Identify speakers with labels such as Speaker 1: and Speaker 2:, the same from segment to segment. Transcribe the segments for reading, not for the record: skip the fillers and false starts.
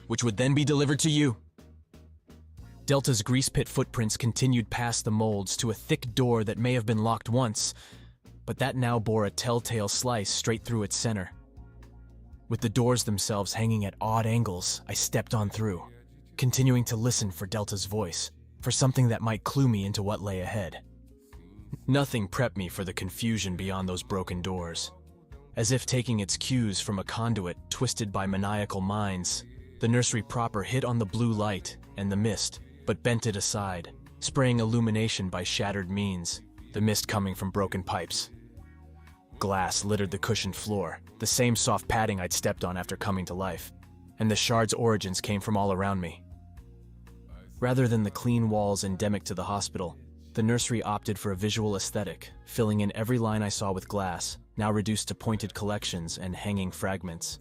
Speaker 1: which would then be delivered to you. Delta's grease pit footprints continued past the molds to a thick door that may have been locked once, but that now bore a telltale slice straight through its center. With the doors themselves hanging at odd angles, I stepped on through, continuing to listen for Delta's voice, for something that might clue me into what lay ahead. Nothing prepped me for the confusion beyond those broken doors. As if taking its cues from a conduit twisted by maniacal minds, the nursery proper hit on the blue light and the mist, but bent it aside, spraying illumination by shattered means, the mist coming from broken pipes. Glass littered the cushioned floor, the same soft padding I'd stepped on after coming to life, and the shard's origins came from all around me. Rather than the clean walls endemic to the hospital, the nursery opted for a visual aesthetic, filling in every line I saw with glass, now reduced to pointed collections and hanging fragments.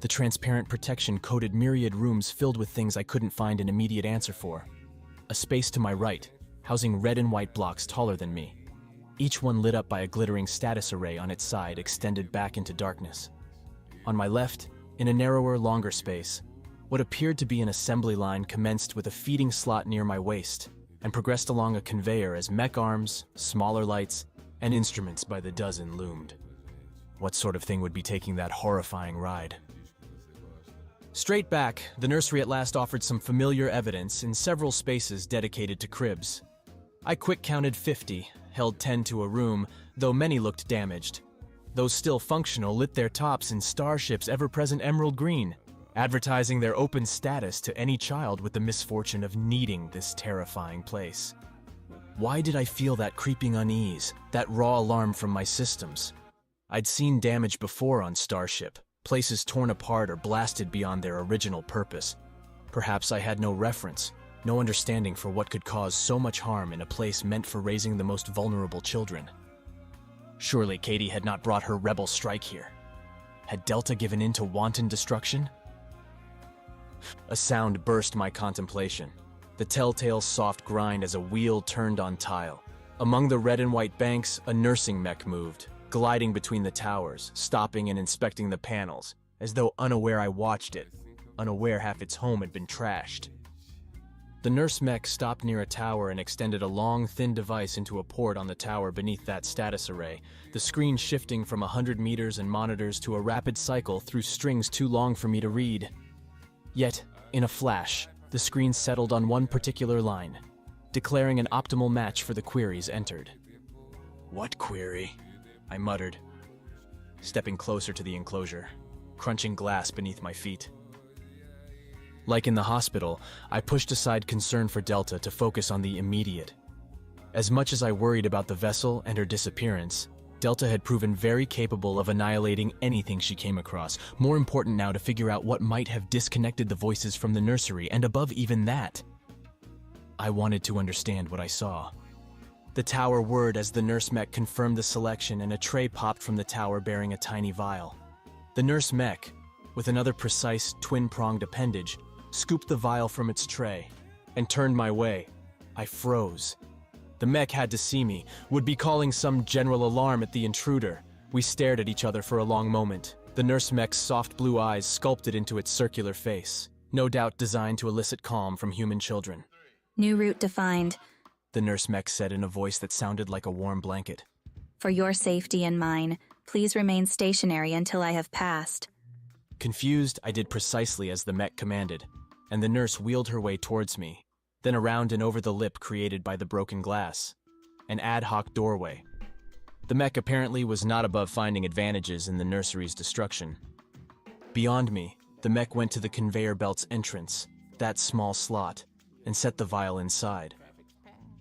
Speaker 1: The transparent protection coated myriad rooms filled with things I couldn't find an immediate answer for. A space to my right, housing red and white blocks taller than me, each one lit up by a glittering status array on its side extended back into darkness. On my left, in a narrower, longer space, what appeared to be an assembly line commenced with a feeding slot near my waist and progressed along a conveyor as mech arms, smaller lights, and instruments by the dozen loomed. What sort of thing would be taking that horrifying ride? Straight back, the nursery at last offered some familiar evidence in several spaces dedicated to cribs. I quick counted 50, held 10 to a room, though many looked damaged. Those still functional lit their tops in Starship's ever-present emerald green, advertising their open status to any child with the misfortune of needing this terrifying place. Why did I feel that creeping unease, that raw alarm from my systems? I'd seen damage before on Starship, places torn apart or blasted beyond their original purpose. Perhaps I had no reference, no understanding for what could cause so much harm in a place meant for raising the most vulnerable children. Surely Katie had not brought her rebel strike here. Had Delta given in to wanton destruction? A sound burst my contemplation, the telltale soft grind as a wheel turned on tile. Among the red and white banks, a nursing mech moved, gliding between the towers, stopping and inspecting the panels, as though unaware I watched it, unaware half its home had been trashed. The nurse mech stopped near a tower and extended a long, thin device into a port on the tower beneath that status array, the screen shifting from 100 meters and monitors to a rapid cycle through strings too long for me to read. Yet, in a flash, the screen settled on one particular line, declaring an optimal match for the queries entered. "What query?" I muttered, stepping closer to the enclosure, crunching glass beneath my feet. Like in the hospital, I pushed aside concern for Delta to focus on the immediate. As much as I worried about the vessel and her disappearance, Delta had proven very capable of annihilating anything she came across. More important now to figure out what might have disconnected the voices from the nursery, and above even that, I wanted to understand what I saw. The tower whirred as the nurse mech confirmed the selection, and a tray popped from the tower bearing a tiny vial. The nurse mech, with another precise twin-pronged appendage, scooped the vial from its tray and turned my way. I froze. The mech had to see me, would be calling some general alarm at the intruder. We stared at each other for a long moment, the nurse mech's soft blue eyes sculpted into its circular face, no doubt designed to elicit calm from human children.
Speaker 2: "New route defined,"
Speaker 1: the nurse mech said in a voice that sounded like a warm blanket.
Speaker 2: "For your safety and mine, please remain stationary until I have passed."
Speaker 1: Confused, I did precisely as the mech commanded, and the nurse wheeled her way towards me, then around and over the lip created by the broken glass, an ad hoc doorway. The mech apparently was not above finding advantages in the nursery's destruction. Beyond me, the mech went to the conveyor belt's entrance, that small slot, and set the vial inside.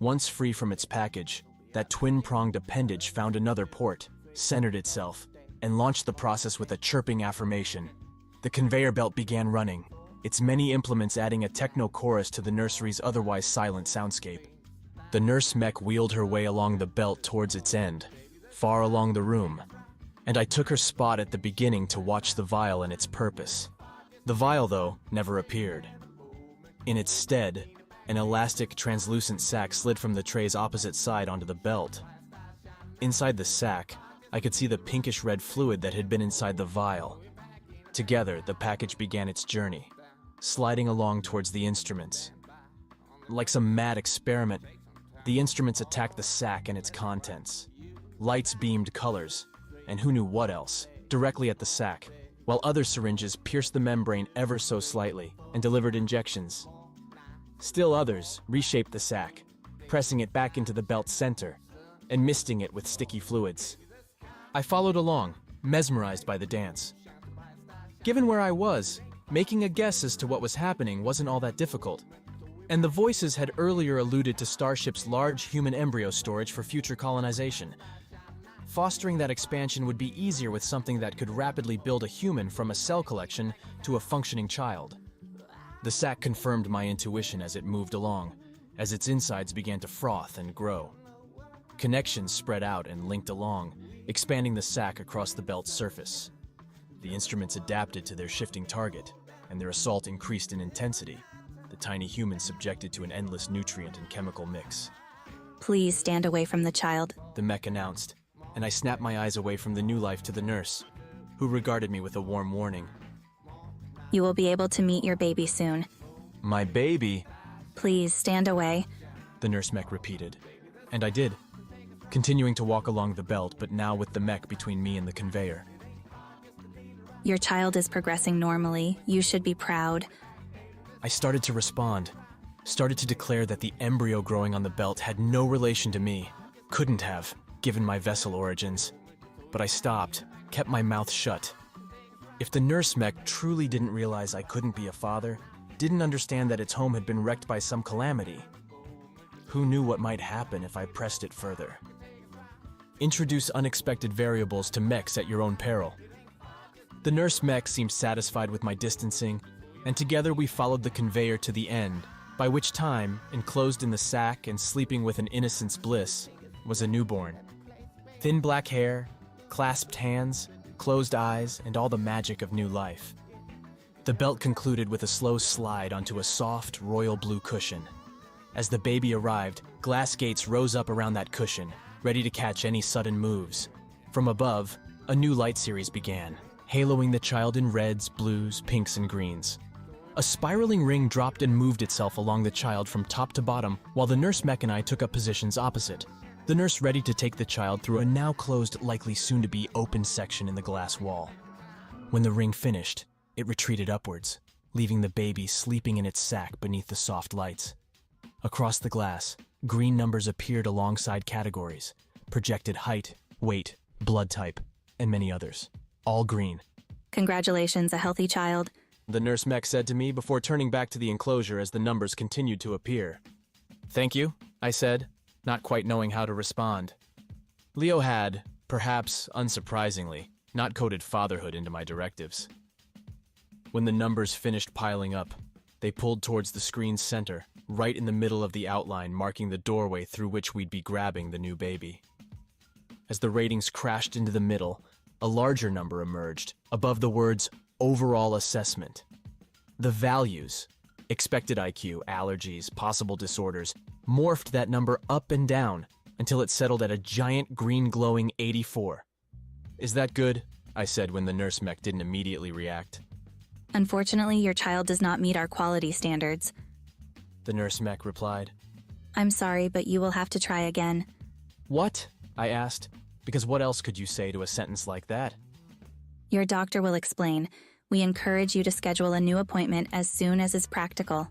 Speaker 1: Once free from its package, that twin-pronged appendage found another port, centered itself, and launched the process with a chirping affirmation. The conveyor belt began running, its many implements adding a techno-chorus to the nursery's otherwise silent soundscape. The nurse mech wheeled her way along the belt towards its end, far along the room, and I took her spot at the beginning to watch the vial and its purpose. The vial, though, never appeared. In its stead, an elastic, translucent sack slid from the tray's opposite side onto the belt. Inside the sack, I could see the pinkish-red fluid that had been inside the vial. Together, the package began its journey, sliding along towards the instruments. Like some mad experiment, the instruments attacked the sack and its contents. Lights beamed colors, and who knew what else, directly at the sack, while other syringes pierced the membrane ever so slightly and delivered injections. Still others reshaped the sack, pressing it back into the belt's center and misting it with sticky fluids. I followed along, mesmerized by the dance. Given where I was, making a guess as to what was happening wasn't all that difficult. And the voices had earlier alluded to Starship's large human embryo storage for future colonization. Fostering that expansion would be easier with something that could rapidly build a human from a cell collection to a functioning child. The sack confirmed my intuition as it moved along, as its insides began to froth and grow. Connections spread out and linked along, expanding the sack across the belt's surface. The instruments adapted to their shifting target, and their assault increased in intensity, the tiny human subjected to an endless nutrient and chemical mix.
Speaker 2: Please stand away from the child,
Speaker 1: The mech announced, and I snapped my eyes away from the new life to the nurse, who regarded me with a warm warning.
Speaker 2: You will be able to meet your baby soon.
Speaker 1: My baby,
Speaker 2: Please stand away.
Speaker 1: the nurse mech repeated, and I did, continuing to walk along the belt, but now with the mech between me and the conveyor.
Speaker 2: Your child is progressing normally. You should be proud.
Speaker 1: I started to respond, started to declare that the embryo growing on the belt had no relation to me, couldn't have, given my vessel origins. But I stopped, kept my mouth shut. If the nurse mech truly didn't realize I couldn't be a father, didn't understand that its home had been wrecked by some calamity, who knew what might happen if I pressed it further? Introduce unexpected variables to mechs at your own peril. The nurse mech seemed satisfied with my distancing, and together we followed the conveyor to the end, by which time, enclosed in the sack and sleeping with an innocent's bliss, was a newborn. Thin black hair, clasped hands, closed eyes, and all the magic of new life. The belt concluded with a slow slide onto a soft, royal blue cushion. As the baby arrived, glass gates rose up around that cushion, ready to catch any sudden moves. From above, a new light series began, haloing the child in reds, blues, pinks, and greens. A spiraling ring dropped and moved itself along the child from top to bottom, while the nurse mech and I took up positions opposite. The nurse ready to take the child through a now closed, likely soon-to-be open section in the glass wall. When the ring finished, it retreated upwards, leaving the baby sleeping in its sack beneath the soft lights. Across the glass, green numbers appeared alongside categories, projected height, weight, blood type, and many others. All green.
Speaker 2: Congratulations, a healthy child.
Speaker 1: The nurse mech said to me before turning back to the enclosure as the numbers continued to appear. Thank you, I said, not quite knowing how to respond. Leo had, perhaps unsurprisingly, not coded fatherhood into my directives. When the numbers finished piling up, they pulled towards the screen's center, right in the middle of the outline marking the doorway through which we'd be grabbing the new baby. As the ratings crashed into the middle, a larger number emerged, above the words, overall assessment. The values, expected IQ, allergies, possible disorders, morphed that number up and down until it settled at a giant green glowing 84. Is that good? I said when the nurse mech didn't immediately react.
Speaker 2: Unfortunately, your child does not meet our quality standards.
Speaker 1: The nurse mech replied.
Speaker 2: I'm sorry, but you will have to try again.
Speaker 1: What? I asked, because what else could you say to a sentence like that?
Speaker 2: Your doctor will explain. We encourage you to schedule a new appointment as soon as is practical.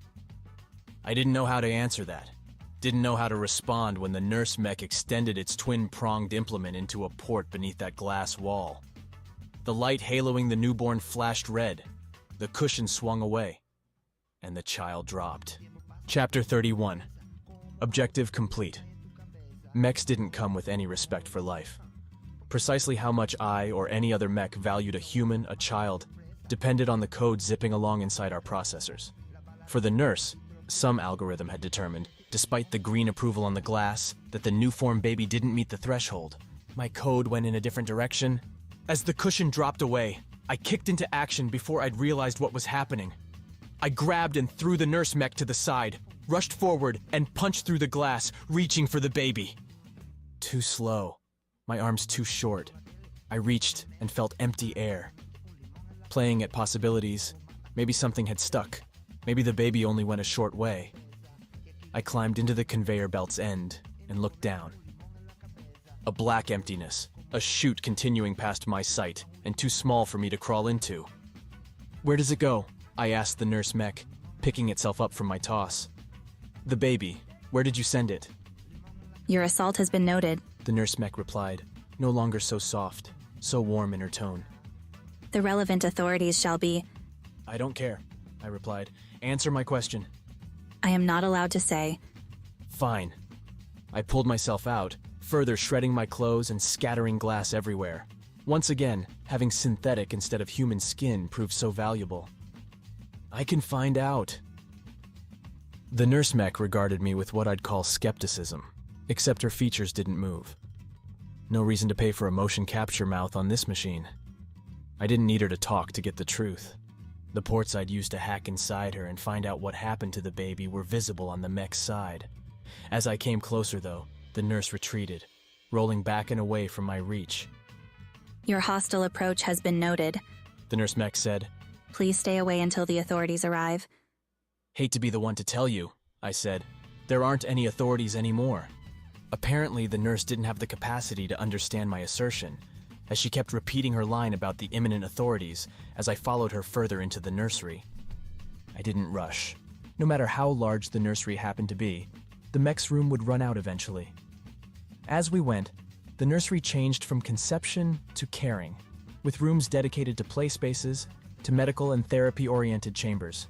Speaker 1: I didn't know how to answer that. Didn't know how to respond when the nurse mech extended its twin-pronged implement into a port beneath that glass wall. The light haloing the newborn flashed red. The cushion swung away, and the child dropped. Chapter 31. Objective complete. Mechs didn't come with any respect for life. Precisely how much I or any other mech valued a human, a child, depended on the code zipping along inside our processors. For the nurse, some algorithm had determined, despite the green approval on the glass, that the new-formed baby didn't meet the threshold. My code went in a different direction. As the cushion dropped away, I kicked into action before I'd realized what was happening. I grabbed and threw the nurse mech to the side, rushed forward, and punched through the glass, reaching for the baby. Too slow. My arms too short. I reached and felt empty air. Playing at possibilities, maybe something had stuck, Maybe the baby only went a short way. I climbed into the conveyor belt's end and looked down. A black emptiness, a chute continuing past my sight, and too small for me to crawl into. "Where does it go?" I asked the nurse mech, picking itself up from my toss. "The baby. Where did you send it?"
Speaker 2: Your assault has been noted.
Speaker 1: The nurse mech replied, no longer so soft, so warm in her tone.
Speaker 2: The relevant authorities shall be...
Speaker 1: "I don't care," I replied. "Answer my question."
Speaker 2: I am not allowed to say.
Speaker 1: "Fine." I pulled myself out, further shredding my clothes and scattering glass everywhere. Once again, having synthetic instead of human skin proved so valuable. "I can find out." The nurse mech regarded me with what I'd call skepticism, except her features didn't move. No reason to pay for a motion capture mouth on this machine. I didn't need her to talk to get the truth. The ports I'd used to hack inside her and find out what happened to the baby were visible on the mech's side. As I came closer, though, the nurse retreated, rolling back and away from my reach.
Speaker 2: Your hostile approach has been noted.
Speaker 1: The nurse mech said.
Speaker 2: Please stay away until the authorities arrive.
Speaker 1: "Hate to be the one to tell you," I said. "There aren't any authorities anymore." Apparently, the nurse didn't have the capacity to understand my assertion, as she kept repeating her line about the imminent authorities as I followed her further into the nursery. I didn't rush. No matter how large the nursery happened to be, the mech's room would run out eventually. As we went, the nursery changed from conception to caring, with rooms dedicated to play spaces, to medical and therapy-oriented chambers.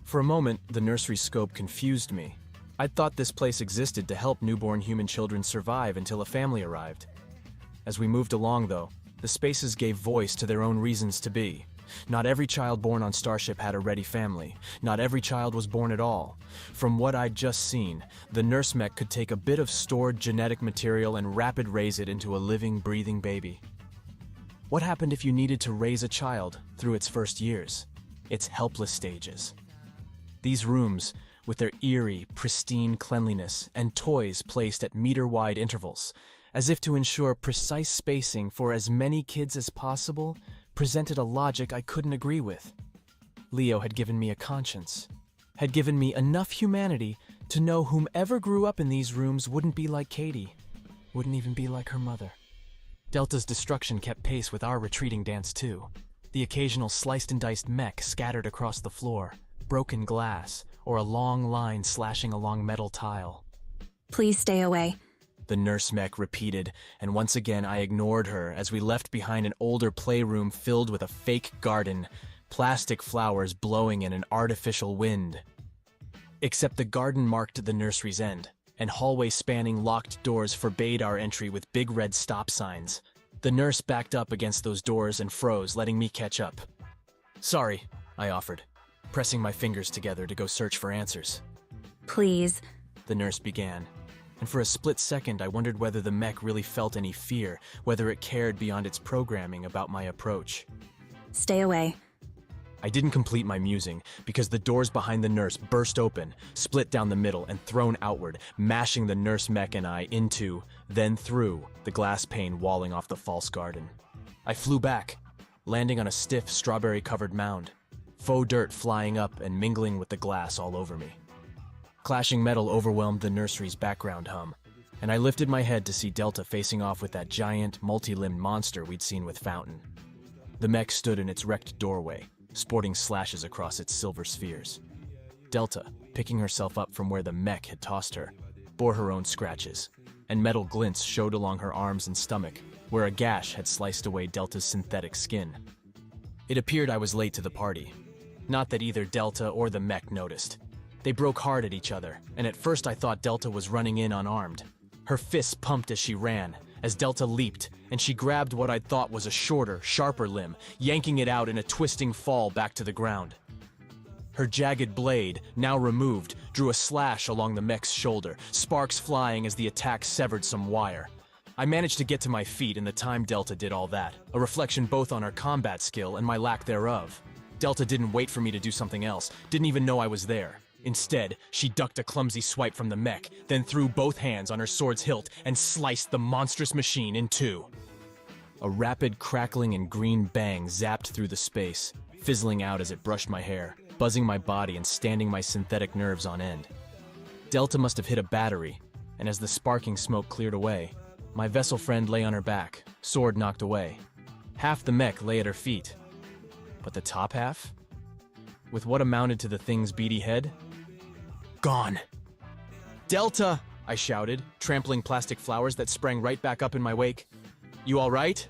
Speaker 1: For a moment, the nursery scope confused me. I'd thought this place existed to help newborn human children survive until a family arrived. As we moved along, though, the spaces gave voice to their own reasons to be. Not every child born on Starship had a ready family. Not every child was born at all. From what I'd just seen, the nurse mech could take a bit of stored genetic material and rapid raise it into a living, breathing baby. What happened if you needed to raise a child through its first years, its helpless stages? These rooms, with their eerie, pristine cleanliness and toys placed at meter-wide intervals, as if to ensure precise spacing for as many kids as possible, presented a logic I couldn't agree with. Leo had given me a conscience, had given me enough humanity to know whomever grew up in these rooms wouldn't be like Katie, wouldn't even be like her mother. Delta's destruction kept pace with our retreating dance too. The occasional sliced and diced mech scattered across the floor, broken glass, or a long line slashing along metal tile.
Speaker 2: Please stay away.
Speaker 1: The nurse mech repeated, and once again I ignored her as we left behind an older playroom filled with a fake garden, plastic flowers blowing in an artificial wind. Except the garden marked the nursery's end, and hallway-spanning locked doors forbade our entry with big red stop signs. The nurse backed up against those doors and froze, letting me catch up. "Sorry," I offered, pressing my fingers together to go search for answers.
Speaker 2: Please.
Speaker 1: The nurse began. And for a split second, I wondered whether the mech really felt any fear, whether it cared beyond its programming about my approach.
Speaker 2: Stay away.
Speaker 1: I didn't complete my musing, because the doors behind the nurse burst open, split down the middle, and thrown outward, mashing the nurse mech and I into, then through, the glass pane walling off the false garden. I flew back, landing on a stiff, strawberry-covered mound, faux dirt flying up and mingling with the glass all over me. Clashing metal overwhelmed the nursery's background hum, and I lifted my head to see Delta facing off with that giant, multi-limbed monster we'd seen with Fountain. The mech stood in its wrecked doorway, sporting slashes across its silver spheres. Delta, picking herself up from where the mech had tossed her, bore her own scratches, and metal glints showed along her arms and stomach, where a gash had sliced away Delta's synthetic skin. It appeared I was late to the party. Not that either Delta or the mech noticed. They broke hard at each other, and at first I thought Delta was running in unarmed. Her fists pumped as she ran, as Delta leaped, and she grabbed what I'd thought was a shorter, sharper limb, yanking it out in a twisting fall back to the ground. Her jagged blade, now removed, drew a slash along the mech's shoulder, sparks flying as the attack severed some wire. I managed to get to my feet in the time Delta did all that, a reflection both on her combat skill and my lack thereof. Delta didn't wait for me to do something else, didn't even know I was there. Instead, she ducked a clumsy swipe from the mech, then threw both hands on her sword's hilt and sliced the monstrous machine in two. A rapid crackling and green bang zapped through the space, fizzling out as it brushed my hair, buzzing my body and standing my synthetic nerves on end. Delta must have hit a battery, and as the sparking smoke cleared away, my vessel friend lay on her back, sword knocked away. Half the mech lay at her feet. But the top half? With what amounted to the thing's beady head? Gone. Delta! I shouted, trampling plastic flowers that sprang right back up in my wake. You all right?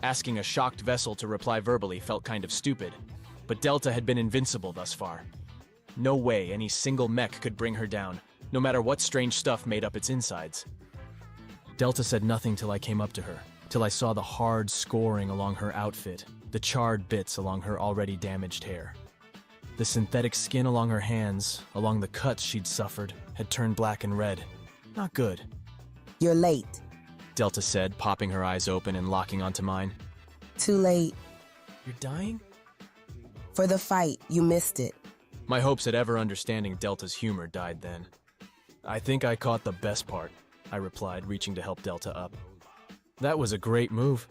Speaker 1: Asking a shocked vessel to reply verbally felt kind of stupid, but Delta had been invincible thus far. No way any single mech could bring her down, no matter what strange stuff made up its insides. Delta said nothing till I came up to her, till I saw the hard scoring along her outfit, the charred bits along her already damaged hair. The synthetic skin along her hands, along the cuts she'd suffered, had turned black and red. Not good.
Speaker 3: You're late.
Speaker 1: Delta said, popping her eyes open and locking onto mine.
Speaker 3: Too late.
Speaker 1: You're dying?
Speaker 3: For the fight, you missed it.
Speaker 1: My hopes at ever understanding Delta's humor died then. I think I caught the best part, I replied, reaching to help Delta up. That was a great move.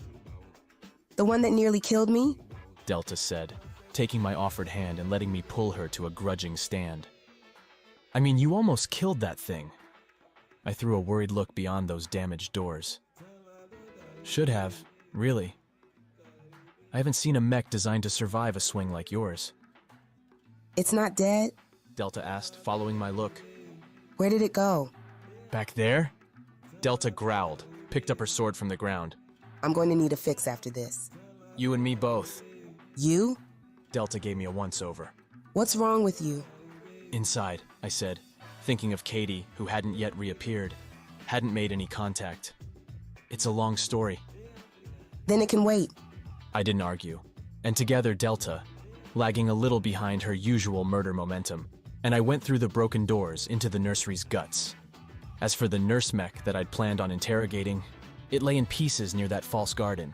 Speaker 3: The one that nearly killed me?
Speaker 1: Delta said, taking my offered hand and letting me pull her to a grudging stand. I mean, you almost killed that thing. I threw a worried look beyond those damaged doors. Should have, really. I haven't seen a mech designed to survive a swing like yours.
Speaker 3: It's not dead?
Speaker 1: Delta asked, following my look.
Speaker 3: Where did it go?
Speaker 1: Back there? Delta growled, picked up her sword from the ground.
Speaker 3: I'm going to need a fix after this.
Speaker 1: You and me both.
Speaker 3: You?
Speaker 1: Delta gave me a once-over.
Speaker 3: What's wrong with you?
Speaker 1: Inside, I said, thinking of Katie, who hadn't yet reappeared, hadn't made any contact. It's a long story.
Speaker 3: Then it can wait.
Speaker 1: I didn't argue, and together Delta, lagging a little behind her usual murder momentum, and I went through the broken doors into the nursery's guts. As for the nurse mech that I'd planned on interrogating, it lay in pieces near that false garden.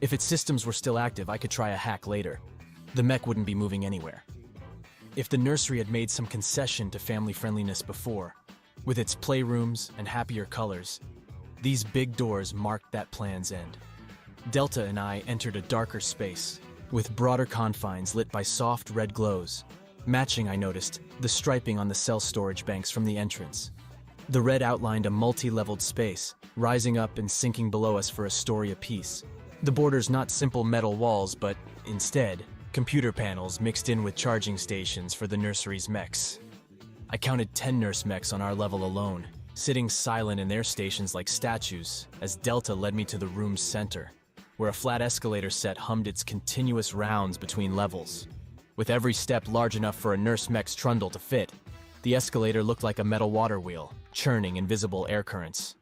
Speaker 1: If its systems were still active, I could try a hack later. The mech wouldn't be moving anywhere. If the nursery had made some concession to family friendliness before, with its playrooms and happier colors, these big doors marked that plan's end. Delta and I entered a darker space, with broader confines lit by soft red glows, matching, I noticed, the striping on the cell storage banks from the entrance. The red outlined a multi-leveled space, rising up and sinking below us for a story apiece. The borders not simple metal walls, but, instead, computer panels mixed in with charging stations for the nursery's mechs. I counted 10 nurse mechs on our level alone, sitting silent in their stations like statues, as Delta led me to the room's center, where a flat escalator set hummed its continuous rounds between levels. With every step large enough for a nurse mech's trundle to fit, the escalator looked like a metal water wheel, churning invisible air currents.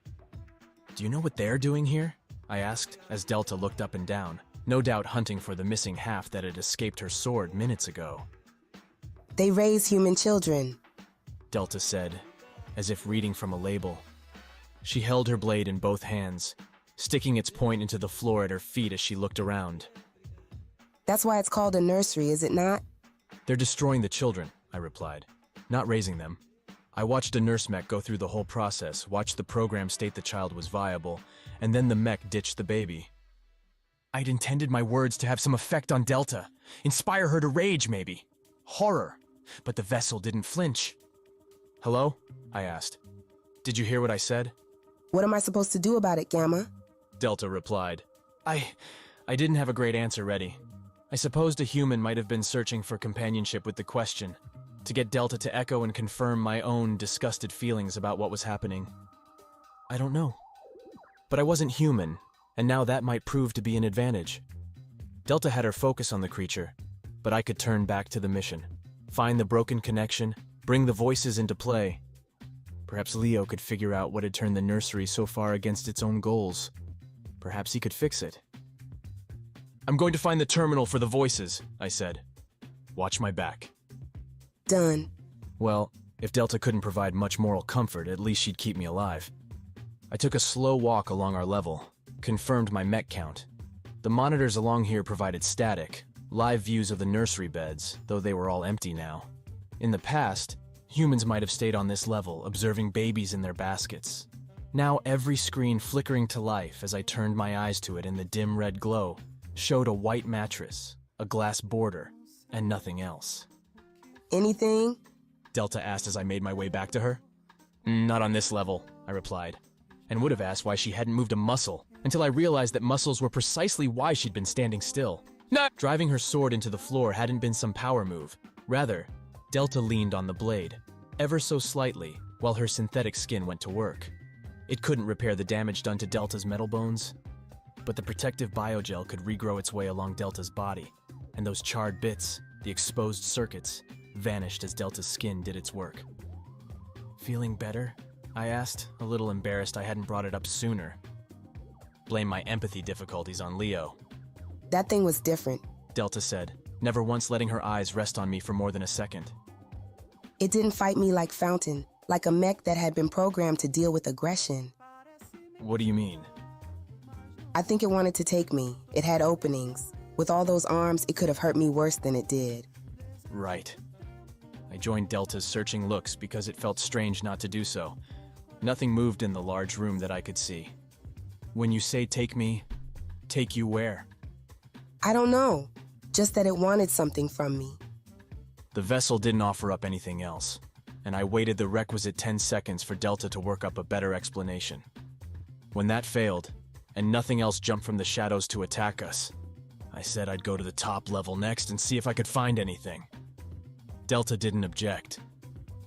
Speaker 1: Do you know what they're doing here? I asked, as Delta looked up and down, no doubt hunting for the missing half that had escaped her sword minutes ago.
Speaker 3: They raise human children,
Speaker 1: Delta said, as if reading from a label. She held her blade in both hands, sticking its point into the floor at her feet as she looked around.
Speaker 3: That's why it's called a nursery, is it not?
Speaker 1: They're destroying the children, I replied, not raising them. I watched a nurse mech go through the whole process, watched the program state the child was viable, and then the mech ditched the baby. I'd intended my words to have some effect on Delta, inspire her to rage maybe, horror, but the vessel didn't flinch. Hello? I asked. Did you hear what I said?
Speaker 3: What am I supposed to do about it, Gamma?
Speaker 1: Delta replied. I didn't have a great answer ready. I supposed a human might have been searching for companionship with the question, to get Delta to echo and confirm my own disgusted feelings about what was happening. I don't know. But I wasn't human, and now that might prove to be an advantage. Delta had her focus on the creature, but I could turn back to the mission, find the broken connection, bring the voices into play. Perhaps Leo could figure out what had turned the nursery so far against its own goals. Perhaps he could fix it. I'm going to find the terminal for the voices, I said. Watch my back.
Speaker 3: Done.
Speaker 1: Well, if Delta couldn't provide much moral comfort, at least she'd keep me alive. I took a slow walk along our level, confirmed my mech count. The monitors along here provided static, live views of the nursery beds, though they were all empty now. In the past, humans might have stayed on this level, observing babies in their baskets. Now every screen flickering to life as I turned my eyes to it in the dim red glow showed a white mattress, a glass border, and nothing else.
Speaker 3: Anything?
Speaker 1: Delta asked as I made my way back to her. Not on this level, I replied, and would have asked why she hadn't moved a muscle, until I realized that muscles were precisely why she'd been standing still. Driving her sword into the floor hadn't been some power move. Rather, Delta leaned on the blade, ever so slightly, while her synthetic skin went to work. It couldn't repair the damage done to Delta's metal bones, but the protective biogel could regrow its way along Delta's body, and those charred bits, the exposed circuits, vanished as Delta's skin did its work. Feeling better? I asked, a little embarrassed I hadn't brought it up sooner. Blame my empathy difficulties on Leo.
Speaker 3: That thing was different.
Speaker 1: Delta said, never once letting her eyes rest on me for more than a second.
Speaker 3: It didn't fight me like Fountain, like a mech that had been programmed to deal with aggression.
Speaker 1: What do you mean?
Speaker 3: I think it wanted to take me. It had openings. With all those arms, it could have hurt me worse than it did.
Speaker 1: Right. I joined Delta's searching looks because it felt strange not to do so. Nothing moved in the large room that I could see. When you say take me, take you where?
Speaker 3: I don't know. Just that it wanted something from me.
Speaker 1: The vessel didn't offer up anything else, and I waited the requisite 10 seconds for Delta to work up a better explanation. When that failed, and nothing else jumped from the shadows to attack us, I said I'd go to the top level next and see if I could find anything. Delta didn't object.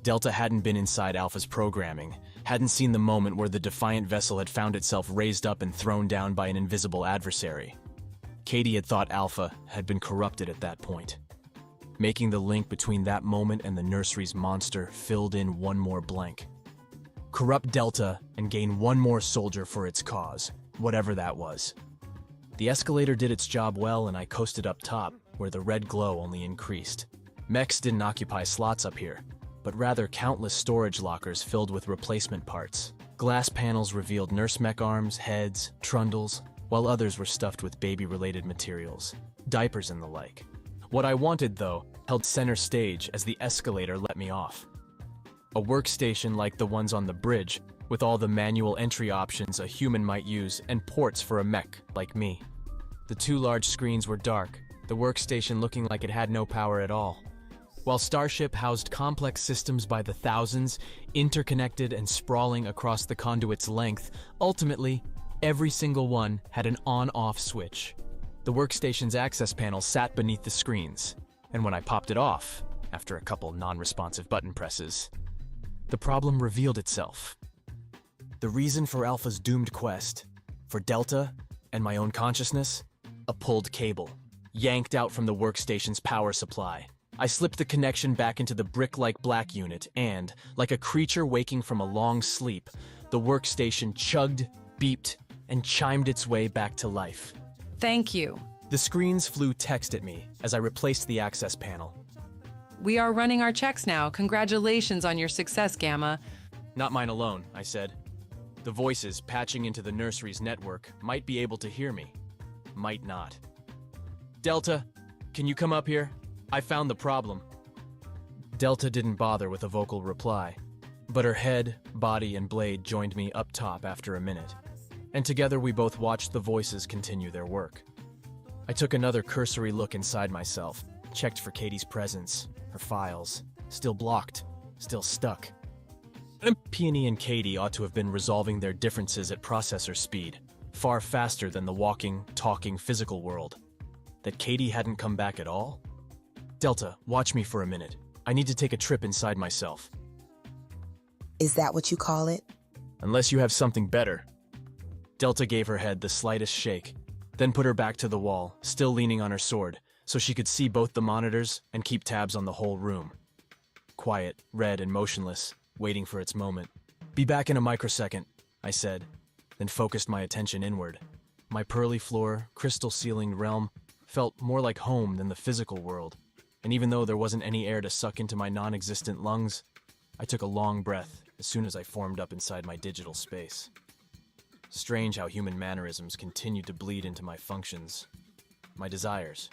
Speaker 1: Delta hadn't been inside Alpha's programming, hadn't seen the moment where the defiant vessel had found itself raised up and thrown down by an invisible adversary. Katie had thought Alpha had been corrupted at that point. Making the link between that moment and the nursery's monster filled in one more blank. Corrupt Delta and gain one more soldier for its cause, whatever that was. The escalator did its job well, and I coasted up top, where the red glow only increased. Mechs didn't occupy slots up here, but rather countless storage lockers filled with replacement parts. Glass panels revealed nurse mech arms, heads, trundles, while others were stuffed with baby-related materials, diapers and the like. What I wanted, though, held center stage as the escalator let me off. A workstation like the ones on the bridge, with all the manual entry options a human might use and ports for a mech like me. The two large screens were dark, the workstation looking like it had no power at all. While Starship housed complex systems by the thousands, interconnected and sprawling across the conduit's length, ultimately, every single one had an on-off switch. The workstation's access panel sat beneath the screens, and when I popped it off, after a couple non-responsive button presses, the problem revealed itself. The reason for Alpha's doomed quest, for Delta and my own consciousness, a pulled cable, yanked out from the workstation's power supply. I slipped the connection back into the brick-like black unit and, like a creature waking from a long sleep, the workstation chugged, beeped, and chimed its way back to life.
Speaker 4: Thank you.
Speaker 1: The screens flew text at me as I replaced the access panel.
Speaker 4: We are running our checks now. Congratulations on your success, Gamma.
Speaker 1: Not mine alone, I said. The voices patching into the nursery's network might be able to hear me. Might not. Delta, can you come up here? I found the problem. Delta didn't bother with a vocal reply, but her head, body, and blade joined me up top after a minute, and together we both watched the voices continue their work. I took another cursory look inside myself, checked for Katie's presence, her files, still blocked, still stuck. Peony and Katie ought to have been resolving their differences at processor speed, far faster than the walking, talking physical world. That Katie hadn't come back at all? Delta, watch me for a minute. I need to take a trip inside myself.
Speaker 3: Is that what you call it?
Speaker 1: Unless you have something better. Delta gave her head the slightest shake, then put her back to the wall, still leaning on her sword, so she could see both the monitors and keep tabs on the whole room. Quiet, red, and motionless, waiting for its moment. Be back in a microsecond, I said, then focused my attention inward. My pearly floor, crystal-ceilinged realm felt more like home than the physical world, and even though there wasn't any air to suck into my non-existent lungs, I took a long breath as soon as I formed up inside my digital space. Strange how human mannerisms continued to bleed into my functions, my desires.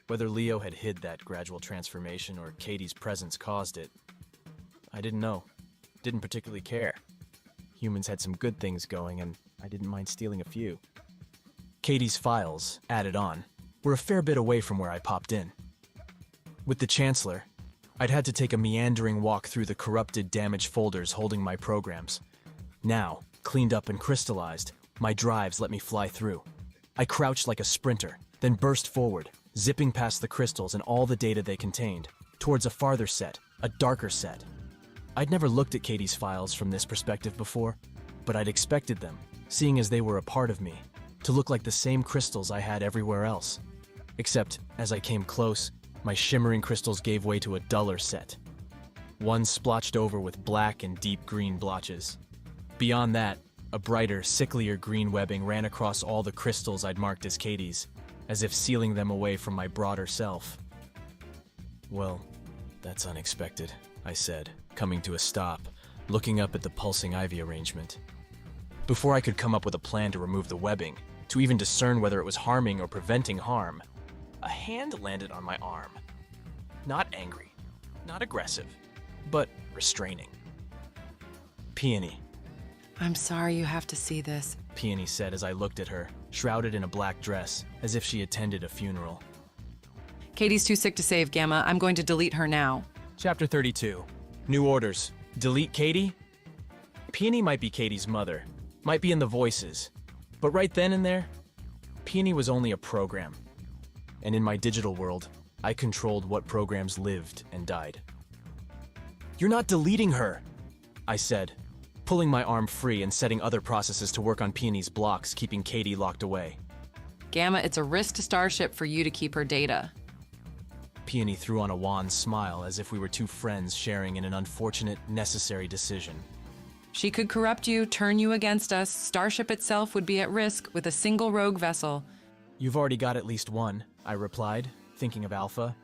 Speaker 1: Whether Leo had hid that gradual transformation or Katie's presence caused it, I didn't know, didn't particularly care. Humans had some good things going, and I didn't mind stealing a few. Katie's files, added on, were a fair bit away from where I popped in. With the Chancellor, I'd had to take a meandering walk through the corrupted, damaged folders holding my programs. Now, cleaned up and crystallized, my drives let me fly through. I crouched like a sprinter, then burst forward, zipping past the crystals and all the data they contained, towards a farther set, a darker set. I'd never looked at Katie's files from this perspective before, but I'd expected them, seeing as they were a part of me, to look like the same crystals I had everywhere else. Except, as I came close, my shimmering crystals gave way to a duller set. One splotched over with black and deep green blotches. Beyond that, a brighter, sicklier green webbing ran across all the crystals I'd marked as Katie's, as if sealing them away from my broader self. Well, that's unexpected, I said, coming to a stop, looking up at the pulsing ivy arrangement. Before I could come up with a plan to remove the webbing, to even discern whether it was harming or preventing harm, a hand landed on my arm. Not angry, not aggressive, but restraining. Peony,
Speaker 4: I'm sorry you have to see this.
Speaker 1: Peony said as I looked at her, shrouded in a black dress, as if she attended a funeral.
Speaker 4: Katie's too sick to save, Gamma. I'm going to delete her now.
Speaker 1: Chapter 32. New orders. Delete Katie? Peony might be Katie's mother, might be in the voices, but right then and there, Peony was only a program. And in my digital world, I controlled what programs lived and died. You're not deleting her, I said, pulling my arm free and setting other processes to work on Peony's blocks, keeping Katie locked away.
Speaker 4: Gamma, it's a risk to Starship for you to keep her data.
Speaker 1: Peony threw on a wan smile as if we were two friends sharing in an unfortunate, necessary decision.
Speaker 4: She could corrupt you, turn you against us. Starship itself would be at risk with a single rogue vessel.
Speaker 1: You've already got at least one, I replied, thinking of Alpha.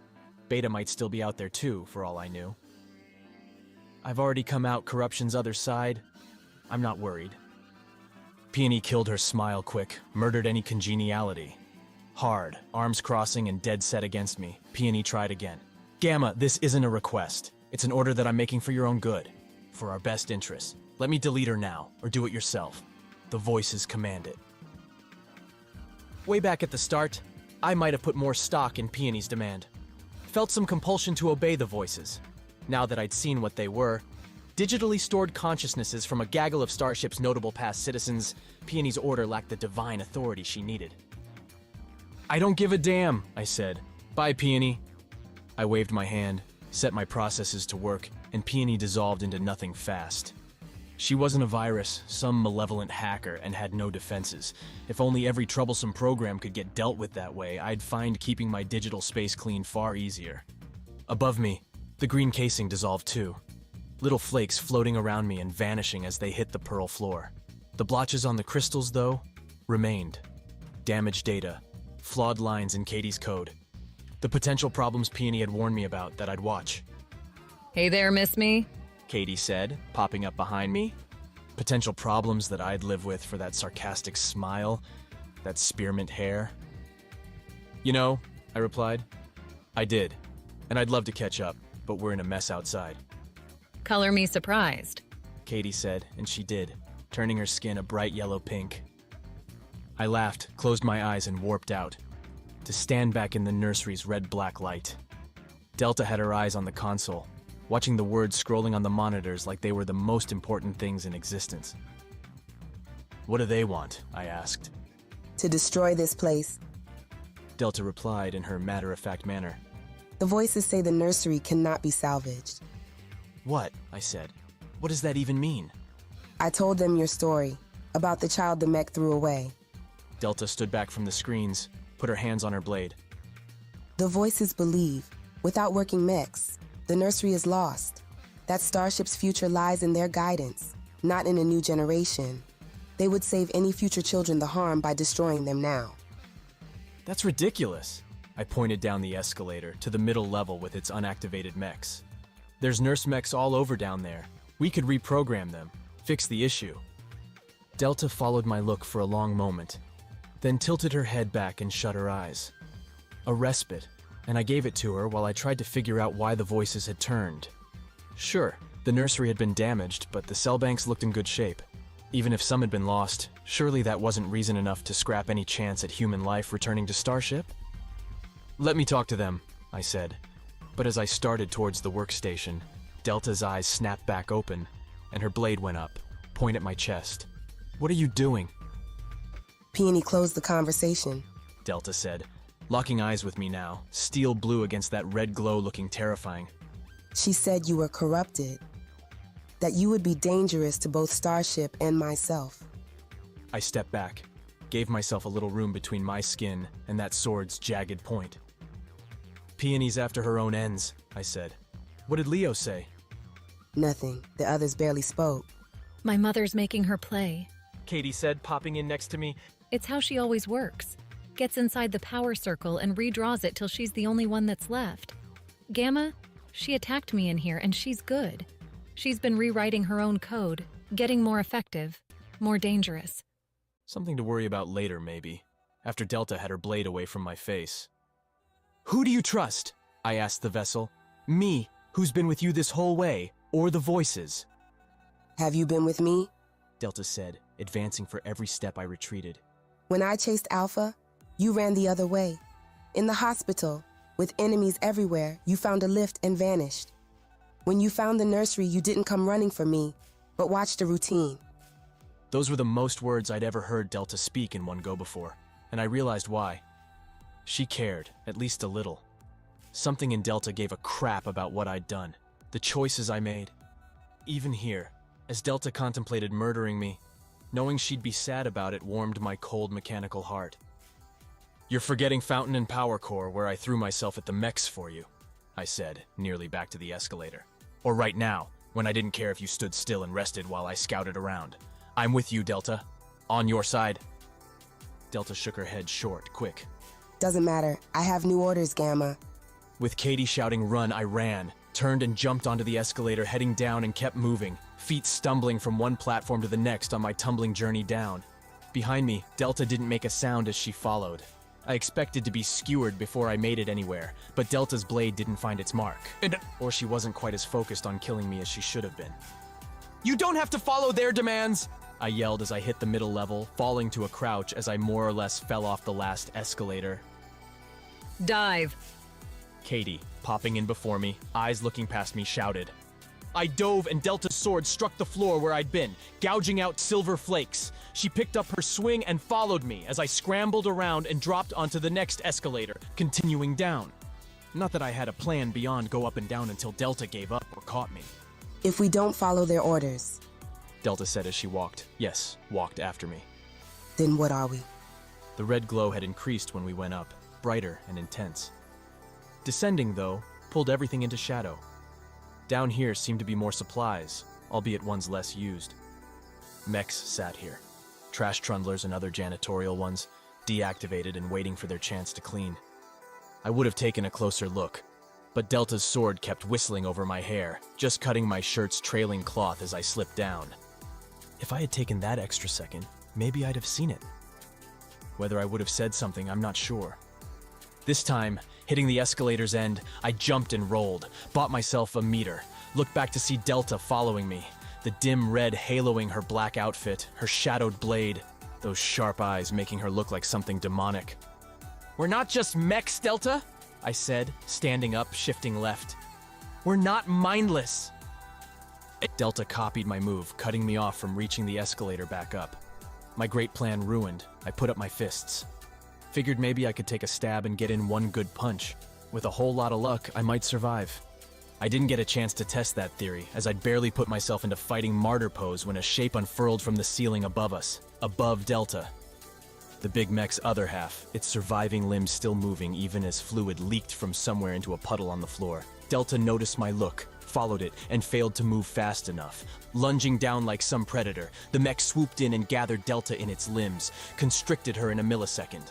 Speaker 1: Beta might still be out there too, for all I knew. I've already come out corruption's other side. I'm not worried. Peony killed her smile quick, murdered any congeniality. Hard, arms crossing and dead set against me, Peony tried again. Gamma, this isn't a request. It's an order that I'm making for your own good, for our best interests. Let me delete her now, or do it yourself. The voices command it. Way back at the start, I might have put more stock in Peony's demand. Felt some compulsion to obey the voices. Now that I'd seen what they were, digitally stored consciousnesses from a gaggle of Starship's notable past citizens, Peony's order lacked the divine authority she needed. I don't give a damn, I said. Bye, Peony. I waved my hand, set my processes to work, and Peony dissolved into nothing fast. She wasn't a virus, some malevolent hacker, and had no defenses. If only every troublesome program could get dealt with that way, I'd find keeping my digital space clean far easier. Above me, the green casing dissolved too. Little flakes floating around me and vanishing as they hit the pearl floor. The blotches on the crystals, though, remained. Damaged data, flawed lines in Katie's code. The potential problems Peony had warned me about that I'd watch.
Speaker 5: Hey there, miss me?
Speaker 1: Katie said, popping up behind me. Potential problems that I'd live with for that sarcastic smile, that spearmint hair. You know, I replied. I did, and I'd love to catch up, but we're in a mess outside.
Speaker 5: Color me surprised.
Speaker 1: Katie said, and she did, turning her skin a bright yellow pink. I laughed, closed my eyes, and warped out, to stand back in the nursery's red-black light. Delta had her eyes on the console, watching the words scrolling on the monitors like they were the most important things in existence. What do they want? I asked.
Speaker 3: To destroy this place.
Speaker 1: Delta replied in her matter-of-fact manner.
Speaker 3: The voices say the nursery cannot be salvaged.
Speaker 1: What? I said. What does that even mean?
Speaker 3: I told them your story, about the child the mech threw away.
Speaker 1: Delta stood back from the screens, put her hands on her blade.
Speaker 3: The voices believe, without working mechs, the nursery is lost. That Starship's future lies in their guidance, not in a new generation. They would save any future children the harm by destroying them now.
Speaker 1: That's ridiculous. I pointed down the escalator to the middle level with its unactivated mechs. There's nurse mechs all over down there. We could reprogram them, fix the issue. Delta followed my look for a long moment, then tilted her head back and shut her eyes. A respite, and I gave it to her while I tried to figure out why the voices had turned. Sure, the nursery had been damaged, but the cell banks looked in good shape. Even if some had been lost, surely that wasn't reason enough to scrap any chance at human life returning to Starship? Let me talk to them, I said. But as I started towards the workstation, Delta's eyes snapped back open, and her blade went up, point at my chest. "What are you doing?"
Speaker 3: Peony closed the conversation.
Speaker 1: Delta said, locking eyes with me now, steel blue against that red glow looking terrifying.
Speaker 3: She said you were corrupted, that you would be dangerous to both Starship and myself.
Speaker 1: I stepped back, gave myself a little room between my skin and that sword's jagged point. "Peony's after her own ends," I said. "What did Leo say?"
Speaker 3: Nothing. The others barely spoke.
Speaker 5: My mother's making her play.
Speaker 1: Katie said, popping in next to me.
Speaker 5: It's how she always works. Gets inside the power circle and redraws it till she's the only one that's left. Gamma, she attacked me in here and she's good. She's been rewriting her own code, getting more effective, more dangerous.
Speaker 1: Something to worry about later, maybe, after Delta had her blade away from my face. "Who do you trust?" I asked the vessel. "Me, who's been with you this whole way, or the voices?"
Speaker 3: Have you been with me?
Speaker 1: Delta said, advancing for every step I retreated.
Speaker 3: When I chased Alpha, you ran the other way. In the hospital, with enemies everywhere, you found a lift and vanished. When you found the nursery, you didn't come running for me, but watched a routine.
Speaker 1: Those were the most words I'd ever heard Delta speak in one go before, and I realized why. She cared, at least a little. Something in Delta gave a crap about what I'd done, the choices I made. Even here, as Delta contemplated murdering me, knowing she'd be sad about it warmed my cold mechanical heart. "You're forgetting Fountain and Power Core, where I threw myself at the mechs for you," I said, nearly back to the escalator. "Or right now, when I didn't care if you stood still and rested while I scouted around. I'm with you, Delta. On your side." Delta shook her head short, quick.
Speaker 3: Doesn't matter. I have new orders, Gamma.
Speaker 1: With Katie shouting run, I ran, turned and jumped onto the escalator, heading down and kept moving, feet stumbling from one platform to the next on my tumbling journey down. Behind me, Delta didn't make a sound as she followed. I expected to be skewered before I made it anywhere, but Delta's blade didn't find its mark. Or she wasn't quite as focused on killing me as she should have been. "You don't have to follow their demands!" I yelled as I hit the middle level, falling to a crouch as I more or less fell off the last escalator.
Speaker 5: Dive.
Speaker 1: Katie, popping in before me, eyes looking past me, shouted. I dove and Delta's sword struck the floor where I'd been, gouging out silver flakes. She picked up her swing and followed me as I scrambled around and dropped onto the next escalator, continuing down. Not that I had a plan beyond go up and down until Delta gave up or caught me.
Speaker 3: If we don't follow their orders,
Speaker 1: Delta said as she walked. Yes, walked after me.
Speaker 3: then what are we?
Speaker 1: The red glow had increased when we went up, brighter and intense. Descending, though, pulled everything into shadow. Down here seemed to be more supplies, albeit ones less used. Mechs sat here. Trash trundlers and other janitorial ones, deactivated and waiting for their chance to clean. I would have taken a closer look, but Delta's sword kept whistling over my hair, just cutting my shirt's trailing cloth as I slipped down. If I had taken that extra second, maybe I'd have seen it. Whether I would have said something, I'm not sure. This time, hitting the escalator's end, I jumped and rolled, bought myself a meter, looked back to see Delta following me, the dim red haloing her black outfit, her shadowed blade, those sharp eyes making her look like something demonic. We're not just mechs, Delta, I said, standing up, shifting left. We're not mindless. Delta copied my move, cutting me off from reaching the escalator back up. My great plan ruined, I put up my fists. Figured maybe I could take a stab and get in one good punch. With a whole lot of luck, I might survive. I didn't get a chance to test that theory, as I'd barely put myself into fighting martyr pose when a shape unfurled from the ceiling above us, above Delta. The big mech's other half, its surviving limbs still moving even as fluid leaked from somewhere into a puddle on the floor. Delta noticed my look, followed it, and failed to move fast enough. Lunging down like some predator, the mech swooped in and gathered Delta in its limbs, constricted her in a millisecond.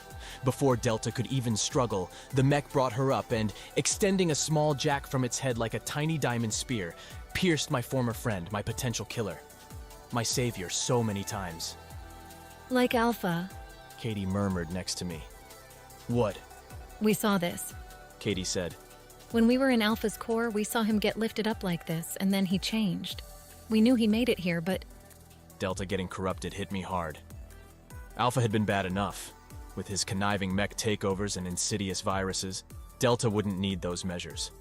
Speaker 1: Before Delta could even struggle, the mech brought her up and, extending a small jack from its head like a tiny diamond spear, pierced my former friend, my potential killer. My savior so many times.
Speaker 5: Like Alpha.
Speaker 1: Katie murmured next to me. What?
Speaker 5: We saw this.
Speaker 1: Katie said.
Speaker 5: When we were in Alpha's core, we saw him get lifted up like this, and then he changed. We knew he made it here, but...
Speaker 1: Delta getting corrupted hit me hard. Alpha had been bad enough. With his conniving mech takeovers and insidious viruses, Delta wouldn't need those measures.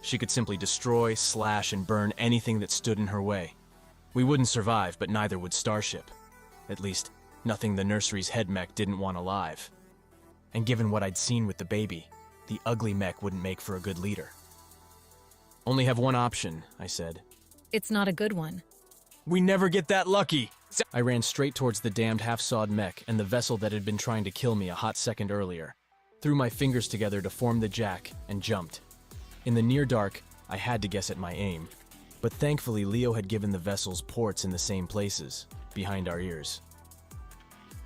Speaker 1: She could simply destroy, slash, and burn anything that stood in her way. We wouldn't survive, but neither would Starship. At least, nothing the nursery's head mech didn't want alive. And given what I'd seen with the baby, the ugly mech wouldn't make for a good leader. Only have one option, I said.
Speaker 5: It's not a good one.
Speaker 1: We never get that lucky! I ran straight towards the damned half-sawed mech and the vessel that had been trying to kill me a hot second earlier, threw my fingers together to form the jack, and jumped. In the near dark, I had to guess at my aim, but thankfully Leo had given the vessels ports in the same places, behind our ears.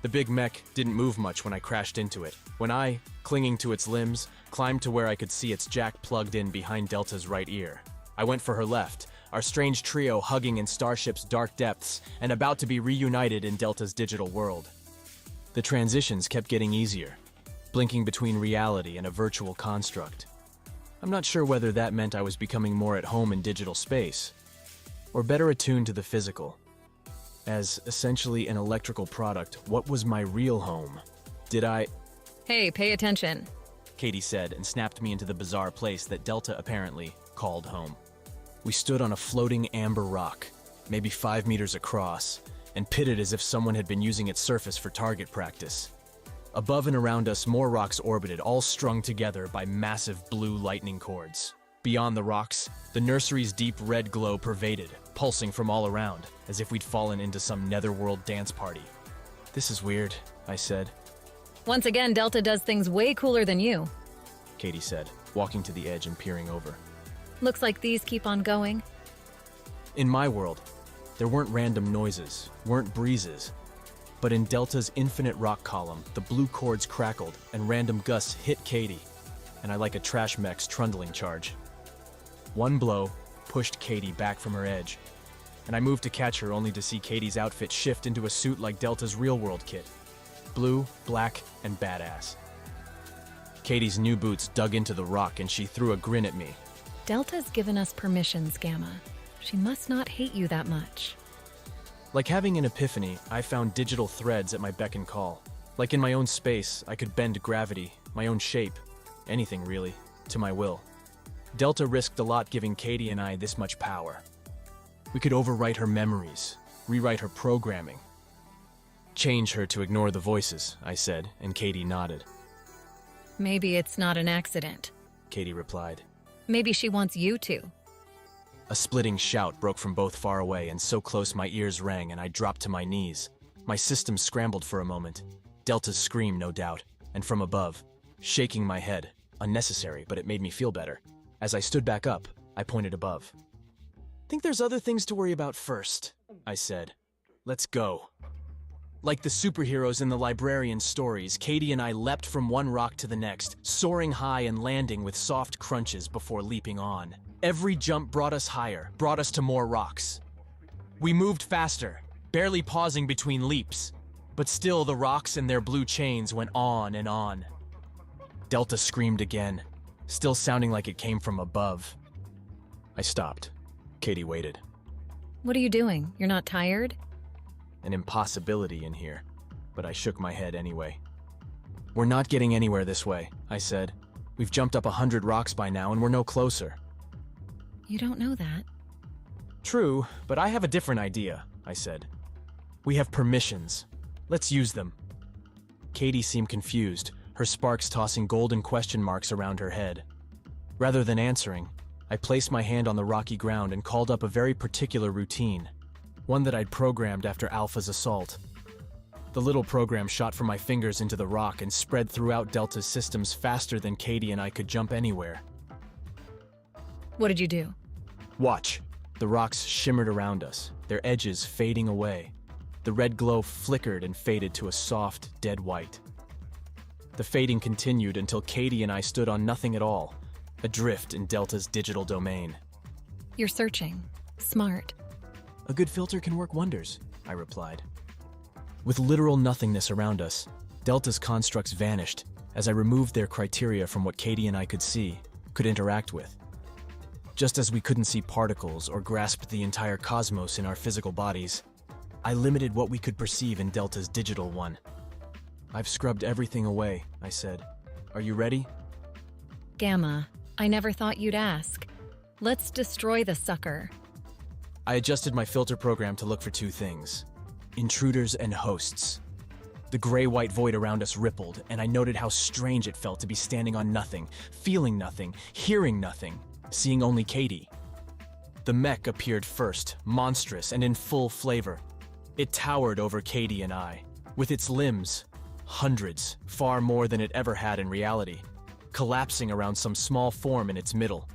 Speaker 1: The big mech didn't move much when I crashed into it, when I, clinging to its limbs, climbed to where I could see its jack plugged in behind Delta's right ear. I went for her left, our strange trio hugging in Starship's dark depths and about to be reunited in Delta's digital world. The transitions kept getting easier, blinking between reality and a virtual construct. I'm not sure whether that meant I was becoming more at home in digital space, or better attuned to the physical. As essentially an electrical product, what was my real home? Did I...
Speaker 5: Hey, pay attention.
Speaker 1: Katie said and snapped me into the bizarre place that Delta apparently called home. We stood on a floating amber rock, maybe 5 meters across, and pitted as if someone had been using its surface for target practice. Above and around us, more rocks orbited, all strung together by massive blue lightning cords. Beyond the rocks, the nursery's deep red glow pervaded, pulsing from all around, as if we'd fallen into some netherworld dance party. This is weird, I said.
Speaker 5: Once again, Delta does things way cooler than you.
Speaker 1: Katie said, walking to the edge and peering over.
Speaker 5: Looks like these keep on going.
Speaker 1: In my world, there weren't random noises, weren't breezes. But in Delta's infinite rock column, the blue cords crackled and random gusts hit Katie, and I like a trash mech's trundling charge. One blow pushed Katie back from her edge, and I moved to catch her only to see Katie's outfit shift into a suit like Delta's real-world kit. Blue, black, and badass. Katie's new boots dug into the rock and she threw a grin at me.
Speaker 5: Delta's given us permissions, Gamma. She must not hate you that much.
Speaker 1: Like having an epiphany, I found digital threads at my beck and call. Like in my own space, I could bend gravity, my own shape, anything really, to my will. Delta risked a lot giving Katie and I this much power. We could overwrite her memories, rewrite her programming. Change her to ignore the voices, I said, and Katie nodded.
Speaker 5: Maybe it's not an accident.
Speaker 1: Katie replied.
Speaker 5: Maybe she wants you to.
Speaker 1: A splitting shout broke from both far away and so close my ears rang and I dropped to my knees. My system scrambled for a moment. Delta's scream, no doubt, and from above, shaking my head. Unnecessary, but it made me feel better. As I stood back up, I pointed above. Think there's other things to worry about first, I said. Let's go. Like the superheroes in the librarian stories, Katie and I leapt from one rock to the next, soaring high and landing with soft crunches before leaping on. Every jump brought us higher, brought us to more rocks. We moved faster, barely pausing between leaps, but still the rocks and their blue chains went on and on. Delta screamed again, still sounding like it came from above. I stopped. Katie waited.
Speaker 5: What are you doing? You're not tired?
Speaker 1: An impossibility in here, but I shook my head anyway. We're not getting anywhere this way, I said. We've jumped up 100 rocks by now and we're no closer.
Speaker 5: You don't know that.
Speaker 1: True, but I have a different idea, I said. We have permissions. Let's use them. Katie seemed confused, her sparks tossing golden question marks around her head. Rather than answering, I placed my hand on the rocky ground and called up a very particular routine, one that I'd programmed after Alpha's assault. The little program shot from my fingers into the rock and spread throughout Delta's systems faster than Katie and I could jump anywhere.
Speaker 5: What did you do?
Speaker 1: Watch. The rocks shimmered around us, their edges fading away. The red glow flickered and faded to a soft, dead white. The fading continued until Katie and I stood on nothing at all, adrift in Delta's digital domain.
Speaker 5: You're searching. Smart.
Speaker 1: A good filter can work wonders, I replied. With literal nothingness around us, Delta's constructs vanished as I removed their criteria from what Katie and I could see, could interact with. Just as we couldn't see particles or grasp the entire cosmos in our physical bodies, I limited what we could perceive in Delta's digital one. I've scrubbed everything away, I said. Are you ready?
Speaker 5: Gamma, I never thought you'd ask. Let's destroy the sucker.
Speaker 1: I adjusted my filter program to look for two things: intruders and hosts. The gray-white void around us rippled, and I noted how strange it felt to be standing on nothing, feeling nothing, hearing nothing, seeing only Katie. The mech appeared first, monstrous and in full flavor. It towered over Katie and I, with its limbs, hundreds, far more than it ever had in reality, collapsing around some small form in its middle.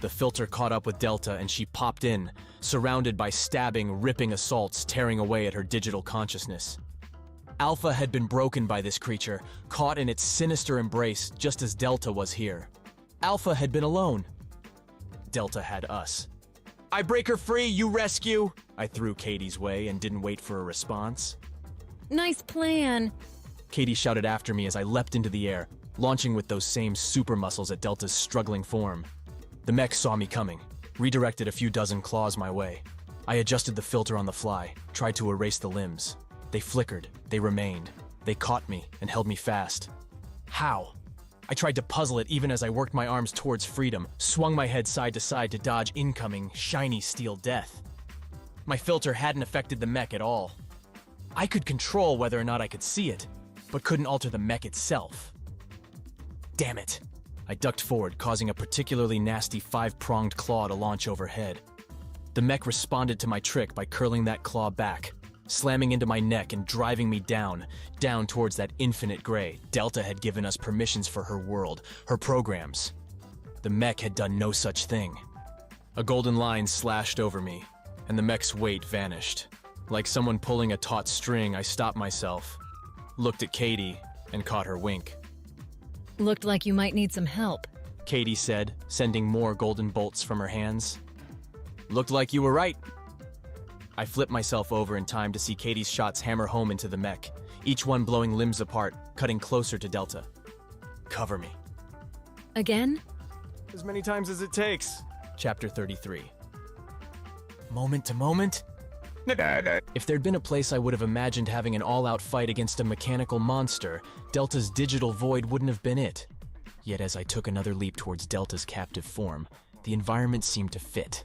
Speaker 1: The filter caught up with Delta and she popped in, surrounded by stabbing, ripping assaults tearing away at her digital consciousness. Alpha had been broken by this creature, caught in its sinister embrace just as Delta was here. Alpha had been alone. Delta had us. "I break her free, you rescue!" I threw Katie's way and didn't wait for a response.
Speaker 5: Nice plan.
Speaker 1: Katie shouted after me as I leapt into the air, launching with those same super muscles at Delta's struggling form. The mech saw me coming, redirected a few dozen claws my way. I adjusted the filter on the fly, tried to erase the limbs. They flickered, they remained. They caught me and held me fast. How? I tried to puzzle it even as I worked my arms towards freedom, swung my head side to side to dodge incoming, shiny steel death. My filter hadn't affected the mech at all. I could control whether or not I could see it, but couldn't alter the mech itself. Damn it! I ducked forward, causing a particularly nasty 5-pronged claw to launch overhead. The mech responded to my trick by curling that claw back, slamming into my neck and driving me down towards that infinite gray. Delta had given us permissions for her world, her programs. The mech had done no such thing. A golden line slashed over me, and the mech's weight vanished. Like someone pulling a taut string, I stopped myself, looked at Katie, and caught her wink.
Speaker 5: Looked like you might need some help.
Speaker 1: Katie said, sending more golden bolts from her hands. Looked like you were right. I flipped myself over in time to see Katie's shots hammer home into the mech, each one blowing limbs apart, cutting closer to Delta. Cover me.
Speaker 5: Again?
Speaker 1: As many times as it takes. Chapter 33. Moment to moment? If there'd been a place I would have imagined having an all-out fight against a mechanical monster, Delta's digital void wouldn't have been it. Yet as I took another leap towards Delta's captive form, the environment seemed to fit.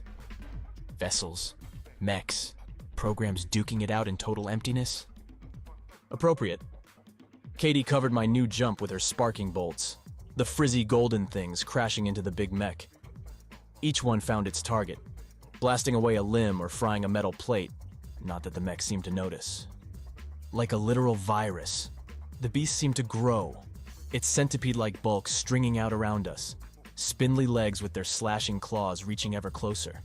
Speaker 1: Vessels, mechs, programs duking it out in total emptiness. Appropriate. Katie covered my new jump with her sparking bolts, the frizzy golden things crashing into the big mech. Each one found its target, blasting away a limb or frying a metal plate, not that the mech seemed to notice. Like a literal virus, the beast seemed to grow, its centipede-like bulk stringing out around us, spindly legs with their slashing claws reaching ever closer.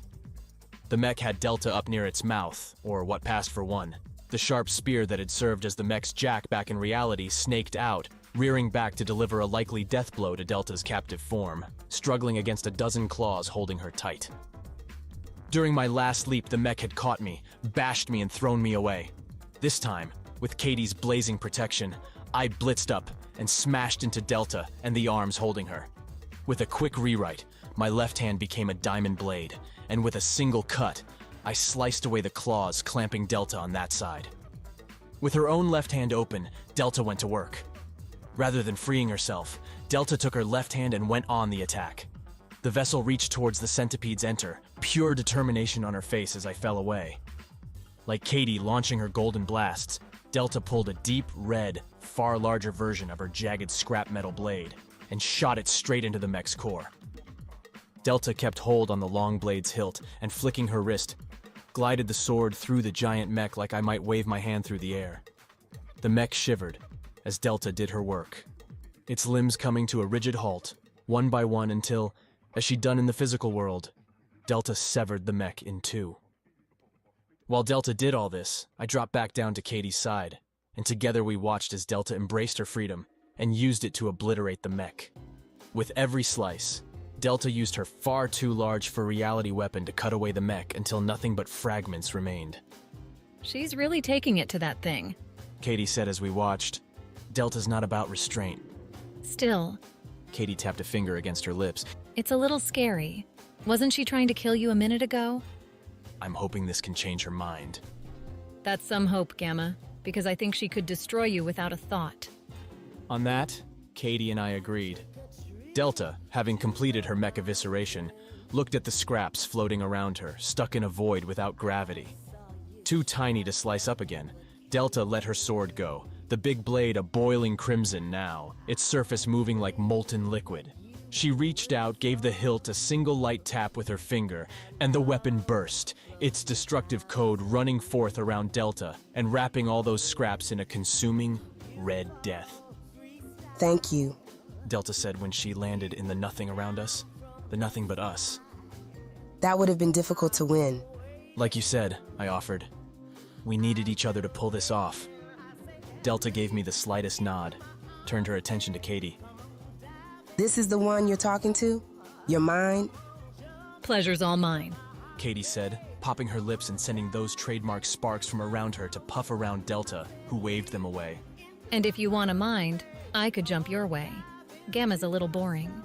Speaker 1: The mech had Delta up near its mouth, or what passed for one. The sharp spear that had served as the mech's jack back in reality snaked out, rearing back to deliver a likely death blow to Delta's captive form, struggling against a dozen claws holding her tight. During my last leap, the mech had caught me, bashed me and thrown me away. This time, with Katie's blazing protection, I blitzed up and smashed into Delta and the arms holding her. With a quick rewrite, my left hand became a diamond blade, and with a single cut, I sliced away the claws clamping Delta on that side. With her own left hand open, Delta went to work. Rather than freeing herself, Delta took her left hand and went on the attack. The vessel reached towards the centipede's enter, pure determination on her face as I fell away. Like Katie launching her golden blasts, Delta pulled a deep red, far larger version of her jagged scrap metal blade and shot it straight into the mech's core. Delta kept hold on the long blade's hilt and, flicking her wrist, glided the sword through the giant mech like I might wave my hand through the air. The mech shivered as Delta did her work, its limbs coming to a rigid halt, one by one until, as she'd done in the physical world, Delta severed the mech in two. While Delta did all this, I dropped back down to Katie's side, and together we watched as Delta embraced her freedom and used it to obliterate the mech. With every slice, Delta used her far too large for reality weapon to cut away the mech until nothing but fragments remained.
Speaker 5: She's really taking it to that thing.
Speaker 1: Katie said as we watched. Delta's not about restraint.
Speaker 5: Still,
Speaker 1: Katie tapped a finger against her lips.
Speaker 5: it's a little scary. Wasn't she trying to kill you a minute ago?
Speaker 1: I'm hoping this can change her mind.
Speaker 5: That's some hope, Gamma, because I think she could destroy you without a thought.
Speaker 1: On that, Katie and I agreed. Delta, having completed her mech evisceration, looked at the scraps floating around her, stuck in a void without gravity. Too tiny to slice up again, Delta let her sword go, the big blade a boiling crimson now, its surface moving like molten liquid. She reached out, gave the hilt a single light tap with her finger, and the weapon burst, its destructive code running forth around Delta and wrapping all those scraps in a consuming, red death.
Speaker 3: Thank you,
Speaker 1: Delta said when she landed in the nothing around us, the nothing but us.
Speaker 3: That would have been difficult to win.
Speaker 1: Like you said, I offered. We needed each other to pull this off. Delta gave me the slightest nod, turned her attention to Katie.
Speaker 3: This is the one you're talking to? You're mine?
Speaker 5: Pleasure's all mine.
Speaker 1: Katie said, popping her lips and sending those trademark sparks from around her to puff around Delta, who waved them away.
Speaker 5: And if you want a mind, I could jump your way. Gamma's a little boring.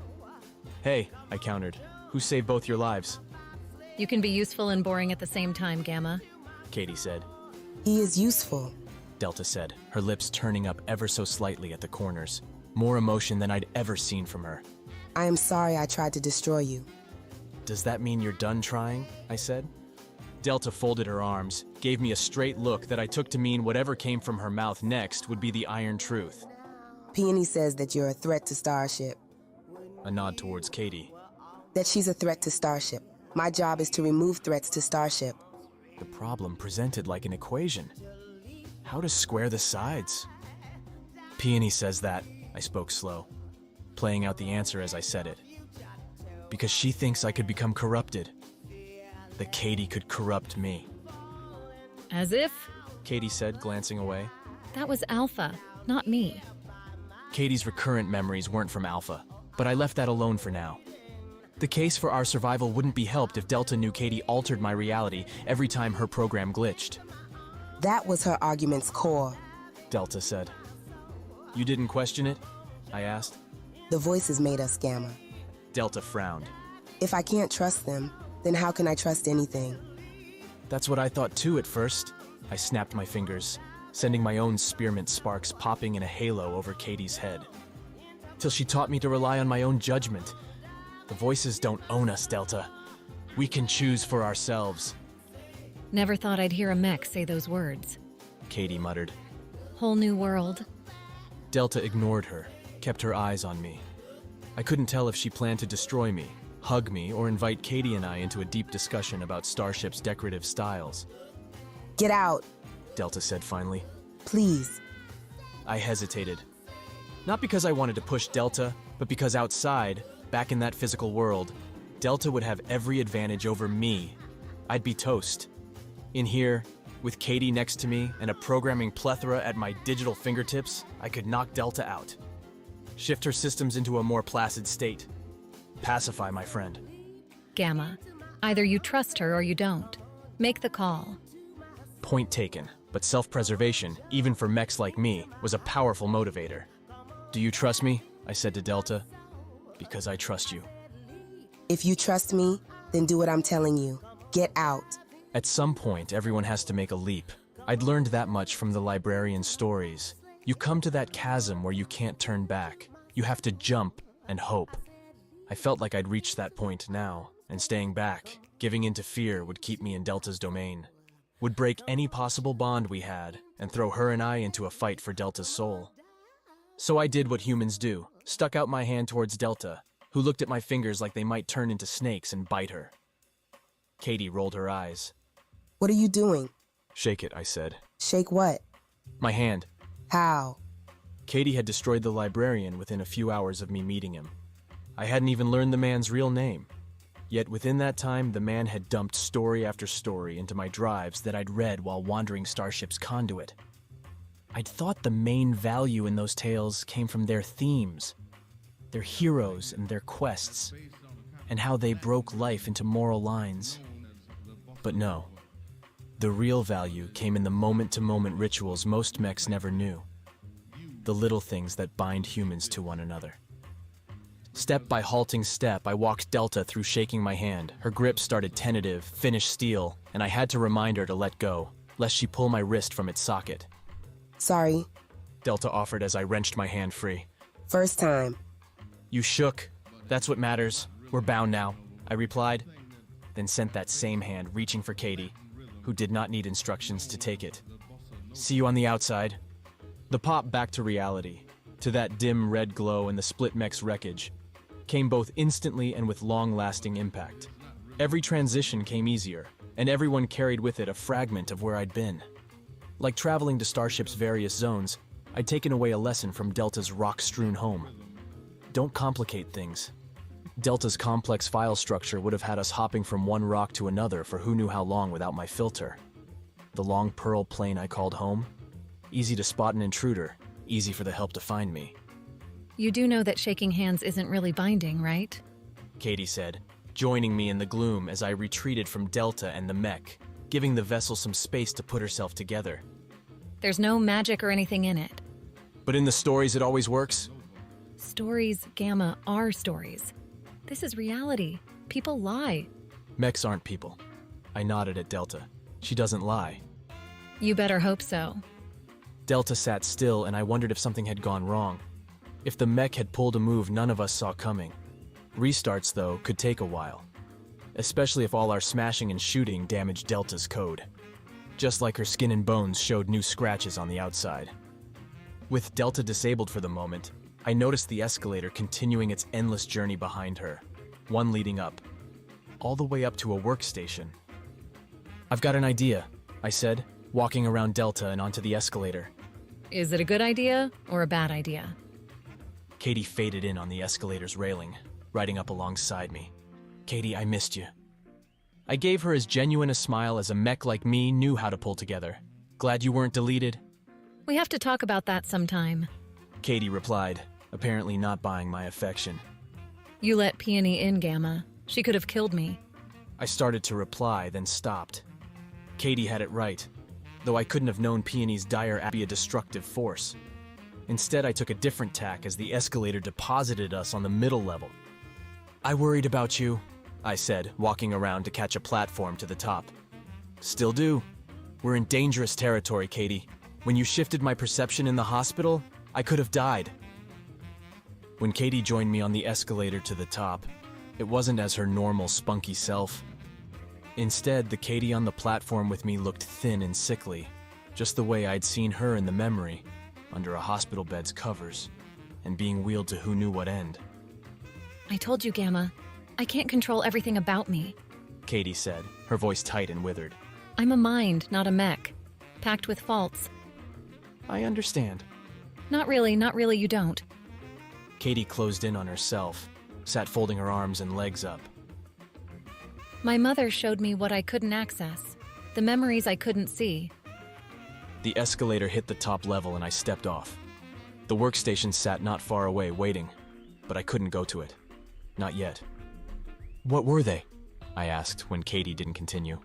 Speaker 1: Hey, I countered. Who saved both your lives?
Speaker 5: You can be useful and boring at the same time, Gamma.
Speaker 1: Katie said.
Speaker 3: He is useful,
Speaker 1: Delta said, her lips turning up ever so slightly at the corners. More emotion than I'd ever seen from her.
Speaker 3: I am sorry I tried to destroy you.
Speaker 1: Does that mean you're done trying? I said. Delta folded her arms, gave me a straight look that I took to mean whatever came from her mouth next would be the iron truth.
Speaker 3: Peony says that you're a threat to Starship.
Speaker 1: A nod towards Katie.
Speaker 3: That she's a threat to Starship. My job is to remove threats to Starship.
Speaker 1: The problem presented like an equation. How to square the sides? Peony says that, I spoke slow, playing out the answer as I said it. Because she thinks I could become corrupted. That Katie could corrupt me.
Speaker 5: As if?
Speaker 1: Katie said, glancing away.
Speaker 5: That was Alpha, not me.
Speaker 1: Katie's recurrent memories weren't from Alpha, but I left that alone for now. The case for our survival wouldn't be helped if Delta knew Katie altered my reality every time her program glitched.
Speaker 3: That was her argument's core.
Speaker 1: Delta said. You didn't question it? I asked.
Speaker 3: The voices made us, Gamma.
Speaker 1: Delta frowned.
Speaker 3: If I can't trust them, then how can I trust anything?
Speaker 1: That's what I thought too at first. I snapped my fingers, sending my own spearmint sparks popping in a halo over Katie's head. Till she taught me to rely on my own judgment. The voices don't own us, Delta. We can choose for ourselves.
Speaker 5: Never thought I'd hear a mech say those words.
Speaker 1: Katie muttered.
Speaker 5: Whole new world.
Speaker 1: Delta ignored her, kept her eyes on me. I couldn't tell if she planned to destroy me, hug me, or invite Katie and I into a deep discussion about Starship's decorative styles.
Speaker 3: Get out,
Speaker 1: Delta said finally.
Speaker 3: please.
Speaker 1: I hesitated. Not because I wanted to push Delta, but because outside, back in that physical world, Delta would have every advantage over me. I'd be toast. In here, with Katie next to me and a programming plethora at my digital fingertips, I could knock Delta out. Shift her systems into a more placid state. Pacify my friend.
Speaker 5: Gamma. Either you trust her or you don't. Make the call.
Speaker 1: Point taken, but self-preservation, even for mechs like me, was a powerful motivator. Do you trust me? I said to Delta. Because I trust you.
Speaker 3: If you trust me, then do what I'm telling you. Get out.
Speaker 1: At some point, everyone has to make a leap. I'd learned that much from the librarian's stories. You come to that chasm where you can't turn back. You have to jump and hope. I felt like I'd reached that point now, and staying back, giving in to fear would keep me in Delta's domain. Would break any possible bond we had, and throw her and I into a fight for Delta's soul. So I did what humans do, stuck out my hand towards Delta, who looked at my fingers like they might turn into snakes and bite her. Katie rolled her eyes.
Speaker 3: What are you doing?
Speaker 1: Shake it, I said.
Speaker 3: Shake what?
Speaker 1: My hand.
Speaker 3: How?
Speaker 1: Katie had destroyed the librarian within a few hours of me meeting him. I hadn't even learned the man's real name. Yet within that time, the man had dumped story after story into my drives that I'd read while wandering Starship's conduit. I'd thought the main value in those tales came from their themes, their heroes and their quests, and how they broke life into moral lines. But no. The real value came in the moment-to-moment rituals most mechs never knew. The little things that bind humans to one another. Step by halting step, I walked Delta through shaking my hand. Her grip started tentative, finished steel, and I had to remind her to let go, lest she pull my wrist from its socket.
Speaker 3: Sorry.
Speaker 1: Delta offered as I wrenched my hand free.
Speaker 3: First time.
Speaker 1: You shook. That's what matters. We're bound now. I replied, then sent that same hand reaching for Katie, who did not need instructions to take it. See you on the outside. The pop back to reality, to that dim red glow in the split mech's wreckage, came both instantly and with long-lasting impact. Every transition came easier, and everyone carried with it a fragment of where I'd been. Like traveling to Starship's various zones, I'd taken away a lesson from Delta's rock-strewn home. Don't complicate things. Delta's complex file structure would have had us hopping from one rock to another for who knew how long without my filter. The long pearl plane I called home? Easy to spot an intruder, easy for the help to find me.
Speaker 5: You do know that shaking hands isn't really binding, right?
Speaker 1: Katie said, joining me in the gloom as I retreated from Delta and the mech, giving the vessel some space to put herself together.
Speaker 5: There's no magic or anything in it.
Speaker 1: But in the stories it always works?
Speaker 5: Stories, Gamma, are stories. This is reality. People lie.
Speaker 1: Mechs aren't people. I nodded at Delta. She doesn't lie.
Speaker 5: You better hope so.
Speaker 1: Delta sat still, and I wondered if something had gone wrong. If the mech had pulled a move none of us saw coming. Restarts, though, could take a while. Especially if all our smashing and shooting damaged Delta's code. Just like her skin and bones showed new scratches on the outside. With Delta disabled for the moment, I noticed the escalator continuing its endless journey behind her, one leading up, all the way up to a workstation. I've got an idea, I said, walking around Delta and onto the escalator.
Speaker 5: Is it a good idea or a bad idea?
Speaker 1: Katie faded in on the escalator's railing, riding up alongside me. Katie, I missed you. I gave her as genuine a smile as a mech like me knew how to pull together. Glad you weren't deleted?
Speaker 5: We have to talk about that sometime.
Speaker 1: Katie replied, apparently not buying my affection.
Speaker 5: You let Peony in, Gamma. She could have killed me.
Speaker 1: I started to reply, then stopped. Katie had it right, though I couldn't have known Peony's dire act to be a destructive force. Instead, I took a different tack as the escalator deposited us on the middle level. I worried about you, I said, walking around to catch a platform to the top. Still do. We're in dangerous territory, Katie. When you shifted my perception in the hospital, I could have died. When Katie joined me on the escalator to the top, it wasn't as her normal spunky self. Instead, the Katie on the platform with me looked thin and sickly, just the way I'd seen her in the memory, under a hospital bed's covers, and being wheeled to who knew what end.
Speaker 5: I told you, Gamma. I can't control everything about me.
Speaker 1: Katie said, her voice tight and withered.
Speaker 5: I'm a mind, not a mech. Packed with faults.
Speaker 1: I understand.
Speaker 5: Not really, you don't.
Speaker 1: Katie closed in on herself, sat folding her arms and legs up.
Speaker 5: My mother showed me what I couldn't access, the memories I couldn't see.
Speaker 1: The escalator hit the top level and I stepped off. The workstation sat not far away, waiting, but I couldn't go to it. Not yet. What were they? I asked when Katie didn't continue.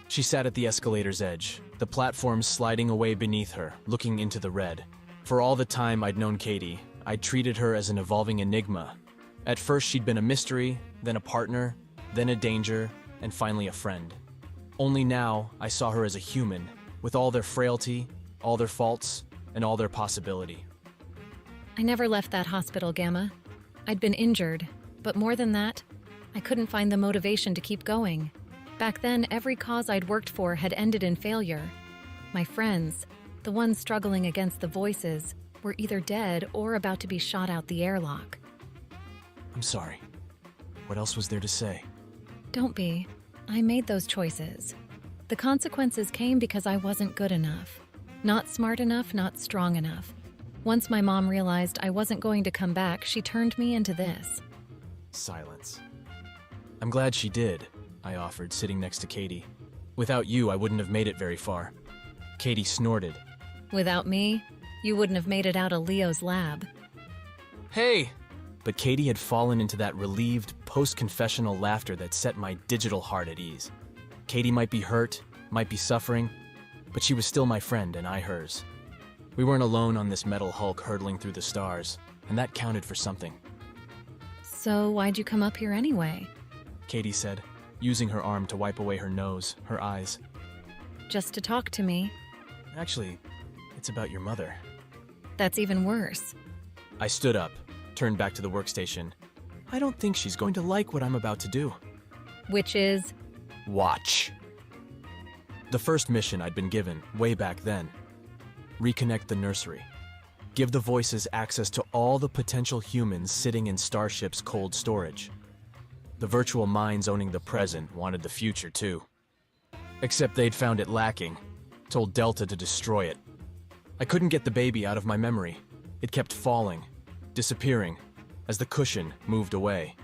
Speaker 1: She sat at the escalator's edge, the platform sliding away beneath her, looking into the red. For all the time I'd known Katie, I'd treated her as an evolving enigma. At first she'd been a mystery, then a partner, then a danger, and finally a friend. Only now I saw her as a human, with all their frailty, all their faults, and all their possibility.
Speaker 5: I never left that hospital, Gamma. I'd been injured, but more than that, I couldn't find the motivation to keep going. Back then, every cause I'd worked for had ended in failure. My friends, the ones struggling against the voices, were either dead or about to be shot out the airlock.
Speaker 1: I'm sorry. What else was there to say?
Speaker 5: Don't be. I made those choices. The consequences came because I wasn't good enough. Not smart enough, not strong enough. Once my mom realized I wasn't going to come back, she turned me into this.
Speaker 1: Silence. I'm glad she did, I offered, sitting next to Katie. Without you, I wouldn't have made it very far. Katie snorted.
Speaker 5: Without me, you wouldn't have made it out of Leo's lab.
Speaker 1: Hey! But Katie had fallen into that relieved, post-confessional laughter that set my digital heart at ease. Katie might be hurt, might be suffering, but she was still my friend and I hers. We weren't alone on this metal hulk hurtling through the stars, and that counted for something.
Speaker 5: So why'd you come up here anyway?
Speaker 1: Katie said, using her arm to wipe away her nose, her eyes.
Speaker 5: Just to talk to me.
Speaker 1: Actually, it's about your mother.
Speaker 5: That's even worse.
Speaker 1: I stood up, turned back to the workstation. I don't think she's going to like what I'm about to do.
Speaker 5: Which is,
Speaker 1: Watch. The first mission I'd been given, way back then. Reconnect the nursery. Give the voices access to all the potential humans sitting in Starship's cold storage. The virtual minds owning the present wanted the future too. Except they'd found it lacking, told Delta to destroy it. I couldn't get the baby out of my memory. It kept falling, disappearing, as the cushion moved away.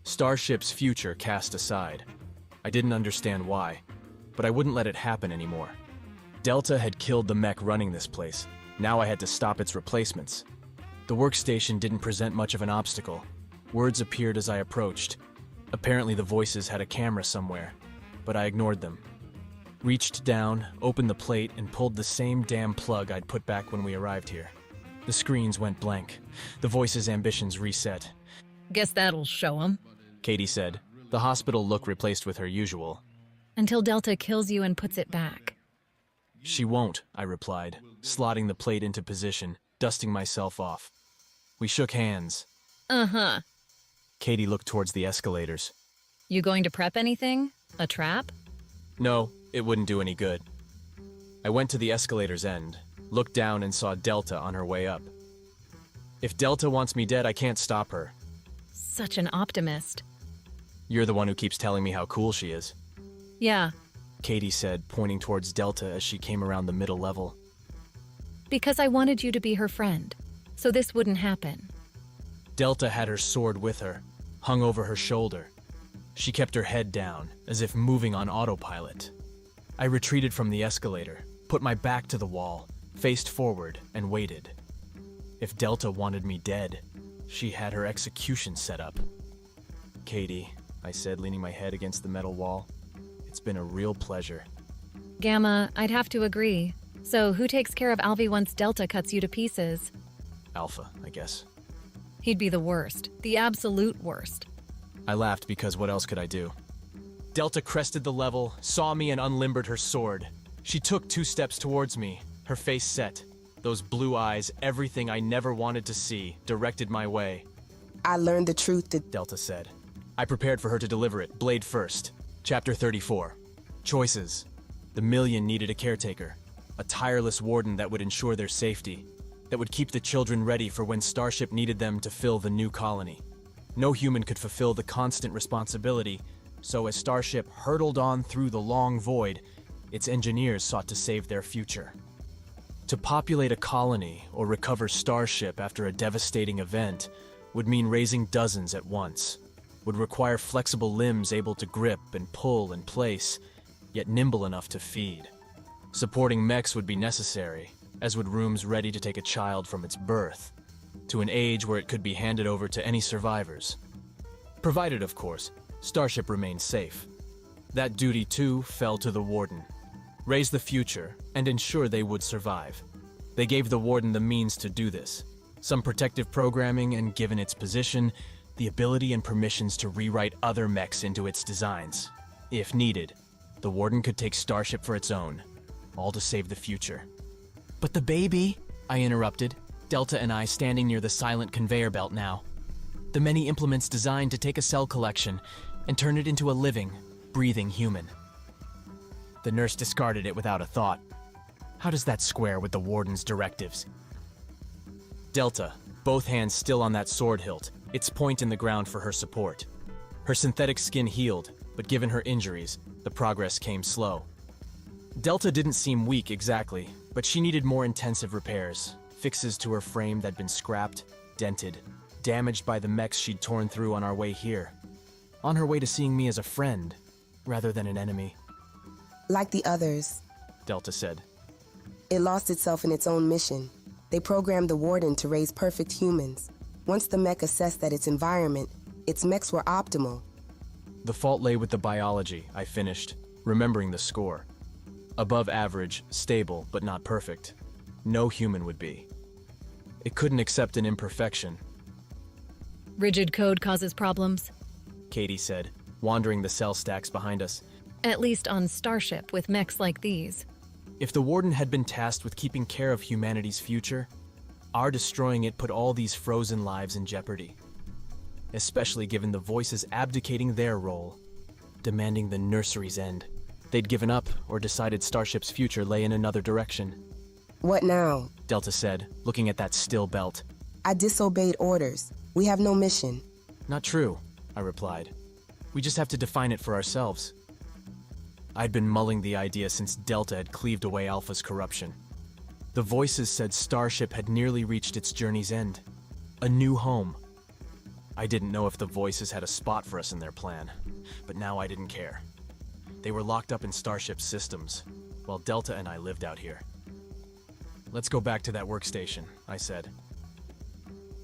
Speaker 1: Starship's future cast aside. I didn't understand why, but I wouldn't let it happen anymore. Delta had killed the mech running this place. Now I had to stop its replacements. The workstation didn't present much of an obstacle. Words appeared as I approached. Apparently the voices had a camera somewhere, but I ignored them. Reached down, opened the plate, and pulled the same damn plug I'd put back when we arrived here. The screens went blank. The voices' ambitions reset.
Speaker 5: guess that'll show 'em.
Speaker 1: Katie said, the hospital look replaced with her usual.
Speaker 5: Until Delta kills you and puts it back.
Speaker 1: She won't, I replied, slotting the plate into position, dusting myself off. We shook hands.
Speaker 5: Uh-huh.
Speaker 1: Katie looked towards the escalators.
Speaker 5: You going to prep anything? A trap?
Speaker 1: No, it wouldn't do any good. I went to the escalator's end, looked down and saw Delta on her way up. If Delta wants me dead, I can't stop her.
Speaker 5: Such an optimist.
Speaker 1: You're the one who keeps telling me how cool she is,
Speaker 5: Yeah,
Speaker 1: Katie said, pointing towards Delta as she came around the middle level.
Speaker 5: because I wanted you to be her friend, so this wouldn't happen.
Speaker 1: Delta had her sword with her, hung over her shoulder. She kept her head down, as if moving on autopilot. I retreated from the escalator, put my back to the wall, faced forward, and waited. If Delta wanted me dead, she had her execution set up. Katie, I said, leaning my head against the metal wall, it's been a real pleasure.
Speaker 5: Gamma, I'd have to agree. So who takes care of Alvy once Delta cuts you to pieces?
Speaker 1: Alpha, I guess.
Speaker 5: He'd be the worst, the absolute worst.
Speaker 1: I laughed because what else could I do? Delta crested the level, saw me and unlimbered her sword. She took 2 steps towards me, her face set. Those blue eyes, everything I never wanted to see, directed my way.
Speaker 3: I learned the truth that
Speaker 1: Delta said. I prepared for her to deliver it, blade first. Chapter 34. Choices. The million needed a caretaker. A tireless warden that would ensure their safety. That would keep the children ready for when Starship needed them to fill the new colony. No human could fulfill the constant responsibility, so as Starship hurtled on through the long void, its engineers sought to save their future. To populate a colony or recover Starship after a devastating event would mean raising dozens at once, would require flexible limbs able to grip and pull in place, yet nimble enough to feed. Supporting mechs would be necessary, as would rooms ready to take a child from its birth, to an age where it could be handed over to any survivors. Provided, of course, Starship remained safe. That duty, too, fell to the Warden. Raise the future and ensure they would survive. They gave the Warden the means to do this. Some protective programming and, given its position, the ability and permissions to rewrite other mechs into its designs. If needed, the Warden could take Starship for its own, all to save the future. But the baby, I interrupted, Delta and I standing near the silent conveyor belt now. The many implements designed to take a cell collection and turn it into a living, breathing human. The nurse discarded it without a thought. How does that square with the Warden's directives? Delta, both hands still on that sword hilt, its point in the ground for her support. Her synthetic skin healed, but given her injuries, the progress came slow. Delta didn't seem weak exactly, but she needed more intensive repairs, fixes to her frame that'd been scrapped, dented, damaged by the mechs she'd torn through on our way here. On her way to seeing me as a friend, rather than an enemy.
Speaker 3: like the others,
Speaker 1: Delta said.
Speaker 3: it lost itself in its own mission. They programmed the Warden to raise perfect humans. Once the mech assessed that its environment, its mechs were optimal.
Speaker 1: The fault lay with the biology, I finished, remembering the score. Above average, stable, but not perfect. No human would be. It couldn't accept an imperfection,
Speaker 5: Rigid code causes problems.
Speaker 1: Katie said, wandering the cell stacks behind us.
Speaker 5: At least on Starship with mechs like these.
Speaker 1: If the Warden had been tasked with keeping care of humanity's future, our destroying it put all these frozen lives in jeopardy. especially given the voices abdicating their role, demanding the nursery's end. They'd given up or decided Starship's future lay in another direction.
Speaker 3: What now?
Speaker 1: Delta said, looking at that still belt.
Speaker 3: I disobeyed orders. We have no mission.
Speaker 1: Not true, I replied. We just have to define it for ourselves. I'd been mulling the idea since Delta had cleaved away Alpha's corruption. The voices said Starship had nearly reached its journey's end. A new home. I didn't know if the voices had a spot for us in their plan, but now I didn't care. They were locked up in Starship's systems, while Delta and I lived out here. Let's go back to that workstation, I said.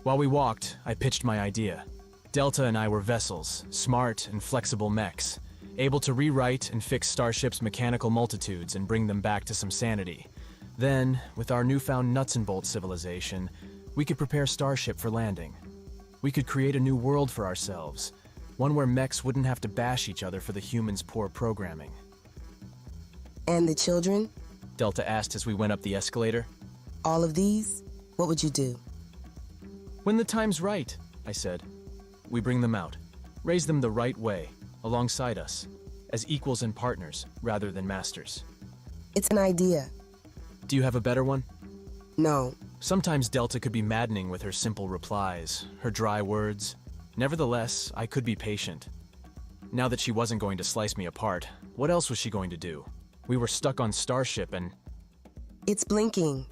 Speaker 1: While we walked, I pitched my idea. Delta and I were vessels, smart and flexible mechs, able to rewrite and fix Starship's mechanical multitudes and bring them back to some sanity. Then, with our newfound nuts and bolts civilization, we could prepare Starship for landing. We could create a new world for ourselves, one where mechs wouldn't have to bash each other for the humans' poor programming.
Speaker 3: And the children?
Speaker 1: Delta asked as we went up the escalator.
Speaker 3: All of these? What would you do?
Speaker 1: When the time's right, I said. We bring them out, raise them the right way, alongside us, as equals and partners, rather than masters.
Speaker 3: It's an idea.
Speaker 1: Do you have a better one?
Speaker 3: No.
Speaker 1: Sometimes Delta could be maddening with her simple replies, her dry words. Nevertheless, I could be patient. Now that she wasn't going to slice me apart, what else was she going to do? We were stuck on Starship and...
Speaker 3: It's blinking.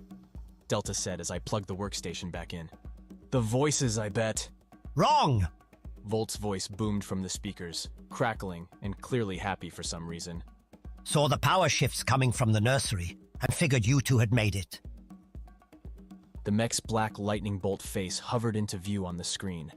Speaker 1: Delta said as I plugged the workstation back in. The voices, I bet.
Speaker 6: Wrong!
Speaker 1: Volt's voice boomed from the speakers, crackling and clearly happy for some reason.
Speaker 6: Saw the power shifts coming from the nursery and figured you two had made it.
Speaker 1: The mech's black lightning bolt face hovered into view on the screen.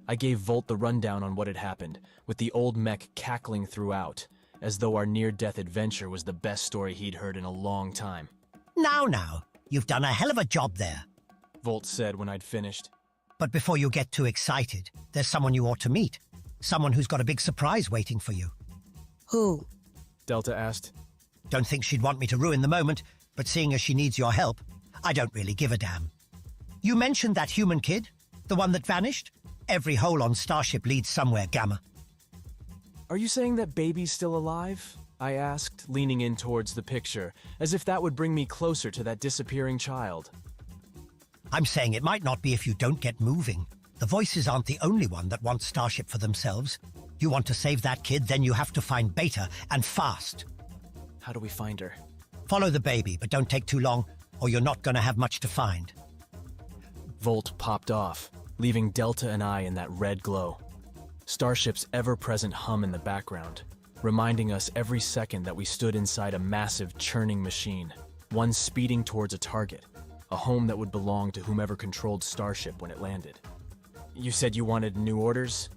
Speaker 1: I gave Volt the rundown on what had happened, with the old mech cackling throughout, as though our near-death adventure was the best story he'd heard in a long time.
Speaker 6: Now, you've done a hell of a job there,
Speaker 1: Volt said when I'd finished.
Speaker 6: But before you get too excited, there's someone you ought to meet. Someone who's got a big surprise waiting for you.
Speaker 3: Who?
Speaker 1: Delta asked.
Speaker 6: Don't think she'd want me to ruin the moment, but seeing as she needs your help, I don't really give a damn. You mentioned that human kid? The one that vanished? Every hole on Starship leads somewhere, Gamma.
Speaker 1: Are you saying that baby's still alive? I asked, leaning in towards the picture, as if that would bring me closer to that disappearing child.
Speaker 6: I'm saying it might not be if you don't get moving. The voices aren't the only one that want Starship for themselves. You want to save that kid, then you have to find Beta, and fast.
Speaker 1: How do we find her?
Speaker 6: Follow the baby, but don't take too long, or you're not going to have much to find.
Speaker 1: Volt popped off, leaving Delta and I in that red glow. Starship's ever-present hum in the background, reminding us every second that we stood inside a massive churning machine, one speeding towards a target, a home that would belong to whomever controlled Starship when it landed. You said you wanted new orders?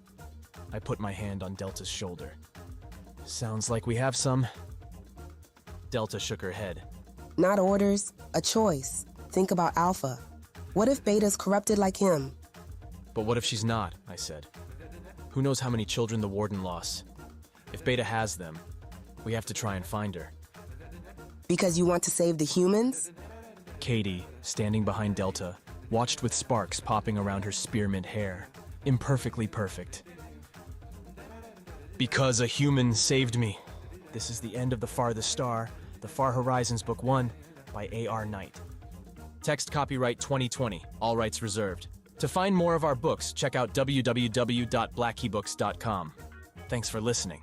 Speaker 1: I put my hand on Delta's shoulder. Sounds like we have some. Delta shook her head.
Speaker 3: Not orders, a choice. Think about Alpha. What if Beta's corrupted like him?
Speaker 1: But what if she's not? I said. Who knows how many children the Warden lost? If Beta has them, we have to try and find her.
Speaker 3: Because you want to save the humans?
Speaker 1: Katie, standing behind Delta, watched with sparks popping around her spearmint hair, imperfectly perfect. Because a human saved me. This is the end of The Farthest Star, The Far Horizons Book 1 by A.R. Knight. Text copyright 2020, all rights reserved. To find more of our books, check out www.blackkeybooks.com. Thanks for listening.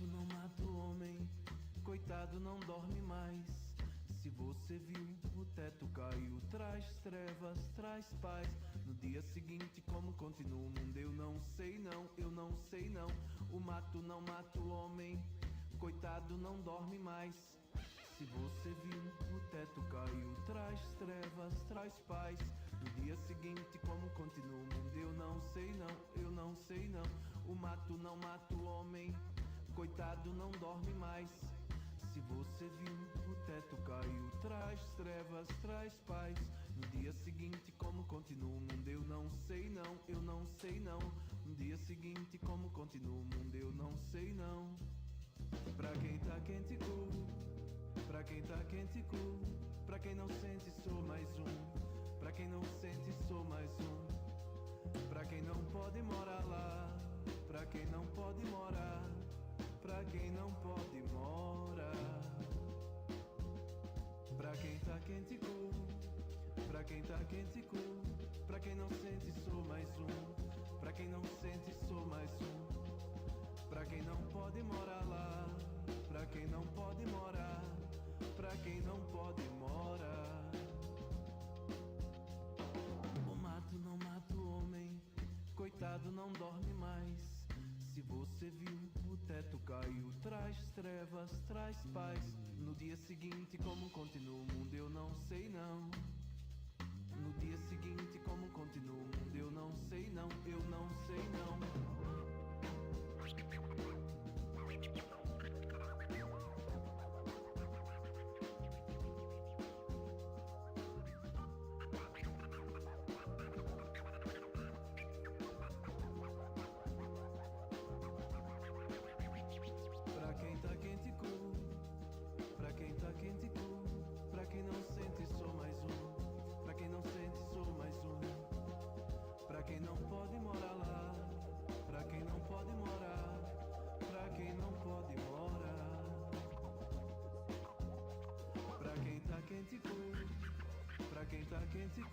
Speaker 7: não mata o homem, coitado não dorme mais. Se você viu, o teto caiu, traz trevas, traz paz. No dia seguinte, como continua o mundo, eu não sei não, eu não sei não. O mato não mata o homem, coitado não dorme mais. Se você viu, o teto caiu, traz trevas, traz paz. No dia seguinte, como continua o mundo, eu não sei não, eu não sei não. O mato não mata o homem, coitado não dorme mais. Se você viu, o teto caiu, traz trevas, traz paz. No dia seguinte, como continua o mundo, eu não sei não, eu não sei não. No dia seguinte, como continua o mundo, eu não sei não. Pra quem tá quente, pra quem tá quente, pra quem não sente, sou mais um. Pra quem não sente, sou mais um. Pra quem não pode morar lá, pra quem não pode morar, pra quem não pode morar. Pra quem tá quente, pra quem tá quente, pra quem não sente, sou mais um. Pra quem não sente, sou mais um. Pra quem não pode morar lá, pra quem não pode morar, pra quem não pode morar. O mato não mata o homem, coitado não dorme mais. Se você viu, o teto caiu, traz trevas, traz paz. No dia seguinte, como continua o mundo, eu não sei não. No dia seguinte, como continua o mundo, eu não sei não, eu não sei não. Pra quem não sente, sou mais um. Pra quem não sente, sou mais um. Pra quem não pode morar lá, pra quem não pode morar, pra quem não pode morar. Pra quem tá quente, pra quem tá quente,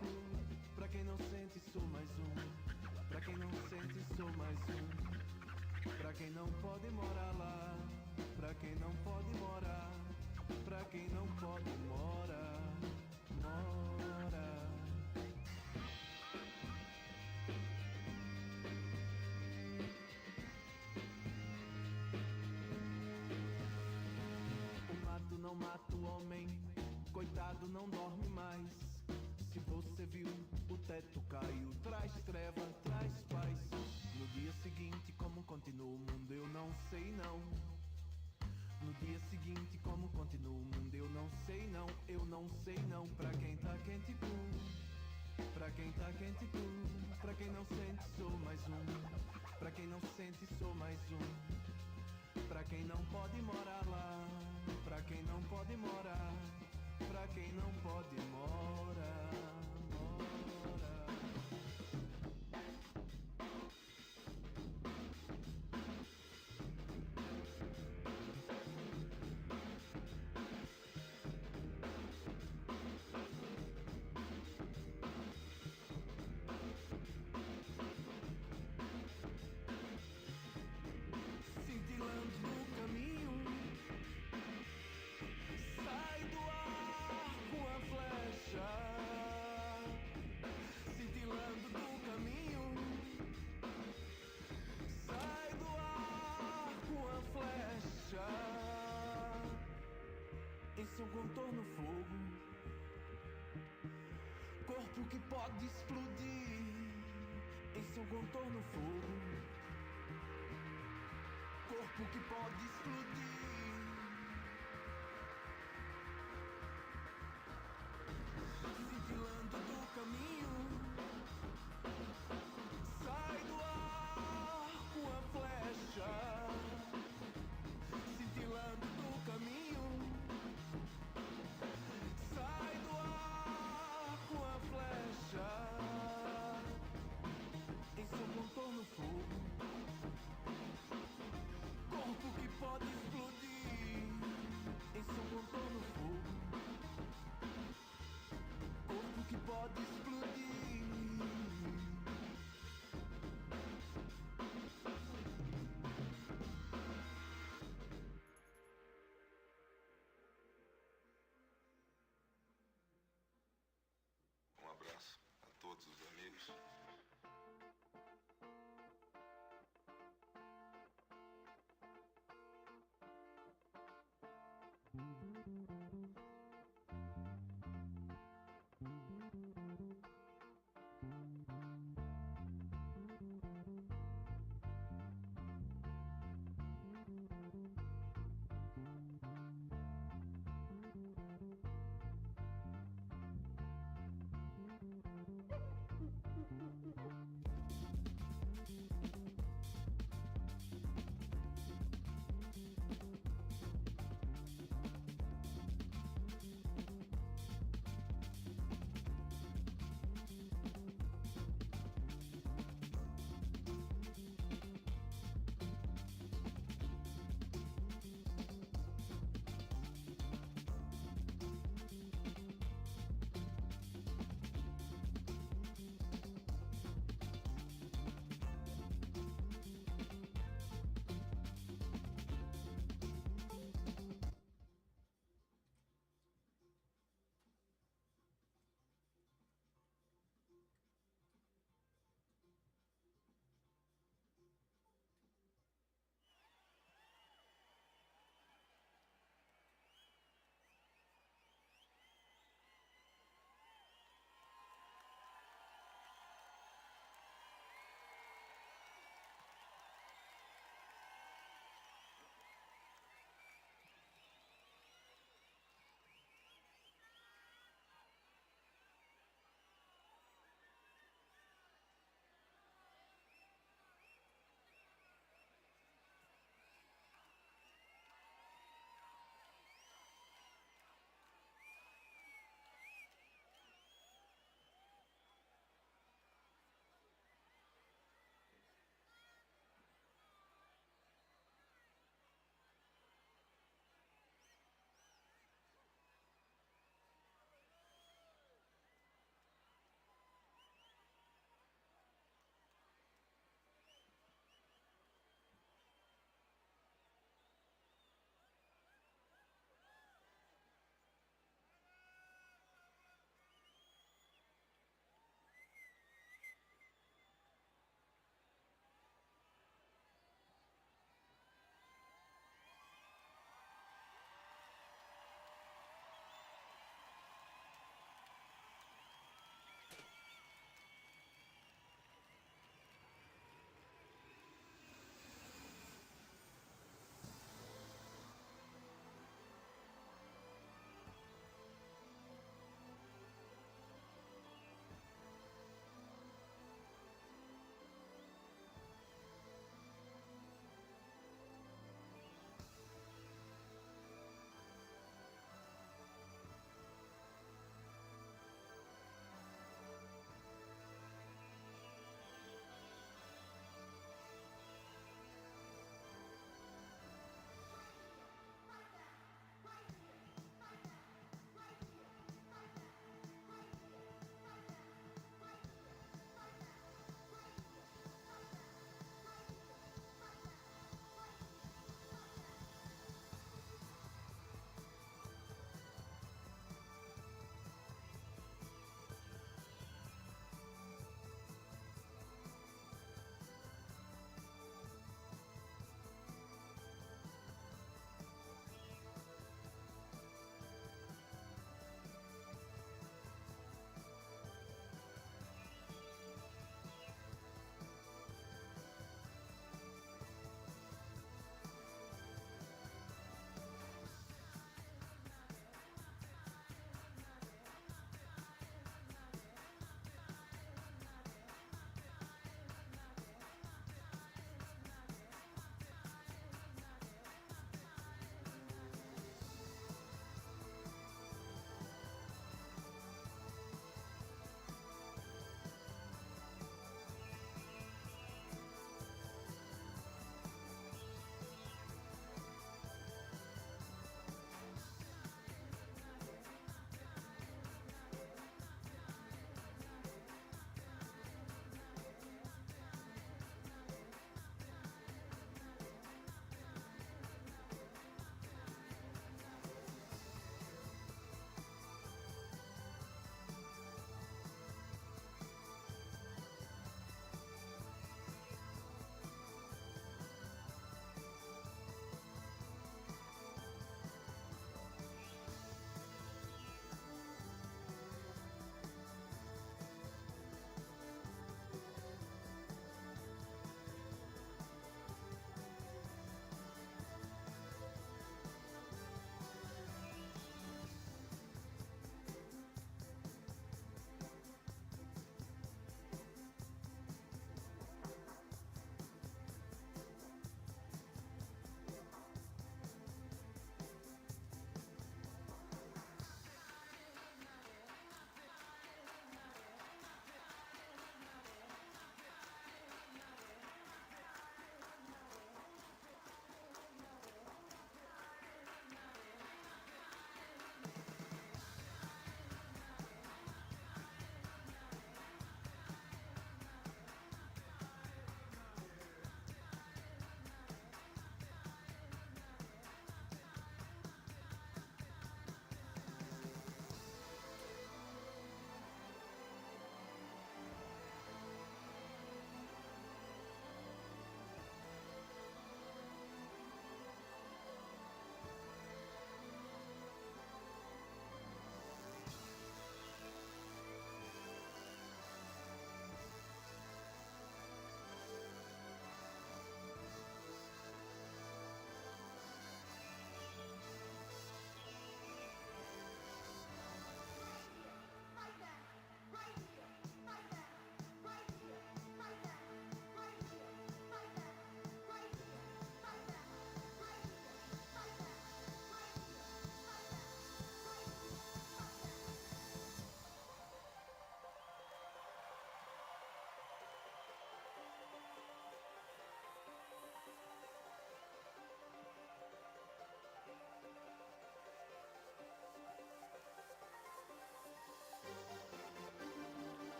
Speaker 7: pra quem não sente, sou mais um. Pra quem não sente, sou mais um. Pra quem não pode morar lá, pra quem não pode morar, pra quem não pode morar, mora. O mato não mata o homem, coitado não dorme mais. Se você viu, o teto caiu, traz treva, traz paz. No dia seguinte, como continua o mundo, eu não sei não. No dia seguinte, como continua o mundo, eu não sei não, eu não sei não. Pra quem tá quente, pra quem tá quente, pra quem não sente, sou mais um. Pra quem não sente, sou mais um. Pra quem não pode morar lá, pra quem não pode morar, pra quem não pode morar. Em seu contorno fogo, corpo que pode explodir. Em seu contorno fogo, corpo que pode explodir. Cintilando do caminho, sai do ar com a flecha. Cintilando do caminho, sai do ar com a flecha. Em seu contorno fogo, corpo que pode explodir. Em seu contorno fogo, corpo que pode explodir.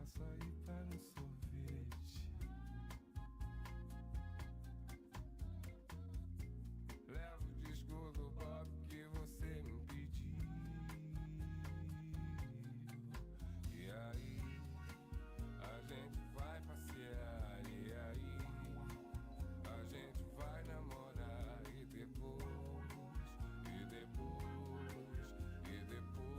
Speaker 7: açaí para um sorvete. Levo o disco do Bob que você me pediu. E aí, a gente vai passear. E aí, a gente vai namorar. E depois, e depois, e depois.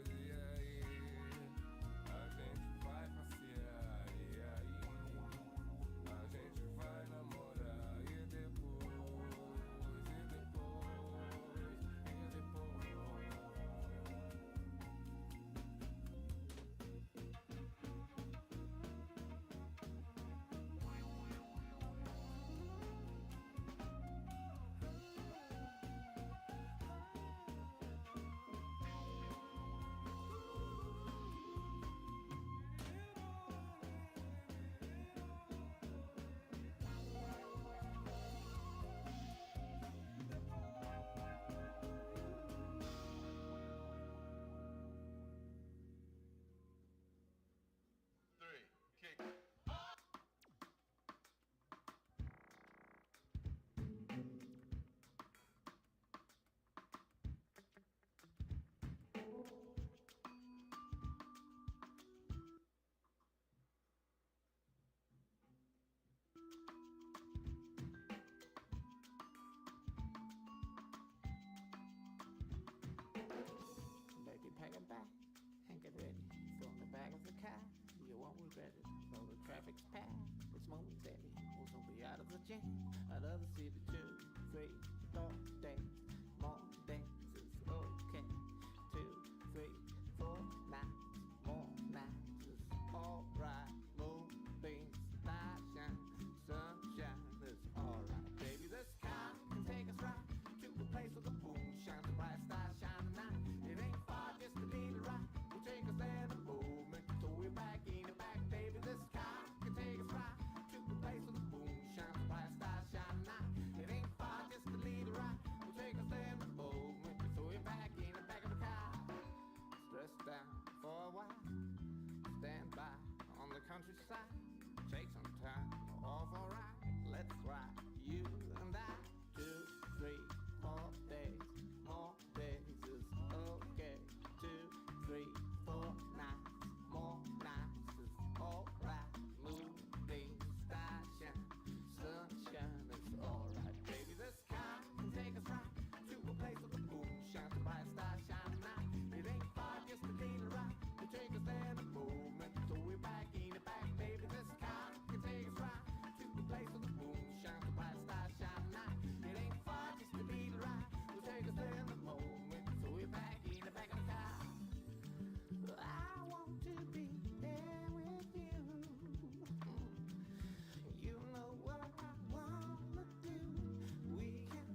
Speaker 7: E aí, a gente vai passear. E aí, a gente vai namorar. E depois, e depois, e depois.
Speaker 8: Baby, pack a bag and get ready. Throw in the back of the car, you won't regret it. Though the traffic's packed, it's momentary. Also be out of the jam, out of the city. 2, 3, 4 days, more days is okay. 2, 3, 4 nights, more nights is alright. Moonbeams, starshine, sunshine is alright. Baby, the sky can take us right to a place where the moon shines, the bright stars shine at night. It ain't far, just a little ride. We'll take us there in a moment, so we're back in the back, baby. The sky can take us right to a place where the moon shines, the bright stars shine at night. It ain't far, just a little ride. We'll take us there in a moment, so we're back in the back of the car. Stressed down for a while, stand by on the countryside. Take some time off, alright. Let's ride, you and I. 2, 3, 4 days, more days is okay. 2, 3, 4 nights, more nights is alright. Moonbeams, starshine, sunshine is alright. Baby, the sky can take us right to a place where the moon shines, the bright stars shine at night. It ain't far, just a little ride. We'll take us there in a moment, so we're back in the back, baby. The sky can take us right to a place where the moon shines, the bright stars shine at night. It ain't far, just a little ride. We'll take us there in a moment, so we're back in the back of the car. I want to be there with you. You know what I wanna do. We can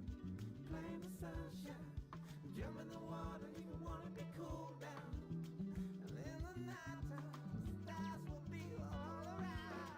Speaker 8: play in the sunshine, jump in the water if you wanna be cooled down. And in the night time, stars will be all around.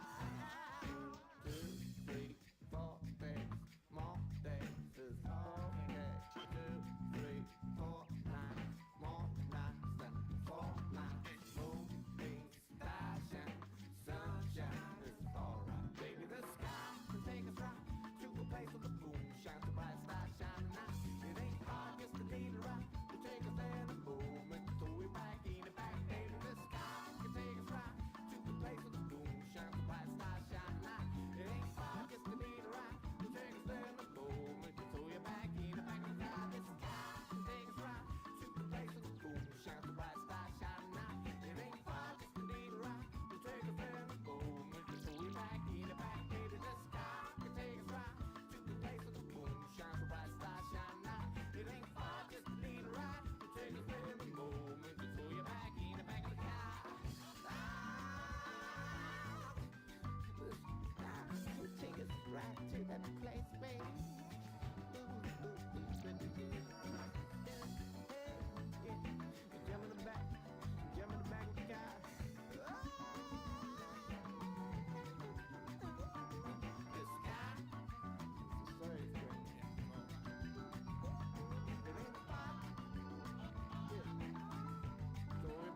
Speaker 8: 2, 3, 4 days, more days is okay. 2, 3, 4 nights, more nights than 4 nights. Moonbeams, starshine, sunshine is alright. Baby, the sky can take us right to a place where the moon shines, the bright stars shine at night. It ain't hard, just a little ride. We'll take us there in a moment, so we're back in the back, baby. The sky can take us right to a place where the moon shines, the bright stars shine at night. It ain't far, just a little ride. We'll take us there in a moment, so we're back in the back of the car. The sky can take us right to a place where the moon shines, the bright stars shine at night. It ain't far, just a little ride. We'll take us there in a moment, so we're back in the back, baby. The sky can take us right to the place where the moon shines, the bright stars shine at night. It ain't far, just a little ride. We'll take us there in a moment, so you're back in the back of the car. We'll take us right to that place, baby. Jump in the back, jump in the back of the car. The sky is so great. It ain't far. So we're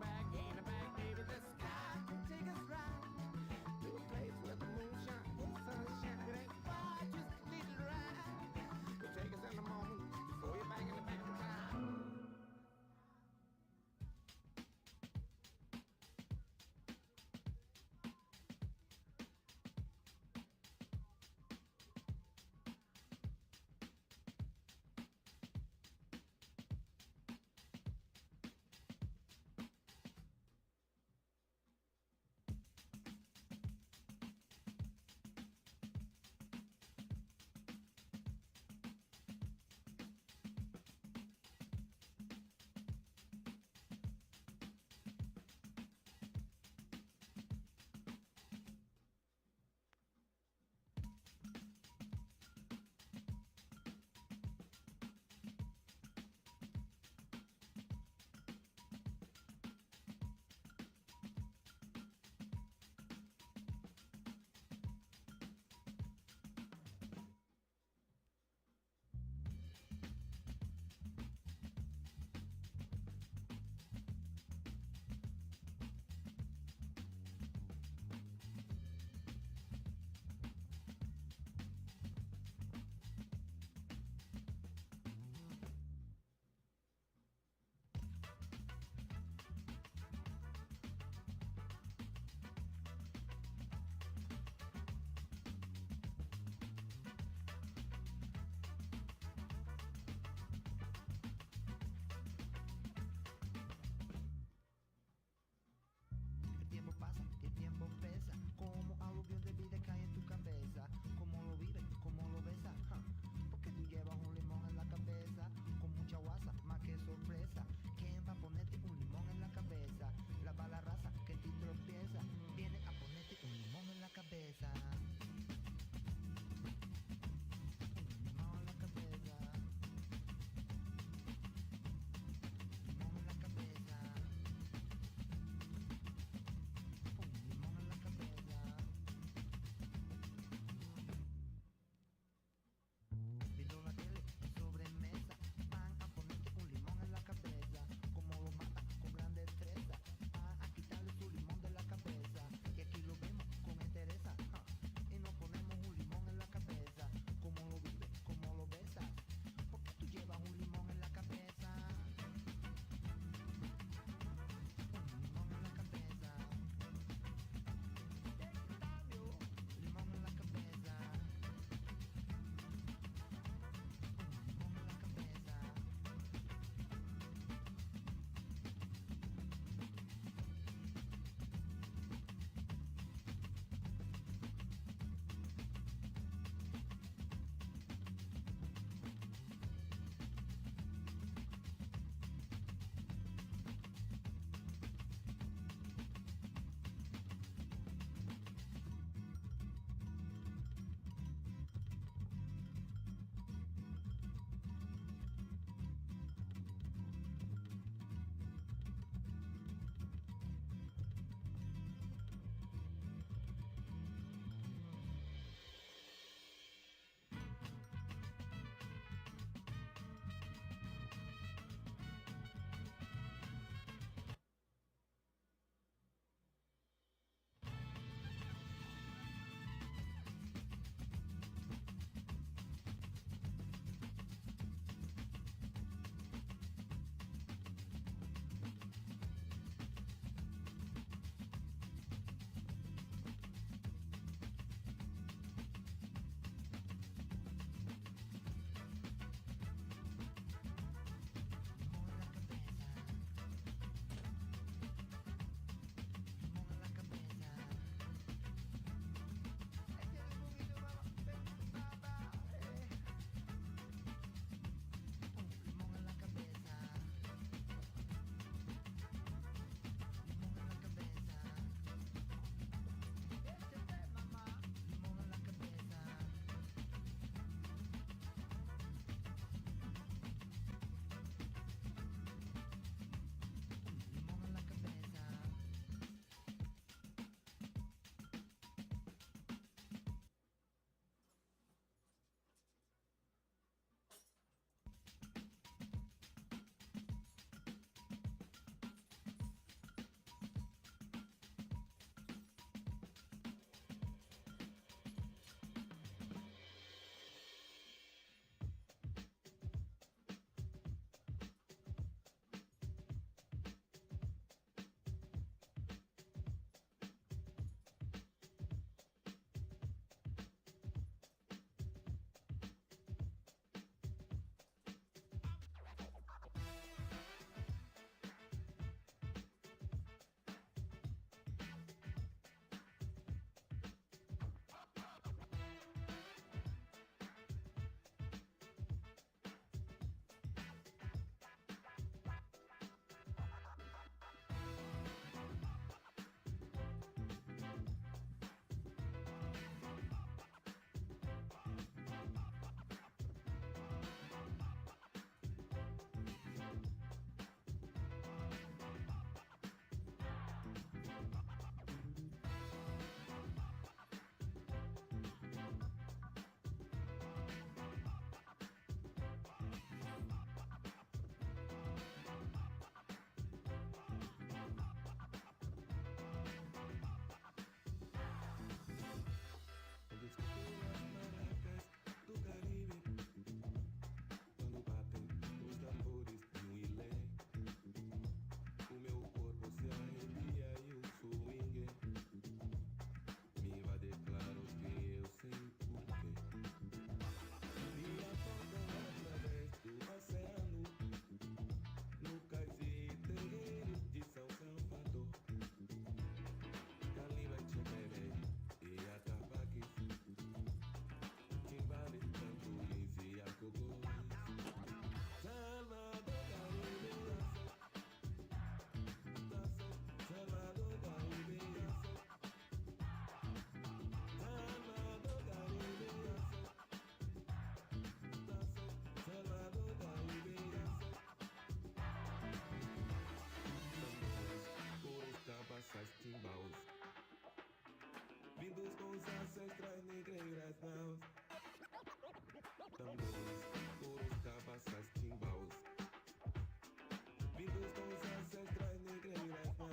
Speaker 7: Vivos com os ancestrais negreiras, mas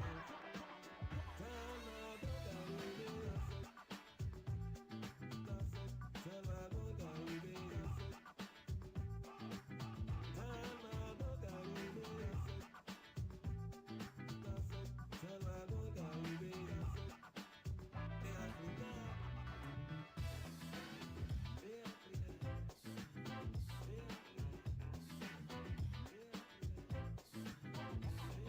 Speaker 7: Salado Caribe, Salado Caribe, Salado Caribe, Salado Caribe, de África, de África, de África, de África.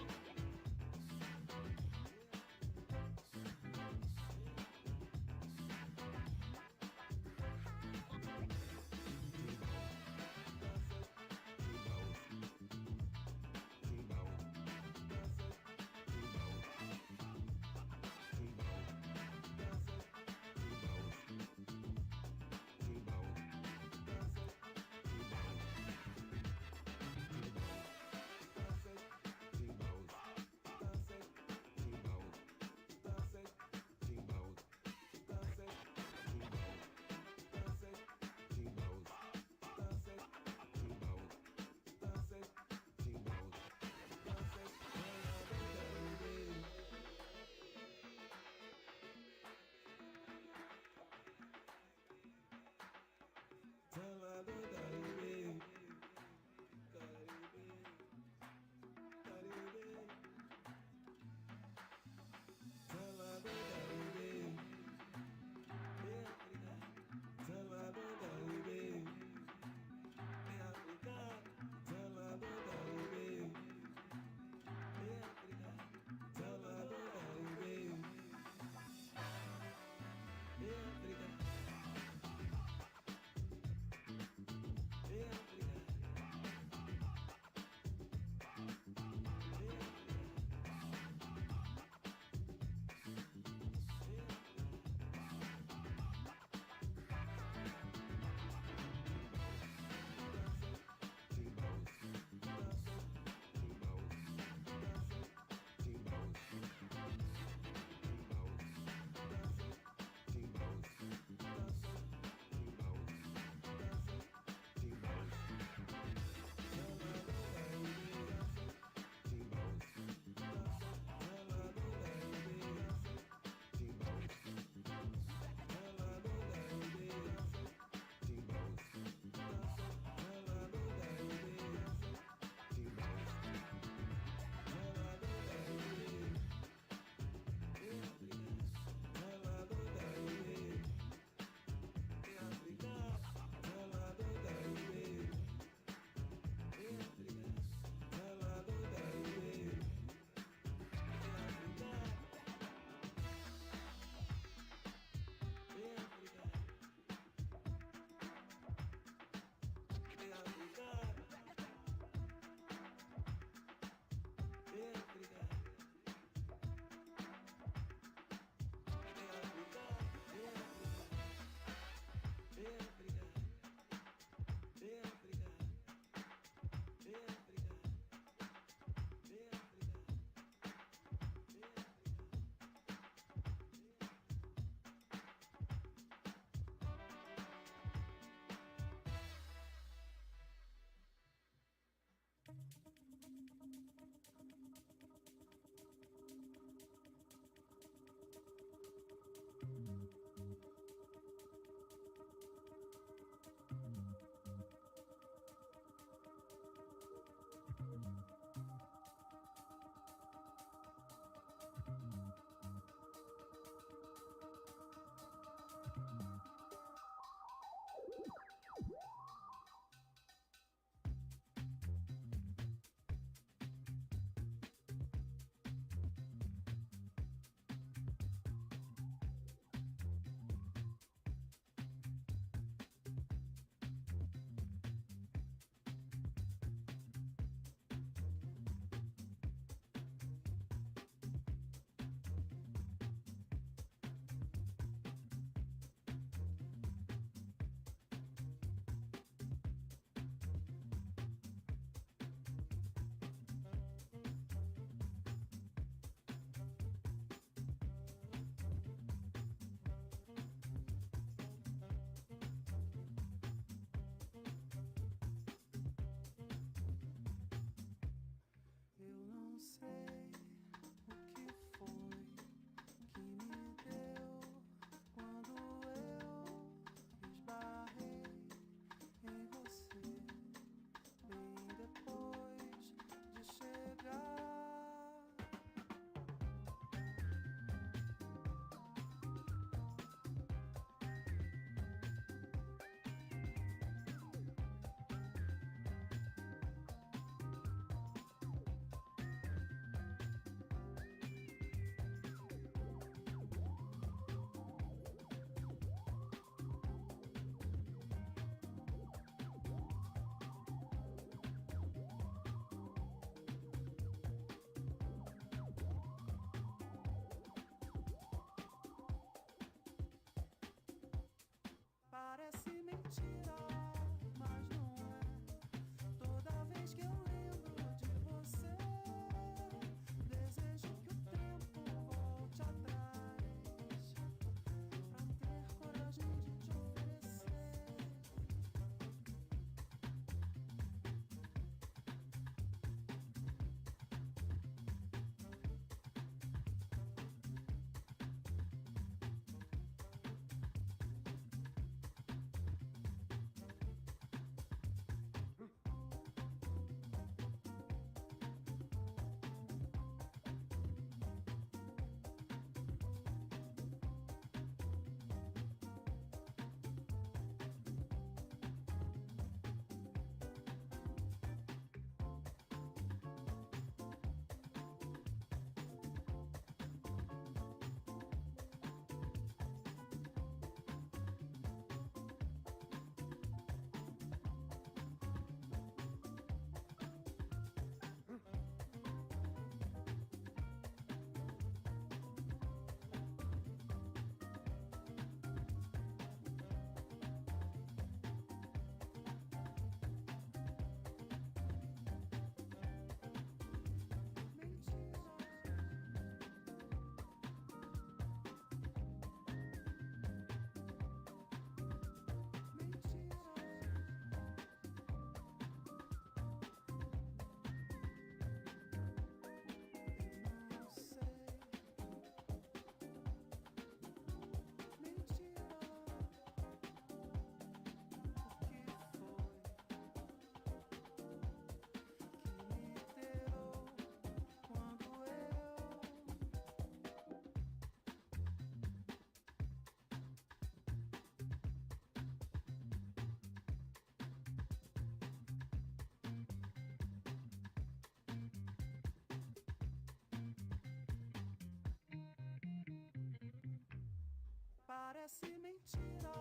Speaker 7: Parece mentira,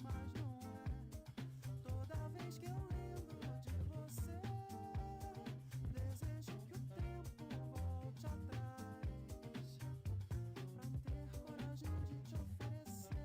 Speaker 7: mas não é. Toda vez que eu lembro de você, desejo que o tempo volte atrás, pra ter coragem de te oferecer.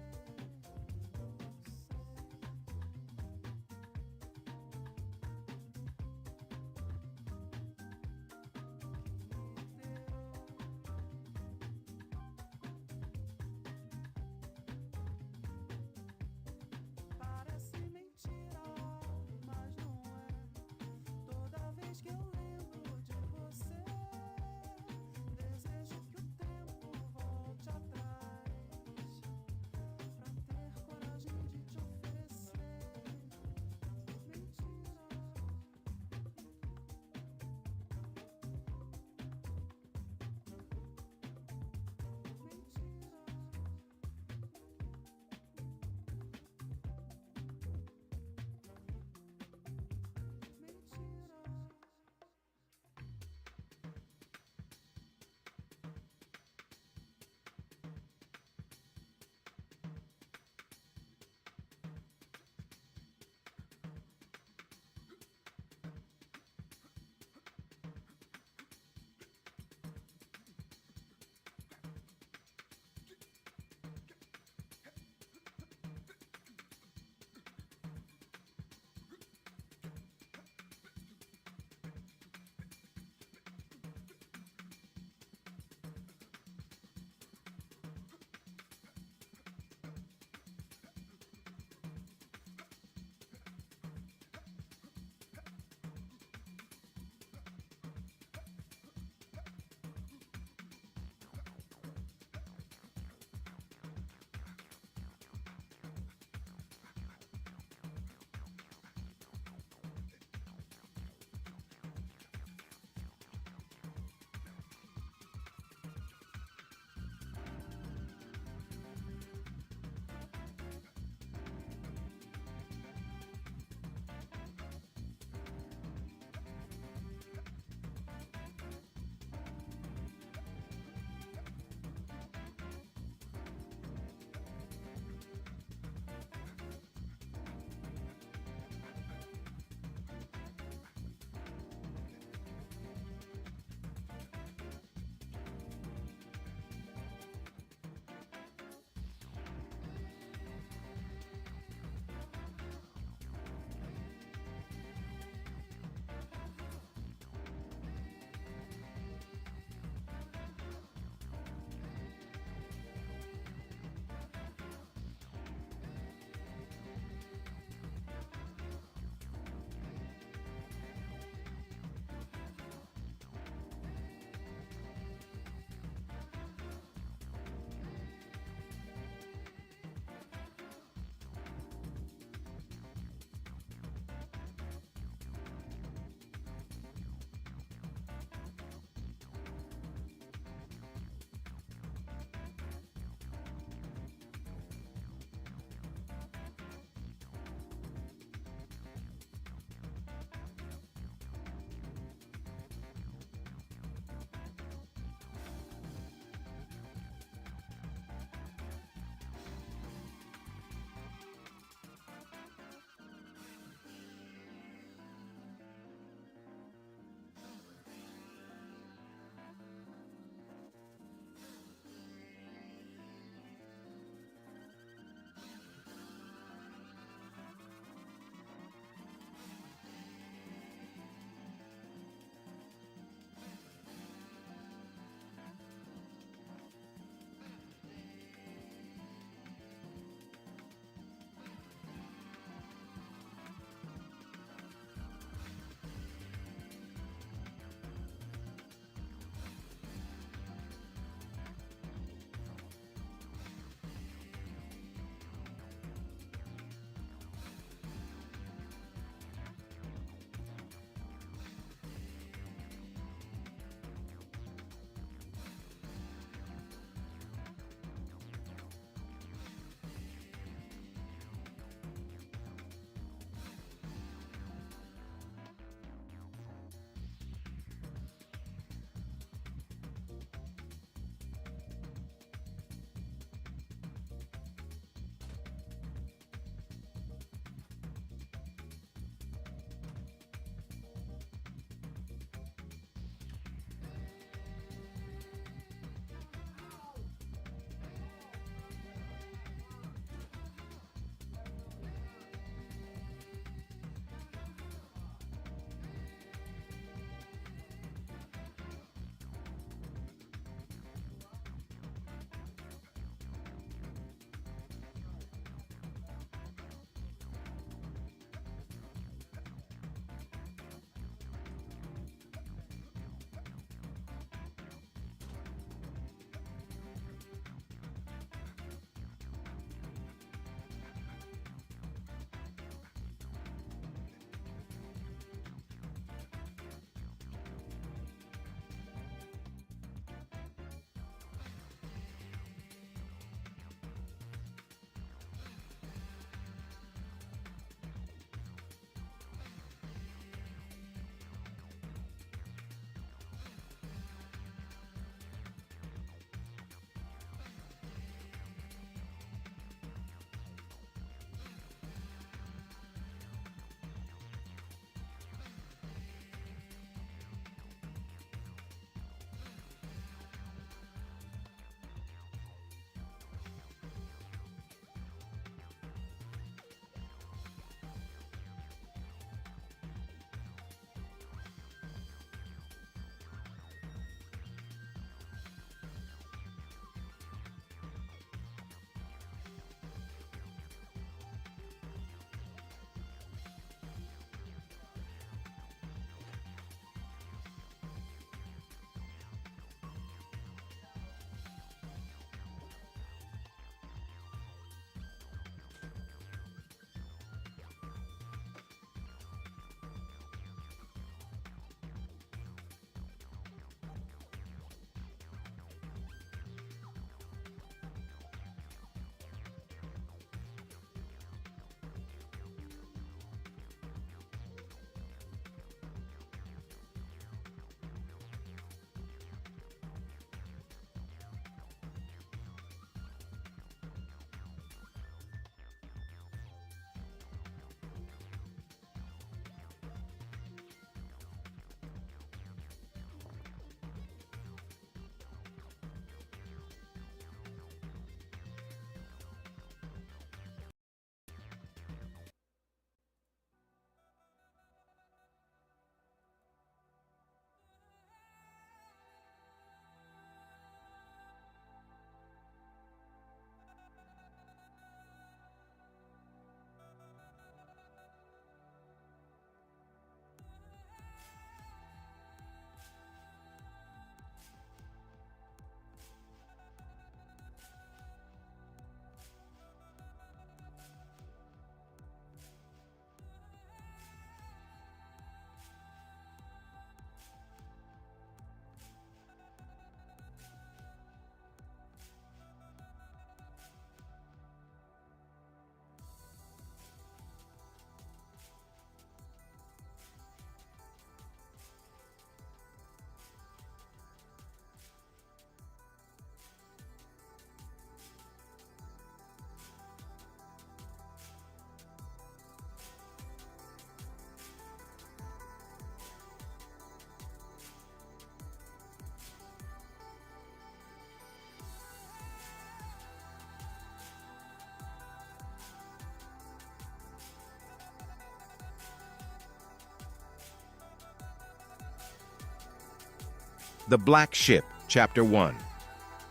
Speaker 9: The Black Ship, Chapter 1.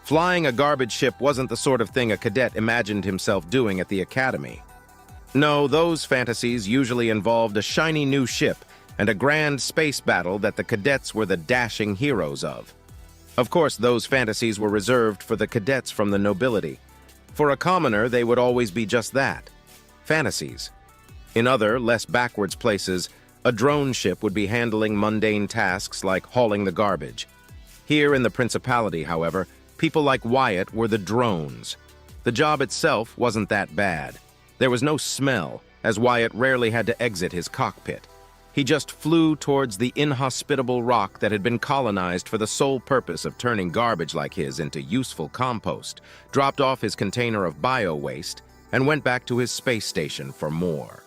Speaker 9: Flying a garbage ship wasn't the sort of thing a cadet imagined himself doing at the academy. No, those fantasies usually involved a shiny new ship and a grand space battle that the cadets were the dashing heroes of. Of course, those fantasies were reserved for the cadets from the nobility. For a commoner, they would always be just that, fantasies. In other, less backwards places, a drone ship would be handling mundane tasks like hauling the garbage. Here in the Principality, however, people like Wyatt were the drones. The job itself wasn't that bad. There was no smell, as Wyatt rarely had to exit his cockpit. He just flew towards the inhospitable rock that had been colonized for the sole purpose of turning garbage like his into useful compost, dropped off his container of bio-waste, and went back to his space station for more.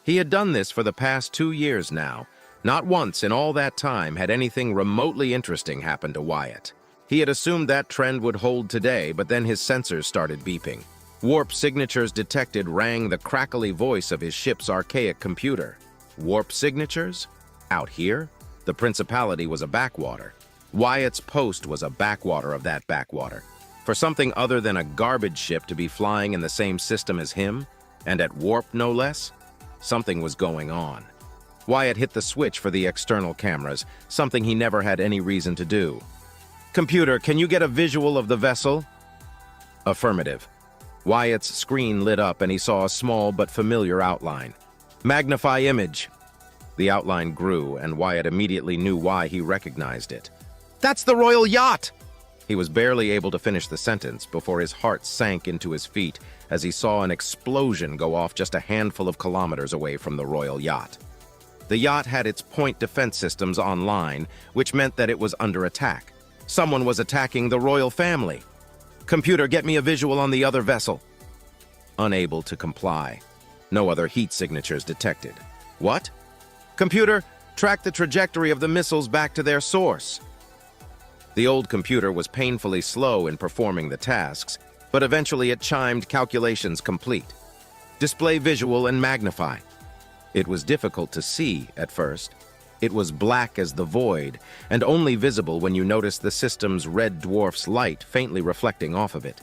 Speaker 9: He had done this for the past 2 years now. Not once in all that time had anything remotely interesting happened to Wyatt. He had assumed that trend would hold today, but then his sensors started beeping. Warp signatures detected rang the crackly voice of his ship's archaic computer. Warp signatures? Out here? The Principality was a backwater. Wyatt's post was a backwater of that backwater. For something other than a garbage ship to be flying in the same system as him, and at warp no less, something was going on. Wyatt hit the switch for the external cameras, something he never had any reason to do. "Computer, can you get a visual of the vessel?" Affirmative. Wyatt's screen lit up and he saw a small but familiar outline. "Magnify image." The outline grew, and Wyatt immediately knew why he recognized it. "That's the Royal Yacht!" He was barely able to finish the sentence before his heart sank into his feet as he saw an explosion go off just a handful of kilometers away from the Royal Yacht. The yacht had its point defense systems online, which meant that it was under attack. Someone was attacking the royal family. "Computer, get me a visual on the other vessel." Unable to comply. No other heat signatures detected. "What?" "Computer, track the trajectory of the missiles back to their source." The old computer was painfully slow in performing the tasks, but eventually it chimed calculations complete. "Display visual and magnify." It was difficult to see at first. It was black as the void, and only visible when you noticed the system's red dwarf's light faintly reflecting off of it.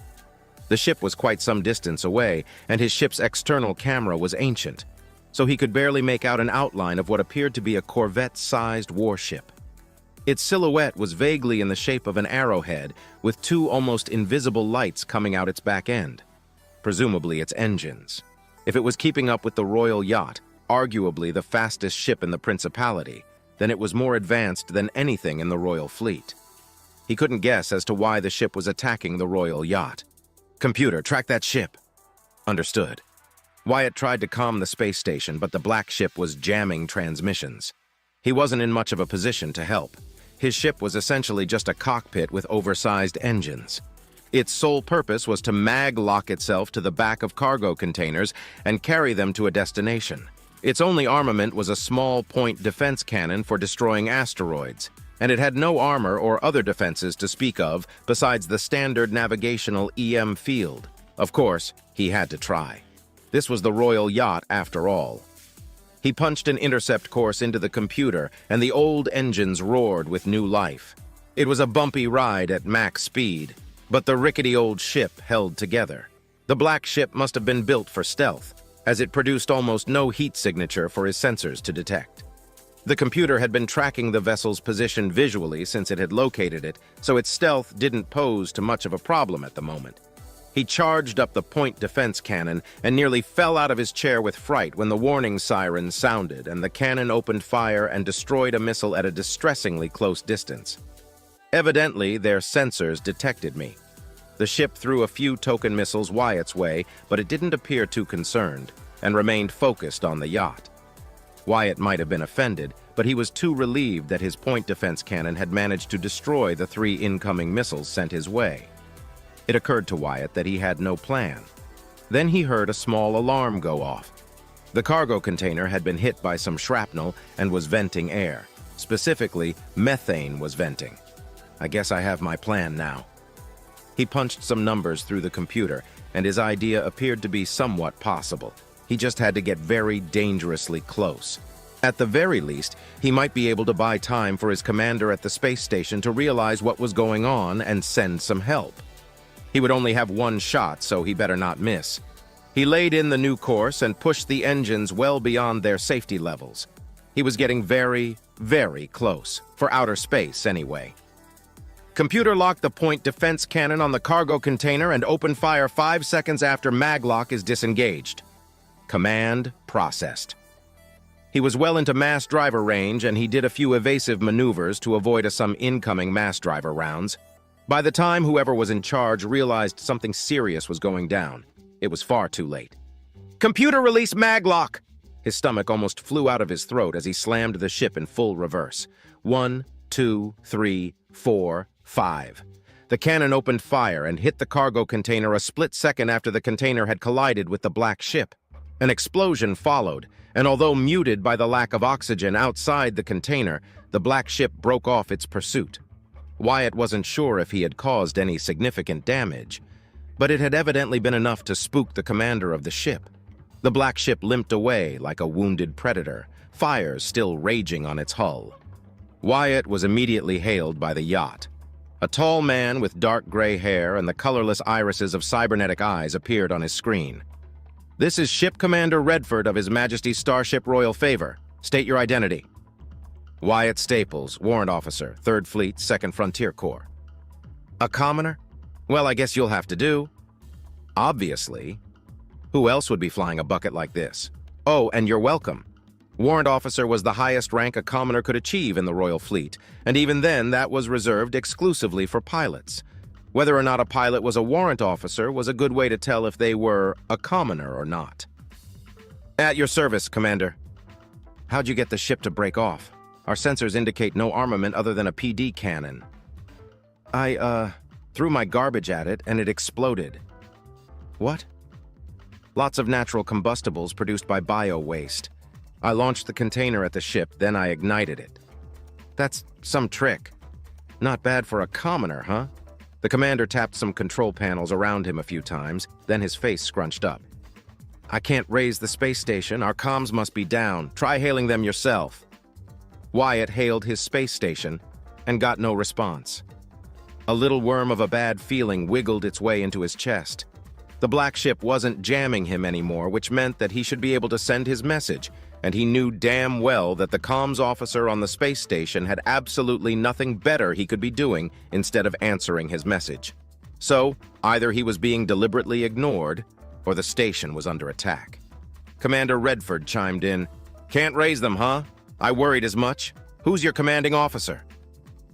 Speaker 9: The ship was quite some distance away, and his ship's external camera was ancient, so he could barely make out an outline of what appeared to be a Corvette-sized warship. Its silhouette was vaguely in the shape of an arrowhead, with 2 almost invisible lights coming out its back end. Presumably its engines. If it was keeping up with the Royal Yacht, arguably the fastest ship in the Principality, then it was more advanced than anything in the Royal Fleet. He couldn't guess as to why the ship was attacking the Royal Yacht. "Computer, track that ship." Understood. Wyatt tried to calm the space station, but the black ship was jamming transmissions. He wasn't in much of a position to help. His ship was essentially just a cockpit with oversized engines. Its sole purpose was to mag-lock itself to the back of cargo containers and carry them to a destination. Its only armament was a small point defense cannon for destroying asteroids, and it had no armor or other defenses to speak of besides the standard navigational EM field. Of course, he had to try. This was the Royal Yacht after all. He punched an intercept course into the computer, and the old engines roared with new life. It was a bumpy ride at max speed, but the rickety old ship held together. The black ship must have been built for stealth, as it produced almost no heat signature for his sensors to detect. The computer had been tracking the vessel's position visually since it had located it, so its stealth didn't pose too much of a problem at the moment. He charged up the point defense cannon and nearly fell out of his chair with fright when the warning siren sounded and the cannon opened fire and destroyed a missile at a distressingly close distance. Evidently, their sensors detected me. The ship threw a few token missiles Wyatt's way, but it didn't appear too concerned, and remained focused on the yacht. Wyatt might have been offended, but he was too relieved that his point defense cannon had managed to destroy the 3 incoming missiles sent his way. It occurred to Wyatt that he had no plan. Then he heard a small alarm go off. The cargo container had been hit by some shrapnel and was venting air. Specifically, methane was venting. "I guess I have my plan now." He punched some numbers through the computer, and his idea appeared to be somewhat possible. He just had to get very dangerously close. At the very least, he might be able to buy time for his commander at the space station to realize what was going on and send some help. He would only have one shot, so he better not miss. He laid in the new course and pushed the engines well beyond their safety levels. He was getting very, very close, for outer space anyway. Computer locked the point defense cannon on the cargo container and open fire 5 seconds after maglock is disengaged. Command processed. He was well into mass driver range, and he did a few evasive maneuvers to avoid some incoming mass driver rounds. By the time whoever was in charge realized something serious was going down, it was far too late. Computer release maglock! His stomach almost flew out of his throat as he slammed the ship in full reverse. 1, 2, 3, 4, 5. The cannon opened fire and hit the cargo container a split second after the container had collided with the black ship. An explosion followed, and although muted by the lack of oxygen outside the container, the black ship broke off its pursuit. Wyatt wasn't sure if he had caused any significant damage, but it had evidently been enough to spook the commander of the ship. The black ship limped away like a wounded predator, fires still raging on its hull. Wyatt was immediately hailed by the yacht. A tall man with dark gray hair and the colorless irises of cybernetic eyes appeared on his screen. "This is Ship Commander Redford of His Majesty's Starship Royal Favor. State your identity." Wyatt Staples, Warrant Officer, 3rd Fleet, 2nd Frontier Corps. "A commoner? Well, I guess you'll have to do." "Obviously. Who else would be flying a bucket like this? Oh, and you're welcome. Warrant Officer was the highest rank a commoner could achieve in the Royal Fleet, and even then that was reserved exclusively for pilots. Whether or not a pilot was a warrant officer was a good way to tell if they were a commoner or not." "At your service, Commander." "How'd you get the ship to break off? Our sensors indicate no armament other than a PD cannon." I threw my garbage at it and it exploded." "What?" "Lots of natural combustibles produced by bio-waste. I launched the container at the ship, then I ignited it." "That's some trick. Not bad for a commoner, huh?" The commander tapped some control panels around him a few times, then his face scrunched up. "I can't raise the space station. Our comms must be down. Try hailing them yourself." Wyatt hailed his space station and got no response. A little worm of a bad feeling wiggled its way into his chest. The black ship wasn't jamming him anymore, which meant that he should be able to send his message, and he knew damn well that the comms officer on the space station had absolutely nothing better he could be doing instead of answering his message. So, either he was being deliberately ignored, or the station was under attack. Commander Redford chimed in. "Can't raise them, huh? I worried as much. Who's your commanding officer?"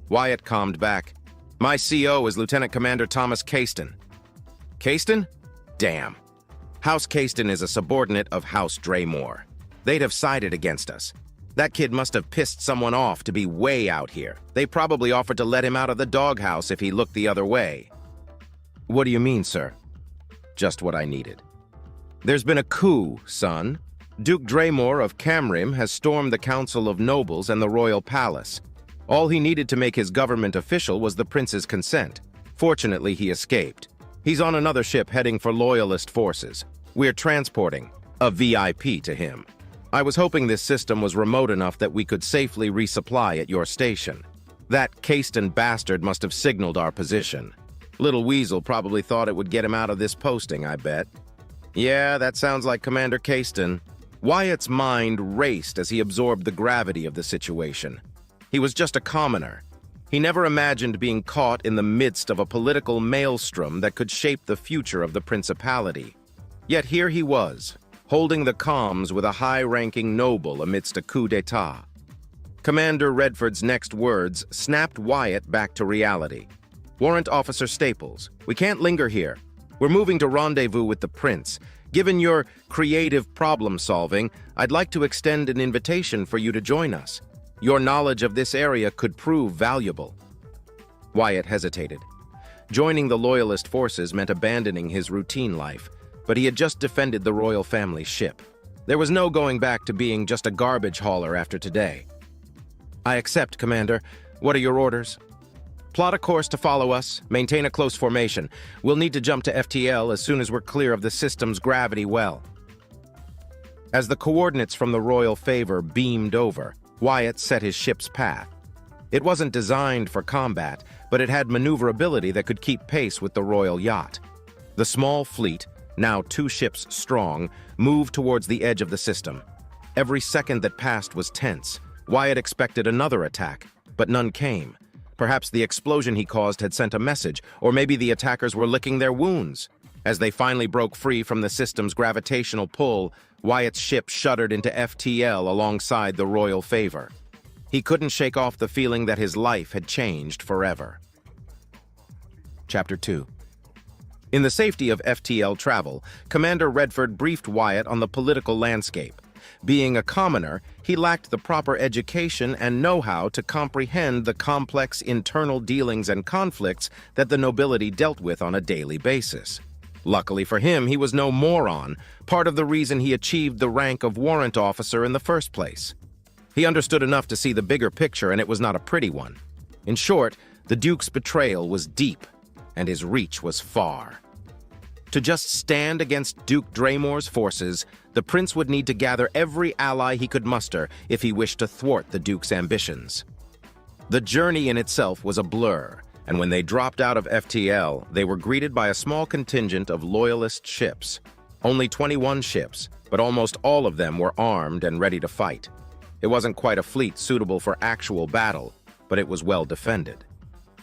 Speaker 9: Wyatt calmed back. "My CO is Lieutenant Commander Thomas Caiston." "Caiston? Damn. House Caiston is a subordinate of House Draymore. They'd have sided against us. That kid must have pissed someone off to be way out here. They probably offered to let him out of the doghouse if he looked the other way." "What do you mean, sir?" "Just what I needed. There's been a coup, son. Duke Draymore of Camrim has stormed the Council of Nobles and the Royal Palace. All he needed to make his government official was the prince's consent. Fortunately, he escaped. He's on another ship heading for Loyalist forces. We're transporting a VIP to him. I was hoping this system was remote enough that we could safely resupply at your station. That Caiston bastard must have signaled our position. Little Weasel probably thought it would get him out of this posting, I bet." "Yeah, that sounds like Commander Caiston." Wyatt's mind raced as he absorbed the gravity of the situation. He was just a commoner. He never imagined being caught in the midst of a political maelstrom that could shape the future of the Principality. Yet here he was, holding the comms with a high-ranking noble amidst a coup d'etat. Commander Redford's next words snapped Wyatt back to reality. "Warrant Officer Staples, we can't linger here. We're moving to rendezvous with the Prince. Given your creative problem-solving, I'd like to extend an invitation for you to join us. Your knowledge of this area could prove valuable." Wyatt hesitated. Joining the Loyalist forces meant abandoning his routine life, but he had just defended the royal family's ship. There was no going back to being just a garbage hauler after today. "I accept, Commander. What are your orders?" "Plot a course to follow us. Maintain a close formation. We'll need to jump to FTL as soon as we're clear of the system's gravity well." As the coordinates from the Royal Favor beamed over, Wyatt set his ship's path. It wasn't designed for combat, but it had maneuverability that could keep pace with the royal yacht. The small fleet, now 2 ships strong, moved towards the edge of the system. Every second that passed was tense. Wyatt expected another attack, but none came. Perhaps the explosion he caused had sent a message, or maybe the attackers were licking their wounds. As they finally broke free from the system's gravitational pull, Wyatt's ship shuddered into FTL alongside the Royal Favor. He couldn't shake off the feeling that his life had changed forever. Chapter 2. In the safety of FTL travel, Commander Redford briefed Wyatt on the political landscape. Being a commoner, he lacked the proper education and know-how to comprehend the complex internal dealings and conflicts that the nobility dealt with on a daily basis. Luckily for him, he was no moron, part of the reason he achieved the rank of warrant officer in the first place. He understood enough to see the bigger picture, and it was not a pretty one. In short, the Duke's betrayal was deep, and his reach was far. To just stand against Duke Draymore's forces, the prince would need to gather every ally he could muster if he wished to thwart the Duke's ambitions. The journey in itself was a blur, and when they dropped out of FTL, they were greeted by a small contingent of loyalist ships. Only 21 ships, but almost all of them were armed and ready to fight. It wasn't quite a fleet suitable for actual battle, but it was well defended.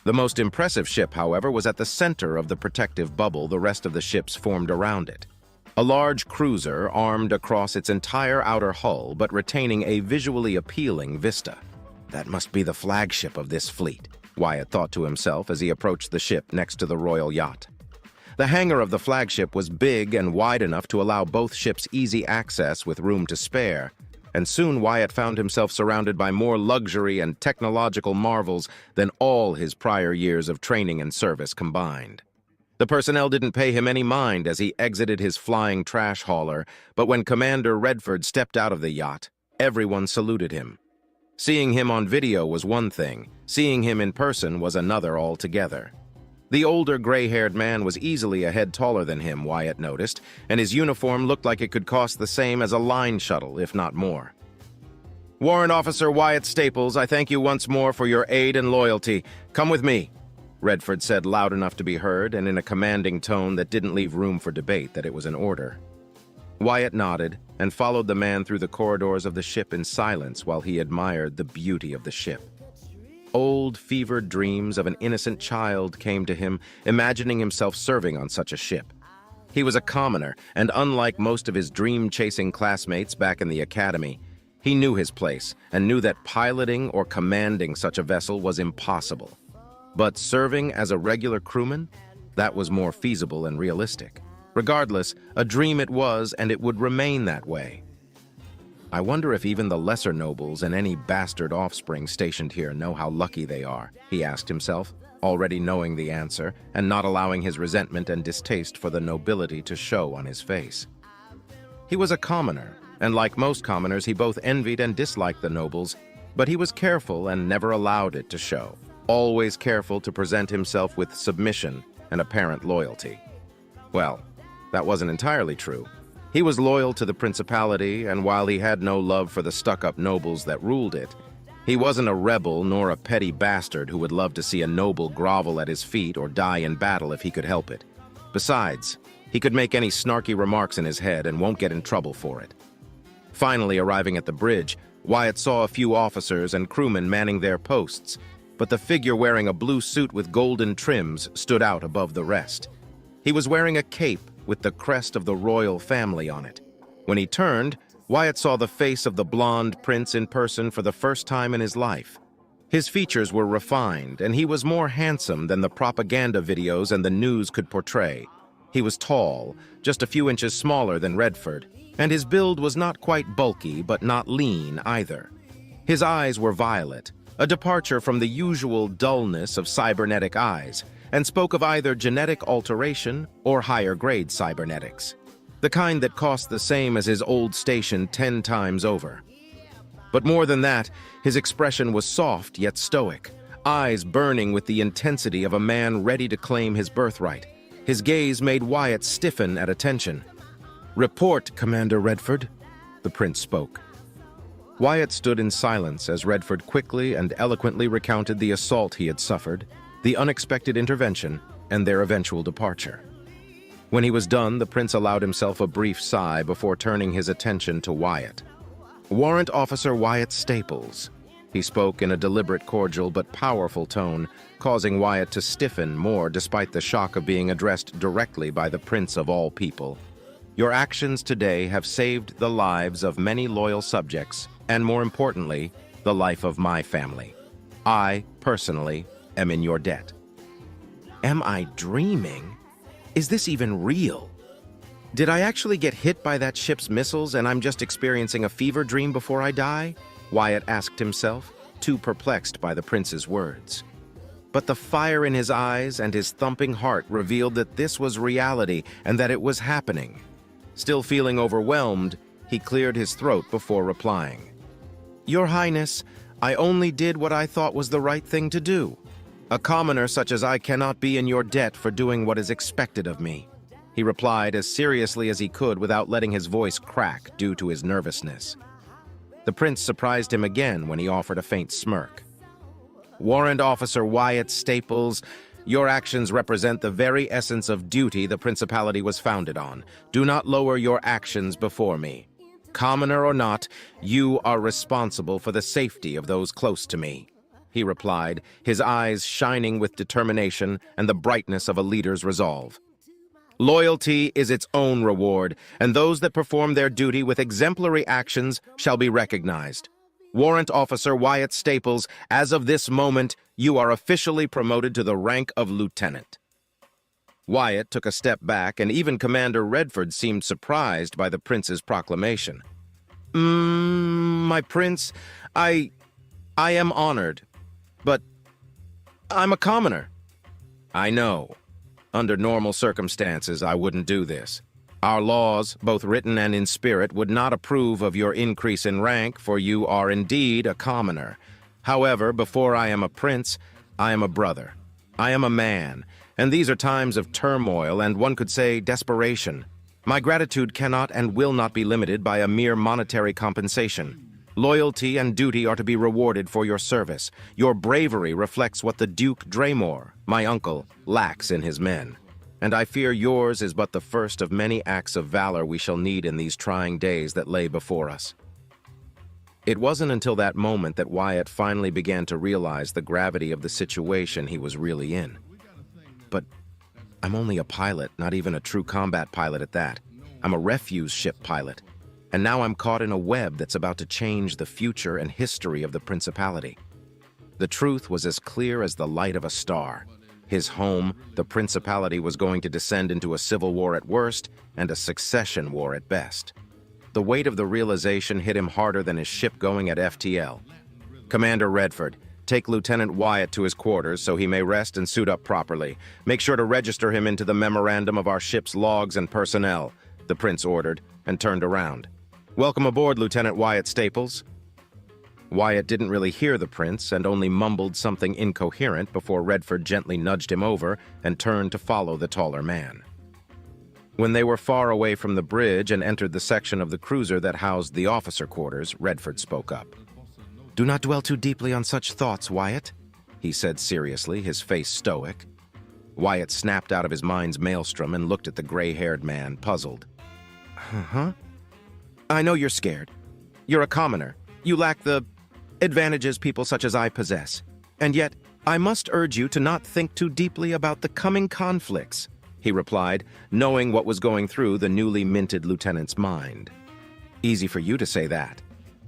Speaker 9: The most impressive ship, however, was at the center of the protective bubble the rest of the ships formed around it. A large cruiser armed across its entire outer hull, but retaining a visually appealing vista. That must be the flagship of this fleet, Wyatt thought to himself as he approached the ship next to the royal yacht. The hangar of the flagship was big and wide enough to allow both ships easy access with room to spare, and soon Wyatt found himself surrounded by more luxury and technological marvels than all his prior years of training and service combined. The personnel didn't pay him any mind as he exited his flying trash hauler, but when Commander Redford stepped out of the yacht, everyone saluted him. Seeing him on video was one thing, seeing him in person was another altogether. The older gray-haired man was easily a head taller than him, Wyatt noticed, and his uniform looked like it could cost the same as a line shuttle, if not more. "Warrant Officer Wyatt Staples, I thank you once more for your aid and loyalty. Come with me," Redford said loud enough to be heard and in a commanding tone that didn't leave room for debate that it was an order. Wyatt nodded and followed the man through the corridors of the ship in silence while he admired the beauty of the ship. Old, fevered dreams of an innocent child came to him, imagining himself serving on such a ship. He was a commoner, and unlike most of his dream-chasing classmates back in the academy, he knew his place and knew that piloting or commanding such a vessel was impossible. But serving as a regular crewman, that was more feasible and realistic. Regardless, a dream it was, and it would remain that way. I wonder if even the lesser nobles and any bastard offspring stationed here know how lucky they are, he asked himself, already knowing the answer and not allowing his resentment and distaste for the nobility to show on his face. He was a commoner, and like most commoners, he both envied and disliked the nobles, but he was careful and never allowed it to show, always careful to present himself with submission and apparent loyalty. Well, that wasn't entirely true. He was loyal to the principality, and while he had no love for the stuck-up nobles that ruled it, he wasn't a rebel nor a petty bastard who would love to see a noble grovel at his feet or die in battle if he could help it. Besides, he could make any snarky remarks in his head and won't get in trouble for it. Finally arriving at the bridge, Wyatt saw a few officers and crewmen manning their posts, but the figure wearing a blue suit with golden trims stood out above the rest. He was wearing a cape with the crest of the royal family on it. When he turned, Wyatt saw the face of the blonde prince in person for the first time in his life. His features were refined, and he was more handsome than the propaganda videos and the news could portray. He was tall, just a few inches smaller than Redford, and his build was not quite bulky but not lean either. His eyes were violet, a departure from the usual dullness of cybernetic eyes, and spoke of either genetic alteration or higher-grade cybernetics, the kind that cost the same as his old station 10 times over. But more than that, his expression was soft yet stoic, eyes burning with the intensity of a man ready to claim his birthright. His gaze made Wyatt stiffen at attention. "Report, Commander Redford." the prince spoke. Wyatt stood in silence as Redford quickly and eloquently recounted the assault he had suffered, the unexpected intervention, and their eventual departure. When he was done, the prince allowed himself a brief sigh before turning his attention to Wyatt. "Warrant Officer Wyatt Staples." He spoke in a deliberate, cordial, but powerful tone, causing Wyatt to stiffen more despite the shock of being addressed directly by the prince of all people. "Your actions today have saved the lives of many loyal subjects, and more importantly, the life of my family. I, personally, am in your debt." Am I dreaming? Is this even real? Did I actually get hit by that ship's missiles and I'm just experiencing a fever dream before I die? Wyatt asked himself, too perplexed by the prince's words. But the fire in his eyes and his thumping heart revealed that this was reality and that it was happening. Still feeling overwhelmed, he cleared his throat before replying. "Your Highness, I only did what I thought was the right thing to do. A commoner such as I cannot be in your debt for doing what is expected of me," he replied as seriously as he could without letting his voice crack due to his nervousness. The prince surprised him again when he offered a faint smirk. "Warrant Officer Wyatt Staples, your actions represent the very essence of duty the principality was founded on. Do not lower your actions before me. Commoner or not, you are responsible for the safety of those close to me," he replied, his eyes shining with determination and the brightness of a leader's resolve. "Loyalty is its own reward, and those that perform their duty with exemplary actions shall be recognized. Warrant Officer Wyatt Staples, as of this moment, you are officially promoted to the rank of lieutenant." Wyatt took a step back, and even Commander Redford seemed surprised by the prince's proclamation. My prince, I am honored, but I'm a commoner." "I know. Under normal circumstances, I wouldn't do this. Our laws, both written and in spirit, would not approve of your increase in rank, for you are indeed a commoner. However, before I am a prince, I am a brother. I am a man, and these are times of turmoil and, one could say, desperation. My gratitude cannot and will not be limited by a mere monetary compensation. Loyalty and duty are to be rewarded for your service. Your bravery reflects what the Duke Draymore, my uncle, lacks in his men. And I fear yours is but the first of many acts of valor we shall need in these trying days that lay before us." It wasn't until that moment that Wyatt finally began to realize the gravity of the situation he was really in. "But I'm only a pilot, not even a true combat pilot at that. I'm a refuse ship pilot. And now I'm caught in a web that's about to change the future and history of the principality." The truth was as clear as the light of a star. His home, the principality, was going to descend into a civil war at worst and a succession war at best. The weight of the realization hit him harder than his ship going at FTL. "Commander Redford, take Lieutenant Wyatt to his quarters so he may rest and suit up properly. Make sure to register him into the memorandum of our ship's logs and personnel," the prince ordered, and turned around. "Welcome aboard, Lieutenant Wyatt Staples." Wyatt didn't really hear the prince and only mumbled something incoherent before Redford gently nudged him over and turned to follow the taller man. When they were far away from the bridge and entered the section of the cruiser that housed the officer quarters, Redford spoke up. "Do not dwell too deeply on such thoughts, Wyatt," he said seriously, his face stoic. Wyatt snapped out of his mind's maelstrom and looked at the gray-haired man, puzzled. "Huh? I know you're scared. You're a commoner. You lack the advantages people such as I possess. And yet, I must urge you to not think too deeply about the coming conflicts," he replied, knowing what was going through the newly minted lieutenant's mind. "Easy for you to say that.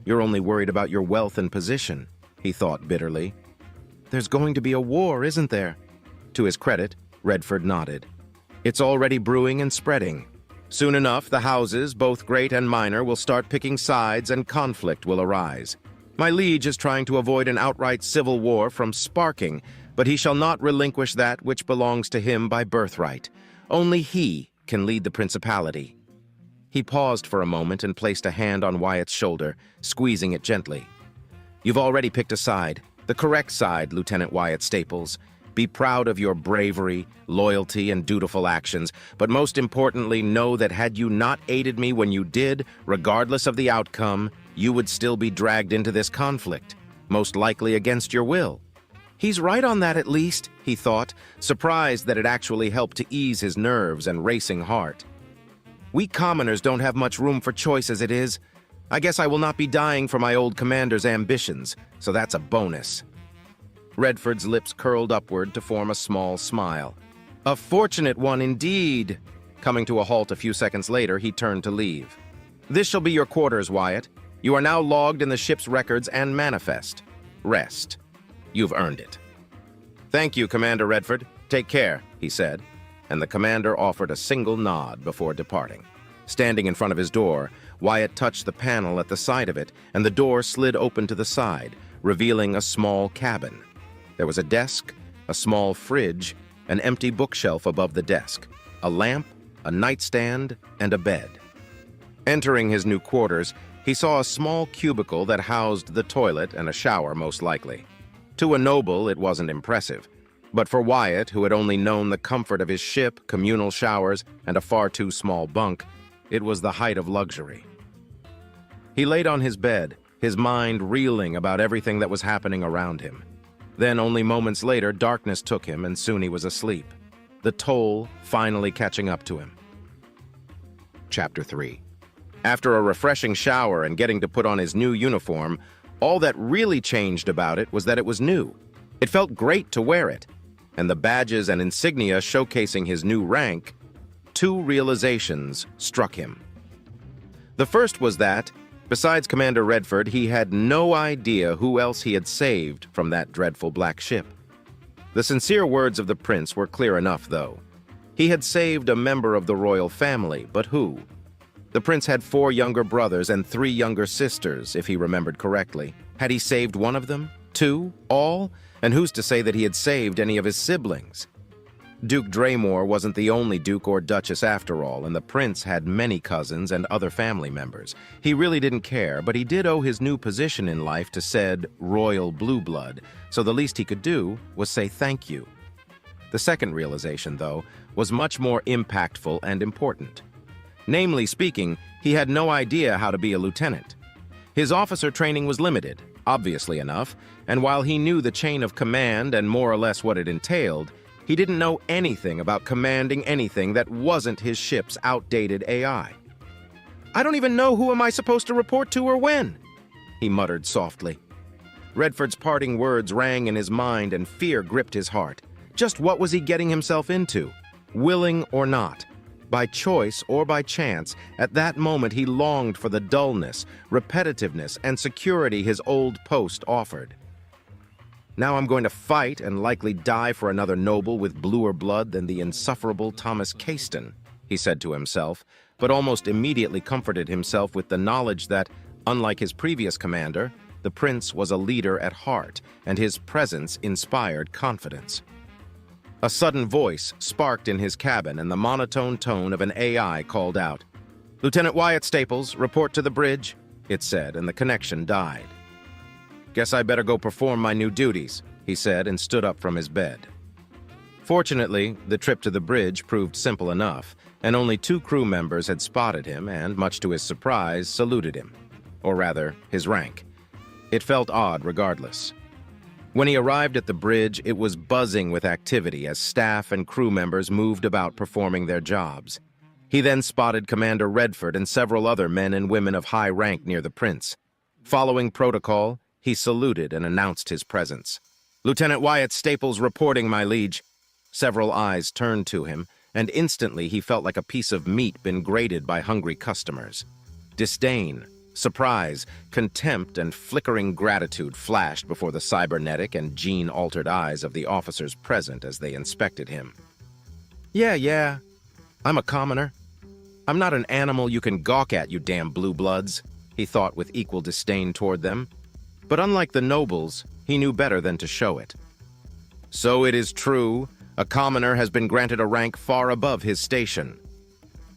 Speaker 9: You're only worried about your wealth and position," he thought bitterly. "There's going to be a war, isn't there?" To his credit, Redford nodded. "It's already brewing and spreading. Soon enough, the houses, both great and minor, will start picking sides and conflict will arise. My liege is trying to avoid an outright civil war from sparking, but he shall not relinquish that which belongs to him by birthright. Only he can lead the principality." He paused for a moment and placed a hand on Wyatt's shoulder, squeezing it gently. "You've already picked a side, the correct side, Lieutenant Wyatt Staples. Be proud of your bravery, loyalty, and dutiful actions, but most importantly, know that had you not aided me when you did, regardless of the outcome, you would still be dragged into this conflict, most likely against your will. He's right on that at least, he thought, surprised that it actually helped to ease his nerves and racing heart. We commoners don't have much room for choice as it is. I guess I will not be dying for my old commander's ambitions, so that's a bonus. Redford's lips curled upward to form a small smile. A fortunate one indeed. Coming to a halt a few seconds later, he turned to leave. This shall be your quarters, Wyatt. You are now logged in the ship's records and manifest. Rest. You've earned it. Thank you, Commander Redford. Take care, he said, and the commander offered a single nod before departing. Standing in front of his door, Wyatt touched the panel at the side of it, and the door slid open to the side, revealing a small cabin. There was a desk, a small fridge, an empty bookshelf above the desk, a lamp, a nightstand, and a bed. Entering his new quarters, he saw a small cubicle that housed the toilet and a shower, most likely. To a noble, it wasn't impressive, but for Wyatt, who had only known the comfort of his ship, communal showers, and a far too small bunk, it was the height of luxury. He laid on his bed, his mind reeling about everything that was happening around him. Then, only moments later, darkness took him, and soon he was asleep, the toll finally catching up to him. Chapter 3. After a refreshing shower and getting to put on his new uniform, all that really changed about it was that it was new. It felt great to wear it, and the badges and insignia showcasing his new rank, two realizations struck him. The first was that, besides Commander Redford, he had no idea who else he had saved from that dreadful black ship. The sincere words of the prince were clear enough, though. He had saved a member of the royal family, but who? The prince had 4 younger brothers and 3 younger sisters, if he remembered correctly. Had he saved one of them? 2? All? And who's to say that he had saved any of his siblings? Duke Draymore wasn't the only duke or duchess after all, and the prince had many cousins and other family members. He really didn't care, but he did owe his new position in life to said royal blue blood, so the least he could do was say thank you. The second realization, though, was much more impactful and important. Namely speaking, he had no idea how to be a lieutenant. His officer training was limited, obviously enough, and while he knew the chain of command and more or less what it entailed, he didn't know anything about commanding anything that wasn't his ship's outdated AI. I don't even know who am I supposed to report to or when, he muttered softly. Redford's parting words rang in his mind and fear gripped his heart. Just what was he getting himself into? Willing or not? By choice or by chance, at that moment he longed for the dullness, repetitiveness, and security his old post offered. Now I'm going to fight and likely die for another noble with bluer blood than the insufferable Thomas Cayston, he said to himself, but almost immediately comforted himself with the knowledge that, unlike his previous commander, the prince was a leader at heart, and his presence inspired confidence. A sudden voice sparked in his cabin, and the monotone tone of an AI called out. "Lieutenant Wyatt Staples, report to the bridge," it said, and the connection died. "Guess I better go perform my new duties," he said, and stood up from his bed. Fortunately, the trip to the bridge proved simple enough, and only 2 crew members had spotted him and, much to his surprise, saluted him. Or rather, his rank. It felt odd regardless. When he arrived at the bridge, it was buzzing with activity as staff and crew members moved about performing their jobs. He then spotted Commander Redford and several other men and women of high rank near the prince. Following protocol, he saluted and announced his presence. "Lieutenant Wyatt Staples reporting, my liege." Several eyes turned to him, and instantly he felt like a piece of meat been grated by hungry customers. Disdain, surprise, contempt, and flickering gratitude flashed before the cybernetic and gene-altered eyes of the officers present as they inspected him. Yeah, I'm a commoner. I'm not an animal you can gawk at, you damn blue bloods," he thought with equal disdain toward them. But unlike the nobles, he knew better than to show it. "So it is true, a commoner has been granted a rank far above his station."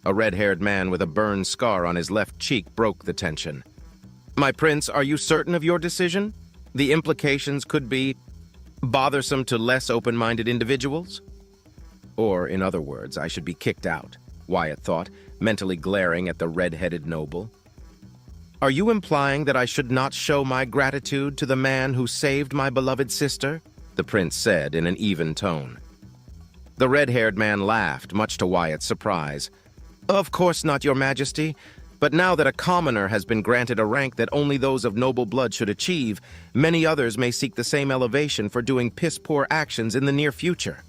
Speaker 9: A red-haired man with a burn scar on his left cheek broke the tension. "My prince, are you certain of your decision? The implications could be..." Bothersome to less open-minded individuals? Or, in other words, I should be kicked out, Wyatt thought, mentally glaring at the red-headed noble. Are you implying that I should not show my gratitude to the man who saved my beloved sister? The prince said in an even tone. The red-haired man laughed, much to Wyatt's surprise. Of course not, your majesty. But now that a commoner has been granted a rank that only those of noble blood should achieve, many others may seek the same elevation for doing piss-poor actions in the near future.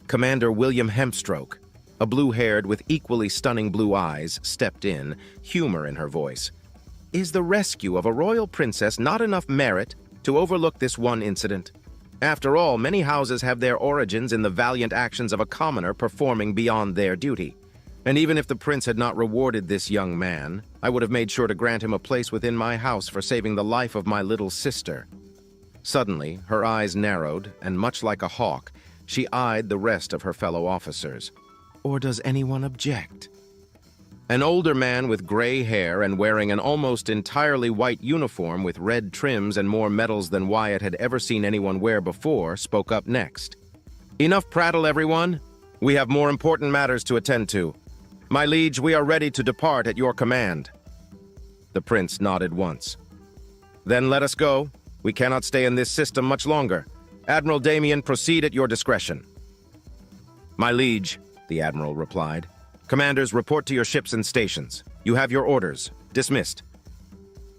Speaker 9: Commander William Hempstroke, a blue-haired with equally stunning blue eyes, stepped in, humor in her voice. Is the rescue of a royal princess not enough merit to overlook this one incident? After all, many houses have their origins in the valiant actions of a commoner performing beyond their duty. And even if the prince had not rewarded this young man, I would have made sure to grant him a place within my house for saving the life of my little sister. Suddenly, her eyes narrowed, and much like a hawk, she eyed the rest of her fellow officers. Or does anyone object? An older man with gray hair and wearing an almost entirely white uniform with red trims and more medals than Wyatt had ever seen anyone wear before spoke up next. Enough prattle, everyone. We have more important matters to attend to. My liege, we are ready to depart at your command. The prince nodded once. Then let us go. We cannot stay in this system much longer. Admiral Damien, proceed at your discretion. My liege, the admiral replied. Commanders, report to your ships and stations. You have your orders. Dismissed.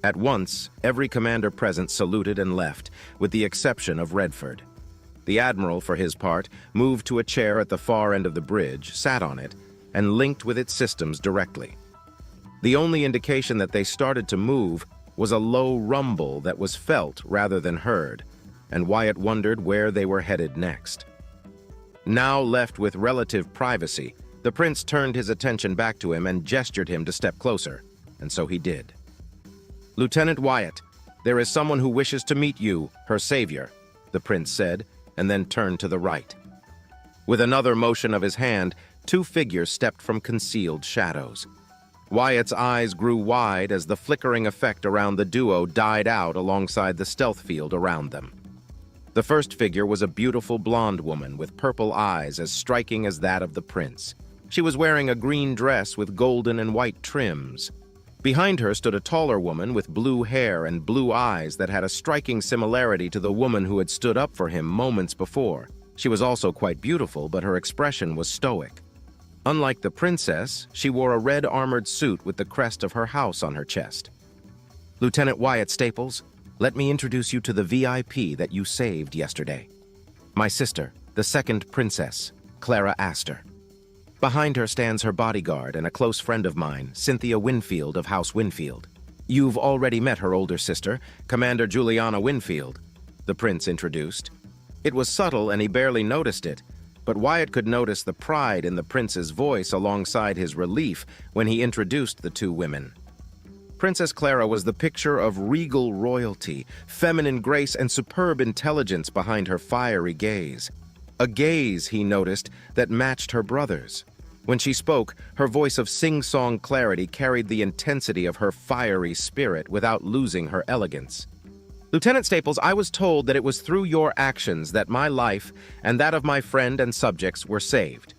Speaker 9: At once, every commander present saluted and left, with the exception of Redford. The admiral, for his part, moved to a chair at the far end of the bridge, sat on it, and linked with its systems directly. The only indication that they started to move was a low rumble that was felt rather than heard, and Wyatt wondered where they were headed next. Now left with relative privacy, the prince turned his attention back to him and gestured him to step closer, and so he did. Lieutenant Wyatt, there is someone who wishes to meet you, her savior, the prince said, and then turned to the right. With another motion of his hand, two figures stepped from concealed shadows. Wyatt's eyes grew wide as the flickering effect around the duo died out alongside the stealth field around them. The first figure was a beautiful blonde woman with purple eyes as striking as that of the prince. She was wearing a green dress with golden and white trims. Behind her stood a taller woman with blue hair and blue eyes that had a striking similarity to the woman who had stood up for him moments before. She was also quite beautiful, but her expression was stoic. Unlike the princess, she wore a red armored suit with the crest of her house on her chest. Lieutenant Wyatt Staples, let me introduce you to the VIP that you saved yesterday. My sister, the second princess, Clara Astor. Behind her stands her bodyguard and a close friend of mine, Cynthia Winfield of House Winfield. You've already met her older sister, Commander Juliana Winfield, the prince introduced. It was subtle and he barely noticed it, but Wyatt could notice the pride in the prince's voice alongside his relief when he introduced the two women. Princess Clara was the picture of regal royalty, feminine grace, and superb intelligence behind her fiery gaze. A gaze, he noticed, that matched her brother's. When she spoke, her voice of sing-song clarity carried the intensity of her fiery spirit without losing her elegance. Lieutenant Staples, I was told that it was through your actions that my life and that of my friend and subjects were saved.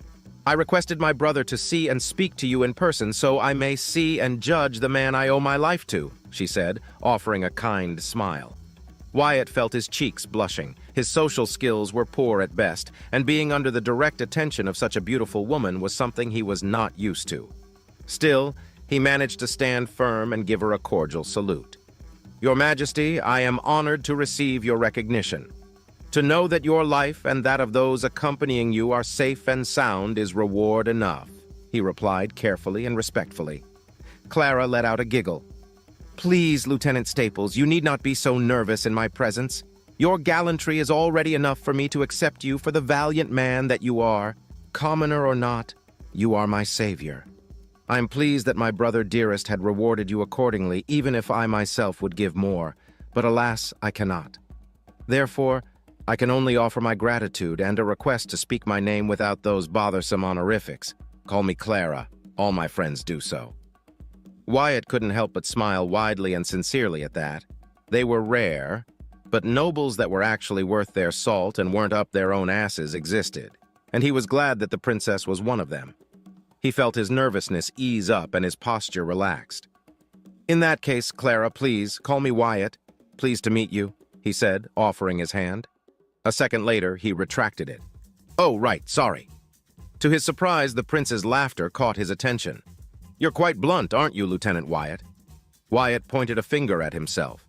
Speaker 9: I requested my brother to see and speak to you in person so I may see and judge the man I owe my life to, she said, offering a kind smile. Wyatt felt his cheeks blushing. His social skills were poor at best, and being under the direct attention of such a beautiful woman was something he was not used to. Still, he managed to stand firm and give her a cordial salute. Your Majesty, I am honored to receive your recognition. To know that your life and that of those accompanying you are safe and sound is reward enough, he replied carefully and respectfully. Clara let out a giggle. Please, Lieutenant Staples, you need not be so nervous in my presence. Your gallantry is already enough for me to accept you for the valiant man that you are. Commoner or not, you are my savior. I am pleased that my brother dearest had rewarded you accordingly, even if I myself would give more. But alas, I cannot. Therefore, I can only offer my gratitude and a request to speak my name without those bothersome honorifics. Call me Clara. All my friends do so. Wyatt couldn't help but smile widely and sincerely at that. They were rare, but nobles that were actually worth their salt and weren't up their own asses existed, and he was glad that the princess was one of them. He felt his nervousness ease up and his posture relaxed. "In that case, Clara, please, call me Wyatt. Pleased to meet you," he said, offering his hand. A second later, he retracted it. "Oh, right, sorry." To his surprise, the prince's laughter caught his attention. "You're quite blunt, aren't you, Lieutenant Wyatt?" Wyatt pointed a finger at himself.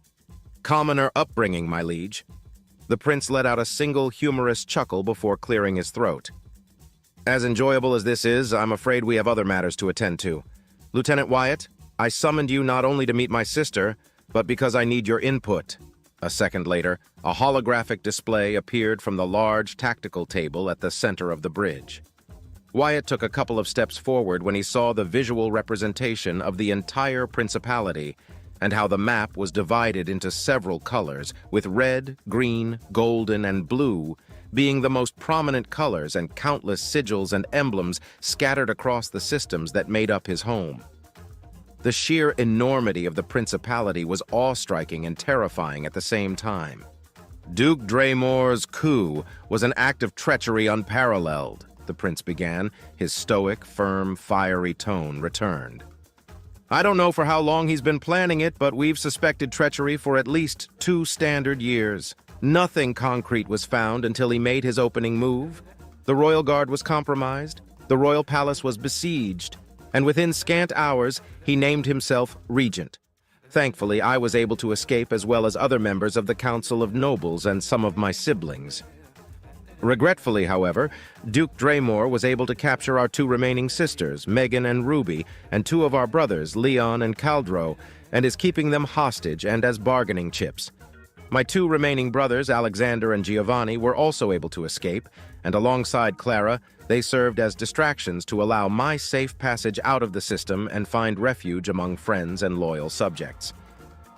Speaker 9: "Commoner upbringing, my liege." The prince let out a single humorous chuckle before clearing his throat. "As enjoyable as this is, I'm afraid we have other matters to attend to. Lieutenant Wyatt, I summoned you not only to meet my sister, but because I need your input." A second later, a holographic display appeared from the large tactical table at the center of the bridge. Wyatt took a couple of steps forward when he saw the visual representation of the entire principality and how the map was divided into several colors, with red, green, golden, and blue being the most prominent colors, and countless sigils and emblems scattered across the systems that made up his home. The sheer enormity of the principality was awe-striking and terrifying at the same time. Duke Draymore's coup was an act of treachery unparalleled, the prince began, his stoic, firm, fiery tone returned. "I don't know for how long he's been planning it, but we've suspected treachery for at least 2 standard years. Nothing concrete was found until he made his opening move. The royal guard was compromised, the royal palace was besieged, and within scant hours, he named himself regent. Thankfully, I was able to escape as well as other members of the Council of Nobles and some of my siblings. Regretfully, however, Duke Draymore was able to capture our 2 remaining sisters, Megan and Ruby, and 2 of our brothers, Leon and Caldro, and is keeping them hostage and as bargaining chips. My 2 remaining brothers, Alexander and Giovanni, were also able to escape, and alongside Clara, they served as distractions to allow my safe passage out of the system and find refuge among friends and loyal subjects.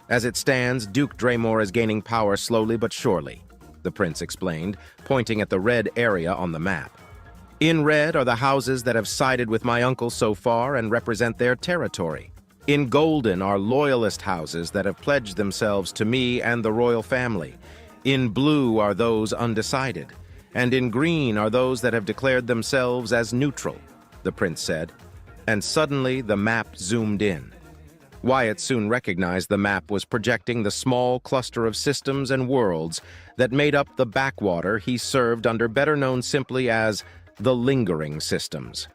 Speaker 9: As it stands, Duke Draymore is gaining power slowly but surely," the prince explained, pointing at the red area on the map. "In red are the houses that have sided with my uncle so far and represent their territory. In golden are loyalist houses that have pledged themselves to me and the royal family. In blue are those undecided. And in green are those that have declared themselves as neutral," the prince said. And suddenly the map zoomed in. Wyatt soon recognized the map was projecting the small cluster of systems and worlds that made up the backwater he served under, better known simply as the lingering systems.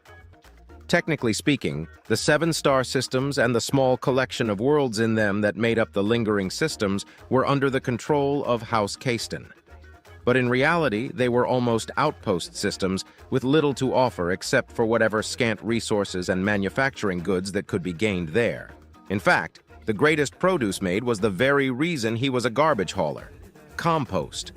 Speaker 9: Technically speaking, the 7 star systems and the small collection of worlds in them that made up the lingering systems were under the control of House Caiston. But in reality, they were almost outpost systems with little to offer except for whatever scant resources and manufacturing goods that could be gained there. In fact, the greatest produce made was the very reason he was a garbage hauler: compost.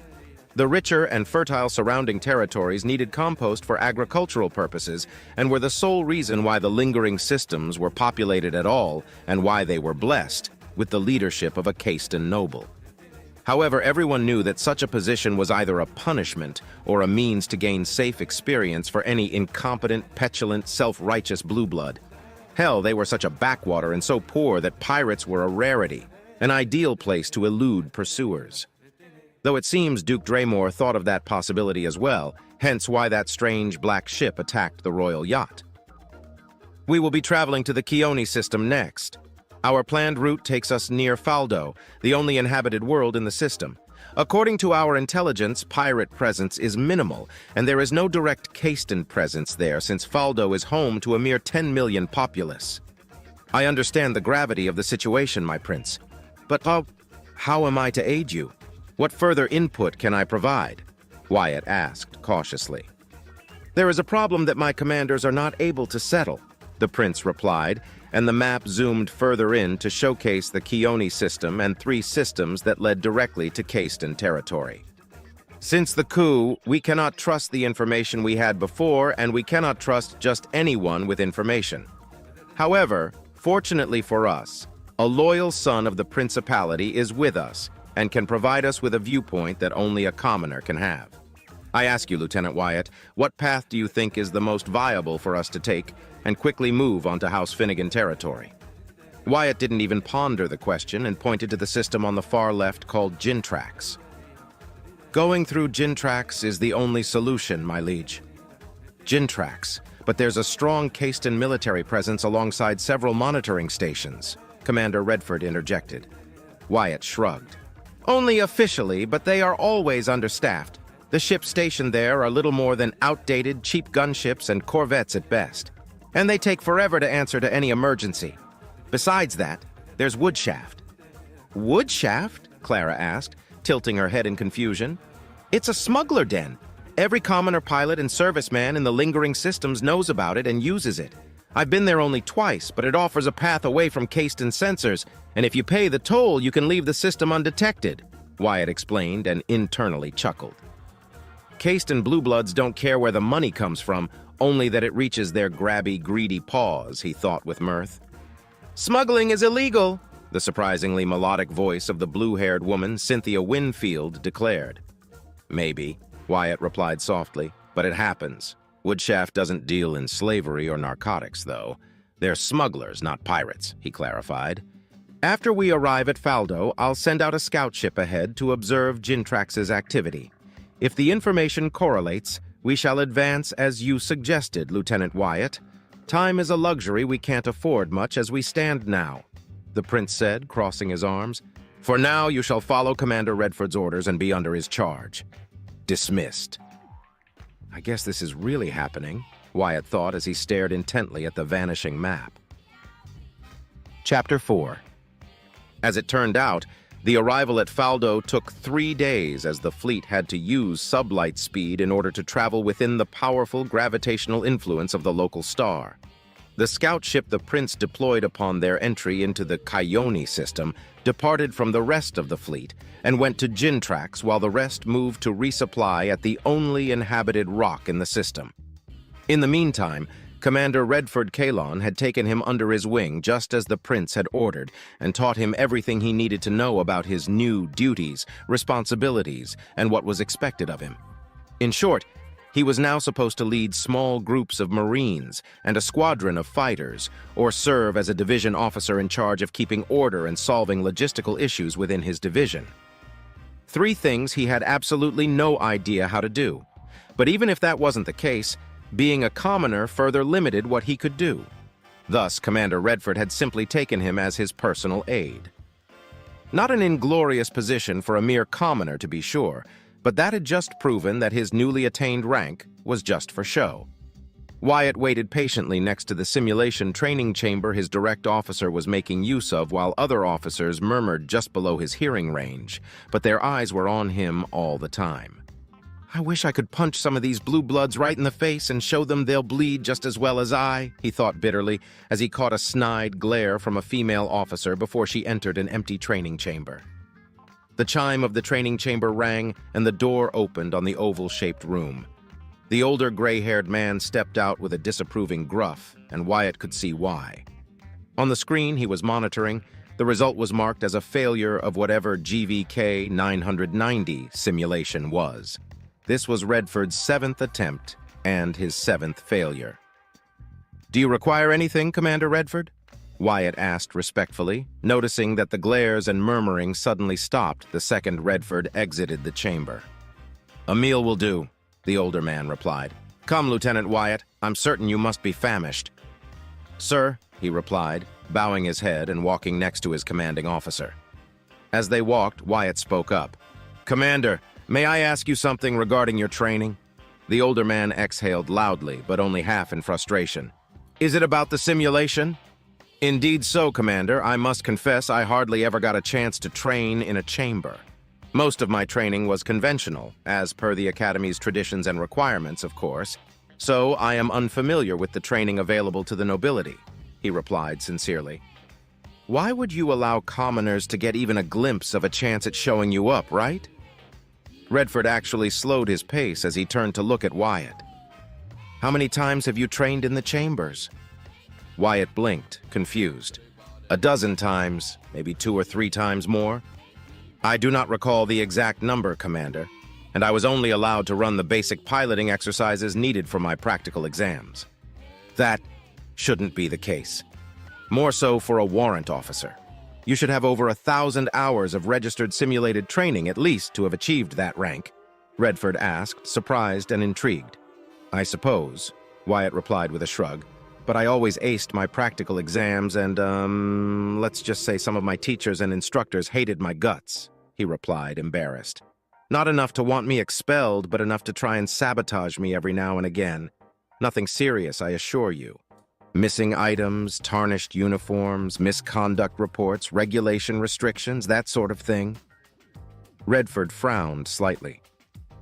Speaker 9: The richer and fertile surrounding territories needed compost for agricultural purposes and were the sole reason why the lingering systems were populated at all and why they were blessed with the leadership of a Caiston noble. However, everyone knew that such a position was either a punishment or a means to gain safe experience for any incompetent, petulant, self-righteous blue blood. Hell, they were such a backwater and so poor that pirates were a rarity, an ideal place to elude pursuers. Though it seems Duke Draymore thought of that possibility as well, hence why that strange black ship attacked the royal yacht. "We will be traveling to the Keone system next. Our planned route takes us near Faldo, the only inhabited world in the system. According to our intelligence, pirate presence is minimal, and there is no direct Caiston presence there since Faldo is home to a mere 10 million populace. I understand the gravity of the situation, my prince. But how am I to aid you? What further input can I provide?" Wyatt asked cautiously. "There is a problem that my commanders are not able to settle," the prince replied, and the map zoomed further in to showcase the Keone system and 3 systems that led directly to Caiston territory. "Since the coup, we cannot trust the information we had before, and we cannot trust just anyone with information. However, fortunately for us, a loyal son of the Principality is with us and can provide us with a viewpoint that only a commoner can have. I ask you, Lieutenant Wyatt, what path do you think is the most viable for us to take and quickly move onto House Finnegan territory?" Wyatt didn't even ponder the question and pointed to the system on the far left called Gintrax. Going through Gintrax is the only solution, my liege. Gintrax, but there's a strong Caiston military presence alongside several monitoring stations, Commander Redford interjected. Wyatt shrugged. Only officially, but they are always understaffed. The ships stationed there are little more than outdated, cheap gunships and corvettes at best. And they take forever to answer to any emergency. Besides that, there's Woodshaft. Woodshaft? Clara asked, tilting her head in confusion. It's a smuggler den. Every commoner pilot and serviceman in the lingering systems knows about it and uses it. I've been there only twice, but it offers a path away from Caiston sensors, and if you pay the toll, you can leave the system undetected, Wyatt explained and internally chuckled. Caiston Blue Bloods don't care where the money comes from, only that it reaches their grabby, greedy paws, he thought with mirth. Smuggling is illegal, the surprisingly melodic voice of the blue-haired woman, Cynthia Winfield, declared. Maybe, Wyatt replied softly, but it happens. Woodshaft doesn't deal in slavery or narcotics, though. They're smugglers, not pirates, he clarified. After we arrive at Faldo, I'll send out a scout ship ahead to observe Gintrax's activity. If the information correlates, we shall advance as you suggested, Lieutenant Wyatt. Time is a luxury we can't afford much as we stand now, the prince said, crossing his arms. For now, you shall follow Commander Redford's orders and be under his charge. Dismissed. I guess this is really happening, Wyatt thought as he stared intently at the vanishing map. Chapter 4. As it turned out, the arrival at Faldo took 3 days as the fleet had to use sublight speed in order to travel within the powerful gravitational influence of the local star. The scout ship the prince deployed upon their entry into the Kyone system departed from the rest of the fleet and went to Gintrax while the rest moved to resupply at the only inhabited rock in the system. In the meantime, Commander Redford Kalon had taken him under his wing just as the prince had ordered and taught him everything he needed to know about his new duties, responsibilities, and what was expected of him. In short, he was now supposed to lead small groups of Marines and a squadron of fighters, or serve as a division officer in charge of keeping order and solving logistical issues within his division. 3 things he had absolutely no idea how to do. But even if that wasn't the case, being a commoner further limited what he could do. Thus, Commander Redford had simply taken him as his personal aide. Not an inglorious position for a mere commoner, to be sure, but that had just proven that his newly attained rank was just for show. Wyatt waited patiently next to the simulation training chamber his direct officer was making use of while other officers murmured just below his hearing range, but their eyes were on him all the time. I wish I could punch some of these blue bloods right in the face and show them they'll bleed just as well as I, he thought bitterly, as he caught a snide glare from a female officer before she entered an empty training chamber. The chime of the training chamber rang, and the door opened on the oval-shaped room. The older gray-haired man stepped out with a disapproving gruff, and Wyatt could see why. On the screen he was monitoring, the result was marked as a failure of whatever GVK 990 simulation was. This was Redford's 7th attempt and his 7th failure. Do you require anything, Commander Redford? Wyatt asked respectfully, noticing that the glares and murmuring suddenly stopped the second Redford exited the chamber. A meal will do, the older man replied. Come, Lieutenant Wyatt, I'm certain you must be famished. Sir, he replied, bowing his head and walking next to his commanding officer. As they walked, Wyatt spoke up. Commander, may I ask you something regarding your training? The older man exhaled loudly, but only half in frustration. Is it about the simulation? Indeed so, Commander. I must confess I hardly ever got a chance to train in a chamber. Most of my training was conventional, as per the Academy's traditions and requirements, of course, so I am unfamiliar with the training available to the nobility, he replied sincerely. Why would you allow commoners to get even a glimpse of a chance at showing you up, right? Redford actually slowed his pace as he turned to look at Wyatt. How many times have you trained in the chambers? Wyatt blinked, confused. A dozen times, maybe 2 or 3 times more. I do not recall the exact number, Commander, and I was only allowed to run the basic piloting exercises needed for my practical exams. That shouldn't be the case. More so for a warrant officer. You should have over 1,000 hours of registered simulated training at least to have achieved that rank, Redford asked, surprised and intrigued. I suppose, Wyatt replied with a shrug, but I always aced my practical exams and, let's just say some of my teachers and instructors hated my guts, he replied, embarrassed. Not enough to want me expelled, but enough to try and sabotage me every now and again. Nothing serious, I assure you. Missing items, tarnished uniforms, misconduct reports, regulation restrictions, that sort of thing. Redford frowned slightly.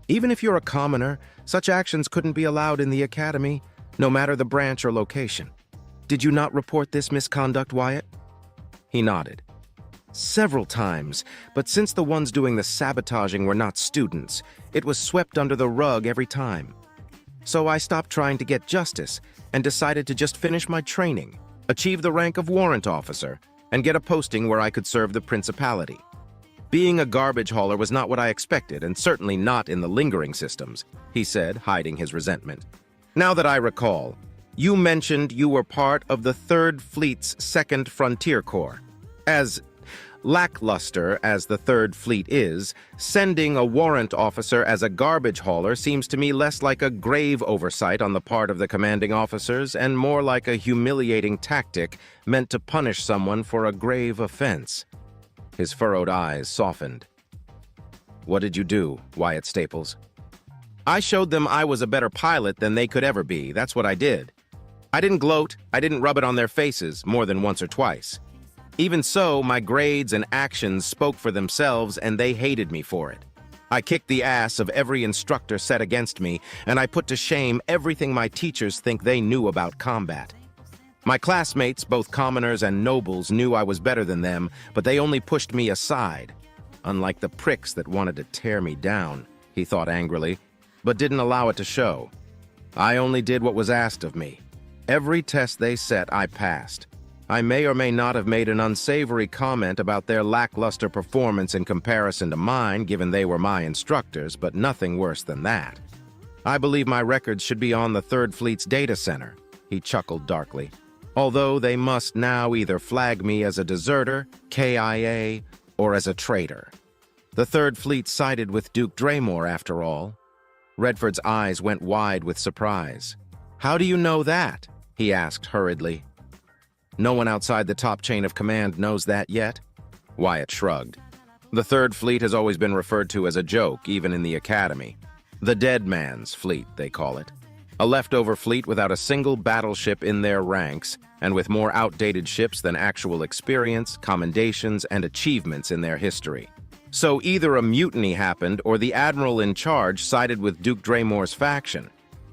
Speaker 9: Even if you're a commoner, such actions couldn't be allowed in the academy, no matter the branch or location. Did you not report this misconduct, Wyatt? He nodded. Several times, but since the ones doing the sabotaging were not students, it was swept under the rug every time. So I stopped trying to get justice and decided to just finish my training, achieve the rank of warrant officer, and get a posting where I could serve the principality. Being a garbage hauler was not what I expected, and certainly not in the lingering systems, he said, hiding his resentment. Now that I recall, you mentioned you were part of the 3rd Fleet's 2nd Frontier Corps. As lackluster as the 3rd Fleet is, sending a warrant officer as a garbage hauler seems to me less like a grave oversight on the part of the commanding officers and more like a humiliating tactic meant to punish someone for a grave offense. His furrowed eyes softened. What did you do, Wyatt Staples? I showed them I was a better pilot than they could ever be. That's what I did. I didn't gloat. I didn't rub it on their faces more than once or twice. Even so, my grades and actions spoke for themselves, and they hated me for it. I kicked the ass of every instructor set against me, and I put to shame everything my teachers think they knew about combat. My classmates, both commoners and nobles, knew I was better than them, but they only pushed me aside. Unlike the pricks that wanted to tear me down, he thought angrily, but didn't allow it to show. I only did what was asked of me. Every test they set, I passed. I may or may not have made an unsavory comment about their lackluster performance in comparison to mine, given they were my instructors, but nothing worse than that. I believe my records should be on the 3rd Fleet's data center, he chuckled darkly. Although they must now either flag me as a deserter, KIA, or as a traitor. The 3rd Fleet sided with Duke Draymore, after all. Redford's eyes went wide with surprise. How do you know that? He asked hurriedly. No one outside the top chain of command knows that yet? Wyatt shrugged. The 3rd Fleet has always been referred to as a joke, even in the Academy. The Dead Man's Fleet, they call it. A leftover fleet without a single battleship in their ranks, and with more outdated ships than actual experience, commendations, and achievements in their history. So either a mutiny happened or the admiral in charge sided with Duke Draymore's faction.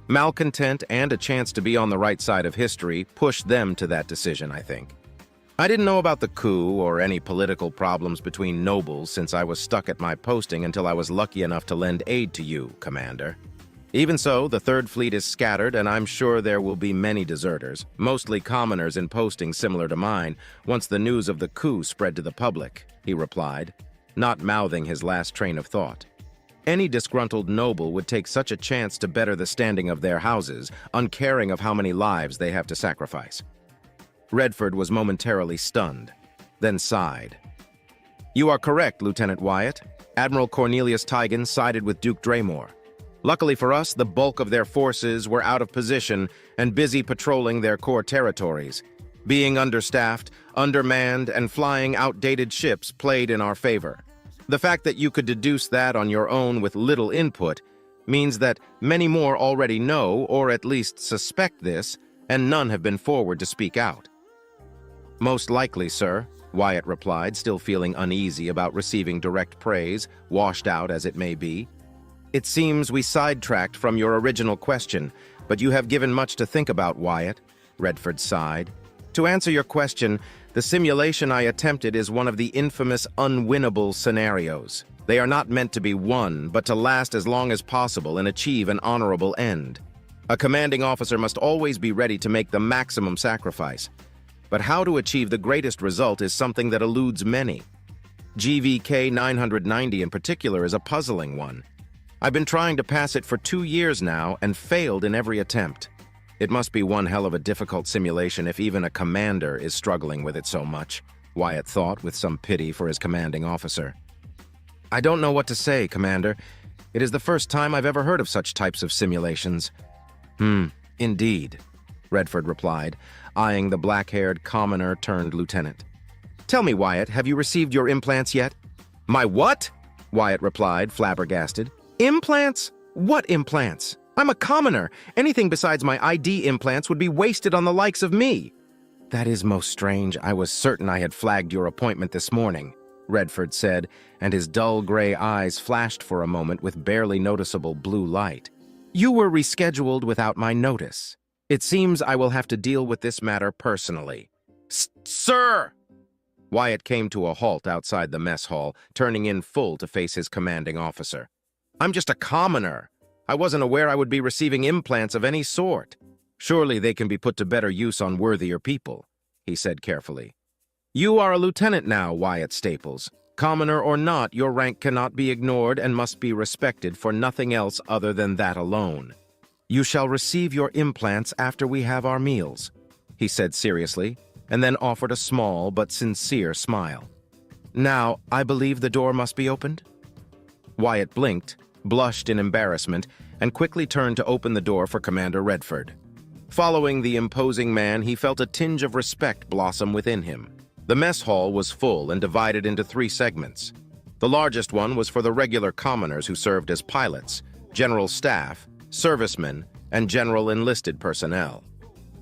Speaker 9: Malcontent and a chance to be on the right side of history pushed them to that decision, I think. I didn't know about the coup or any political problems between nobles since I was stuck at my posting until I was lucky enough to lend aid to you, Commander. Even so, the 3rd Fleet is scattered, and I'm sure there will be many deserters, mostly commoners in postings similar to mine, once the news of the coup spread to the public, he replied, not mouthing his last train of thought. Any disgruntled noble would take such a chance to better the standing of their houses, uncaring of how many lives they have to sacrifice. Redford was momentarily stunned, then sighed. You are correct, Lieutenant Wyatt. Admiral Cornelius Tigan sided with Duke Draymore. Luckily for us, the bulk of their forces were out of position and busy patrolling their core territories. Being understaffed, undermanned, and flying outdated ships played in our favor. The fact that you could deduce that on your own with little input means that many more already know, or at least suspect this, and none have been forward to speak out. Most likely, sir, Wyatt replied, still feeling uneasy about receiving direct praise, washed out as it may be. It seems we sidetracked from your original question, but you have given much to think about, Wyatt, Redford sighed. To answer your question, the simulation I attempted is one of the infamous unwinnable scenarios. They are not meant to be won, but to last as long as possible and achieve an honorable end. A commanding officer must always be ready to make the maximum sacrifice. But how to achieve the greatest result is something that eludes many. GVK 990 in particular is a puzzling one. I've been trying to pass it for 2 years now and failed in every attempt. It must be one hell of a difficult simulation if even a commander is struggling with it so much, Wyatt thought with some pity for his commanding officer. I don't know what to say, Commander. It is the first time I've ever heard of such types of simulations. Indeed, Redford replied, eyeing the black-haired commoner turned lieutenant. Tell me, Wyatt, have you received your implants yet? My what? Wyatt replied, flabbergasted. Implants? What implants? I'm a commoner. Anything besides my ID implants would be wasted on the likes of me. That is most strange. I was certain I had flagged your appointment this morning, Redford said, and his dull gray eyes flashed for a moment with barely noticeable blue light. You were rescheduled without my notice. It seems I will have to deal with this matter personally. Sir! Wyatt came to a halt outside the mess hall, turning in full to face his commanding officer. I'm just a commoner. I wasn't aware I would be receiving implants of any sort. Surely they can be put to better use on worthier people, he said carefully. You are a lieutenant now, Wyatt Staples. Commoner or not, your rank cannot be ignored and must be respected for nothing else other than that alone. You shall receive your implants after we have our meals, he said seriously, and then offered a small but sincere smile. Now, I believe the door must be opened? Wyatt blinked, blushed in embarrassment, and quickly turned to open the door for Commander Redford. Following the imposing man, he felt a tinge of respect blossom within him. The mess hall was full and divided into 3 segments. The largest one was for the regular commoners who served as pilots, general staff, servicemen, and general enlisted personnel.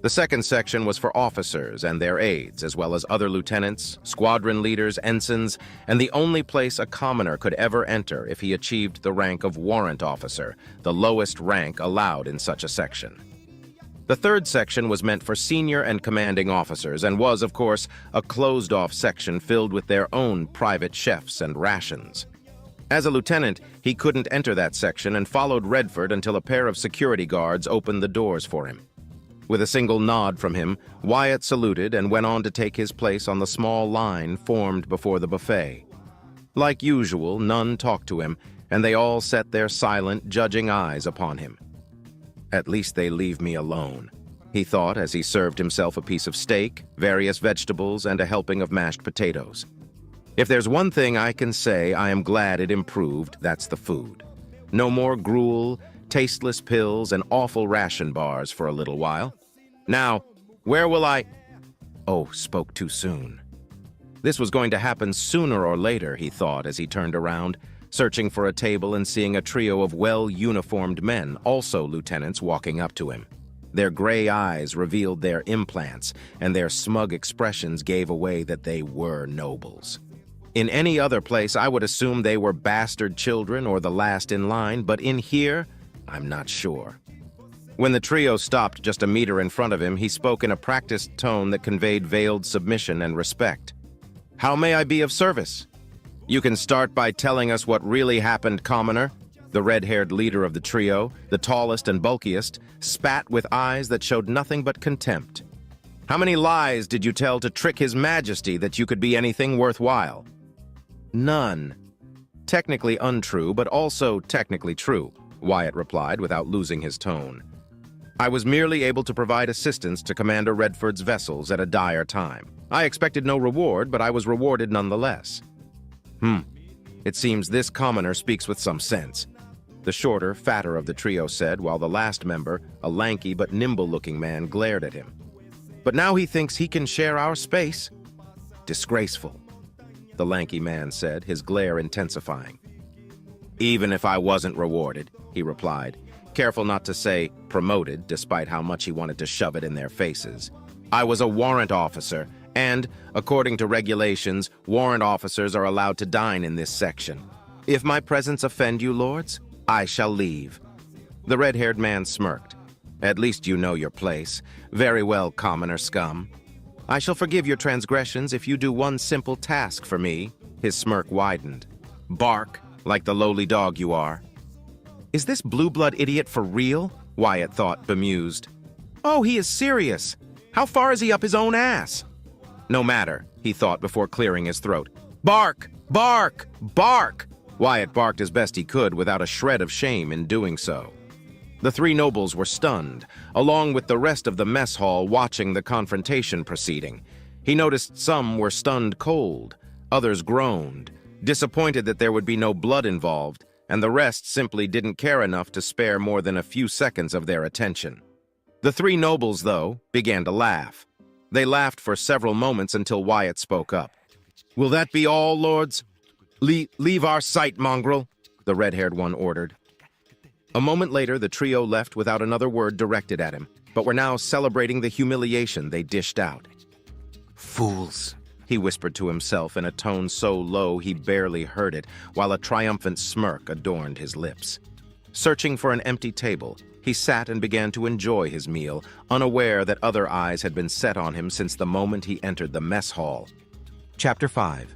Speaker 9: The second section was for officers and their aides, as well as other lieutenants, squadron leaders, ensigns, and the only place a commoner could ever enter if he achieved the rank of warrant officer, the lowest rank allowed in such a section. The third section was meant for senior and commanding officers and was, of course, a closed-off section filled with their own private chefs and rations. As a lieutenant, he couldn't enter that section and followed Redford until a pair of security guards opened the doors for him. With a single nod from him, Wyatt saluted and went on to take his place on the small line formed before the buffet. Like usual, none talked to him, and they all set their silent, judging eyes upon him. At least they leave me alone, he thought as he served himself a piece of steak, various vegetables, and a helping of mashed potatoes. If there's one thing I can say I am glad it improved, that's the food. No more gruel, tasteless pills, and awful ration bars for a little while. Now, where will I... Oh, spoke too soon. This was going to happen sooner or later, he thought as he turned around, searching for a table and seeing a trio of well-uniformed men, also lieutenants, walking up to him. Their gray eyes revealed their implants, and their smug expressions gave away that they were nobles. In any other place, I would assume they were bastard children or the last in line, but in here, I'm not sure. When the trio stopped just a meter in front of him, he spoke in a practiced tone that conveyed veiled submission and respect. How may I be of service? You can start by telling us what really happened, commoner. The red-haired leader of the trio, the tallest and bulkiest, spat with eyes that showed nothing but contempt. How many lies did you tell to trick His Majesty that you could be anything worthwhile? None. Technically untrue, but also technically true, Wyatt replied without losing his tone. I was merely able to provide assistance to Commander Redford's vessels at a dire time. I expected no reward, but I was rewarded nonetheless. It seems this commoner speaks with some sense, the shorter, fatter of the trio said, while the last member, a lanky but nimble-looking man, glared at him. But now he thinks he can share our space. Disgraceful, the lanky man said, his glare intensifying. Even if I wasn't rewarded, he replied, careful not to say promoted, despite how much he wanted to shove it in their faces. I was a warrant officer, and, according to regulations, warrant officers are allowed to dine in this section. If my presence offend you, lords, I shall leave. The red-haired man smirked. At least you know your place. Very well, commoner scum. I shall forgive your transgressions if you do one simple task for me. His smirk widened. Bark, like the lowly dog you are. Is this blue-blood idiot for real? Wyatt thought, bemused. Oh, he is serious. How far is he up his own ass? No matter, he thought before clearing his throat. Bark! Bark! Bark! Wyatt barked as best he could without a shred of shame in doing so. The three nobles were stunned, along with the rest of the mess hall watching the confrontation proceeding. He noticed some were stunned cold, others groaned, disappointed that there would be no blood involved, and the rest simply didn't care enough to spare more than a few seconds of their attention. The three nobles, though, began to laugh. They laughed for several moments until Wyatt spoke up. "Will that be all, lords? Leave our sight, mongrel," the red-haired one ordered. A moment later, the trio left without another word directed at him, but were now celebrating the humiliation they dished out. "Fools," he whispered to himself in a tone so low he barely heard it, while a triumphant smirk adorned his lips. Searching for an empty table, he sat and began to enjoy his meal, unaware that other eyes had been set on him since the moment he entered the mess hall. Chapter 5.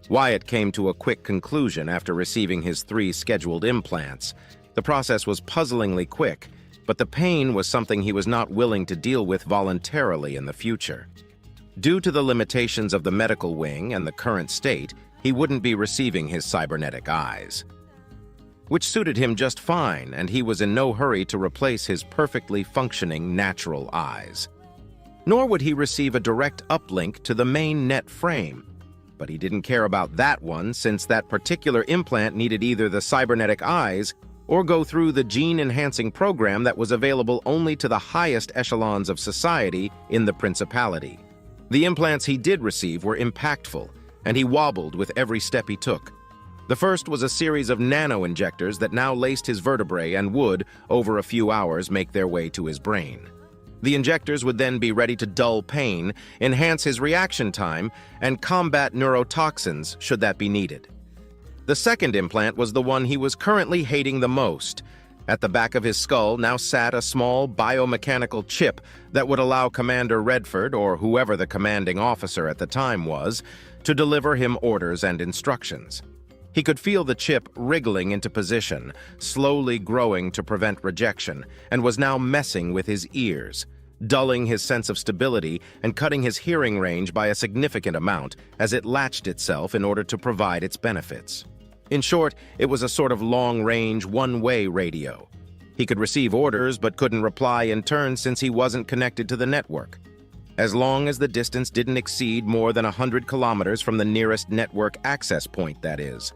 Speaker 9: Wyatt came to a quick conclusion after receiving his 3 scheduled implants. The process was puzzlingly quick, but the pain was something he was not willing to deal with voluntarily in the future. Due to the limitations of the medical wing and the current state, he wouldn't be receiving his cybernetic eyes, which suited him just fine, and he was in no hurry to replace his perfectly functioning natural eyes. Nor would he receive a direct uplink to the main net frame, but he didn't care about that one since that particular implant needed either the cybernetic eyes or go through the gene-enhancing program that was available only to the highest echelons of society in the Principality. The implants he did receive were impactful, and he wobbled with every step he took. The first was a series of nano-injectors that now laced his vertebrae and would, over a few hours, make their way to his brain. The injectors would then be ready to dull pain, enhance his reaction time, and combat neurotoxins should that be needed. The second implant was the one he was currently hating the most. At the back of his skull now sat a small biomechanical chip that would allow Commander Redford, or whoever the commanding officer at the time was, to deliver him orders and instructions. He could feel the chip wriggling into position, slowly growing to prevent rejection, and was now messing with his ears, dulling his sense of stability and cutting his hearing range by a significant amount as it latched itself in order to provide its benefits. In short, it was a sort of long-range, one-way radio. He could receive orders but couldn't reply in turn since he wasn't connected to the network. As long as the distance didn't exceed more than 100 kilometers from the nearest network access point, that is.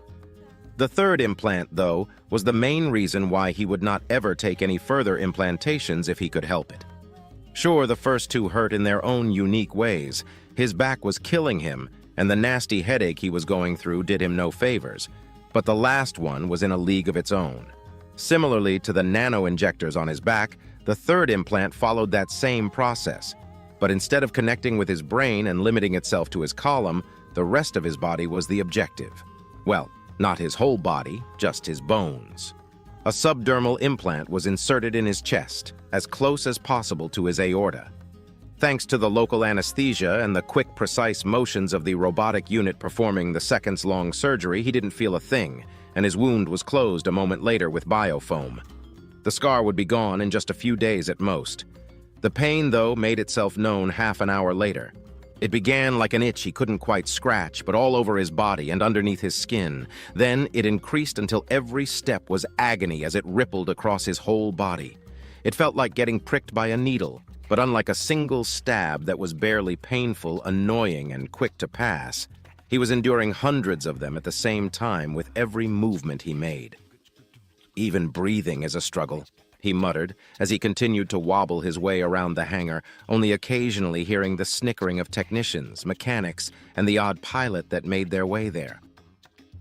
Speaker 9: The third implant, though, was the main reason why he would not ever take any further implantations if he could help it. Sure, the first 2 hurt in their own unique ways. His back was killing him, and the nasty headache he was going through did him no favors. But the last one was in a league of its own. Similarly to the nano-injectors on his back, the third implant followed that same process. But instead of connecting with his brain and limiting itself to his column, the rest of his body was the objective. Well, not his whole body, just his bones. A subdermal implant was inserted in his chest, as close as possible to his aorta. Thanks to the local anesthesia and the quick, precise motions of the robotic unit performing the seconds-long surgery, he didn't feel a thing, and his wound was closed a moment later with biofoam. The scar would be gone in just a few days at most. The pain, though, made itself known half an hour later. It began like an itch he couldn't quite scratch, but all over his body and underneath his skin. Then it increased until every step was agony as it rippled across his whole body. It felt like getting pricked by a needle, but unlike a single stab that was barely painful, annoying, and quick to pass, he was enduring hundreds of them at the same time with every movement he made. "Even breathing is a struggle," he muttered as he continued to wobble his way around the hangar, only occasionally hearing the snickering of technicians, mechanics, and the odd pilot that made their way there.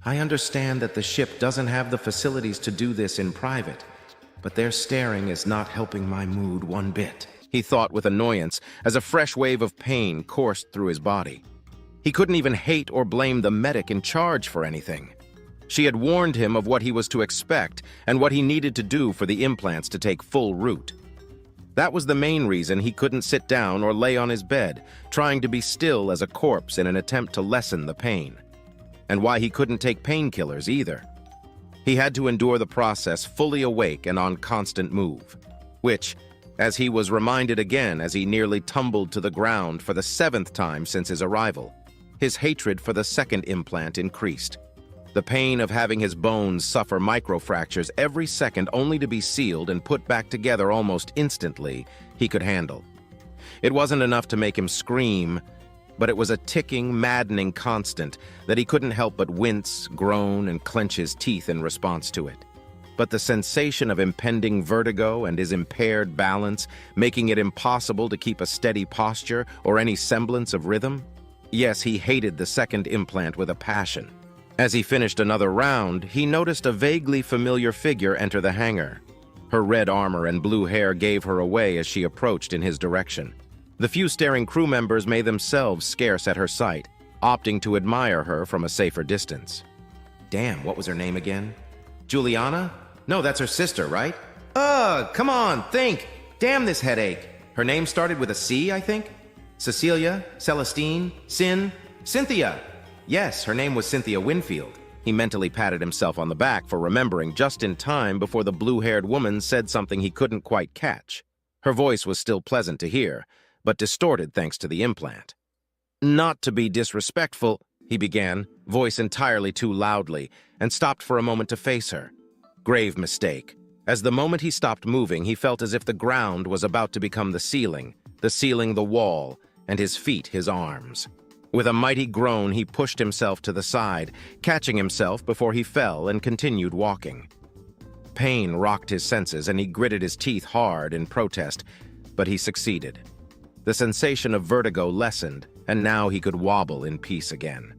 Speaker 9: "I understand that the ship doesn't have the facilities to do this in private, but their staring is not helping my mood one bit," he thought with annoyance as a fresh wave of pain coursed through his body. He couldn't even hate or blame the medic in charge for anything. She had warned him of what he was to expect and what he needed to do for the implants to take full root. That was the main reason he couldn't sit down or lay on his bed, trying to be still as a corpse in an attempt to lessen the pain. And why he couldn't take painkillers either. He had to endure the process fully awake and on constant move, which, as he was reminded again as he nearly tumbled to the ground for the 7th time since his arrival, his hatred for the second implant increased. The pain of having his bones suffer microfractures every second only to be sealed and put back together almost instantly, he could handle. It wasn't enough to make him scream, but it was a ticking, maddening constant that he couldn't help but wince, groan, and clench his teeth in response to it. But the sensation of impending vertigo and his impaired balance, making it impossible to keep a steady posture or any semblance of rhythm? Yes, he hated the second implant with a passion. As he finished another round, he noticed a vaguely familiar figure enter the hangar. Her red armor and blue hair gave her away as she approached in his direction. The few staring crew members made themselves scarce at her sight, opting to admire her from a safer distance. Damn, what was her name again? Juliana? No, that's her sister, right? Come on, think! Damn this headache! Her name started with a C, I think? Cecilia? Celestine? Cynthia! Yes, her name was Cynthia Winfield. He mentally patted himself on the back for remembering just in time before the blue-haired woman said something he couldn't quite catch. Her voice was still pleasant to hear, but distorted thanks to the implant. Not to be disrespectful, he began, voice entirely too loudly, and stopped for a moment to face her. Grave mistake. As the moment he stopped moving, he felt as if the ground was about to become the ceiling the wall, and his feet his arms. With a mighty groan, he pushed himself to the side, catching himself before he fell and continued walking. Pain rocked his senses, and he gritted his teeth hard in protest, but he succeeded. The sensation of vertigo lessened, and now he could wobble in peace again.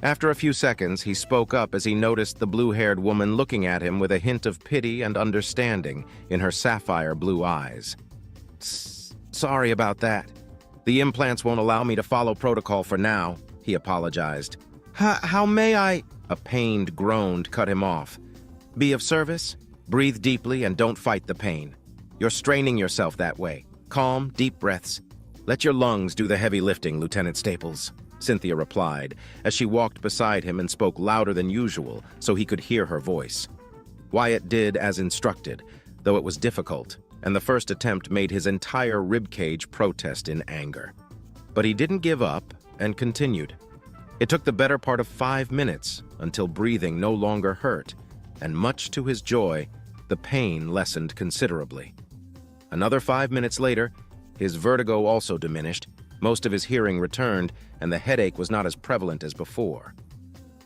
Speaker 9: After a few seconds, he spoke up as he noticed the blue-haired woman looking at him with a hint of pity and understanding in her sapphire blue eyes. Sorry about that. The implants won't allow me to follow protocol for now, he apologized. How may I? A pained groan cut him off. Be of service? Breathe deeply and don't fight the pain. You're straining yourself that way. Calm, deep breaths. Let your lungs do the heavy lifting, Lieutenant Staples, Cynthia replied, as she walked beside him and spoke louder than usual so he could hear her voice. Wyatt did as instructed, though it was difficult, and the first attempt made his entire ribcage protest in anger. But he didn't give up and continued. It took the better part of 5 minutes until breathing no longer hurt, and much to his joy, the pain lessened considerably. Another 5 minutes later, his vertigo also diminished, most of his hearing returned, and the headache was not as prevalent as before.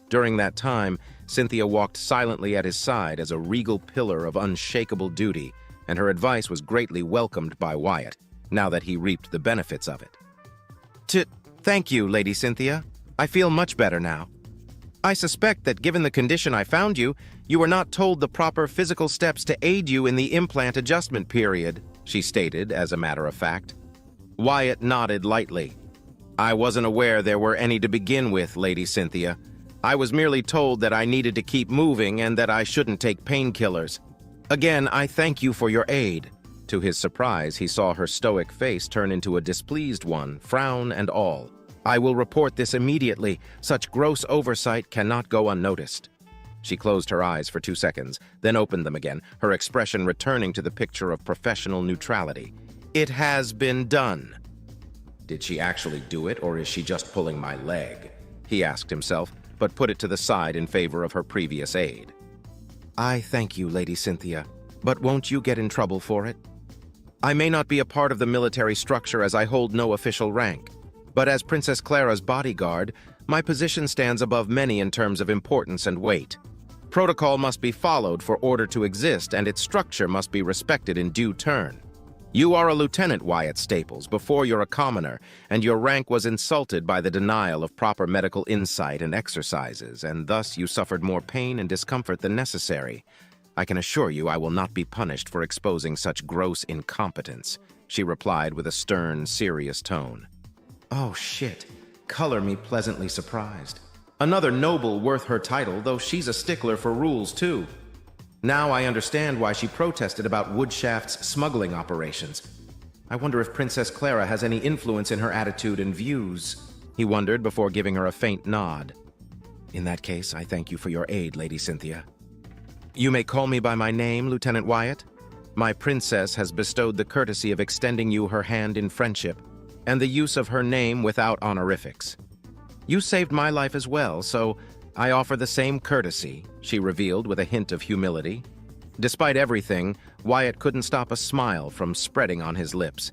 Speaker 9: During that time, Cynthia walked silently at his side as a regal pillar of unshakable duty, and her advice was greatly welcomed by Wyatt, now that he reaped the benefits of it. Thank you, Lady Cynthia. I feel much better now. I suspect that given the condition I found you, you were not told the proper physical steps to aid you in the implant adjustment period, she stated as a matter of fact. Wyatt nodded lightly. I wasn't aware there were any to begin with, Lady Cynthia. I was merely told that I needed to keep moving and that I shouldn't take painkillers. Again, I thank you for your aid. To his surprise, he saw her stoic face turn into a displeased one, frown and all. I will report this immediately. Such gross oversight cannot go unnoticed. She closed her eyes for 2 seconds, then opened them again, her expression returning to the picture of professional neutrality. It has been done. Did she actually do it, or is she just pulling my leg? He asked himself, but put it to the side in favor of her previous aid. I thank you, Lady Cynthia, but won't you get in trouble for it? I may not be a part of the military structure as I hold no official rank, but as Princess Clara's bodyguard, my position stands above many in terms of importance and weight. Protocol must be followed for order to exist, and its structure must be respected in due turn. You are a Lieutenant Wyatt Staples before you're a commoner, and your rank was insulted by the denial of proper medical insight and exercises, and thus you suffered more pain and discomfort than necessary. I can assure you I will not be punished for exposing such gross incompetence, she replied with a stern, serious tone. Oh shit, color me pleasantly surprised. Another noble worth her title, though she's a stickler for rules too. Now I understand why she protested about Woodshaft's smuggling operations. I wonder if Princess Clara has any influence in her attitude and views, he wondered before giving her a faint nod. In that case, I thank you for your aid, Lady Cynthia. You may call me by my name, Lieutenant Wyatt. My princess has bestowed the courtesy of extending you her hand in friendship, and the use of her name without honorifics. You saved my life as well, so I offer the same courtesy, she revealed with a hint of humility. Despite everything, Wyatt couldn't stop a smile from spreading on his lips.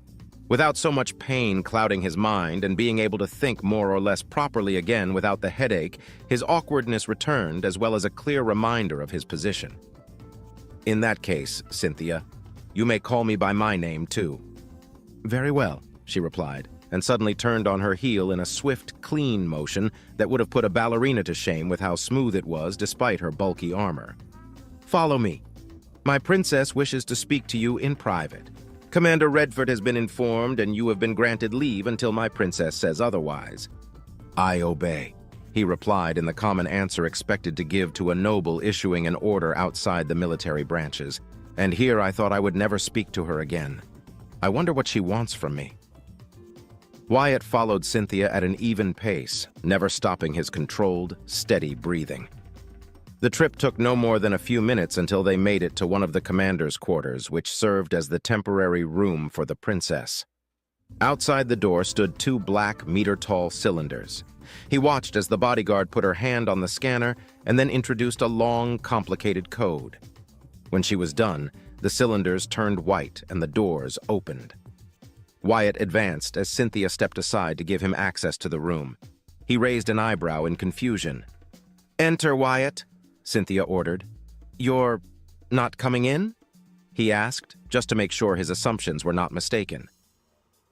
Speaker 9: Without so much pain clouding his mind and being able to think more or less properly again without the headache, his awkwardness returned as well as a clear reminder of his position. In that case, Cynthia, you may call me by my name too. Very well, she replied, and suddenly turned on her heel in a swift, clean motion that would have put a ballerina to shame with how smooth it was despite her bulky armor. Follow me. My princess wishes to speak to you in private. Commander Redford has been informed and you have been granted leave until my princess says otherwise. I obey, he replied in the common answer expected to give to a noble issuing an order outside the military branches. And here I thought I would never speak to her again. I wonder what she wants from me. Wyatt followed Cynthia at an even pace, never stopping his controlled, steady breathing. The trip took no more than a few minutes until they made it to one of the commander's quarters, which served as the temporary room for the princess. Outside the door stood 2 black, meter-tall cylinders. He watched as the bodyguard put her hand on the scanner and then introduced a long, complicated code. When she was done, the cylinders turned white and the doors opened. Wyatt advanced as Cynthia stepped aside to give him access to the room. He raised an eyebrow in confusion. "Enter, Wyatt," Cynthia ordered. "You're not coming in?" he asked, just to make sure his assumptions were not mistaken.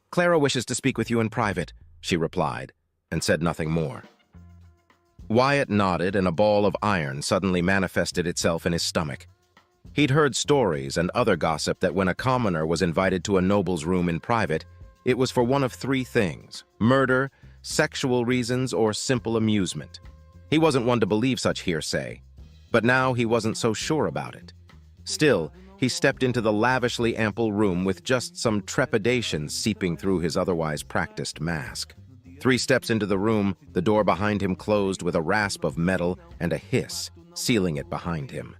Speaker 9: "Clara wishes to speak with you in private," she replied, and said nothing more. Wyatt nodded, and a ball of iron suddenly manifested itself in his stomach. He'd heard stories and other gossip that when a commoner was invited to a noble's room in private, it was for one of 3 things: murder, sexual reasons, or simple amusement. He wasn't one to believe such hearsay, but now he wasn't so sure about it. Still, he stepped into the lavishly ample room with just some trepidation seeping through his otherwise practiced mask. 3 steps into the room, the door behind him closed with a rasp of metal and a hiss, sealing it behind him.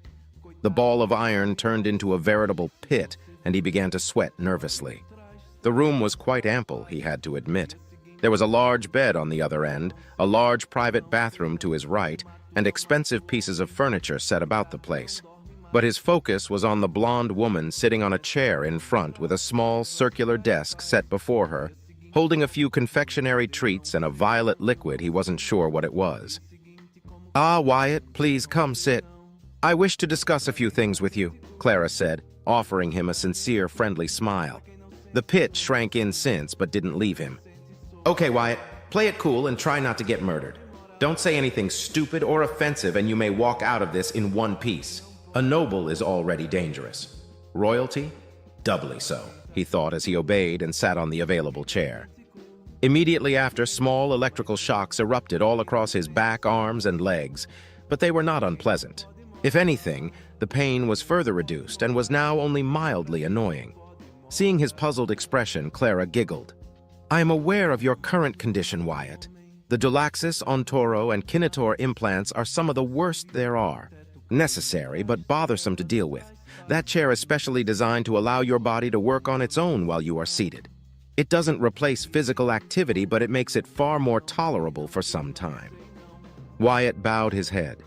Speaker 9: The ball of iron turned into a veritable pit, and he began to sweat nervously. The room was quite ample, he had to admit. There was a large bed on the other end, a large private bathroom to his right, and expensive pieces of furniture set about the place. But his focus was on the blonde woman sitting on a chair in front with a small circular desk set before her, holding a few confectionery treats and a violet liquid he wasn't sure what it was. "Ah, Wyatt, please come sit. I wish to discuss a few things with you," Clara said, offering him a sincere, friendly smile. The pit shrank in since, but didn't leave him. "Okay, Wyatt, play it cool and try not to get murdered. Don't say anything stupid or offensive and you may walk out of this in one piece. A noble is already dangerous. Royalty? Doubly so," he thought as he obeyed and sat on the available chair. Immediately after, small electrical shocks erupted all across his back, arms, and legs, but they were not unpleasant. If anything, the pain was further reduced and was now only mildly annoying. Seeing his puzzled expression, Clara giggled. "I am aware of your current condition, Wyatt. The Dolaxis, Ontoro, and Kinator implants are some of the worst there are. Necessary, but bothersome to deal with. That chair is specially designed to allow your body to work on its own while you are seated. It doesn't replace physical activity, but it makes it far more tolerable for some time." Wyatt bowed his head.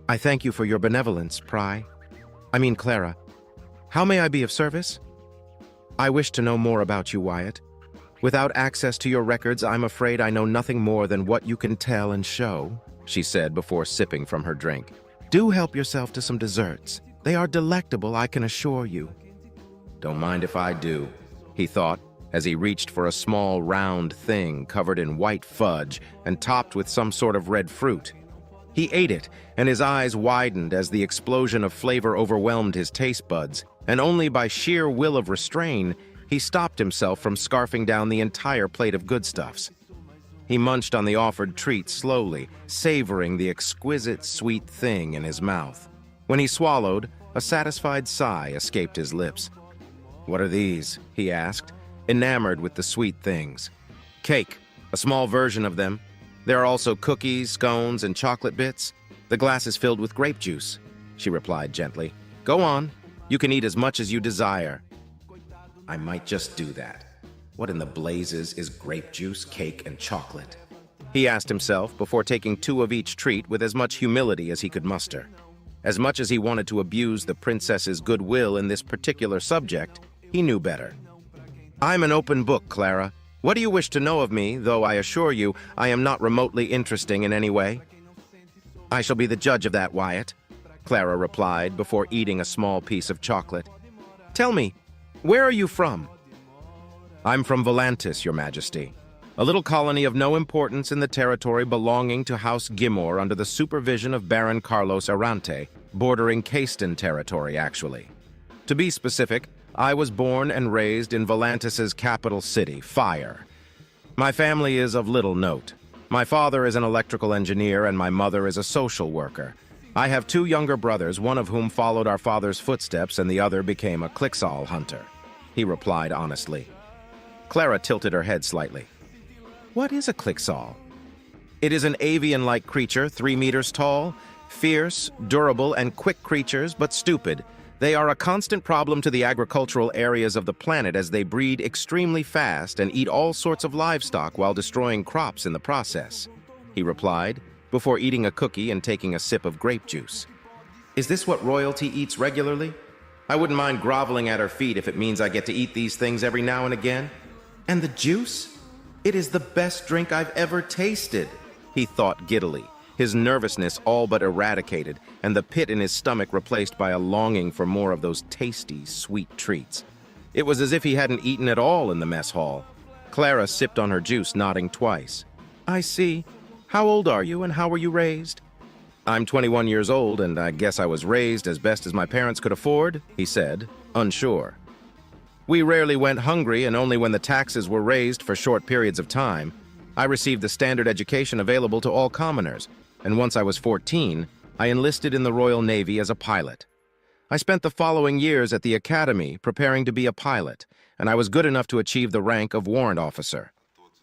Speaker 9: "I thank you for your benevolence, Clara. How may I be of service?" "I wish to know more about you, Wyatt. Without access to your records, I'm afraid I know nothing more than what you can tell and show," she said before sipping from her drink. "Do help yourself to some desserts. They are delectable, I can assure you." "Don't mind if I do," he thought, as he reached for a small, round thing covered in white fudge and topped with some sort of red fruit. He ate it, and his eyes widened as the explosion of flavor overwhelmed his taste buds, and only by sheer will of restraint, he stopped himself from scarfing down the entire plate of good stuffs. He munched on the offered treat slowly, savoring the exquisite sweet thing in his mouth. When he swallowed, a satisfied sigh escaped his lips. "What are these?" he asked, enamored with the sweet things. "Cake, a small version of them. There are also cookies, scones, and chocolate bits. The glass is filled with grape juice," she replied gently. "Go on. You can eat as much as you desire." "I might just do that. What in the blazes is grape juice, cake, and chocolate?" he asked himself before taking 2 of each treat with as much humility as he could muster. As much as he wanted to abuse the princess's goodwill in this particular subject, he knew better. "I'm an open book, Clara. What do you wish to know of me, though I assure you I am not remotely interesting in any way?" "I shall be the judge of that, Wyatt," Clara replied before eating a small piece of chocolate. "Tell me, where are you from?" "I'm from Volantis, Your Majesty, a little colony of no importance in the territory belonging to House Gimor under the supervision of Baron Carlos Arante, bordering Caiston territory, actually. To be specific, I was born and raised in Volantis's capital city, Fire. My family is of little note. My father is an electrical engineer and my mother is a social worker. I have 2 younger brothers, one of whom followed our father's footsteps and the other became a Clixal hunter," he replied honestly. Clara tilted her head slightly. "What is a Clixal?" "It is an avian-like creature, 3 meters tall, fierce, durable, and quick creatures, but stupid. They are a constant problem to the agricultural areas of the planet as they breed extremely fast and eat all sorts of livestock while destroying crops in the process," he replied, before eating a cookie and taking a sip of grape juice. "Is this what royalty eats regularly? I wouldn't mind groveling at her feet if it means I get to eat these things every now and again. And the juice? It is the best drink I've ever tasted," he thought giddily, his nervousness all but eradicated, and the pit in his stomach replaced by a longing for more of those tasty, sweet treats. It was as if he hadn't eaten at all in the mess hall. Clara sipped on her juice, nodding twice. "I see. How old are you, and how were you raised?" "I'm 21 years old, and I guess I was raised as best as my parents could afford," he said, unsure. "We rarely went hungry, and only when the taxes were raised for short periods of time. I received the standard education available to all commoners, and once I was 14, I enlisted in the Royal Navy as a pilot. I spent the following years at the academy preparing to be a pilot, and I was good enough to achieve the rank of warrant officer.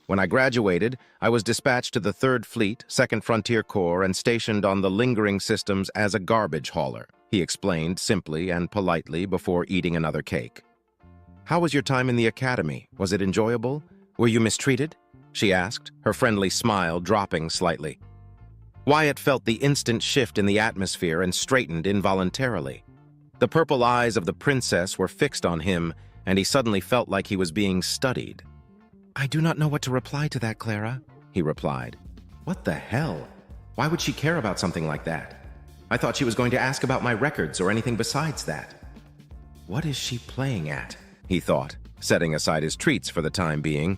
Speaker 9: When I graduated, I was dispatched to the 3rd Fleet, 2nd Frontier Corps, and stationed on the lingering systems as a garbage hauler," he explained simply and politely before eating another cake. "How was your time in the academy? Was it enjoyable? Were you mistreated?" she asked, her friendly smile dropping slightly. Wyatt felt the instant shift in the atmosphere and straightened involuntarily. The purple eyes of the princess were fixed on him, and he suddenly felt like he was being studied. "I do not know what to reply to that, Clara," he replied. "What the hell? Why would she care about something like that? I thought she was going to ask about my records or anything besides that. What is she playing at?" he thought, setting aside his treats for the time being.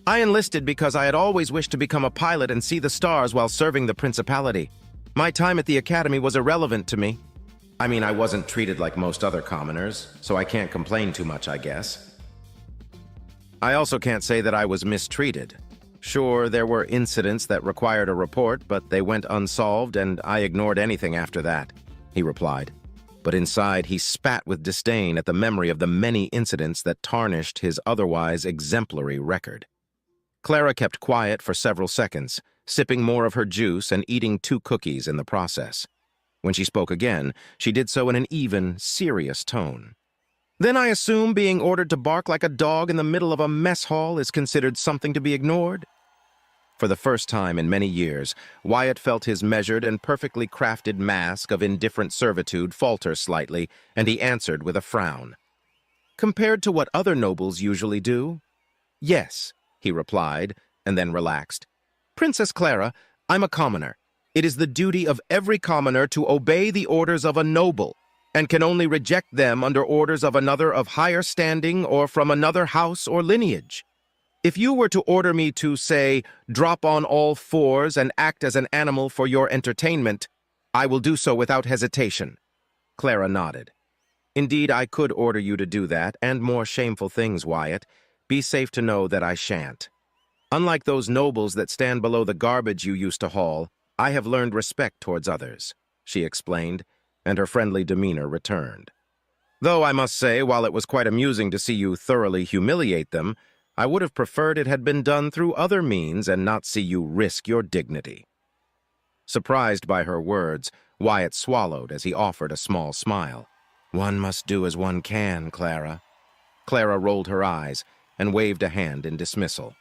Speaker 9: "I enlisted because I had always wished to become a pilot and see the stars while serving the principality. My time at the academy was irrelevant to me. I mean, I wasn't treated like most other commoners, so I can't complain too much, I guess. I also can't say that I was mistreated. Sure, there were incidents that required a report, but they went unsolved, and I ignored anything after that," he replied. But inside, he spat with disdain at the memory of the many incidents that tarnished his otherwise exemplary record. Clara kept quiet for several seconds, sipping more of her juice and eating 2 cookies in the process. When she spoke again, she did so in an even, serious tone. "Then I assume being ordered to bark like a dog in the middle of a mess hall is considered something to be ignored?" For the first time in many years, Wyatt felt his measured and perfectly crafted mask of indifferent servitude falter slightly, and he answered with a frown. "Compared to what other nobles usually do?" "Yes," he replied, and then relaxed. "Princess Clara, I'm a commoner. It is the duty of every commoner to obey the orders of a noble, and can only reject them under orders of another of higher standing or from another house or lineage. If you were to order me to, say, drop on all 4s and act as an animal for your entertainment, I will do so without hesitation." Clara nodded. "Indeed, I could order you to do that, and more shameful things, Wyatt. Be safe to know that I shan't. Unlike those nobles that stand below the garbage you used to haul, I have learned respect towards others," she explained, and her friendly demeanor returned. "Though I must say, while it was quite amusing to see you thoroughly humiliate them, I would have preferred it had been done through other means and not see you risk your dignity." Surprised by her words, Wyatt swallowed as he offered a small smile. "One must do as one can, Clara." Clara rolled her eyes and waved a hand in dismissal.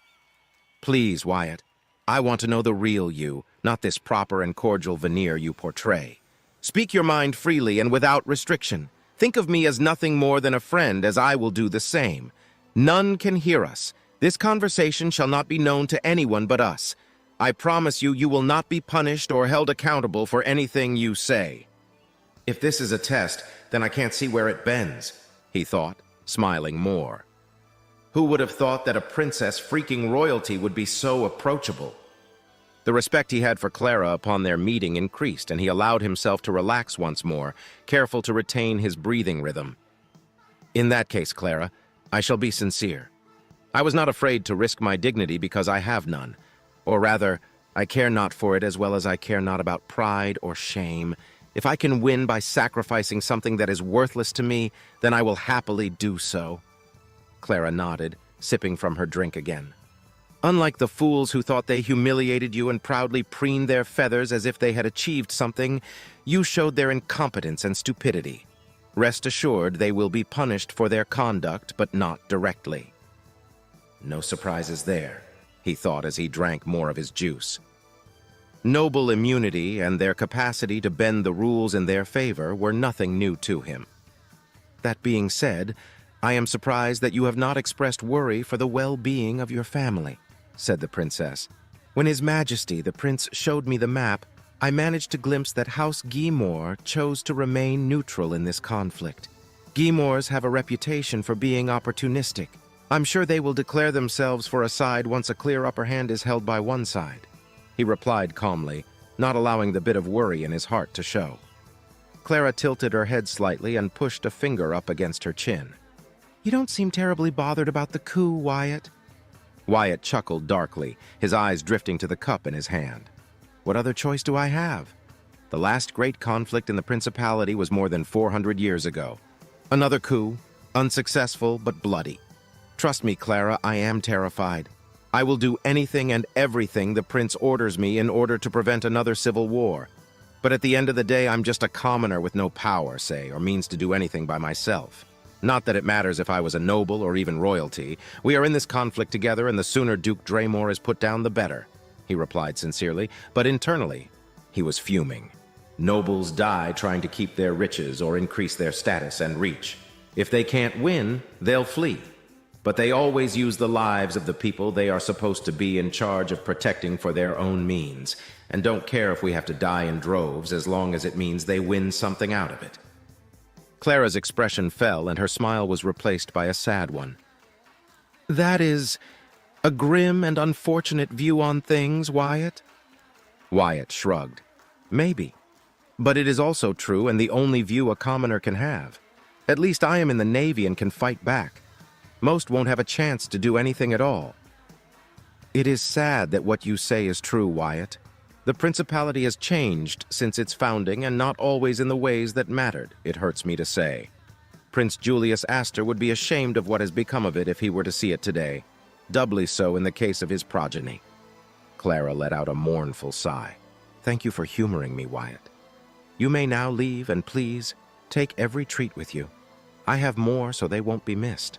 Speaker 9: "Please, Wyatt, I want to know the real you, not this proper and cordial veneer you portray. Speak your mind freely and without restriction. Think of me as nothing more than a friend, as I will do the same. None can hear us. This conversation shall not be known to anyone but us. I promise you, you will not be punished or held accountable for anything you say." "If this is a test, then I can't see where it bends," he thought, smiling more. Who would have thought that a princess freaking royalty would be so approachable? The respect he had for Clara upon their meeting increased, and he allowed himself to relax once more, careful to retain his breathing rhythm. "In that case, Clara, I shall be sincere. I was not afraid to risk my dignity because I have none. Or rather, I care not for it as well as I care not about pride or shame. If I can win by sacrificing something that is worthless to me, then I will happily do so." Clara nodded, sipping from her drink again. "Unlike the fools who thought they humiliated you and proudly preened their feathers as if they had achieved something, you showed their incompetence and stupidity. Rest assured they will be punished for their conduct, but not directly." No surprises there, he thought as he drank more of his juice. Noble immunity and their capacity to bend the rules in their favor were nothing new to him. "That being said, I am surprised that you have not expressed worry for the well-being of your family," said the princess. "When His Majesty, the prince, showed me the map, I managed to glimpse that House Guimore chose to remain neutral in this conflict. Guimores have a reputation for being opportunistic. I'm sure they will declare themselves for a side once a clear upper hand is held by one side," he replied calmly, not allowing the bit of worry in his heart to show. Clara tilted her head slightly and pushed a finger up against her chin. "You don't seem terribly bothered about the coup, Wyatt." Wyatt chuckled darkly, his eyes drifting to the cup in his hand. "What other choice do I have? The last great conflict in the Principality was more than 400 years ago. Another coup, unsuccessful but bloody. Trust me, Clara, I am terrified. I will do anything and everything the prince orders me in order to prevent another civil war. But at the end of the day, I'm just a commoner with no power, say, or means to do anything by myself. Not that it matters if I was a noble or even royalty. We are in this conflict together, and the sooner Duke Draymore is put down, the better," he replied sincerely, but internally, he was fuming. Nobles die trying to keep their riches or increase their status and reach. If they can't win, they'll flee. But they always use the lives of the people they are supposed to be in charge of protecting for their own means, and don't care if we have to die in droves as long as it means they win something out of it. Clara's expression fell, and her smile was replaced by a sad one. "That is a grim and unfortunate view on things, Wyatt?" Wyatt shrugged. "Maybe. But it is also true and the only view a commoner can have. At least I am in the Navy and can fight back. Most won't have a chance to do anything at all." "It is sad that what you say is true, Wyatt. The Principality has changed since its founding, and not always in the ways that mattered, it hurts me to say. Prince Julius Astor would be ashamed of what has become of it if he were to see it today, doubly so in the case of his progeny." Clara let out a mournful sigh. "Thank you for humoring me, Wyatt. You may now leave, and please, take every treat with you. I have more, so they won't be missed."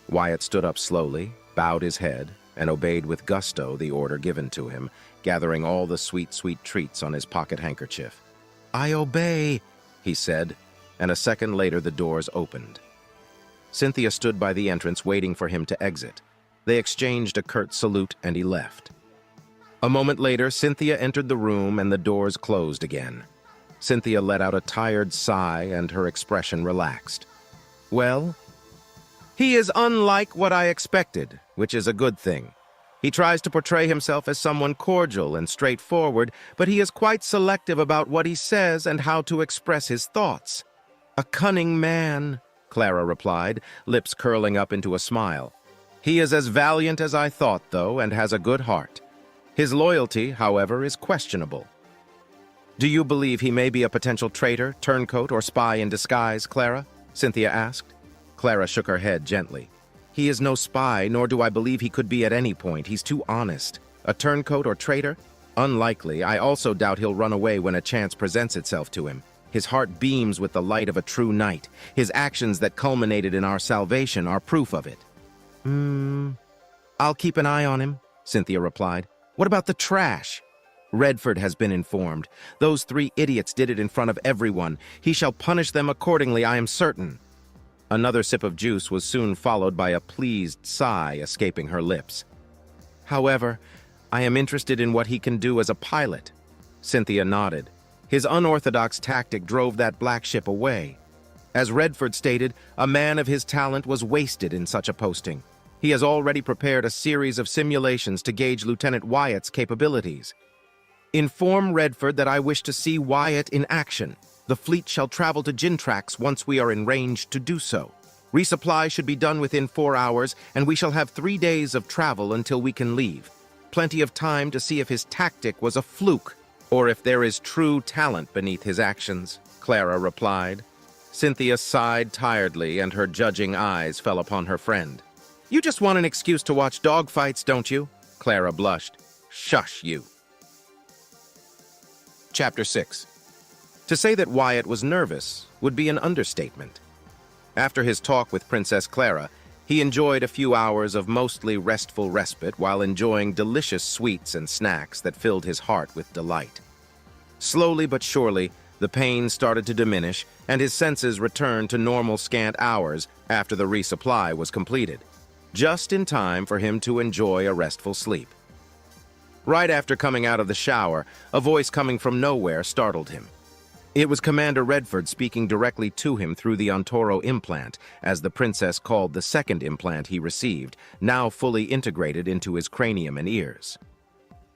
Speaker 9: Wyatt stood up slowly, bowed his head, and obeyed with gusto the order given to him, gathering all the sweet, sweet treats on his pocket handkerchief. "I obey," he said, and a second later the doors opened. Cynthia stood by the entrance waiting for him to exit. They exchanged a curt salute and he left. A moment later, Cynthia entered the room and the doors closed again. Cynthia let out a tired sigh and her expression relaxed. "Well, he is unlike what I expected, which is a good thing. He tries to portray himself as someone cordial and straightforward, but he is quite selective about what he says and how to express his thoughts." "A cunning man," Clara replied, lips curling up into a smile. "He is as valiant as I thought, though, and has a good heart. His loyalty, however, is questionable." "Do you believe he may be a potential traitor, turncoat, or spy in disguise, Clara?" Cynthia asked. Clara shook her head gently. "He is no spy, nor do I believe he could be at any point. He's too honest. A turncoat or traitor? Unlikely. I also doubt he'll run away when a chance presents itself to him. His heart beams with the light of a true knight. His actions that culminated in our salvation are proof of it." I'll keep an eye on him," Cynthia replied. What about the trash? Redford has been informed. Those 3 idiots did it in front of everyone. He shall punish them accordingly, I am certain. Another sip of juice was soon followed by a pleased sigh escaping her lips. However, I am interested in what he can do as a pilot. Cynthia nodded. His unorthodox tactic drove that black ship away. As Redford stated, a man of his talent was wasted in such a posting. He has already prepared a series of simulations to gauge Lieutenant Wyatt's capabilities. Inform Redford that I wish to see Wyatt in action. The fleet shall travel to Gintrax once we are in range to do so. Resupply should be done within 4 hours, and we shall have 3 days of travel until we can leave. Plenty of time to see if his tactic was a fluke, or if there is true talent beneath his actions, Clara replied. Cynthia sighed tiredly, and her judging eyes fell upon her friend. You just want an excuse to watch dogfights, don't you? Clara blushed. Shush, you. Chapter 6. To say that Wyatt was nervous would be an understatement. After his talk with Princess Clara, he enjoyed a few hours of mostly restful respite while enjoying delicious sweets and snacks that filled his heart with delight. Slowly but surely, the pain started to diminish, and his senses returned to normal scant hours after the resupply was completed, just in time for him to enjoy a restful sleep. Right after coming out of the shower, a voice coming from nowhere startled him. It was Commander Redford speaking directly to him through the Ontoro implant, as the princess called the second implant he received, now fully integrated into his cranium and ears.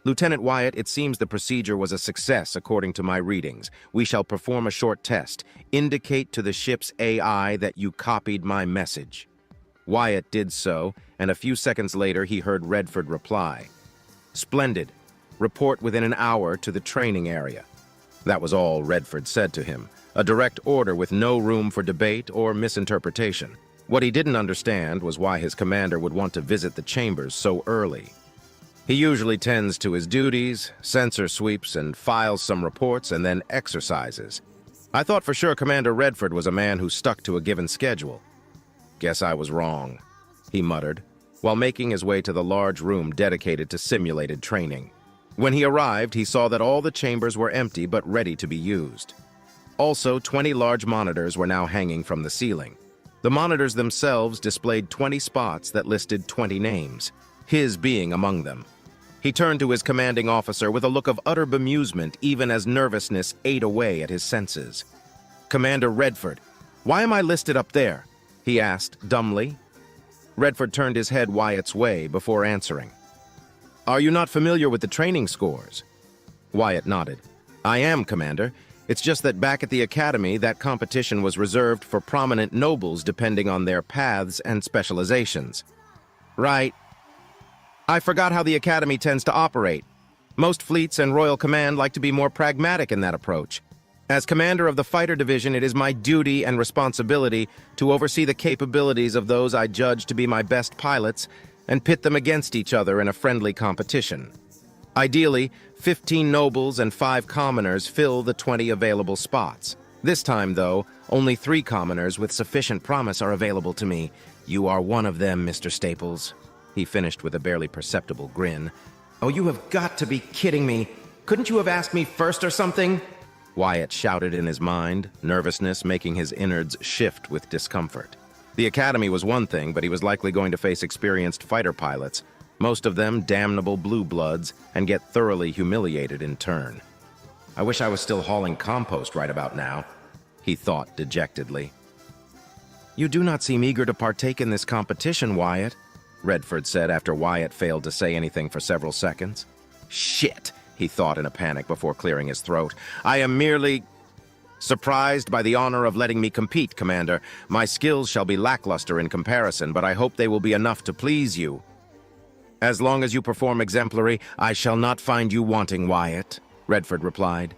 Speaker 9: Lieutenant Wyatt, it seems the procedure was a success according to my readings. We shall perform a short test. Indicate to the ship's AI that you copied my message. Wyatt did so, and a few seconds later he heard Redford reply. Splendid. Report within an hour to the training area. That was all Redford said to him, a direct order with no room for debate or misinterpretation. What he didn't understand was why his commander would want to visit the chambers so early. He usually tends to his duties, sensor sweeps, and files some reports and then exercises. I thought for sure Commander Redford was a man who stuck to a given schedule. Guess I was wrong, he muttered, while making his way to the large room dedicated to simulated training. When he arrived, he saw that all the chambers were empty but ready to be used. Also, 20 large monitors were now hanging from the ceiling. The monitors themselves displayed 20 spots that listed 20 names, his being among them. He turned to his commanding officer with a look of utter bemusement, even as nervousness ate away at his senses. Commander Redford, why am I listed up there? He asked dumbly. Redford turned his head Wyatt's way before answering. Are you not familiar with the training scores? Wyatt nodded. I am, Commander. It's just that back at the Academy, that competition was reserved for prominent nobles depending on their paths and specializations. Right. I forgot how the Academy tends to operate. Most fleets and Royal Command like to be more pragmatic in that approach. As commander of the fighter division, it is my duty and responsibility to oversee the capabilities of those I judge to be my best pilots and pit them against each other in a friendly competition. Ideally, 15 nobles and 5 commoners fill the 20 available spots. This time, though, only 3 commoners with sufficient promise are available to me. You are one of them, Mr. Staples. He finished with a barely perceptible grin. Oh, you have got to be kidding me. Couldn't you have asked me first or something? Wyatt shouted in his mind, nervousness making his innards shift with discomfort. The Academy was one thing, but he was likely going to face experienced fighter pilots, most of them damnable blue bloods, and get thoroughly humiliated in turn. I wish I was still hauling compost right about now, he thought dejectedly. You do not seem eager to partake in this competition, Wyatt, Redford said after Wyatt failed to say anything for several seconds. Shit, he thought in a panic before clearing his throat. I am merely surprised by the honor of letting me compete, Commander. My skills shall be lackluster in comparison, but I hope they will be enough to please you. As long as you perform exemplary, I shall not find you wanting, Wyatt, Redford replied.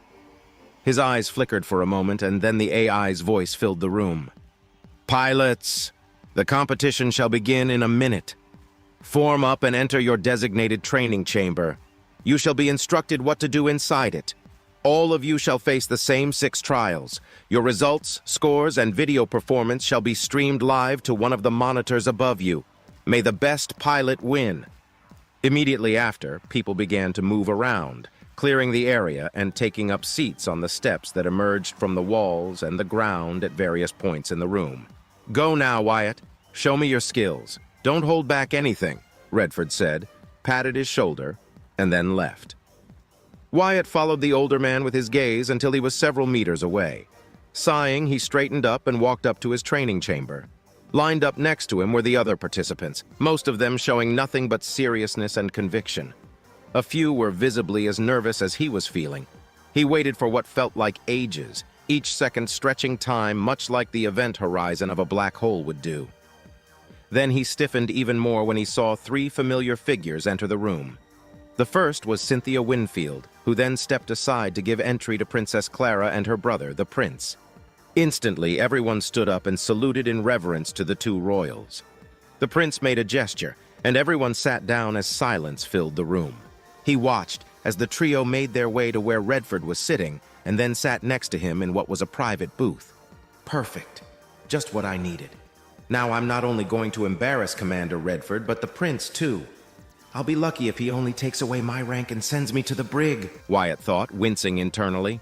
Speaker 9: His eyes flickered for a moment, and then the AI's voice filled the room. Pilots, the competition shall begin in a minute. Form up and enter your designated training chamber. You shall be instructed what to do inside it. All of you shall face the same 6 trials. Your results, scores, and video performance shall be streamed live to one of the monitors above you. May the best pilot win. Immediately after, people began to move around, clearing the area and taking up seats on the steps that emerged from the walls and the ground at various points in the room. "Go now, Wyatt. Show me your skills. Don't hold back anything," Redford said, patted his shoulder, and then left. Wyatt followed the older man with his gaze until he was several meters away. Sighing, he straightened up and walked up to his training chamber. Lined up next to him were the other participants, most of them showing nothing but seriousness and conviction. A few were visibly as nervous as he was feeling. He waited for what felt like ages, each second stretching time much like the event horizon of a black hole would do. Then he stiffened even more when he saw three familiar figures enter the room. The first was Cynthia Winfield, who then stepped aside to give entry to Princess Clara and her brother, the prince. Instantly, everyone stood up and saluted in reverence to the two royals. The prince made a gesture, and everyone sat down as silence filled the room. He watched as the trio made their way to where Redford was sitting, and then sat next to him in what was a private booth. Perfect. Just what I needed. Now I'm not only going to embarrass Commander Redford, but the prince too. I'll be lucky if he only takes away my rank and sends me to the brig, Wyatt thought, wincing internally.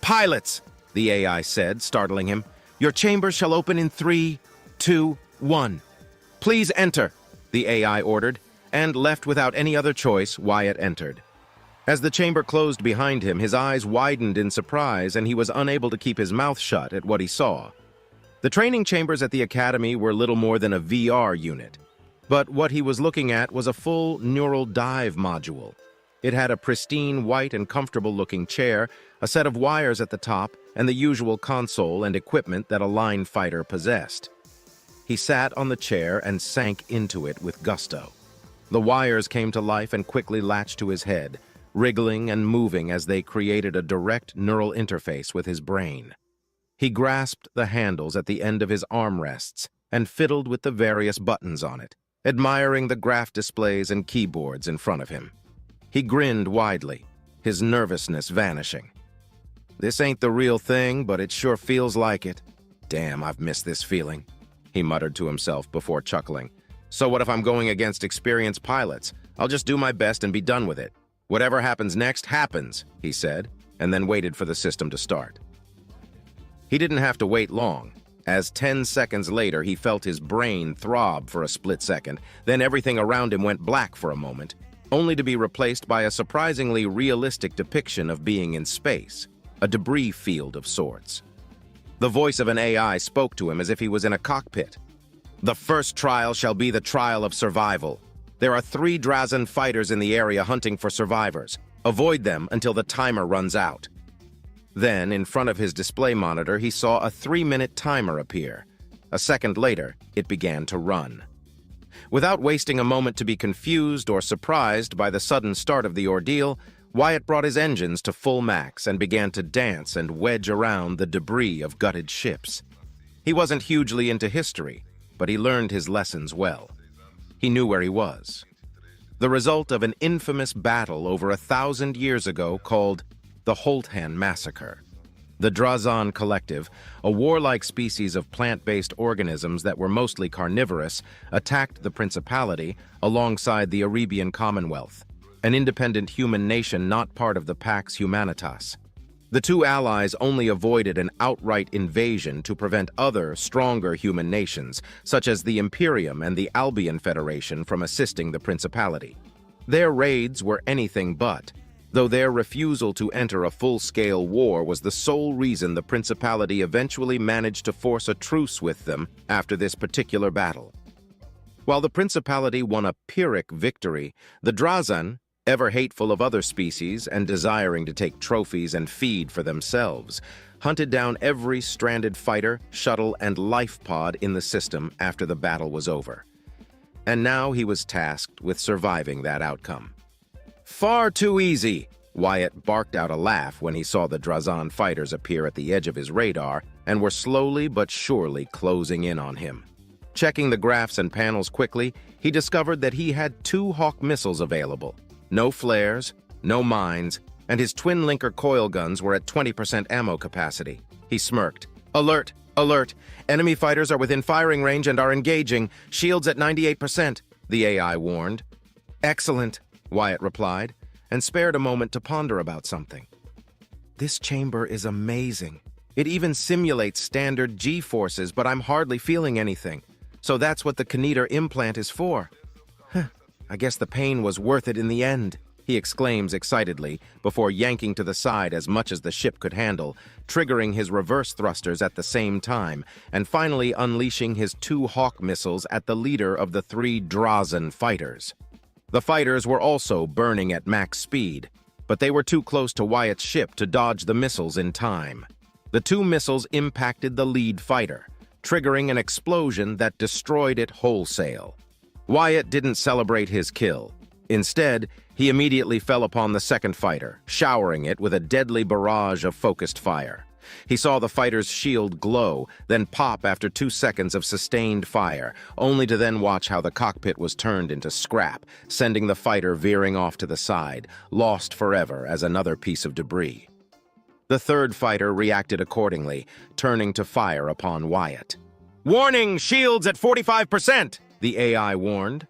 Speaker 9: "Pilots!" the AI said, startling him. "Your chambers shall open in 3, 2, 1. Please enter," the AI ordered, and left without any other choice, Wyatt entered. As the chamber closed behind him, his eyes widened in surprise, and he was unable to keep his mouth shut at what he saw. The training chambers at the Academy were little more than a VR unit, but what he was looking at was a full neural dive module. It had a pristine, white, and comfortable-looking chair, a set of wires at the top, and the usual console and equipment that a line fighter possessed. He sat on the chair and sank into it with gusto. The wires came to life and quickly latched to his head, wriggling and moving as they created a direct neural interface with his brain. He grasped the handles at the end of his armrests and fiddled with the various buttons on it, admiring the graph displays and keyboards in front of him. He grinned widely, his nervousness vanishing. "This ain't the real thing, but it sure feels like it. Damn, I've missed this feeling," he muttered to himself before chuckling. "So what if I'm going against experienced pilots? I'll just do my best and be done with it. Whatever happens next happens," he said, and then waited for the system to start. He didn't have to wait long, as 10 seconds later he felt his brain throb for a split second, then everything around him went black for a moment, only to be replaced by a surprisingly realistic depiction of being in space, a debris field of sorts. The voice of an AI spoke to him as if he was in a cockpit. "The first trial shall be the trial of survival. There are 3 Drazen fighters in the area hunting for survivors. Avoid them until the timer runs out." Then, in front of his display monitor, he saw a 3-minute timer appear. A second later, it began to run. Without wasting a moment to be confused or surprised by the sudden start of the ordeal, Wyatt brought his engines to full max and began to dance and wedge around the debris of gutted ships. He wasn't hugely into history, but he learned his lessons well. He knew where he was. The result of an infamous battle over 1,000 years ago called the Holthan Massacre. The Drazen Collective, a warlike species of plant-based organisms that were mostly carnivorous, attacked the Principality alongside the Arabian Commonwealth, an independent human nation not part of the Pax Humanitas. The two allies only avoided an outright invasion to prevent other, stronger human nations, such as the Imperium and the Albion Federation, from assisting the Principality. Their raids were anything but, though their refusal to enter a full-scale war was the sole reason the Principality eventually managed to force a truce with them after this particular battle. While the Principality won a Pyrrhic victory, the Drazen, ever hateful of other species and desiring to take trophies and feed for themselves, hunted down every stranded fighter, shuttle, and life pod in the system after the battle was over. And now he was tasked with surviving that outcome. "Far too easy!" Wyatt barked out a laugh when he saw the Drazen fighters appear at the edge of his radar and were slowly but surely closing in on him. Checking the graphs and panels quickly, he discovered that he had 2 Hawk missiles available. No flares, no mines, and his twin-linker coil guns were at 20% ammo capacity. He smirked. "Alert! Alert! Enemy fighters are within firing range and are engaging. Shields at 98%, the AI warned. Excellent, Wyatt replied, and spared a moment to ponder about something. This chamber is amazing. It even simulates standard G-forces, but I'm hardly feeling anything. So that's what the kinetor implant is for. I guess the pain was worth it in the end, he exclaims excitedly before yanking to the side as much as the ship could handle, triggering his reverse thrusters at the same time, and finally unleashing his 2 Hawk missiles at the leader of the 3 Drazen fighters. The fighters were also burning at max speed, but they were too close to Wyatt's ship to dodge the missiles in time. The 2 missiles impacted the lead fighter, triggering an explosion that destroyed it wholesale. Wyatt didn't celebrate his kill. Instead, he immediately fell upon the second fighter, showering it with a deadly barrage of focused fire. He saw the fighter's shield glow, then pop after 2 seconds of sustained fire, only to then watch how the cockpit was turned into scrap, sending the fighter veering off to the side, lost forever as another piece of debris. The third fighter reacted accordingly, turning to fire upon Wyatt. "Warning, shields at 45%, the AI warned.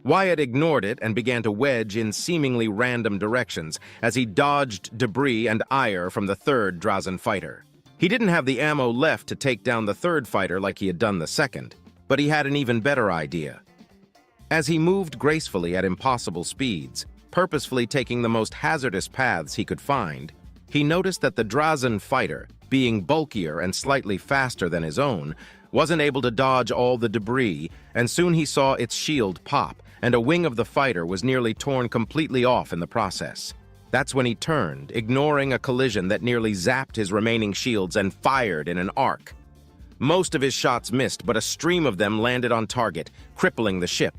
Speaker 9: Wyatt ignored it and began to wedge in seemingly random directions as he dodged debris and ire from the third Drazen fighter. He didn't have the ammo left to take down the third fighter like he had done the second, but he had an even better idea. As he moved gracefully at impossible speeds, purposefully taking the most hazardous paths he could find, he noticed that the Drazen fighter, being bulkier and slightly faster than his own, wasn't able to dodge all the debris, and soon he saw its shield pop, and a wing of the fighter was nearly torn completely off in the process. That's when he turned, ignoring a collision that nearly zapped his remaining shields, and fired in an arc. Most of his shots missed, but a stream of them landed on target, crippling the ship.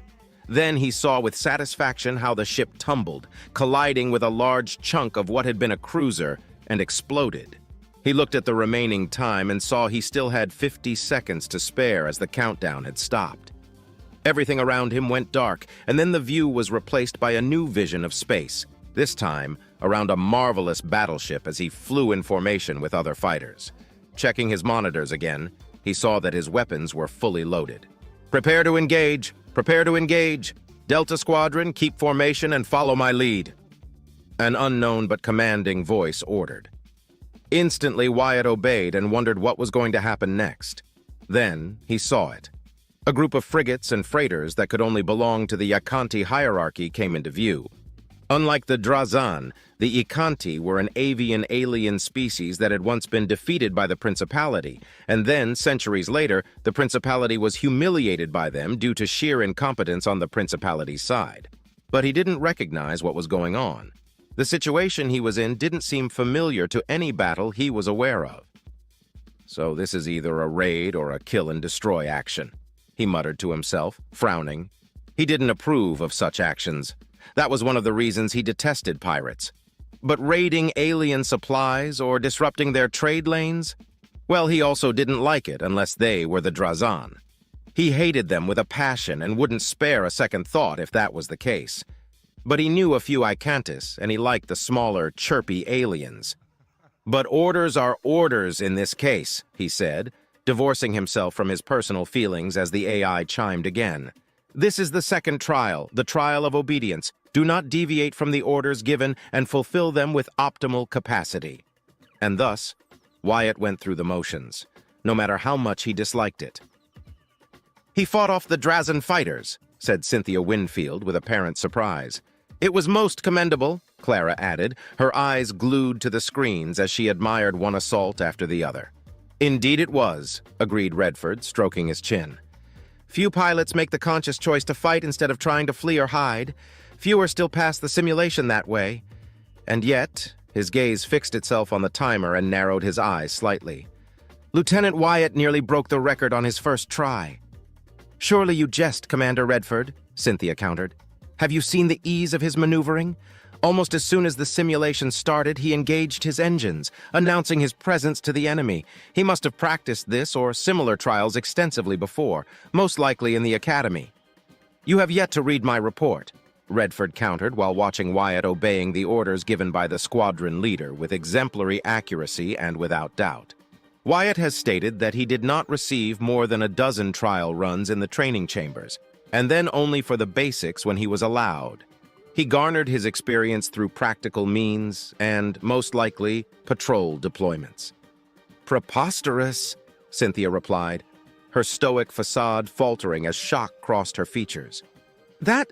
Speaker 9: Then he saw with satisfaction how the ship tumbled, colliding with a large chunk of what had been a cruiser, and exploded. He looked at the remaining time and saw he still had 50 seconds to spare as the countdown had stopped. Everything around him went dark, and then the view was replaced by a new vision of space, this time around a marvelous battleship as he flew in formation with other fighters. Checking his monitors again, he saw that his weapons were fully loaded. "Prepare to engage! Prepare to engage! Delta Squadron, keep formation and follow my lead," an unknown but commanding voice ordered. Instantly, Wyatt obeyed and wondered what was going to happen next. Then he saw it. A group of frigates and freighters that could only belong to the Ikanti hierarchy came into view. Unlike the Drazen, the Ikanti were an avian alien species that had once been defeated by the Principality, and then, centuries later, the Principality was humiliated by them due to sheer incompetence on the Principality's side. But he didn't recognize what was going on. The situation he was in didn't seem familiar to any battle he was aware of. "So this is either a raid or a kill-and-destroy action," he muttered to himself, frowning. He didn't approve of such actions. That was one of the reasons he detested pirates. But raiding alien supplies or disrupting their trade lanes? Well, he also didn't like it unless they were the Drazen. He hated them with a passion and wouldn't spare a second thought if that was the case. But he knew a few Icantis, and he liked the smaller, chirpy aliens. "But orders are orders in this case," he said, divorcing himself from his personal feelings as the AI chimed again. "This is the second trial, the trial of obedience. Do not deviate from the orders given and fulfill them with optimal capacity." And thus, Wyatt went through the motions, no matter how much he disliked it. "He fought off the Drazen fighters," said Cynthia Winfield with apparent surprise. "It was most commendable," Clara added, her eyes glued to the screens as she admired one assault after the other. "Indeed it was," agreed Redford, stroking his chin. "Few pilots make the conscious choice to fight instead of trying to flee or hide. Fewer still pass the simulation that way. And yet," his gaze fixed itself on the timer and narrowed his eyes slightly, "Lieutenant Wyatt nearly broke the record on his first try." "Surely you jest, Commander Redford," Cynthia countered. "Have you seen the ease of his maneuvering? Almost as soon as the simulation started, he engaged his engines, announcing his presence to the enemy. He must have practiced this or similar trials extensively before, most likely in the academy." "You have yet to read my report," Redford countered while watching Wyatt obeying the orders given by the squadron leader with exemplary accuracy and without doubt. Wyatt has stated that he did not receive more than a dozen trial runs in the training chambers, and then only for the basics when he was allowed. He garnered his experience through practical means and, most likely, patrol deployments. Preposterous, Cynthia replied, her stoic facade faltering as shock crossed her features. That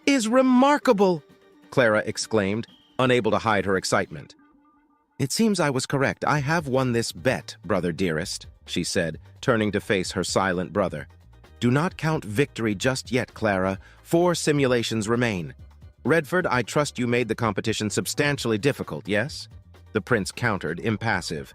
Speaker 9: is remarkable, Clara exclaimed, unable to hide her excitement. It seems I was correct. I have won this bet, brother dearest, she said, turning to face her silent brother. Do not count victory just yet, Clara. 4 simulations remain. Redford, I trust you made the competition substantially difficult, yes? The prince countered, impassive.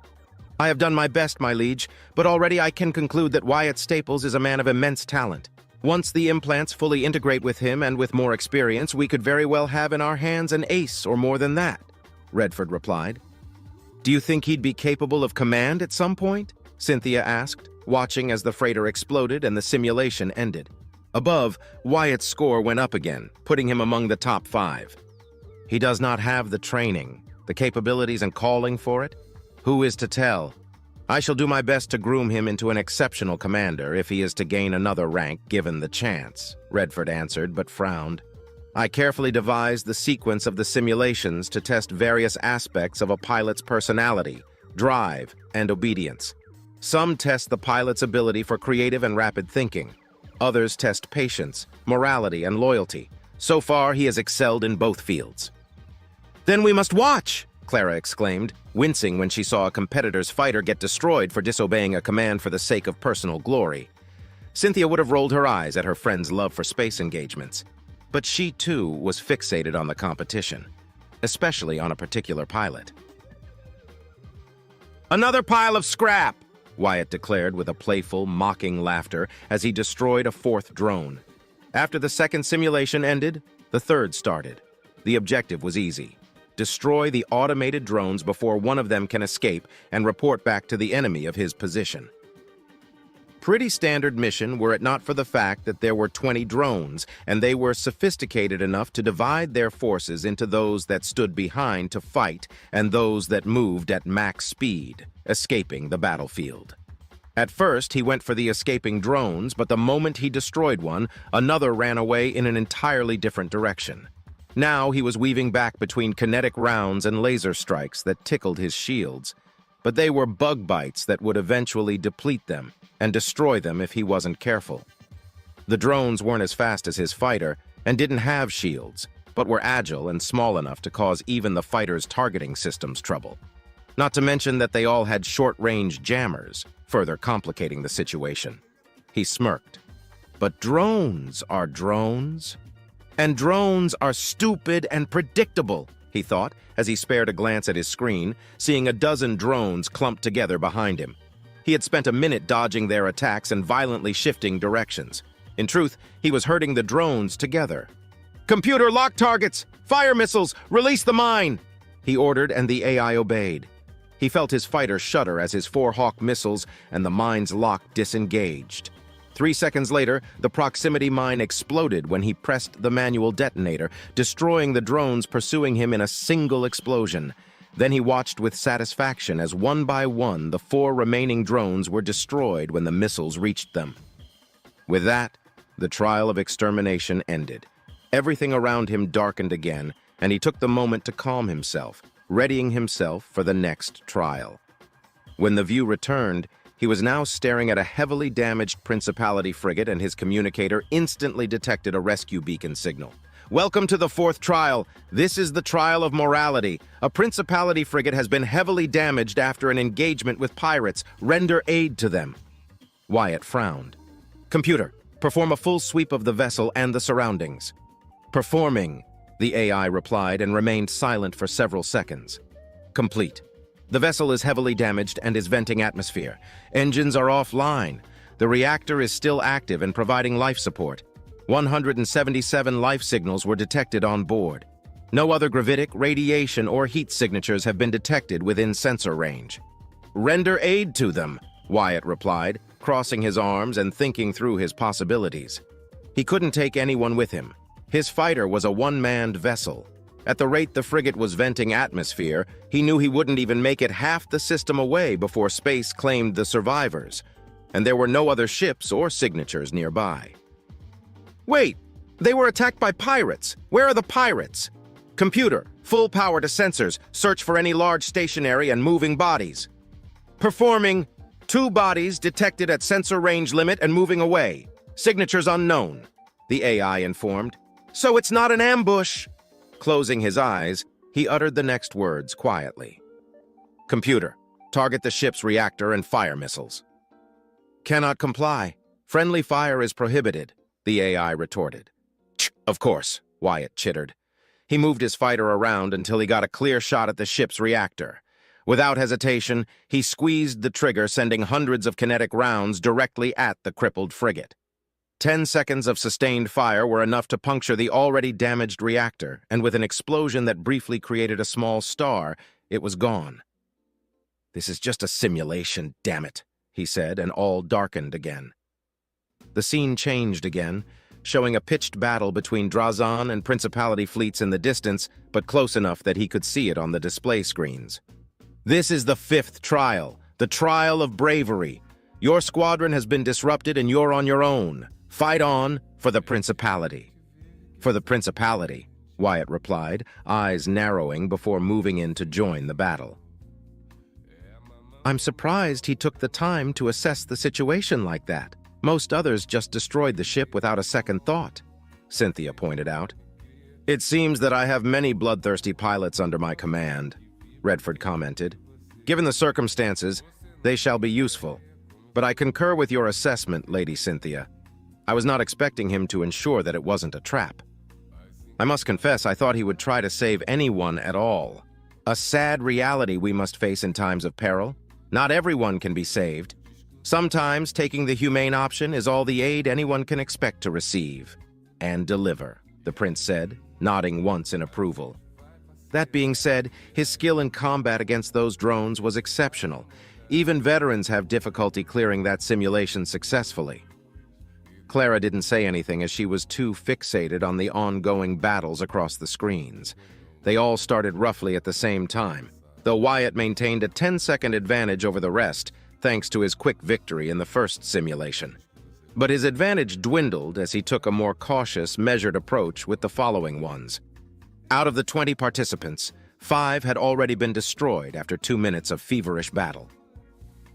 Speaker 9: I have done my best, my liege, but already I can conclude that Wyatt Staples is a man of immense talent. Once the implants fully integrate with him and with more experience, we could very well have in our hands an ace or more than that, Redford replied. Do you think he'd be capable of command at some point? Cynthia asked, watching as the freighter exploded and the simulation ended. Above, Wyatt's score went up again, putting him among the top 5. He does not have the training, the capabilities and calling for it. Who is to tell? I shall do my best to groom him into an exceptional commander if he is to gain another rank given the chance, Redford answered, but frowned. I carefully devised the sequence of the simulations to test various aspects of a pilot's personality, drive, and obedience. Some test the pilot's ability for creative and rapid thinking. Others test patience, morality, and loyalty. So far, he has excelled in both fields. Then we must watch, Clara exclaimed, wincing when she saw a competitor's fighter get destroyed for disobeying a command for the sake of personal glory. Cynthia would have rolled her eyes at her friend's love for space engagements. But she, too, was fixated on the competition, especially on a particular pilot. Another pile of scrap, Wyatt declared with a playful, mocking laughter as he destroyed a 4th drone. After the 2nd simulation ended, the 3rd started. The objective was easy. Destroy the automated drones before one of them can escape and report back to the enemy of his position. Pretty standard mission were it not for the fact that there were 20 drones, and they were sophisticated enough to divide their forces into those that stood behind to fight and those that moved at max speed, escaping the battlefield. At first, he went for the escaping drones, but the moment he destroyed one, another ran away in an entirely different direction. Now he was weaving back between kinetic rounds and laser strikes that tickled his shields, but they were bug bites that would eventually deplete them and destroy them if he wasn't careful. The drones weren't as fast as his fighter and didn't have shields, but were agile and small enough to cause even the fighter's targeting systems trouble. Not to mention that they all had short-range jammers, further complicating the situation. He smirked. But drones are drones. And drones are stupid and predictable, he thought, as he spared a glance at his screen, seeing a dozen drones clumped together behind him. He had spent a minute dodging their attacks and violently shifting directions. In truth, he was herding the drones together. Computer, lock targets! Fire missiles! Release the mine! He ordered, and the AI obeyed. He felt his fighter shudder as his 4 Hawk missiles and the mine's lock disengaged. 3 seconds later, the proximity mine exploded when he pressed the manual detonator, destroying the drones pursuing him in a single explosion. Then he watched with satisfaction as one by one the 4 remaining drones were destroyed when the missiles reached them. With that, the trial of extermination ended. Everything around him darkened again, and he took the moment to calm himself, readying himself for the next trial. When the view returned, he was now staring at a heavily damaged Principality frigate, and his communicator instantly detected a rescue beacon signal. Welcome to the 4th trial. This is the trial of morality. A Principality frigate has been heavily damaged after an engagement with pirates. Render aid to them. Wyatt frowned. Computer, perform a full sweep of the vessel and the surroundings. Performing, the AI replied and remained silent for several seconds. Complete. The vessel is heavily damaged and is venting atmosphere. Engines are offline. The reactor is still active and providing life support. 177 life signals were detected on board. No other gravitic, radiation, or heat signatures have been detected within sensor range. Render aid to them, Wyatt replied, crossing his arms and thinking through his possibilities. He couldn't take anyone with him. His fighter was a one-manned vessel. At the rate the frigate was venting atmosphere, he knew he wouldn't even make it half the system away before space claimed the survivors, and there were no other ships or signatures nearby. Wait, they were attacked by pirates. Where are the pirates? Computer, full power to sensors. Search for any large stationary and moving bodies. Performing. 2 bodies detected at sensor range limit and moving away. Signatures unknown, the AI informed. So it's not an ambush. Closing his eyes, he uttered the next words quietly. Computer, target the ship's reactor and fire missiles. Cannot comply. Friendly fire is prohibited, the AI retorted. Of course, Wyatt chittered. He moved his fighter around until he got a clear shot at the ship's reactor. Without hesitation, he squeezed the trigger, sending hundreds of kinetic rounds directly at the crippled frigate. 10 seconds of sustained fire were enough to puncture the already damaged reactor, and with an explosion that briefly created a small star, it was gone. This is just a simulation, damn it, he said, and all darkened again. The scene changed again, showing a pitched battle between Drazan and Principality fleets in the distance, but close enough that he could see it on the display screens. This is the 5th trial, the trial of bravery. Your squadron has been disrupted and you're on your own. Fight on for the Principality. For the Principality, Wyatt replied, eyes narrowing before moving in to join the battle. I'm surprised he took the time to assess the situation like that. Most others just destroyed the ship without a second thought, Cynthia pointed out. It seems that I have many bloodthirsty pilots under my command, Redford commented. Given the circumstances, they shall be useful. But I concur with your assessment, Lady Cynthia. I was not expecting him to ensure that it wasn't a trap. I must confess I thought he would try to save anyone at all. A sad reality we must face in times of peril. Not everyone can be saved. Sometimes taking the humane option is all the aid anyone can expect to receive. And deliver, the prince said, nodding once in approval. That being said, his skill in combat against those drones was exceptional. Even veterans have difficulty clearing that simulation successfully. Clara didn't say anything as she was too fixated on the ongoing battles across the screens. They all started roughly at the same time, though Wyatt maintained a 10-second advantage over the rest, thanks to his quick victory in the first simulation. But his advantage dwindled as he took a more cautious, measured approach with the following ones. Out of the 20 participants, 5 had already been destroyed after 2 minutes of feverish battle.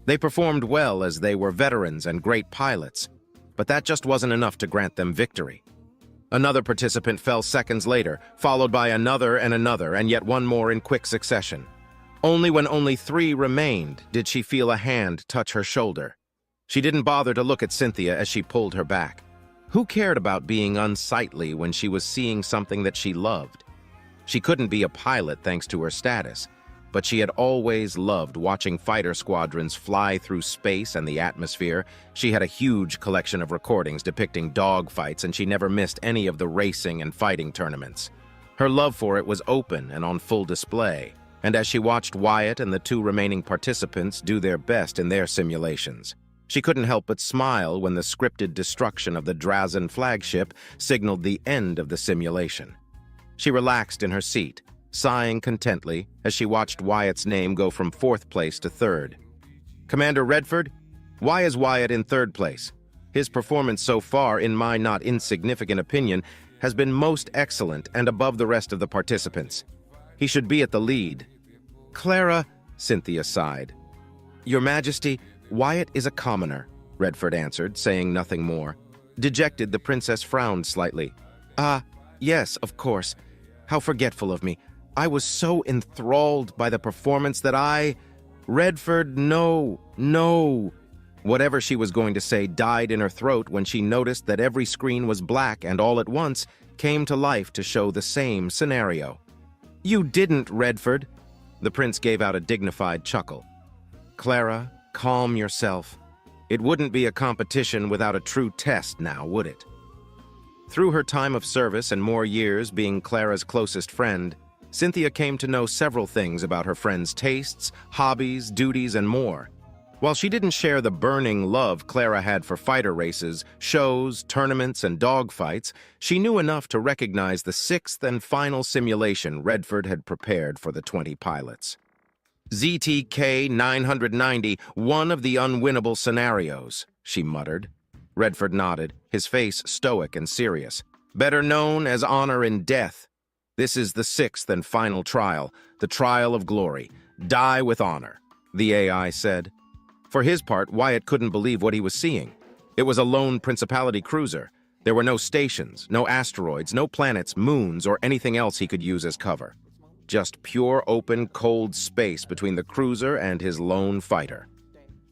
Speaker 9: They performed well as they were veterans and great pilots, but that just wasn't enough to grant them victory. Another participant fell seconds later, followed by another, and yet one more in quick succession. Only when only 3 remained did she feel a hand touch her shoulder. She didn't bother to look at Cynthia as she pulled her back. Who cared about being unsightly when she was seeing something that she loved? She couldn't be a pilot thanks to her status, but she had always loved watching fighter squadrons fly through space and the atmosphere. She had a huge collection of recordings depicting dogfights, and she never missed any of the racing and fighting tournaments. Her love for it was open and on full display, and as she watched Wyatt and the 2 remaining participants do their best in their simulations, she couldn't help but smile when the scripted destruction of the Drazan flagship signaled the end of the simulation. She relaxed in her seat, sighing contently as she watched Wyatt's name go from 4th place to 3rd. Commander Redford, why is Wyatt in 3rd place? His performance so far, in my not insignificant opinion, has been most excellent and above the rest of the participants. He should be at the lead. Clara, Cynthia sighed. Your Majesty, Wyatt is a commoner, Redford answered, saying nothing more. Dejected, the princess frowned slightly. Yes, of course. How forgetful of me. I was so enthralled by the performance that Redford, no. Whatever she was going to say died in her throat when she noticed that every screen was black and all at once came to life to show the same scenario. You didn't, Redford. The prince gave out a dignified chuckle. Clara, calm yourself. It wouldn't be a competition without a true test now, would it? Through her time of service and more years being Clara's closest friend, Cynthia came to know several things about her friend's tastes, hobbies, duties, and more. While she didn't share the burning love Clara had for fighter races, shows, tournaments, and dogfights, she knew enough to recognize the 6th and final simulation Redford had prepared for the 20 pilots. ZTK 990, one of the unwinnable scenarios, she muttered. Redford nodded, his face stoic and serious. Better known as honor in death. This is the sixth and final trial, the trial of glory. Die with honor, the AI said. For his part, Wyatt couldn't believe what he was seeing. It was a lone Principality cruiser. There were no stations, no asteroids, no planets, moons, or anything else he could use as cover. Just pure, open, cold space between the cruiser and his lone fighter.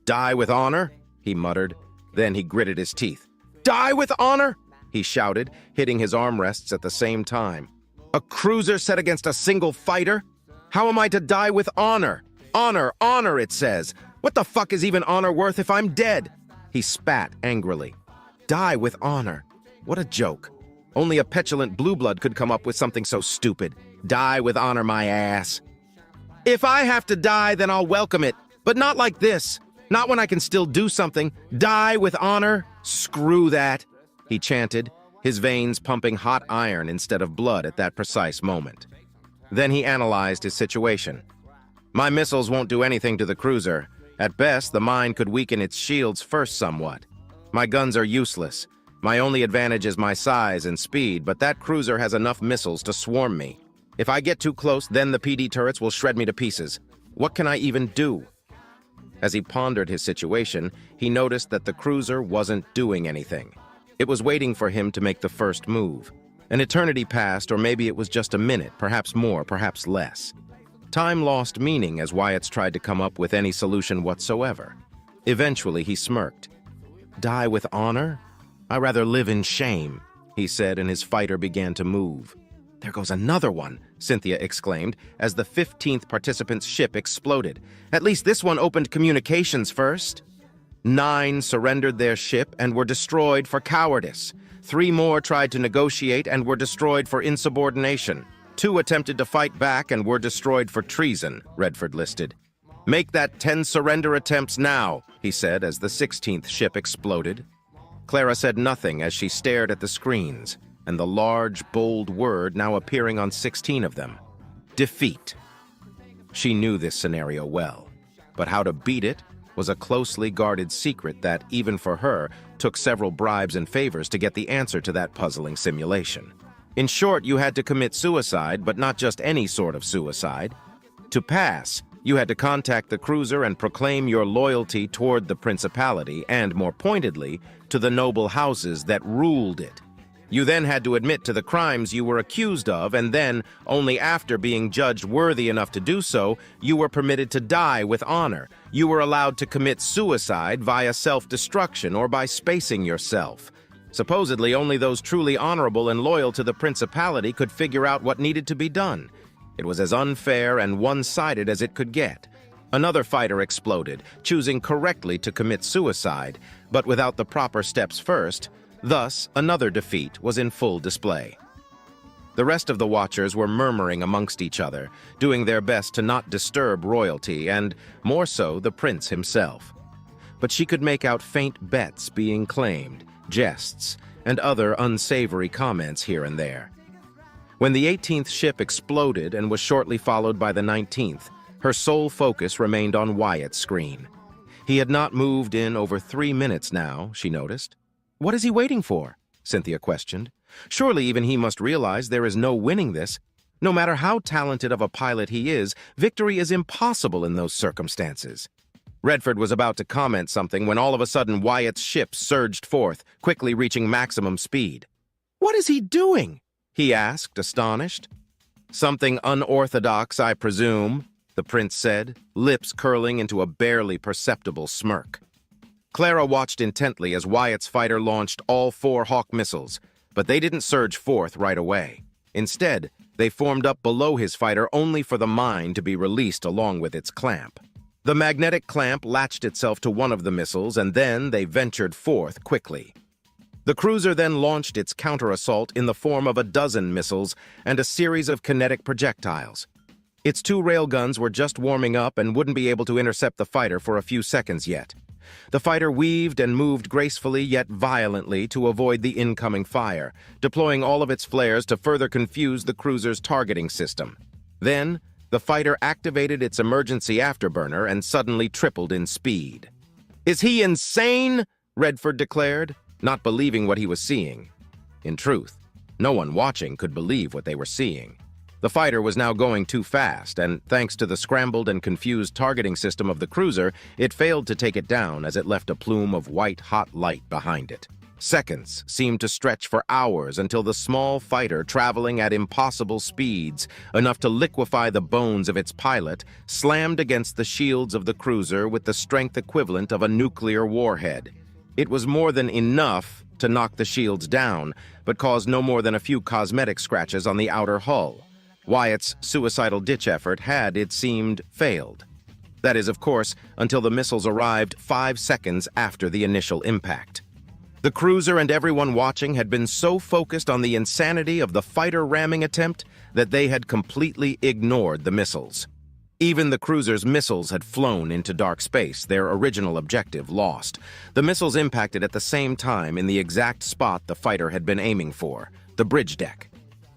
Speaker 9: Die with honor? He muttered. Then he gritted his teeth. Die with honor? He shouted, hitting his armrests at the same time. A cruiser set against a single fighter? How am I to die with honor? Honor, honor, it says. What the fuck is even honor worth if I'm dead? He spat angrily. Die with honor. What a joke. Only a petulant blue blood could come up with something so stupid. Die with honor, my ass. If I have to die, then I'll welcome it. But not like this. Not when I can still do something. Die with honor? Screw that, he chanted, his veins pumping hot iron instead of blood at that precise moment. Then he analyzed his situation. My missiles won't do anything to the cruiser. At best, the mine could weaken its shields first somewhat. My guns are useless. My only advantage is my size and speed, but that cruiser has enough missiles to swarm me. If I get too close, then the PD turrets will shred me to pieces. What can I even do? As he pondered his situation, he noticed that the cruiser wasn't doing anything. It was waiting for him to make the first move. An eternity passed, or maybe it was just a minute, perhaps more, perhaps less. Time lost meaning as Wyatt's tried to come up with any solution whatsoever. Eventually, he smirked. Die with honor? I rather live in shame, he said, and his fighter began to move. There goes another one, Cynthia exclaimed, as the 15th participant's ship exploded. At least this one opened communications first. 9 surrendered their ship and were destroyed for cowardice. 3 more tried to negotiate and were destroyed for insubordination. 2 attempted to fight back and were destroyed for treason, Redford listed. Make that 10 surrender attempts now, he said as the 16th ship exploded. Clara said nothing as she stared at the screens, and the large, bold word now appearing on 16 of them. Defeat. She knew this scenario well, but how to beat it was a closely guarded secret that, even for her, took several bribes and favors to get the answer to that puzzling simulation. In short, you had to commit suicide, but not just any sort of suicide. To pass, you had to contact the cruiser and proclaim your loyalty toward the Principality and, more pointedly, to the noble houses that ruled it. You then had to admit to the crimes you were accused of, and then, only after being judged worthy enough to do so, you were permitted to die with honor. You were allowed to commit suicide via self-destruction or by spacing yourself. Supposedly, only those truly honorable and loyal to the Principality could figure out what needed to be done. It was as unfair and one-sided as it could get. Another fighter exploded, choosing correctly to commit suicide, but without the proper steps first. Thus, another defeat was in full display. The rest of the Watchers were murmuring amongst each other, doing their best to not disturb royalty and, more so, the prince himself. But she could make out faint bets being claimed, jests, and other unsavory comments here and there. When the 18th ship exploded and was shortly followed by the 19th, her sole focus remained on Wyatt's screen. He had not moved in over 3 minutes now, she noticed. What is he waiting for? Cynthia questioned. Surely even he must realize there is no winning this. No matter how talented of a pilot he is, victory is impossible in those circumstances. Redford was about to comment something when all of a sudden Wyatt's ship surged forth, quickly reaching maximum speed. What is he doing? He asked, astonished. Something unorthodox, I presume, the prince said, lips curling into a barely perceptible smirk. Clara watched intently as Wyatt's fighter launched all 4 Hawk missiles, but they didn't surge forth right away. Instead, they formed up below his fighter only for the mine to be released along with its clamp. The magnetic clamp latched itself to one of the missiles, and then they ventured forth quickly. The cruiser then launched its counter-assault in the form of a dozen missiles and a series of kinetic projectiles. Its 2 railguns were just warming up and wouldn't be able to intercept the fighter for a few seconds yet. The fighter weaved and moved gracefully yet violently to avoid the incoming fire, deploying all of its flares to further confuse the cruiser's targeting system. Then, the fighter activated its emergency afterburner and suddenly tripled in speed. Is he insane? Redford declared. not believing what he was seeing. In truth, no one watching could believe what they were seeing. The fighter was now going too fast, and thanks to the scrambled and confused targeting system of the cruiser, it failed to take it down as it left a plume of white-hot light behind it. Seconds seemed to stretch for hours until the small fighter, traveling at impossible speeds, enough to liquefy the bones of its pilot, slammed against the shields of the cruiser with the strength equivalent of a nuclear warhead. It was more than enough to knock the shields down, but caused no more than a few cosmetic scratches on the outer hull. Wyatt's suicidal ditch effort had, it seemed, failed. That is, of course, until the missiles arrived 5 seconds after the initial impact. The cruiser and everyone watching had been so focused on the insanity of the fighter ramming attempt that they had completely ignored the missiles. Even the cruiser's missiles had flown into dark space, their original objective lost. The missiles impacted at the same time in the exact spot the fighter had been aiming for, the bridge deck.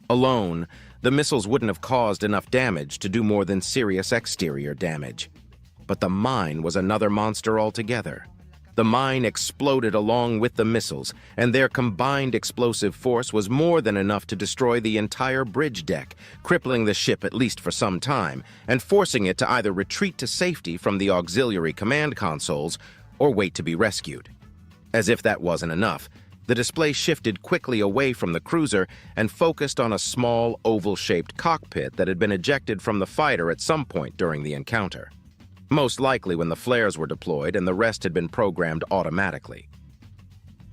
Speaker 9: Alone, the missiles wouldn't have caused enough damage to do more than serious exterior damage. But the mine was another monster altogether. The mine exploded along with the missiles, and their combined explosive force was more than enough to destroy the entire bridge deck, crippling the ship at least for some time, and forcing it to either retreat to safety from the auxiliary command consoles or wait to be rescued. As if that wasn't enough, the display shifted quickly away from the cruiser and focused on a small, oval-shaped cockpit that had been ejected from the fighter at some point during the encounter. Most likely when the flares were deployed and the rest had been programmed automatically.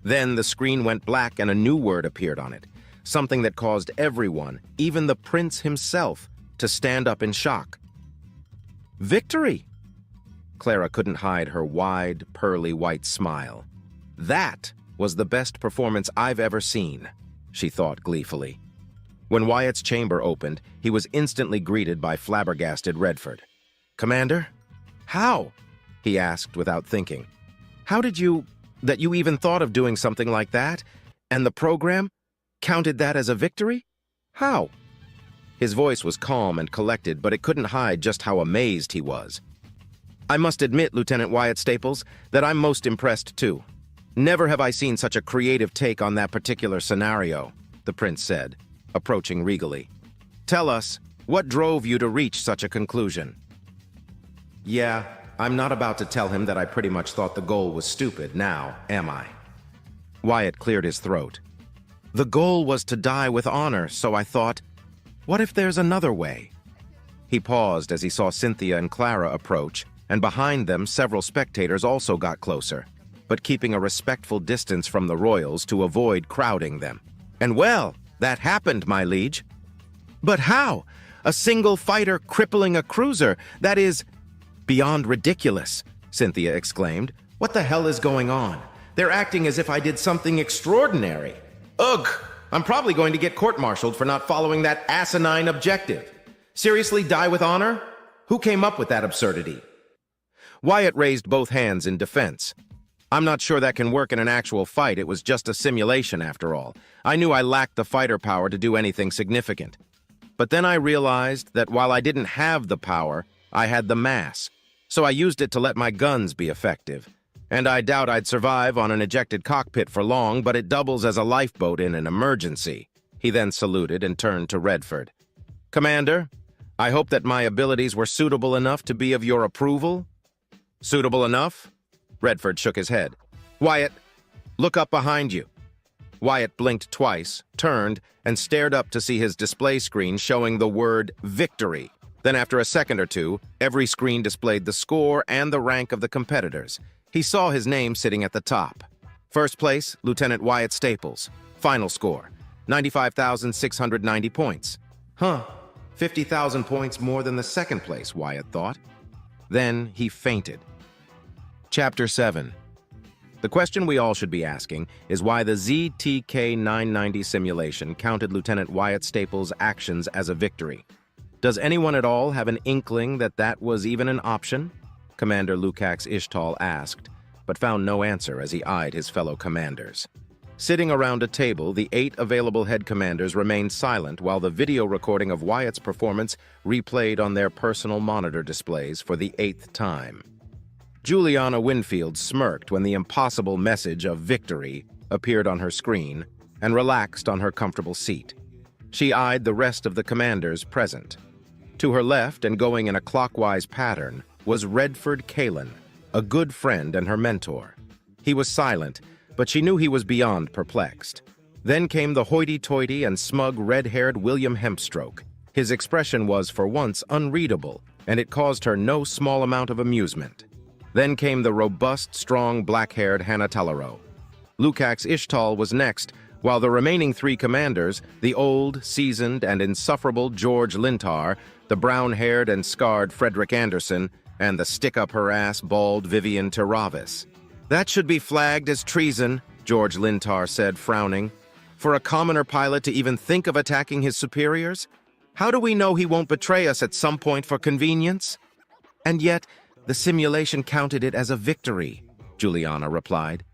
Speaker 9: Then the screen went black and a new word appeared on it, something that caused everyone, even the prince himself, to stand up in shock. Victory! Clara couldn't hide her wide, pearly white smile. That was the best performance I've ever seen, she thought gleefully. When Wyatt's chamber opened, he was instantly greeted by flabbergasted Redford. "Commander? How?" he asked without thinking. "How did you even thought of doing something like that? And the program? Counted that as a victory? How?" His voice was calm and collected, but it couldn't hide just how amazed he was. "I must admit, Lieutenant Wyatt Staples, that I'm most impressed too. Never have I seen such a creative take on that particular scenario," the prince said, approaching regally. "Tell us, what drove you to reach such a conclusion?" "Yeah, I'm not about to tell him that I pretty much thought the goal was stupid now, am I?" Wyatt cleared his throat. "The goal was to die with honor, so I thought, what if there's another way?" He paused as he saw Cynthia and Clara approach, and behind them several spectators also got closer, but keeping a respectful distance from the royals to avoid crowding them. "And well, that happened, my liege." "But how? A single fighter crippling a cruiser, that is beyond ridiculous," Cynthia exclaimed. "What the hell is going on? They're acting as if I did something extraordinary. Ugh! I'm probably going to get court-martialed for not following that asinine objective. Seriously, die with honor? Who came up with that absurdity?" Wyatt raised both hands in defense. "I'm not sure that can work in an actual fight. It was just a simulation, after all. I knew I lacked the fighter power to do anything significant. But then I realized that while I didn't have the power, I had the mass. So I used it to let my guns be effective. And I doubt I'd survive on an ejected cockpit for long, but it doubles as a lifeboat in an emergency." He then saluted and turned to Redford. "Commander, I hope that my abilities were suitable enough to be of your approval?" "Suitable enough?" Redford shook his head. "Wyatt, look up behind you." Wyatt blinked twice, turned, and stared up to see his display screen showing the word victory. Then after a second or two, every screen displayed the score and the rank of the competitors. He saw his name sitting at the top. First place, Lieutenant Wyatt Staples. Final score, 95,690 points. 50,000 points more than the second place, Wyatt thought. Then he fainted. Chapter 7. The question we all should be asking is why the ZTK-990 simulation counted Lieutenant Wyatt Staples' actions as a victory. Does anyone at all have an inkling that that was even an option? Commander Lukacs Ishtal asked, but found no answer as he eyed his fellow commanders. Sitting around a table, the 8 available head commanders remained silent while the video recording of Wyatt's performance replayed on their personal monitor displays for the 8th time. Juliana Winfield smirked when the impossible message of victory appeared on her screen and relaxed on her comfortable seat. She eyed the rest of the commanders present. To her left and going in a clockwise pattern was Redford Kalen, a good friend and her mentor. He was silent, but she knew he was beyond perplexed. Then came the hoity-toity and smug red-haired William Hempstroke. His expression was, for once, unreadable, and it caused her no small amount of amusement. Then came the robust, strong, black-haired hn-2. Lukacs Ishtal was next, while the remaining three commanders, the old, seasoned, and insufferable George Lintar, the brown-haired and scarred Frederick Anderson, and the stick-up-her-ass, bald Vivian Teravis. "That should be flagged as treason," George Lintar said, frowning. "For a commoner pilot to even think of attacking his superiors? How do we know he won't betray us at some point for convenience?" "And yet, the simulation counted it as a victory," Juliana replied.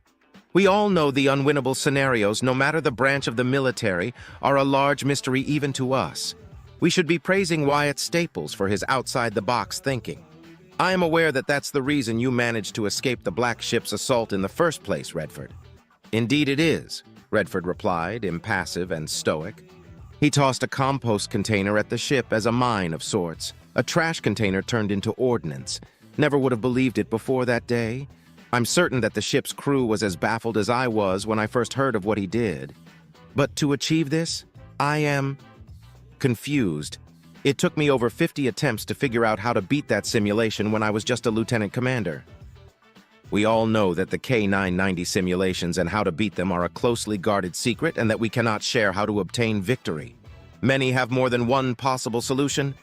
Speaker 9: "We all know the unwinnable scenarios, no matter the branch of the military, are a large mystery even to us. We should be praising Wyatt Staples for his outside-the-box thinking. I am aware that that's the reason you managed to escape the Black Ship's assault in the first place, Redford." "Indeed it is," Redford replied, impassive and stoic. He tossed a compost container at the ship as a mine of sorts, a trash container turned into ordnance. Never would have believed it before that day. I'm certain that the ship's crew was as baffled as I was when I first heard of what he did. But to achieve this, I am confused. It took me over 50 attempts to figure out how to beat that simulation when I was just a lieutenant commander. We all know that the K990 simulations and how to beat them are a closely guarded secret and that we cannot share how to obtain victory. Many have more than one possible solution.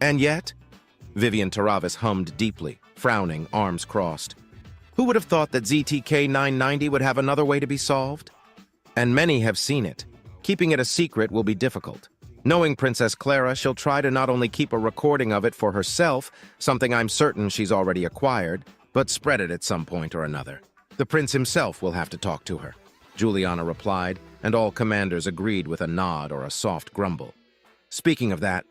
Speaker 9: And yet, Vivian Teravis hummed deeply, frowning, arms crossed. Who would have thought that ZTK-990 would have another way to be solved? And many have seen it. Keeping it a secret will be difficult. Knowing Princess Clara, she'll try to not only keep a recording of it for herself, something I'm certain she's already acquired, but spread it at some point or another. The prince himself will have to talk to her, Juliana replied, and all commanders agreed with a nod or a soft grumble. Speaking of that,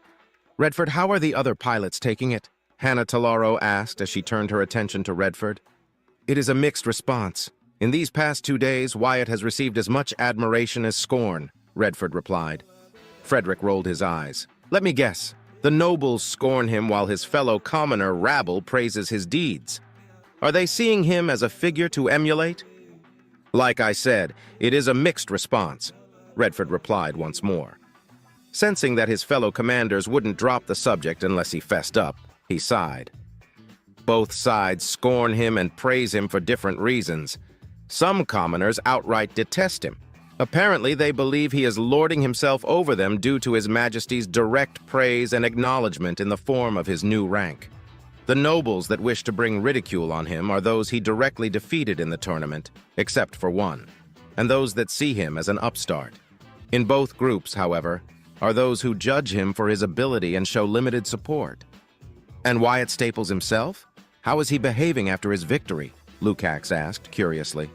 Speaker 9: Redford, how are the other pilots taking it? hn-2 asked as she turned her attention to Redford. It is a mixed response. In these past 2 days, Wyatt has received as much admiration as scorn, Redford replied. Frederick rolled his eyes. Let me guess. The nobles scorn him while his fellow commoner rabble praises his deeds. Are they seeing him as a figure to emulate? Like I said, it is a mixed response, Redford replied once more. Sensing that his fellow commanders wouldn't drop the subject unless he fessed up, he sighed. Both sides scorn him and praise him for different reasons. Some commoners outright detest him. Apparently, they believe he is lording himself over them due to His Majesty's direct praise and acknowledgement in the form of his new rank. The nobles that wish to bring ridicule on him are those he directly defeated in the tournament, except for one, and those that see him as an upstart. In both groups, however, are those who judge him for his ability and show limited support. And Wyatt Staples himself? How is he behaving after his victory? Lukacs asked, curiously.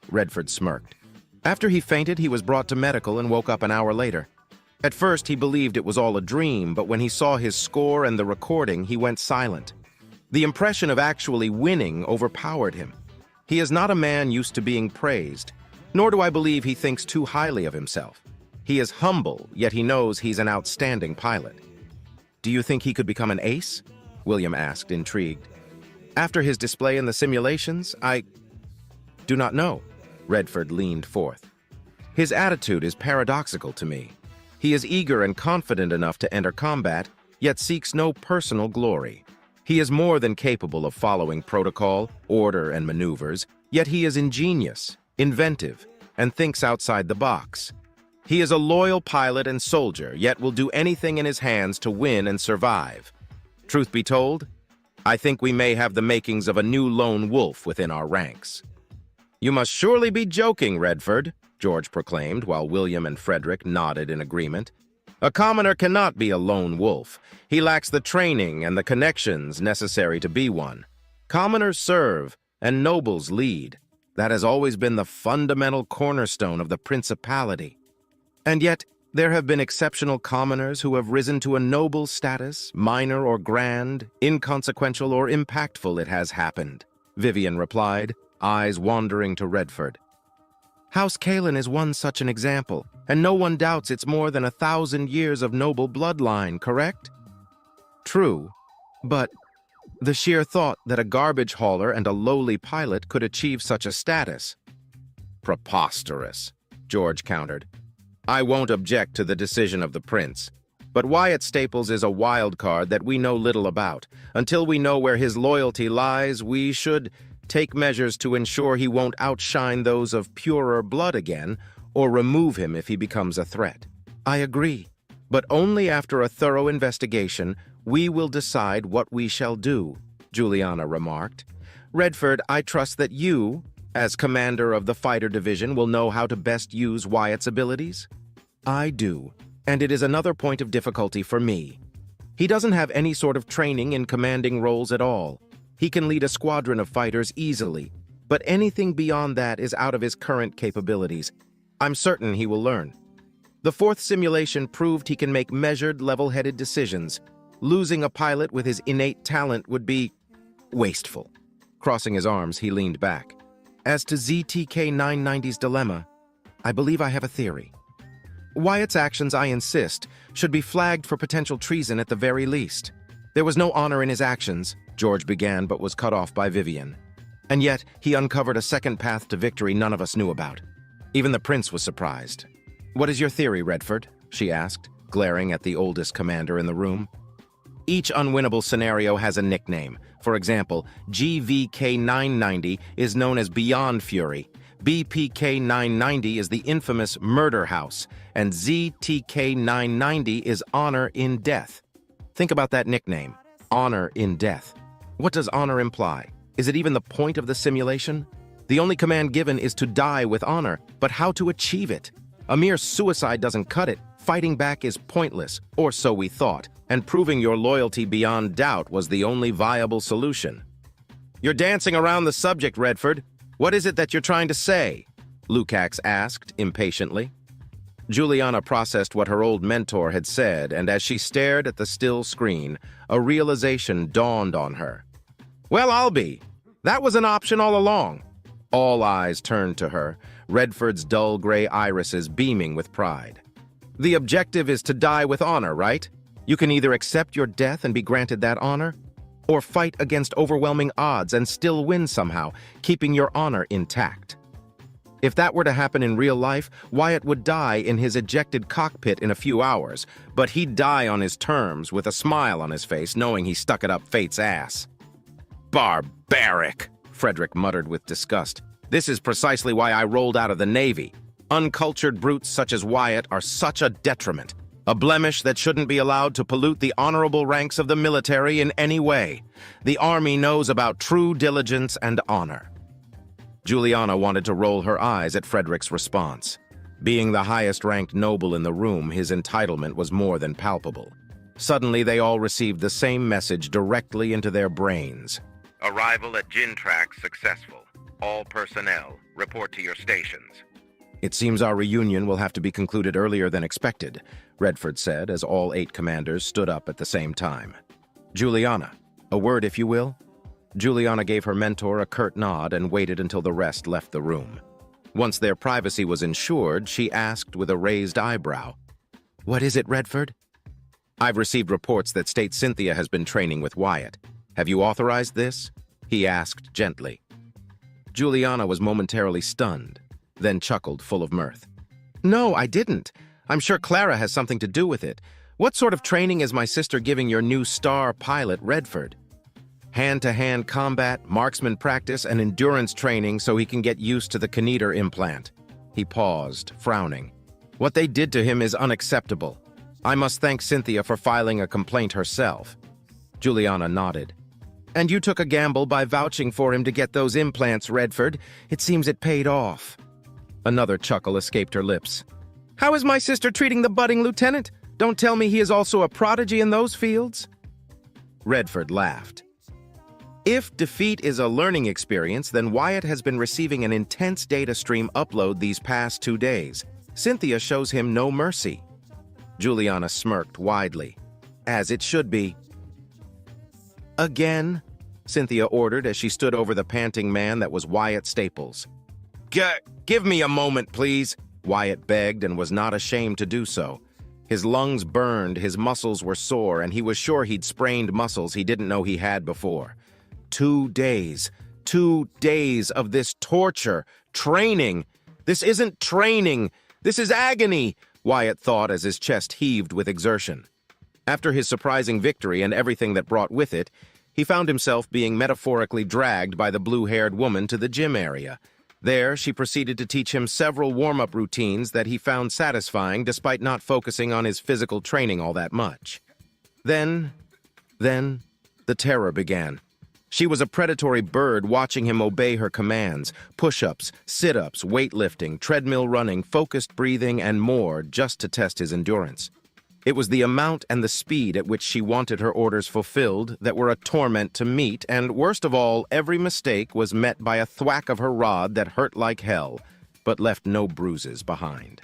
Speaker 9: Redford smirked. After he fainted, he was brought to medical and woke up an hour later. At first, he believed it was all a dream, but when he saw his score and the recording, he went silent. The impression of actually winning overpowered him. He is not a man used to being praised, nor do I believe he thinks too highly of himself. He is humble, yet he knows he's an outstanding pilot. Do you think he could become an ace? William asked, intrigued. After his display in the simulations, I do not know. Redford leaned forth. His attitude is paradoxical to me. He is eager and confident enough to enter combat, yet seeks no personal glory. He is more than capable of following protocol, order, and maneuvers, yet he is ingenious, inventive, and thinks outside the box. He is a loyal pilot and soldier, yet will do anything in his hands to win and survive. Truth be told, I think we may have the makings of a new lone wolf within our ranks. You must surely be joking, Redford, George proclaimed, while William and Frederick nodded in agreement. A commoner cannot be a lone wolf. He lacks the training and the connections necessary to be one. Commoners serve, and nobles lead. That has always been the fundamental cornerstone of the principality. And yet, there have been exceptional commoners who have risen to a noble status, minor or grand, inconsequential or impactful. It has happened, Vivian replied, eyes wandering to Redford. House Kalen is one such an example, and no one doubts it's more than 1,000 years of noble bloodline, correct? True, but the sheer thought that a garbage hauler and a lowly pilot could achieve such a status. Preposterous, George countered. I won't object to the decision of the prince, but Wyatt Staples is a wild card that we know little about. Until we know where his loyalty lies, we should take measures to ensure he won't outshine those of purer blood again, or remove him if he becomes a threat. I agree, but only after a thorough investigation, we will decide what we shall do, Juliana remarked. Redford, I trust that you, as commander of the fighter division, will know how to best use Wyatt's abilities? I do, and it is another point of difficulty for me. He doesn't have any sort of training in commanding roles at all. He can lead a squadron of fighters easily, but anything beyond that is out of his current capabilities. I'm certain he will learn. The fourth simulation proved he can make measured, level-headed decisions. Losing a pilot with his innate talent would be wasteful. Crossing his arms, he leaned back. As to ZTK 990's dilemma, I believe I have a theory. Wyatt's actions, I insist, should be flagged for potential treason at the very least. There was no honor in his actions, George began, but was cut off by Vivian. And yet, he uncovered a second path to victory none of us knew about. Even the prince was surprised. What is your theory, Redford? She asked, glaring at the oldest commander in the room. Each unwinnable scenario has a nickname. For example, GVK 990 is known as Beyond Fury, BPK 990 is the infamous Murder House, and ZTK 990 is Honor in Death. Think about that nickname, Honor in Death. What does honor imply? Is it even the point of the simulation? The only command given is to die with honor, but how to achieve it? A mere suicide doesn't cut it. Fighting back is pointless, or so we thought, and proving your loyalty beyond doubt was the only viable solution. You're dancing around the subject, Redford. What is it that you're trying to say? Lukacs asked impatiently. Juliana processed what her old mentor had said, and as she stared at the still screen, a realization dawned on her. Well, I'll be. That was an option all along. All eyes turned to her, Redford's dull gray irises beaming with pride. The objective is to die with honor, right? You can either accept your death and be granted that honor, or fight against overwhelming odds and still win somehow, keeping your honor intact. If that were to happen in real life, Wyatt would die in his ejected cockpit in a few hours, but he'd die on his terms with a smile on his face, knowing he stuck it up fate's ass. Barbaric, Frederick muttered with disgust. This is precisely why I rolled out of the Navy. Uncultured brutes such as Wyatt are such a detriment, a blemish that shouldn't be allowed to pollute the honorable ranks of the military in any way. The Army knows about true diligence and honor. Juliana wanted to roll her eyes at Frederick's response. Being the highest-ranked noble in the room, his entitlement was more than palpable. Suddenly, they all received the same message directly into their brains. Arrival at Gintrax successful. All personnel, report to your stations. It seems our reunion will have to be concluded earlier than expected, Redford said as all 8 commanders stood up at the same time. Juliana, a word if you will? Juliana gave her mentor a curt nod and waited until the rest left the room. Once their privacy was ensured, she asked with a raised eyebrow, What is it, Redford? I've received reports that state Cynthia has been training with Wyatt. Have you authorized this? He asked gently. Juliana was momentarily stunned, then chuckled full of mirth. No, I didn't. I'm sure Clara has something to do with it. What sort of training is my sister giving your new star pilot, Redford? Hand-to-hand combat, marksman practice, and endurance training so he can get used to the kinetor implant. He paused, frowning. What they did to him is unacceptable. I must thank Cynthia for filing a complaint herself. Juliana nodded. And you took a gamble by vouching for him to get those implants, Redford. It seems it paid off. Another chuckle escaped her lips. How is my sister treating the budding lieutenant? Don't tell me he is also a prodigy in those fields? Redford laughed. If defeat is a learning experience, then Wyatt has been receiving an intense data stream upload these past 2 days. Cynthia shows him no mercy. Juliana smirked widely. As it should be. Again, Cynthia ordered as she stood over the panting man that was Wyatt Staples. Give me a moment, please, Wyatt begged and was not ashamed to do so. His lungs burned, his muscles were sore, and he was sure he'd sprained muscles he didn't know he had before. 2 days. 2 days of this torture. Training. This isn't training. This is agony, Wyatt thought as his chest heaved with exertion. After his surprising victory and everything that brought with it, he found himself being metaphorically dragged by the blue-haired woman to the gym area. There, she proceeded to teach him several warm-up routines that he found satisfying despite not focusing on his physical training all that much. Then, the terror began. She was a predatory bird watching him obey her commands, push-ups, sit-ups, weightlifting, treadmill running, focused breathing, and more just to test his endurance. It was the amount and the speed at which she wanted her orders fulfilled that were a torment to meet, and worst of all, every mistake was met by a thwack of her rod that hurt like hell, but left no bruises behind.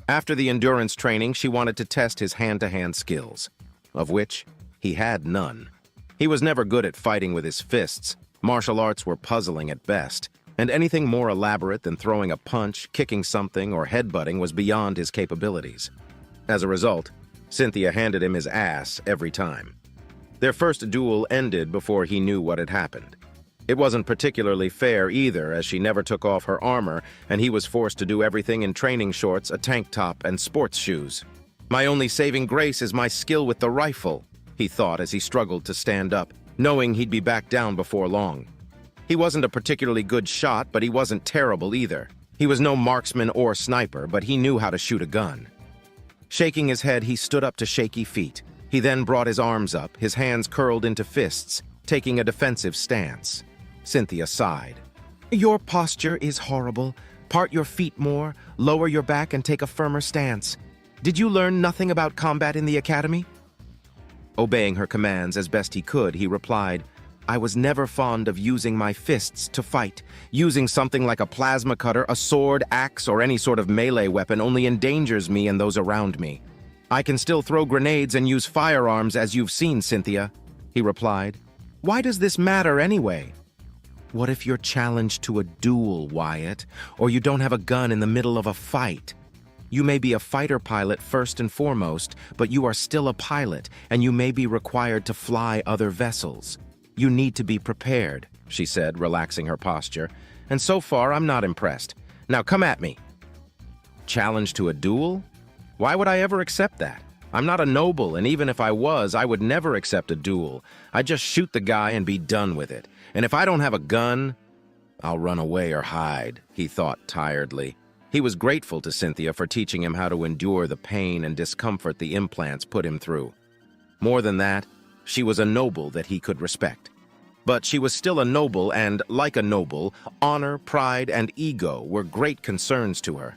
Speaker 9: After the endurance training, she wanted to test his hand-to-hand skills, of which he had none. He was never good at fighting with his fists. Martial arts were puzzling at best, and anything more elaborate than throwing a punch, kicking something, or headbutting was beyond his capabilities. As a result, Cynthia handed him his ass every time. Their first duel ended before he knew what had happened. It wasn't particularly fair either, as she never took off her armor, and he was forced to do everything in training shorts, a tank top, and sports shoes. My only saving grace is my skill with the rifle, he thought as he struggled to stand up, knowing he'd be back down before long. He wasn't a particularly good shot, but he wasn't terrible either. He was no marksman or sniper, but he knew how to shoot a gun. Shaking his head, he stood up to shaky feet. He then brought his arms up, his hands curled into fists, taking a defensive stance. Cynthia sighed. Your posture is horrible. Part your feet more, lower your back, and take a firmer stance. Did you learn nothing about combat in the academy? Obeying her commands as best he could, he replied, I was never fond of using my fists to fight. Using something like a plasma cutter, a sword, axe, or any sort of melee weapon only endangers me and those around me. I can still throw grenades and use firearms as you've seen, Cynthia, he replied. Why does this matter anyway? What if you're challenged to a duel, Wyatt, or you don't have a gun in the middle of a fight? You may be a fighter pilot first and foremost, but you are still a pilot, and you may be required to fly other vessels. You need to be prepared, she said, relaxing her posture, and so far I'm not impressed. Now come at me. Challenge to a duel? Why would I ever accept that? I'm not a noble, and even if I was, I would never accept a duel. I'd just shoot the guy and be done with it. And if I don't have a gun, I'll run away or hide, he thought tiredly. He was grateful to Cynthia for teaching him how to endure the pain and discomfort the implants put him through. More than that, she was a noble that he could respect. But she was still a noble, and, like a noble, honor, pride, and ego were great concerns to her.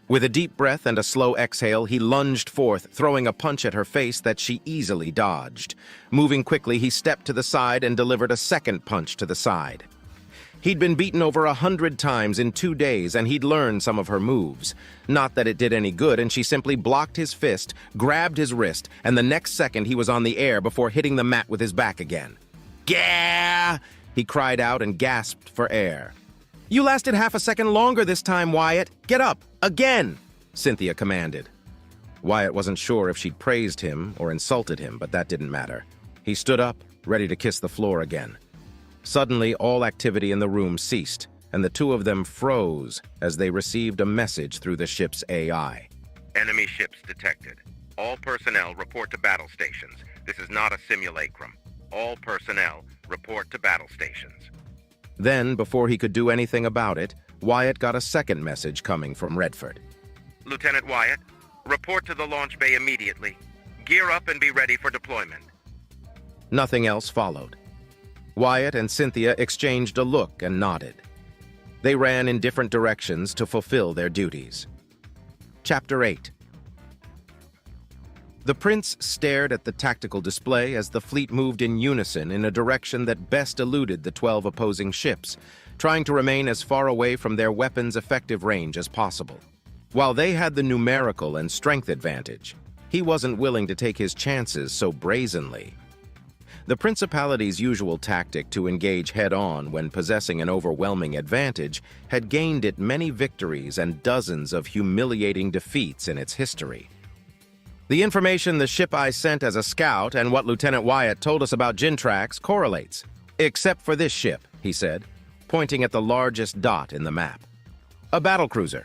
Speaker 9: With a deep breath and a slow exhale, he lunged forth, throwing a punch at her face that she easily dodged. Moving quickly, he stepped to the side and delivered a second punch to the side. He'd been beaten over 100 times in 2 days, and he'd learned some of her moves. Not that it did any good, and she simply blocked his fist, grabbed his wrist, and the next second he was on the air before hitting the mat with his back again. Gah! He cried out and gasped for air. You lasted half a second longer this time, Wyatt. Get up, again, Cynthia commanded. Wyatt wasn't sure if she'd praised him or insulted him, but that didn't matter. He stood up, ready to kiss the floor again. Suddenly, all activity in the room ceased, and the two of them froze as they received a message through the ship's AI. Enemy ships detected. All personnel report to battle stations. This is not a simulacrum. All personnel report to battle stations. Then, before he could do anything about it, Wyatt got a second message coming from Redford. Lieutenant Wyatt, report to the launch bay immediately. Gear up and be ready for deployment. Nothing else followed. Wyatt and Cynthia exchanged a look and nodded. They ran in different directions to fulfill their duties. Chapter 8. The prince stared at the tactical display as the fleet moved in unison in a direction that best eluded the 12 opposing ships, trying to remain as far away from their weapons' effective range as possible. While they had the numerical and strength advantage, he wasn't willing to take his chances so brazenly. The Principality's usual tactic to engage head-on when possessing an overwhelming advantage had gained it many victories and dozens of humiliating defeats in its history. The information the ship I sent as a scout and what Lieutenant Wyatt told us about Gintrax correlates. Except for this ship, he said, pointing at the largest dot in the map. A battlecruiser.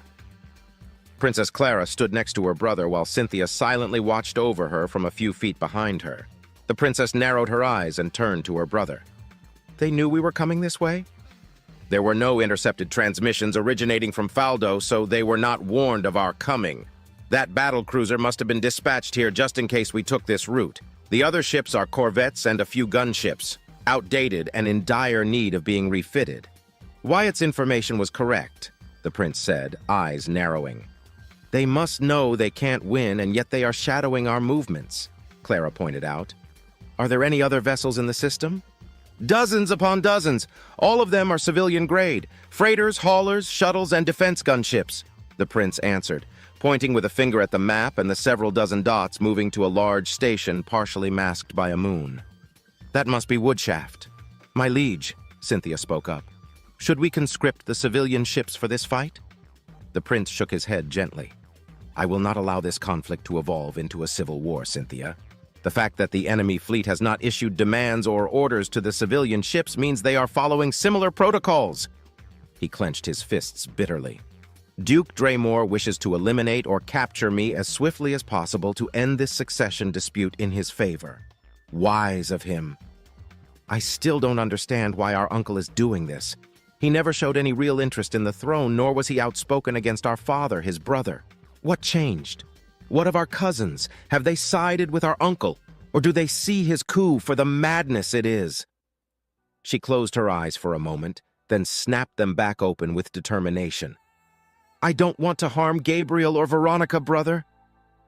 Speaker 9: Princess Clara stood next to her brother while Cynthia silently watched over her from a few feet behind her. The princess narrowed her eyes and turned to her brother. They knew we were coming this way? There were no intercepted transmissions originating from Faldo, so they were not warned of our coming. That battlecruiser must have been dispatched here just in case we took this route. The other ships are corvettes and a few gunships, outdated and in dire need of being refitted. Wyatt's information was correct, the prince said, eyes narrowing. They must know they can't win, and yet they are shadowing our movements, Clara pointed out. Are there any other vessels in the system? Dozens upon dozens. All of them are civilian grade. Freighters, haulers, shuttles, and defense gunships, the prince answered, pointing with a finger at the map and the several dozen dots moving to a large station partially masked by a moon. That must be Woodshaft. My liege, Cynthia spoke up. Should we conscript the civilian ships for this fight? The prince shook his head gently. I will not allow this conflict to evolve into a civil war, Cynthia. The fact that the enemy fleet has not issued demands or orders to the civilian ships means they are following similar protocols. He clenched his fists bitterly. Duke Draymore wishes to eliminate or capture me as swiftly as possible to end this succession dispute in his favor. Wise of him. I still don't understand why our uncle is doing this. He never showed any real interest in the throne, nor was he outspoken against our father, his brother. What changed? What of our cousins? Have they sided with our uncle? Or do they see his coup for the madness it is? She closed her eyes for a moment, then snapped them back open with determination. I don't want to harm Gabriel or Veronica, brother.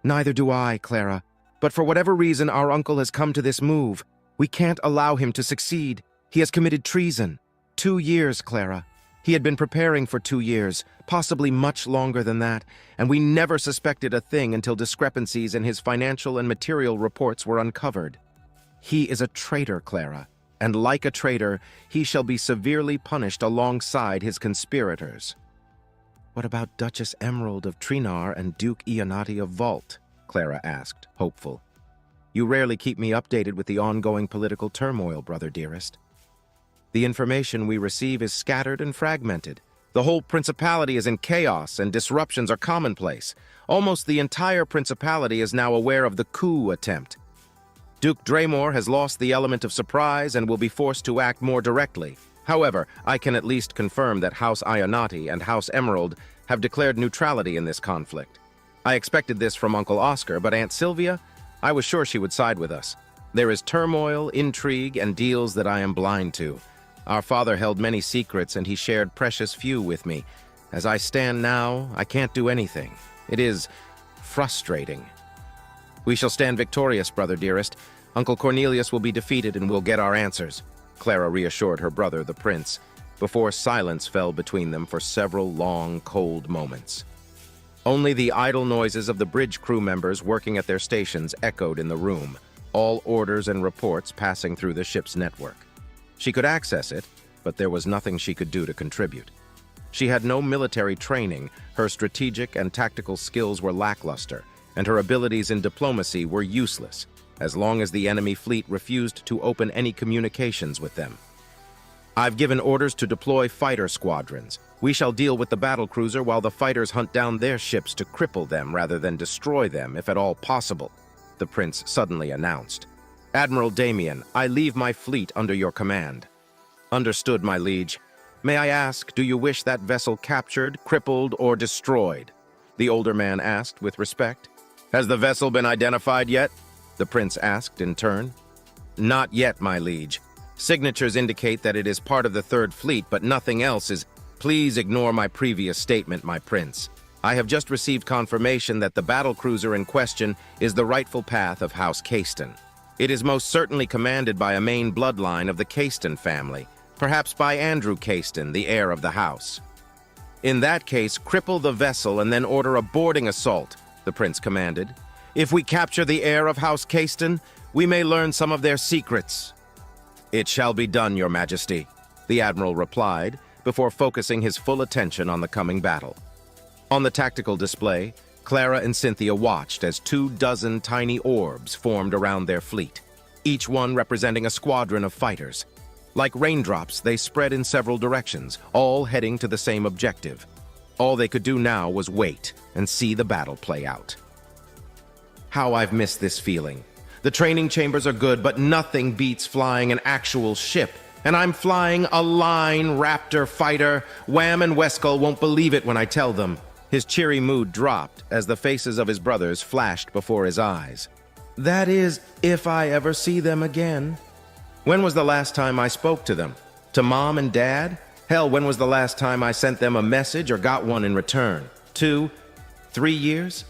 Speaker 9: Neither do I, Clara. But for whatever reason, our uncle has come to this move. We can't allow him to succeed. He has committed treason. 2 years, Clara. He had been preparing for 2 years, possibly much longer than that, and we never suspected a thing until discrepancies in his financial and material reports were uncovered. He is a traitor, Clara, and like a traitor, he shall be severely punished alongside his conspirators. What about Duchess Emerald of Trinar and Duke Ionati of Vault? Clara asked, hopeful. You rarely keep me updated with the ongoing political turmoil, brother dearest. The information we receive is scattered and fragmented. The whole principality is in chaos and disruptions are commonplace. Almost the entire principality is now aware of the coup attempt. Duke Draymore has lost the element of surprise and will be forced to act more directly. However, I can at least confirm that House Ionati and House Emerald have declared neutrality in this conflict. I expected this from Uncle Oscar, but Aunt Sylvia, I was sure she would side with us. There is turmoil, intrigue, and deals that I am blind to. Our father held many secrets, and he shared precious few with me. As I stand now, I can't do anything. It is frustrating. We shall stand victorious, brother dearest. Uncle Cornelius will be defeated and we'll get our answers, Clara reassured her brother, the prince, before silence fell between them for several long, cold moments. Only the idle noises of the bridge crew members working at their stations echoed in the room, all orders and reports passing through the ship's network. She could access it, but there was nothing she could do to contribute. She had no military training, her strategic and tactical skills were lackluster, and her abilities in diplomacy were useless, as long as the enemy fleet refused to open any communications with them. I've given orders to deploy fighter squadrons. We shall deal with the battlecruiser while the fighters hunt down their ships to cripple them rather than destroy them, if at all possible, the prince suddenly announced. Admiral Damien, I leave my fleet under your command. Understood, my liege. May I ask, do you wish that vessel captured, crippled, or destroyed? The older man asked with respect. Has the vessel been identified yet? The prince asked in turn. Not yet, my liege. Signatures indicate that it is part of the Third Fleet, but nothing else is. Please ignore my previous statement, my prince. I have just received confirmation that the battlecruiser in question is the rightful path of House Caiston. It is most certainly commanded by a main bloodline of the Caiston family, perhaps by Andrew Caiston, the heir of the house. In that case, cripple the vessel and then order a boarding assault, the prince commanded. If we capture the heir of House Caiston, we may learn some of their secrets. "It shall be done, Your Majesty," the Admiral replied, before focusing his full attention on the coming battle. On the tactical display, Clara and Cynthia watched as 24 tiny orbs formed around their fleet, each one representing a squadron of fighters. Like raindrops, they spread in several directions, all heading to the same objective. All they could do now was wait and see the battle play out. How I've missed this feeling. The training chambers are good, but nothing beats flying an actual ship. And I'm flying a Line Raptor fighter. Wham and Weskull won't believe it when I tell them. His cheery mood dropped as the faces of his brothers flashed before his eyes. That is, if I ever see them again. When was the last time I spoke to them? To Mom and Dad? Hell, when was the last time I sent them a message or got one in return? 2, 3 years?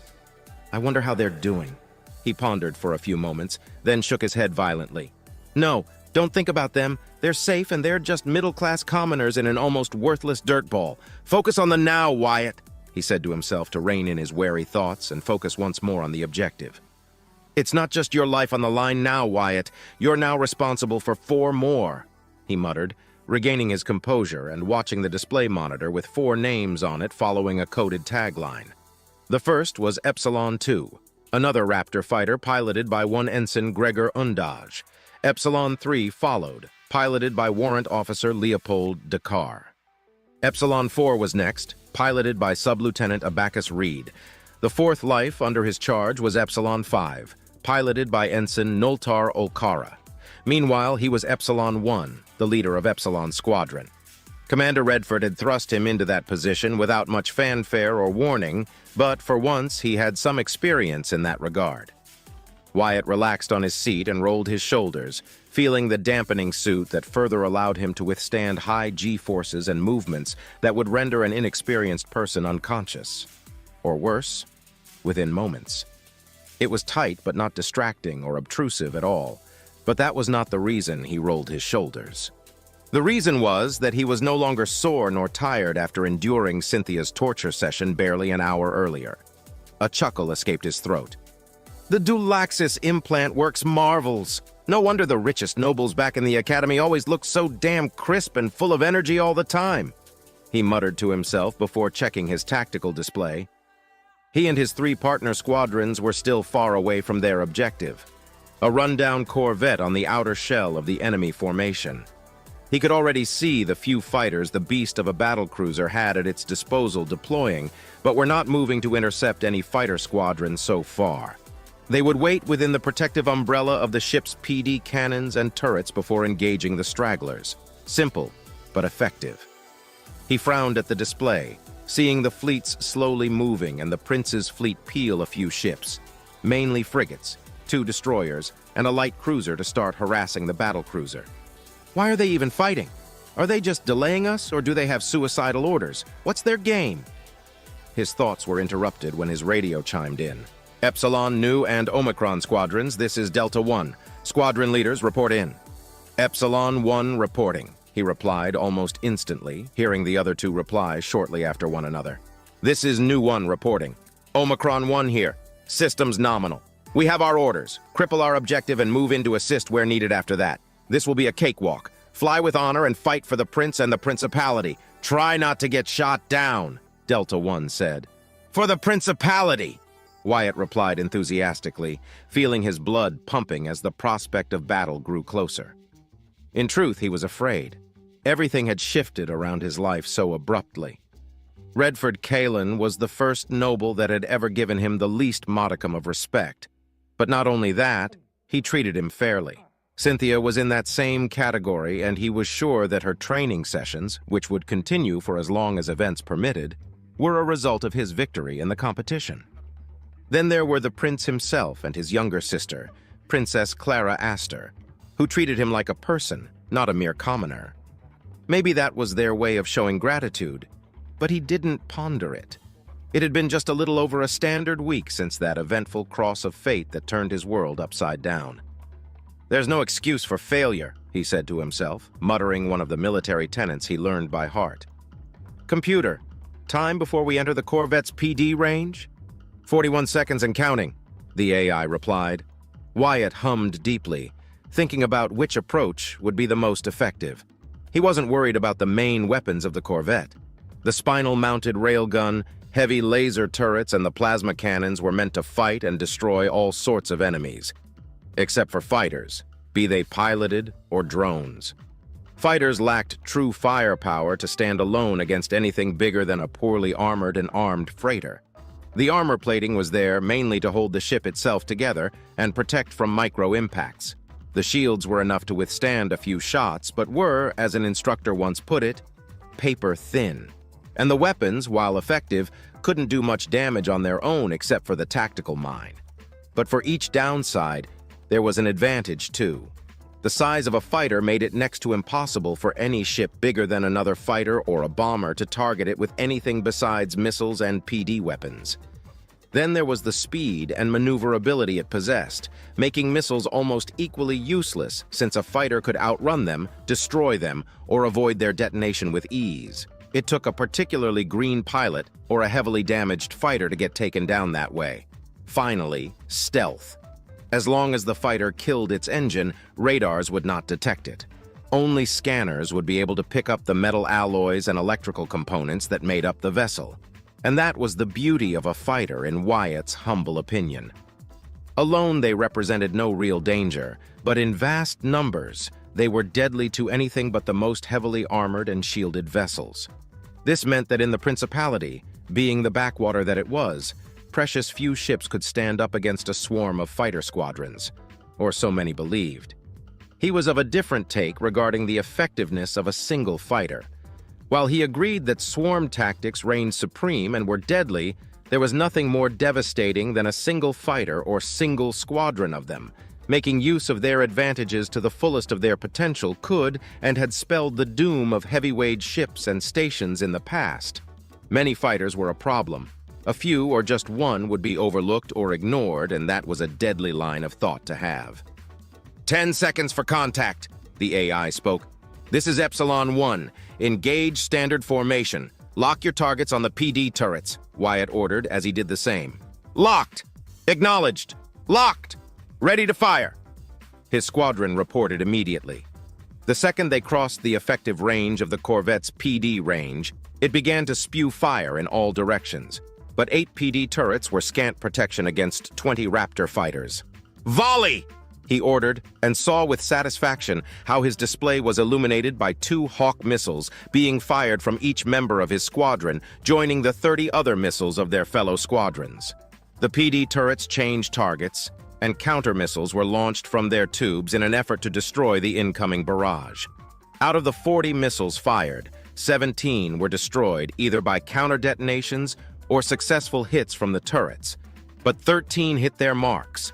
Speaker 9: I wonder how they're doing. He pondered for a few moments, then shook his head violently. No, don't think about them. They're safe and they're just middle-class commoners in an almost worthless dirtball. Focus on the now, Wyatt, he said to himself to rein in his wary thoughts and focus once more on the objective. It's not just your life on the line now, Wyatt. You're now responsible for 4 more, he muttered, regaining his composure and watching the display monitor with 4 names on it following a coded tagline. The first was hn-2, another Raptor fighter piloted by one Ensign Gregor Undaj. hn-3 followed, piloted by Warrant Officer Leopold Dakar. hn-4 was next, piloted by Sub-Lieutenant Abacus Reed. The 4th life under his charge was hn-5, piloted by Ensign Noltar Olkara. Meanwhile, he was hn-1, the leader of Epsilon's squadron. Commander Redford had thrust him into that position without much fanfare or warning, but for once he had some experience in that regard. Wyatt relaxed on his seat and rolled his shoulders, feeling the dampening suit that further allowed him to withstand high G-forces and movements that would render an inexperienced person unconscious. Or worse, within moments. It was tight but not distracting or obtrusive at all, but that was not the reason he rolled his shoulders. The reason was that he was no longer sore nor tired after enduring Cynthia's torture session barely an hour earlier. A chuckle escaped his throat. The Dulaxis implant works marvels. No wonder the richest nobles back in the academy always look so damn crisp and full of energy all the time, he muttered to himself before checking his tactical display. He and his 3 partner squadrons were still far away from their objective, a rundown corvette on the outer shell of the enemy formation. He could already see the few fighters the beast of a battlecruiser had at its disposal deploying, but were not moving to intercept any fighter squadron so far. They would wait within the protective umbrella of the ship's PD cannons and turrets before engaging the stragglers. Simple, but effective. He frowned at the display, seeing the fleets slowly moving and the Prince's fleet peel a few ships, mainly frigates, 2 destroyers, and a light cruiser to start harassing the battlecruiser. Why are they even fighting? Are they just delaying us, or do they have suicidal orders? What's their game? His thoughts were interrupted when his radio chimed in. Epsilon, Nu, and Omicron squadrons, this is Delta 1. Squadron leaders, report in. Epsilon 1 reporting, he replied almost instantly, hearing the other 2 reply shortly after one another. This is Nu 1 reporting. Omicron 1 here. Systems nominal. We have our orders. Cripple our objective and move in to assist where needed after that. This will be a cakewalk. Fly with honor and fight for the Prince and the Principality. Try not to get shot down, Delta 1 said. For the Principality, Wyatt replied enthusiastically, feeling his blood pumping as the prospect of battle grew closer. In truth, he was afraid. Everything had shifted around his life so abruptly. Redford Kalen was the first noble that had ever given him the least modicum of respect. But not only that, he treated him fairly. Cynthia was in that same category, and he was sure that her training sessions, which would continue for as long as events permitted, were a result of his victory in the competition. Then there were the prince himself and his younger sister, Princess Clara Astor, who treated him like a person, not a mere commoner. Maybe that was their way of showing gratitude, but he didn't ponder it. It had been just a little over a standard week since that eventful cross of fate that turned his world upside down. There's no excuse for failure, he said to himself, muttering one of the military tenets he learned by heart. Computer, time before we enter the Corvette's PD range? 41 seconds and counting, the AI replied. Wyatt hummed deeply, thinking about which approach would be the most effective. He wasn't worried about the main weapons of the corvette. The spinal-mounted railgun, heavy laser turrets, and the plasma cannons were meant to fight and destroy all sorts of enemies. Except for fighters, be they piloted or drones. Fighters lacked true firepower to stand alone against anything bigger than a poorly armored and armed freighter. The armor plating was there mainly to hold the ship itself together and protect from micro-impacts. The shields were enough to withstand a few shots, but were, as an instructor once put it, paper thin. And the weapons, while effective, couldn't do much damage on their own except for the tactical mine. But for each downside, there was an advantage too. The size of a fighter made it next to impossible for any ship bigger than another fighter or a bomber to target it with anything besides missiles and PD weapons. Then there was the speed and maneuverability it possessed, making missiles almost equally useless since a fighter could outrun them, destroy them, or avoid their detonation with ease. It took a particularly green pilot or a heavily damaged fighter to get taken down that way. Finally, stealth. As long as the fighter killed its engine, radars would not detect it. Only scanners would be able to pick up the metal alloys and electrical components that made up the vessel. And that was the beauty of a fighter in Wyatt's humble opinion. Alone, they represented no real danger, but in vast numbers, they were deadly to anything but the most heavily armored and shielded vessels. This meant that in the Principality, being the backwater that it was, precious few ships could stand up against a swarm of fighter squadrons, or so many believed. He was of a different take regarding the effectiveness of a single fighter. While he agreed that swarm tactics reigned supreme and were deadly, there was nothing more devastating than a single fighter or single squadron of them. Making use of their advantages to the fullest of their potential could and had spelled the doom of heavyweight ships and stations in the past. Many fighters were a problem. A few or just one would be overlooked or ignored, and that was a deadly line of thought to have. 10 seconds for contact, the AI spoke. This is Epsilon 1. Engage standard formation. Lock your targets on the PD turrets, Wyatt ordered as he did the same. Locked! Acknowledged! Locked! Ready to fire! His squadron reported immediately. The second they crossed the effective range of the corvette's PD range, it began to spew fire in all directions. But 8 PD turrets were scant protection against 20 Raptor fighters. Volley! He ordered, and saw with satisfaction how his display was illuminated by 2 Hawk missiles being fired from each member of his squadron, joining the 30 other missiles of their fellow squadrons. The PD turrets changed targets, and counter-missiles were launched from their tubes in an effort to destroy the incoming barrage. Out of the 40 missiles fired, 17 were destroyed either by counter-detonations or successful hits from the turrets, but 13 hit their marks.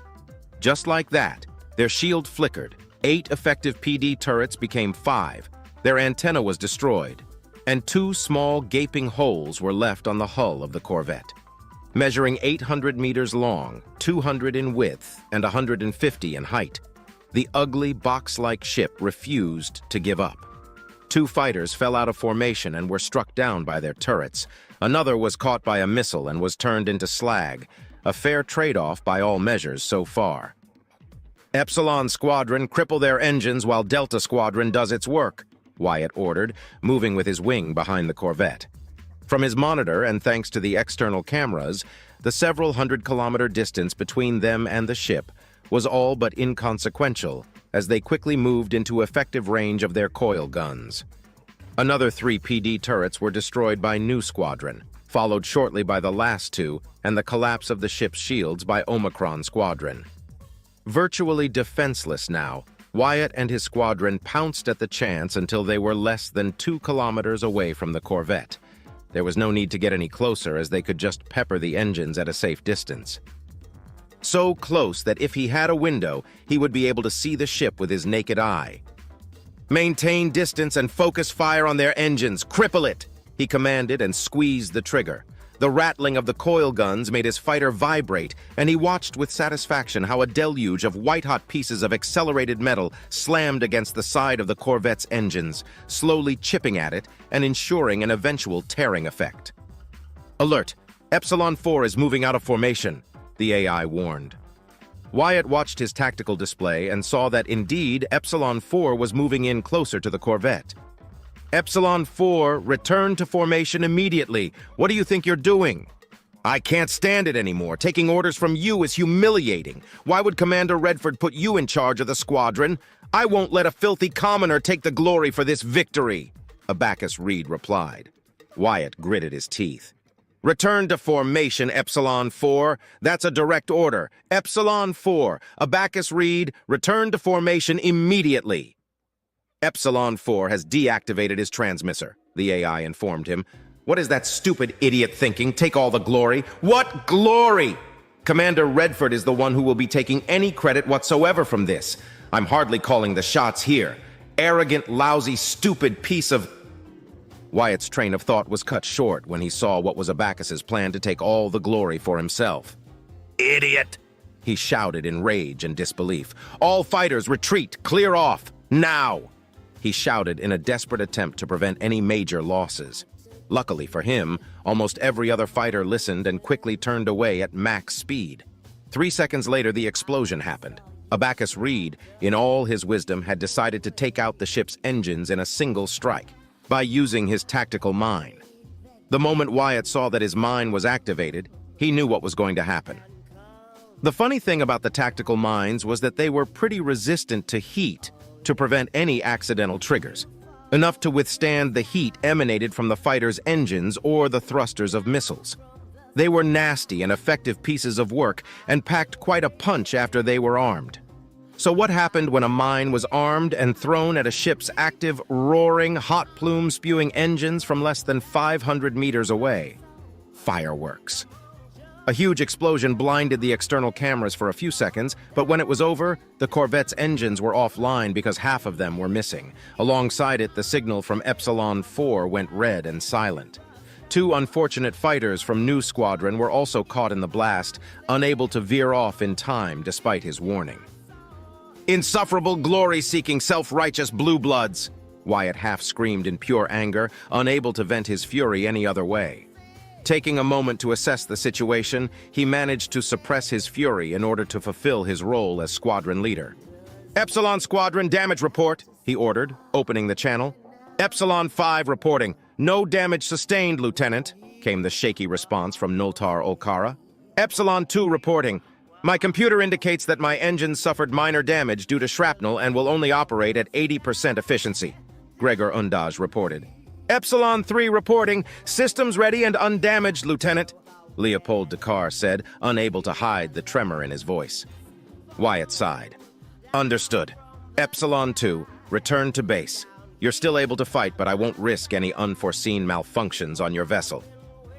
Speaker 9: Just like that, their shield flickered, 8 effective PD turrets became 5, their antenna was destroyed, and 2 small gaping holes were left on the hull of the corvette. Measuring 800 meters long, 200 in width, and 150 in height, the ugly box-like ship refused to give up. 2 fighters fell out of formation and were struck down by their turrets. Another was caught by a missile and was turned into slag, a fair trade-off by all measures so far. Epsilon Squadron, cripple their engines while Delta Squadron does its work, Wyatt ordered, moving with his wing behind the corvette. From his monitor, and thanks to the external cameras, the several hundred-kilometer distance between them and the ship was all but inconsequential as they quickly moved into effective range of their coil guns. Another 3 PD turrets were destroyed by New Squadron, followed shortly by the last 2 and the collapse of the ship's shields by Omicron Squadron. Virtually defenseless now, Wyatt and his squadron pounced at the chance until they were less than 2 kilometers away from the corvette. There was no need to get any closer as they could just pepper the engines at a safe distance. So close that if he had a window, he would be able to see the ship with his naked eye. Maintain distance and focus fire on their engines. Cripple it, he commanded and squeezed the trigger. The rattling of the coil guns made his fighter vibrate, and he watched with satisfaction how a deluge of white-hot pieces of accelerated metal slammed against the side of the corvette's engines, slowly chipping at it and ensuring an eventual tearing effect. Alert! Epsilon 4 is moving out of formation, the AI warned. Wyatt watched his tactical display and saw that indeed Epsilon-4 was moving in closer to the corvette. Epsilon-4, return to formation immediately. What do you think you're doing? I can't stand it anymore. Taking orders from you is humiliating. Why would Commander Redford put you in charge of the squadron? I won't let a filthy commoner take the glory for this victory, Abacus Reed replied. Wyatt gritted his teeth. Return to formation, Epsilon-4. That's a direct order. Epsilon-4, Abacus Reed, return to formation immediately. Epsilon-4 has deactivated his transmitter, the AI informed him. What is that stupid idiot thinking? Take all the glory? What glory? Commander Redford is the one who will be taking any credit whatsoever from this. I'm hardly calling the shots here. Arrogant, lousy, stupid piece of... Wyatt's train of thought was cut short when he saw what was Abacus's plan to take all the glory for himself. Idiot! He shouted in rage and disbelief. All fighters retreat, clear off, now! He shouted in a desperate attempt to prevent any major losses. Luckily for him, almost every other fighter listened and quickly turned away at max speed. 3 seconds later, the explosion happened. Abacus Reed, in all his wisdom, had decided to take out the ship's engines in a single strike, by using his tactical mine. The moment Wyatt saw that his mine was activated, he knew what was going to happen. The funny thing about the tactical mines was that they were pretty resistant to heat to prevent any accidental triggers, enough to withstand the heat emanated from the fighter's engines or the thrusters of missiles. They were nasty and effective pieces of work and packed quite a punch after they were armed. So what happened when a mine was armed and thrown at a ship's active, roaring, hot plume-spewing engines from less than 500 meters away? Fireworks. A huge explosion blinded the external cameras for a few seconds, but when it was over, the Corvette's engines were offline because half of them were missing. Alongside it, the signal from Epsilon-4 went red and silent. 2 unfortunate fighters from New Squadron were also caught in the blast, unable to veer off in time despite his warning. Insufferable, glory-seeking, self-righteous blue bloods! Wyatt half-screamed in pure anger, unable to vent his fury any other way. Taking a moment to assess the situation, he managed to suppress his fury in order to fulfill his role as squadron leader. Epsilon Squadron, damage report, he ordered, opening the channel. Epsilon-5 reporting. No damage sustained, Lieutenant, came the shaky response from Nultar Olkara. Epsilon-2 reporting. My computer indicates that my engine suffered minor damage due to shrapnel and will only operate at 80% efficiency, Gregor Undaj reported. Epsilon-3 reporting. Systems ready and undamaged, Lieutenant, Leopold Dakar said, unable to hide the tremor in his voice. Wyatt sighed. Understood. Epsilon-2, return to base. You're still able to fight, but I won't risk any unforeseen malfunctions on your vessel.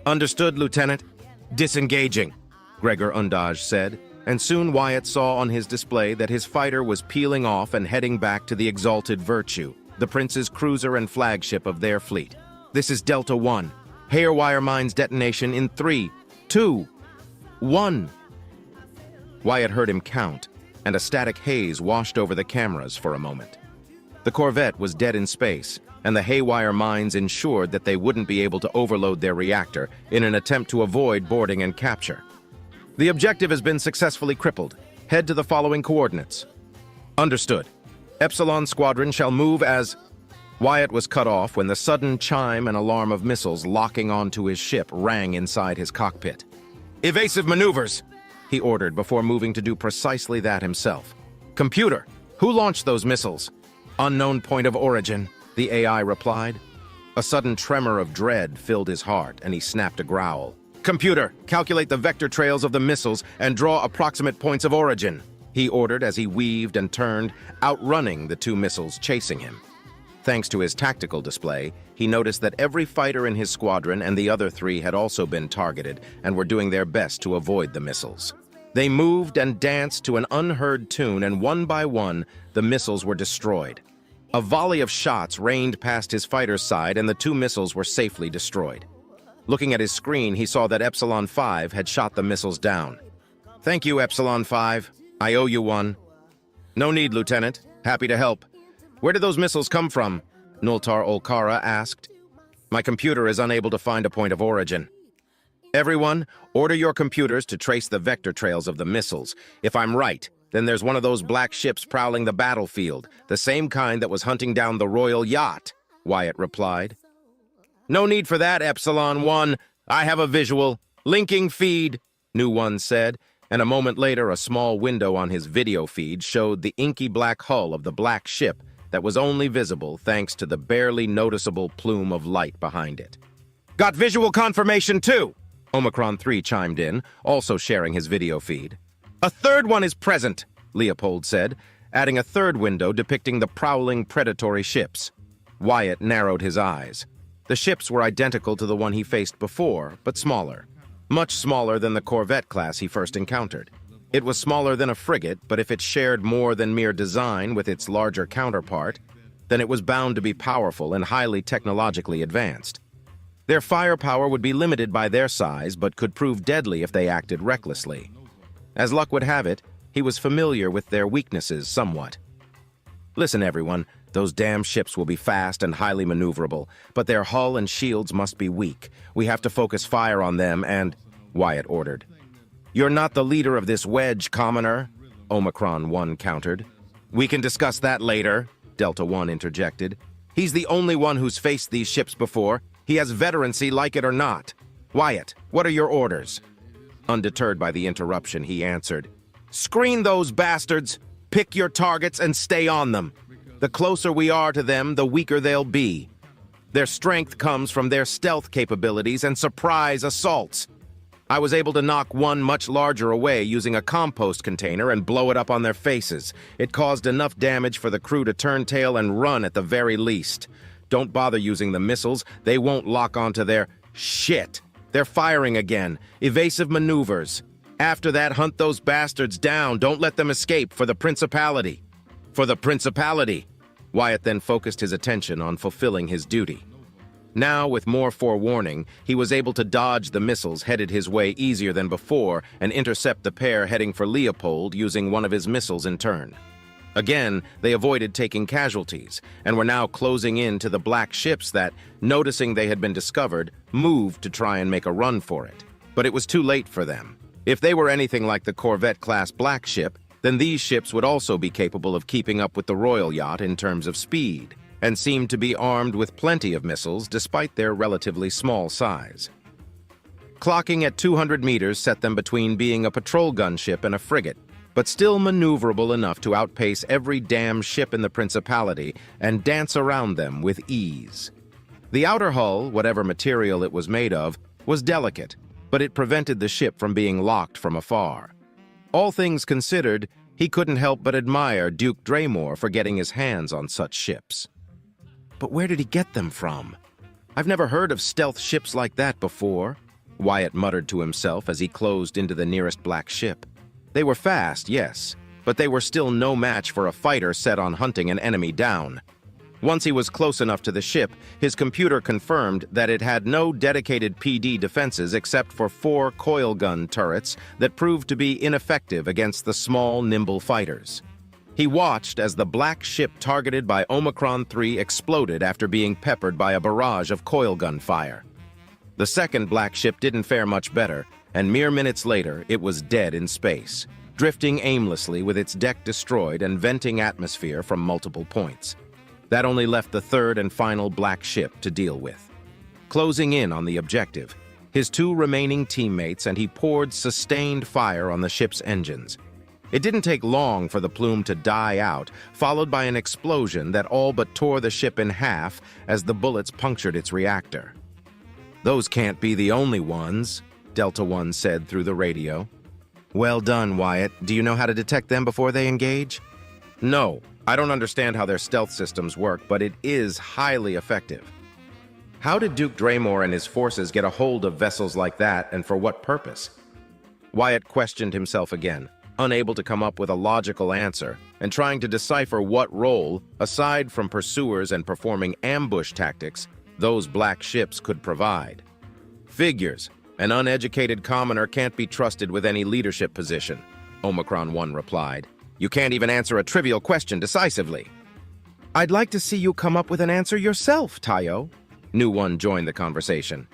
Speaker 9: Understood, Lieutenant. Disengaging, Gregor Undaj said, and soon Wyatt saw on his display that his fighter was peeling off and heading back to the Exalted Virtue, the Prince's cruiser and flagship of their fleet. This is Delta 1. Hairwire Mines detonation in 3, 2, 1. Wyatt heard him count, and a static haze washed over the cameras for a moment. The Corvette was dead in space, and the Haywire mines ensured that they wouldn't be able to overload their reactor in an attempt to avoid boarding and capture. The objective has been successfully crippled. Head to the following coordinates. Understood. Epsilon Squadron shall move as... Wyatt was cut off when the sudden chime and alarm of missiles locking onto his ship rang inside his cockpit. Evasive maneuvers, he ordered before moving to do precisely that himself. Computer, who launched those missiles? Unknown point of origin, the AI replied. A sudden tremor of dread filled his heart, and he snapped a growl. Computer, calculate the vector trails of the missiles and draw approximate points of origin, he ordered as he weaved and turned, outrunning the 2 missiles chasing him. Thanks to his tactical display, he noticed that every fighter in his squadron and the other 3 had also been targeted and were doing their best to avoid the missiles. They moved and danced to an unheard tune, and one by one, the missiles were destroyed. A volley of shots rained past his fighter's side, and the 2 missiles were safely destroyed. Looking at his screen, he saw that Epsilon-5 had shot the missiles down. Thank you, Epsilon-5. I owe you one. No need, Lieutenant. Happy to help. Where did those missiles come from? Nultar Olkara asked. My computer is unable to find a point of origin. Everyone, order your computers to trace the vector trails of the missiles. If I'm right, then there's one of those black ships prowling the battlefield, the same kind that was hunting down the royal yacht, Wyatt replied. No need for that, Epsilon 1. I have a visual. Linking feed, Nu 1 said, and a moment later a small window on his video feed showed the inky black hull of the black ship that was only visible thanks to the barely noticeable plume of light behind it. Got visual confirmation too, Omicron-3 chimed in, also sharing his video feed. A third one is present, Leopold said, adding a third window depicting the prowling predatory ships. Wyatt narrowed his eyes. The ships were identical to the one he faced before, but smaller. Much smaller than the corvette class he first encountered. It was smaller than a frigate, but if it shared more than mere design with its larger counterpart, then it was bound to be powerful and highly technologically advanced. Their firepower would be limited by their size, but could prove deadly if they acted recklessly. As luck would have it, he was familiar with their weaknesses somewhat. Listen, everyone, those damn ships will be fast and highly maneuverable, but their hull and shields must be weak. We have to focus fire on them and... Wyatt ordered. You're not the leader of this wedge, commoner, Omicron-1 countered. We can discuss that later, Delta-1 interjected. He's the only one who's faced these ships before. He has veterancy, like it or not. Wyatt, what are your orders? Undeterred by the interruption, he answered. Screen those bastards, pick your targets, and stay on them. The closer we are to them, the weaker they'll be. Their strength comes from their stealth capabilities and surprise assaults. I was able to knock one much larger away using a compost container and blow it up on their faces. It caused enough damage for the crew to turn tail and run at the very least. Don't bother using the missiles. They won't lock onto their... Shit! They're firing again. Evasive maneuvers. After that, hunt those bastards down. Don't let them escape for the Principality. For the Principality. Wyatt then focused his attention on fulfilling his duty. Now, with more forewarning, he was able to dodge the missiles headed his way easier than before and intercept the pair heading for Leopold using one of his missiles in turn. Again, they avoided taking casualties, and were now closing in to the black ships that, noticing they had been discovered, moved to try and make a run for it. But it was too late for them. If they were anything like the corvette-class black ship, then these ships would also be capable of keeping up with the royal yacht in terms of speed, and seemed to be armed with plenty of missiles despite their relatively small size. Clocking at 200 meters set them between being a patrol gunship and a frigate, but still maneuverable enough to outpace every damn ship in the Principality and dance around them with ease. The outer hull, whatever material it was made of, was delicate, but it prevented the ship from being locked from afar. All things considered, he couldn't help but admire Duke Draymore for getting his hands on such ships. But where did he get them from? I've never heard of stealth ships like that before, Wyatt muttered to himself as he closed into the nearest black ship. They were fast, yes, but they were still no match for a fighter set on hunting an enemy down. Once he was close enough to the ship, his computer confirmed that it had no dedicated PD defenses except for 4 coil gun turrets that proved to be ineffective against the small, nimble fighters. He watched as the black ship targeted by Omicron-3 exploded after being peppered by a barrage of coil gun fire. The second black ship didn't fare much better, and mere minutes later, it was dead in space, drifting aimlessly with its deck destroyed and venting atmosphere from multiple points. That only left the third and final black ship to deal with. Closing in on the objective, his 2 remaining teammates and he poured sustained fire on the ship's engines. It didn't take long for the plume to die out, followed by an explosion that all but tore the ship in half as the bullets punctured its reactor. Those can't be the only ones, Delta-1 said through the radio. Well done, Wyatt. Do you know how to detect them before they engage? No, I don't understand how their stealth systems work, but it is highly effective. How did Duke Draymore and his forces get a hold of vessels like that, and for what purpose? Wyatt questioned himself again, unable to come up with a logical answer, and trying to decipher what role, aside from pursuers and performing ambush tactics, those black ships could provide. Figures. An uneducated commoner can't be trusted with any leadership position, Omicron-1 replied. You can't even answer a trivial question decisively. I'd like to see you come up with an answer yourself, Tayo. Nu 1 joined the conversation.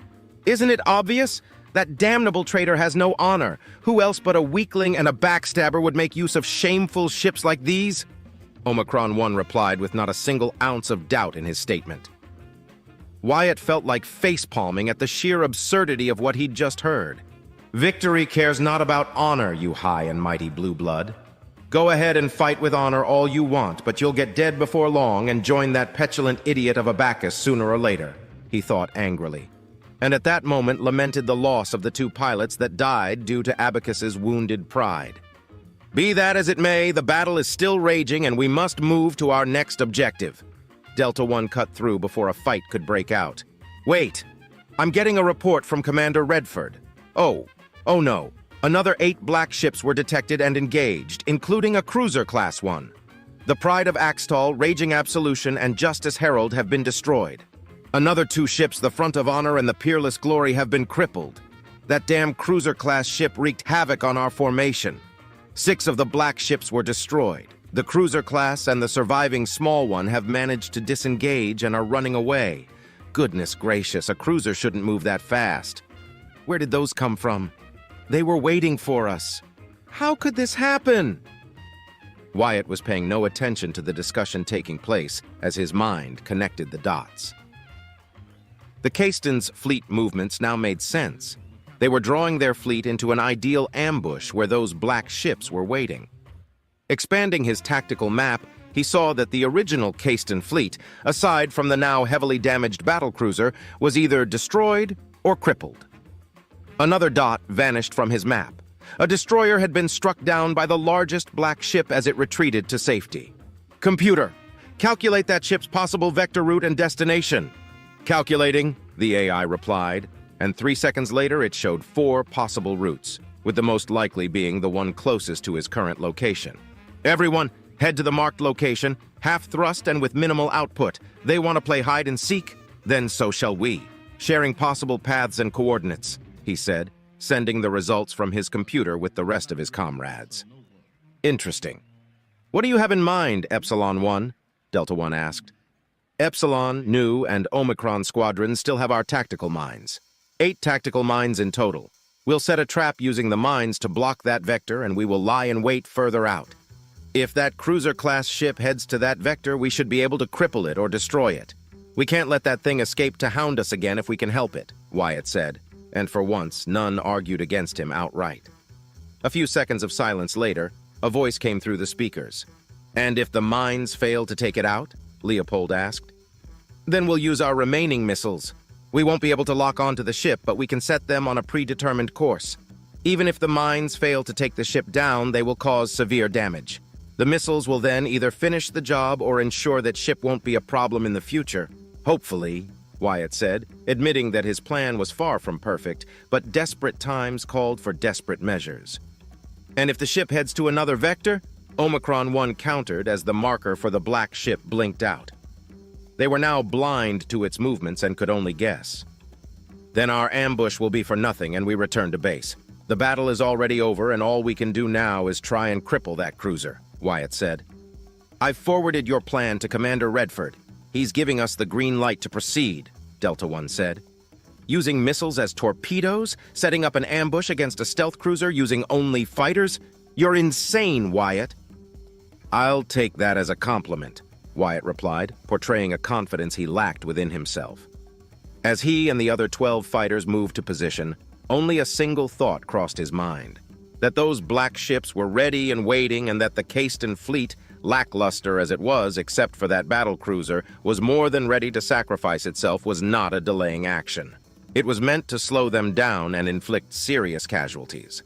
Speaker 9: Isn't it obvious? That damnable traitor has no honor. Who else but a weakling and a backstabber would make use of shameful ships like these? Omicron-1 replied with not a single ounce of doubt in his statement. Wyatt felt like face-palming at the sheer absurdity of what he'd just heard. Victory cares not about honor, you high and mighty blue blood. Go ahead and fight with honor all you want, but you'll get dead before long and join that petulant idiot of a Bacchus sooner or later, he thought angrily. And at that moment lamented the loss of the two pilots that died due to Abacus's wounded pride. Be that as it may, the battle is still raging and we must move to our next objective. Delta One cut through before a fight could break out. Wait, I'm getting a report from Commander Redford. Oh no. Another 8 black ships were detected and engaged, including a cruiser-class one. The Pride of Axtal, Raging Absolution, and Justice Herald have been destroyed. Another 2 ships, the Front of Honor and the Peerless Glory, have been crippled. That damn cruiser-class ship wreaked havoc on our formation. 6 of the black ships were destroyed. The cruiser-class and the surviving small one have managed to disengage and are running away. Goodness gracious, a cruiser shouldn't move that fast. Where did those come from? They were waiting for us. How could this happen? Wyatt was paying no attention to the discussion taking place as his mind connected the dots. The Caiston's fleet movements now made sense. They were drawing their fleet into an ideal ambush where those black ships were waiting. Expanding his tactical map, he saw that the original Caiston fleet, aside from the now heavily damaged battlecruiser, was either destroyed or crippled. Another dot vanished from his map. A destroyer had been struck down by the largest black ship as it retreated to safety. Computer, calculate that ship's possible vector route and destination. Calculating, the AI replied, and 3 seconds later it showed 4 possible routes, with the most likely being the one closest to his current location. Everyone, head to the marked location, half thrust and with minimal output. They want to play hide and seek? Then so shall we. Sharing possible paths and coordinates, he said, sending the results from his computer with the rest of his comrades. Interesting. What do you have in mind, Epsilon 1? Delta 1 asked. Epsilon, Nu, and Omicron squadrons still have our tactical mines. 8 tactical mines in total. We'll set a trap using the mines to block that vector, and we will lie in wait further out. If that cruiser-class ship heads to that vector, we should be able to cripple it or destroy it. We can't let that thing escape to hound us again if we can help it, Wyatt said, and for once, none argued against him outright. A few seconds of silence later, a voice came through the speakers. And if the mines fail to take it out? Leopold asked. Then we'll use our remaining missiles. We won't be able to lock onto the ship, but we can set them on a predetermined course. Even if the mines fail to take the ship down, they will cause severe damage. The missiles will then either finish the job or ensure that ship won't be a problem in the future. Hopefully, Wyatt said, admitting that his plan was far from perfect, but desperate times called for desperate measures. And if the ship heads to another vector? Omicron-1 countered as the marker for the black ship blinked out. They were now blind to its movements and could only guess. Then our ambush will be for nothing and we return to base. The battle is already over and all we can do now is try and cripple that cruiser, Wyatt said. I've forwarded your plan to Commander Redford. He's giving us the green light to proceed, Delta One said. Using missiles as torpedoes? Setting up an ambush against a stealth cruiser using only fighters? You're insane, Wyatt. I'll take that as a compliment, Wyatt replied, portraying a confidence he lacked within himself. As he and the other 12 fighters moved to position, only a single thought crossed his mind. That those black ships were ready and waiting and that the Caiston fleet, lackluster as it was except for that battle cruiser, was more than ready to sacrifice itself was not a delaying action. It was meant to slow them down and inflict serious casualties.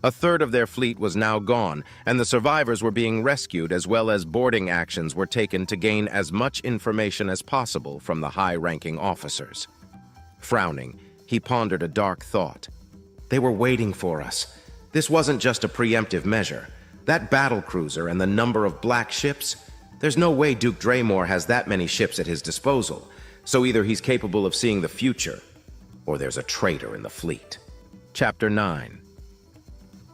Speaker 9: A third of their fleet was now gone, and the survivors were being rescued as well as boarding actions were taken to gain as much information as possible from the high-ranking officers. Frowning, he pondered a dark thought. They were waiting for us. This wasn't just a preemptive measure. That battlecruiser and the number of black ships, there's no way Duke Draymore has that many ships at his disposal, so either he's capable of seeing the future, or there's a traitor in the fleet. Chapter 9.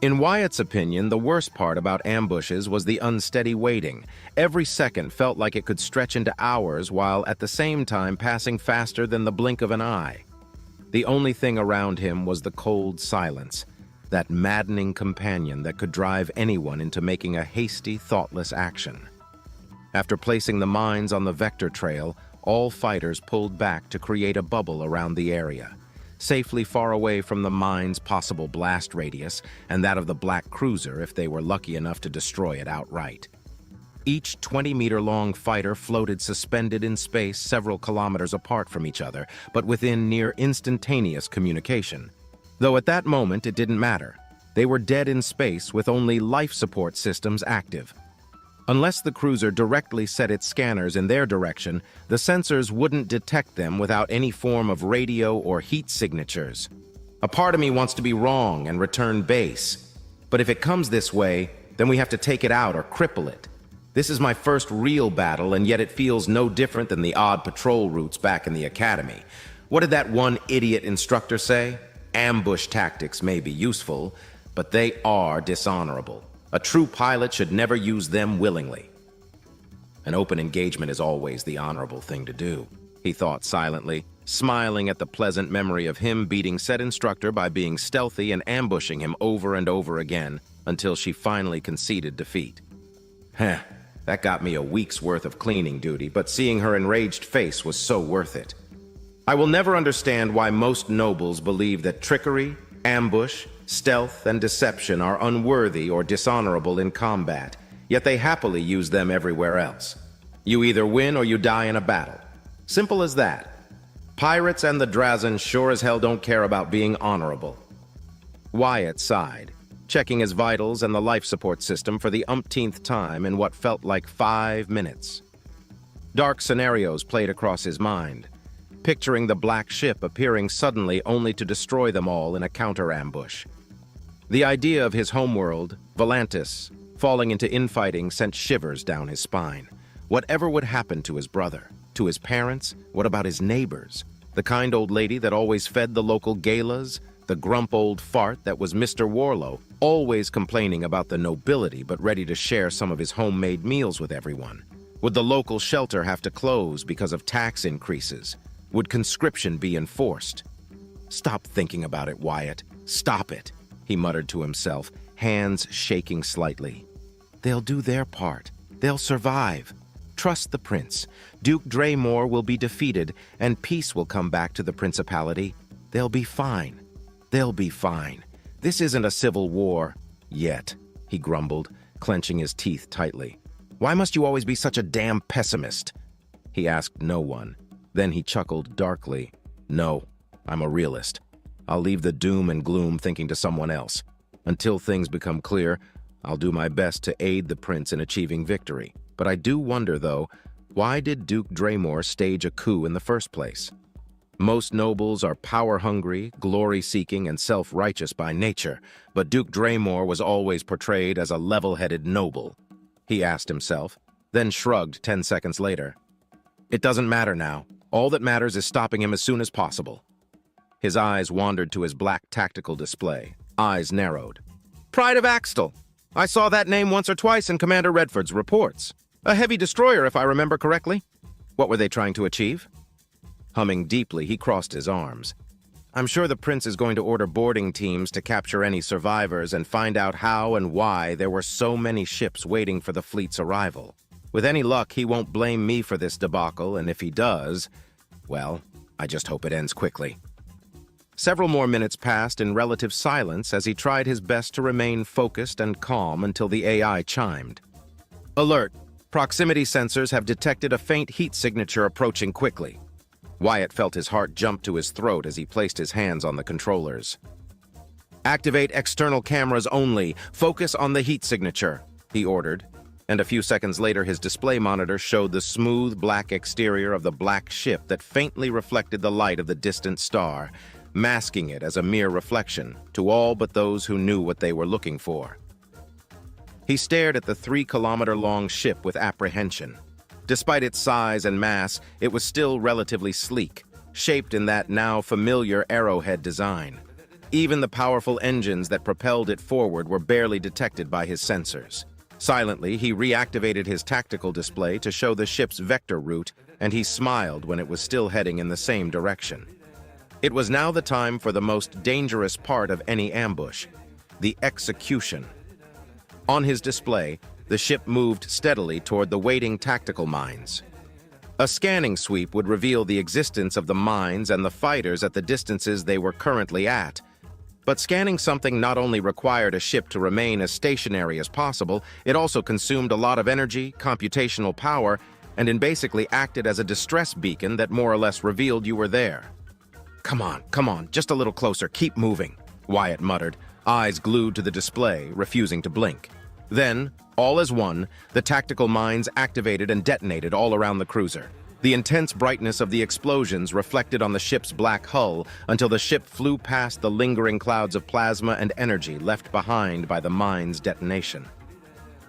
Speaker 9: In Wyatt's opinion, the worst part about ambushes was the unsteady waiting. Every second felt like it could stretch into hours while at the same time passing faster than the blink of an eye. The only thing around him was the cold silence, that maddening companion that could drive anyone into making a hasty, thoughtless action. After placing the mines on the vector trail, all fighters pulled back to create a bubble around the area, safely far away from the mine's possible blast radius and that of the black cruiser if they were lucky enough to destroy it outright. Each 20-meter-long fighter floated suspended in space several kilometers apart from each other, but within near instantaneous communication. Though at that moment it didn't matter. They were dead in space with only life support systems active. Unless the cruiser directly set its scanners in their direction, the sensors wouldn't detect them without any form of radio or heat signatures. A part of me wants to be wrong and return base. But if it comes this way, then we have to take it out or cripple it. This is my first real battle, and yet it feels no different than the odd patrol routes back in the academy. What did that one idiot instructor say? Ambush tactics may be useful, but they are dishonorable. A true pilot should never use them willingly. An open engagement is always the honorable thing to do, he thought silently, smiling at the pleasant memory of him beating said instructor by being stealthy and ambushing him over and over again until she finally conceded defeat. That got me a week's worth of cleaning duty, but seeing her enraged face was so worth it. I will never understand why most nobles believe that trickery, ambush, stealth, and deception are unworthy or dishonorable in combat, yet they happily use them everywhere else. You either win or you die in a battle. Simple as that. Pirates and the Drazen sure as hell don't care about being honorable. Wyatt sighed, checking his vitals and the life support system for the umpteenth time in what felt like 5 minutes. Dark scenarios played across his mind, picturing the black ship appearing suddenly only to destroy them all in a counter-ambush. The idea of his homeworld, Volantis, falling into infighting sent shivers down his spine. Whatever would happen to his brother, to his parents, what about his neighbors? The kind old lady that always fed the local galas, the grump old fart that was Mr. Warlow, always complaining about the nobility but ready to share some of his homemade meals with everyone. Would the local shelter have to close because of tax increases? Would conscription be enforced? Stop thinking about it, Wyatt. Stop it, he muttered to himself, hands shaking slightly. They'll do their part. They'll survive. Trust the prince. Duke Draymore will be defeated, and peace will come back to the principality. They'll be fine. They'll be fine. This isn't a civil war. Yet, he grumbled, clenching his teeth tightly. Why must you always be such a damn pessimist? He asked no one. Then he chuckled darkly. No, I'm a realist. I'll leave the doom and gloom thinking to someone else. Until things become clear, I'll do my best to aid the prince in achieving victory. But I do wonder, though, why did Duke Draymore stage a coup in the first place? Most nobles are power-hungry, glory-seeking, and self-righteous by nature, but Duke Draymore was always portrayed as a level-headed noble. He asked himself, then shrugged 10 seconds later. It doesn't matter now. All that matters is stopping him as soon as possible. His eyes wandered to his black tactical display. Eyes narrowed. Pride of Axtell. I saw that name once or twice in Commander Redford's reports. A heavy destroyer, if I remember correctly. What were they trying to achieve? Humming deeply, he crossed his arms. I'm sure the prince is going to order boarding teams to capture any survivors and find out how and why there were so many ships waiting for the fleet's arrival. With any luck, he won't blame me for this debacle, and if he does, well, I just hope it ends quickly. Several more minutes passed in relative silence as he tried his best to remain focused and calm until the AI chimed. Alert! Proximity sensors have detected a faint heat signature approaching quickly. Wyatt felt his heart jump to his throat as he placed his hands on the controllers. Activate external cameras only. Focus on the heat signature, he ordered. And a few seconds later his display monitor showed the smooth black exterior of the black ship that faintly reflected the light of the distant star, masking it as a mere reflection to all but those who knew what they were looking for. He stared at the 3-kilometer-long ship with apprehension. Despite its size and mass, it was still relatively sleek, shaped in that now familiar arrowhead design. Even the powerful engines that propelled it forward were barely detected by his sensors. Silently, he reactivated his tactical display to show the ship's vector route, and he smiled when it was still heading in the same direction. It was now the time for the most dangerous part of any ambush, the execution. On his display, the ship moved steadily toward the waiting tactical mines. A scanning sweep would reveal the existence of the mines and the fighters at the distances they were currently at. But scanning something not only required a ship to remain as stationary as possible, it also consumed a lot of energy, computational power, and basically acted as a distress beacon that more or less revealed you were there. Come on, just a little closer, keep moving," Wyatt muttered, eyes glued to the display, refusing to blink. Then, all as one, the tactical mines activated and detonated all around the cruiser. The intense brightness of the explosions reflected on the ship's black hull until the ship flew past the lingering clouds of plasma and energy left behind by the mine's detonation.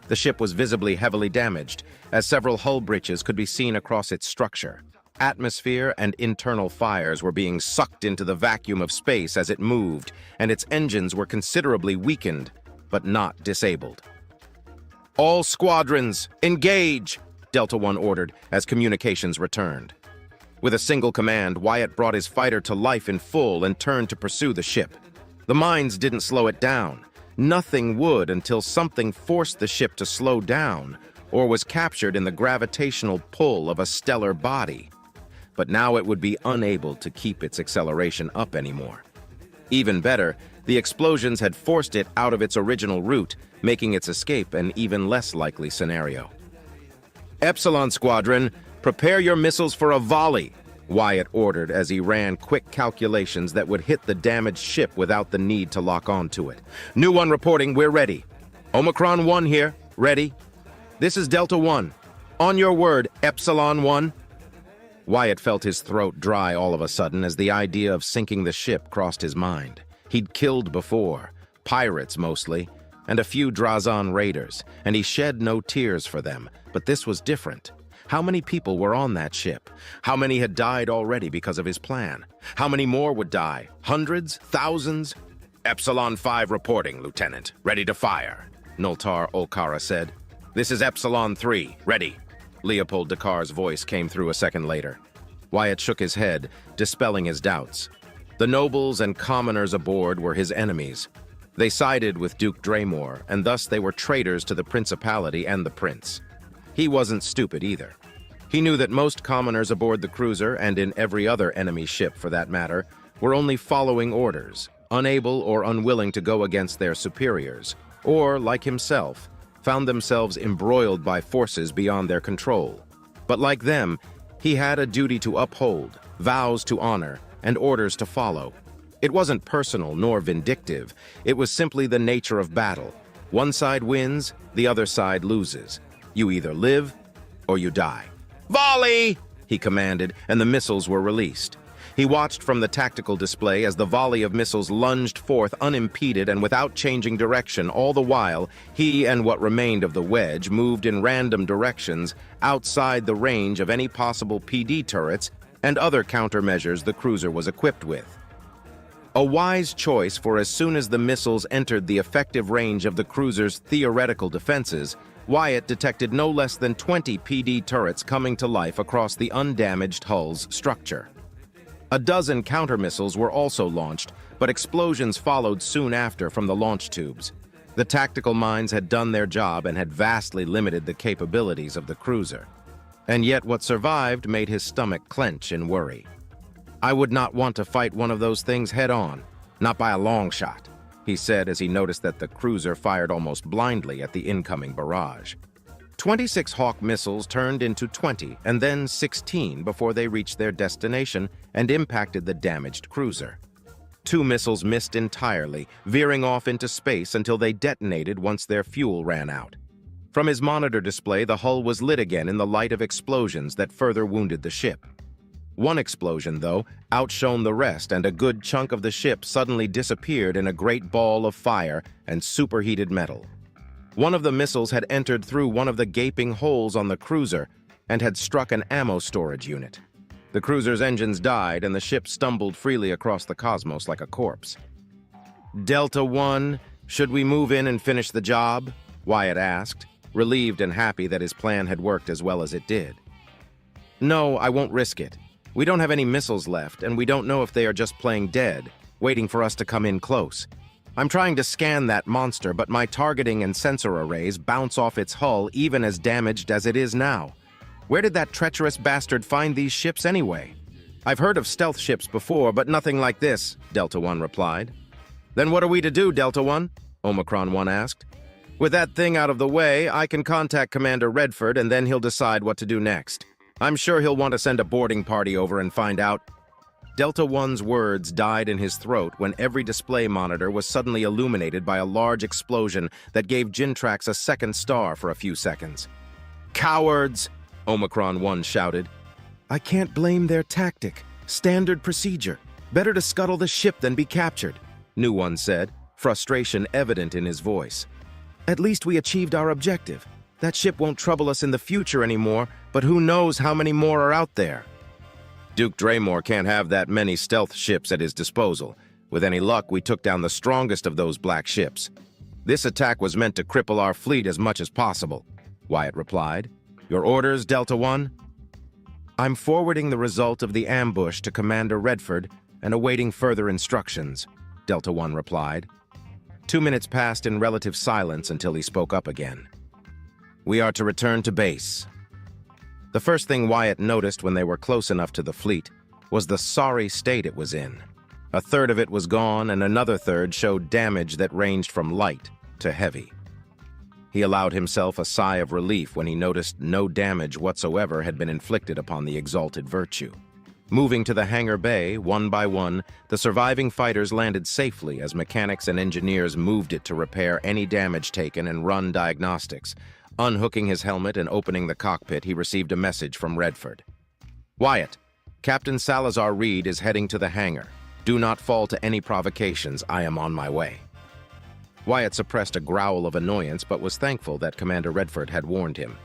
Speaker 9: The ship was visibly heavily damaged, as several hull breaches could be seen across its structure. Atmosphere and internal fires were being sucked into the vacuum of space as it moved, and its engines were considerably weakened, but not disabled. "All squadrons, engage!" Delta One ordered as communications returned. With a single command, Wyatt brought his fighter to life in full and turned to pursue the ship. The mines didn't slow it down. Nothing would until something forced the ship to slow down or was captured in the gravitational pull of a stellar body. But now it would be unable to keep its acceleration up anymore. Even better, the explosions had forced it out of its original route, making its escape an even less likely scenario. "Epsilon Squadron, prepare your missiles for a volley," Wyatt ordered as he ran quick calculations that would hit the damaged ship without the need to lock onto it. "New One reporting, we're ready. Omicron 1 here, ready. This is Delta 1. On your word, Epsilon 1. Wyatt felt his throat dry all of a sudden as the idea of sinking the ship crossed his mind. He'd killed before, pirates mostly, and a few Drazan raiders, and he shed no tears for them, but this was different. How many people were on that ship? How many had died already because of his plan? How many more would die? Hundreds? Thousands? "Epsilon 5 reporting, Lieutenant. Ready to fire," Noltar Olkara said. "This is Epsilon 3. Ready." Leopold Dakar's voice came through a second later. Wyatt shook his head, dispelling his doubts. The nobles and commoners aboard were his enemies. They sided with Duke Draymore, and thus they were traitors to the Principality and the Prince. He wasn't stupid either. He knew that most commoners aboard the cruiser, and in every other enemy ship for that matter, were only following orders, unable or unwilling to go against their superiors, or, like himself, found themselves embroiled by forces beyond their control. But like them, he had a duty to uphold, vows to honor, and orders to follow. It wasn't personal nor vindictive. It was simply the nature of battle. One side wins, the other side loses. You either live or you die. "Volley!" he commanded, and the missiles were released. He watched from the tactical display as the volley of missiles lunged forth unimpeded and without changing direction. All the while, he and what remained of the wedge moved in random directions outside the range of any possible PD turrets and other countermeasures the cruiser was equipped with. A wise choice, for as soon as the missiles entered the effective range of the cruiser's theoretical defenses, Wyatt detected no less than 20 PD turrets coming to life across the undamaged hull's structure. A dozen counter-missiles were also launched, but explosions followed soon after from the launch tubes. The tactical mines had done their job and had vastly limited the capabilities of the cruiser. And yet what survived made his stomach clench in worry. "I would not want to fight one of those things head-on, not by a long shot," he said as he noticed that the cruiser fired almost blindly at the incoming barrage. 26 Hawk missiles turned into 20 and then 16 before they reached their destination and impacted the damaged cruiser. 2 missiles missed entirely, veering off into space until they detonated once their fuel ran out. From his monitor display, the hull was lit again in the light of explosions that further wounded the ship. One explosion, though, outshone the rest, and a good chunk of the ship suddenly disappeared in a great ball of fire and superheated metal. One of the missiles had entered through one of the gaping holes on the cruiser and had struck an ammo storage unit. The cruiser's engines died, and the ship stumbled freely across the cosmos like a corpse. "Delta 1, should we move in and finish the job?" Wyatt asked, relieved and happy that his plan had worked as well as it did. "No, I won't risk it. We don't have any missiles left, and we don't know if they are just playing dead, waiting for us to come in close. I'm trying to scan that monster, but my targeting and sensor arrays bounce off its hull even as damaged as it is now. Where did that treacherous bastard find these ships anyway? I've heard of stealth ships before, but nothing like this, Delta One replied. Then what are we to do, Delta One? Omicron One asked. With that thing out of the way, I can contact Commander Redford and then he'll decide what to do next. I'm sure he'll want to send a boarding party over and find out. Delta One's words died in his throat when every display monitor was suddenly illuminated by a large explosion that gave Jintrax a second star for a few seconds. Cowards! Omicron One shouted. I can't blame their tactic. Standard procedure. Better to scuttle the ship than be captured, New One said, frustration evident in his voice. At least we achieved our objective. That ship won't trouble us in the future anymore, but who knows how many more are out there. Duke Draymore can't have that many stealth ships at his disposal. With any luck, we took down the strongest of those black ships. This attack was meant to cripple our fleet as much as possible, Wyatt replied. Your orders, Delta One? I'm forwarding the result of the ambush to Commander Redford and awaiting further instructions, Delta One replied. 2 minutes passed in relative silence until he spoke up again. We are to return to base. The first thing Wyatt noticed when they were close enough to the fleet was the sorry state it was in. A third of it was gone, and another third showed damage that ranged from light to heavy. He allowed himself a sigh of relief when he noticed no damage whatsoever had been inflicted upon the exalted virtue. Moving to the hangar bay, one by one, the surviving fighters landed safely as mechanics and engineers moved it to repair any damage taken and run diagnostics. Unhooking his helmet and opening the cockpit, he received a message from Redford. Wyatt, Captain Salazar Reed is heading to the hangar. Do not fall to any provocations. I am on my way. Wyatt suppressed a growl of annoyance, but was thankful that Commander Redford had warned him.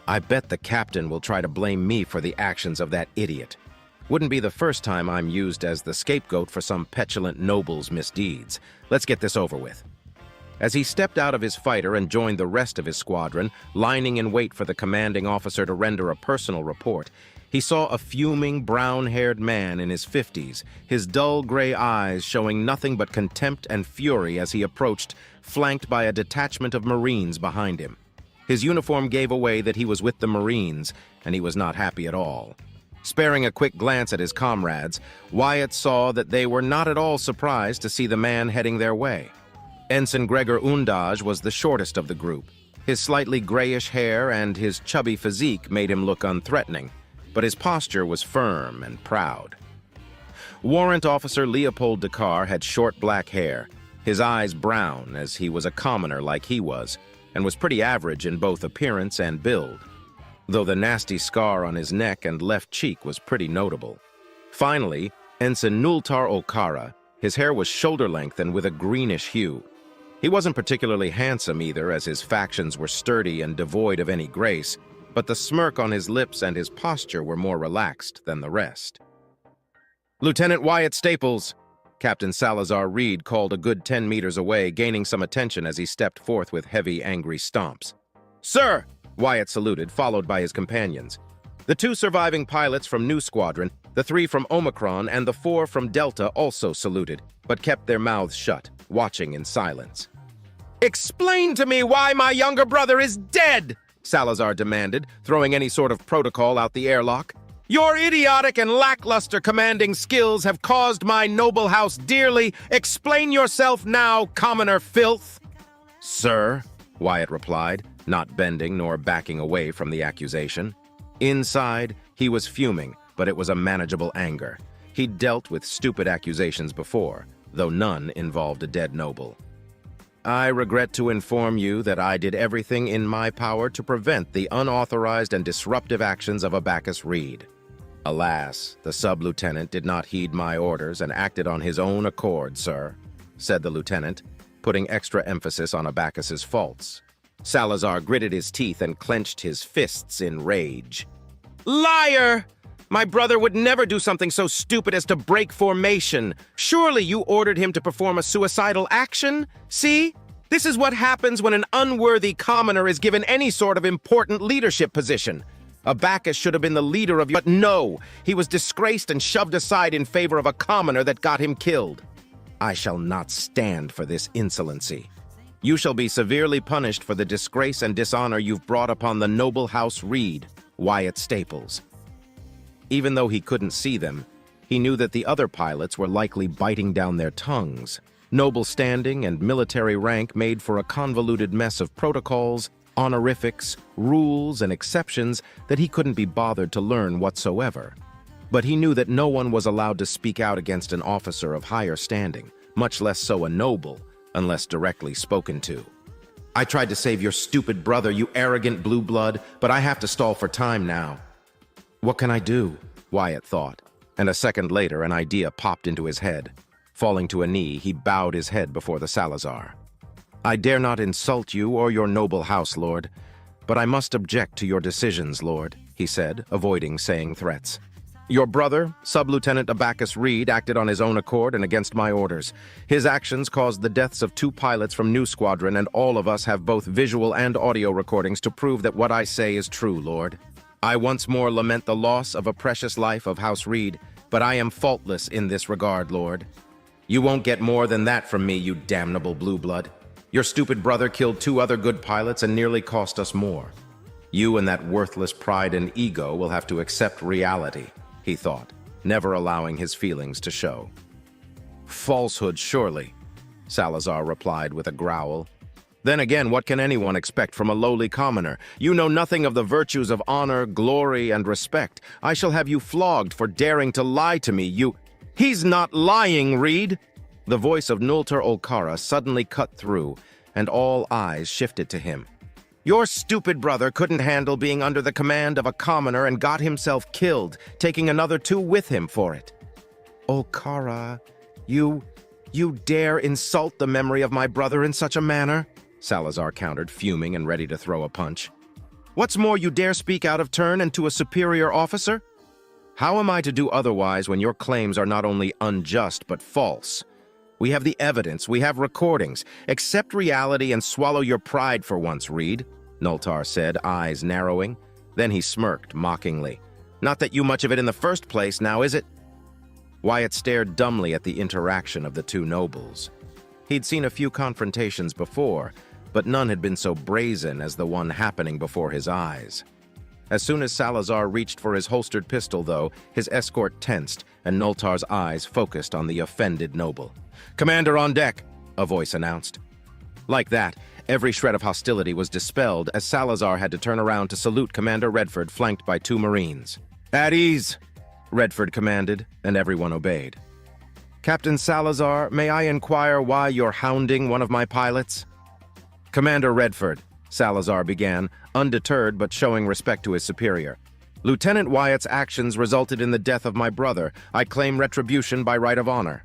Speaker 9: I bet the captain will try to blame me for the actions of that idiot. Wouldn't be the first time I'm used as the scapegoat for some petulant noble's misdeeds. Let's get this over with. As he stepped out of his fighter and joined the rest of his squadron, lining in wait for the commanding officer to render a personal report, he saw a fuming, brown-haired man in his 50s, his dull gray eyes showing nothing but contempt and fury as he approached, flanked by a detachment of Marines behind him. His uniform gave away that he was with the Marines, and he was not happy at all. Sparing a quick glance at his comrades, Wyatt saw that they were not at all surprised to see the man heading their way. Ensign Gregor Undaj was the shortest of the group. His slightly grayish hair and his chubby physique made him look unthreatening, but his posture was firm and proud. Warrant Officer Leopold Dakar had short black hair, his eyes brown as he was a commoner like he was, and was pretty average in both appearance and build, though the nasty scar on his neck and left cheek was pretty notable. Finally, Ensign Nultar Okara, his hair was shoulder-length and with a greenish hue. He wasn't particularly handsome either, as his factions were sturdy and devoid of any grace, but the smirk on his lips and his posture were more relaxed than the rest. Lieutenant Wyatt Staples, Captain Salazar Reed called a good 10 meters away, gaining some attention as he stepped forth with heavy, angry stomps. Sir, Wyatt saluted, followed by his companions. The 2 surviving pilots from New Squadron, the 3 from Omicron, and the 4 from Delta also saluted, but kept their mouths shut, watching in silence. Explain to me why my younger brother is dead, Salazar demanded, throwing any sort of protocol out the airlock. Your idiotic and lackluster commanding skills have caused my noble house dearly. Explain yourself now, commoner filth. Sir, Wyatt replied, not bending nor backing away from the accusation. Inside, he was fuming, but it was a manageable anger. He'd dealt with stupid accusations before, though none involved a dead noble. I regret to inform you that I did everything in my power to prevent the unauthorized and disruptive actions of Abacus Reed. Alas, the sub-lieutenant did not heed my orders and acted on his own accord, sir, said the lieutenant, putting extra emphasis on Abacus's faults. Salazar gritted his teeth and clenched his fists in rage. Liar! My brother would never do something so stupid as to break formation. Surely you ordered him to perform a suicidal action? See? This is what happens when an unworthy commoner is given any sort of important leadership position. Abacus should have been the leader of you, but no! He was disgraced and shoved aside in favor of a commoner that got him killed. I shall not stand for this insolency. You shall be severely punished for the disgrace and dishonor you've brought upon the noble House Reed, Wyatt Staples. Even though he couldn't see them, he knew that the other pilots were likely biting down their tongues. Noble standing and military rank made for a convoluted mess of protocols, honorifics, rules, and exceptions that he couldn't be bothered to learn whatsoever. But he knew that no one was allowed to speak out against an officer of higher standing, much less so a noble, unless directly spoken to. I tried to save your stupid brother, you arrogant blue blood, but I have to stall for time now. What can I do? Wyatt thought, and a second later an idea popped into his head. Falling to a knee, he bowed his head before the Salazar. I dare not insult you or your noble house, Lord, but I must object to your decisions, Lord, he said, avoiding saying threats. Your brother, Sub-Lieutenant Abacus Reed, acted on his own accord and against my orders. His actions caused the deaths of 2 pilots from New Squadron, and all of us have both visual and audio recordings to prove that what I say is true, Lord. I once more lament the loss of a precious life of House Reed, but I am faultless in this regard, Lord. You won't get more than that from me, you damnable blue blood. Your stupid brother killed 2 other good pilots and nearly cost us more. You and that worthless pride and ego will have to accept reality, he thought, never allowing his feelings to show. Falsehood, surely, Salazar replied with a growl. Then again, what can anyone expect from a lowly commoner? You know nothing of the virtues of honor, glory, and respect. I shall have you flogged for daring to lie to me, you— He's not lying, Reed! The voice of Nulter Olkara suddenly cut through, and all eyes shifted to him. Your stupid brother couldn't handle being under the command of a commoner and got himself killed, taking another 2 with him for it. Olkara, you dare insult the memory of my brother in such a manner? Salazar countered, fuming and ready to throw a punch. What's more, you dare speak out of turn and to a superior officer? How am I to do otherwise when your claims are not only unjust but false? We have the evidence, we have recordings. Accept reality and swallow your pride for once, Reed, Nultar said, eyes narrowing. Then he smirked mockingly. Not that you much of it in the first place, now is it? Wyatt stared dumbly at the interaction of the 2 nobles. He'd seen a few confrontations before, but none had been so brazen as the one happening before his eyes. As soon as Salazar reached for his holstered pistol, though, his escort tensed, and Nultar's eyes focused on the offended noble. Commander on deck, a voice announced. Like that, every shred of hostility was dispelled as Salazar had to turn around to salute Commander Redford, flanked by 2 Marines. At ease, Redford commanded, and everyone obeyed. Captain Salazar, may I inquire why you're hounding one of my pilots? Commander Redford, Salazar began, undeterred but showing respect to his superior. Lieutenant Wyatt's actions resulted in the death of my brother. I claim retribution by right of honor.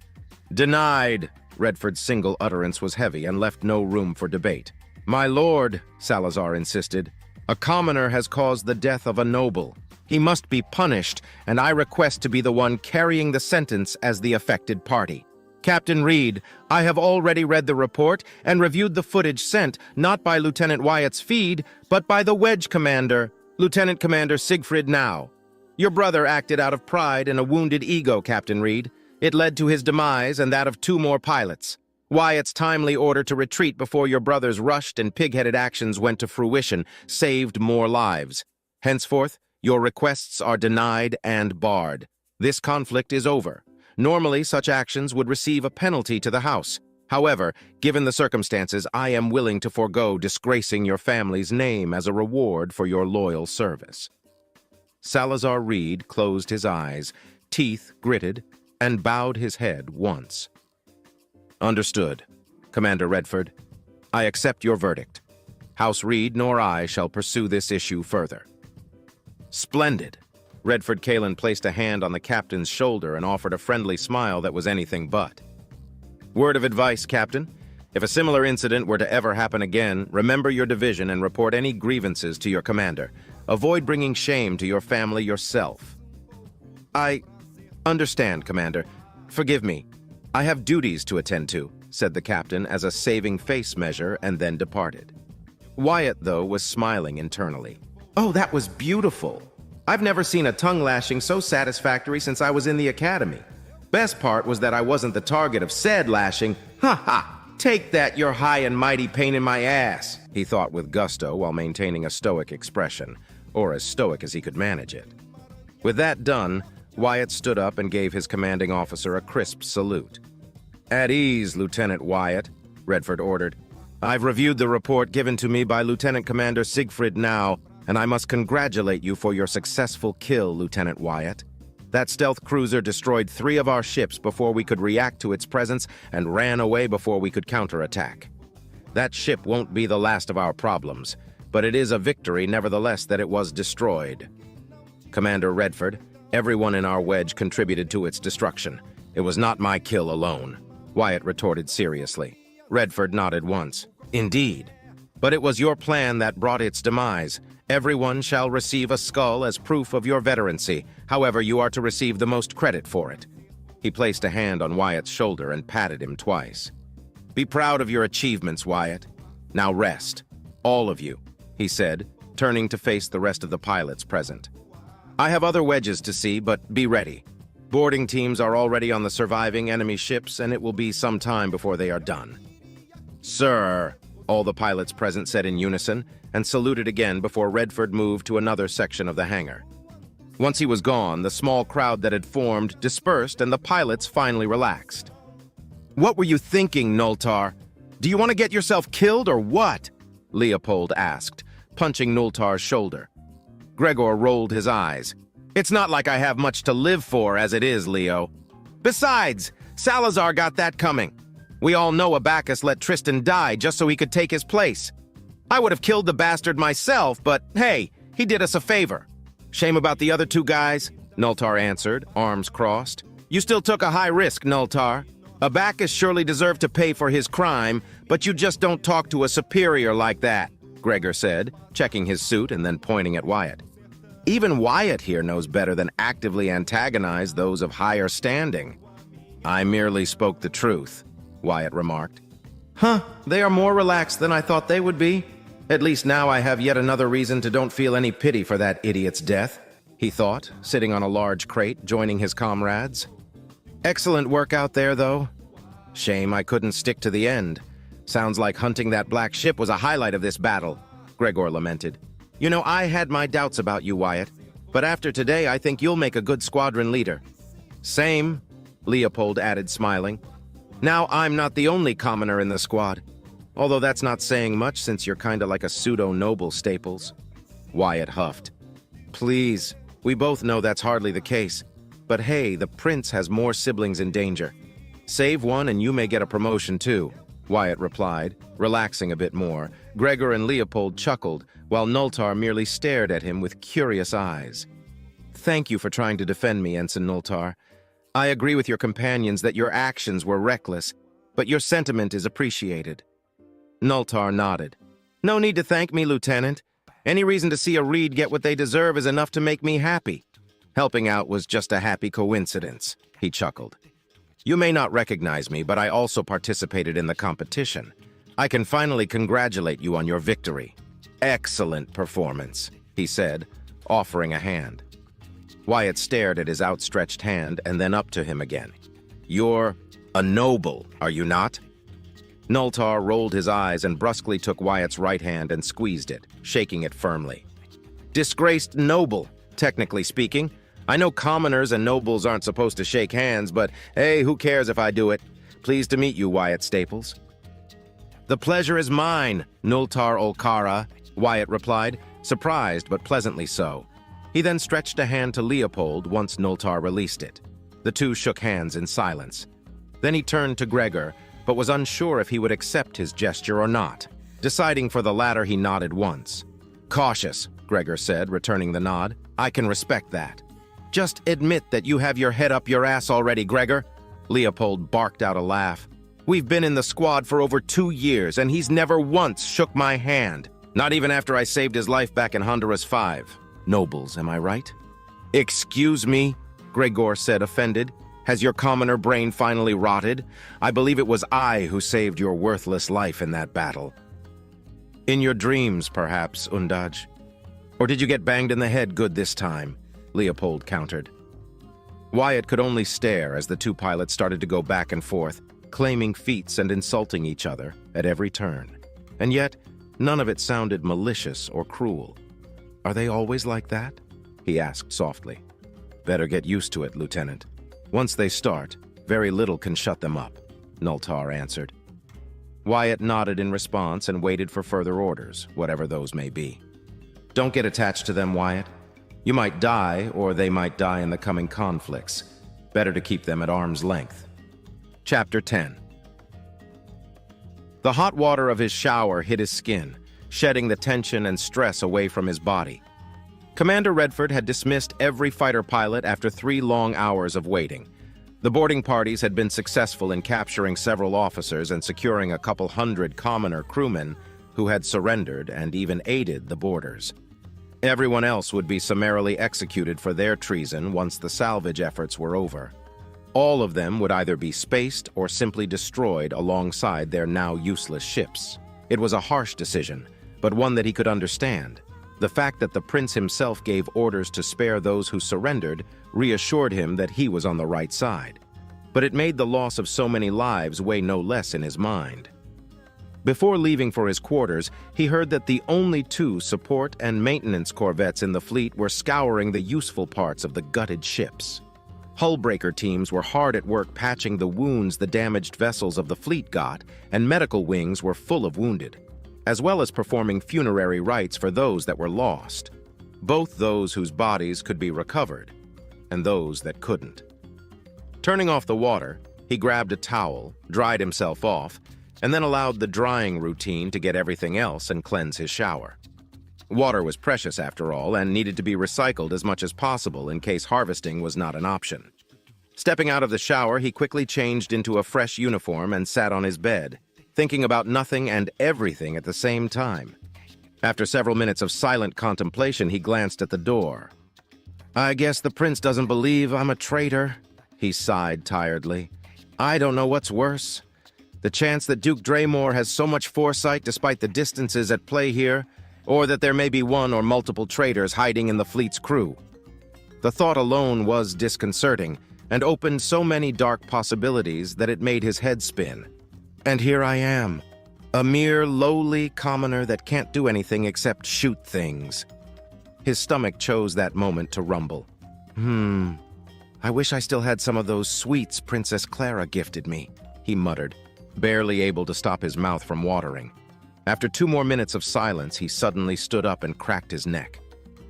Speaker 9: Denied! Redford's single utterance was heavy and left no room for debate. My lord, Salazar insisted, a commoner has caused the death of a noble. He must be punished, and I request to be the one carrying the sentence as the affected party. Captain Reed, I have already read the report and reviewed the footage sent, not by Lieutenant Wyatt's feed, but by the Wedge Commander, Lieutenant Commander Siegfried Now. Your brother acted out of pride and a wounded ego, Captain Reed. It led to his demise and that of 2 more pilots. Wyatt's timely order to retreat before your brother's rushed and pig-headed actions went to fruition saved more lives. Henceforth, your requests are denied and barred. This conflict is over. Normally, such actions would receive a penalty to the House. However, given the circumstances, I am willing to forego disgracing your family's name as a reward for your loyal service. Salazar Reed closed his eyes, teeth gritted, and bowed his head once. Understood, Commander Redford. I accept your verdict. House Reed nor I shall pursue this issue further. Splendid. Redford Kalen placed a hand on the captain's shoulder and offered a friendly smile that was anything but. Word of advice, Captain. If a similar incident were to ever happen again, remember your division and report any grievances to your commander. Avoid bringing shame to your family yourself. I understand, Commander. Forgive me. I have duties to attend to, said the captain as a saving face measure and then departed. Wyatt, though, was smiling internally. Oh, that was beautiful. I've never seen a tongue lashing so satisfactory since I was in the academy. Best part was that I wasn't the target of said lashing. Ha ha! Take that, your high and mighty pain in my ass, he thought with gusto while maintaining a stoic expression, or as stoic as he could manage it. With that done, Wyatt stood up and gave his commanding officer a crisp salute. At ease, Lieutenant Wyatt, Redford ordered. I've reviewed the report given to me by Lieutenant Commander Siegfried now, and I must congratulate you for your successful kill, Lieutenant Wyatt. That stealth cruiser destroyed 3 of our ships before we could react to its presence and ran away before we could counterattack. That ship won't be the last of our problems, but it is a victory nevertheless that it was destroyed. Commander Redford, everyone in our wedge contributed to its destruction. It was not my kill alone, Wyatt retorted seriously. Redford nodded once. Indeed. But it was your plan that brought its demise. Everyone shall receive a skull as proof of your veterancy. However, you are to receive the most credit for it. He placed a hand on Wyatt's shoulder and patted him twice. Be proud of your achievements, Wyatt. Now rest. All of you, he said, turning to face the rest of the pilots present. I have other wedges to see, but be ready. Boarding teams are already on the surviving enemy ships, and it will be some time before they are done. Sir, all the pilots present said in unison, and saluted again before Redford moved to another section of the hangar. Once he was gone, the small crowd that had formed dispersed, and the pilots finally relaxed. What were you thinking, Nultar? Do you want to get yourself killed or what? Leopold asked, punching Nultar's shoulder. Gregor rolled his eyes. It's not like I have much to live for as it is, Leo. Besides, Salazar got that coming. We all know Abacus let Tristan die just so he could take his place. I would have killed the bastard myself, but hey, he did us a favor. Shame about the other 2 guys, Nultar answered, arms crossed. You still took a high risk, Nultar. Abacus surely deserved to pay for his crime, but you just don't talk to a superior like that, Gregor said, checking his suit and then pointing at Wyatt. Even Wyatt here knows better than actively antagonize those of higher standing. I merely spoke the truth, Wyatt remarked. Huh, they are more relaxed than I thought they would be. At least now I have yet another reason to don't feel any pity for that idiot's death, he thought, sitting on a large crate, joining his comrades. Excellent work out there, though. Shame I couldn't stick to the end. Sounds like hunting that black ship was a highlight of this battle, Gregor lamented. You know, I had my doubts about you, Wyatt, but after today I think you'll make a good squadron leader. Same, Leopold added, smiling. Now I'm not the only commoner in the squad, although that's not saying much since you're kinda like a pseudo-noble, Staples. Wyatt huffed. Please, we both know that's hardly the case, but hey, the prince has more siblings in danger. Save one and you may get a promotion too, Wyatt replied, relaxing a bit more. Gregor and Leopold chuckled, while Nultar merely stared at him with curious eyes. Thank you for trying to defend me, Ensign Nultar. I agree with your companions that your actions were reckless, but your sentiment is appreciated. Nultar nodded. No need to thank me, Lieutenant. Any reason to see a Reed get what they deserve is enough to make me happy. Helping out was just a happy coincidence, he chuckled. You may not recognize me, but I also participated in the competition. I can finally congratulate you on your victory. Excellent performance, he said, offering a hand. Wyatt stared at his outstretched hand and then up to him again. You're a noble, are you not? Nultar rolled his eyes and brusquely took Wyatt's right hand and squeezed it, shaking it firmly. Disgraced noble, technically speaking. I know commoners and nobles aren't supposed to shake hands, but hey, who cares if I do it? Pleased to meet you, Wyatt Staples. The pleasure is mine, Nultar Olkara, Wyatt replied, surprised but pleasantly so. He then stretched a hand to Leopold once Nultar released it. The two shook hands in silence. Then he turned to Gregor, but was unsure if he would accept his gesture or not. Deciding for the latter, he nodded once. Cautious, Gregor said, returning the nod. I can respect that. Just admit that you have your head up your ass already, Gregor. Leopold barked out a laugh. We've been in the squad for over 2 years, and he's never once shook my hand. Not even after I saved his life back in Honduras 5. Nobles, am I right? Excuse me, Gregor said, offended. Has your commoner brain finally rotted? I believe it was I who saved your worthless life in that battle. In your dreams, perhaps, Undaj. Or did you get banged in the head good this time? Leopold countered. Wyatt could only stare as the two pilots started to go back and forth, claiming feats and insulting each other at every turn. And yet, none of it sounded malicious or cruel. Are they always like that? He asked softly. Better get used to it, Lieutenant. Once they start, very little can shut them up, Nultar answered. Wyatt nodded in response and waited for further orders, whatever those may be. Don't get attached to them, Wyatt. You might die, or they might die in the coming conflicts. Better to keep them at arm's length. Chapter 10. The hot water of his shower hit his skin, shedding the tension and stress away from his body. Commander Redford had dismissed every fighter pilot after 3 long hours of waiting. The boarding parties had been successful in capturing several officers and securing a couple hundred commoner crewmen who had surrendered and even aided the boarders. Everyone else would be summarily executed for their treason once the salvage efforts were over. All of them would either be spaced or simply destroyed alongside their now useless ships. It was a harsh decision, but one that he could understand. The fact that the prince himself gave orders to spare those who surrendered reassured him that he was on the right side. But it made the loss of so many lives weigh no less in his mind. Before leaving for his quarters, he heard that the only 2 support and maintenance corvettes in the fleet were scouring the useful parts of the gutted ships. Hullbreaker teams were hard at work patching the wounds the damaged vessels of the fleet got, and medical wings were full of wounded, as well as performing funerary rites for those that were lost, both those whose bodies could be recovered and those that couldn't. Turning off the water, he grabbed a towel, dried himself off, and then allowed the drying routine to get everything else and cleanse his shower. Water was precious after all and needed to be recycled as much as possible in case harvesting was not an option. Stepping out of the shower, he quickly changed into a fresh uniform and sat on his bed, thinking about nothing and everything at the same time. After several minutes of silent contemplation, he glanced at the door. I guess the prince doesn't believe I'm a traitor, he sighed tiredly. I don't know what's worse. The chance that Duke Draymore has so much foresight despite the distances at play here, or that there may be one or multiple traitors hiding in the fleet's crew. The thought alone was disconcerting and opened so many dark possibilities that it made his head spin. And here I am, a mere lowly commoner that can't do anything except shoot things. His stomach chose that moment to rumble. I wish I still had some of those sweets Princess Clara gifted me, he muttered, barely able to stop his mouth from watering. After 2 more minutes of silence, he suddenly stood up and cracked his neck.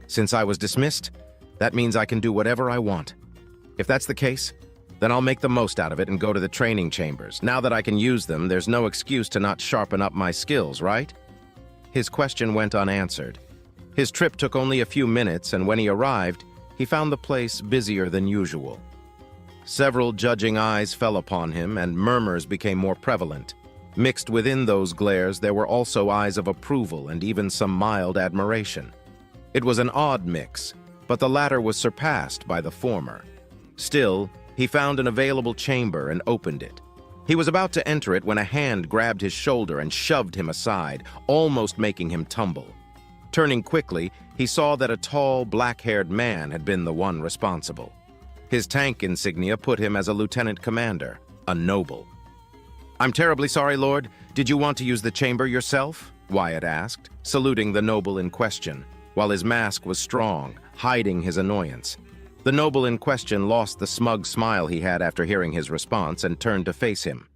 Speaker 9: Since I was dismissed, that means I can do whatever I want. If that's the case, then I'll make the most out of it and go to the training chambers. Now that I can use them, there's no excuse to not sharpen up my skills, right? His question went unanswered. His trip took only a few minutes, and when he arrived, he found the place busier than usual. Several judging eyes fell upon him, and murmurs became more prevalent. Mixed within those glares, there were also eyes of approval and even some mild admiration. It was an odd mix, but the latter was surpassed by the former. Still, he found an available chamber and opened it. He was about to enter it when a hand grabbed his shoulder and shoved him aside, almost making him tumble. Turning quickly, he saw that a tall, black-haired man had been the one responsible. His tank insignia put him as a lieutenant commander, a noble. I'm terribly sorry, Lord. Did you want to use the chamber yourself? Wyatt asked, saluting the noble in question, while his mask was strong, hiding his annoyance. The noble in question lost the smug smile he had after hearing his response and turned to face him.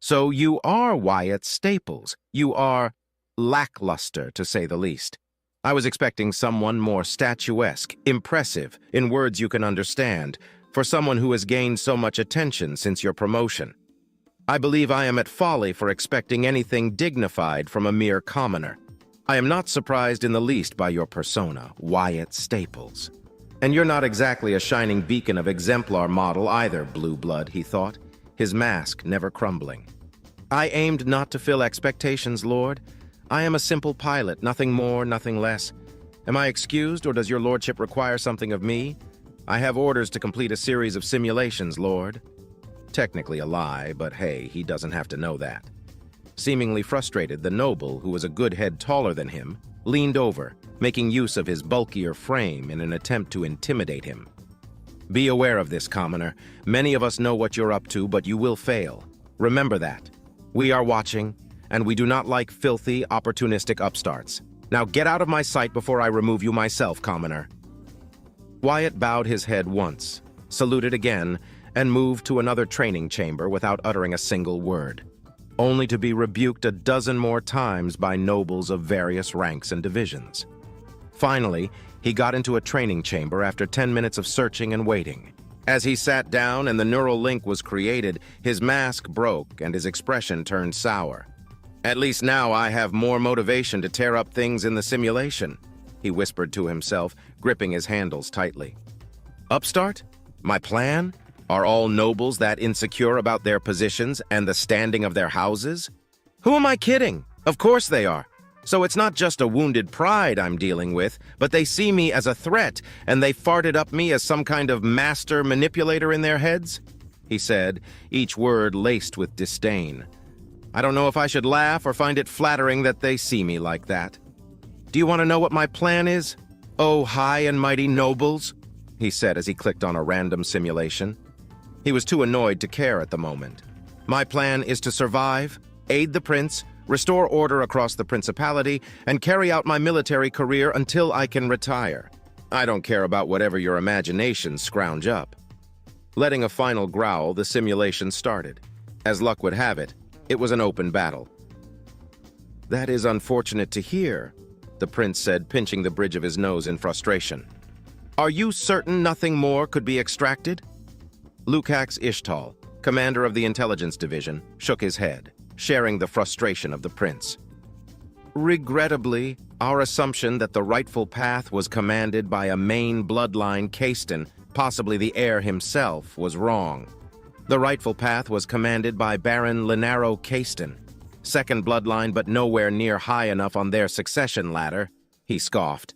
Speaker 9: So you are Wyatt Staples. You are lackluster, to say the least. I was expecting someone more statuesque, impressive, in words you can understand, for someone who has gained so much attention since your promotion. I believe I am at folly for expecting anything dignified from a mere commoner. I am not surprised in the least by your persona, Wyatt Staples. And you're not exactly a shining beacon of exemplar model either, Blue Blood, he thought, his mask never crumbling. I aimed not to fill expectations, Lord. I am a simple pilot, nothing more, nothing less. Am I excused, or does your lordship require something of me? I have orders to complete a series of simulations, Lord. Technically a lie, but hey, he doesn't have to know that. Seemingly frustrated, the noble, who was a good head taller than him, leaned over, making use of his bulkier frame in an attempt to intimidate him. Be aware of this, commoner. Many of us know what you're up to, but you will fail. Remember that. We are watching, and we do not like filthy, opportunistic upstarts. Now get out of my sight before I remove you myself, commoner. Wyatt bowed his head once, saluted again, and moved to another training chamber without uttering a single word, only to be rebuked a dozen more times by nobles of various ranks and divisions. Finally, he got into a training chamber after 10 minutes of searching and waiting. As he sat down and the neural link was created, his mask broke and his expression turned sour. At least now I have more motivation to tear up things in the simulation, he whispered to himself, gripping his handles tightly. Upstart? My plan? Are all nobles that insecure about their positions and the standing of their houses? Who am I kidding? Of course they are. So it's not just a wounded pride I'm dealing with, but they see me as a threat, and they farted up me as some kind of master manipulator in their heads? He said, each word laced with disdain. I don't know if I should laugh or find it flattering that they see me like that. Do you want to know what my plan is? Oh, high and mighty nobles, he said as he clicked on a random simulation. He was too annoyed to care at the moment. My plan is to survive, aid the prince, restore order across the principality, and carry out my military career until I can retire. I don't care about whatever your imaginations scrounge up. Letting a final growl, the simulation started. As luck would have it, it was an open battle. That is unfortunate to hear, the prince said, pinching the bridge of his nose in frustration. Are you certain nothing more could be extracted? Lukacs Ishtal, commander of the intelligence division, shook his head, sharing the frustration of the prince. Regrettably, our assumption that the rightful path was commanded by a main bloodline Caiston, possibly the heir himself, was wrong. The rightful path was commanded by Baron Linaro Caiston, second bloodline but nowhere near high enough on their succession ladder, he scoffed.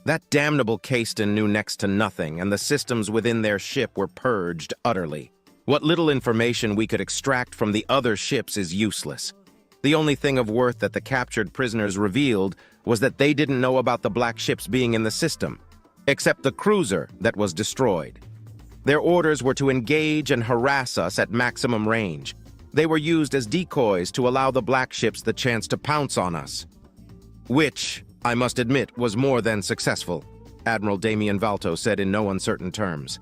Speaker 9: That damnable Caiston knew next to nothing, and the systems within their ship were purged utterly. What little information we could extract from the other ships is useless. The only thing of worth that the captured prisoners revealed was that they didn't know about the black ships being in the system, except the cruiser that was destroyed. Their orders were to engage and harass us at maximum range. They were used as decoys to allow the black ships the chance to pounce on us. Which, I must admit, was more than successful, Admiral Damian Valto said in no uncertain terms.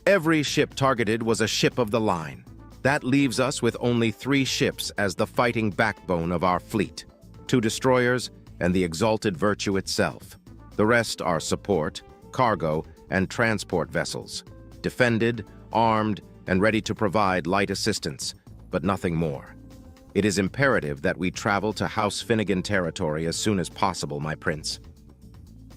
Speaker 9: Every ship targeted was a ship of the line. That leaves us with only 3 ships as the fighting backbone of our fleet. 2 destroyers and the Exalted Virtue itself. The rest are support, cargo, and transport vessels. Defended, armed, and ready to provide light assistance, but nothing more. It is imperative that we travel to House Finnegan territory as soon as possible, my prince.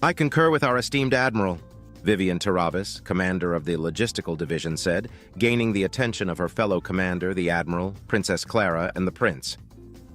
Speaker 9: I concur with our esteemed admiral, Vivian Taravis, commander of the logistical division, said, gaining the attention of her fellow commander, the admiral, Princess Clara, and the prince.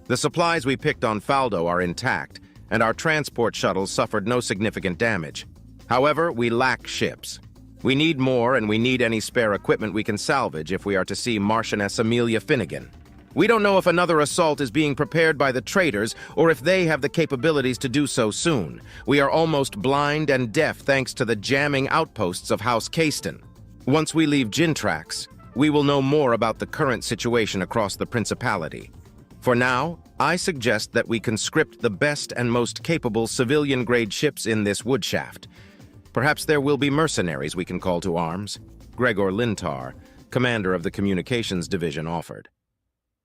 Speaker 9: The supplies we picked on Faldo are intact, and our transport shuttles suffered no significant damage. However, we lack ships. We need more, and we need any spare equipment we can salvage if we are to see Marchioness Amelia Finnegan. We don't know if another assault is being prepared by the traitors or if they have the capabilities to do so soon. We are almost blind and deaf thanks to the jamming outposts of House Caiston. Once we leave Gintrax, we will know more about the current situation across the Principality. For now, I suggest that we conscript the best and most capable civilian-grade ships in this woodshaft. Perhaps there will be mercenaries we can call to arms, Gregor Lintar, commander of the Communications Division, offered.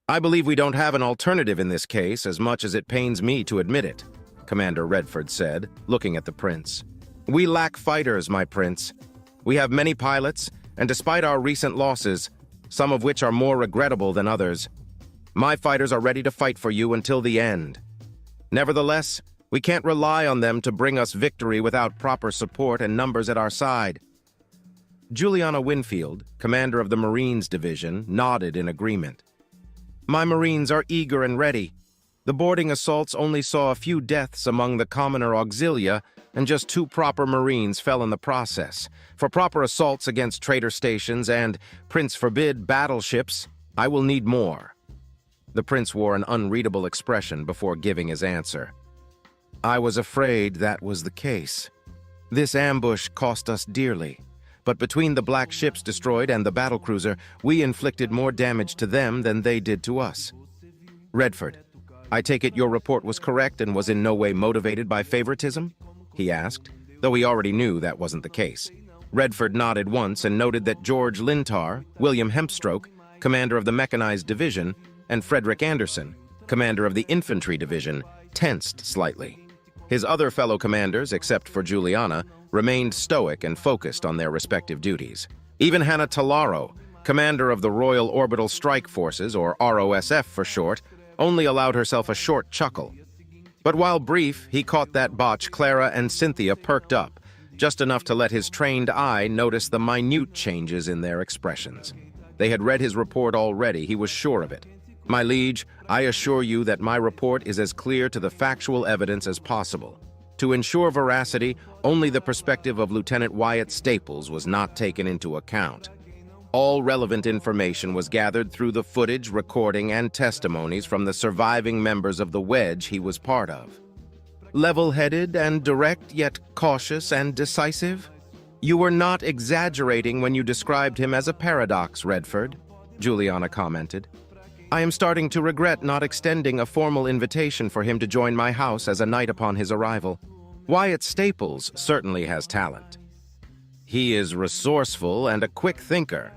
Speaker 9: I believe we don't have an alternative in this case, as much as it pains me to admit it, Commander Redford said, looking at the prince. We lack fighters, my prince. We have many pilots, and despite our recent losses, some of which are more regrettable than others, my fighters are ready to fight for you until the end. Nevertheless, we can't rely on them to bring us victory without proper support and numbers at our side. Juliana Winfield, commander of the Marines Division, nodded in agreement. My Marines are eager and ready. The boarding assaults only saw a few deaths among the commoner auxilia, and just 2 proper Marines fell in the process. For proper assaults against traitor stations and, Prince forbid, battleships, I will need more. The prince wore an unreadable expression before giving his answer. I was afraid that was the case. This ambush cost us dearly, but between the black ships destroyed and the battlecruiser, we inflicted more damage to them than they did to us. Redford, I take it your report was correct and was in no way motivated by favoritism? He asked, though he already knew that wasn't the case. Redford nodded once and noted that George Lintar, William Hempstroke, commander of the Mechanized Division, and Frederick Anderson, commander of the Infantry Division, tensed slightly. His other fellow commanders, except for Juliana, remained stoic and focused on their respective duties. Even Hannah Talaro, commander of the Royal Orbital Strike Forces, or ROSF for short, only allowed herself a short chuckle. But while brief, he caught that botch Clara and Cynthia perked up, just enough to let his trained eye notice the minute changes in their expressions. They had read his report already, he was sure of it. My liege, I assure you that my report is as clear to the factual evidence as possible. To ensure veracity, only the perspective of Lieutenant Wyatt Staples was not taken into account. All relevant information was gathered through the footage, recording, and testimonies from the surviving members of the wedge he was part of. Level-headed and direct, yet cautious and decisive? You were not exaggerating when you described him as a paradox, Redford, Juliana commented. I am starting to regret not extending a formal invitation for him to join my house as a night upon his arrival. Wyatt Staples certainly has talent. He is resourceful and a quick thinker.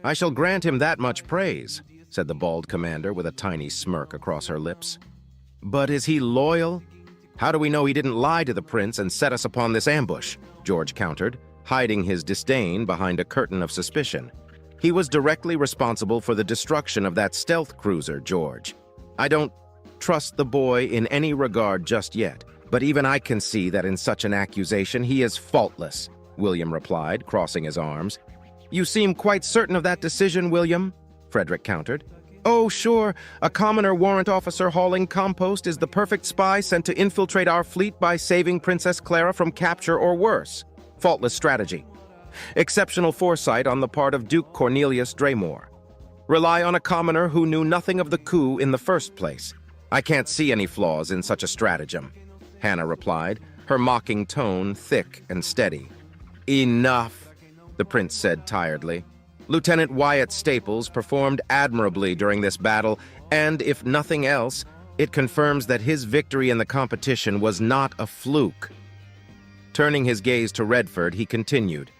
Speaker 9: I shall grant him that much praise, said the bald commander with a tiny smirk across her lips. But is he loyal? How do we know he didn't lie to the prince and set us upon this ambush? George countered, hiding his disdain behind a curtain of suspicion. He was directly responsible for the destruction of that stealth cruiser, George. I don't trust the boy in any regard just yet, but even I can see that in such an accusation he is faultless, William replied, crossing his arms. You seem quite certain of that decision, William, Frederick countered. Oh, sure, a commoner warrant officer hauling compost is the perfect spy sent to infiltrate our fleet by saving Princess Clara from capture or worse. Faultless strategy. Exceptional foresight on the part of Duke Cornelius Draymore. Rely on a commoner who knew nothing of the coup in the first place. I can't see any flaws in such a stratagem, Hannah replied, her mocking tone thick and steady. Enough, the prince said tiredly. Lieutenant Wyatt Staples performed admirably during this battle, and if nothing else, it confirms that his victory in the competition was not a fluke. Turning his gaze to Redford, he continued,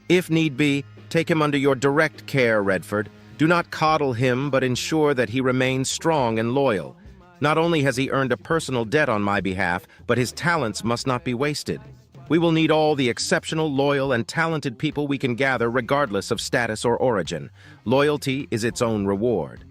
Speaker 9: If need be, take him under your direct care, Redford. Do not coddle him, but ensure that he remains strong and loyal. Not only has he earned a personal debt on my behalf, but his talents must not be wasted. We will need all the exceptional, loyal, and talented people we can gather regardless of status or origin. Loyalty is its own reward.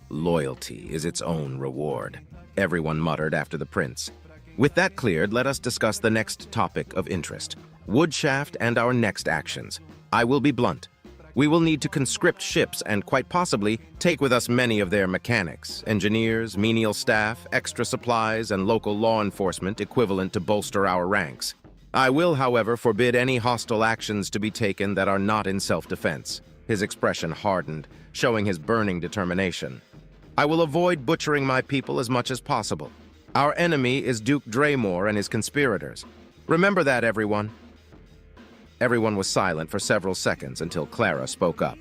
Speaker 9: Loyalty is its own reward, everyone muttered after the prince. With that cleared, let us discuss the next topic of interest, Woodshaft and our next actions. I will be blunt. We will need to conscript ships and quite possibly take with us many of their mechanics, engineers, menial staff, extra supplies, and local law enforcement equivalent to bolster our ranks. I will, however, forbid any hostile actions to be taken that are not in self-defense. His expression hardened, showing his burning determination. I will avoid butchering my people as much as possible. Our enemy is Duke Draymore and his conspirators. Remember that, everyone. Everyone was silent for several seconds until Clara spoke up.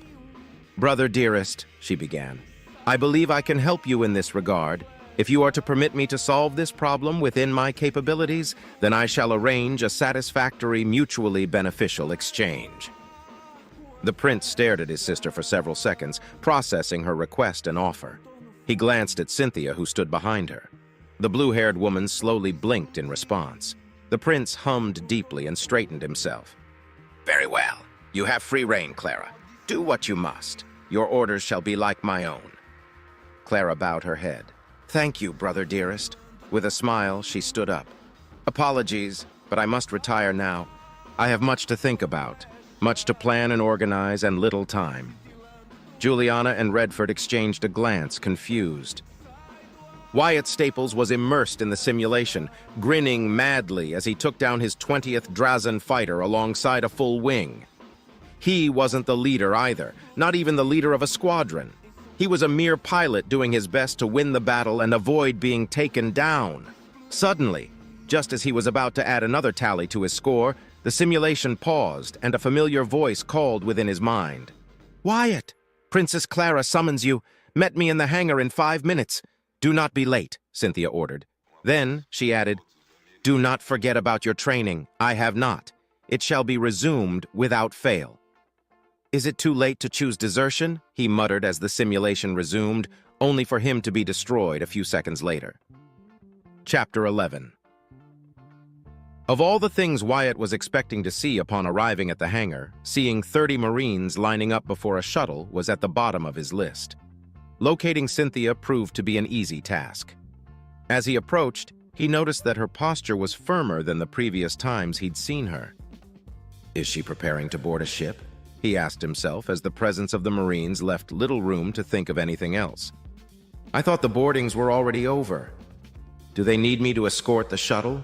Speaker 9: Brother dearest, she began, I believe I can help you in this regard. If you are to permit me to solve this problem within my capabilities, then I shall arrange a satisfactory, mutually beneficial exchange. The prince stared at his sister for several seconds, processing her request and offer. He glanced at Cynthia, who stood behind her. The blue-haired woman slowly blinked in response. The prince hummed deeply and straightened himself. Very well. You have free rein, Clara. Do what you must. Your orders shall be like my own. Clara bowed her head. Thank you, brother dearest. With a smile, she stood up. Apologies, but I must retire now. I have much to think about, much to plan and organize, and little time. Juliana and Redford exchanged a glance, confused. Wyatt Staples was immersed in the simulation, grinning madly as he took down his 20th Drazen fighter alongside a full wing. He wasn't the leader either, not even the leader of a squadron. He was a mere pilot doing his best to win the battle and avoid being taken down. Suddenly, Just as he was about to add another tally to his score, the simulation paused, and a familiar voice called within his mind. "Wyatt! Princess Clara summons you. Met me in the hangar in 5 minutes. Do not be late," Cynthia ordered. Then, she added, "Do not forget about your training. I have not. It shall be resumed without fail." "Is it too late to choose desertion?" he muttered as the simulation resumed, only for him to be destroyed a few seconds later. Chapter 11. Of all the things Wyatt was expecting to see upon arriving at the hangar, seeing 30 Marines lining up before a shuttle was at the bottom of his list. Locating Cynthia proved to be an easy task. As he approached, he noticed that her posture was firmer than the previous times he'd seen her. "Is she preparing to board a ship?" he asked himself as the presence of the Marines left little room to think of anything else. "I thought the boardings were already over. Do they need me to escort the shuttle?"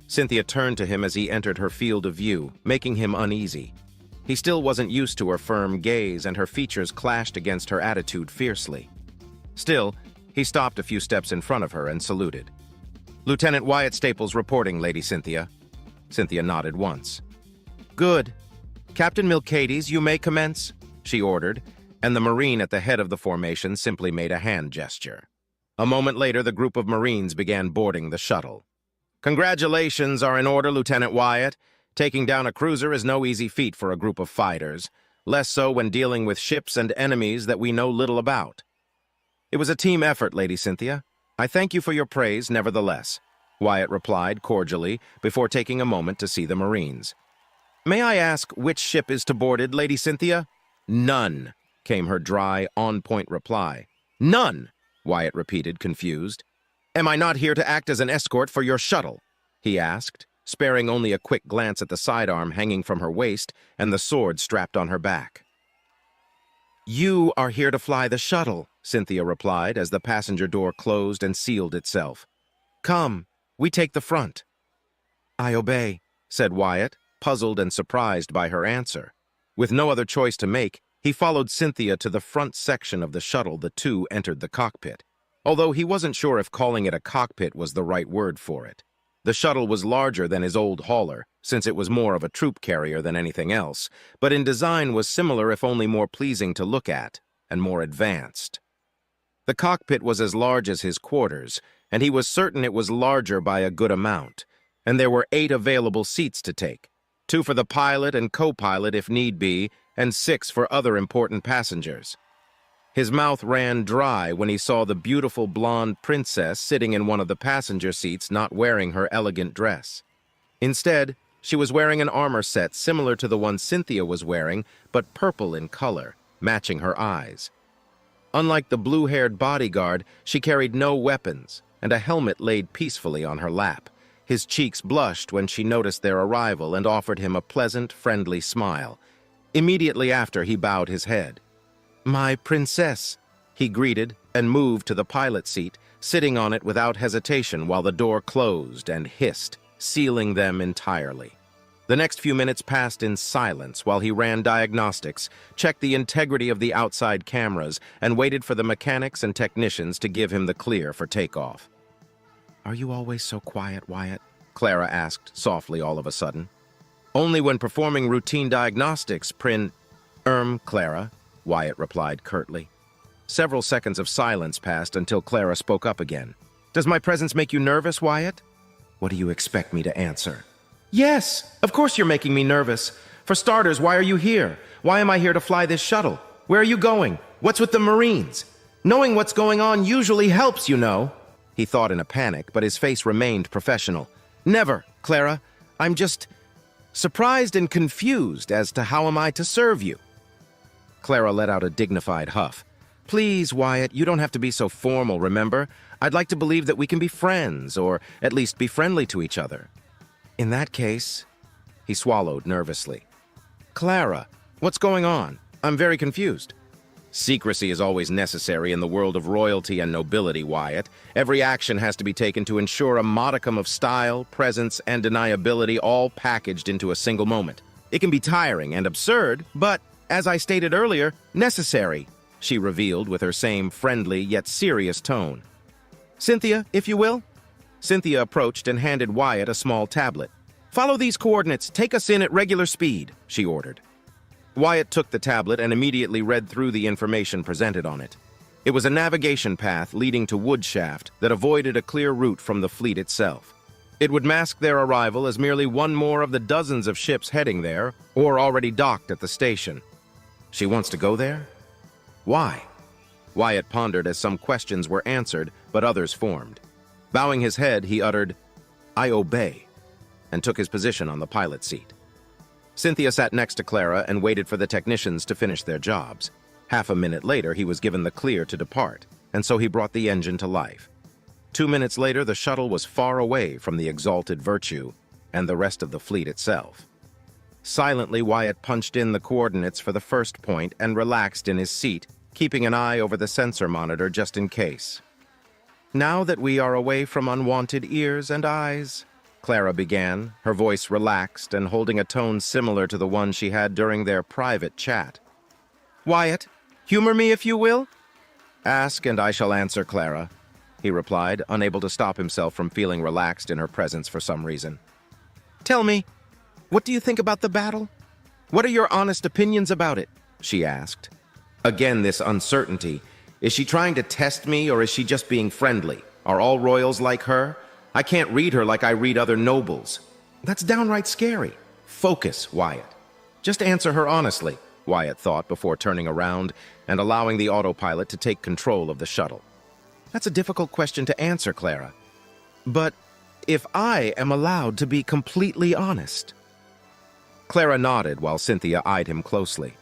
Speaker 9: Cynthia turned to him as he entered her field of view, making him uneasy. He still wasn't used to her firm gaze, and her features clashed against her attitude fiercely. Still, he stopped a few steps in front of her and saluted. "Lieutenant Wyatt Staples reporting, Lady Cynthia." Cynthia nodded once. "Good. Captain Milcades, you may commence," she ordered, and the Marine at the head of the formation simply made a hand gesture. A moment later, the group of Marines began boarding the shuttle. "Congratulations are in order, Lieutenant Wyatt. Taking down a cruiser is no easy feat for a group of fighters, less so when dealing with ships and enemies that we know little about." "It was a team effort, Lady Cynthia. I thank you for your praise, nevertheless," Wyatt replied cordially before taking a moment to see the Marines. "May I ask which ship is to boarded, Lady Cynthia?" "None," came her dry, on-point reply. "None," Wyatt repeated, confused. "Am I not here to act as an escort for your shuttle?" he asked, sparing only a quick glance at the sidearm hanging from her waist and the sword strapped on her back. "You are here to fly the shuttle," Cynthia replied as the passenger door closed and sealed itself. "Come, we take the front." "I obey," said Wyatt, puzzled and surprised by her answer. With no other choice to make, he followed Cynthia to the front section of the shuttle. The two entered the cockpit, although he wasn't sure if calling it a cockpit was the right word for it. The shuttle was larger than his old hauler, since it was more of a troop carrier than anything else, but in design was similar if only more pleasing to look at, and more advanced. The cockpit was as large as his quarters, and he was certain it was larger by a good amount, and there were 8 available seats to take, 2 for the pilot and co-pilot if need be, and 6 for other important passengers. His mouth ran dry when he saw the beautiful blonde princess sitting in one of the passenger seats not wearing her elegant dress. Instead, she was wearing an armor set similar to the one Cynthia was wearing, but purple in color, matching her eyes. Unlike the blue-haired bodyguard, she carried no weapons, and a helmet laid peacefully on her lap. His cheeks blushed when she noticed their arrival and offered him a pleasant, friendly smile. Immediately after, he bowed his head. "My princess," he greeted and moved to the pilot seat, sitting on it without hesitation while the door closed and hissed, sealing them entirely. The next few minutes passed in silence while he ran diagnostics, checked the integrity of the outside cameras, and waited for the mechanics and technicians to give him the clear for takeoff. "Are you always so quiet, Wyatt?" Clara asked softly all of a sudden. "Only when performing routine diagnostics, Clara," Wyatt replied curtly. Several seconds of silence passed until Clara spoke up again. "Does my presence make you nervous, Wyatt?" "What do you expect me to answer?" "Yes, of course you're making me nervous. For starters, why are you here? Why am I here to fly this shuttle? Where are you going? What's with the Marines? Knowing what's going on usually helps, you know." He thought in a panic, but his face remained professional. "Never, Clara. I'm just surprised and confused as to how am I to serve you." Clara let out a dignified huff. "Please, Wyatt, you don't have to be so formal, remember? I'd like to believe that we can be friends, or at least be friendly to each other." "In that case," he swallowed nervously. "Clara, what's going on? I'm very confused." "Secrecy is always necessary in the world of royalty and nobility, Wyatt. Every action has to be taken to ensure a modicum of style, presence, and deniability all packaged into a single moment. It can be tiring and absurd, but, as I stated earlier, necessary," she revealed with her same friendly yet serious tone. "Cynthia, if you will." Cynthia approached and handed Wyatt a small tablet. "Follow these coordinates. Take us in at regular speed," she ordered. Wyatt took the tablet and immediately read through the information presented on it. It was a navigation path leading to Woodshaft that avoided a clear route from the fleet itself. It would mask their arrival as merely one more of the dozens of ships heading there or already docked at the station. She wants to go there? Why? Wyatt pondered as some questions were answered, but others formed. Bowing his head, he uttered, "I obey," and took his position on the pilot seat. Cynthia sat next to Clara and waited for the technicians to finish their jobs. Half a minute later, he was given the clear to depart, and so he brought the engine to life. 2 minutes later, the shuttle was far away from the exalted Virtue and the rest of the fleet itself. Silently, Wyatt punched in the coordinates for the first point and relaxed in his seat, keeping an eye over the sensor monitor just in case. "Now that we are away from unwanted ears and eyes," Clara began, her voice relaxed and holding a tone similar to the one she had during their private chat. "Wyatt, humor me if you will." "Ask and I shall answer, Clara," he replied, unable to stop himself from feeling relaxed in her presence for some reason. "Tell me, what do you think about the battle? What are your honest opinions about it?" she asked. Again, this uncertainty. Is she trying to test me, or is she just being friendly? Are all royals like her? I can't read her like I read other nobles. That's downright scary. Focus, Wyatt. Just answer her honestly, Wyatt thought before turning around and allowing the autopilot to take control of the shuttle. That's a difficult question to answer, Clara. But if I am allowed to be completely honest. Clara nodded while Cynthia eyed him closely.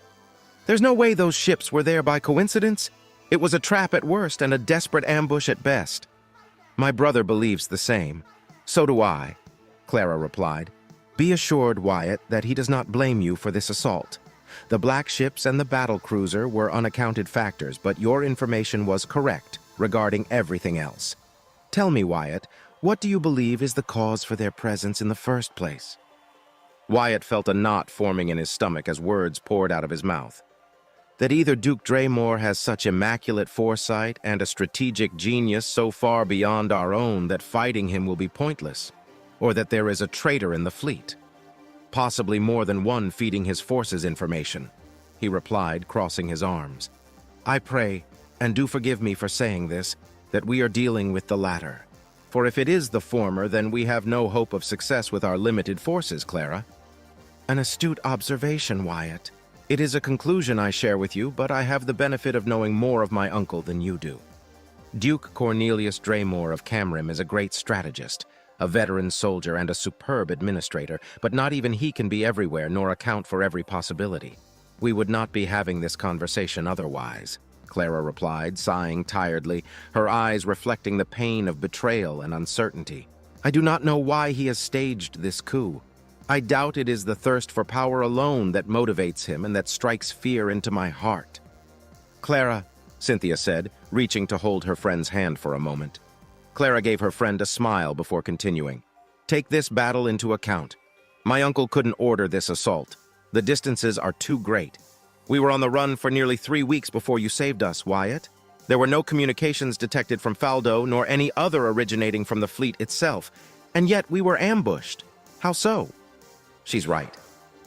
Speaker 9: There's no way those ships were there by coincidence. It was a trap at worst and a desperate ambush at best. My brother believes the same. So do I, Clara replied. Be assured, Wyatt, that he does not blame you for this assault. The black ships and the battle cruiser were unaccounted factors, but your information was correct regarding everything else. Tell me, Wyatt, what do you believe is the cause for their presence in the first place? Wyatt felt a knot forming in his stomach as words poured out of his mouth. That either Duke Draymore has such immaculate foresight and a strategic genius so far beyond our own that fighting him will be pointless, or that there is a traitor in the fleet. Possibly more than one feeding his forces information, he replied, crossing his arms. I pray, and do forgive me for saying this, that we are dealing with the latter. For if it is the former, then we have no hope of success with our limited forces, Clara. An astute observation, Wyatt. It is a conclusion I share with you, but I have the benefit of knowing more of my uncle than you do. Duke Cornelius Draymore of Camrim is a great strategist, a veteran soldier and a superb administrator, but not even he can be everywhere nor account for every possibility. We would not be having this conversation otherwise, Clara replied, sighing tiredly, her eyes reflecting the pain of betrayal and uncertainty. I do not know why he has staged this coup. I doubt it is the thirst for power alone that motivates him and that strikes fear into my heart. Clara, Cynthia said, reaching to hold her friend's hand for a moment. Clara gave her friend a smile before continuing. Take this battle into account. My uncle couldn't order this assault. The distances are too great. We were on the run for nearly 3 weeks before you saved us, Wyatt. There were no communications detected from Faldo nor any other originating from the fleet itself, and yet we were ambushed. How so? She's right.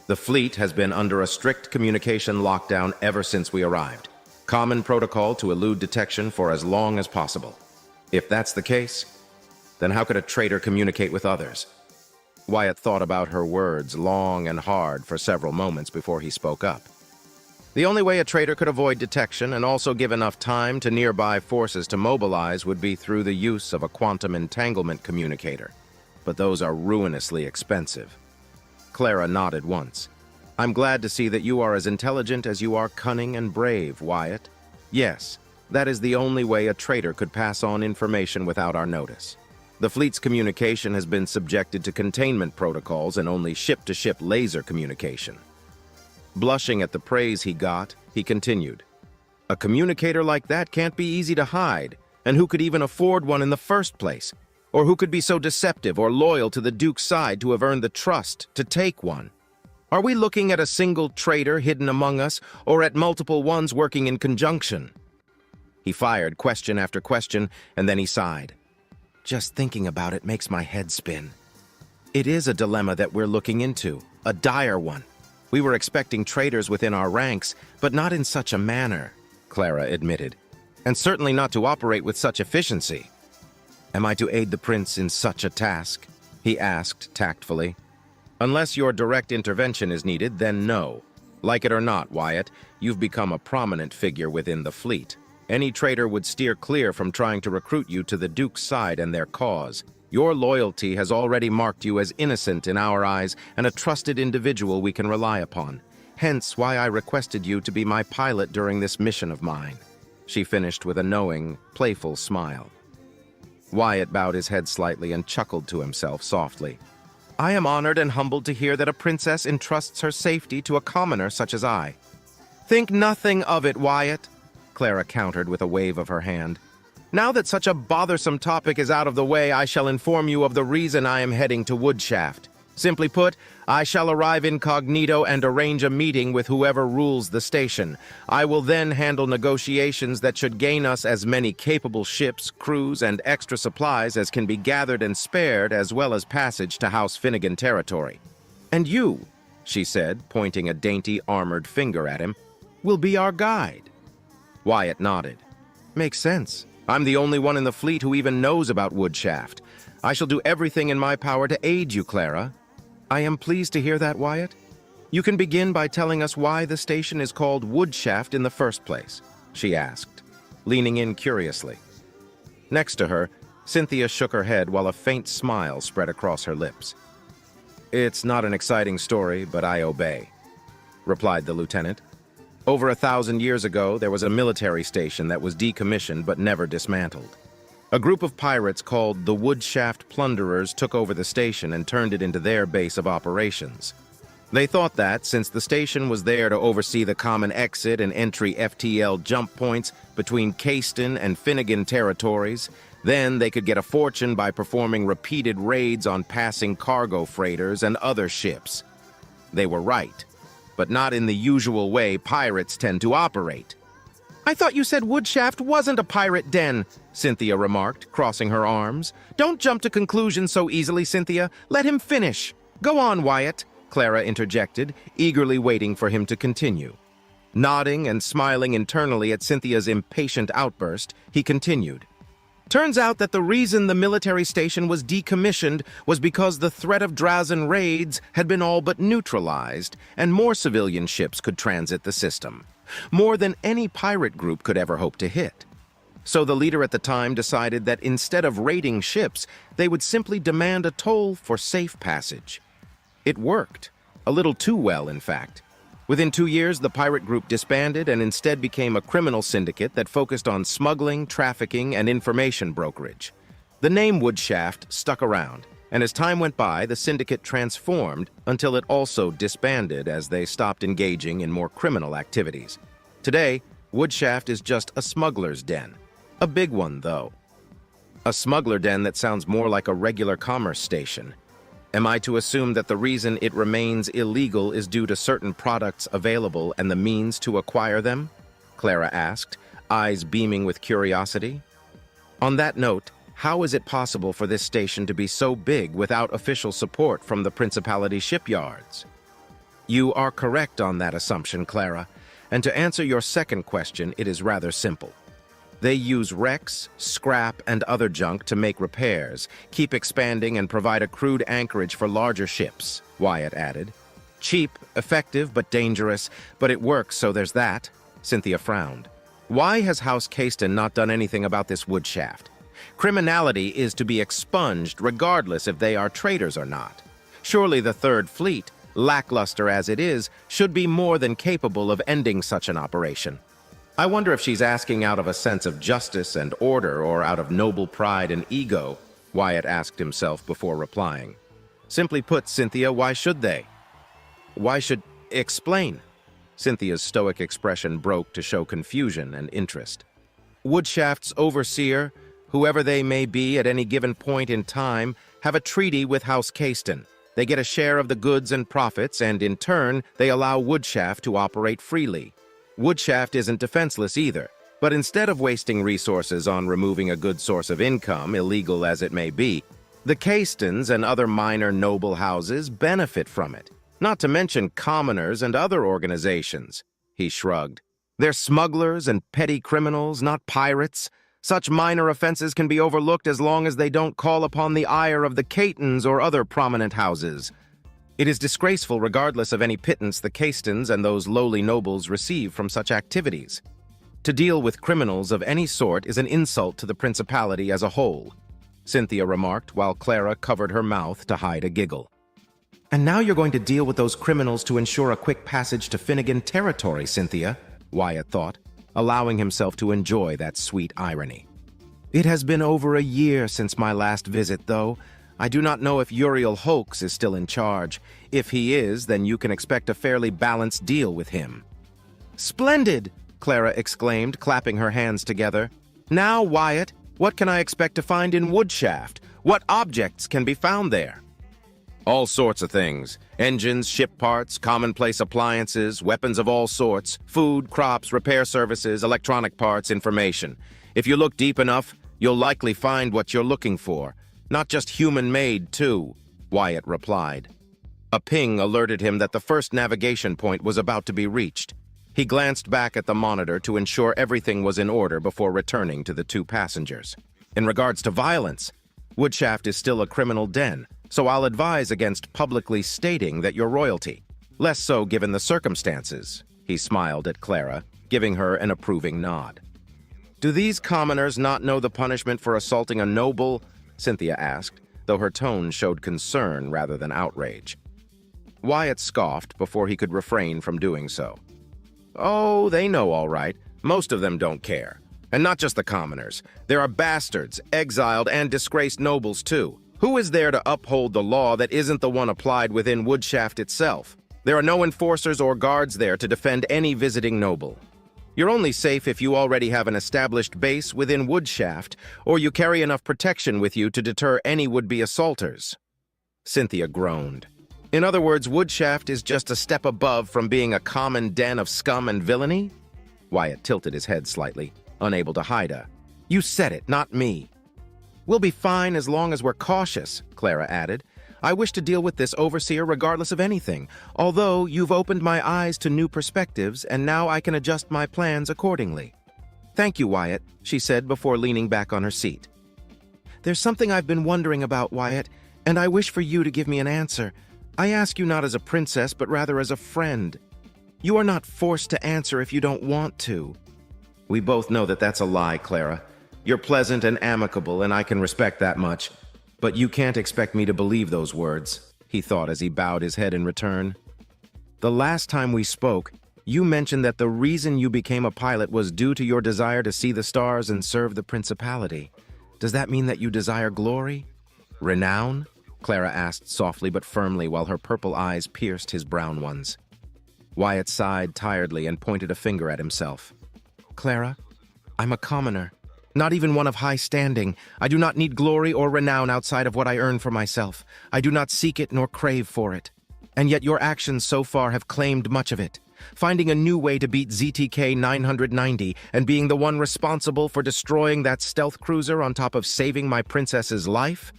Speaker 9: The fleet has been under a strict communication lockdown ever since we arrived. Common protocol to elude detection for as long as possible. If that's the case, then how could a traitor communicate with others? Wyatt thought about her words long and hard for several moments before he spoke up. The only way a traitor could avoid detection and also give enough time to nearby forces to mobilize would be through the use of a quantum entanglement communicator. But those are ruinously expensive. Clara nodded once. I'm glad to see that you are as intelligent as you are cunning and brave, Wyatt. Yes, that is the only way a traitor could pass on information without our notice. The fleet's communication has been subjected to containment protocols and only ship-to-ship laser communication. Blushing at the praise he got, he continued. A communicator like that can't be easy to hide, and who could even afford one in the first place? Or who could be so deceptive or loyal to the Duke's side to have earned the trust to take one? Are we looking at a single traitor hidden among us, or at multiple ones working in conjunction? He fired question after question, and then he sighed. Just thinking about it makes my head spin. It is a dilemma that we're looking into, a dire one. We were expecting traitors within our ranks, but not in such a manner, Clara admitted, and certainly not to operate with such efficiency. Am I to aid the prince in such a task? He asked tactfully. Unless your direct intervention is needed, then no. Like it or not, Wyatt, you've become a prominent figure within the fleet. Any traitor would steer clear from trying to recruit you to the Duke's side and their cause. Your loyalty has already marked you as innocent in our eyes and a trusted individual we can rely upon. Hence why I requested you to be my pilot during this mission of mine. She finished with a knowing, playful smile. Wyatt bowed his head slightly and chuckled to himself softly. I am honored and humbled to hear that a princess entrusts her safety to a commoner such as I. Think nothing of it, Wyatt, Clara countered with a wave of her hand. Now that such a bothersome topic is out of the way, I shall inform you of the reason I am heading to Woodshaft. Simply put, I shall arrive incognito and arrange a meeting with whoever rules the station. I will then handle negotiations that should gain us as many capable ships, crews, and extra supplies as can be gathered and spared, as well as passage to House Finnegan territory. And you, she said, pointing a dainty armored finger at him, will be our guide. Wyatt nodded. Makes sense. I'm the only one in the fleet who even knows about Woodshaft. I shall do everything in my power to aid you, Clara. I am pleased to hear that, Wyatt. You can begin by telling us why the station is called Woodshaft in the first place, she asked, leaning in curiously. Next to her, Cynthia shook her head while a faint smile spread across her lips. It's not an exciting story, but I obey, replied the lieutenant. Over 1,000 years ago, there was a military station that was decommissioned but never dismantled. A group of pirates called the Woodshaft Plunderers took over the station and turned it into their base of operations. They thought that, since the station was there to oversee the common exit and entry FTL jump points between Caiston and Finnegan territories, then they could get a fortune by performing repeated raids on passing cargo freighters and other ships. They were right, but not in the usual way pirates tend to operate. I thought you said Woodshaft wasn't a pirate den, Cynthia remarked, crossing her arms. Don't jump to conclusions so easily, Cynthia. Let him finish. Go on, Wyatt, Clara interjected, eagerly waiting for him to continue. Nodding and smiling internally at Cynthia's impatient outburst, he continued. Turns out that the reason the military station was decommissioned was because the threat of Drazen raids had been all but neutralized, and more civilian ships could transit the system. More than any pirate group could ever hope to hit. So the leader at the time decided that instead of raiding ships, they would simply demand a toll for safe passage. It worked. A little too well, in fact. Within 2 years, the pirate group disbanded and instead became a criminal syndicate that focused on smuggling, trafficking, and information brokerage. The name Woodshaft stuck around, and as time went by, the syndicate transformed until it also disbanded as they stopped engaging in more criminal activities. Today, Woodshaft is just a smuggler's den. A big one, though. A smuggler den that sounds more like a regular commerce station. Am I to assume that the reason it remains illegal is due to certain products available and the means to acquire them? Clara asked, eyes beaming with curiosity. On that note, how is it possible for this station to be so big without official support from the Principality shipyards? You are correct on that assumption, Clara, and to answer your second question, it is rather simple. They use wrecks, scrap, and other junk to make repairs, keep expanding, and provide a crude anchorage for larger ships, Wyatt added. Cheap, effective, but dangerous, but it works, so there's that. Cynthia frowned. Why has House Caiston not done anything about this Woodshaft? Criminality is to be expunged regardless if they are traitors or not. Surely the Third Fleet, lackluster as it is, should be more than capable of ending such an operation. I wonder if she's asking out of a sense of justice and order or out of noble pride and ego, Wyatt asked himself before replying. Simply put, Cynthia, why should they? Why should... Explain. Cynthia's stoic expression broke to show confusion and interest. Woodshaft's overseer, whoever they may be at any given point in time, have a treaty with House Caiston. They get a share of the goods and profits, and in turn, they allow Woodshaft to operate freely. Woodshaft isn't defenseless either. But instead of wasting resources on removing a good source of income, illegal as it may be, the Castons and other minor noble houses benefit from it, not to mention commoners and other organizations. He shrugged. They're smugglers and petty criminals, not pirates. Such minor offenses can be overlooked as long as they don't call upon the ire of the Catons or other prominent houses. It is disgraceful regardless of any pittance the Castons and those lowly nobles receive from such activities. To deal with criminals of any sort is an insult to the principality as a whole, Cynthia remarked while Clara covered her mouth to hide a giggle. And now you're going to deal with those criminals to ensure a quick passage to Finnegan territory, Cynthia, Wyatt thought, allowing himself to enjoy that sweet irony. It has been over a year since my last visit, though. I do not know if Uriel Hoax is still in charge. If he is, then you can expect a fairly balanced deal with him. Splendid! Clara exclaimed, clapping her hands together. Now, Wyatt, what can I expect to find in Woodshaft? What objects can be found there? All sorts of things. Engines, ship parts, commonplace appliances, weapons of all sorts, food, crops, repair services, electronic parts, information. If you look deep enough, you'll likely find what you're looking for. Not just human-made, too, Wyatt replied. A ping alerted him that the first navigation point was about to be reached. He glanced back at the monitor to ensure everything was in order before returning to the two passengers. In regards to violence, Woodshaft is still a criminal den, so I'll advise against publicly stating that you're royalty. Less so given the circumstances, he smiled at Clara, giving her an approving nod. Do these commoners not know the punishment for assaulting a noble? Cynthia asked, though her tone showed concern rather than outrage. Wyatt scoffed before he could refrain from doing so. Oh, they know all right. Most of them don't care. And not just the commoners. There are bastards, exiled, and disgraced nobles, too. Who is there to uphold the law that isn't the one applied within Woodshaft itself? There are no enforcers or guards there to defend any visiting noble. You're only safe if you already have an established base within Woodshaft, or you carry enough protection with you to deter any would-be assaulters. Cynthia groaned. In other words, Woodshaft is just a step above from being a common den of scum and villainy? Wyatt tilted his head slightly, unable to hide a, "You said it, not me." "We'll be fine as long as we're cautious," Clara added. "I wish to deal with this overseer regardless of anything, although you've opened my eyes to new perspectives, and now I can adjust my plans accordingly." "Thank you, Wyatt," she said before leaning back on her seat. "There's something I've been wondering about, Wyatt, and I wish for you to give me an answer. I ask you not as a princess, but rather as a friend. You are not forced to answer if you don't want to." "We both know that that's a lie, Clara. You're pleasant and amicable, and I can respect that much. But you can't expect me to believe those words," he thought as he bowed his head in return. "The last time we spoke, you mentioned that the reason you became a pilot was due to your desire to see the stars and serve the principality. Does that mean that you desire glory? Renown?" Clara asked softly but firmly while her purple eyes pierced his brown ones. Wyatt sighed tiredly and pointed a finger at himself. "Clara, I'm a commoner. Not even one of high standing. I do not need glory or renown outside of what I earn for myself. I do not seek it nor crave for it. And yet your actions so far have claimed much of it. Finding a new way to beat ZTK 990 and being the one responsible for destroying that stealth cruiser on top of saving my princess's life?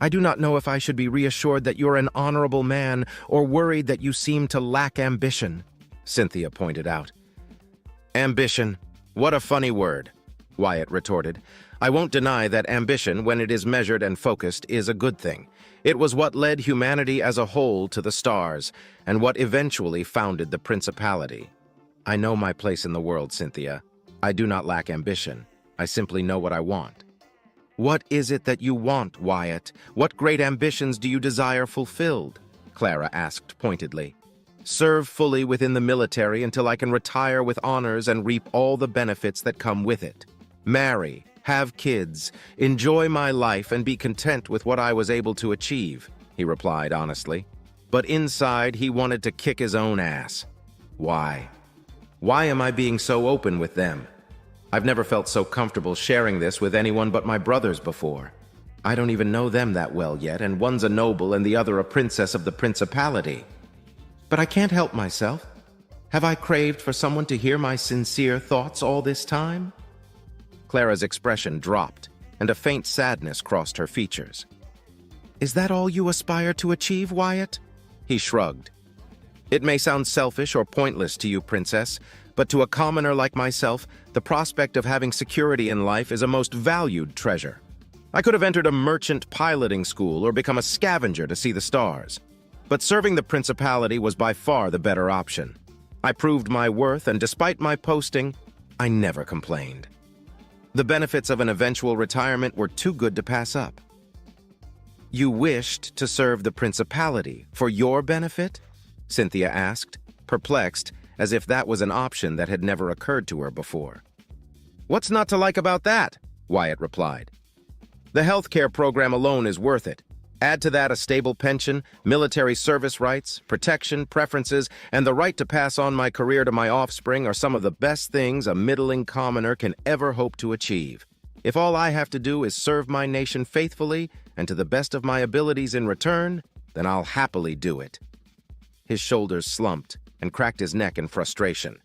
Speaker 9: I do not know if I should be reassured that you're an honorable man or worried that you seem to lack ambition," Cynthia pointed out. "Ambition? What a funny word," Wyatt retorted. "I won't deny that ambition, when it is measured and focused, is a good thing. It was what led humanity as a whole to the stars, and what eventually founded the principality. I know my place in the world, Cynthia. I do not lack ambition. I simply know what I want." "What is it that you want, Wyatt? What great ambitions do you desire fulfilled?" Clara asked pointedly. "Serve fully within the military until I can retire with honors and reap all the benefits that come with it. Marry, have kids, enjoy my life, and be content with what I was able to achieve," he replied honestly. But inside, he wanted to kick his own ass. Why? Why am I being so open with them? I've never felt so comfortable sharing this with anyone but my brothers before. I don't even know them that well yet, and one's a noble and the other a princess of the principality. But I can't help myself. Have I craved for someone to hear my sincere thoughts all this time? Clara's expression dropped, and a faint sadness crossed her features. Is that all you aspire to achieve, Wyatt? He shrugged. It may sound selfish or pointless to you, Princess, but to a commoner like myself, the prospect of having security in life is a most valued treasure. I could have entered a merchant piloting school or become a scavenger to see the stars. But serving the Principality was by far the better option. I proved my worth, and despite my posting, I never complained. The benefits of an eventual retirement were too good to pass up. You wished to serve the Principality for your benefit? Cynthia asked, perplexed, as if that was an option that had never occurred to her before. What's not to like about that? Wyatt replied. The healthcare program alone is worth it. Add to that a stable pension, military service rights, protection, preferences, and the right to pass on my career to my offspring are some of the best things a middling commoner can ever hope to achieve. If all I have to do is serve my nation faithfully and to the best of my abilities in return, then I'll happily do it. His shoulders slumped and cracked his neck in frustration.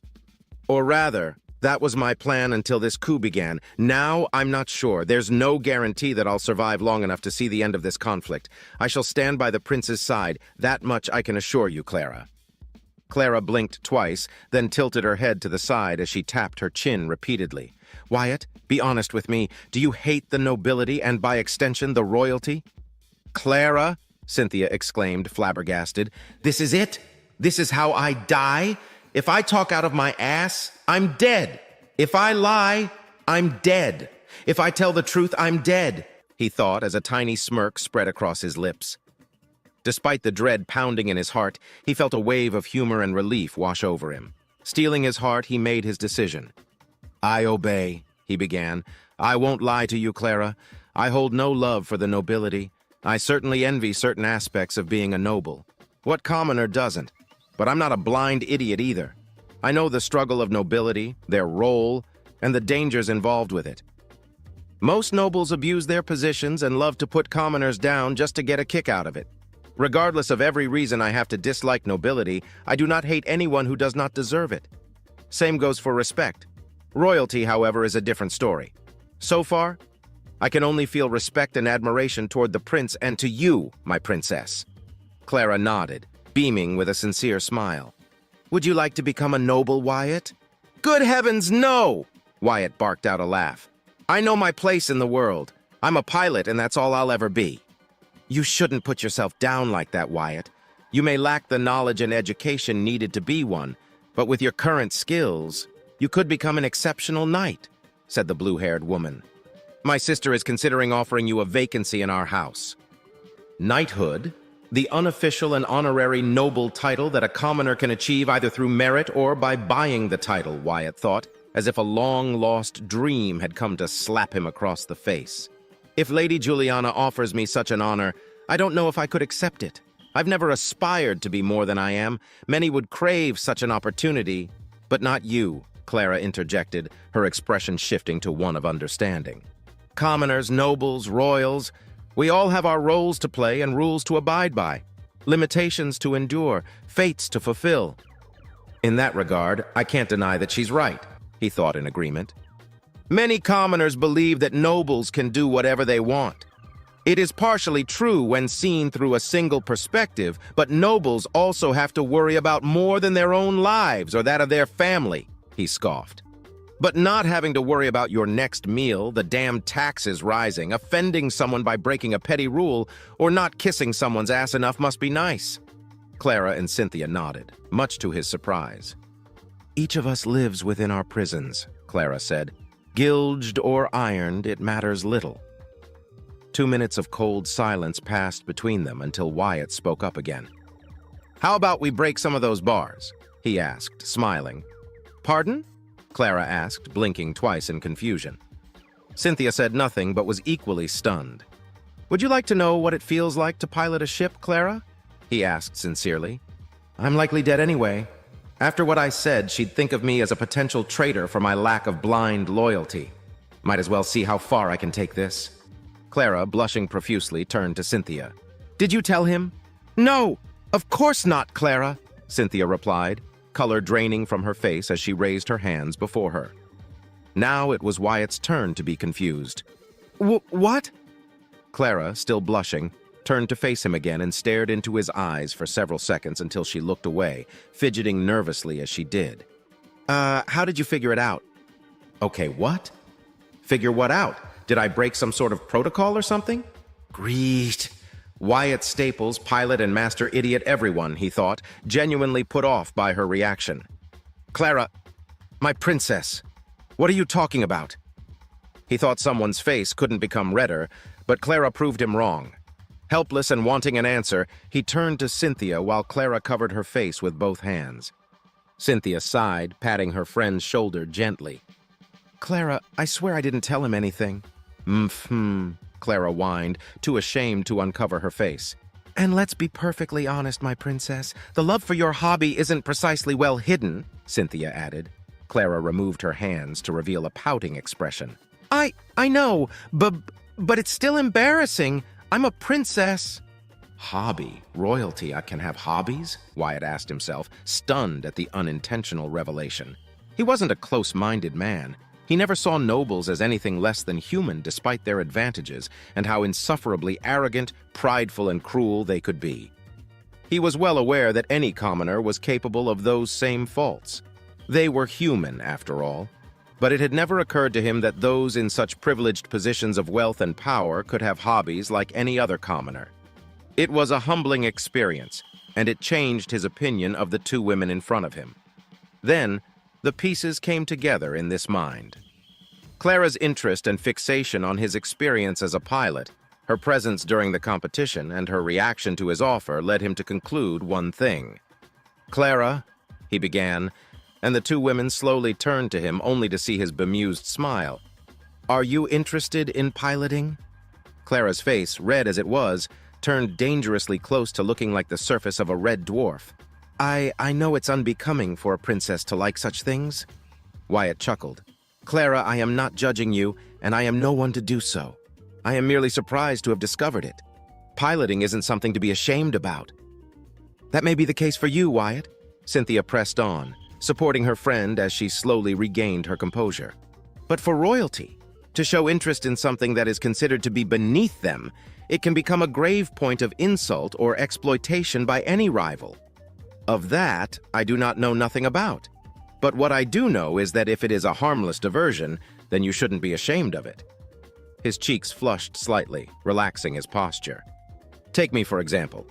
Speaker 9: Or rather, that was my plan until this coup began. Now I'm not sure. There's no guarantee that I'll survive long enough to see the end of this conflict. I shall stand by the prince's side. That much I can assure you, Clara. Clara blinked twice, then tilted her head to the side as she tapped her chin repeatedly. Wyatt, be honest with me. Do you hate the nobility and, by extension, the royalty? Clara, Cynthia exclaimed, flabbergasted. This is it? This is how I die? If I talk out of my ass, I'm dead. If I lie, I'm dead. If I tell the truth, I'm dead, he thought as a tiny smirk spread across his lips. Despite the dread pounding in his heart, he felt a wave of humor and relief wash over him. Steeling his heart, he made his decision. I obey, he began. I won't lie to you, Clara. I hold no love for the nobility. I certainly envy certain aspects of being a noble. What commoner doesn't? But I'm not a blind idiot either. I know the struggle of nobility, their role, and the dangers involved with it. Most nobles abuse their positions and love to put commoners down just to get a kick out of it. Regardless of every reason I have to dislike nobility, I do not hate anyone who does not deserve it. Same goes for respect. Royalty, however, is a different story. So far, I can only feel respect and admiration toward the prince and to you, my princess. Clara nodded, beaming with a sincere smile. Would you like to become a noble, Wyatt? Good heavens, no! Wyatt barked out a laugh. I know my place in the world. I'm a pilot, and that's all I'll ever be. You shouldn't put yourself down like that, Wyatt. You may lack the knowledge and education needed to be one, but with your current skills, you could become an exceptional knight, said the blue-haired woman. My sister is considering offering you a vacancy in our house. Knighthood? The unofficial and honorary noble title that a commoner can achieve either through merit or by buying the title, Wyatt thought, as if a long-lost dream had come to slap him across the face. If Lady Juliana offers me such an honor, I don't know if I could accept it. I've never aspired to be more than I am. Many would crave such an opportunity, but not you, Clara interjected, her expression shifting to one of understanding. Commoners, nobles, royals, we all have our roles to play and rules to abide by, limitations to endure, fates to fulfill. In that regard, I can't deny that she's right, he thought in agreement. Many commoners believe that nobles can do whatever they want. It is partially true when seen through a single perspective, but nobles also have to worry about more than their own lives or that of their family, he scoffed. But not having to worry about your next meal, the damn taxes rising, offending someone by breaking a petty rule, or not kissing someone's ass enough must be nice. Clara and Cynthia nodded, much to his surprise. Each of us lives within our prisons, Clara said. Gilged or ironed, it matters little. 2 minutes of cold silence passed between them until Wyatt spoke up again. How about we break some of those bars? He asked, smiling. Pardon? Clara asked, blinking twice in confusion. Cynthia said nothing but was equally stunned. Would you like to know what it feels like to pilot a ship, Clara? He asked sincerely. I'm likely dead anyway. After what I said, she'd think of me as a potential traitor for my lack of blind loyalty. Might as well see how far I can take this. Clara, blushing profusely, turned to Cynthia. Did you tell him? No, of course not, Clara, Cynthia replied. color draining from her face as she raised her hands before her. Now it was Wyatt's turn to be confused. What? Clara, still blushing, turned to face him again and stared into his eyes for several seconds until she looked away, fidgeting nervously as she did. How did you figure it out? Okay, what? Figure what out? Did I break some sort of protocol or something? Great. Wyatt Staples, pilot and master idiot everyone, he thought, genuinely put off by her reaction. Clara, my princess, what are you talking about? He thought someone's face couldn't become redder, but Clara proved him wrong. Helpless and wanting an answer, he turned to Cynthia while Clara covered her face with both hands. Cynthia sighed, patting her friend's shoulder gently. Clara, I swear I didn't tell him anything. Clara whined, too ashamed to uncover her face. And let's be perfectly honest, my princess. The love for your hobby isn't precisely well hidden, Cynthia added. Clara removed her hands to reveal a pouting expression. I know, but it's still embarrassing. I'm a princess. Hobby? Royalty? I can have hobbies? Wyatt asked himself, stunned at the unintentional revelation. He wasn't a close-minded man. He never saw nobles as anything less than human despite their advantages and how insufferably arrogant, prideful, and cruel they could be. He was well aware that any commoner was capable of those same faults. They were human, after all. But it had never occurred to him that those in such privileged positions of wealth and power could have hobbies like any other commoner. It was a humbling experience, and it changed his opinion of the two women in front of him. Then, the pieces came together in this mind. Clara's interest and fixation on his experience as a pilot, her presence during the competition, and her reaction to his offer led him to conclude one thing. Clara, he began, and the two women slowly turned to him only to see his bemused smile. Are you interested in piloting? Clara's face, red as it was, turned dangerously close to looking like the surface of a red dwarf. I know it's unbecoming for a princess to like such things. Wyatt chuckled. Clara, I am not judging you, and I am no one to do so. I am merely surprised to have discovered it. Piloting isn't something to be ashamed about. That may be the case for you, Wyatt. Cynthia pressed on, supporting her friend as she slowly regained her composure. But for royalty, to show interest in something that is considered to be beneath them, it can become a grave point of insult or exploitation by any rival. Of that, I do not know nothing about. But what I do know is that if it is a harmless diversion, then you shouldn't be ashamed of it. His cheeks flushed slightly, relaxing his posture. Take me, for example.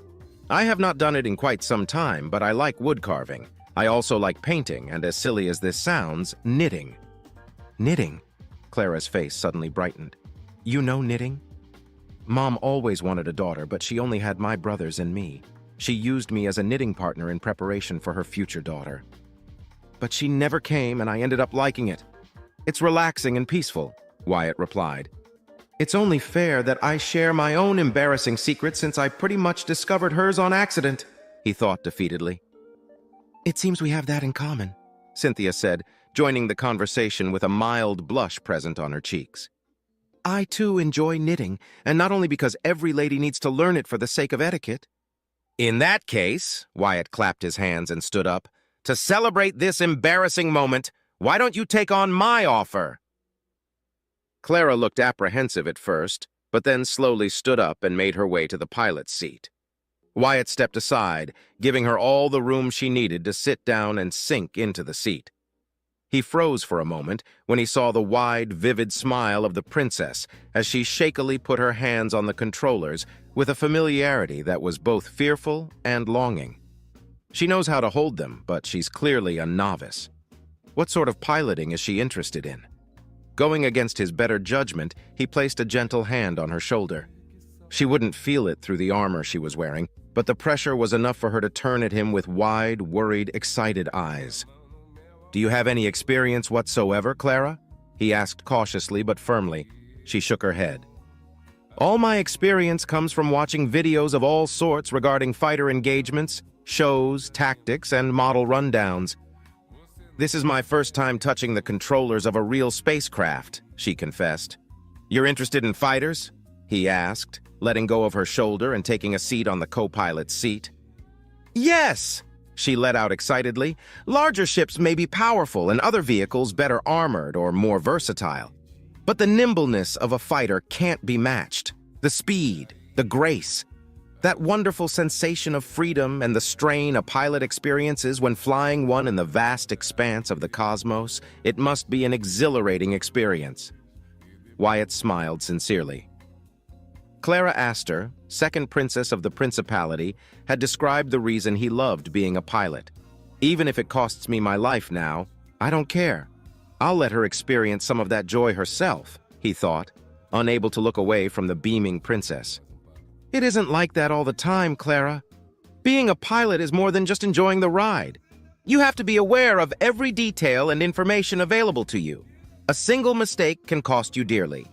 Speaker 9: I have not done it in quite some time, but I like wood carving. I also like painting, and as silly as this sounds, knitting. Knitting? Clara's face suddenly brightened. You know knitting? Mom always wanted a daughter, but she only had my brothers and me. She used me as a knitting partner in preparation for her future daughter. But she never came, and I ended up liking it. It's relaxing and peaceful, Wyatt replied. It's only fair that I share my own embarrassing secret since I pretty much discovered hers on accident, he thought defeatedly. It seems we have that in common, Cynthia said, joining the conversation with a mild blush present on her cheeks. I, too, enjoy knitting, and not only because every lady needs to learn it for the sake of etiquette. In that case, Wyatt clapped his hands and stood up, to celebrate this embarrassing moment, why don't you take on my offer? Clara looked apprehensive at first, but then slowly stood up and made her way to the pilot's seat. Wyatt stepped aside, giving her all the room she needed to sit down and sink into the seat. He froze for a moment when he saw the wide, vivid smile of the princess as she shakily put her hands on the controllers with a familiarity that was both fearful and longing. She knows how to hold them, but she's clearly a novice. What sort of piloting is she interested in? Going against his better judgment, he placed a gentle hand on her shoulder. She wouldn't feel it through the armor she was wearing, but the pressure was enough for her to turn at him with wide, worried, excited eyes. Do you have any experience whatsoever, Clara? He asked cautiously but firmly. She shook her head. All my experience comes from watching videos of all sorts regarding fighter engagements, shows, tactics, and model rundowns. This is my first time touching the controllers of a real spacecraft, she confessed. You're interested in fighters? He asked, letting go of her shoulder and taking a seat on the co-pilot's seat. Yes! she let out excitedly. Larger ships may be powerful and other vehicles better armored or more versatile. But the nimbleness of a fighter can't be matched. The speed, the grace, that wonderful sensation of freedom and the strain a pilot experiences when flying one in the vast expanse of the cosmos, it must be an exhilarating experience. Wyatt smiled sincerely. Clara Astor, second princess of the Principality, had described the reason he loved being a pilot. Even if it costs me my life now, I don't care. I'll let her experience some of that joy herself, he thought, unable to look away from the beaming princess. It isn't like that all the time, Clara. Being a pilot is more than just enjoying the ride. You have to be aware of every detail and information available to you. A single mistake can cost you dearly.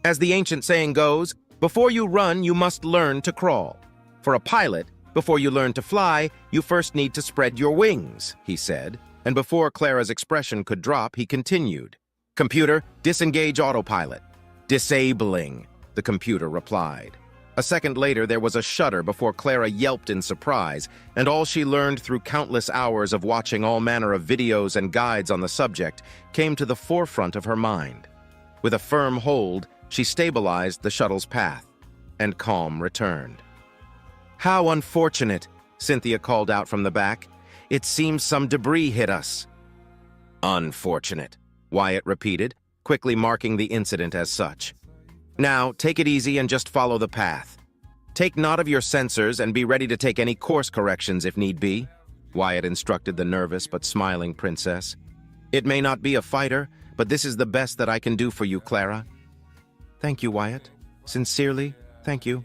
Speaker 9: As the ancient saying goes, before you run, you must learn to crawl. For a pilot, before you learn to fly, you first need to spread your wings, he said, and before Clara's expression could drop, he continued. Computer, disengage autopilot. Disabling, the computer replied. A second later, there was a shudder before Clara yelped in surprise, and all she learned through countless hours of watching all manner of videos and guides on the subject came to the forefront of her mind. With a firm hold, she stabilized the shuttle's path, and calm returned. How unfortunate, Cynthia called out from the back. It seems some debris hit us. Unfortunate, Wyatt repeated, quickly marking the incident as such. Now, take it easy and just follow the path. Take note of your sensors and be ready to take any course corrections if need be, Wyatt instructed the nervous but smiling princess. It may not be a fighter, but this is the best that I can do for you, Clara. Thank you, Wyatt. Sincerely, thank you,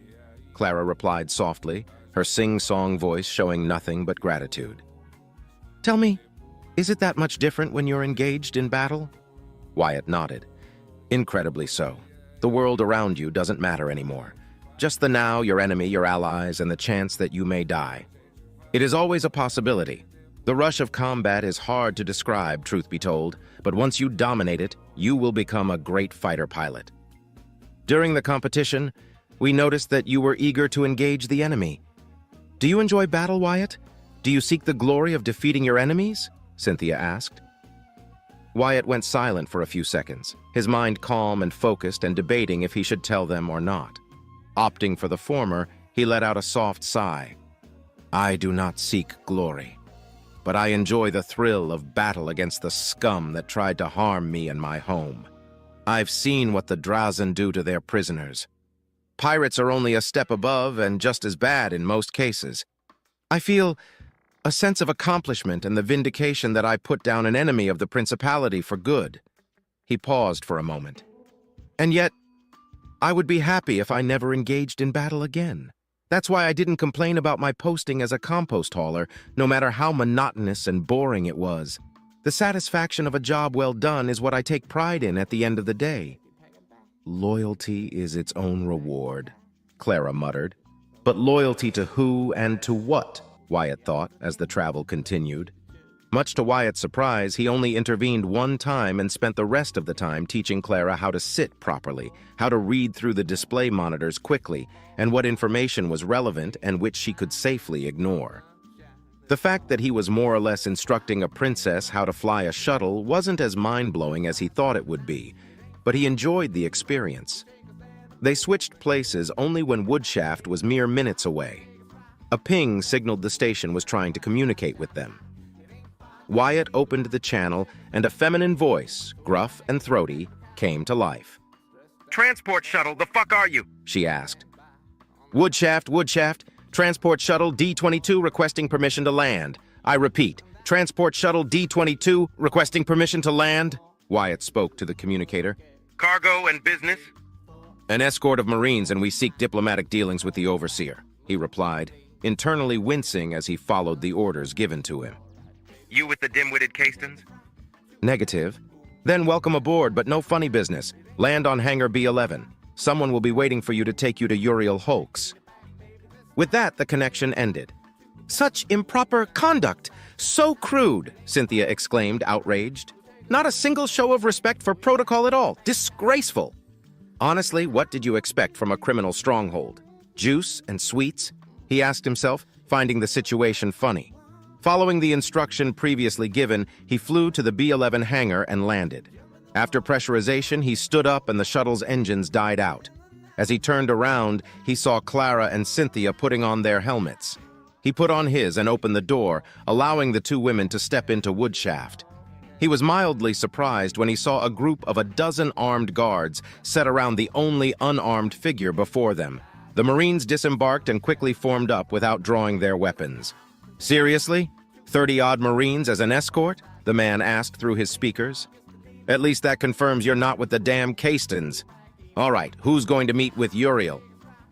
Speaker 9: Clara replied softly, her sing-song voice showing nothing but gratitude. Tell me, is it that much different when you're engaged in battle? Wyatt nodded. Incredibly so. The world around you doesn't matter anymore. Just the now, your enemy, your allies, and the chance that you may die. It is always a possibility. The rush of combat is hard to describe, truth be told, but once you dominate it, you will become a great fighter pilot. During the competition, we noticed that you were eager to engage the enemy. Do you enjoy battle, Wyatt? Do you seek the glory of defeating your enemies? Cynthia asked. Wyatt went silent for a few seconds, his mind calm and focused and debating if he should tell them or not. Opting for the former, he let out a soft sigh. I do not seek glory, but I enjoy the thrill of battle against the scum that tried to harm me and my home. I've seen what the Drazen do to their prisoners. Pirates are only a step above and just as bad in most cases. I feel a sense of accomplishment and the vindication that I put down an enemy of the Principality for good. He paused for a moment. And yet, I would be happy if I never engaged in battle again. That's why I didn't complain about my posting as a compost hauler, no matter how monotonous and boring it was. The satisfaction of a job well done is what I take pride in at the end of the day. Loyalty is its own reward, Clara muttered. But loyalty to who and to what? Wyatt thought as the travel continued. Much to Wyatt's surprise, he only intervened one time and spent the rest of the time teaching Clara how to sit properly, how to read through the display monitors quickly, and what information was relevant and which she could safely ignore. The fact that he was more or less instructing a princess how to fly a shuttle wasn't as mind-blowing as he thought it would be, but he enjoyed the experience. They switched places only when Woodshaft was mere minutes away. A ping signaled the station was trying to communicate with them. Wyatt opened the channel, and a feminine voice, gruff and throaty, came to life. Transport shuttle, the fuck are you? She asked. Woodshaft, transport shuttle D-22 requesting permission to land. I repeat, transport shuttle D-22 requesting permission to land. Wyatt spoke to the communicator. Cargo and business? An escort of Marines, and we seek diplomatic dealings with the overseer, he replied, internally wincing as he followed the orders given to him. You with the dim-witted Castons? Negative. Then welcome aboard, but no funny business. Land on hangar B-11. Someone will be waiting for you to take you to Uriel Hulks. With that, the connection ended. Such improper conduct! So crude! Cynthia exclaimed, outraged. Not a single show of respect for protocol at all. Disgraceful! Honestly, what did you expect from a criminal stronghold? Juice and sweets? He asked himself, finding the situation funny. Following the instruction previously given, he flew to the B-11 hangar and landed. After pressurization, he stood up and the shuttle's engines died out. As he turned around, he saw Clara and Cynthia putting on their helmets. He put on his and opened the door, allowing the two women to step into Woodshaft. He was mildly surprised when he saw a group of a dozen armed guards set around the only unarmed figure before them. The Marines disembarked and quickly formed up without drawing their weapons. "Seriously? 30-odd Marines as an escort?" the man asked through his speakers. "At least that confirms you're not with the damn Castons. All right, who's going to meet with Uriel?"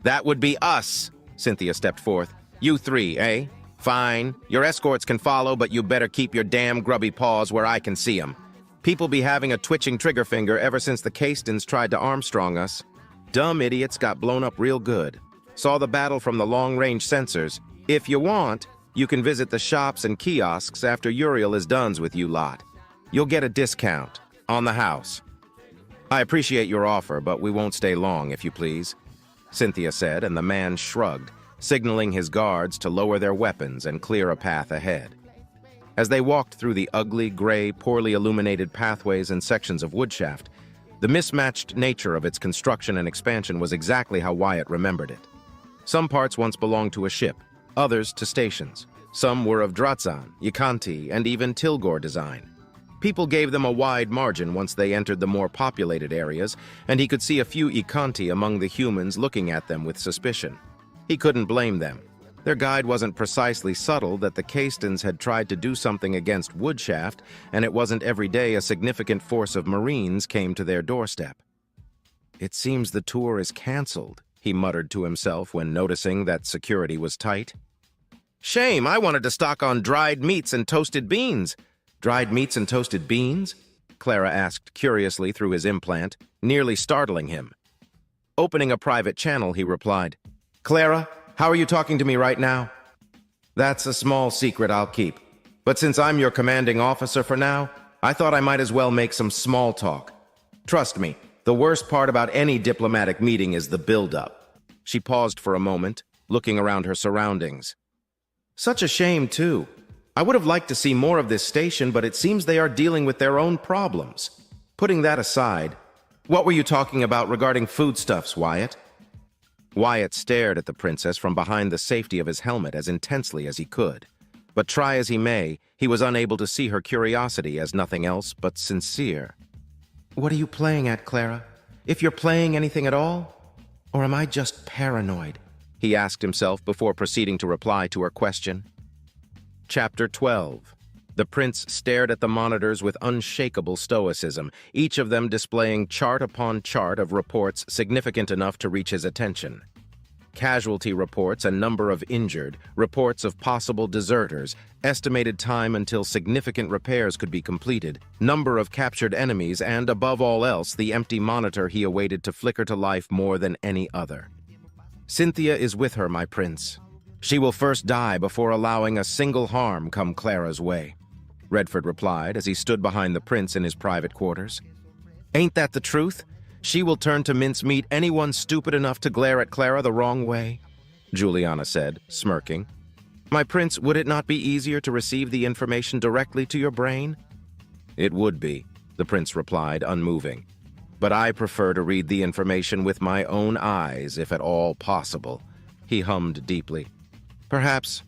Speaker 9: "That would be us," Cynthia stepped forth. "You three, eh? Fine. Your escorts can follow, but you better keep your damn grubby paws where I can see 'em. People be having a twitching trigger finger ever since the Castons tried to Armstrong us. Dumb idiots got blown up real good. Saw the battle from the long-range sensors. If you want, you can visit the shops and kiosks after Uriel is done with you lot. You'll get a discount on the house." "I appreciate your offer, but we won't stay long, if you please," Cynthia said, and the man shrugged, signaling his guards to lower their weapons and clear a path ahead. As they walked through the ugly, gray, poorly illuminated pathways and sections of Woodshaft, the mismatched nature of its construction and expansion was exactly how Wyatt remembered it. Some parts once belonged to a ship, others to stations. Some were of Dratzan, Yikanti, and even Tilgor design. People gave them a wide margin once they entered the more populated areas, and he could see a few Yikanti among the humans looking at them with suspicion. He couldn't blame them. Their guide wasn't precisely subtle that the Castons had tried to do something against Woodshaft, and it wasn't every day a significant force of Marines came to their doorstep. "It seems the tour is canceled," he muttered to himself when noticing that security was tight. "Shame, I wanted to stock on dried meats and toasted beans." "Dried meats and toasted beans?" Clara asked curiously through his implant, nearly startling him. Opening a private channel, he replied, "Clara, how are you talking to me right now?" "That's a small secret I'll keep. But since I'm your commanding officer for now, I thought I might as well make some small talk. Trust me, the worst part about any diplomatic meeting is the build-up." She paused for a moment, looking around her surroundings. "Such a shame, too. I would have liked to see more of this station, but it seems they are dealing with their own problems. Putting that aside, what were you talking about regarding foodstuffs, Wyatt?" Wyatt stared at the princess from behind the safety of his helmet as intensely as he could. But try as he may, he was unable to see her curiosity as nothing else but sincere. "What are you playing at, Clara? If you're playing anything at all? Or am I just paranoid?" he asked himself before proceeding to reply to her question. Chapter 12. The prince stared at the monitors with unshakable stoicism, each of them displaying chart upon chart of reports significant enough to reach his attention. Casualty reports and number of injured, reports of possible deserters, estimated time until significant repairs could be completed, number of captured enemies, and, above all else, the empty monitor he awaited to flicker to life more than any other. "Cynthia is with her, my prince. She will first die before allowing a single harm come Clara's way," Redford replied as he stood behind the prince in his private quarters. "Ain't that the truth? She will turn to mincemeat anyone stupid enough to glare at Clara the wrong way," Juliana said, smirking. "My prince, would it not be easier to receive the information directly to your brain?" "It would be," the prince replied, unmoving. "But I prefer to read the information with my own eyes, if at all possible," he hummed deeply. "Perhaps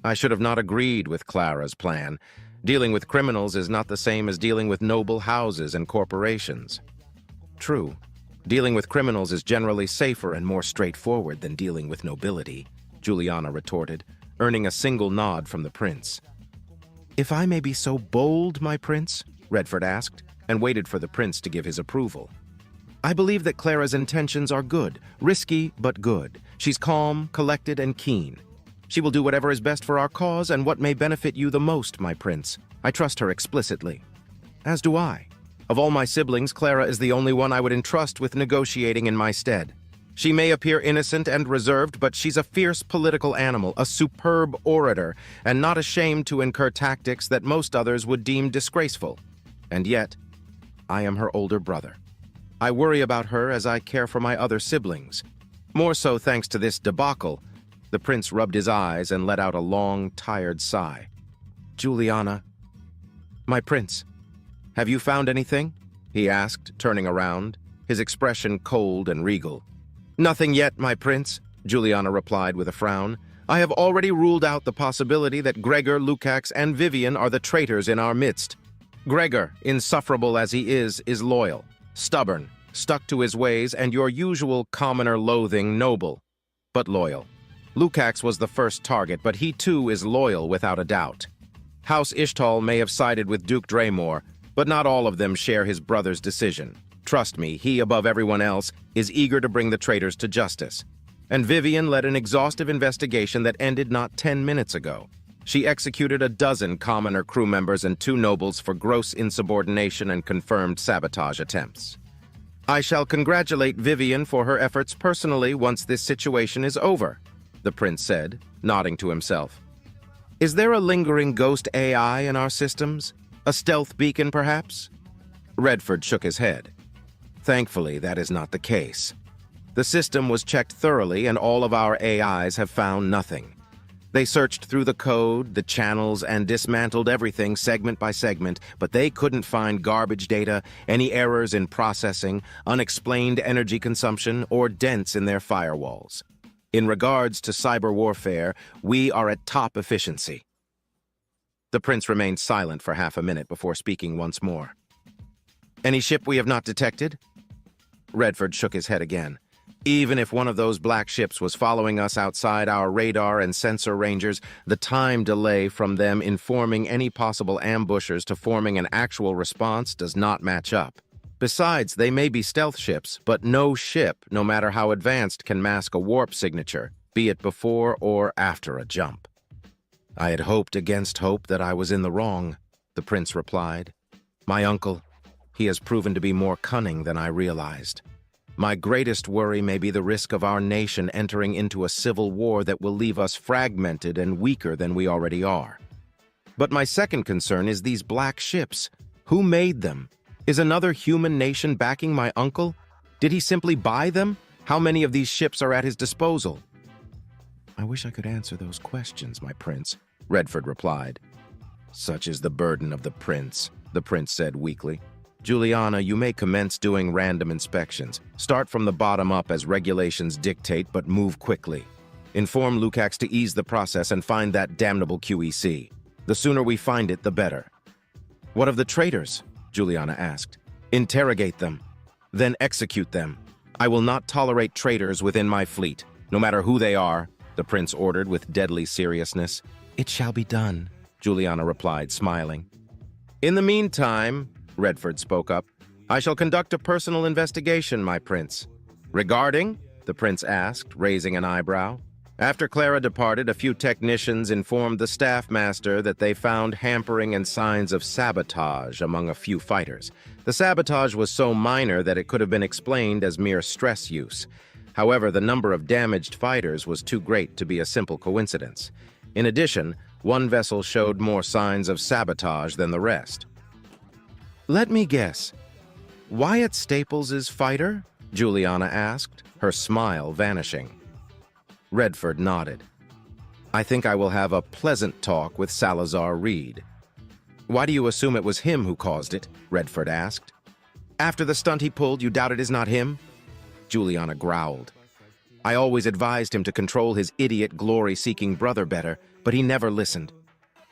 Speaker 9: I should have not agreed with Clara's plan. Dealing with criminals is not the same as dealing with noble houses and corporations." "True. Dealing with criminals is generally safer and more straightforward than dealing with nobility," Juliana retorted, earning a single nod from the prince. "If I may be so bold, my prince," Redford asked, and waited for the prince to give his approval. "I believe that Clara's intentions are good, risky but good. She's calm, collected, and keen. She will do whatever is best for our cause and what may benefit you the most, my prince. I trust her explicitly. As do I. Of all my siblings, Clara is the only one I would entrust with negotiating in my stead. She may appear innocent and reserved, but she's a fierce political animal, a superb orator, and not ashamed to incur tactics that most others would deem disgraceful. And yet, I am her older brother. I worry about her as I care for my other siblings. More so thanks to this debacle." The prince rubbed his eyes and let out a long, tired sigh. Juliana. My prince, have you found anything? He asked, turning around, his expression cold and regal. Nothing yet, my prince, Juliana replied with a frown. I have already ruled out the possibility that Gregor, Lukacs, and Vivian are the traitors in our midst. Gregor, insufferable as he is loyal, stubborn, stuck to his ways, and your usual commoner loathing noble, but loyal. Lukacs was the first target, but he too is loyal without a doubt. House Ishtal may have sided with Duke Draymore, but not all of them share his brother's decision. Trust me, he, above everyone else, is eager to bring the traitors to justice. And Vivian led an exhaustive investigation that ended not 10 minutes ago. She executed a dozen commoner crew members and 2 nobles for gross insubordination and confirmed sabotage attempts. I shall congratulate Vivian for her efforts personally once this situation is over, the prince said, nodding to himself. Is there a lingering ghost AI in our systems? A stealth beacon, perhaps? Redford shook his head. Thankfully, that is not the case. The system was checked thoroughly, and all of our AIs have found nothing. They searched through the code, the channels, and dismantled everything segment by segment, but they couldn't find garbage data, any errors in processing, unexplained energy consumption, or dents in their firewalls. In regards to cyber warfare, we are at top efficiency. The prince remained silent for half a minute before speaking once more. Any ship we have not detected? Redford shook his head again. Even if one of those black ships was following us outside our radar and sensor rangers, the time delay from them informing any possible ambushers to forming an actual response does not match up. Besides, they may be stealth ships, but no ship, no matter how advanced, can mask a warp signature, be it before or after a jump. I had hoped against hope that I was in the wrong, the prince replied. My uncle, he has proven to be more cunning than I realized. My greatest worry may be the risk of our nation entering into a civil war that will leave us fragmented and weaker than we already are. But my second concern is these black ships. Who made them? Is another human nation backing my uncle? Did he simply buy them? How many of these ships are at his disposal? I wish I could answer those questions, my prince, Redford replied. Such is the burden of the prince said weakly. Juliana, you may commence doing random inspections. Start from the bottom up as regulations dictate, but move quickly. Inform Lukacs to ease the process and find that damnable QEC. The sooner we find it, the better. What of the traitors? Juliana asked. Interrogate them, then execute them. I will not tolerate traitors within my fleet, no matter who they are, the prince ordered with deadly seriousness. It shall be done, Juliana replied, smiling. In the meantime, Redford spoke up, I shall conduct a personal investigation, my prince. Regarding? The prince asked, raising an eyebrow. After Clara departed, a few technicians informed the staff master that they found hampering and signs of sabotage among a few fighters. The sabotage was so minor that it could have been explained as mere stress use. However, the number of damaged fighters was too great to be a simple coincidence. In addition, one vessel showed more signs of sabotage than the rest. Let me guess. Wyatt Staples' fighter? Juliana asked, her smile vanishing. Redford nodded. I think I will have a pleasant talk with Salazar Reed. Why do you assume it was him who caused it? Redford asked. After the stunt he pulled, you doubt it is not him? Juliana growled. I always advised him to control his idiot, glory-seeking brother better, but he never listened.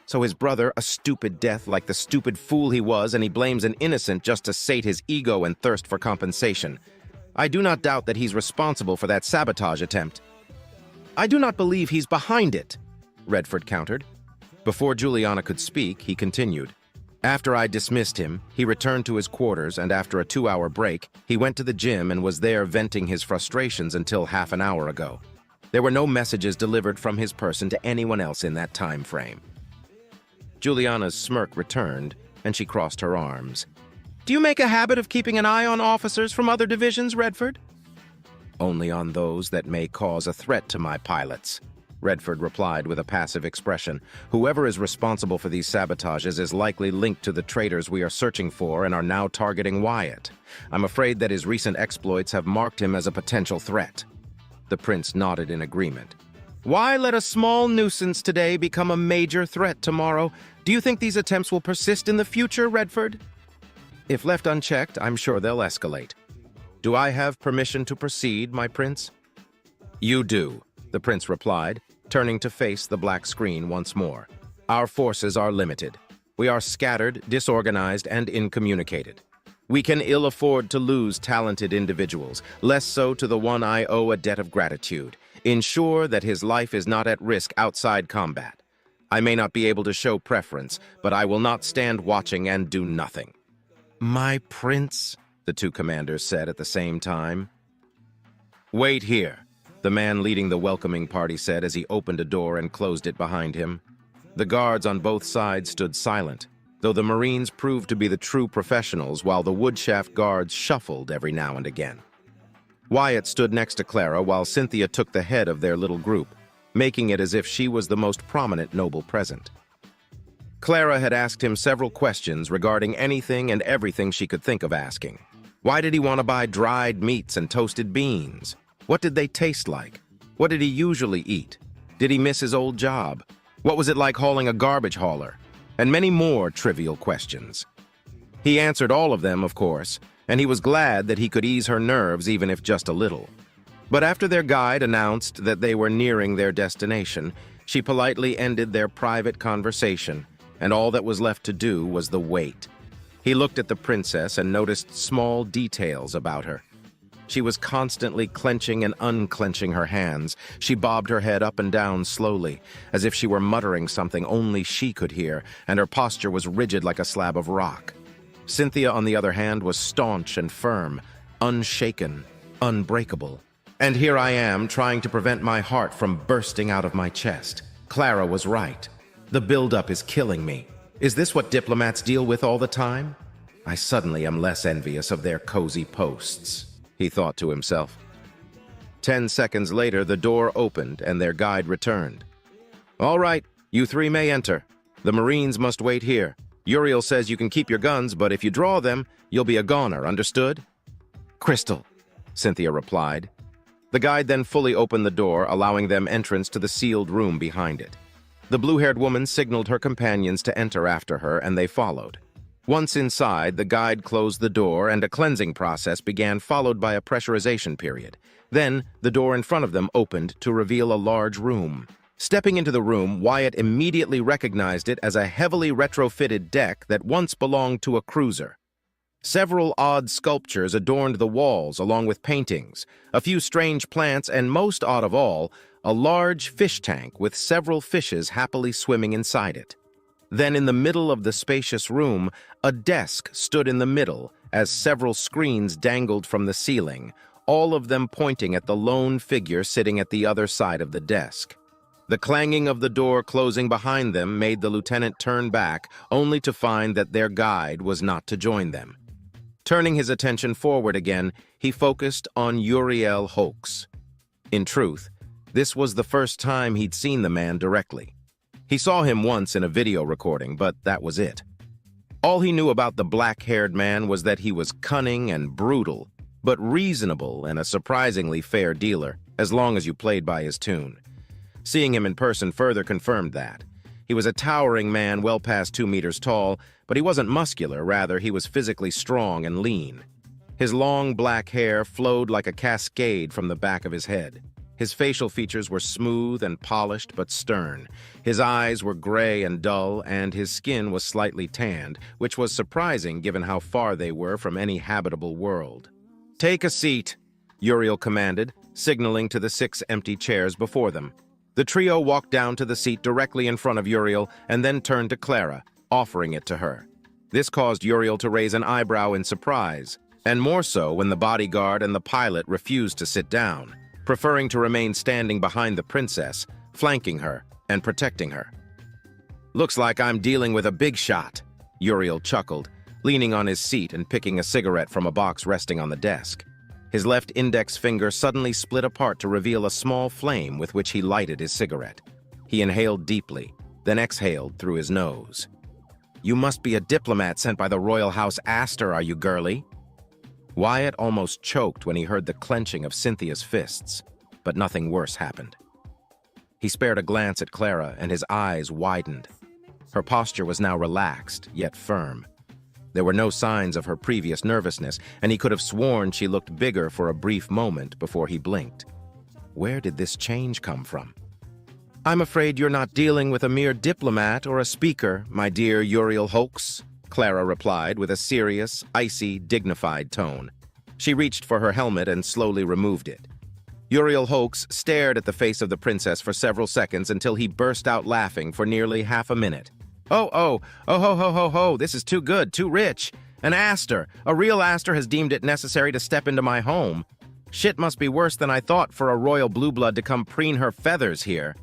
Speaker 9: So his brother, a stupid death like the stupid fool he was, and he blames an innocent just to sate his ego and thirst for compensation. I do not doubt that he's responsible for that sabotage attempt. I do not believe he's behind it, Redford countered. Before Juliana could speak, he continued. After I dismissed him, he returned to his quarters, and after a 2-hour break, he went to the gym and was there venting his frustrations until half an hour ago. There were no messages delivered from his person to anyone else in that time frame. Juliana's smirk returned, and she crossed her arms. Do you make a habit of keeping an eye on officers from other divisions, Redford? Only on those that may cause a threat to my pilots, Redford replied with a passive expression. Whoever is responsible for these sabotages is likely linked to the traitors we are searching for and are now targeting Wyatt. I'm afraid that his recent exploits have marked him as a potential threat. The prince nodded in agreement. Why let a small nuisance today become a major threat tomorrow? Do you think these attempts will persist in the future, Redford? If left unchecked, I'm sure they'll escalate. Do I have permission to proceed, my prince? You do, the prince replied, turning to face the black screen once more. Our forces are limited. We are scattered, disorganized, and incommunicated. We can ill afford to lose talented individuals, less so to the one I owe a debt of gratitude. Ensure that his life is not at risk outside combat. I may not be able to show preference, but I will not stand watching and do nothing. My prince, the two commanders said at the same time. Wait here, the man leading the welcoming party said as he opened a door and closed it behind him. The guards on both sides stood silent, though the Marines proved to be the true professionals while the woodshaft guards shuffled every now and again. Wyatt stood next to Clara while Cynthia took the head of their little group, making it as if she was the most prominent noble present. Clara had asked him several questions regarding anything and everything she could think of asking. Why did he want to buy dried meats and toasted beans? What did they taste like? What did he usually eat? Did he miss his old job? What was it like hauling a garbage hauler? And many more trivial questions. He answered all of them, of course, and he was glad that he could ease her nerves even if just a little. But after their guide announced that they were nearing their destination, she politely ended their private conversation, and all that was left to do was the wait. He looked at the princess and noticed small details about her. She was constantly clenching and unclenching her hands. She bobbed her head up and down slowly, as if she were muttering something only she could hear, and her posture was rigid like a slab of rock. Cynthia, on the other hand, was staunch and firm, unshaken, unbreakable. And here I am, trying to prevent my heart from bursting out of my chest. Clara was right. The buildup is killing me. Is this what diplomats deal with all the time? I suddenly am less envious of their cozy posts, he thought to himself. 10 seconds later, the door opened and their guide returned. All right, you three may enter. The Marines must wait here. Uriel says you can keep your guns, but if you draw them, you'll be a goner, understood? Crystal, Cynthia replied. The guide then fully opened the door, allowing them entrance to the sealed room behind it. The blue-haired woman signaled her companions to enter after her, and they followed. Once inside, the guide closed the door, and a cleansing process began, followed by a pressurization period. Then, the door in front of them opened to reveal a large room. Stepping into the room, Wyatt immediately recognized it as a heavily retrofitted deck that once belonged to a cruiser. Several odd sculptures adorned the walls, along with paintings, a few strange plants, and most odd of all, a large fish tank with several fishes happily swimming inside it. Then in the middle of the spacious room, a desk stood in the middle as several screens dangled from the ceiling, all of them pointing at the lone figure sitting at the other side of the desk. The clanging of the door closing behind them made the lieutenant turn back, only to find that their guide was not to join them. Turning his attention forward again, he focused on Uriel Hoax. In truth, this was the first time he'd seen the man directly. He saw him once in a video recording, but that was it. All he knew about the black-haired man was that he was cunning and brutal, but reasonable and a surprisingly fair dealer, as long as you played by his tune. Seeing him in person further confirmed that. He was a towering man well past 2 meters tall, but he wasn't muscular, rather he was physically strong and lean. His long black hair flowed like a cascade from the back of his head. His facial features were smooth and polished but stern. His eyes were gray and dull, and his skin was slightly tanned, which was surprising given how far they were from any habitable world. "Take a seat," Uriel commanded, signaling to the 6 empty chairs before them. The trio walked down to the seat directly in front of Uriel and then turned to Clara, offering it to her. This caused Uriel to raise an eyebrow in surprise, and more so when the bodyguard and the pilot refused to sit down, preferring to remain standing behind the princess, flanking her and protecting her. "Looks like I'm dealing with a big shot," Uriel chuckled, leaning on his seat and picking a cigarette from a box resting on the desk. His left index finger suddenly split apart to reveal a small flame with which he lighted his cigarette. He inhaled deeply, then exhaled through his nose. "You must be a diplomat sent by the Royal House Astor, are you, girly?" Wyatt almost choked when he heard the clenching of Cynthia's fists, but nothing worse happened. He spared a glance at Clara, and his eyes widened. Her posture was now relaxed, yet firm. There were no signs of her previous nervousness, and he could have sworn she looked bigger for a brief moment before he blinked. Where did this change come from? "I'm afraid you're not dealing with a mere diplomat or a speaker, my dear Uriel Hoax," Clara replied with a serious, icy, dignified tone. She reached for her helmet and slowly removed it. Uriel Hoax stared at the face of the princess for several seconds until he burst out laughing for nearly half a minute. Oh, ho, ho, ho, ho, this is too good, too rich. An Aster, a real Aster has deemed it necessary to step into my home. Shit must be worse than I thought for a royal blue blood to come preen her feathers here.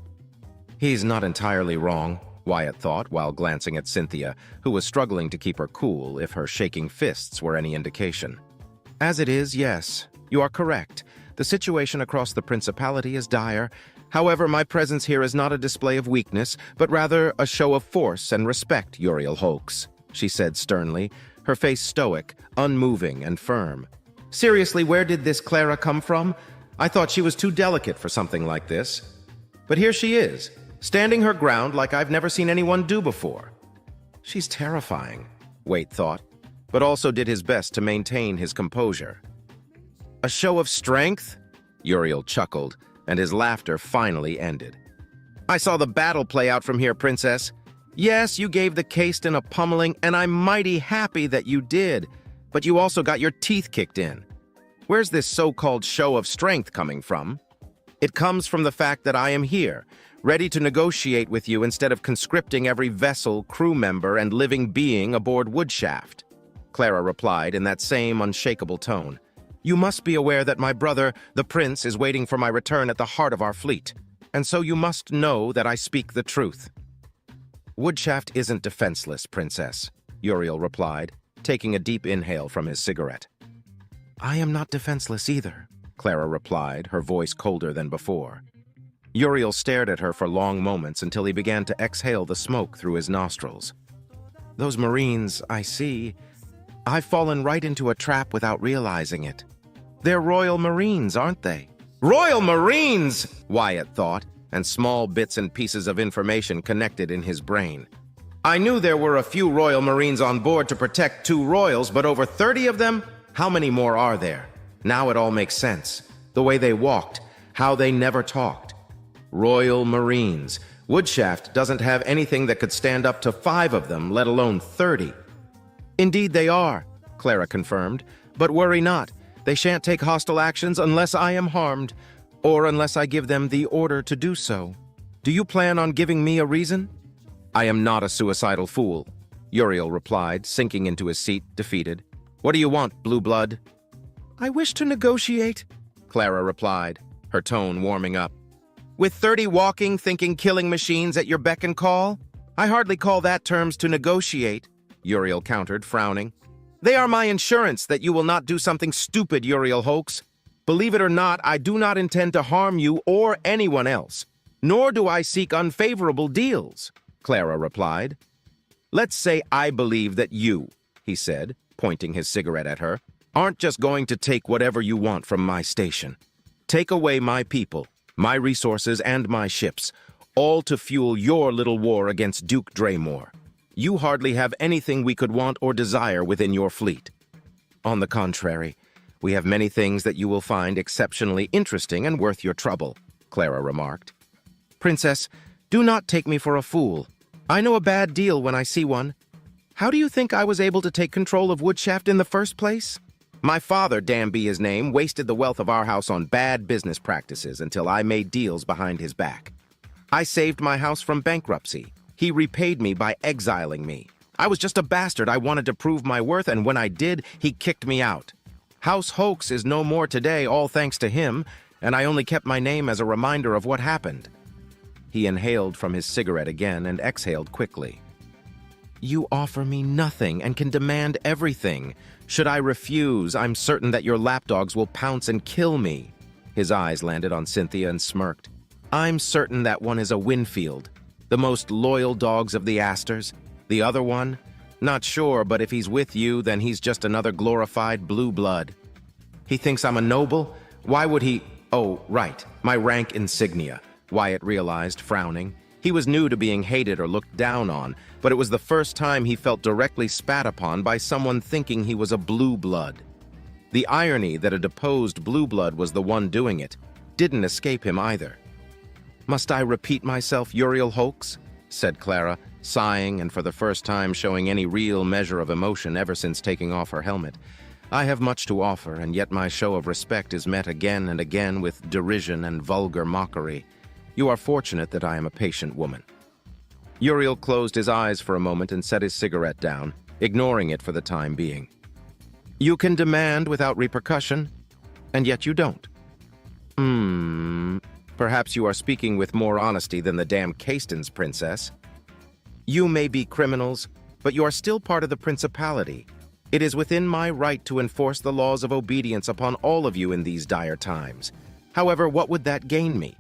Speaker 9: He's not entirely wrong, Wyatt thought while glancing at Cynthia, who was struggling to keep her cool if her shaking fists were any indication. As it is, yes, you are correct. The situation across the principality is dire. However, my presence here is not a display of weakness, but rather a show of force and respect, Uriel Hoax, she said sternly, her face stoic, unmoving, and firm. Seriously, where did this Clara come from? I thought she was too delicate for something like this. But here she is, standing her ground like I've never seen anyone do before. She's terrifying, Waite thought, but also did his best to maintain his composure. A show of strength? Uriel chuckled, and his laughter finally ended. I saw the battle play out from here, Princess. Yes, you gave the Caiston a pummeling, and I'm mighty happy that you did, but you also got your teeth kicked in. Where's this so-called show of strength coming from? It comes from the fact that I am here, ready to negotiate with you instead of conscripting every vessel, crew member, and living being aboard Woodshaft, Clara replied in that same unshakable tone. You must be aware that my brother, the prince, is waiting for my return at the heart of our fleet, and so you must know that I speak the truth. Woodshaft isn't defenseless, Princess, Uriel replied, taking a deep inhale from his cigarette. I am not defenseless either, Clara replied, her voice colder than before. Uriel stared at her for long moments until he began to exhale the smoke through his nostrils. Those Marines, I see. I've fallen right into a trap without realizing it. They're Royal Marines, aren't they? Royal Marines! Wyatt thought, and small bits and pieces of information connected in his brain. I knew there were a few Royal Marines on board to protect 2 royals, but over 30 of them? How many more are there? Now it all makes sense. The way they walked, how they never talked. Royal Marines. Woodshaft doesn't have anything that could stand up to 5 of them, let alone 30. Indeed they are, Clara confirmed, but worry not. They shan't take hostile actions unless I am harmed, or unless I give them the order to do so. Do you plan on giving me a reason? I am not a suicidal fool, Uriel replied, sinking into his seat, defeated. What do you want, Blue Blood? I wish to negotiate, Clara replied, her tone warming up. With 30 walking, thinking killing machines at your beck and call? I hardly call that terms to negotiate, Uriel countered, frowning. They are my insurance that you will not do something stupid, Uriel Hoax. Believe it or not, I do not intend to harm you or anyone else, nor do I seek unfavorable deals, Clara replied. Let's say I believe that you, he said, pointing his cigarette at her, aren't just going to take whatever you want from my station. Take away my people, my resources, and my ships, all to fuel your little war against Duke Draymore. You hardly have anything we could want or desire within your fleet. On the contrary, we have many things that you will find exceptionally interesting and worth your trouble, Clara remarked. Princess, do not take me for a fool. I know a bad deal when I see one. How do you think I was able to take control of Woodshaft in the first place? My father, damn be his name, wasted the wealth of our house on bad business practices until I made deals behind his back. I saved my house from bankruptcy. He repaid me by exiling me. I was just a bastard. I wanted to prove my worth, and when I did, he kicked me out. House Hoax is no more today, all thanks to him, and I only kept my name as a reminder of what happened. He inhaled from his cigarette again and exhaled quickly. You offer me nothing and can demand everything. Should I refuse, I'm certain that your lapdogs will pounce and kill me. His eyes landed on Cynthia and smirked. I'm certain that one is a Winfield, the most loyal dogs of the Asters. The other one? Not sure, but if he's with you, then he's just another glorified blue blood. He thinks I'm a noble? Why would he? Oh, right, my rank insignia, Wyatt realized, frowning. He was new to being hated or looked down on, but it was the first time he felt directly spat upon by someone thinking he was a blue blood. The irony that a deposed blue blood was the one doing it didn't escape him either. "Must I repeat myself, Uriel Hoax?" said Clara, sighing and for the first time showing any real measure of emotion ever since taking off her helmet. "I have much to offer, and yet my show of respect is met again and again with derision and vulgar mockery. You are fortunate that I am a patient woman." Uriel closed his eyes for a moment and set his cigarette down, ignoring it for the time being. "You can demand without repercussion, and yet you don't. Perhaps you are speaking with more honesty than the damn Castons, Princess. You may be criminals, but you are still part of the Principality. It is within my right to enforce the laws of obedience upon all of you in these dire times. However, what would that gain me?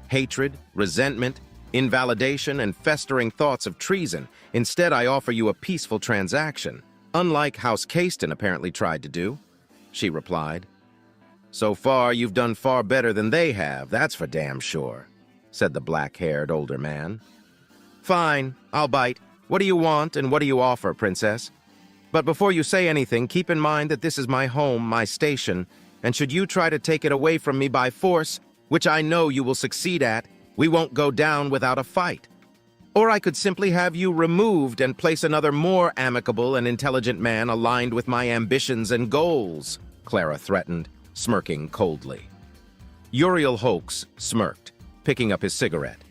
Speaker 9: Hatred, resentment, invalidation, and festering thoughts of treason. Instead, I offer you a peaceful transaction, unlike House Caston apparently tried to do," she replied. "So far, you've done far better than they have, that's for damn sure," said the black-haired older man. "Fine, I'll bite. What do you want and what do you offer, Princess? But before you say anything, keep in mind that this is my home, my station, and should you try to take it away from me by force, which I know you will succeed at, we won't go down without a fight. Or I could simply have you removed and place another more amicable and intelligent man aligned with my ambitions and goals," Clara threatened, smirking coldly. Uriel Hoax smirked, picking up his cigarette.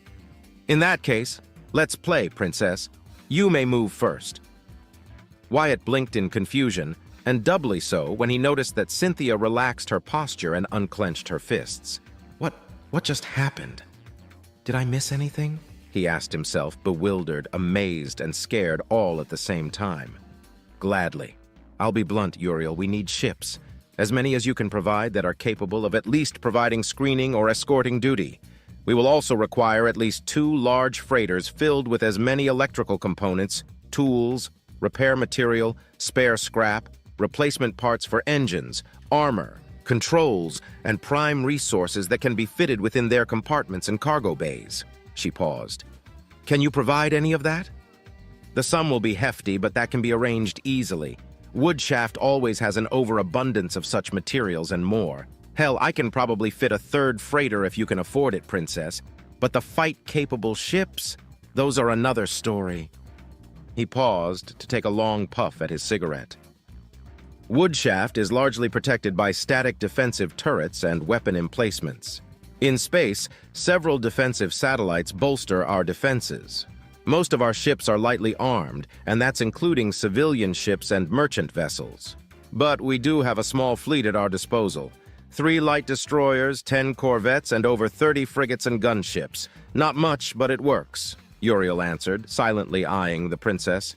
Speaker 9: "In that case, let's play, Princess. You may move first." Wyatt blinked in confusion, and doubly so when he noticed that Cynthia relaxed her posture and unclenched her fists. What just happened? Did I miss anything? He asked himself, bewildered, amazed, and scared all at the same time. "Gladly. I'll be blunt, Uriel, we need ships. As many as you can provide that are capable of at least providing screening or escorting duty. We will also require at least 2 large freighters filled with as many electrical components, tools, repair material, spare scrap, replacement parts for engines, armor, controls, and prime resources that can be fitted within their compartments and cargo bays." She paused. "Can you provide any of that?" "The sum will be hefty, but that can be arranged easily. Woodshaft always has an overabundance of such materials and more. Hell, I can probably fit a 3rd freighter if you can afford it, Princess. But the fight-capable ships, those are another story." He paused to take a long puff at his cigarette. Woodshaft is largely protected by static defensive turrets and weapon emplacements. In space, several defensive satellites bolster our defenses. Most of our ships are lightly armed, and that's including civilian ships and merchant vessels. But we do have a small fleet at our disposal. 3 light destroyers, 10 corvettes, and over 30 frigates and gunships. Not much, but it works, Uriel answered, silently eyeing the princess.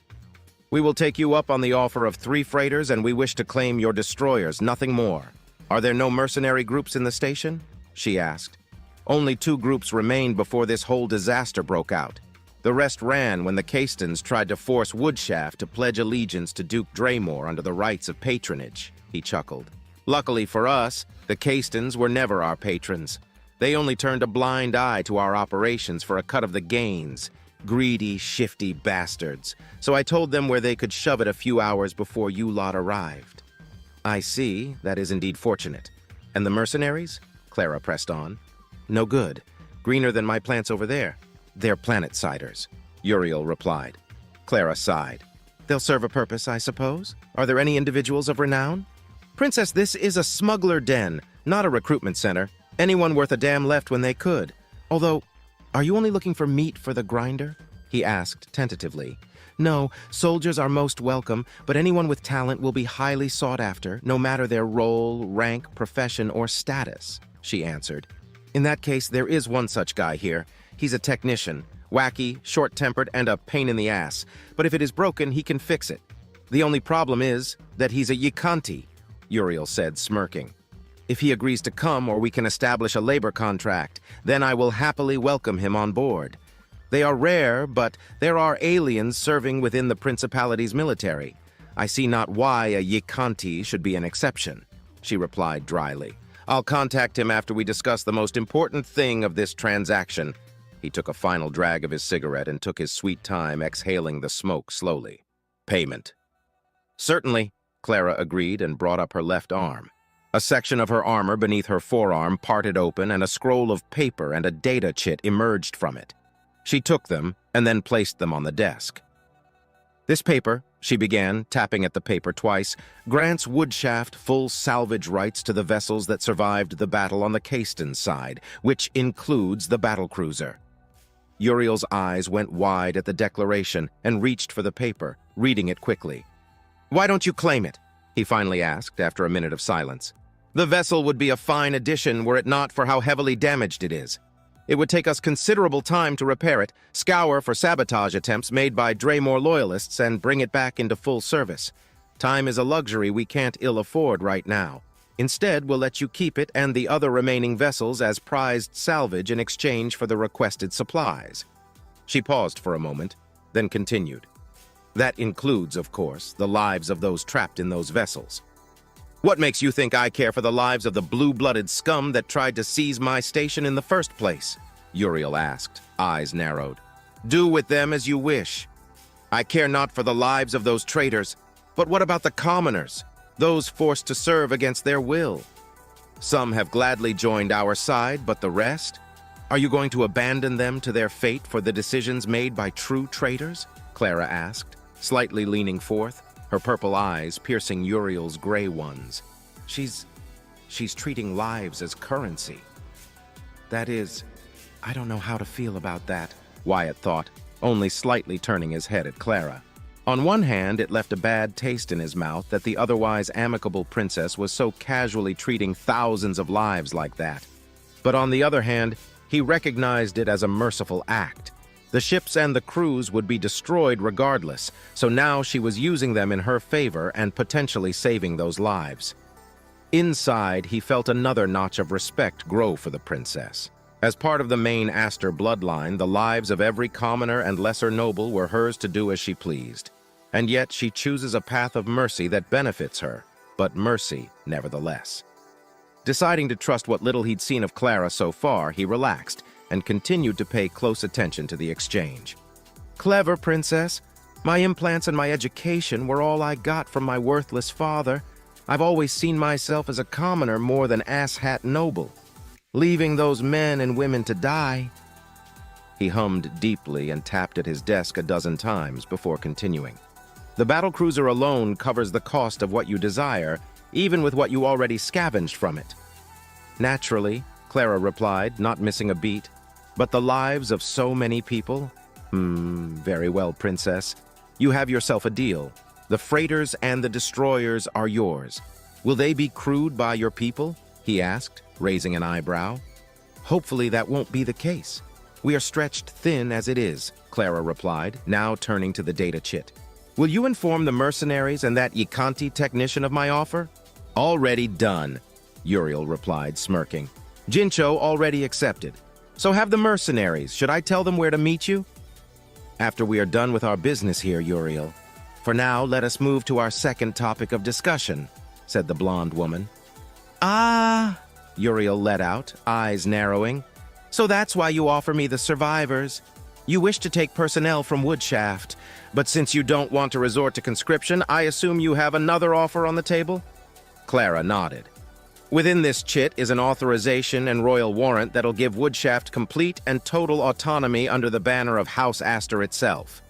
Speaker 9: "We will take you up on the offer of 3 freighters, and we wish to claim your destroyers, nothing more. Are there no mercenary groups in the station?" she asked. "Only 2 groups remained before this whole disaster broke out. The rest ran when the Castons tried to force Woodshaft to pledge allegiance to Duke Draymore under the rights of patronage," he chuckled. "Luckily for us, the Castons were never our patrons. They only turned a blind eye to our operations for a cut of the gains. Greedy, shifty bastards. So I told them where they could shove it a few hours before you lot arrived." "I see. That is indeed fortunate. And the mercenaries?" Clara pressed on. "No good. Greener than my plants over there." "They're planet-siders," Uriel replied. Clara sighed. "They'll serve a purpose, I suppose? Are there any individuals of renown?" "Princess, this is a smuggler den, not a recruitment center. Anyone worth a damn left when they could. Although, are you only looking for meat for the grinder?" he asked tentatively. "No, soldiers are most welcome, but anyone with talent will be highly sought after, no matter their role, rank, profession, or status," she answered. "In that case, there is one such guy here. He's a technician, wacky, short-tempered, and a pain in the ass. But if it is broken, he can fix it. The only problem is that he's a Yikanti," Uriel said, smirking. "If he agrees to come, or we can establish a labor contract, then I will happily welcome him on board. They are rare, but there are aliens serving within the Principality's military. I see not why a Yikanti should be an exception," she replied dryly. "I'll contact him after we discuss the most important thing of this transaction. He took a final drag of his cigarette and took his sweet time exhaling the smoke slowly. Payment. Certainly, Clara agreed and brought up her left arm. A section of her armor beneath her forearm parted open and a scroll of paper and a data chit emerged from it. She took them and then placed them on the desk. This paper, she began, tapping at the paper twice, grants Woodshaft full salvage rights to the vessels that survived the battle on the Caiston side, which includes the battlecruiser. Uriel's eyes went wide at the declaration and reached for the paper, reading it quickly. "Why don't you claim it?" he finally asked after a minute of silence. "The vessel would be a fine addition were it not for how heavily damaged it is. It would take us considerable time to repair it, scour for sabotage attempts made by Draymore loyalists, and bring it back into full service. Time is a luxury we can't ill afford right now. Instead, we'll let you keep it and the other remaining vessels as prized salvage in exchange for the requested supplies." She paused for a moment, then continued. "That includes, of course, the lives of those trapped in those vessels." "What makes you think I care for the lives of the blue-blooded scum that tried to seize my station in the first place?" Uriel asked, eyes narrowed. "Do with them as you wish. I care not for the lives of those traitors, but what about the commoners, those forced to serve against their will? Some have gladly joined our side, but the rest? Are you going to abandon them to their fate for the decisions made by true traitors?" Clara asked, slightly leaning forth, her purple eyes piercing Uriel's gray ones. She's treating lives as currency. "That is, I don't know how to feel about that," Wyatt thought, only slightly turning his head at Clara. On one hand, it left a bad taste in his mouth that the otherwise amicable princess was so casually treating thousands of lives like that. But on the other hand, he recognized it as a merciful act. The ships and the crews would be destroyed regardless, so now she was using them in her favor and potentially saving those lives. Inside, he felt another notch of respect grow for the princess. As part of the main Astor bloodline, the lives of every commoner and lesser noble were hers to do as she pleased. And yet she chooses a path of mercy that benefits her, but mercy nevertheless. Deciding to trust what little he'd seen of Clara so far, he relaxed and continued to pay close attention to the exchange. "Clever, princess. My implants and my education were all I got from my worthless father. I've always seen myself as a commoner more than asshat noble. Leaving those men and women to die." He hummed deeply and tapped at his desk a dozen times before continuing. "The battlecruiser alone covers the cost of what you desire, even with what you already scavenged from it." "Naturally," Clara replied, not missing a beat. "But the lives of so many people? Very well, princess. You have yourself a deal. The freighters and the destroyers are yours. Will they be crewed by your people?" he asked, raising an eyebrow. "Hopefully that won't be the case. We are stretched thin as it is," Clara replied, now turning to the data chit. "Will you inform the mercenaries and that Yikanti technician of my offer?" "Already done," Uriel replied, smirking. "Jincho already accepted. So have the mercenaries. Should I tell them where to meet you?" "After we are done with our business here, Uriel. For now, let us move to our second topic of discussion," said the blonde woman. "Ah," Uriel let out, eyes narrowing. "So that's why you offer me the survivors. You wish to take personnel from Woodshaft, but since you don't want to resort to conscription, I assume you have another offer on the table?" Clara nodded. "Within this chit is an authorization and royal warrant that'll give Woodshaft complete and total autonomy under the banner of House Astor itself.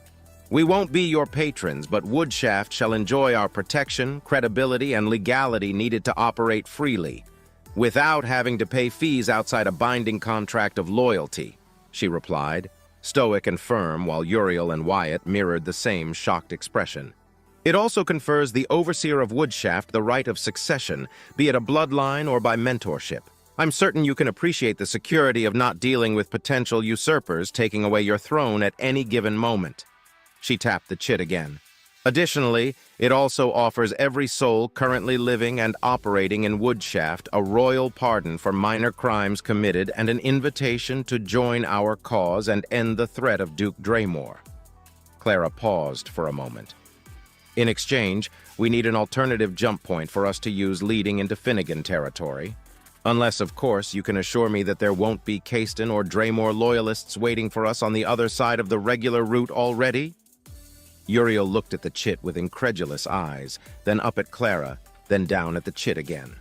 Speaker 9: We won't be your patrons, but Woodshaft shall enjoy our protection, credibility, and legality needed to operate freely, without having to pay fees outside a binding contract of loyalty," she replied, stoic and firm, while Uriel and Wyatt mirrored the same shocked expression. "It also confers the overseer of Woodshaft the right of succession, be it a bloodline or by mentorship. I'm certain you can appreciate the security of not dealing with potential usurpers taking away your throne at any given moment." She tapped the chit again. "Additionally, it also offers every soul currently living and operating in Woodshaft a royal pardon for minor crimes committed and an invitation to join our cause and end the threat of Duke Draymore." Clara paused for a moment. "In exchange, we need an alternative jump point for us to use leading into Finnegan territory. Unless, of course, you can assure me that there won't be Caiston or Draymore loyalists waiting for us on the other side of the regular route already? Uriel looked at the chit with incredulous eyes, then up at Clara, then down at the chit again.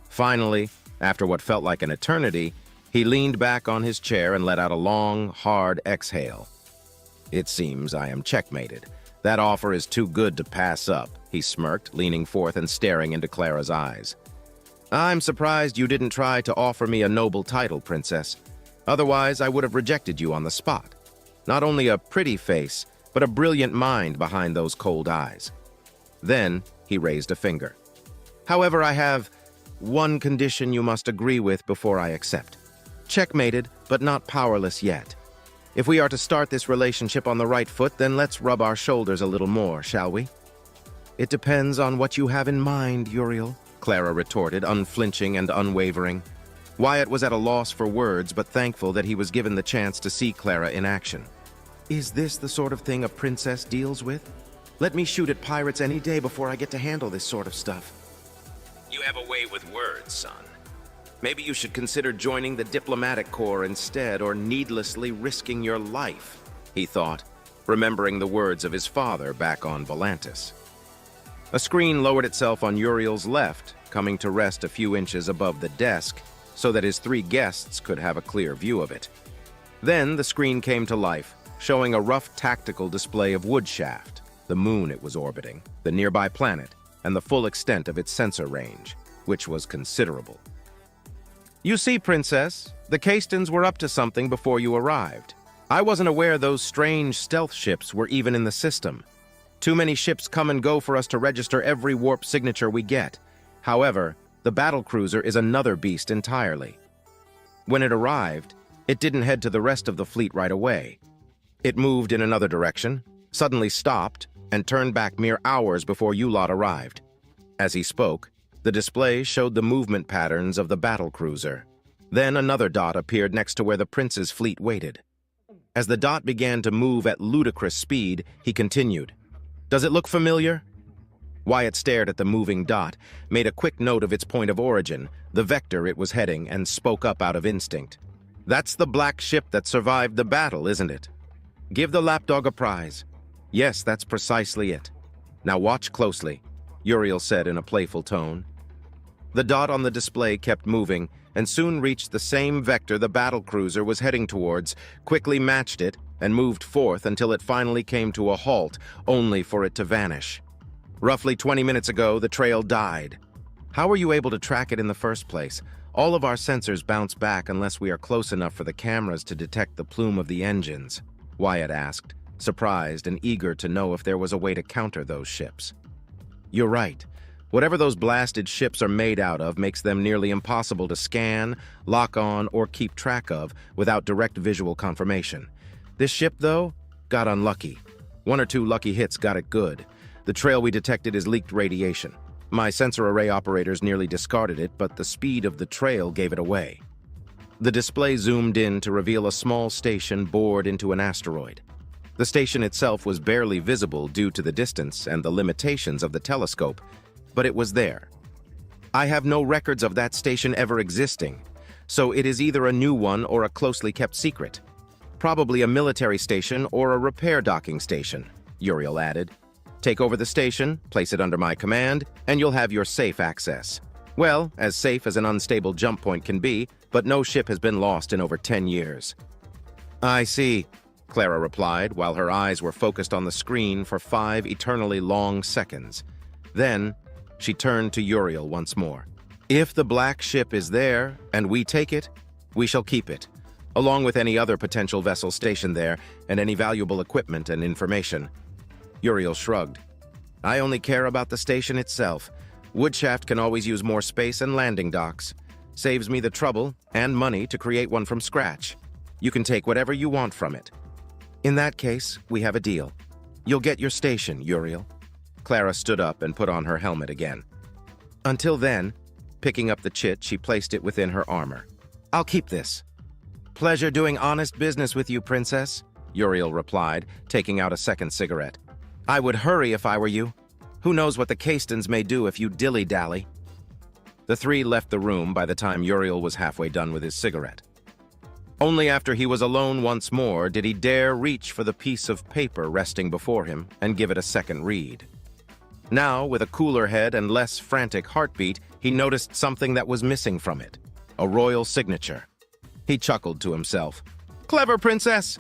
Speaker 9: Finally, after what felt like an eternity, he leaned back on his chair and let out a long, hard exhale. It seems I am checkmated. That offer is too good to pass up, he smirked, leaning forth and staring into Clara's eyes. I'm surprised you didn't try to offer me a noble title, Princess. Otherwise, I would have rejected you on the spot. Not only a pretty face, but a brilliant mind behind those cold eyes. Then he raised a finger. However, I have one condition you must agree with before I accept. Checkmated, but not powerless yet. If we are to start this relationship on the right foot, then let's rub our shoulders a little more, shall we? It depends on what you have in mind, Uriel, Clara retorted, unflinching and unwavering. Wyatt was at a loss for words, but thankful that he was given the chance to see Clara in action. Is this the sort of thing a princess deals with? Let me shoot at pirates any day before I get to handle this sort of stuff. You have a way with words, son. Maybe you should consider joining the diplomatic corps instead, or needlessly risking your life, he thought, remembering the words of his father back on Volantis. A screen lowered itself on Uriel's left, coming to rest a few inches above the desk, so that his 3 guests could have a clear view of it. Then the screen came to life, showing a rough tactical display of Woodshaft, the moon it was orbiting, the nearby planet, and the full extent of its sensor range, which was considerable. You see, Princess, the Caistons were up to something before you arrived. I wasn't aware those strange stealth ships were even in the system. Too many ships come and go for us to register every warp signature we get. However, the battlecruiser is another beast entirely. When it arrived, it didn't head to the rest of the fleet right away. It moved in another direction, suddenly stopped, and turned back mere hours before you lot arrived. As he spoke, the display showed the movement patterns of the battlecruiser. Then another dot appeared next to where the prince's fleet waited. As the dot began to move at ludicrous speed, he continued. Does it look familiar? Wyatt stared at the moving dot, made a quick note of its point of origin, the vector it was heading, and spoke up out of instinct. That's the black ship that survived the battle, isn't it? Give the lapdog a prize. Yes, that's precisely it. Now watch closely, Uriel said in a playful tone. The dot on the display kept moving, and soon reached the same vector the battlecruiser was heading towards, quickly matched it, and moved forth until it finally came to a halt, only for it to vanish. Roughly 20 minutes ago, the trail died. How were you able to track it in the first place? All of our sensors bounce back unless we are close enough for the cameras to detect the plume of the engines, Wyatt asked, surprised and eager to know if there was a way to counter those ships. You're right. Whatever those blasted ships are made out of makes them nearly impossible to scan, lock on, or keep track of without direct visual confirmation. This ship, though, got unlucky. 1 or 2 lucky hits got it good. The trail we detected is leaked radiation. My sensor array operators nearly discarded it, but the speed of the trail gave it away. The display zoomed in to reveal a small station bored into an asteroid. The station itself was barely visible due to the distance and the limitations of the telescope, but it was there. I have no records of that station ever existing, so it is either a new one or a closely kept secret. Probably a military station or a repair docking station, Uriel added. Take over the station, place it under my command, and you'll have your safe access. Well, as safe as an unstable jump point can be, but no ship has been lost in over 10 years. I see, Clara replied, while her eyes were focused on the screen for 5 eternally long seconds. Then, she turned to Uriel once more. If the black ship is there, and we take it, we shall keep it, along with any other potential vessel stationed there, and any valuable equipment and information. Uriel shrugged. I only care about the station itself. Woodshaft can always use more space and landing docks. Saves me the trouble and money to create one from scratch. You can take whatever you want from it. In that case, we have a deal. You'll get your station, Uriel. Clara stood up and put on her helmet again. Until then, picking up the chit, she placed it within her armor. I'll keep this. Pleasure doing honest business with you, Princess, Uriel replied, taking out a second cigarette. I would hurry if I were you. Who knows what the Caistons may do if you dilly-dally? The three left the room by the time Uriel was halfway done with his cigarette. Only after he was alone once more did he dare reach for the piece of paper resting before him and give it a second read. Now, with a cooler head and less frantic heartbeat, he noticed something that was missing from it: a royal signature. He chuckled to himself. Clever princess!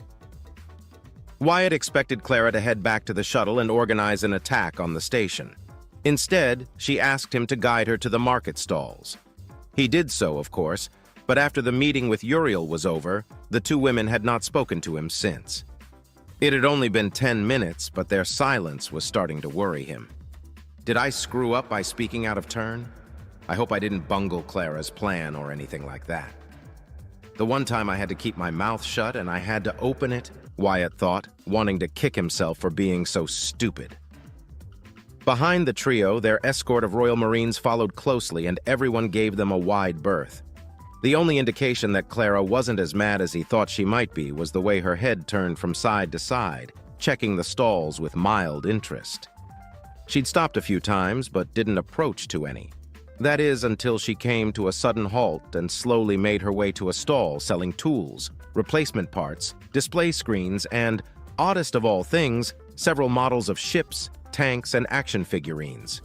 Speaker 9: Wyatt expected Clara to head back to the shuttle and organize an attack on the station. Instead, she asked him to guide her to the market stalls. He did so, of course, but after the meeting with Uriel was over, the two women had not spoken to him since. It had only been 10 minutes, but their silence was starting to worry him. Did I screw up by speaking out of turn? I hope I didn't bungle Clara's plan or anything like that. The one time I had to keep my mouth shut and I had to open it, Wyatt thought, wanting to kick himself for being so stupid. Behind the trio, their escort of Royal Marines followed closely and everyone gave them a wide berth. The only indication that Clara wasn't as mad as he thought she might be was the way her head turned from side to side, checking the stalls with mild interest. She'd stopped a few times but didn't approach to any. That is, until she came to a sudden halt and slowly made her way to a stall selling tools, replacement parts, display screens, and, oddest of all things, several models of ships, tanks, and action figurines.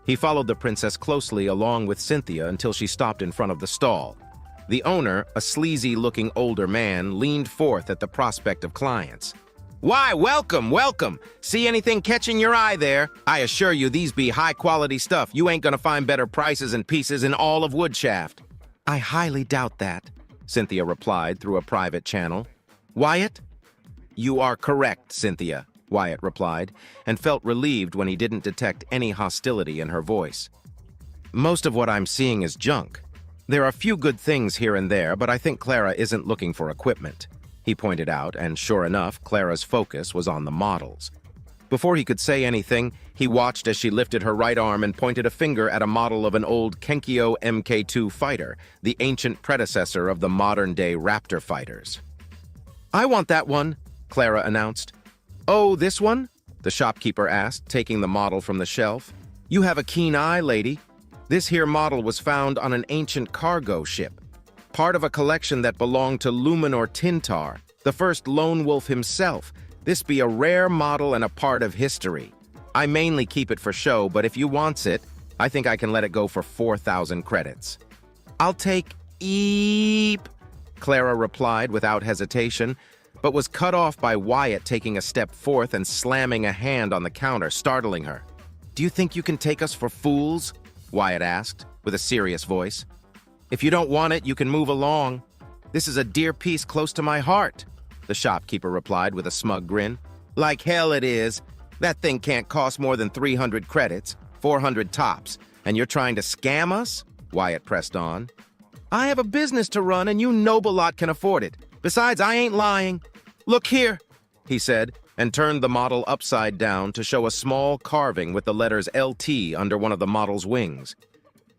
Speaker 9: He followed the princess closely along with Cynthia until she stopped in front of the stall. The owner, a sleazy-looking older man, leaned forth at the prospect of clients. Why, welcome, welcome! See anything catching your eye there? I assure you these be high-quality stuff. You ain't gonna find better prices and pieces in all of Woodshaft. I highly doubt that, Cynthia replied through a private channel. Wyatt? You are correct, Cynthia, Wyatt replied, and felt relieved when he didn't detect any hostility in her voice. Most of what I'm seeing is junk. There are a few good things here and there, but I think Clara isn't looking for equipment, he pointed out, and sure enough, Clara's focus was on the models. Before he could say anything, he watched as she lifted her right arm and pointed a finger at a model of an old Kenkyo Mk2 fighter, the ancient predecessor of the modern-day Raptor fighters. I want that one, Clara announced. Oh, this one? The shopkeeper asked, taking the model from the shelf. You have a keen eye, lady. This here model was found on an ancient cargo ship, part of a collection that belonged to Luminor Tintar, the first lone wolf himself. This be a rare model and a part of history. I mainly keep it for show, but if you wants it, I think I can let it go for 4,000 credits. I'll take Eep, Clara replied without hesitation, but was cut off by Wyatt taking a step forth and slamming a hand on the counter, startling her. Do you think you can take us for fools? Wyatt asked, with a serious voice. If you don't want it, you can move along. This is a dear piece close to my heart, the shopkeeper replied with a smug grin. Like hell it is. That thing can't cost more than 300 credits, 400 tops, and you're trying to scam us? Wyatt pressed on. I have a business to run and you noble lot can afford it. Besides, I ain't lying. Look here, he said, and turned the model upside down to show a small carving with the letters LT under one of the model's wings.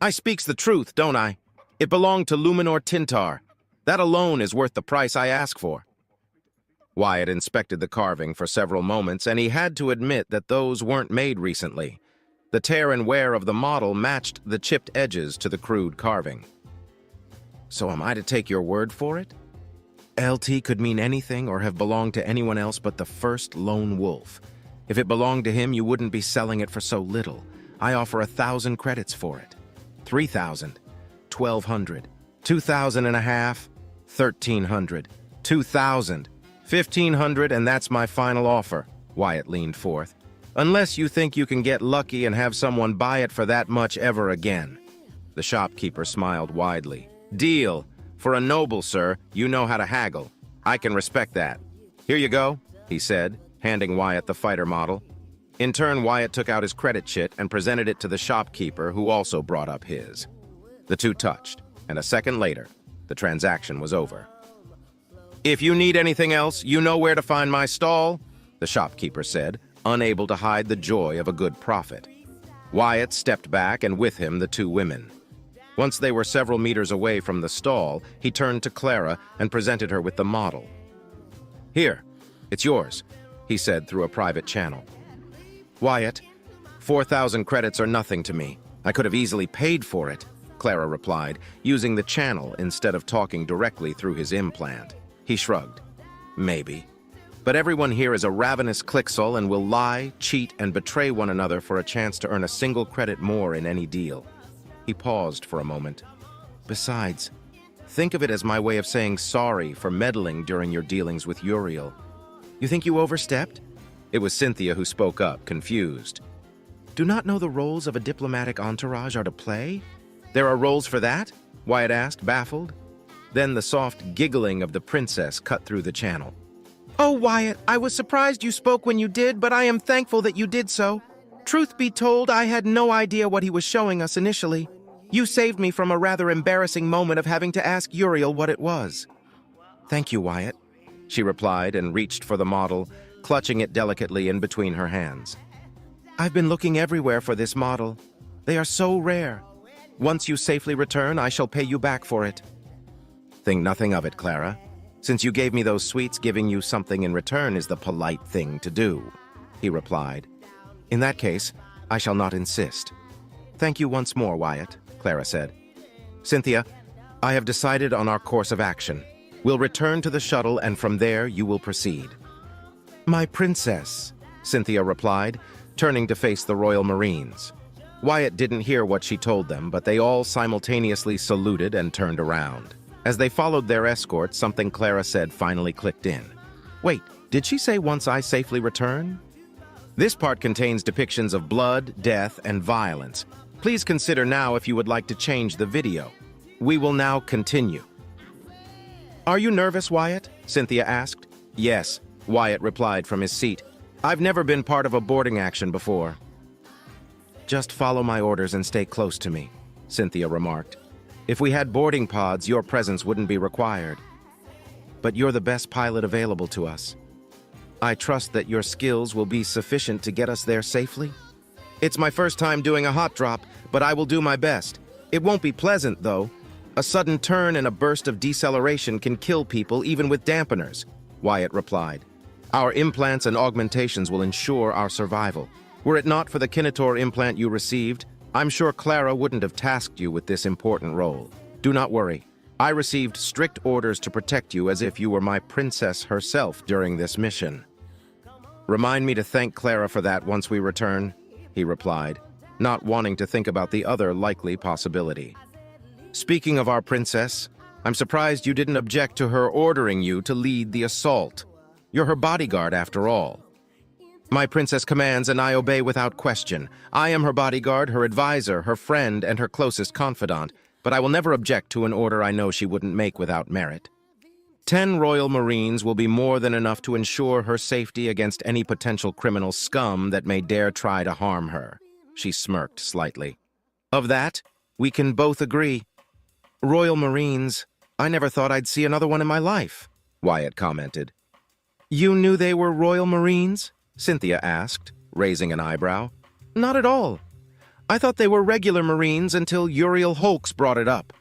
Speaker 9: I speaks the truth, don't I? It belonged to Luminor Tintar. That alone is worth the price I ask for. Wyatt inspected the carving for several moments, and he had to admit that those weren't made recently. The tear and wear of the model matched the chipped edges to the crude carving. So am I to take your word for it? LT could mean anything or have belonged to anyone else but the first lone wolf. If it belonged to him, you wouldn't be selling it for so little. I offer 1,000 credits for it. 3,000. 1,200, 2,000 and a half, 1,300, 2,000, 1,500, and that's my final offer, Wyatt leaned forth. Unless you think you can get lucky and have someone buy it for that much ever again. The shopkeeper smiled widely. Deal. For a noble, sir, you know how to haggle. I can respect that. Here you go, he said, handing Wyatt the fighter model. In turn, Wyatt took out his credit chit and presented it to the shopkeeper, who also brought up his. The two touched, and a second later, the transaction was over. If you need anything else, you know where to find my stall, the shopkeeper said, unable to hide the joy of a good profit. Wyatt stepped back, and with him the two women. Once they were several meters away from the stall, he turned to Clara and presented her with the model. Here, it's yours, he said through a private channel. Wyatt, 4,000 credits are nothing to me. I could have easily paid for it. Clara replied, using the channel instead of talking directly through his implant. He shrugged. Maybe. But everyone here is a ravenous clixel and will lie, cheat, and betray one another for a chance to earn a single credit more in any deal. He paused for a moment. Besides, think of it as my way of saying sorry for meddling during your dealings with Uriel. You think you overstepped? It was Cynthia who spoke up, confused. Do not know the roles of a diplomatic entourage are to play? There are roles for that? Wyatt asked, baffled. Then the soft giggling of the princess cut through the channel. Oh, Wyatt, I was surprised you spoke when you did, but I am thankful that you did so. Truth be told, I had no idea what he was showing us initially. You saved me from a rather embarrassing moment of having to ask Uriel what it was. Thank you, Wyatt, she replied and reached for the model, clutching it delicately in between her hands. I've been looking everywhere for this model. They are so rare. Once you safely return, I shall pay you back for it. Think nothing of it, Clara. Since you gave me those sweets, giving you something in return is the polite thing to do, he replied. In that case, I shall not insist. Thank you once more, Wyatt, Clara said. Cynthia, I have decided on our course of action. We'll return to the shuttle, and from there you will proceed. My princess, Cynthia replied, turning to face the Royal Marines. Wyatt didn't hear what she told them, but they all simultaneously saluted and turned around. As they followed their escort, something Clara said finally clicked in. Wait, did she say once I safely return? This part contains depictions of blood, death, and violence. Please consider now if you would like to change the video. We will now continue. Are you nervous, Wyatt? Cynthia asked. Yes, Wyatt replied from his seat. I've never been part of a boarding action before. Just follow my orders and stay close to me, Cynthia remarked. If we had boarding pods, your presence wouldn't be required. But you're the best pilot available to us. I trust that your skills will be sufficient to get us there safely. It's my first time doing a hot drop, but I will do my best. It won't be pleasant, though. A sudden turn and a burst of deceleration can kill people even with dampeners, Wyatt replied. Our implants and augmentations will ensure our survival. Were it not for the Kinator implant you received, I'm sure Clara wouldn't have tasked you with this important role. Do not worry. I received strict orders to protect you as if you were my princess herself during this mission. Remind me to thank Clara for that once we return, he replied, not wanting to think about the other likely possibility. Speaking of our princess, I'm surprised you didn't object to her ordering you to lead the assault. You're her bodyguard, after all. My princess commands, and I obey without question. I am her bodyguard, her advisor, her friend, and her closest confidant, but I will never object to an order I know she wouldn't make without merit. 10 Royal Marines will be more than enough to ensure her safety against any potential criminal scum that may dare try to harm her. She smirked slightly. Of that, we can both agree. Royal Marines, I never thought I'd see another one in my life, Wyatt commented. You knew they were Royal Marines? Cynthia asked, raising an eyebrow. Not at all. I thought they were regular Marines until Uriel Holks brought it up.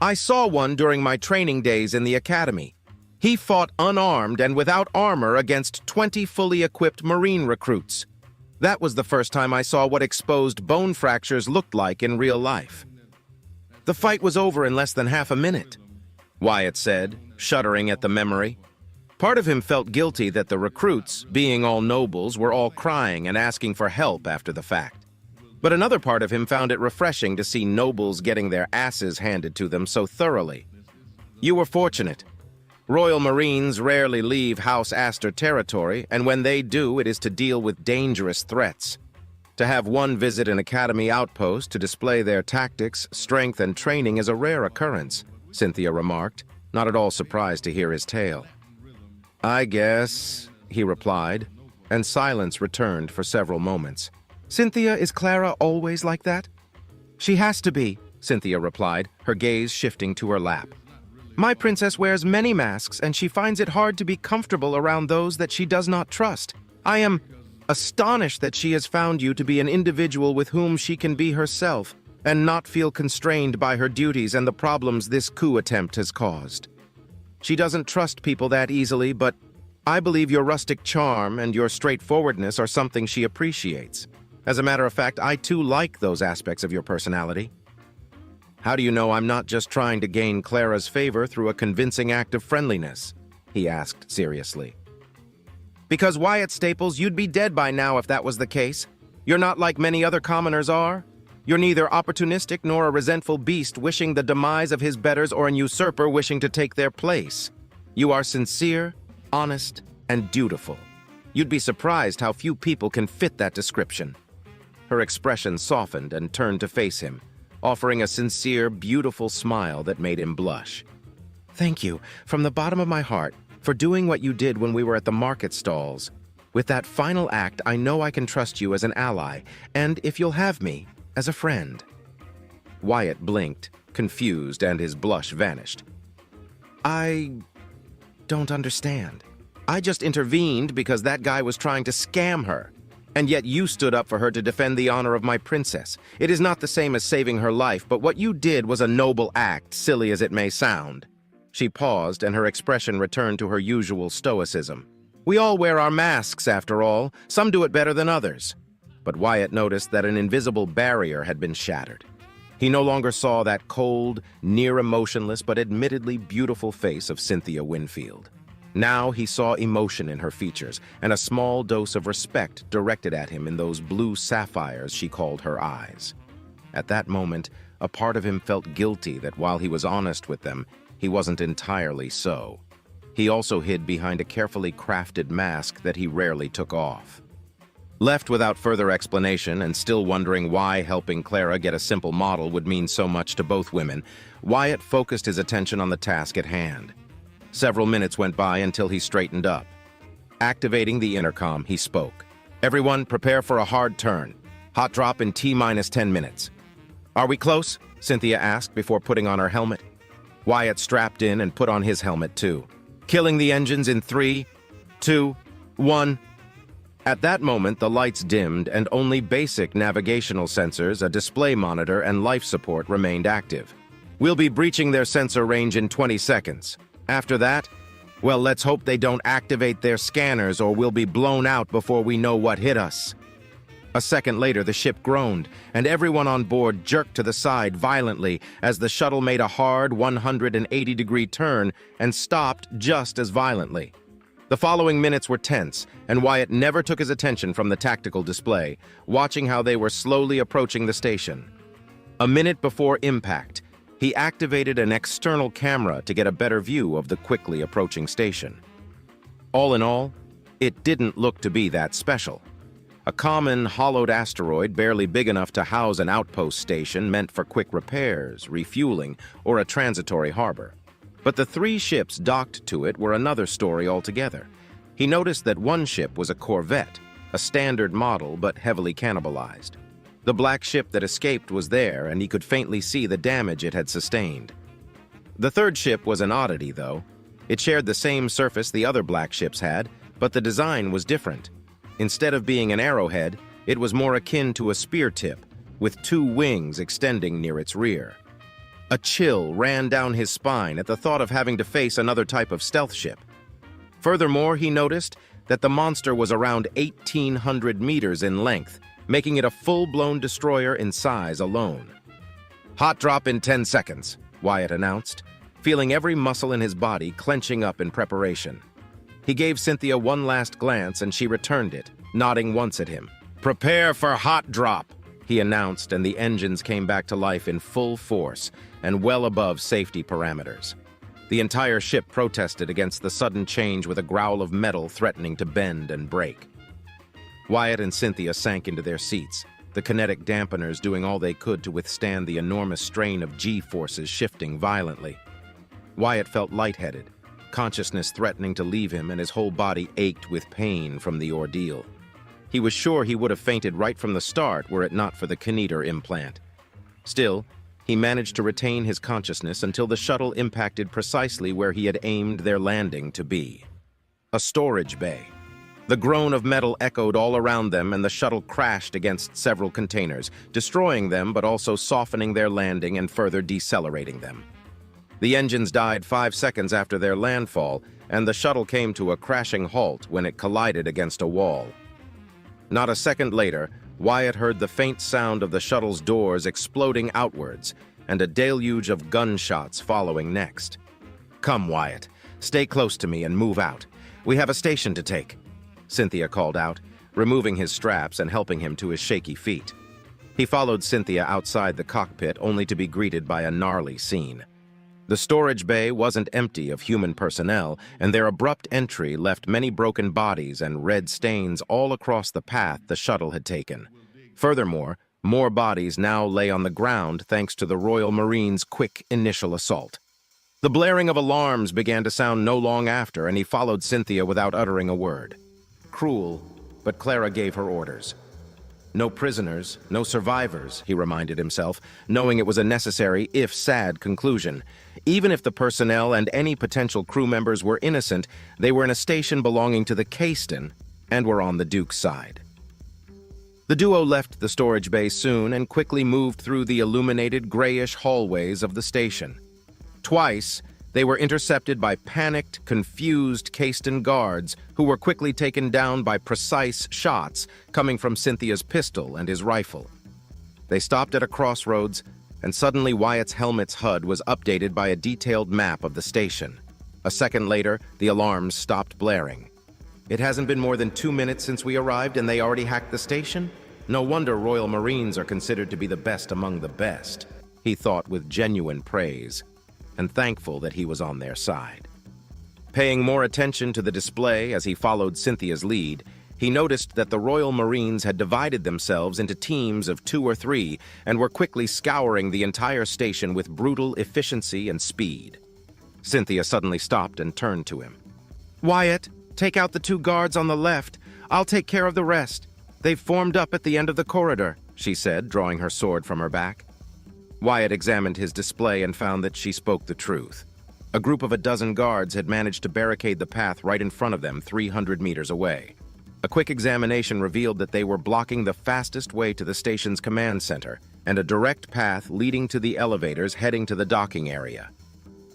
Speaker 9: I saw one during my training days in the academy. He fought unarmed and without armor against 20 fully equipped Marine recruits. That was the first time I saw what exposed bone fractures looked like in real life. The fight was over in less than half a minute, Wyatt said, shuddering at the memory. Part of him felt guilty that the recruits, being all nobles, were all crying and asking for help after the fact. But another part of him found it refreshing to see nobles getting their asses handed to them so thoroughly. You were fortunate. Royal Marines rarely leave House Astor territory, and when they do, it is to deal with dangerous threats. To have one visit an academy outpost to display their tactics, strength, and training is a rare occurrence, Cynthia remarked, not at all surprised to hear his tale. I guess, he replied, and silence returned for several moments. Cynthia, is Clara always like that? She has to be, Cynthia replied, her gaze shifting to her lap. My princess wears many masks, and she finds it hard to be comfortable around those that she does not trust. I am astonished that she has found you to be an individual with whom she can be herself, and not feel constrained by her duties and the problems this coup attempt has caused. She doesn't trust people that easily, but I believe your rustic charm and your straightforwardness are something she appreciates. As a matter of fact, I too like those aspects of your personality. How do you know I'm not just trying to gain Clara's favor through a convincing act of friendliness? He asked seriously. Because Wyatt Staples, you'd be dead by now if that was the case. You're not like many other commoners are. You're neither opportunistic nor a resentful beast wishing the demise of his betters or an usurper wishing to take their place. You are sincere, honest, and dutiful. You'd be surprised how few people can fit that description. Her expression softened and turned to face him, offering a sincere, beautiful smile that made him blush. Thank you, from the bottom of my heart, for doing what you did when we were at the market stalls. With that final act, I know I can trust you as an ally, and, if you'll have me, as a friend. Wyatt blinked, confused, and his blush vanished. I don't understand. I just intervened because that guy was trying to scam her. And yet you stood up for her to defend the honor of my princess. It is not the same as saving her life, but what you did was a noble act, silly as it may sound. She paused, and her expression returned to her usual stoicism. We all wear our masks, after all. Some do it better than others. But Wyatt noticed that an invisible barrier had been shattered. He no longer saw that cold, near-emotionless, but admittedly beautiful face of Cynthia Winfield. Now he saw emotion in her features, and a small dose of respect directed at him in those blue sapphires she called her eyes. At that moment, a part of him felt guilty that while he was honest with them, he wasn't entirely so. He also hid behind a carefully crafted mask that he rarely took off. Left without further explanation and still wondering why helping Clara get a simple model would mean so much to both women, Wyatt focused his attention on the task at hand. Several minutes went by until he straightened up. Activating the intercom, he spoke. Everyone, prepare for a hard turn. Hot drop in T-minus 10 minutes. Are we close? Cynthia asked before putting on her helmet. Wyatt strapped in and put on his helmet too. Killing the engines in 3, 2, 1. At that moment, the lights dimmed and only basic navigational sensors, a display monitor, and life support remained active. We'll be breaching their sensor range in 20 seconds. After that, well, let's hope they don't activate their scanners or we'll be blown out before we know what hit us. A second later, the ship groaned, and everyone on board jerked to the side violently as the shuttle made a hard 180-degree turn and stopped just as violently. The following minutes were tense, and Wyatt never took his attention from the tactical display, watching how they were slowly approaching the station. A minute before impact, he activated an external camera to get a better view of the quickly approaching station. All in all, it didn't look to be that special. A common, hollowed asteroid barely big enough to house an outpost station meant for quick repairs, refueling, or a transitory harbor. But the 3 ships docked to it were another story altogether. He noticed that one ship was a corvette, a standard model but heavily cannibalized. The black ship that escaped was there, and he could faintly see the damage it had sustained. The 3rd ship was an oddity, though. It shared the same surface the other black ships had, but the design was different. Instead of being an arrowhead, it was more akin to a spear tip, with 2 wings extending near its rear. A chill ran down his spine at the thought of having to face another type of stealth ship. Furthermore, he noticed that the monster was around 1,800 meters in length, making it a full-blown destroyer in size alone. Hot drop in 10 seconds, Wyatt announced, feeling every muscle in his body clenching up in preparation. He gave Cynthia one last glance and she returned it, nodding once at him. Prepare for hot drop, he announced, and the engines came back to life in full force and well above safety parameters. The entire ship protested against the sudden change with a growl of metal threatening to bend and break. Wyatt and Cynthia sank into their seats, the kinetic dampeners doing all they could to withstand the enormous strain of G-forces shifting violently. Wyatt felt lightheaded, consciousness threatening to leave him, and his whole body ached with pain from the ordeal. He was sure he would have fainted right from the start were it not for the kinetor implant. Still, he managed to retain his consciousness until the shuttle impacted precisely where he had aimed their landing to be. A storage bay. The groan of metal echoed all around them, and the shuttle crashed against several containers, destroying them but also softening their landing and further decelerating them. The engines died 5 seconds after their landfall, and the shuttle came to a crashing halt when it collided against a wall. Not a second later, Wyatt heard the faint sound of the shuttle's doors exploding outwards, and a deluge of gunshots following next. "Come, Wyatt. Stay close to me and move out. We have a station to take," Cynthia called out, removing his straps and helping him to his shaky feet. He followed Cynthia outside the cockpit, only to be greeted by a gnarly scene. The storage bay wasn't empty of human personnel, and their abrupt entry left many broken bodies and red stains all across the path the shuttle had taken. Furthermore, more bodies now lay on the ground thanks to the Royal Marines' quick initial assault. The blaring of alarms began to sound no long after, and he followed Cynthia without uttering a word. Cruel, but Clara gave her orders. No prisoners, no survivors, he reminded himself, knowing it was a necessary, if sad, conclusion. Even if the personnel and any potential crew members were innocent, they were in a station belonging to the Caiston and were on the Duke's side. The duo left the storage bay soon and quickly moved through the illuminated grayish hallways of the station. Twice, they were intercepted by panicked, confused Caiston guards who were quickly taken down by precise shots coming from Cynthia's pistol and his rifle. They stopped at a crossroads, and suddenly Wyatt's helmet's HUD was updated by a detailed map of the station. A second later, the alarms stopped blaring. "It hasn't been more than 2 minutes since we arrived and they already hacked the station? No wonder Royal Marines are considered to be the best among the best," he thought with genuine praise, and thankful that he was on their side. Paying more attention to the display as he followed Cynthia's lead, he noticed that the Royal Marines had divided themselves into teams of 2 or 3 and were quickly scouring the entire station with brutal efficiency and speed. Cynthia suddenly stopped and turned to him. "Wyatt, take out the 2 guards on the left. I'll take care of the rest. They've formed up at the end of the corridor," she said, drawing her sword from her back. Wyatt examined his display and found that she spoke the truth. A group of a dozen guards had managed to barricade the path right in front of them 300 meters away. A quick examination revealed that they were blocking the fastest way to the station's command center and a direct path leading to the elevators heading to the docking area.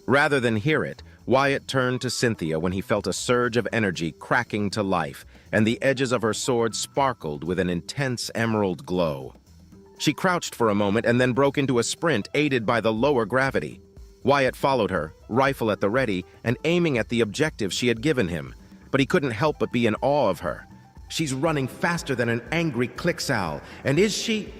Speaker 9: Rather than hear it, Wyatt turned to Cynthia when he felt a surge of energy cracking to life, and the edges of her sword sparkled with an intense emerald glow. She crouched for a moment and then broke into a sprint aided by the lower gravity. Wyatt followed her, rifle at the ready, and aiming at the objective she had given him, but he couldn't help but be in awe of her. "She's running faster than an angry clicksowl, and is she—"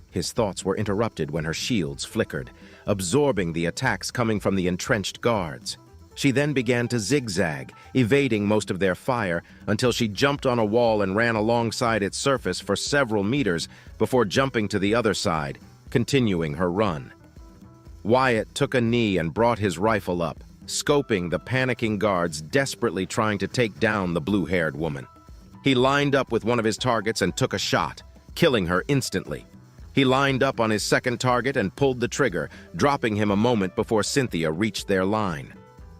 Speaker 9: His thoughts were interrupted when her shields flickered, absorbing the attacks coming from the entrenched guards. She then began to zigzag, evading most of their fire, until she jumped on a wall and ran alongside its surface for several meters before jumping to the other side, continuing her run. Wyatt took a knee and brought his rifle up, scoping the panicking guards desperately trying to take down the blue-haired woman. He lined up with one of his targets and took a shot, killing her instantly. He lined up on his second target and pulled the trigger, dropping him a moment before Cynthia reached their line.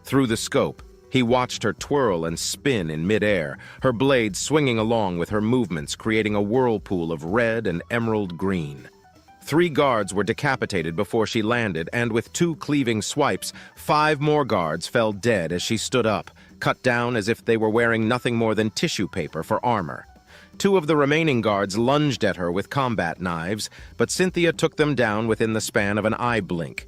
Speaker 9: Through the scope, he watched her twirl and spin in midair, her blade swinging along with her movements, creating a whirlpool of red and emerald green. 3 guards were decapitated before she landed, and with 2 cleaving swipes, 5 more guards fell dead as she stood up, cut down as if they were wearing nothing more than tissue paper for armor. 2 of the remaining guards lunged at her with combat knives, but Cynthia took them down within the span of an eye blink.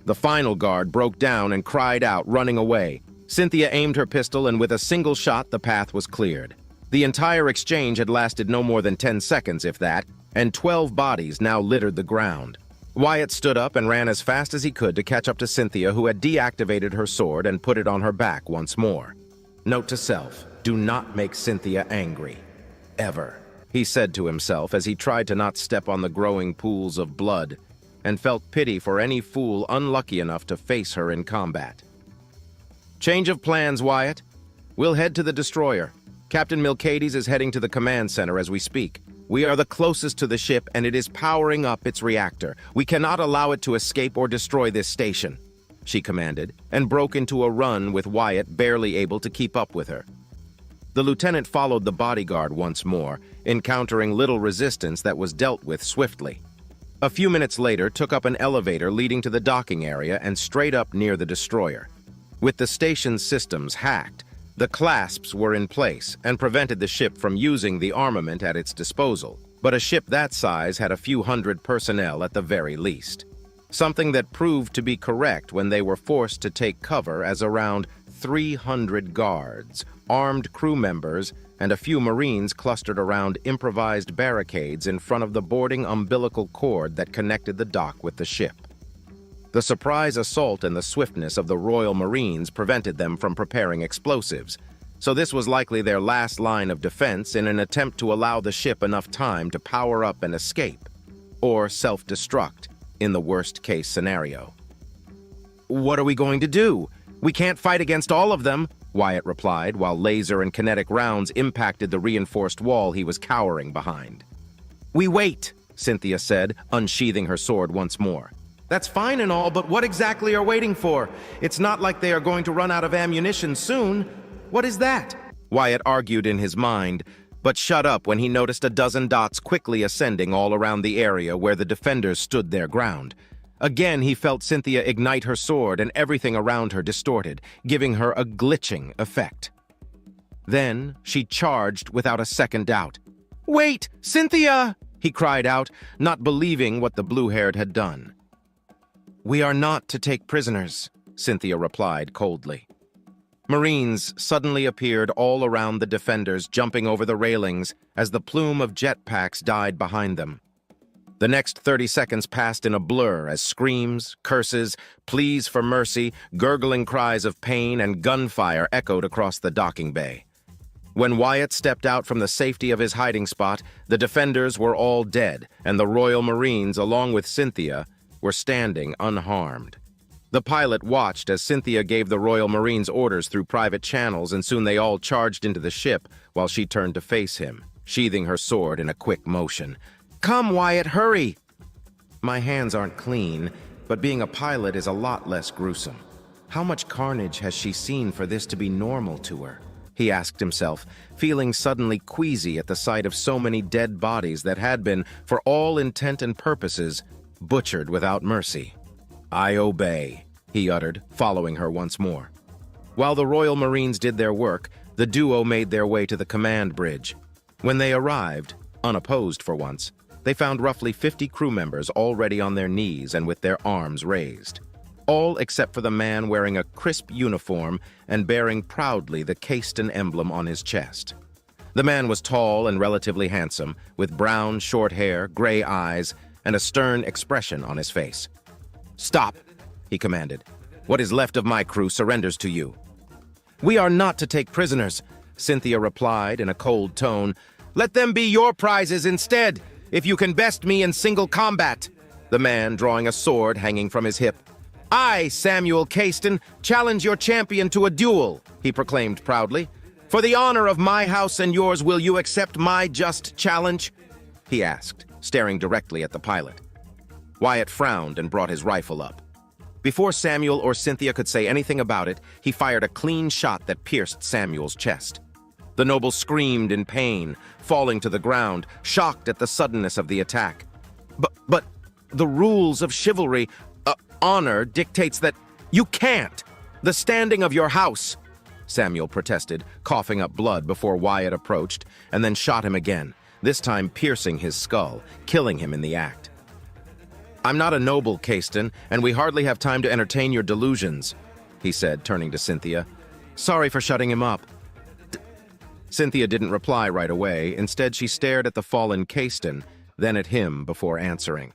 Speaker 9: The final guard broke down and cried out, running away. Cynthia aimed her pistol, and with a single shot, the path was cleared. The entire exchange had lasted no more than 10 seconds, if that, and 12 bodies now littered the ground. Wyatt stood up and ran as fast as he could to catch up to Cynthia, who had deactivated her sword and put it on her back once more. Note to self, do not make Cynthia angry. Ever, he said to himself as he tried to not step on the growing pools of blood, and felt pity for any fool unlucky enough to face her in combat. "Change of plans, Wyatt. We'll head to the destroyer. Captain Milcades is heading to the command center as we speak. We are the closest to the ship, and it is powering up its reactor. We cannot allow it to escape or destroy this station," she commanded, and broke into a run with Wyatt barely able to keep up with her. The lieutenant followed the bodyguard once more, encountering little resistance that was dealt with swiftly. A few minutes later, took up an elevator leading to the docking area and straight up near the destroyer. With the station's systems hacked, the clasps were in place and prevented the ship from using the armament at its disposal, but a ship that size had a few hundred personnel at the very least. something that proved to be correct when they were forced to take cover as around 300 guards, armed crew members, and a few Marines clustered around improvised barricades in front of the boarding umbilical cord that connected the dock with the ship. The surprise assault and the swiftness of the Royal Marines prevented them from preparing explosives, so this was likely their last line of defense in an attempt to allow the ship enough time to power up and escape, or self-destruct in the worst-case scenario. "What are we going to do? We can't fight against all of them," Wyatt replied, while laser and kinetic rounds impacted the reinforced wall he was cowering behind. "We wait," Cynthia said, unsheathing her sword once more. "That's fine and all, but what exactly are waiting for? It's not like they are going to run out of ammunition soon. What is that?" Wyatt argued in his mind, but shut up when he noticed a dozen dots quickly ascending all around the area where the defenders stood their ground. Again, he felt Cynthia ignite her sword and everything around her distorted, giving her a glitching effect. Then she charged without a second doubt. "Wait, Cynthia!" he cried out, not believing what the blue-haired had done. "We are not to take prisoners," Cynthia replied coldly. Marines suddenly appeared all around the defenders, jumping over the railings as the plume of jetpacks died behind them. The next 30 seconds passed in a blur as screams, curses, pleas for mercy, gurgling cries of pain, and gunfire echoed across the docking bay. When Wyatt stepped out from the safety of his hiding spot, the defenders were all dead, and the Royal Marines, along with Cynthia, were standing unharmed. The pilot watched as Cynthia gave the Royal Marines orders through private channels, and soon they all charged into the ship while she turned to face him, sheathing her sword in a quick motion. "Come, Wyatt, hurry!" "My hands aren't clean, but being a pilot is a lot less gruesome. How much carnage has she seen for this to be normal to her?" he asked himself, feeling suddenly queasy at the sight of so many dead bodies that had been, for all intent and purposes, butchered without mercy. "I obey," he uttered, following her once more. While the Royal Marines did their work, the duo made their way to the command bridge. When they arrived, unopposed for once, they found roughly 50 crew members already on their knees and with their arms raised. All except for the man wearing a crisp uniform and bearing proudly the Caiston emblem on his chest. The man was tall and relatively handsome, with brown, short hair, gray eyes, and a stern expression on his face. "Stop," he commanded. "What is left of my crew surrenders to you." "We are not to take prisoners," Cynthia replied in a cold tone. "Let them be your prizes instead, if you can best me in single combat," the man drawing a sword hanging from his hip. "I, Samuel Caiston, challenge your champion to a duel," he proclaimed proudly. "For the honor of my house and yours, will you accept my just challenge?" he asked, staring directly at the pilot. Wyatt frowned and brought his rifle up. Before Samuel or Cynthia could say anything about it, he fired a clean shot that pierced Samuel's chest. The noble screamed in pain, falling to the ground, shocked at the suddenness of the attack. But the rules of chivalry, honor, dictates that you can't. The standing of your house," Samuel protested, coughing up blood before Wyatt approached, and then shot him again, this time piercing his skull, killing him in the act. "I'm not a noble, Caiston, and we hardly have time to entertain your delusions," he said, turning to Cynthia. "Sorry for shutting him up." Cynthia didn't reply right away. Instead, she stared at the fallen Caiston, then at him before answering.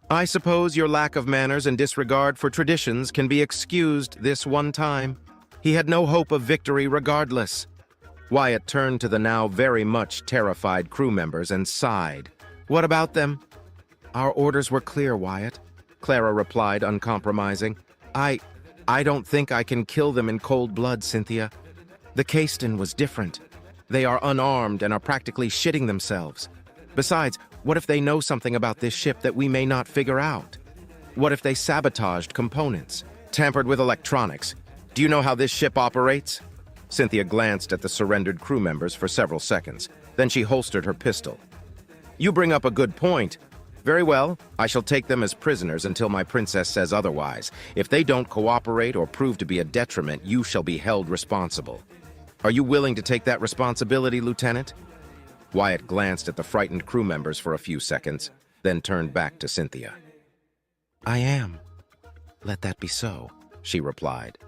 Speaker 9: "I suppose your lack of manners and disregard for traditions can be excused this one time. He had no hope of victory regardless." Wyatt turned to the now very much terrified crew members and sighed. "What about them?" "Our orders were clear, Wyatt," Clara replied, uncompromising. I don't think I can kill them in cold blood, Cynthia. The Caiston was different. They are unarmed and are practically shitting themselves. Besides, what if they know something about this ship that we may not figure out? What if they sabotaged components, tampered with electronics? Do you know how this ship operates?" Cynthia glanced at the surrendered crew members for several seconds. Then she holstered her pistol. "You bring up a good point. Very well, I shall take them as prisoners until my princess says otherwise. If they don't cooperate or prove to be a detriment, you shall be held responsible. Are you willing to take that responsibility, Lieutenant?" Wyatt glanced at the frightened crew members for a few seconds, then turned back to Cynthia. I am. Let that be so, she replied.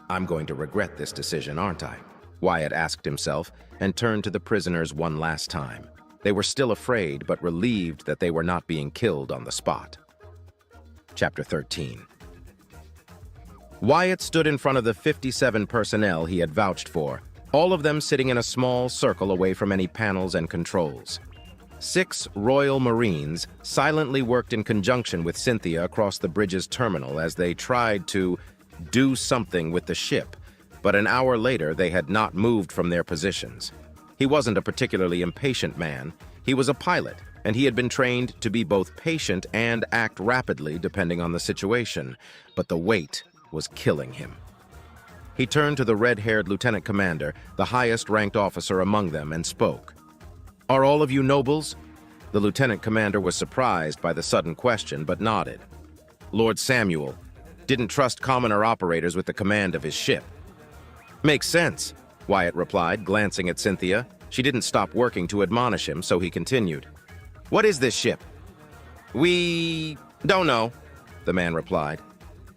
Speaker 9: I'm going to regret this decision, aren't I? Wyatt asked himself and turned to the prisoners one last time. They were still afraid, but relieved that they were not being killed on the spot. Chapter 13. Wyatt stood in front of the 57 personnel he had vouched for, all of them sitting in a small circle away from any panels and controls. 6 Royal Marines silently worked in conjunction with Cynthia across the bridge's terminal as they tried to do something with the ship, but an hour later they had not moved from their positions. He wasn't a particularly impatient man. He was a pilot, and he had been trained to be both patient and act rapidly depending on the situation, but the wait was killing him. He turned to the red-haired lieutenant commander, the highest-ranked officer among them, and spoke. Are all of you nobles? The lieutenant commander was surprised by the sudden question, but nodded. Lord Samuel didn't trust commoner operators with the command of his ship. Makes sense, Wyatt replied, glancing at Cynthia. She didn't stop working to admonish him, so he continued. What is this ship? We don't know, the man replied.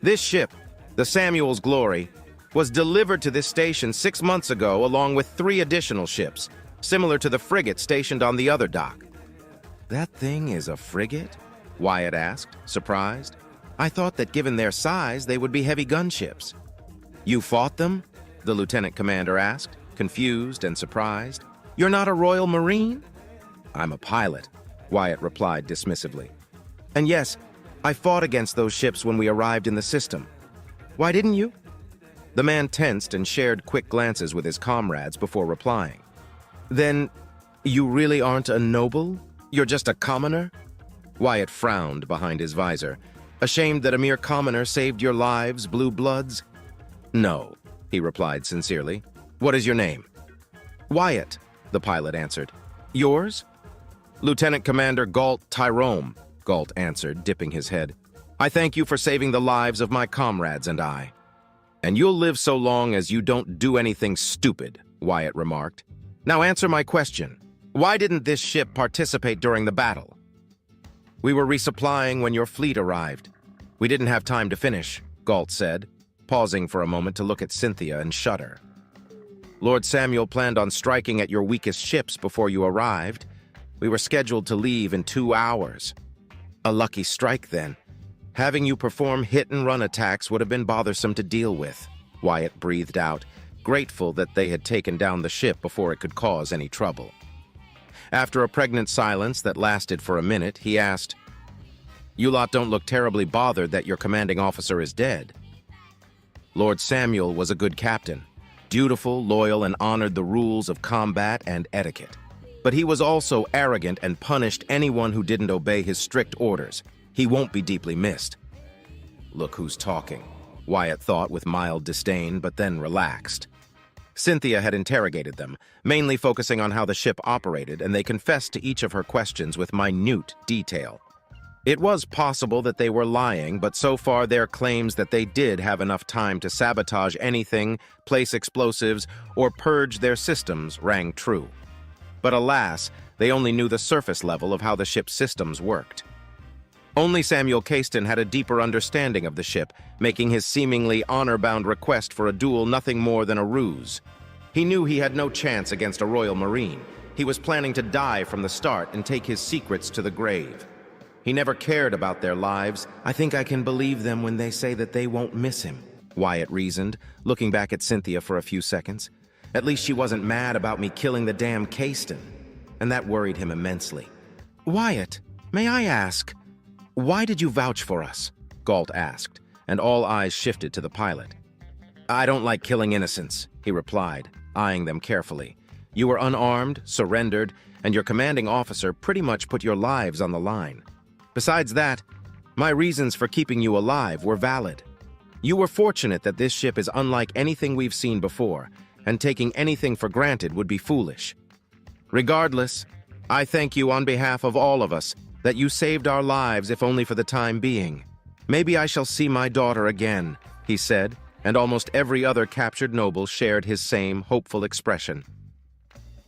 Speaker 9: This ship, the Samuel's Glory, was delivered to this station 6 months ago along with 3 additional ships, similar to the frigate stationed on the other dock. That thing is a frigate? Wyatt asked, surprised. I thought that given their size, they would be heavy gunships. You fought them? The lieutenant commander asked, confused and surprised. You're not a Royal Marine? I'm a pilot, Wyatt replied dismissively. And yes, I fought against those ships when we arrived in the system. Why didn't you? The man tensed and shared quick glances with his comrades before replying. Then, you really aren't a noble? You're just a commoner? Wyatt frowned behind his visor, ashamed that a mere commoner saved your lives, blue bloods. No, he replied sincerely. What is your name? Wyatt, the pilot answered. Yours? Lieutenant Commander Galt Tyrone, Galt answered, dipping his head. I thank you for saving the lives of my comrades and I. And you'll live so long as you don't do anything stupid, Wyatt remarked. Now answer my question. Why didn't this ship participate during the battle? We were resupplying when your fleet arrived. We didn't have time to finish, Galt said, pausing for a moment to look at Cynthia and shudder. Lord Samuel planned on striking at your weakest ships before you arrived. We were scheduled to leave in 2 hours. A lucky strike, then. Having you perform hit-and-run attacks would have been bothersome to deal with, Wyatt breathed out, grateful that they had taken down the ship before it could cause any trouble. After a pregnant silence that lasted for a minute, he asked, You lot don't look terribly bothered that your commanding officer is dead. Lord Samuel was a good captain, dutiful, loyal, and honored the rules of combat and etiquette. But he was also arrogant and punished anyone who didn't obey his strict orders. He won't be deeply missed. Look who's talking, Wyatt thought with mild disdain, but then relaxed. Cynthia had interrogated them, mainly focusing on how the ship operated, and they confessed to each of her questions with minute detail. It was possible that they were lying, but so far their claims that they did have enough time to sabotage anything, place explosives, or purge their systems rang true. But alas, they only knew the surface level of how the ship's systems worked. Only Samuel Caiston had a deeper understanding of the ship, making his seemingly honor-bound request for a duel nothing more than a ruse. He knew he had no chance against a Royal Marine. He was planning to die from the start and take his secrets to the grave. He never cared about their lives. I think I can believe them when they say that they won't miss him, Wyatt reasoned, looking back at Cynthia for a few seconds. At least she wasn't mad about me killing the damn Caiston, and that worried him immensely. Wyatt, may I ask, why did you vouch for us? Galt asked, and all eyes shifted to the pilot. I don't like killing innocents, he replied, eyeing them carefully. You were unarmed, surrendered, and your commanding officer pretty much put your lives on the line. Besides that, my reasons for keeping you alive were valid. You were fortunate that this ship is unlike anything we've seen before, and taking anything for granted would be foolish. Regardless, I thank you on behalf of all of us that you saved our lives, if only for the time being. Maybe I shall see my daughter again, he said, and almost every other captured noble shared his same hopeful expression.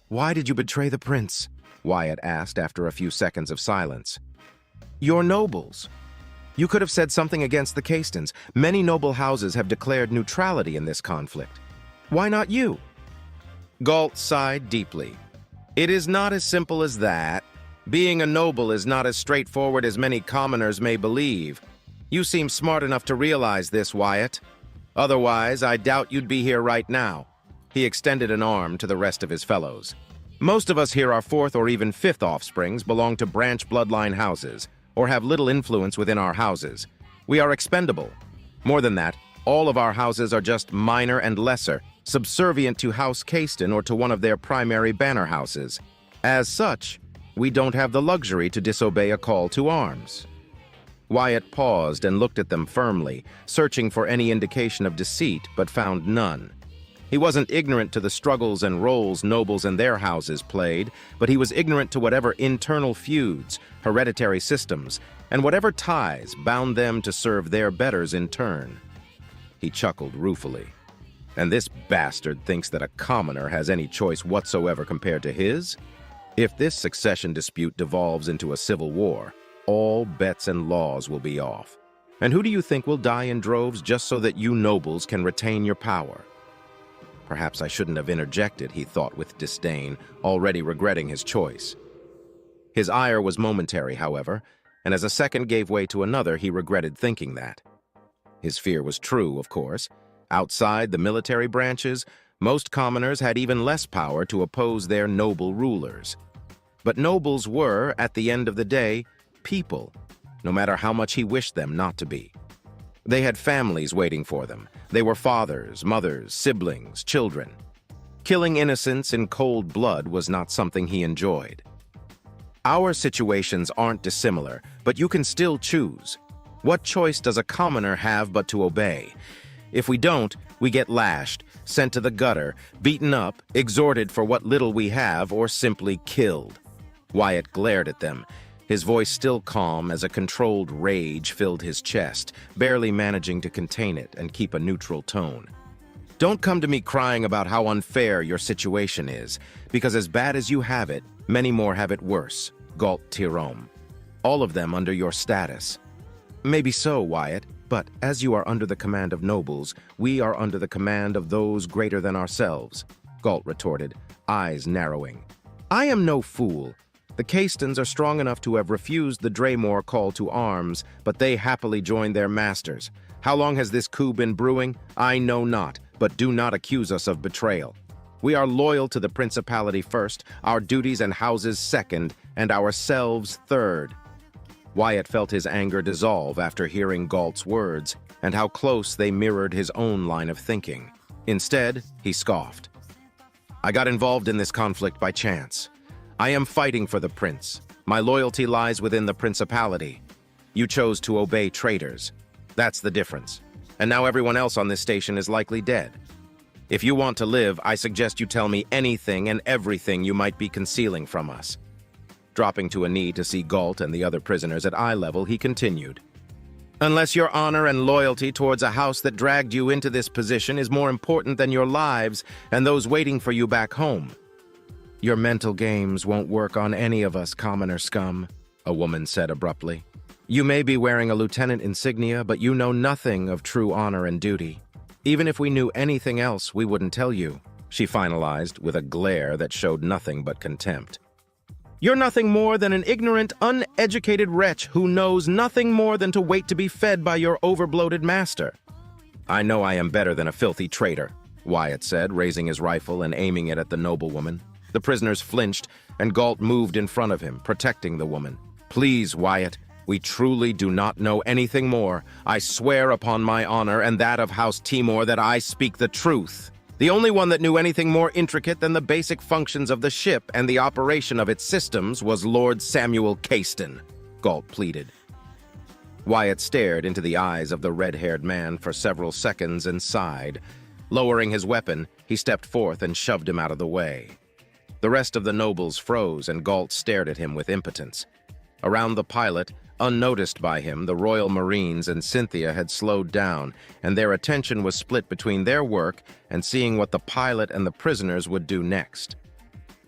Speaker 9: Why did you betray the prince? Wyatt asked after a few seconds of silence. Your nobles. You could have said something against the Castons. Many noble houses have declared neutrality in this conflict. Why not you? Galt sighed deeply. It is not as simple as that. Being a noble is not as straightforward as many commoners may believe. You seem smart enough to realize this, Wyatt. Otherwise, I doubt you'd be here right now. He extended an arm to the rest of his fellows. Most of us here are fourth or even fifth offsprings, belong to branch bloodline houses, or have little influence within our houses. We are expendable. More than that, all of our houses are just minor and lesser, subservient to House Caston or to one of their primary banner houses. As such, we don't have the luxury to disobey a call to arms. Wyatt paused and looked at them firmly, searching for any indication of deceit, but found none. He wasn't ignorant to the struggles and roles nobles and their houses played, but he was ignorant to whatever internal feuds, hereditary systems, and whatever ties bound them to serve their betters in turn. He chuckled ruefully. And this bastard thinks that a commoner has any choice whatsoever compared to his? If this succession dispute devolves into a civil war, all bets and laws will be off. And who do you think will die in droves just so that you nobles can retain your power? Perhaps I shouldn't have interjected, he thought with disdain, already regretting his choice. His ire was momentary, however, and as a second gave way to another, he regretted thinking that. His fear was true, of course. Outside the military branches, most commoners had even less power to oppose their noble rulers. But nobles were, at the end of the day, people, no matter how much he wished them not to be. They had families waiting for them. They were fathers, mothers, siblings, children. Killing innocents in cold blood was not something he enjoyed. Our situations aren't dissimilar, but you can still choose. What choice does a commoner have but to obey? If we don't, we get lashed, sent to the gutter, beaten up, exhorted for what little we have, or simply killed. Wyatt glared at them, his voice still calm as a controlled rage filled his chest, barely managing to contain it and keep a neutral tone. Don't come to me crying about how unfair your situation is, because as bad as you have it, many more have it worse, Galt Tirome. All of them under your status. Maybe so, Wyatt, but as you are under the command of nobles, we are under the command of those greater than ourselves, Galt retorted, eyes narrowing. I am no fool. The Castons are strong enough to have refused the Draymore call to arms, but they happily joined their masters. How long has this coup been brewing? I know not, but do not accuse us of betrayal. We are loyal to the Principality first, our duties and houses second, and ourselves third. Wyatt felt his anger dissolve after hearing Galt's words, and how close they mirrored his own line of thinking. Instead, he scoffed. I got involved in this conflict by chance. I am fighting for the prince. My loyalty lies within the Principality. You chose to obey traitors. That's the difference. And now everyone else on this station is likely dead. If you want to live, I suggest you tell me anything and everything you might be concealing from us. Dropping to a knee to see Galt and the other prisoners at eye level, he continued. Unless your honor and loyalty towards a house that dragged you into this position is more important than your lives and those waiting for you back home. Your mental games won't work on any of us, commoner scum, a woman said abruptly. You may be wearing a lieutenant insignia, but you know nothing of true honor and duty. Even if we knew anything else, we wouldn't tell you, she finalized with a glare that showed nothing but contempt. You're nothing more than an ignorant, uneducated wretch who knows nothing more than to wait to be fed by your overbloated master. I know I am better than a filthy traitor, Wyatt said, raising his rifle and aiming it at the noblewoman. The prisoners flinched, and Galt moved in front of him, protecting the woman. Please, Wyatt, we truly do not know anything more. I swear upon my honor and that of House Timor that I speak the truth. The only one that knew anything more intricate than the basic functions of the ship and the operation of its systems was Lord Samuel Caston, Galt pleaded. Wyatt stared into the eyes of the red-haired man for several seconds and sighed. Lowering his weapon, he stepped forth and shoved him out of the way. The rest of the nobles froze, and Galt stared at him with impotence. Around the pilot, unnoticed by him, the Royal Marines and Cynthia had slowed down, and their attention was split between their work and seeing what the pilot and the prisoners would do next.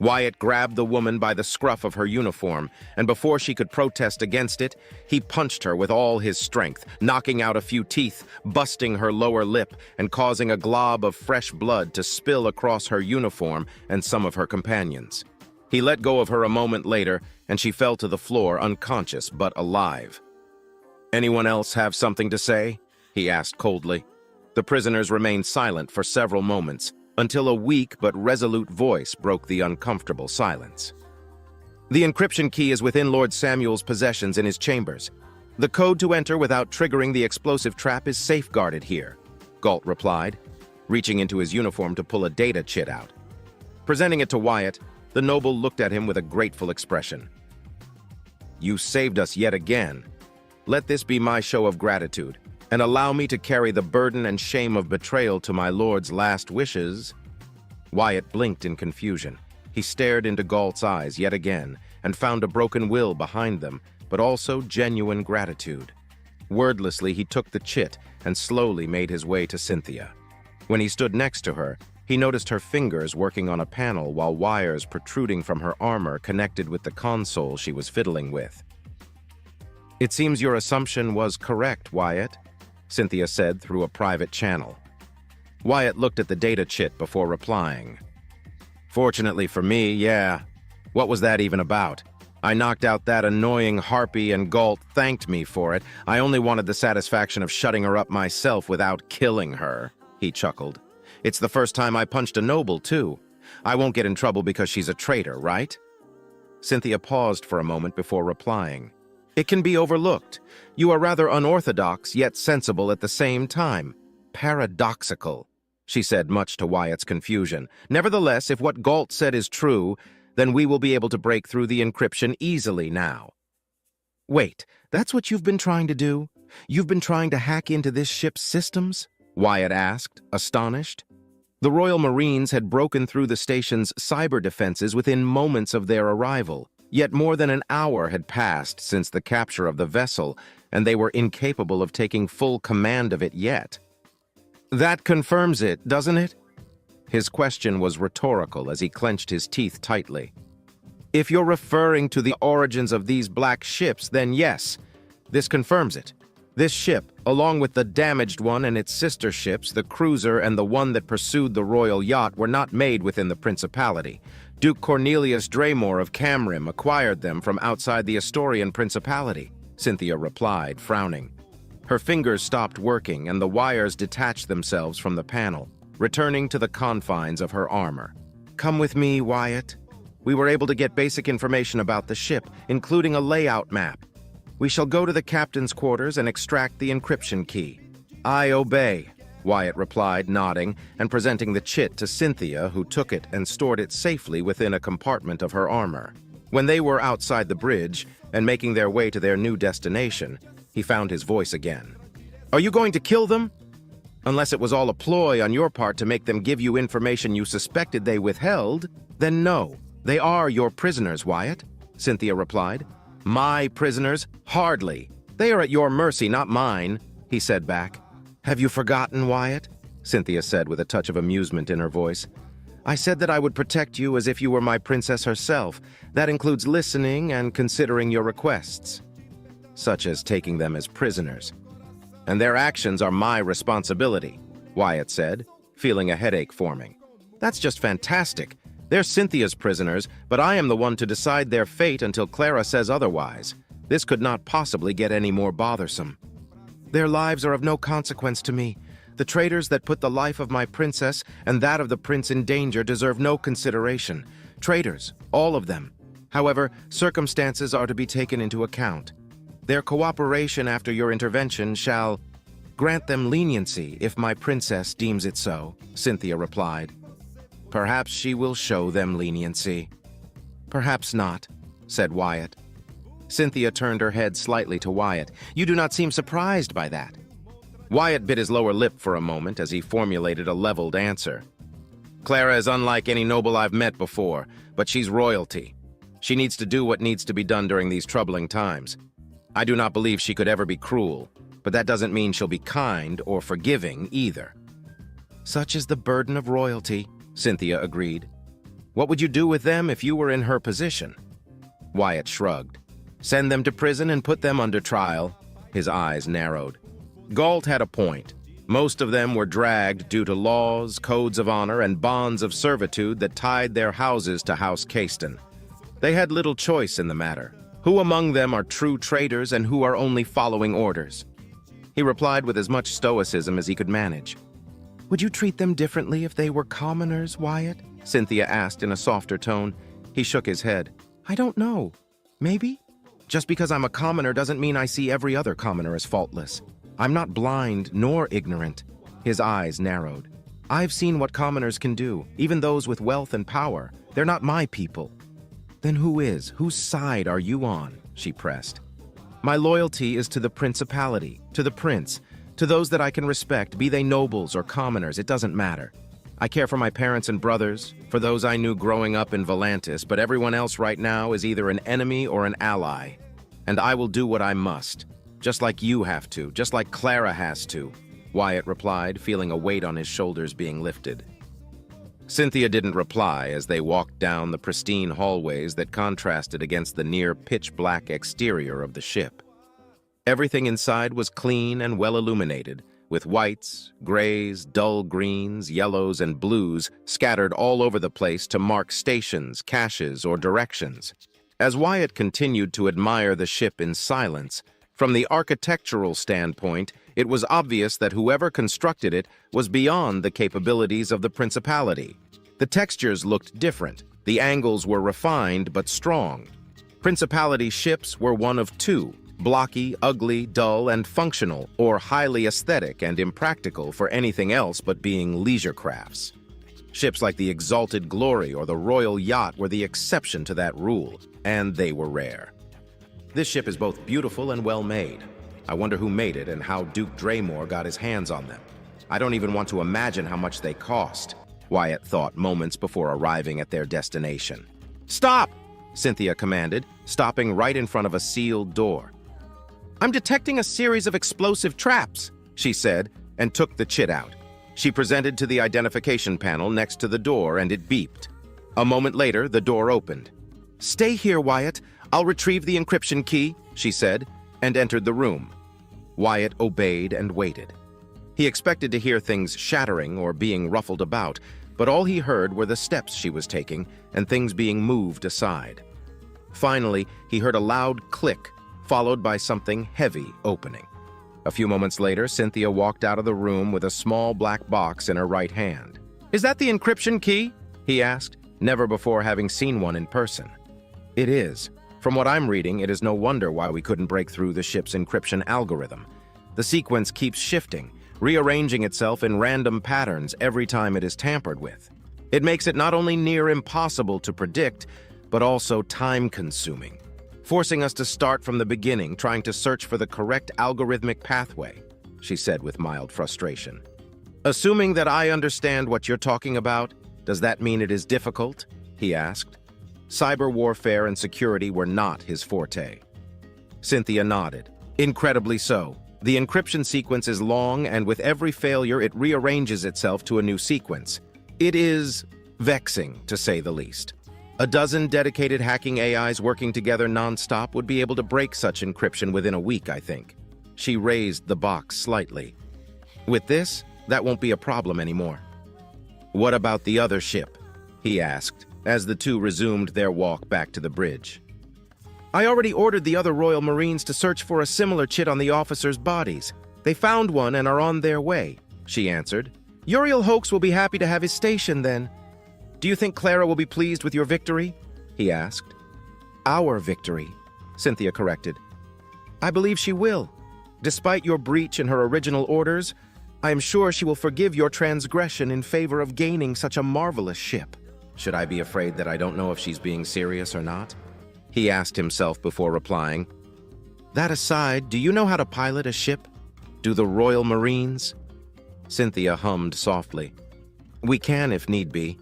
Speaker 9: Wyatt grabbed the woman by the scruff of her uniform, and before she could protest against it, he punched her with all his strength, knocking out a few teeth, busting her lower lip, and causing a glob of fresh blood to spill across her uniform and some of her companions. He let go of her a moment later, and she fell to the floor unconscious but alive. "Anyone else have something to say?" he asked coldly. The prisoners remained silent for several moments, until a weak but resolute voice broke the uncomfortable silence. "The encryption key is within Lord Samuel's possessions in his chambers. The code to enter without triggering the explosive trap is safeguarded here," Galt replied, reaching into his uniform to pull a data chit out. Presenting it to Wyatt, the noble looked at him with a grateful expression. "You saved us yet again. Let this be my show of gratitude, and allow me to carry the burden and shame of betrayal to my lord's last wishes." Wyatt blinked in confusion. He stared into Galt's eyes yet again, and found a broken will behind them, but also genuine gratitude. Wordlessly, he took the chit and slowly made his way to Cynthia. When he stood next to her, he noticed her fingers working on a panel while wires protruding from her armor connected with the console she was fiddling with. "It seems your assumption was correct, Wyatt," Cynthia said through a private channel. Wyatt looked at the data chit before replying. "Fortunately for me, yeah. What was that even about? I knocked out that annoying harpy and Galt thanked me for it. I only wanted the satisfaction of shutting her up myself without killing her," he chuckled. "It's the first time I punched a noble, too. I won't get in trouble because she's a traitor, right?" Cynthia paused for a moment before replying. "It can be overlooked. You are rather unorthodox, yet sensible at the same time. Paradoxical," she said, much to Wyatt's confusion. "Nevertheless, if what Galt said is true, then we will be able to break through the encryption easily now." "Wait, that's what you've been trying to do? You've been trying to hack into this ship's systems?" Wyatt asked, astonished. The Royal Marines had broken through the station's cyber defenses within moments of their arrival. Yet more than an hour had passed since the capture of the vessel, and they were incapable of taking full command of it yet. "That confirms it, doesn't it?" His question was rhetorical as he clenched his teeth tightly. "If you're referring to the origins of these black ships, then yes, this confirms it. This ship, along with the damaged one and its sister ships, the cruiser and the one that pursued the royal yacht, were not made within the Principality. Duke Cornelius Draymore of Camrim acquired them from outside the Astorian Principality," Cynthia replied, frowning. Her fingers stopped working and the wires detached themselves from the panel, returning to the confines of her armor. "Come with me, Wyatt. We were able to get basic information about the ship, including a layout map. We shall go to the captain's quarters and extract the encryption key." "I obey," Wyatt replied, nodding and presenting the chit to Cynthia, who took it and stored it safely within a compartment of her armor. When they were outside the bridge and making their way to their new destination, he found his voice again. "Are you going to kill them? Unless it was all a ploy on your part to make them give you information you suspected they withheld, then no, they are your prisoners, Wyatt," Cynthia replied. "My prisoners? Hardly. They are at your mercy, not mine," he said back. "Have you forgotten, Wyatt?" Cynthia said with a touch of amusement in her voice. "I said that I would protect you as if you were my princess herself. That includes listening and considering your requests, such as taking them as prisoners. And their actions are my responsibility," Wyatt said, feeling a headache forming. "That's just fantastic. They're Cynthia's prisoners, but I am the one to decide their fate until Clara says otherwise. This could not possibly get any more bothersome. Their lives are of no consequence to me. The traitors that put the life of my princess and that of the prince in danger deserve no consideration. Traitors, all of them. However, circumstances are to be taken into account. Their cooperation after your intervention shall grant them leniency if my princess deems it so," Cynthia replied. "Perhaps she will show them leniency." "Perhaps not," said Wyatt. Cynthia turned her head slightly to Wyatt. "You do not seem surprised by that." Wyatt bit his lower lip for a moment as he formulated a leveled answer. "Clara is unlike any noble I've met before, but she's royalty. She needs to do what needs to be done during these troubling times. I do not believe she could ever be cruel, but that doesn't mean she'll be kind or forgiving either." "Such is the burden of royalty," Cynthia agreed. What would you do with them if you were in her position? Wyatt shrugged. Send them to prison and put them under trial. His eyes narrowed. Galt had a point. Most of them were dragged due to laws, codes of honor, and bonds of servitude that tied their houses to House Caiston. They had little choice in the matter. Who among them are true traitors and who are only following orders? He replied with as much stoicism as he could manage. Would you treat them differently if they were commoners, Wyatt? Cynthia asked in a softer tone. He shook his head. I don't know. Maybe? Just because I'm a commoner doesn't mean I see every other commoner as faultless. I'm not blind nor ignorant. His eyes narrowed. I've seen what commoners can do, even those with wealth and power. They're not my people. Then who is? Whose side are you on? She pressed. My loyalty is to the principality, to the prince, to those that I can respect, be they nobles or commoners, it doesn't matter. I care for my parents and brothers, for those I knew growing up in Volantis, but everyone else right now is either an enemy or an ally. And I will do what I must, just like you have to, just like Clara has to, Wyatt replied, feeling a weight on his shoulders being lifted. Cynthia didn't reply as they walked down the pristine hallways that contrasted against the near pitch-black exterior of the ship. Everything inside was clean and well illuminated, with whites, grays, dull greens, yellows, and blues scattered all over the place to mark stations, caches, or directions. As Wyatt continued to admire the ship in silence, from the architectural standpoint, it was obvious that whoever constructed it was beyond the capabilities of the principality. The textures looked different. The angles were refined but strong. Principality ships were one of two: blocky, ugly, dull, and functional, or highly aesthetic and impractical for anything else but being leisure crafts. Ships like the Exalted Glory or the Royal Yacht were the exception to that rule, and they were rare. This ship is both beautiful and well made. I wonder who made it and how Duke Draymore got his hands on them. I don't even want to imagine how much they cost, Wyatt thought moments before arriving at their destination. Stop! Cynthia commanded, stopping right in front of a sealed door. I'm detecting a series of explosive traps, she said, and took the chit out. She presented to the identification panel next to the door, and it beeped. A moment later, the door opened. Stay here, Wyatt. I'll retrieve the encryption key, she said, and entered the room. Wyatt obeyed and waited. He expected to hear things shattering or being ruffled about, but all he heard were the steps she was taking and things being moved aside. Finally, he heard a loud click, followed by something heavy opening. A few moments later, Cynthia walked out of the room with a small black box in her right hand. Is that the encryption key? He asked, never before having seen one in person. It is. From what I'm reading, it is no wonder why we couldn't break through the ship's encryption algorithm. The sequence keeps shifting, rearranging itself in random patterns every time it is tampered with. It makes it not only near impossible to predict, but also time-consuming, forcing us to start from the beginning, trying to search for the correct algorithmic pathway, she said with mild frustration. Assuming that I understand what you're talking about, does that mean it is difficult? He asked. Cyber warfare and security were not his forte. Cynthia nodded. Incredibly so. The encryption sequence is long, and with every failure, it rearranges itself to a new sequence. It is vexing, to say the least. A dozen dedicated hacking AIs working together non-stop would be able to break such encryption within a week, I think. She raised the box slightly. With this, that won't be a problem anymore. What about the other ship? He asked, as the two resumed their walk back to the bridge. I already ordered the other Royal Marines to search for a similar chit on the officers' bodies. They found one and are on their way, she answered. Uriel Hoax will be happy to have his station then. Do you think Clara will be pleased with your victory? He asked. Our victory, Cynthia corrected. I believe she will. Despite your breach in her original orders, I am sure she will forgive your transgression in favor of gaining such a marvelous ship. Should I be afraid that I don't know if she's being serious or not? He asked himself before replying. That aside, do you know how to pilot a ship? Do the Royal Marines? Cynthia hummed softly. We can if need be.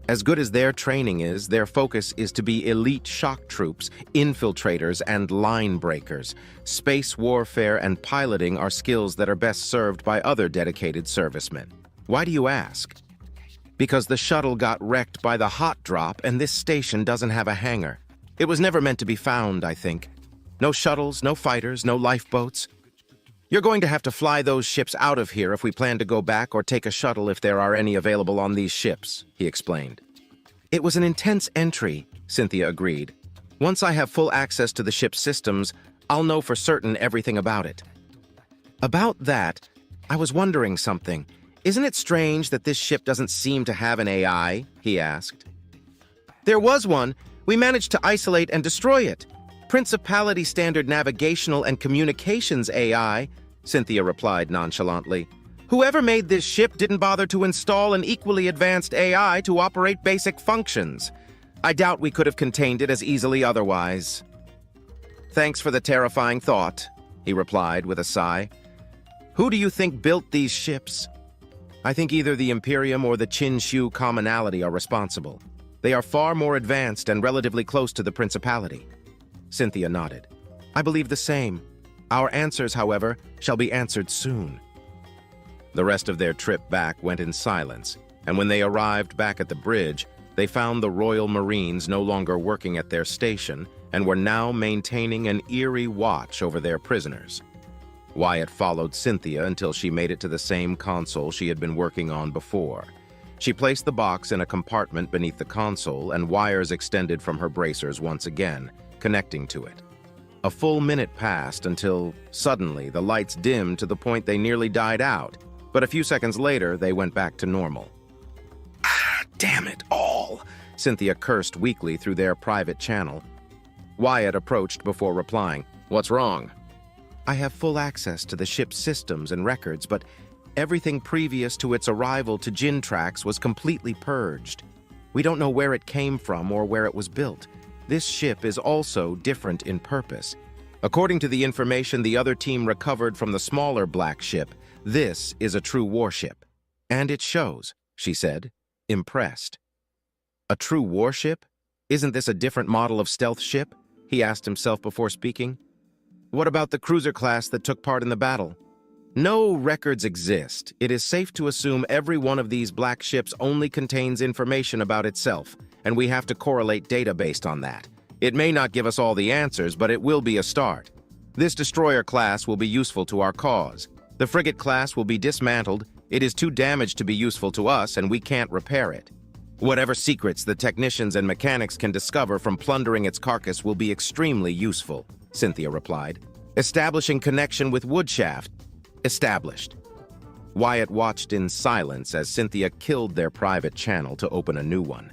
Speaker 9: As good as their training is, their focus is to be elite shock troops, infiltrators, and line breakers. Space warfare and piloting are skills that are best served by other dedicated servicemen. Why do you ask? Because the shuttle got wrecked by the hot drop and this station doesn't have a hangar. It was never meant to be found, I think. No shuttles, no fighters, no lifeboats. You're going to have to fly those ships out of here if we plan to go back, or take a shuttle if there are any available on these ships, he explained. It was an intense entry, Cynthia agreed. Once I have full access to the ship's systems, I'll know for certain everything about it. About that, I was wondering something. Isn't it strange that this ship doesn't seem to have an AI? He asked. There was one. We managed to isolate and destroy it. Principality Standard Navigational and Communications AI, Cynthia replied nonchalantly. Whoever made this ship didn't bother to install an equally advanced AI to operate basic functions. I doubt we could have contained it as easily otherwise. Thanks for the terrifying thought, he replied with a sigh. Who do you think built these ships? I think either the Imperium or the hn-2 commonality are responsible. They are far more advanced and relatively close to the Principality. Cynthia nodded. I believe the same. Our answers, however, shall be answered soon. The rest of their trip back went in silence, and when they arrived back at the bridge, they found the Royal Marines no longer working at their station and were now maintaining an eerie watch over their prisoners. Wyatt followed Cynthia until she made it to the same console she had been working on before. She placed the box in a compartment beneath the console, and wires extended from her bracers once again, connecting to it. A full minute passed until, suddenly, the lights dimmed to the point they nearly died out, but a few seconds later, they went back to normal. Ah, damn it all! Cynthia cursed weakly through their private channel. Wyatt approached before replying. What's wrong? I have full access to the ship's systems and records, but everything previous to its arrival to Jintrax was completely purged. We don't know where it came from or where it was built. This ship is also different in purpose. According to the information the other team recovered from the smaller black ship, this is a true warship. And it shows, she said, impressed. A true warship? Isn't this a different model of stealth ship? He asked himself before speaking. What about the cruiser class that took part in the battle? No records exist. It is safe to assume every one of these black ships only contains information about itself, and we have to correlate data based on that. It may not give us all the answers, but it will be a start. This destroyer class will be useful to our cause. The frigate class will be dismantled. It is too damaged to be useful to us, and we can't repair it. Whatever secrets the technicians and mechanics can discover from plundering its carcass will be extremely useful, Cynthia replied. Establishing connection with Woodshaft. Established. Wyatt watched in silence as Cynthia killed their private channel to open a new one.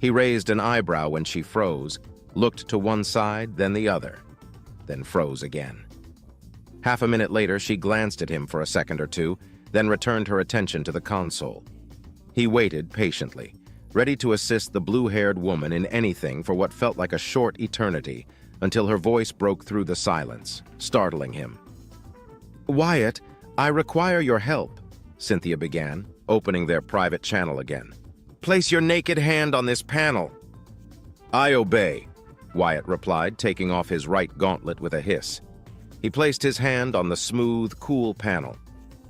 Speaker 9: He raised an eyebrow when she froze, looked to one side, then the other, then froze again. Half a minute later, she glanced at him for a second or two, then returned her attention to the console. He waited patiently, ready to assist the blue-haired woman in anything for what felt like a short eternity, until her voice broke through the silence, startling him. Wyatt, I require your help, Cynthia began, opening their private channel again. Place your naked hand on this panel. I obey, Wyatt replied, taking off his right gauntlet with a hiss. He placed his hand on the smooth, cool panel.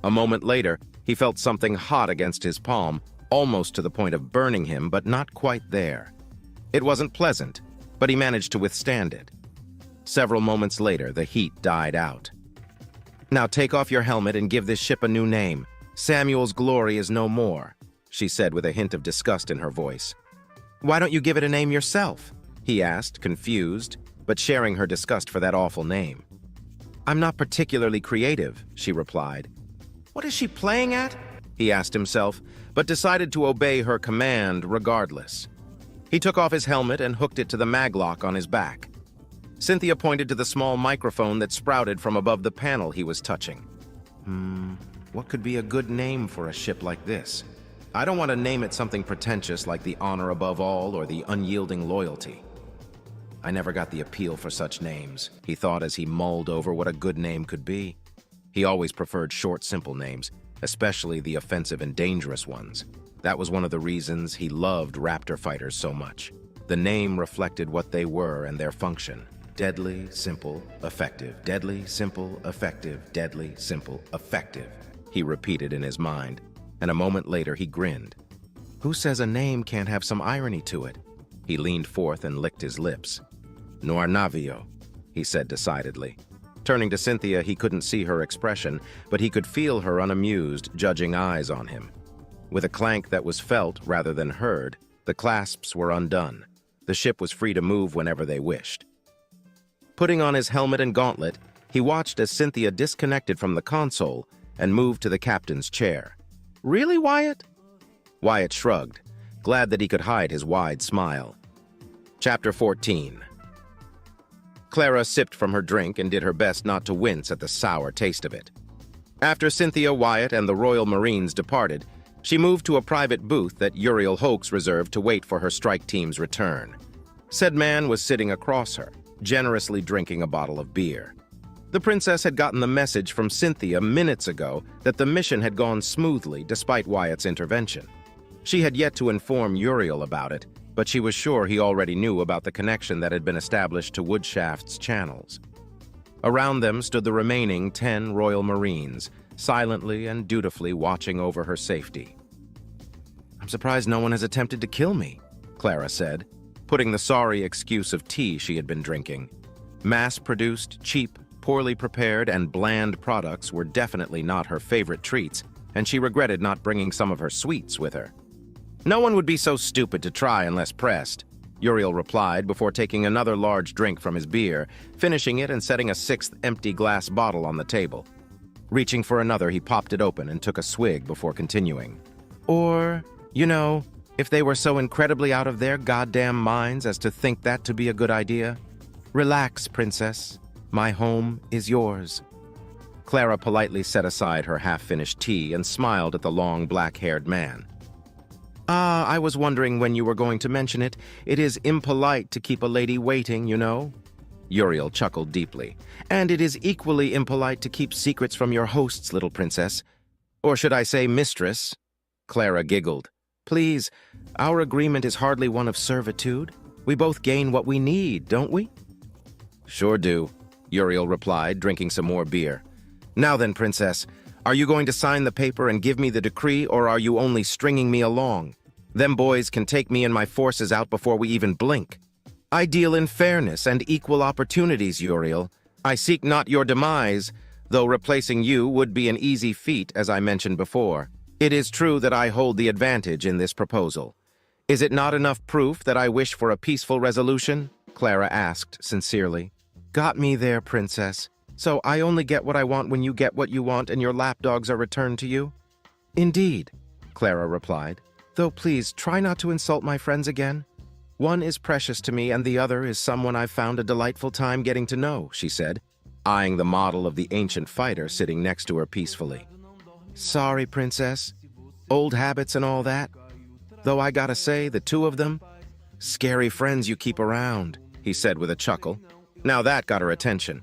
Speaker 9: A moment later, he felt something hot against his palm, almost to the point of burning him, but not quite there. It wasn't pleasant, but he managed to withstand it. Several moments later, the heat died out. Now take off your helmet and give this ship a new name. Samuel's glory is no more, she said with a hint of disgust in her voice. Why don't you give it a name yourself? He asked, confused, but sharing her disgust for that awful name. I'm not particularly creative, she replied. What is she playing at? He asked himself, but decided to obey her command regardless. He took off his helmet and hooked it to the maglock on his back. Cynthia pointed to the small microphone that sprouted from above the panel he was touching. What could be a good name for a ship like this? I don't want to name it something pretentious like the honor above all or the unyielding loyalty. I never got the appeal for such names, he thought as he mulled over what a good name could be. He always preferred short, simple names, especially the offensive and dangerous ones. That was one of the reasons he loved Raptor fighters so much. The name reflected what they were and their function. Deadly, simple, effective. Deadly, simple, effective. Deadly, simple, effective. He repeated in his mind, and a moment later he grinned. Who says a name can't have some irony to it? He leaned forth and licked his lips. Noir Navio, he said decidedly. Turning to Cynthia, he couldn't see her expression, but he could feel her unamused, judging eyes on him. With a clank that was felt rather than heard, the clasps were undone. The ship was free to move whenever they wished. Putting on his helmet and gauntlet, he watched as Cynthia disconnected from the console and moved to the captain's chair. Really, Wyatt? Wyatt shrugged, glad that he could hide his wide smile. Chapter 14. Clara sipped from her drink and did her best not to wince at the sour taste of it. After Cynthia, Wyatt, and the Royal Marines departed, she moved to a private booth that Uriel Hoax reserved to wait for her strike team's return. Said man was sitting across her, generously drinking a bottle of beer. The princess had gotten the message from Cynthia minutes ago that the mission had gone smoothly despite Wyatt's intervention. She had yet to inform Uriel about it, but she was sure he already knew about the connection that had been established to Woodshaft's channels. Around them stood the remaining 10 Royal Marines, silently and dutifully watching over her safety. I'm surprised no one has attempted to kill me, Clara said, putting the sorry excuse of tea she had been drinking. Mass-produced, cheap, poorly prepared, and bland products were definitely not her favorite treats, and she regretted not bringing some of her sweets with her. No one would be so stupid to try unless pressed, Uriel replied before taking another large drink from his beer, finishing it and setting a 6th empty glass bottle on the table. Reaching for another, he popped it open and took a swig before continuing. Or, if they were so incredibly out of their goddamn minds as to think that to be a good idea. Relax, princess. My home is yours. Clara politely set aside her half-finished tea and smiled at the long, black-haired man. I was wondering when you were going to mention it. It is impolite to keep a lady waiting, Uriel chuckled deeply. And it is equally impolite to keep secrets from your hosts, little princess. Or should I say mistress? Clara giggled. Please, our agreement is hardly one of servitude. We both gain what we need, don't we? Sure do, Uriel replied, drinking some more beer. Now then, princess, are you going to sign the paper and give me the decree, or are you only stringing me along? Them boys can take me and my forces out before we even blink. I deal in fairness and equal opportunities, Uriel. I seek not your demise, though replacing you would be an easy feat, as I mentioned before. It is true that I hold the advantage in this proposal. Is it not enough proof that I wish for a peaceful resolution? Clara asked sincerely. Got me there, princess. So I only get what I want when you get what you want and your lapdogs are returned to you? Indeed, Clara replied. Though please, try not to insult my friends again. One is precious to me and the other is someone I've found a delightful time getting to know, she said, eyeing the model of the ancient fighter sitting next to her peacefully. Sorry, princess. Old habits and all that. Though I gotta say, the two of them, scary friends you keep around, he said with a chuckle. Now that got her attention.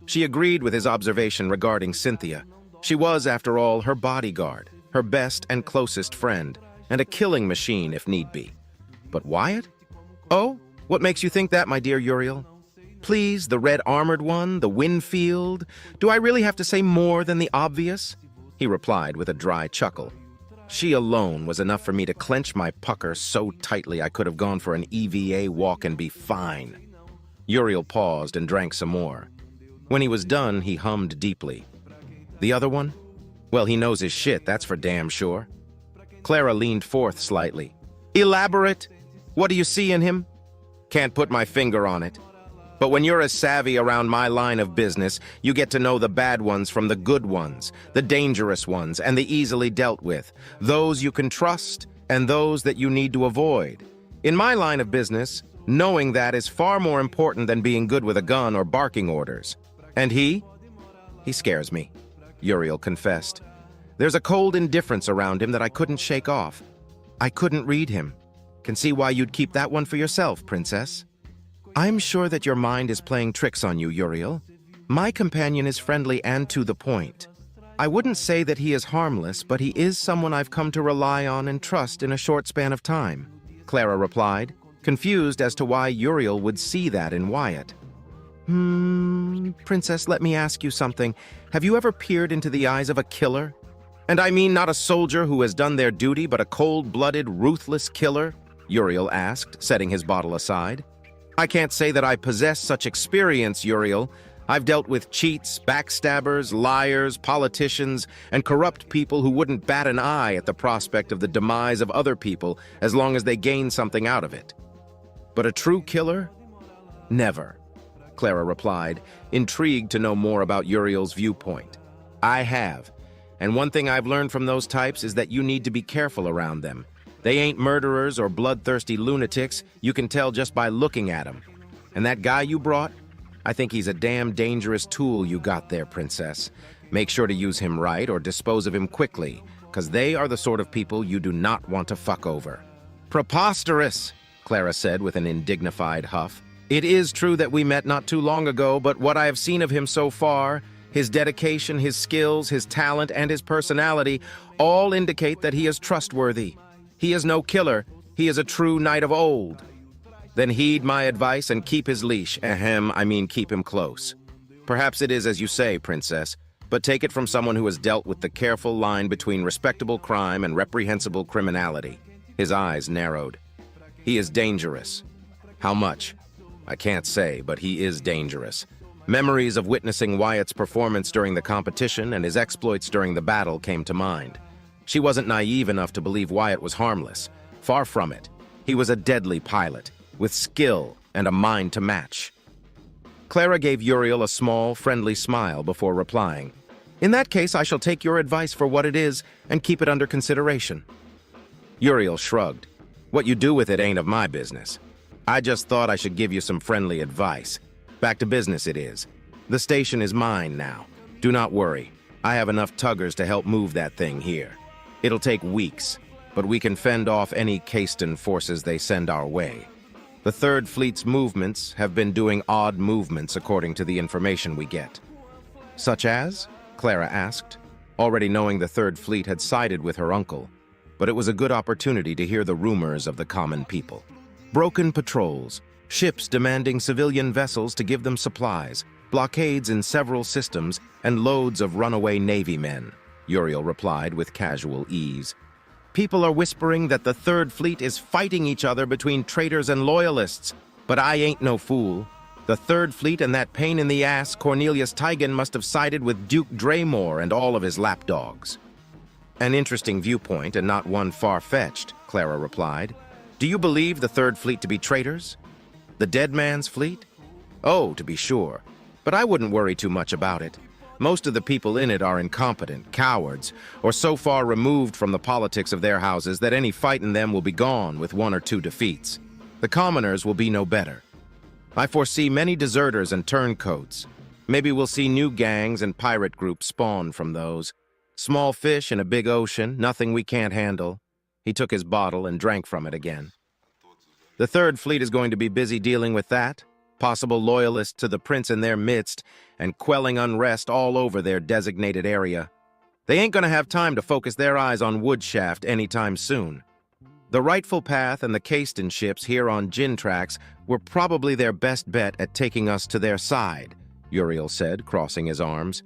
Speaker 9: She agreed with his observation regarding Cynthia. She was, after all, her bodyguard, her best and closest friend, and a killing machine if need be. But Wyatt? Oh, what makes you think that, my dear Uriel? Please, the red-armored one, the Winfield. Do I really have to say more than the obvious? He replied with a dry chuckle. She alone was enough for me to clench my pucker so tightly I could have gone for an EVA walk and be fine. Uriel paused and drank some more. When he was done, he hummed deeply. The other one? Well, he knows his shit, that's for damn sure. Clara leaned forth slightly. Elaborate? What do you see in him? Can't put my finger on it. But when you're as savvy around my line of business, you get to know the bad ones from the good ones, the dangerous ones, and the easily dealt with, those you can trust, and those that you need to avoid. In my line of business, knowing that is far more important than being good with a gun or barking orders. And he? He scares me, Uriel confessed. There's a cold indifference around him that I couldn't shake off. I couldn't read him. Can see why you'd keep that one for yourself, princess. I'm sure that your mind is playing tricks on you, Uriel. My companion is friendly and to the point. I wouldn't say that he is harmless, but he is someone I've come to rely on and trust in a short span of time, Clara replied, confused as to why Uriel would see that in Wyatt. Princess, let me ask you something. Have you ever peered into the eyes of a killer? And I mean not a soldier who has done their duty, but a cold-blooded, ruthless killer? Uriel asked, setting his bottle aside. I can't say that I possess such experience, Uriel. I've dealt with cheats, backstabbers, liars, politicians, and corrupt people who wouldn't bat an eye at the prospect of the demise of other people as long as they gain something out of it. But a true killer? Never, Clara replied, intrigued to know more about Uriel's viewpoint. I have, and one thing I've learned from those types is that you need to be careful around them. They ain't murderers or bloodthirsty lunatics, you can tell just by looking at them. And that guy you brought? I think he's a damn dangerous tool you got there, Princess. Make sure to use him right or dispose of him quickly, because they are the sort of people you do not want to fuck over. Preposterous, Clara said with an indignified huff. It is true that we met not too long ago, but what I have seen of him so far, his dedication, his skills, his talent, and his personality all indicate that he is trustworthy. He is no killer, he is a true knight of old. Then heed my advice and keep his leash. I mean keep him close. Perhaps it is as you say, Princess, but take it from someone who has dealt with the careful line between respectable crime and reprehensible criminality. His eyes narrowed. He is dangerous. How much? I can't say, but he is dangerous. Memories of witnessing Wyatt's performance during the competition and his exploits during the battle came to mind. She wasn't naive enough to believe Wyatt was harmless. Far from it. He was a deadly pilot, with skill and a mind to match. Clara gave Uriel a small, friendly smile before replying. In that case, I shall take your advice for what it is and keep it under consideration. Uriel shrugged. What you do with it ain't of my business. I just thought I should give you some friendly advice. Back to business it is. The station is mine now. Do not worry. I have enough tuggers to help move that thing here. It'll take weeks, but we can fend off any Caiston forces they send our way. The Third Fleet's movements have been doing odd movements according to the information we get. Such as? Clara asked, already knowing the Third Fleet had sided with her uncle, but it was a good opportunity to hear the rumors of the common people. Broken patrols, ships demanding civilian vessels to give them supplies, blockades in several systems, and loads of runaway Navy men, Uriel replied with casual ease. People are whispering that the Third Fleet is fighting each other between traitors and loyalists, but I ain't no fool. The Third Fleet and that pain-in-the-ass Cornelius Tygan must have sided with Duke Draymore and all of his lapdogs. An interesting viewpoint and not one far-fetched, Clara replied. Do you believe the Third Fleet to be traitors? The dead man's fleet? Oh, to be sure, but I wouldn't worry too much about it. Most of the people in it are incompetent, cowards, or so far removed from the politics of their houses that any fight in them will be gone with 1 or 2 defeats. The commoners will be no better. I foresee many deserters and turncoats. Maybe we'll see new gangs and pirate groups spawn from those. Small fish in a big ocean, nothing we can't handle. He took his bottle and drank from it again. The Third Fleet is going to be busy dealing with that, possible loyalists to the prince in their midst, and quelling unrest all over their designated area. They ain't gonna have time to focus their eyes on Woodshaft anytime soon. The Rightful Path and the Caiston ships here on Gintrax were probably their best bet at taking us to their side, Uriel said, crossing his arms.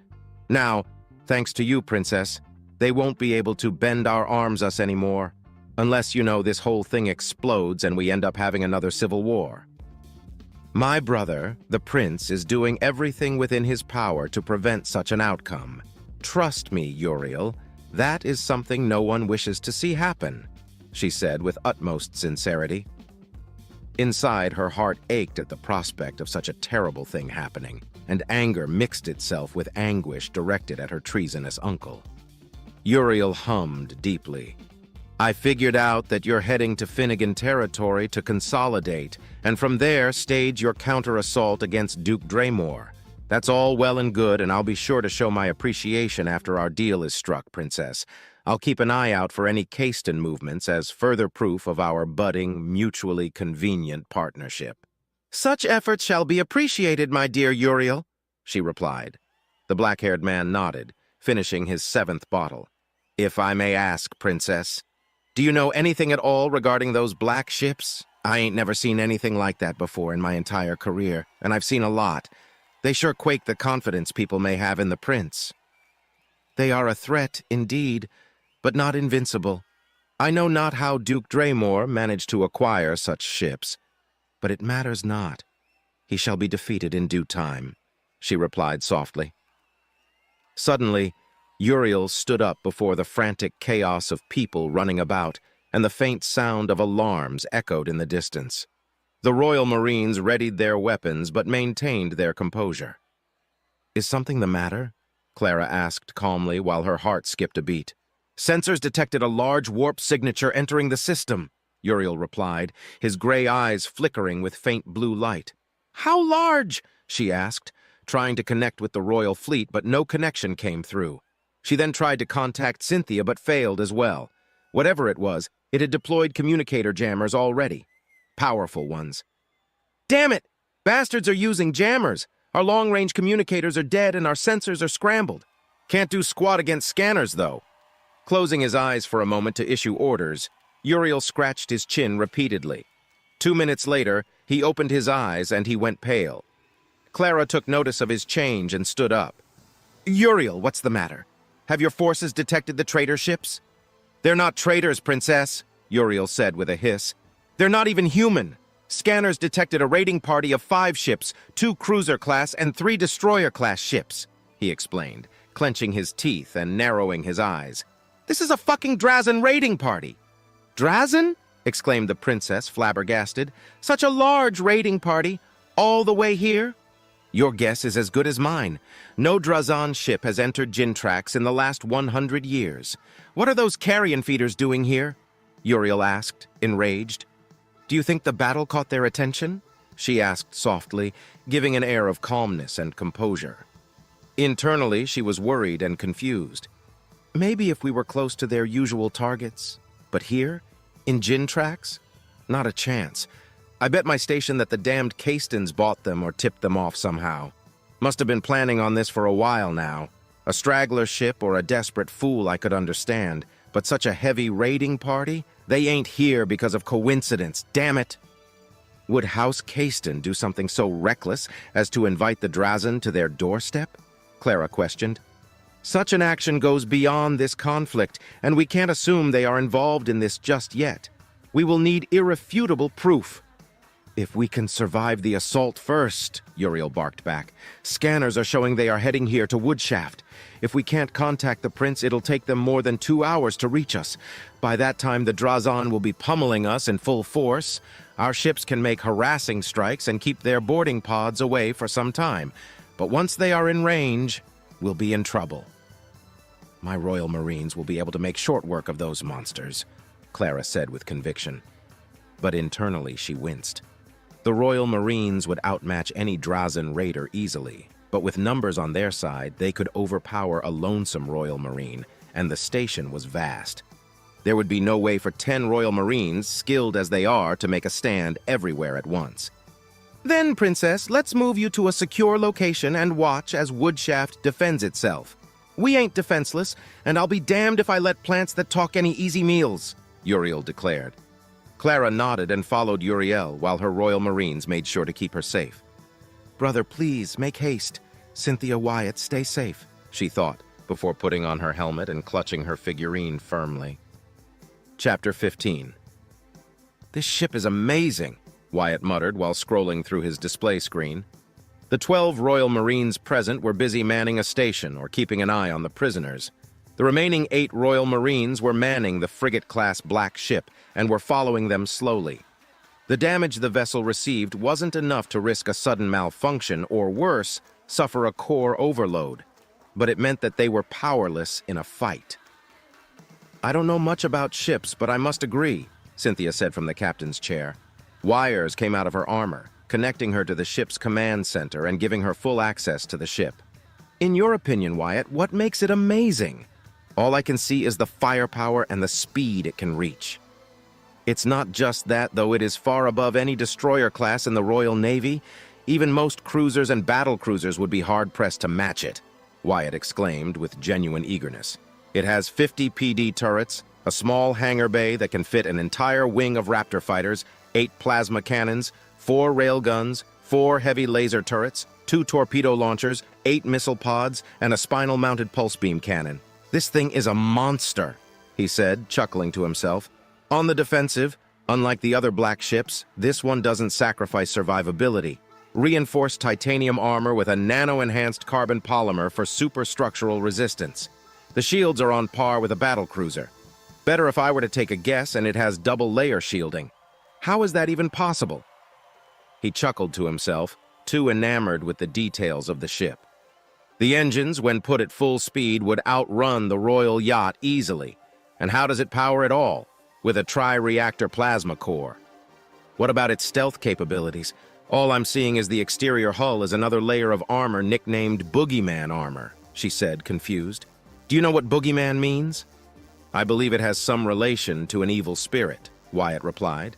Speaker 9: Now, thanks to you, Princess, they won't be able to bend our arms us anymore, unless, you know, this whole thing explodes and we end up having another civil war. My brother, the prince, is doing everything within his power to prevent such an outcome. Trust me, Uriel, that is something no one wishes to see happen, she said with utmost sincerity. Inside, her heart ached at the prospect of such a terrible thing happening, and anger mixed itself with anguish directed at her treasonous uncle. Uriel hummed deeply. I figured out that you're heading to Finnegan territory to consolidate, and from there stage your counter-assault against Duke Draymore. That's all well and good, and I'll be sure to show my appreciation after our deal is struck, Princess. I'll keep an eye out for any Caiston movements as further proof of our budding, mutually convenient partnership. Such efforts shall be appreciated, my dear Uriel, she replied. The black-haired man nodded, finishing his 7th bottle. If I may ask, Princess, do you know anything at all regarding those black ships? I ain't never seen anything like that before in my entire career, and I've seen a lot. They sure quake the confidence people may have in the prince. They are a threat, indeed, but not invincible. I know not how Duke Draymore managed to acquire such ships, but it matters not. He shall be defeated in due time, she replied softly. Suddenly, Uriel stood up before the frantic chaos of people running about, and the faint sound of alarms echoed in the distance. The Royal Marines readied their weapons but maintained their composure. "Is something the matter?" Clara asked calmly while her heart skipped a beat. "Sensors detected a large warp signature entering the system," Uriel replied, his gray eyes flickering with faint blue light. "How large?" she asked, trying to connect with the royal fleet, but no connection came through. She then tried to contact Cynthia, but failed as well. Whatever it was, it had deployed communicator jammers already. Powerful ones. "Damn it! Bastards are using jammers! Our long-range communicators are dead and our sensors are scrambled. Can't do squat against scanners, though." Closing his eyes for a moment to issue orders, Uriel scratched his chin repeatedly. 2 minutes later, he opened his eyes and he went pale. Clara took notice of his change and stood up. "Uriel, what's the matter? Have your forces detected the traitor ships?" "They're not traitors, Princess," Uriel said with a hiss. "They're not even human. Scanners detected a raiding party of 5 ships, 2 cruiser-class and 3 destroyer-class ships," he explained, clenching his teeth and narrowing his eyes. "This is a fucking Drazen raiding party." "Drazen?" exclaimed the princess, flabbergasted. "Such a large raiding party, all the way here?" "Your guess is as good as mine. No Drazan ship has entered Jintrax in the last 100 years. What are those carrion feeders doing here?" Uriel asked, enraged. "Do you think the battle caught their attention?" she asked softly, giving an air of calmness and composure. Internally, she was worried and confused. Maybe if we were close to their usual targets. But here, in Jintrax? Not a chance. I bet my station that the damned Castons bought them or tipped them off somehow. Must have been planning on this for a while now. A straggler ship or a desperate fool I could understand, but such a heavy raiding party? They ain't here because of coincidence, damn it! Would House Caston do something so reckless as to invite the Drazen to their doorstep? Clara questioned. Such an action goes beyond this conflict, and we can't assume they are involved in this just yet. We will need irrefutable proof. "If we can survive the assault first," Uriel barked back. "Scanners are showing they are heading here to Woodshaft. If we can't contact the prince, it'll take them more than 2 hours to reach us. By that time, the Drazan will be pummeling us in full force. Our ships can make harassing strikes and keep their boarding pods away for some time. But once they are in range, we'll be in trouble." "My Royal Marines will be able to make short work of those monsters," Clara said with conviction. But internally she winced. The Royal Marines would outmatch any Drazen raider easily, but with numbers on their side, they could overpower a lonesome Royal Marine, and the station was vast. There would be no way for 10 Royal Marines, skilled as they are, to make a stand everywhere at once. "Then, Princess, let's move you to a secure location and watch as Woodshaft defends itself. We ain't defenseless, and I'll be damned if I let plants that talk any easy meals," Uriel declared. Clara nodded and followed Uriel while her Royal Marines made sure to keep her safe. "Brother, please, make haste. Cynthia Wyatt, stay safe," she thought, before putting on her helmet and clutching her figurine firmly. Chapter 15. "This ship is amazing," Wyatt muttered while scrolling through his display screen. The 12 Royal Marines present were busy manning a station or keeping an eye on the prisoners. The remaining 8 Royal Marines were manning the frigate-class black ship and were following them slowly. The damage the vessel received wasn't enough to risk a sudden malfunction or, worse, suffer a core overload, but it meant that they were powerless in a fight. "I don't know much about ships, but I must agree," Cynthia said from the captain's chair. Wires came out of her armor, connecting her to the ship's command center and giving her full access to the ship. "In your opinion, Wyatt, what makes it amazing?" "All I can see is the firepower and the speed it can reach." "It's not just that, though it is far above any destroyer class in the Royal Navy. Even most cruisers and battle cruisers would be hard-pressed to match it," Wyatt exclaimed with genuine eagerness. "It has 50 PD turrets, a small hangar bay that can fit an entire wing of Raptor fighters, 8 plasma cannons, 4 railguns, 4 heavy laser turrets, 2 torpedo launchers, 8 missile pods, and a spinal-mounted pulse beam cannon. This thing is a monster, he said, chuckling to himself. On the defensive, unlike the other black ships, this one doesn't sacrifice survivability. Reinforced titanium armor with a nano-enhanced carbon polymer for superstructural resistance. The shields are on par with a battlecruiser. Better if I were to take a guess, and it has double layer shielding. How is that even possible? He chuckled to himself, too enamored with the details of the ship. The engines, when put at full speed, would outrun the royal yacht easily. And how does it power it all? With a tri-reactor plasma core. What about its stealth capabilities? All I'm seeing is the exterior hull is another layer of armor nicknamed Boogeyman armor, she said, confused. Do you know what Boogeyman means? I believe it has some relation to an evil spirit, Wyatt replied.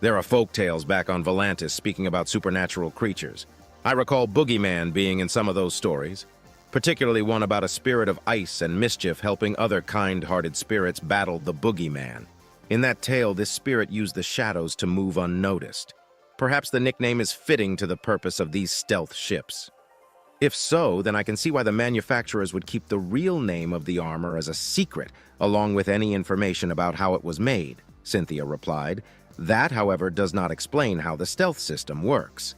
Speaker 9: There are folktales back on Volantis speaking about supernatural creatures. I recall Boogeyman being in some of those stories, particularly one about a spirit of ice and mischief helping other kind-hearted spirits battle the Boogeyman. In that tale, this spirit used the shadows to move unnoticed. Perhaps the nickname is fitting to the purpose of these stealth ships. If so, then I can see why the manufacturers would keep the real name of the armor as a secret, along with any information about how it was made, Cynthia replied. That, however, does not explain how the stealth system works.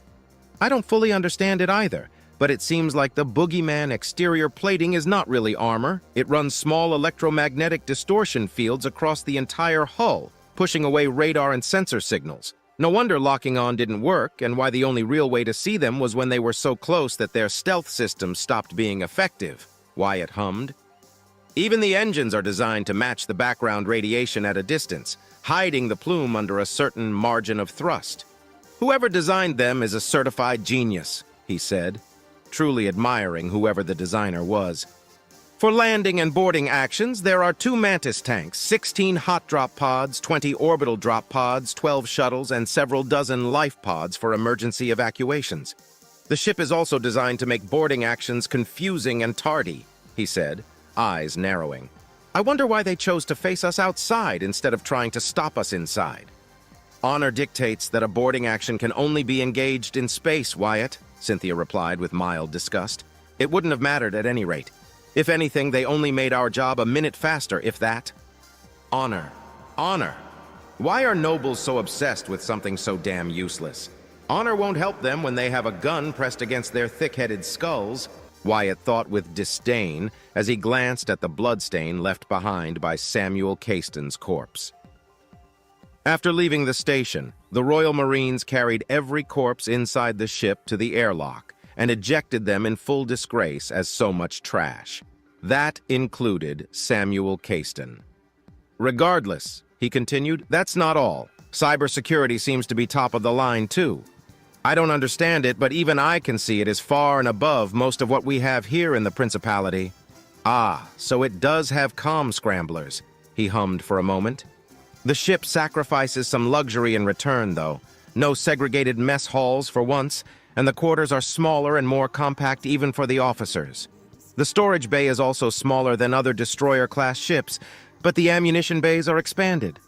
Speaker 9: I don't fully understand it either, but it seems like the Boogeyman exterior plating is not really armor. It runs small electromagnetic distortion fields across the entire hull, pushing away radar and sensor signals. No wonder locking on didn't work, and why the only real way to see them was when they were so close that their stealth system stopped being effective, Wyatt hummed. Even the engines are designed to match the background radiation at a distance, hiding the plume under a certain margin of thrust. Whoever designed them is a certified genius, he said, truly admiring whoever the designer was. For landing and boarding actions, there are 2 Mantis tanks, 16 hot drop pods, 20 orbital drop pods, 12 shuttles, and several dozen life pods for emergency evacuations. The ship is also designed to make boarding actions confusing and tardy, he said, eyes narrowing. I wonder why they chose to face us outside instead of trying to stop us inside. Honor dictates that a boarding action can only be engaged in space, Wyatt, Cynthia replied with mild disgust. It wouldn't have mattered at any rate. If anything, they only made our job a minute faster, if that. Honor. Honor. Why are nobles so obsessed with something so damn useless? Honor won't help them when they have a gun pressed against their thick-headed skulls, Wyatt thought with disdain as he glanced at the bloodstain left behind by Samuel Caston's corpse. After leaving the station, the Royal Marines carried every corpse inside the ship to the airlock and ejected them in full disgrace as so much trash. That included Samuel Caston. Regardless, he continued, that's not all. Cybersecurity seems to be top of the line, too. I don't understand it, but even I can see it is far and above most of what we have here in the Principality. Ah, so it does have comm scramblers, he hummed for a moment. The ship sacrifices some luxury in return, though. No segregated mess halls for once, and the quarters are smaller and more compact even for the officers. The storage bay is also smaller than other destroyer-class ships, but the ammunition bays are expanded.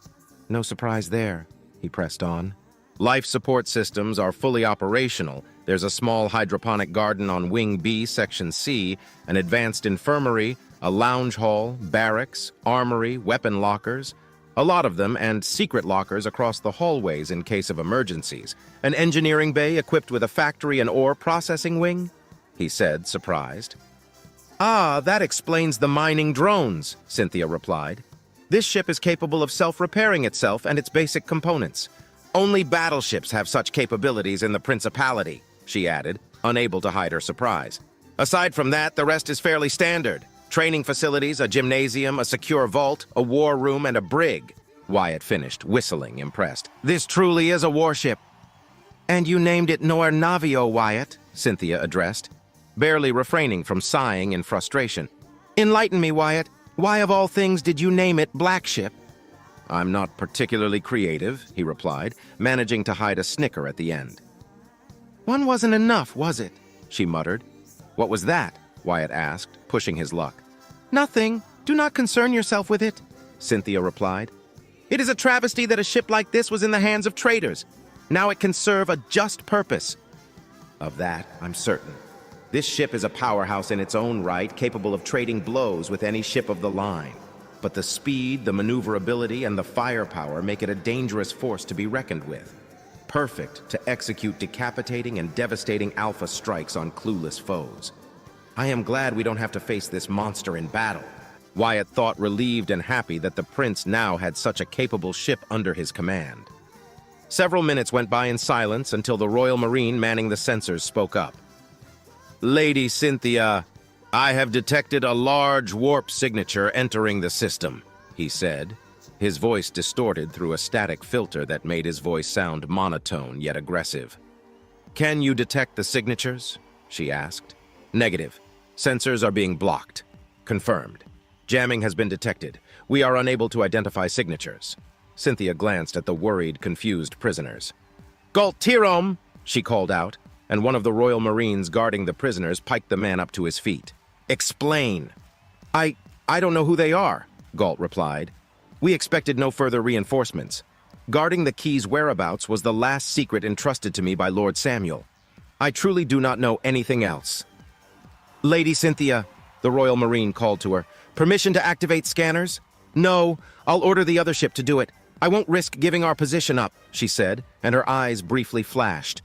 Speaker 9: No surprise there, he pressed on. Life support systems are fully operational. There's a small hydroponic garden on Wing B, Section C, an advanced infirmary, a lounge hall, barracks, armory, weapon lockers, a lot of them, and secret lockers across the hallways in case of emergencies. An engineering bay equipped with a factory and ore processing wing, he said, surprised. Ah, that explains the mining drones, Cynthia replied. This ship is capable of self-repairing itself and its basic components. Only battleships have such capabilities in the Principality, she added, unable to hide her surprise. Aside from that, the rest is fairly standard. Training facilities, a gymnasium, a secure vault, a war room, and a brig, Wyatt finished, whistling, impressed. This truly is a warship. And you named it Noir Navio, Wyatt, Cynthia addressed, barely refraining from sighing in frustration. Enlighten me, Wyatt. Why of all things did you name it Black Ship? I'm not particularly creative, he replied, managing to hide a snicker at the end. One wasn't enough, was it? She muttered. What was that? Wyatt asked, pushing his luck. Nothing. Do not concern yourself with it, Cynthia replied. It is a travesty that a ship like this was in the hands of traitors. Now it can serve a just purpose. Of that, I'm certain. This ship is a powerhouse in its own right, capable of trading blows with any ship of the line. But the speed, the maneuverability, and the firepower make it a dangerous force to be reckoned with. Perfect to execute decapitating and devastating alpha strikes on clueless foes. I am glad we don't have to face this monster in battle. Wyatt thought, relieved and happy that the prince now had such a capable ship under his command. Several minutes went by in silence until the Royal Marine manning the sensors spoke up. "Lady Cynthia, I have detected a large warp signature entering the system," he said, his voice distorted through a static filter that made his voice sound monotone yet aggressive. "Can you detect the signatures?" she asked. "Negative. Sensors are being blocked." "Confirmed. Jamming has been detected. We are unable to identify signatures." Cynthia glanced at the worried, confused prisoners. "Galt Tirom!" she called out, and one of the Royal Marines guarding the prisoners piked the man up to his feet. "Explain." I don't know who they are," Galt replied. "We expected no further reinforcements. Guarding the key's whereabouts was the last secret entrusted to me by Lord Samuel. I truly do not know anything else." "Lady Cynthia," the Royal Marine called to her, "permission to activate scanners?" "No, I'll order the other ship to do it. I won't risk giving our position up," she said, and her eyes briefly flashed.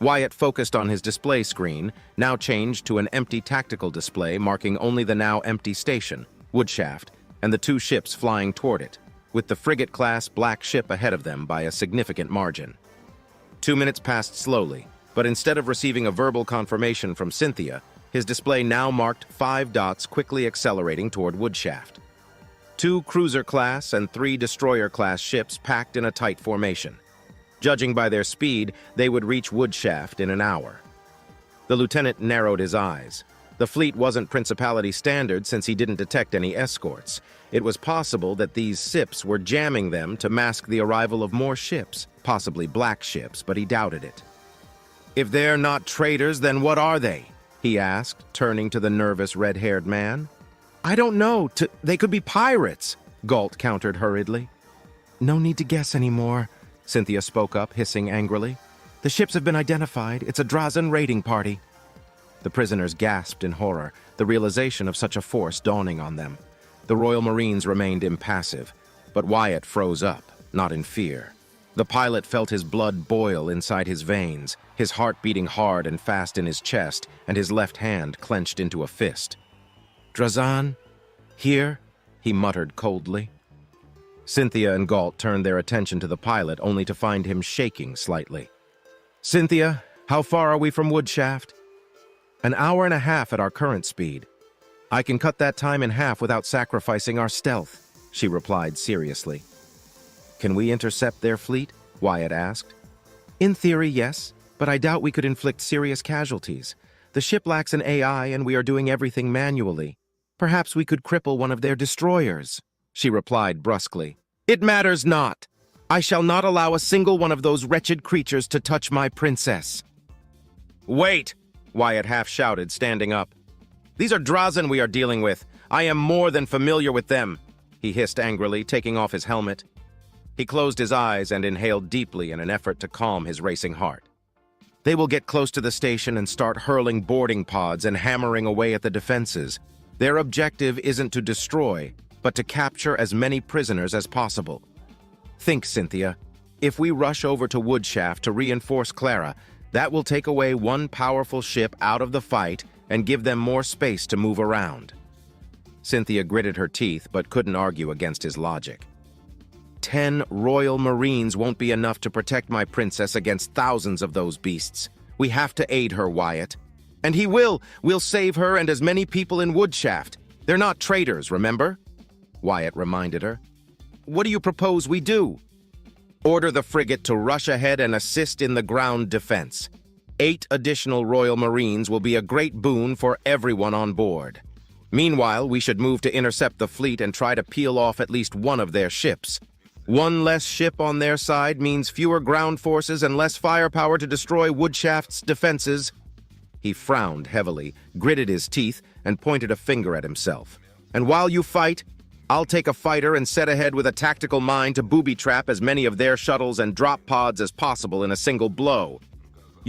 Speaker 9: Wyatt focused on his display screen, now changed to an empty tactical display marking only the now empty station, Woodshaft, and the two ships flying toward it, with the frigate-class black ship ahead of them by a significant margin. 2 minutes passed slowly, but instead of receiving a verbal confirmation from Cynthia, his display now marked 5 dots quickly accelerating toward Woodshaft. 2 cruiser-class and 3 destroyer-class ships packed in a tight formation. Judging by their speed, they would reach Woodshaft in an hour. The lieutenant narrowed his eyes. The fleet wasn't Principality standard since he didn't detect any escorts. It was possible that these ships were jamming them to mask the arrival of more ships, possibly black ships, but he doubted it. "If they're not traitors, then what are they?" he asked, turning to the nervous red-haired man. "I don't know. They could be pirates," Galt countered hurriedly. "No need to guess anymore," Cynthia spoke up, hissing angrily. "The ships have been identified. It's a Drazen raiding party." The prisoners gasped in horror, the realization of such a force dawning on them. The Royal Marines remained impassive, but Wyatt froze up, not in fear. The pilot felt his blood boil inside his veins, his heart beating hard and fast in his chest, and his left hand clenched into a fist. "Drazan? Here?" he muttered coldly. Cynthia and Galt turned their attention to the pilot, only to find him shaking slightly. "Cynthia, how far are we from Woodshaft?" "An hour and a half at our current speed. I can cut that time in half without sacrificing our stealth," she replied seriously. "Can we intercept their fleet?" Wyatt asked. "In theory, yes, but I doubt we could inflict serious casualties. The ship lacks an AI and we are doing everything manually. Perhaps we could cripple one of their destroyers," she replied brusquely. "It matters not. I shall not allow a single one of those wretched creatures to touch my princess." "Wait!" Wyatt half-shouted, standing up. "These are Drazen we are dealing with. I am more than familiar with them," he hissed angrily, taking off his helmet. He closed his eyes and inhaled deeply in an effort to calm his racing heart. "They will get close to the station and start hurling boarding pods and hammering away at the defenses. Their objective isn't to destroy, but to capture as many prisoners as possible. Think, Cynthia. If we rush over to Woodshaft to reinforce Clara, that will take away one powerful ship out of the fight and give them more space to move around." Cynthia gritted her teeth but couldn't argue against his logic. 10 Royal Marines won't be enough to protect my princess against thousands of those beasts. We have to aid her, Wyatt. And he will. We'll save her and as many people in Woodshaft. They're not traitors, remember? Wyatt reminded her. "What do you propose we do?" "Order the frigate to rush ahead and assist in the ground defense. 8 additional Royal Marines will be a great boon for everyone on board. Meanwhile, we should move to intercept the fleet and try to peel off at least one of their ships. One less ship on their side means fewer ground forces and less firepower to destroy Woodshaft's defenses." He frowned heavily, gritted his teeth, and pointed a finger at himself. "And while you fight, I'll take a fighter and set ahead with a tactical mine to booby-trap as many of their shuttles and drop pods as possible in a single blow.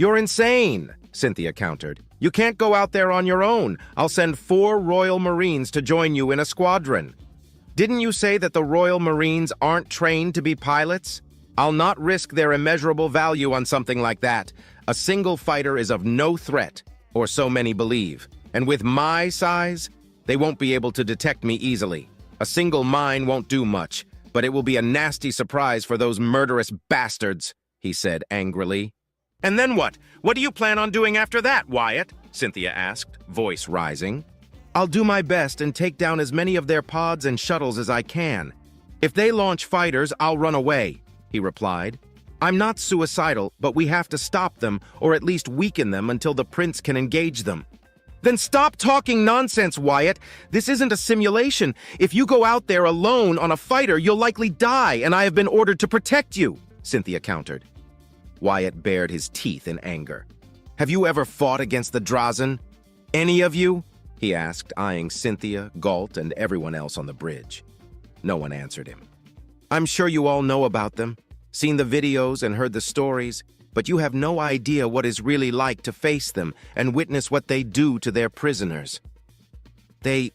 Speaker 9: You're insane, Cynthia countered. You can't go out there on your own. I'll send 4 Royal Marines to join you in a squadron. Didn't you say that the Royal Marines aren't trained to be pilots? I'll not risk their immeasurable value on something like that. A single fighter is of no threat, or so many believe. And with my size, they won't be able to detect me easily. A single mine won't do much, but it will be a nasty surprise for those murderous bastards, he said angrily. And then what? What do you plan on doing after that, Wyatt? Cynthia asked, voice rising. I'll do my best and take down as many of their pods and shuttles as I can. If they launch fighters, I'll run away, he replied. I'm not suicidal, but we have to stop them, or at least weaken them until the prince can engage them. Then stop talking nonsense, Wyatt. This isn't a simulation. If you go out there alone on a fighter, you'll likely die, and I have been ordered to protect you, Cynthia countered. Wyatt bared his teeth in anger. Have you ever fought against the Drazen? Any of you? He asked, eyeing Cynthia, Galt, and everyone else on the bridge. No one answered him. I'm sure you all know about them, seen the videos and heard the stories, but you have no idea what it's really like to face them and witness what they do to their prisoners. They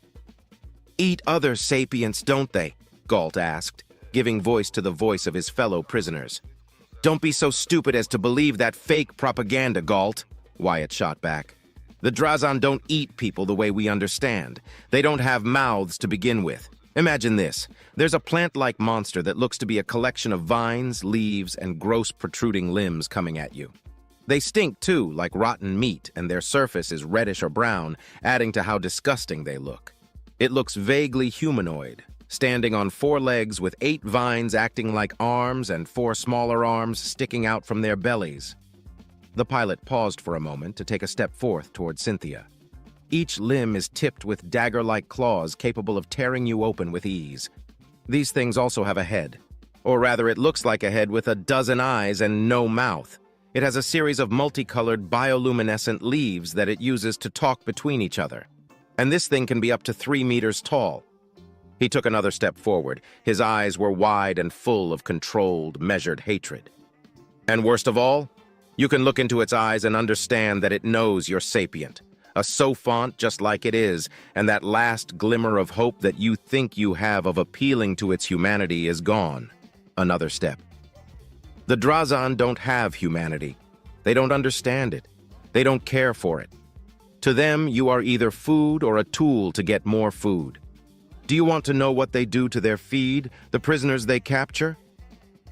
Speaker 9: eat other sapients, don't they? Galt asked, giving voice to the voice of his fellow prisoners. Don't be so stupid as to believe that fake propaganda, Galt, Wyatt shot back. The Drazen don't eat people the way we understand. They don't have mouths to begin with. Imagine this. There's a plant-like monster that looks to be a collection of vines, leaves, and gross protruding limbs coming at you. They stink, too, like rotten meat, and their surface is reddish or brown, adding to how disgusting they look. It looks vaguely humanoid, standing on 4 legs with 8 vines acting like arms and 4 smaller arms sticking out from their bellies. The pilot paused for a moment to take a step forth toward Cynthia. Each limb is tipped with dagger-like claws capable of tearing you open with ease. These things also have a head. Or rather, it looks like a head with a dozen eyes and no mouth. It has a series of multicolored bioluminescent leaves that it uses to talk between each other. And this thing can be up to 3 meters tall. He took another step forward. His eyes were wide and full of controlled, measured hatred. And worst of all, you can look into its eyes and understand that it knows you're sapient. A sophont just like it is, and that last glimmer of hope that you think you have of appealing to its humanity is gone. Another step. The Drazen don't have humanity. They don't understand it. They don't care for it. To them, you are either food or a tool to get more food. Do you want to know what they do to their feed, the prisoners they capture?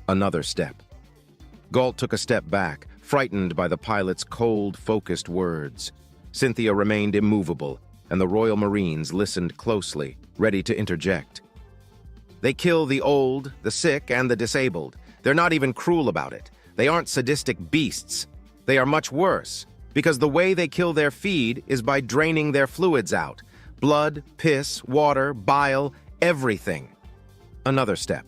Speaker 9: Another step. Galt took a step back, frightened by the pilot's cold, focused words. Cynthia remained immovable, and the Royal Marines listened closely, ready to interject. They kill the old, the sick, and the disabled. They're not even cruel about it. They aren't sadistic beasts. They are much worse, because the way they kill their feed is by draining their fluids out. Blood, piss, water, bile, everything. Another step.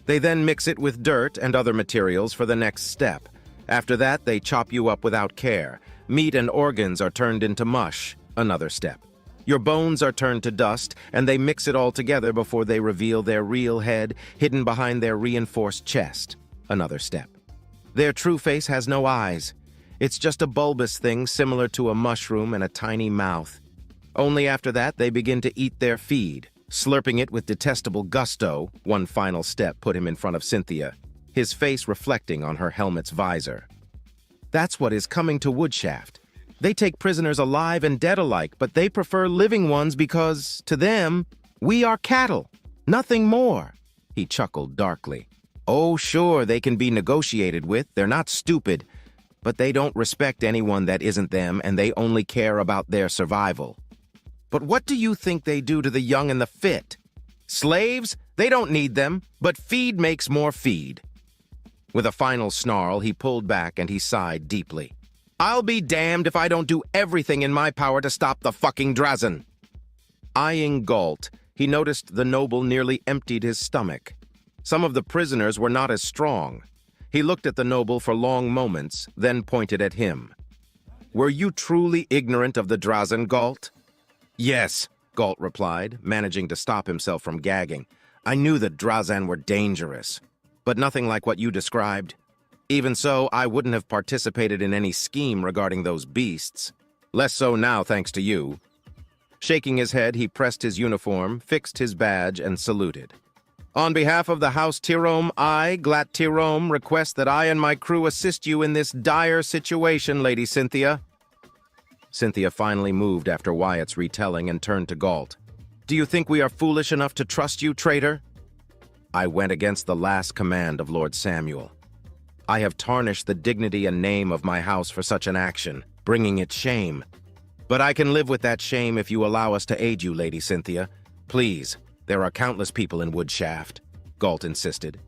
Speaker 9: They then mix it with dirt and other materials for the next step. After that, they chop you up without care. Meat and organs are turned into mush. Another step. Your bones are turned to dust, and they mix it all together before they reveal their real head, hidden behind their reinforced chest. Another step. Their true face has no eyes. It's just a bulbous thing similar to a mushroom and a tiny mouth. Only after that, they begin to eat their feed, slurping it with detestable gusto. One final step put him in front of Cynthia, his face reflecting on her helmet's visor. That's what is coming to Woodshaft. They take prisoners alive and dead alike, but they prefer living ones because, to them, we are cattle, nothing more. He chuckled darkly. Oh, sure, they can be negotiated with. They're not stupid, but they don't respect anyone that isn't them, and they only care about their survival. But what do you think they do to the young and the fit? Slaves? They don't need them, but feed makes more feed. With a final snarl, he pulled back and he sighed deeply. I'll be damned if I don't do everything in my power to stop the fucking Drazen. Eyeing Galt, he noticed the noble nearly emptied his stomach. Some of the prisoners were not as strong. He looked at the noble for long moments, then pointed at him. Were you truly ignorant of the Drazen, Galt? Yes, Galt replied, managing to stop himself from gagging. I knew the Drazen were dangerous, but nothing like what you described. Even so, I wouldn't have participated in any scheme regarding those beasts. Less so now, thanks to you. Shaking his head, he pressed his uniform, fixed his badge, and saluted. On behalf of the House Tirome, I, Glat Tirome, request that I and my crew assist you in this dire situation, Lady Cynthia. Cynthia finally moved after Wyatt's retelling and turned to Galt. Do you think we are foolish enough to trust you, traitor? I went against the last command of Lord Samuel. I have tarnished the dignity and name of my house for such an action, bringing it shame. But I can live with that shame if you allow us to aid you, Lady Cynthia. Please, there are countless people in Woodshaft, Galt insisted.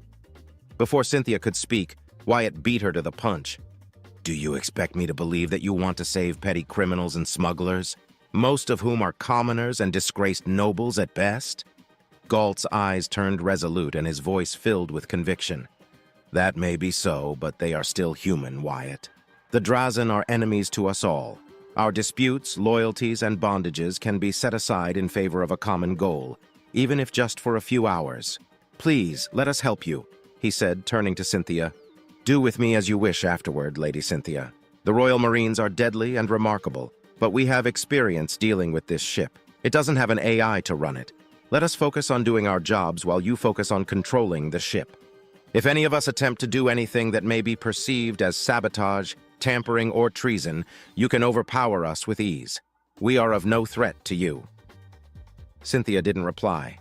Speaker 9: Before Cynthia could speak, Wyatt beat her to the punch. Do you expect me to believe that you want to save petty criminals and smugglers, most of whom are commoners and disgraced nobles at best? Galt's eyes turned resolute and his voice filled with conviction. That may be so, but they are still human, Wyatt. The Drazen are enemies to us all. Our disputes, loyalties, and bondages can be set aside in favor of a common goal, even if just for a few hours. Please, let us help you, he said, turning to Cynthia. Do with me as you wish afterward, Lady Cynthia. The Royal Marines are deadly and remarkable, but we have experience dealing with this ship. It doesn't have an AI to run it. Let us focus on doing our jobs while you focus on controlling the ship. If any of us attempt to do anything that may be perceived as sabotage, tampering, or treason, you can overpower us with ease. We are of no threat to you. Cynthia didn't reply.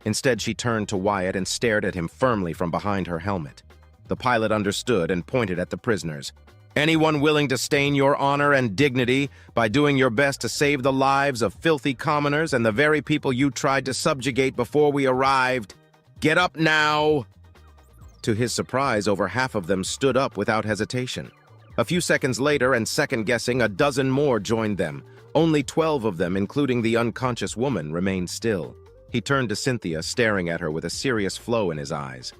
Speaker 9: Instead, she turned to Wyatt and stared at him firmly from behind her helmet. The pilot understood and pointed at the prisoners. Anyone willing to stain your honor and dignity by doing your best to save the lives of filthy commoners and the very people you tried to subjugate before we arrived, get up now! To his surprise, over half of them stood up without hesitation. A few seconds later, and second-guessing, a dozen more joined them. Only 12 of them, including the unconscious woman, remained still. He turned to Cynthia, staring at her with a serious flow in his eyes.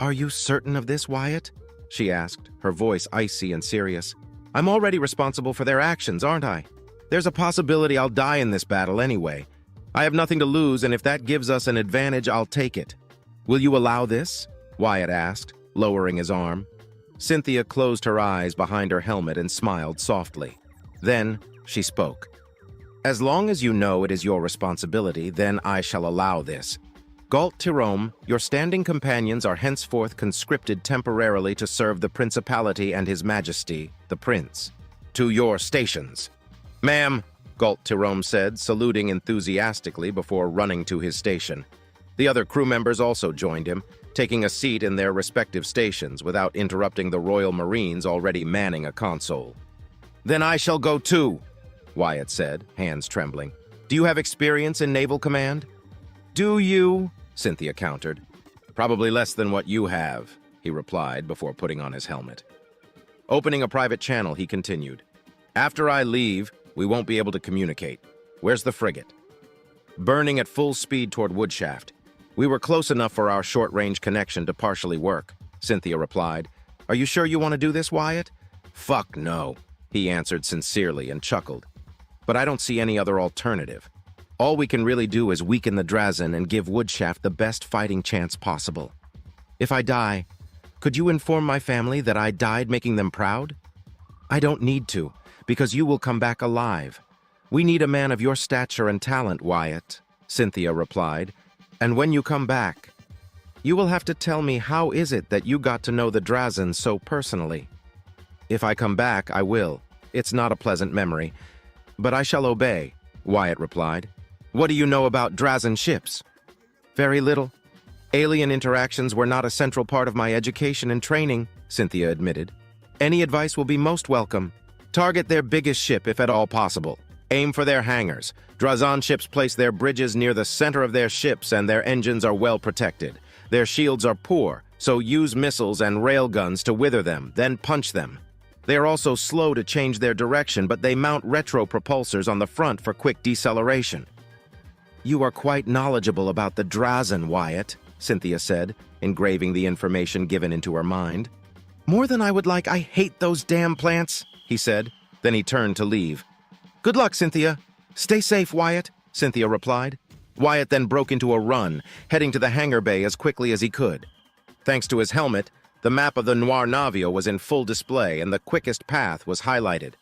Speaker 9: Are you certain of this, Wyatt? She asked, her voice icy and serious. I'm already responsible for their actions, aren't I? There's a possibility I'll die in this battle anyway. I have nothing to lose, and if that gives us an advantage, I'll take it. Will you allow this? Wyatt asked, lowering his arm. Cynthia closed her eyes behind her helmet and smiled softly. Then she spoke. As long as you know it is your responsibility, then I shall allow this. Galt Tirome, your standing companions are henceforth conscripted temporarily to serve the Principality and His Majesty, the Prince. To your stations. Ma'am, Galt Tirome said, saluting enthusiastically before running to his station. The other crew members also joined him, taking a seat in their respective stations without interrupting the Royal Marines already manning a console. Then I shall go too, Wyatt said, hands trembling. Do you have experience in naval command? Do you? Cynthia countered. Probably less than what you have, he replied before putting on his helmet. Opening a private channel, he continued. After I leave, we won't be able to communicate. Where's the frigate? Burning at full speed toward Woodshaft. We were close enough for our short-range connection to partially work, Cynthia replied. Are you sure you want to do this, Wyatt? Fuck no, he answered sincerely and chuckled. But I don't see any other alternative. All we can really do is weaken the Drazen and give Woodshaft the best fighting chance possible. If I die, could you inform my family that I died making them proud? I don't need to, because you will come back alive. We need a man of your stature and talent, Wyatt, Cynthia replied. And when you come back, you will have to tell me how is it that you got to know the Drazen so personally. If I come back, I will. It's not a pleasant memory. But I shall obey, Wyatt replied. What do you know about Drazen ships? Very little. Alien interactions were not a central part of my education and training, Cynthia admitted. Any advice will be most welcome. Target their biggest ship if at all possible. Aim for their hangars. Drazen ships place their bridges near the center of their ships and their engines are well protected. Their shields are poor, so use missiles and railguns to wither them, then punch them. They are also slow to change their direction, but they mount retro-propulsors on the front for quick deceleration. You are quite knowledgeable about the Drazen, Wyatt, Cynthia said, engraving the information given into her mind. More than I would like. I hate those damn plants, he said. Then he turned to leave. Good luck, Cynthia. Stay safe, Wyatt, Cynthia replied. Wyatt then broke into a run, heading to the hangar bay as quickly as he could. Thanks to his helmet, The map of the Noir Navio was in full display and the quickest path was highlighted.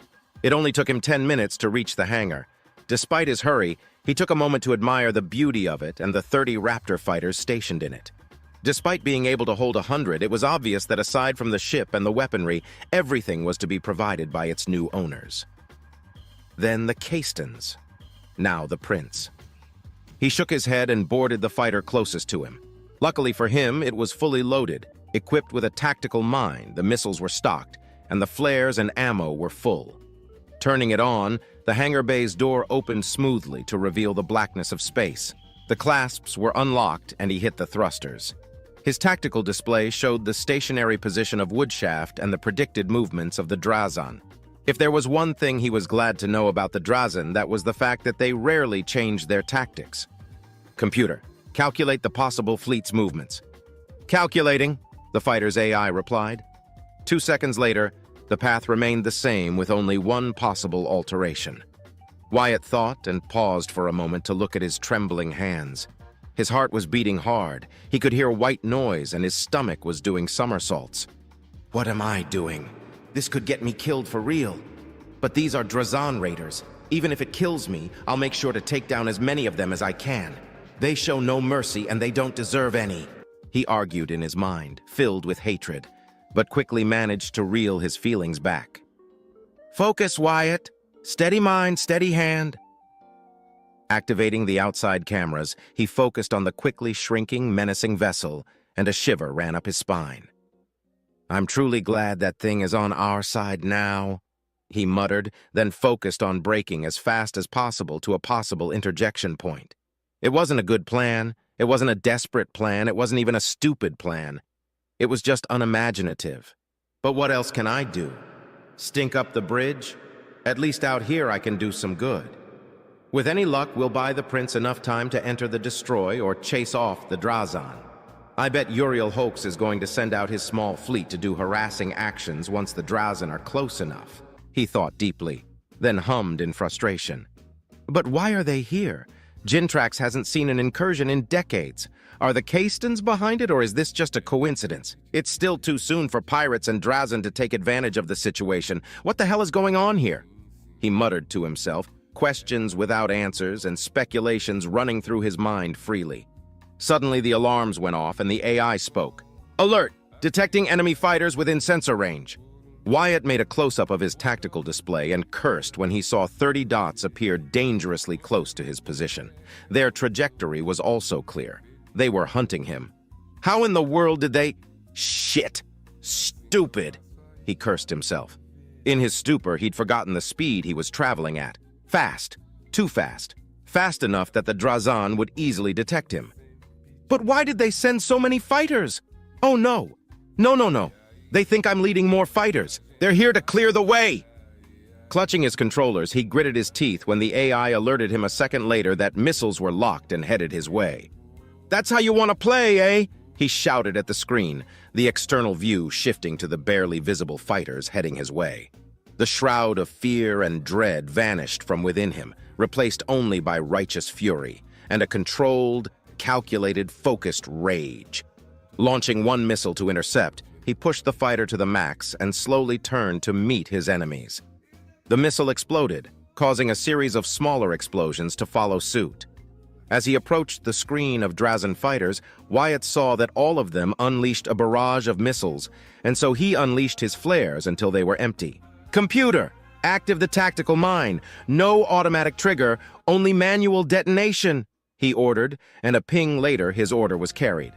Speaker 9: It only took him 10 minutes to reach the hangar. Despite his hurry, he took a moment to admire the beauty of it and the 30 Raptor fighters stationed in it. Despite being able to hold 100, it was obvious that aside from the ship and the weaponry, everything was to be provided by its new owners. Then the Castons, now the Prince. He shook his head and boarded the fighter closest to him. Luckily for him, it was fully loaded, equipped with a tactical mine, the missiles were stocked, and the flares and ammo were full. Turning it on, the hangar bay's door opened smoothly to reveal the blackness of space. The clasps were unlocked and he hit the thrusters. His tactical display showed the stationary position of Woodshaft and the predicted movements of the Drazan. If there was one thing he was glad to know about the Drazan, that was the fact that they rarely changed their tactics. Computer, calculate the possible fleet's movements. Calculating, the fighter's AI replied. 2 seconds later, the path remained the same with only one possible alteration. Wyatt thought and paused for a moment to look at his trembling hands. His heart was beating hard. He could hear white noise and his stomach was doing somersaults. What am I doing? This could get me killed for real. But these are Drazan raiders. Even if it kills me, I'll make sure to take down as many of them as I can. They show no mercy and they don't deserve any. He argued in his mind, filled with hatred, but quickly managed to reel his feelings back. Focus, Wyatt. Steady mind, steady hand. Activating the outside cameras, he focused on the quickly shrinking, menacing vessel, and a shiver ran up his spine. I'm truly glad that thing is on our side now, he muttered, then focused on braking as fast as possible to a possible interjection point. It wasn't a good plan. It wasn't a desperate plan. It wasn't even a stupid plan. It was just unimaginative. But what else can I do? Stink up the bridge? At least out here I can do some good. With any luck, we'll buy the Prince enough time to enter the destroy or chase off the Drazan. I bet Uriel Hoax is going to send out his small fleet to do harassing actions once the Drazan are close enough. He thought deeply, then hummed in frustration. But why are they here? Gintrax hasn't seen an incursion in decades. Are the Castons behind it, or is this just a coincidence? It's still too soon for pirates and Drazan to take advantage of the situation. What the hell is going on here? He muttered to himself, questions without answers and speculations running through his mind freely. Suddenly the alarms went off and the AI spoke. Alert! Detecting enemy fighters within sensor range. Wyatt made a close-up of his tactical display and cursed when he saw 30 dots appear dangerously close to his position. Their trajectory was also clear. They were hunting him. How in the world did they— Shit! Stupid! He cursed himself. In his stupor, he'd forgotten the speed he was traveling at. Fast. Too fast. Fast enough that the Drazan would easily detect him. But why did they send so many fighters? Oh no. No. They think I'm leading more fighters. They're here to clear the way. Clutching his controllers, he gritted his teeth when the AI alerted him a second later that missiles were locked and headed his way. That's how you want to play, eh? He shouted at the screen, the external view shifting to the barely visible fighters heading his way. The shroud of fear and dread vanished from within him, replaced only by righteous fury, and a controlled, calculated, focused rage. Launching one missile to intercept, he pushed the fighter to the max and slowly turned to meet his enemies. The missile exploded, causing a series of smaller explosions to follow suit. As he approached the screen of Drazan fighters, Wyatt saw that all of them unleashed a barrage of missiles, and so he unleashed his flares until they were empty. Computer, active the tactical mine. No automatic trigger, only manual detonation, he ordered, and a ping later his order was carried.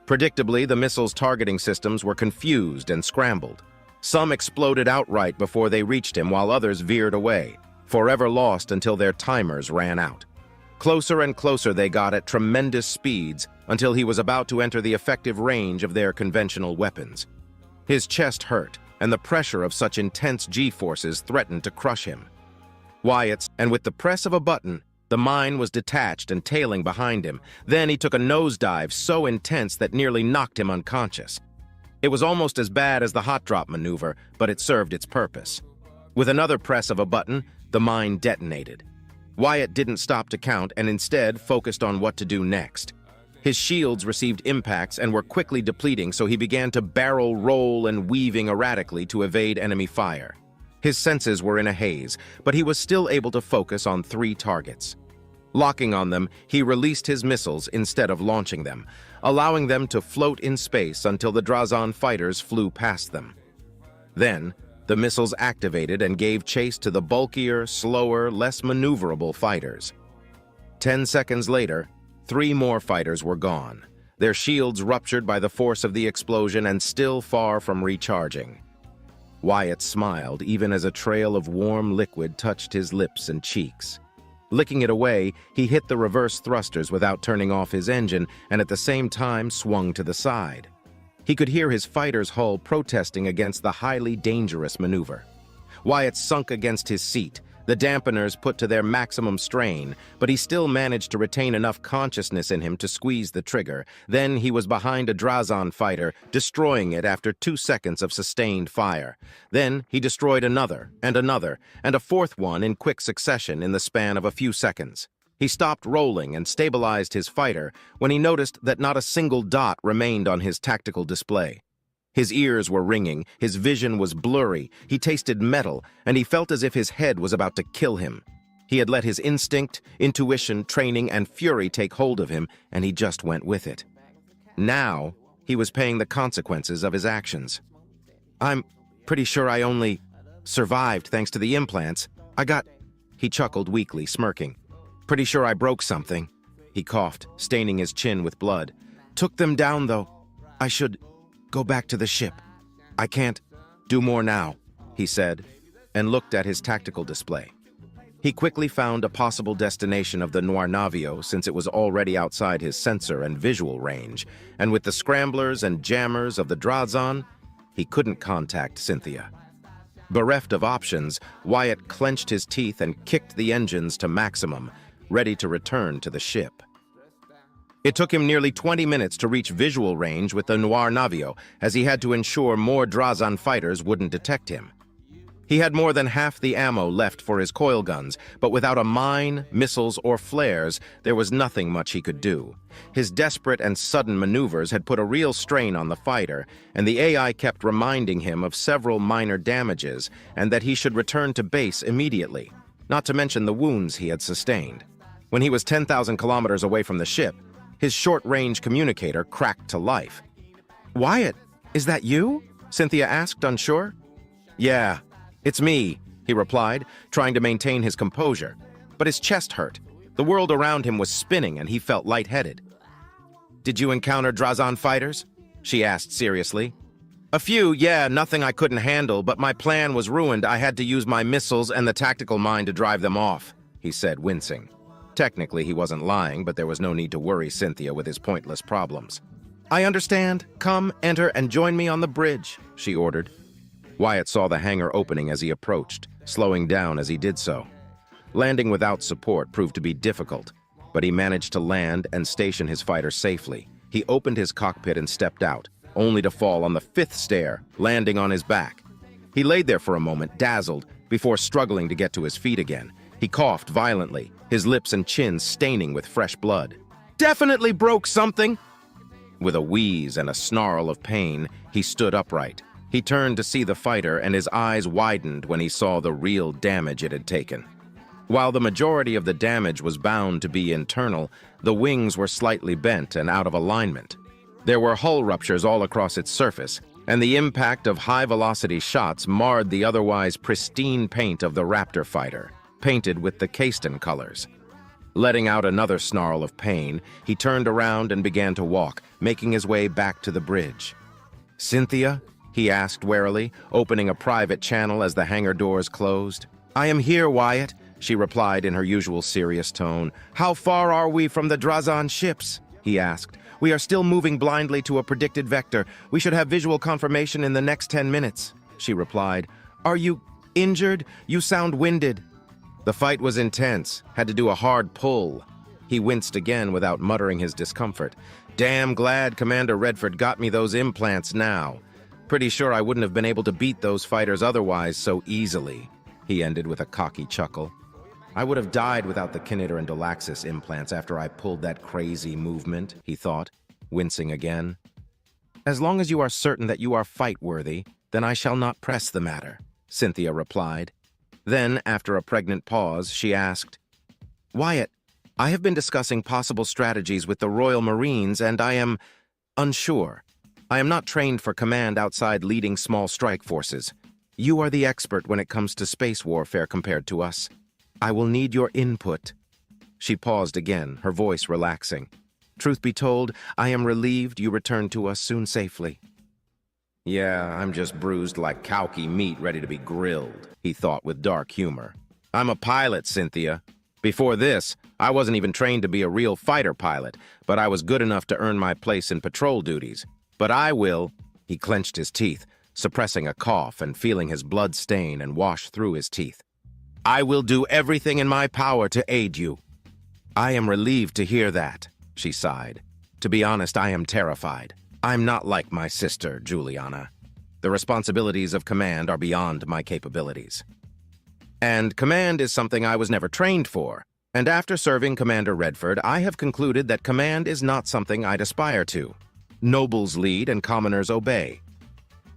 Speaker 9: Predictably, the missile's targeting systems were confused and scrambled. Some exploded outright before they reached him, while others veered away, forever lost until their timers ran out. Closer and closer they got at tremendous speeds until he was about to enter the effective range of their conventional weapons. His chest hurt, and the pressure of such intense G-forces threatened to crush him. Wyatt's, and with the press of a button, the mine was detached and tailing behind him. Then he took a nosedive so intense that nearly knocked him unconscious. It was almost as bad as the hot drop maneuver, but it served its purpose. With another press of a button, the mine detonated. Wyatt didn't stop to count and instead focused on what to do next. His shields received impacts and were quickly depleting, so he began to barrel roll and weaving erratically to evade enemy fire. His senses were in a haze, but he was still able to focus on 3 targets. Locking on them, he released his missiles instead of launching them, allowing them to float in space until the Drazan fighters flew past them. Then, the missiles activated and gave chase to the bulkier, slower, less maneuverable fighters. 10 seconds later, 3 more fighters were gone, their shields ruptured by the force of the explosion and still far from recharging. Wyatt smiled even as a trail of warm liquid touched his lips and cheeks. Licking it away, he hit the reverse thrusters without turning off his engine and at the same time swung to the side. He could hear his fighter's hull protesting against the highly dangerous maneuver. Wyatt sunk against his seat, the dampeners put to their maximum strain, but he still managed to retain enough consciousness in him to squeeze the trigger. Then he was behind a Drazan fighter, destroying it after 2 seconds of sustained fire. Then he destroyed another, and a 4th one in quick succession in the span of a few seconds. He stopped rolling and stabilized his fighter when he noticed that not a single dot remained on his tactical display. His ears were ringing, his vision was blurry, he tasted metal, and he felt as if his head was about to kill him. He had let his instinct, intuition, training, and fury take hold of him, and he just went with it. Now, he was paying the consequences of his actions. "I'm pretty sure I only survived thanks to the implants. He chuckled weakly, smirking. "Pretty sure I broke something." He coughed, staining his chin with blood. "Took them down, though. I should go back to the ship. I can't do more now," he said, and looked at his tactical display. He quickly found a possible destination of the Noir Navio since it was already outside his sensor and visual range, and with the scramblers and jammers of the Drazan, he couldn't contact Cynthia. Bereft of options, Wyatt clenched his teeth and kicked the engines to maximum, ready to return to the ship. It took him nearly 20 minutes to reach visual range with the Noir Navio, as he had to ensure more Drazan fighters wouldn't detect him. He had more than half the ammo left for his coil guns, but without a mine, missiles, or flares, there was nothing much he could do. His desperate and sudden maneuvers had put a real strain on the fighter, and the AI kept reminding him of several minor damages and that he should return to base immediately, not to mention the wounds he had sustained. When he was 10,000 kilometers away from the ship, his short-range communicator cracked to life. "Wyatt, is that you?" Cynthia asked, unsure. "Yeah, it's me," he replied, trying to maintain his composure. But his chest hurt. The world around him was spinning and he felt lightheaded. "Did you encounter Drazan fighters?" she asked seriously. "A few, yeah, nothing I couldn't handle, but my plan was ruined. I had to use my missiles and the tactical mind to drive them off," he said, wincing. Technically, he wasn't lying, but there was no need to worry Cynthia with his pointless problems. "I understand. Come, enter, and join me on the bridge," she ordered. Wyatt saw the hangar opening as he approached, slowing down as he did so. Landing without support proved to be difficult, but he managed to land and station his fighter safely. He opened his cockpit and stepped out, only to fall on the 5th stair, landing on his back. He laid there for a moment, dazzled, before struggling to get to his feet again. He coughed violently, his lips and chin staining with fresh blood. "Definitely broke something!" With a wheeze and a snarl of pain, he stood upright. He turned to see the fighter, and his eyes widened when he saw the real damage it had taken. While the majority of the damage was bound to be internal, the wings were slightly bent and out of alignment. There were hull ruptures all across its surface, and the impact of high-velocity shots marred the otherwise pristine paint of the Raptor fighter, painted with the Kasten colors. Letting out another snarl of pain, he turned around and began to walk, making his way back to the bridge. "Cynthia?" he asked warily, opening a private channel as the hangar doors closed. "I am here, Wyatt," she replied in her usual serious tone. "How far are we from the Drazan ships?" he asked. "We are still moving blindly to a predicted vector. We should have visual confirmation in the next 10 minutes, she replied. "Are you injured? You sound winded." "The fight was intense. Had to do a hard pull." He winced again without muttering his discomfort. "Damn glad Commander Redford got me those implants now. Pretty sure I wouldn't have been able to beat those fighters otherwise so easily," he ended with a cocky chuckle. I would have died without the Kiniter and Dolaxis implants after I pulled that crazy movement, he thought, wincing again. As long as you are certain that you are fight-worthy, then I shall not press the matter, Cynthia replied. Then, after a pregnant pause, she asked, Wyatt, I have been discussing possible strategies with the Royal Marines, and I am unsure. I am not trained for command outside leading small strike forces. You are the expert when it comes to space warfare compared to us. I will need your input. She paused again, her voice relaxing. Truth be told, I am relieved you returned to us soon safely. Yeah, I'm just bruised like cowkie meat ready to be grilled, he thought with dark humor. I'm a pilot, Cynthia. Before this, I wasn't even trained to be a real fighter pilot, but I was good enough to earn my place in patrol duties. But I will, he clenched his teeth, suppressing a cough and feeling his blood stain and wash through his teeth. I will do everything in my power to aid you. I am relieved to hear that, she sighed. To be honest, I am terrified. I'm not like my sister, Juliana. The responsibilities of command are beyond my capabilities. And command is something I was never trained for. And after serving Commander Redford, I have concluded that command is not something I'd aspire to. Nobles lead and commoners obey.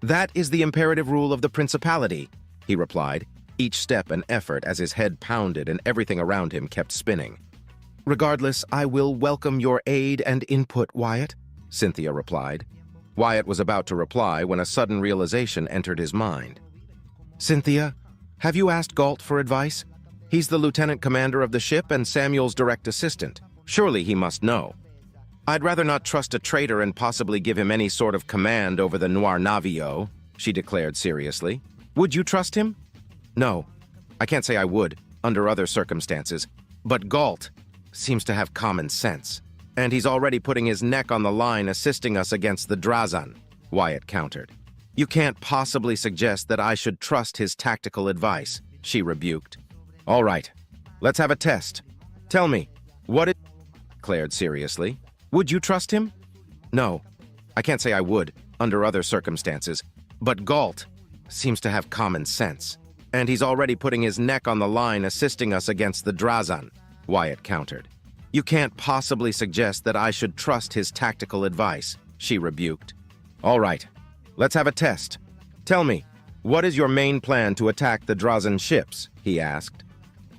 Speaker 9: That is the imperative rule of the Principality, he replied, each step an effort as his head pounded and everything around him kept spinning. Regardless, I will welcome your aid and input, Wyatt, Cynthia replied. Wyatt was about to reply when a sudden realization entered his mind. Cynthia, have you asked Galt for advice? He's the lieutenant commander of the ship and Samuel's direct assistant. Surely he must know. I'd rather not trust a traitor and possibly give him any sort of command over the Noir Navio, she declared seriously. Would you trust him? No, I can't say I would, under other circumstances. But Galt seems to have common sense. And he's already putting his neck on the line assisting us against the Drazan, Wyatt countered. You can't possibly suggest that I should trust his tactical advice, she rebuked. All right, let's have a test. Tell me, what it declared seriously. Would you trust him? No, I can't say I would, under other circumstances. But Galt seems to have common sense. And he's already putting his neck on the line assisting us against the Drazan, Wyatt countered. You can't possibly suggest that I should trust his tactical advice, she rebuked. All right, let's have a test. Tell me, what is your main plan to attack the Drazan ships? He asked.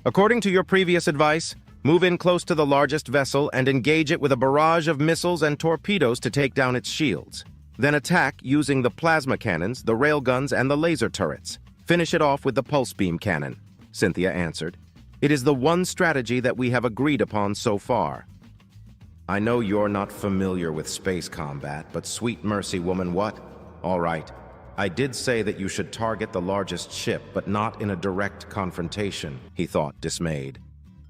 Speaker 9: According to your previous advice, move in close to the largest vessel and engage it with a barrage of missiles and torpedoes to take down its shields. Then attack using the plasma cannons, the railguns, and the laser turrets. Finish it off with the pulse beam cannon, Cynthia answered. It is the one strategy that we have agreed upon so far. I know you're not familiar with space combat, but sweet mercy, woman, what? All right. I did say that you should target the largest ship, but not in a direct confrontation, he thought, dismayed.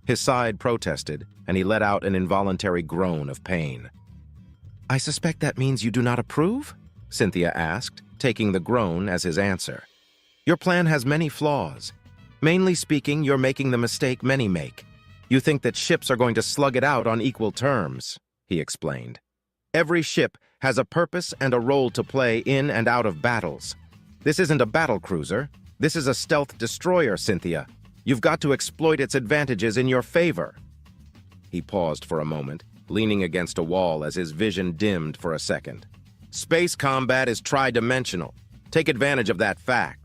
Speaker 9: His side protested, and he let out an involuntary groan of pain. I suspect that means you do not approve? Cynthia asked, taking the groan as his answer. Your plan has many flaws. Mainly speaking, you're making the mistake many make. You think that ships are going to slug it out on equal terms, he explained. Every ship has a purpose and a role to play in and out of battles. This isn't a battle cruiser. This is a stealth destroyer, Cynthia. You've got to exploit its advantages in your favor. He paused for a moment, leaning against a wall as his vision dimmed for a second. Space combat is tri-dimensional. Take advantage of that fact.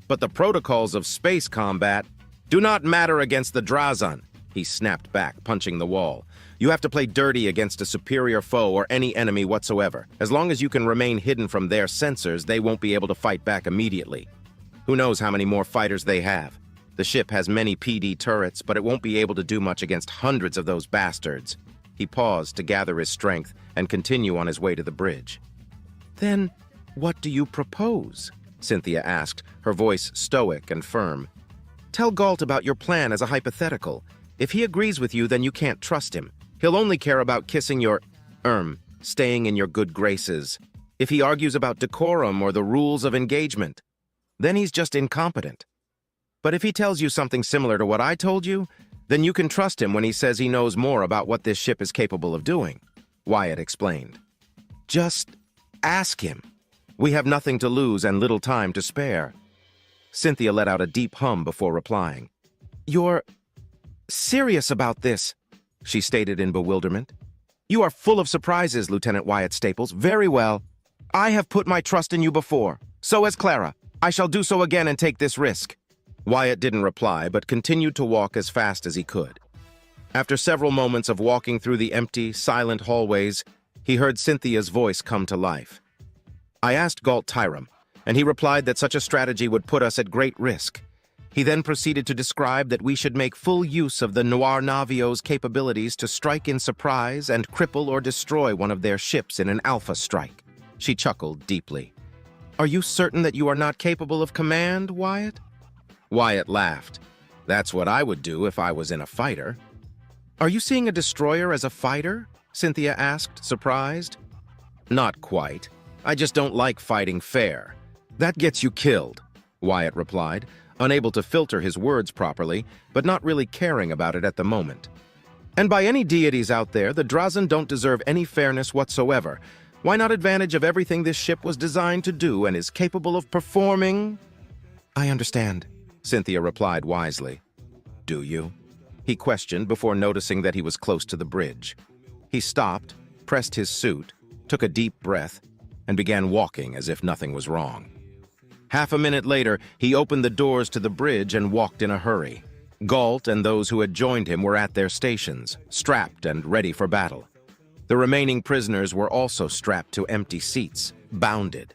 Speaker 9: But the protocols of space combat do not matter against the Drazan, he snapped back, punching the wall. You have to play dirty against a superior foe or any enemy whatsoever. As long as you can remain hidden from their sensors, they won't be able to fight back immediately. Who knows how many more fighters they have? The ship has many PD turrets, but it won't be able to do much against hundreds of those bastards. He paused to gather his strength and continue on his way to the bridge. Then, what do you propose? Cynthia asked, her voice stoic and firm. Tell Galt about your plan as a hypothetical. If he agrees with you, then you can't trust him. He'll only care about kissing your, staying in your good graces. If he argues about decorum or the rules of engagement, then he's just incompetent. But if he tells you something similar to what I told you, then you can trust him when he says he knows more about what this ship is capable of doing, Wyatt explained. Just ask him. We have nothing to lose and little time to spare. Cynthia let out a deep hum before replying. You're serious about this," she stated in bewilderment. "You are full of surprises, Lieutenant Wyatt Staples. Very well. I have put my trust in you before. So has Clara. I shall do so again and take this risk." Wyatt didn't reply, but continued to walk as fast as he could. After several moments of walking through the empty, silent hallways, he heard Cynthia's voice come to life. "I asked Galt Tyram, and he replied that such a strategy would put us at great risk. He then proceeded to describe that we should make full use of the Noir Navio's capabilities to strike in surprise and cripple or destroy one of their ships in an alpha strike." She chuckled deeply. "Are you certain that you are not capable of command, Wyatt?" Wyatt laughed. "That's what I would do if I was in a fighter." "Are you seeing a destroyer as a fighter?" Cynthia asked, surprised. "Not quite. I just don't like fighting fair. That gets you killed," Wyatt replied, unable to filter his words properly, but not really caring about it at the moment. "And by any deities out there, the Drazen don't deserve any fairness whatsoever. Why not advantage of everything this ship was designed to do and is capable of performing?" "I understand," Cynthia replied wisely. "Do you?" he questioned before noticing that he was close to the bridge. He stopped, pressed his suit, took a deep breath, and began walking as if nothing was wrong. Half a minute later, he opened the doors to the bridge and walked in a hurry. Galt and those who had joined him were at their stations, strapped and ready for battle. The remaining prisoners were also strapped to empty seats, bounded.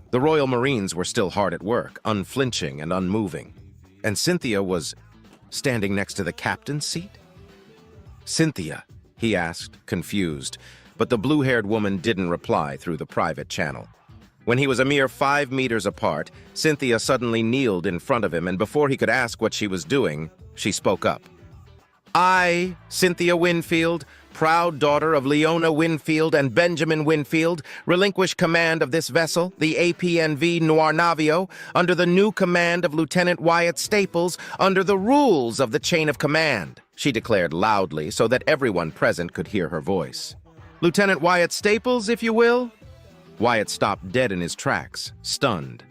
Speaker 9: The Royal Marines were still hard at work, unflinching and unmoving. And Cynthia was standing next to the captain's seat? "Cynthia?" he asked, confused, but the blue-haired woman didn't reply through the private channel. When he was a mere 5 meters apart, Cynthia suddenly kneeled in front of him, and before he could ask what she was doing, she spoke up. "I, Cynthia Winfield, proud daughter of Leona Winfield and Benjamin Winfield, relinquish command of this vessel, the APNV Noir Navio, under the new command of Lieutenant Wyatt Staples, under the rules of the chain of command," she declared loudly so that everyone present could hear her voice. "Lieutenant Wyatt Staples, if you will?" Wyatt stopped dead in his tracks, stunned.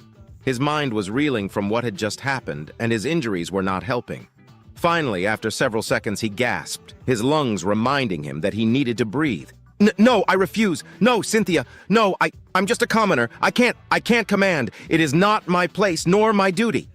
Speaker 9: His mind was reeling from what had just happened, and his injuries were not helping. Finally, after several seconds, he gasped, his lungs reminding him that he needed to breathe. No, I refuse. No, Cynthia. No, I'm just a commoner. I can't command. It is not my place, nor my duty."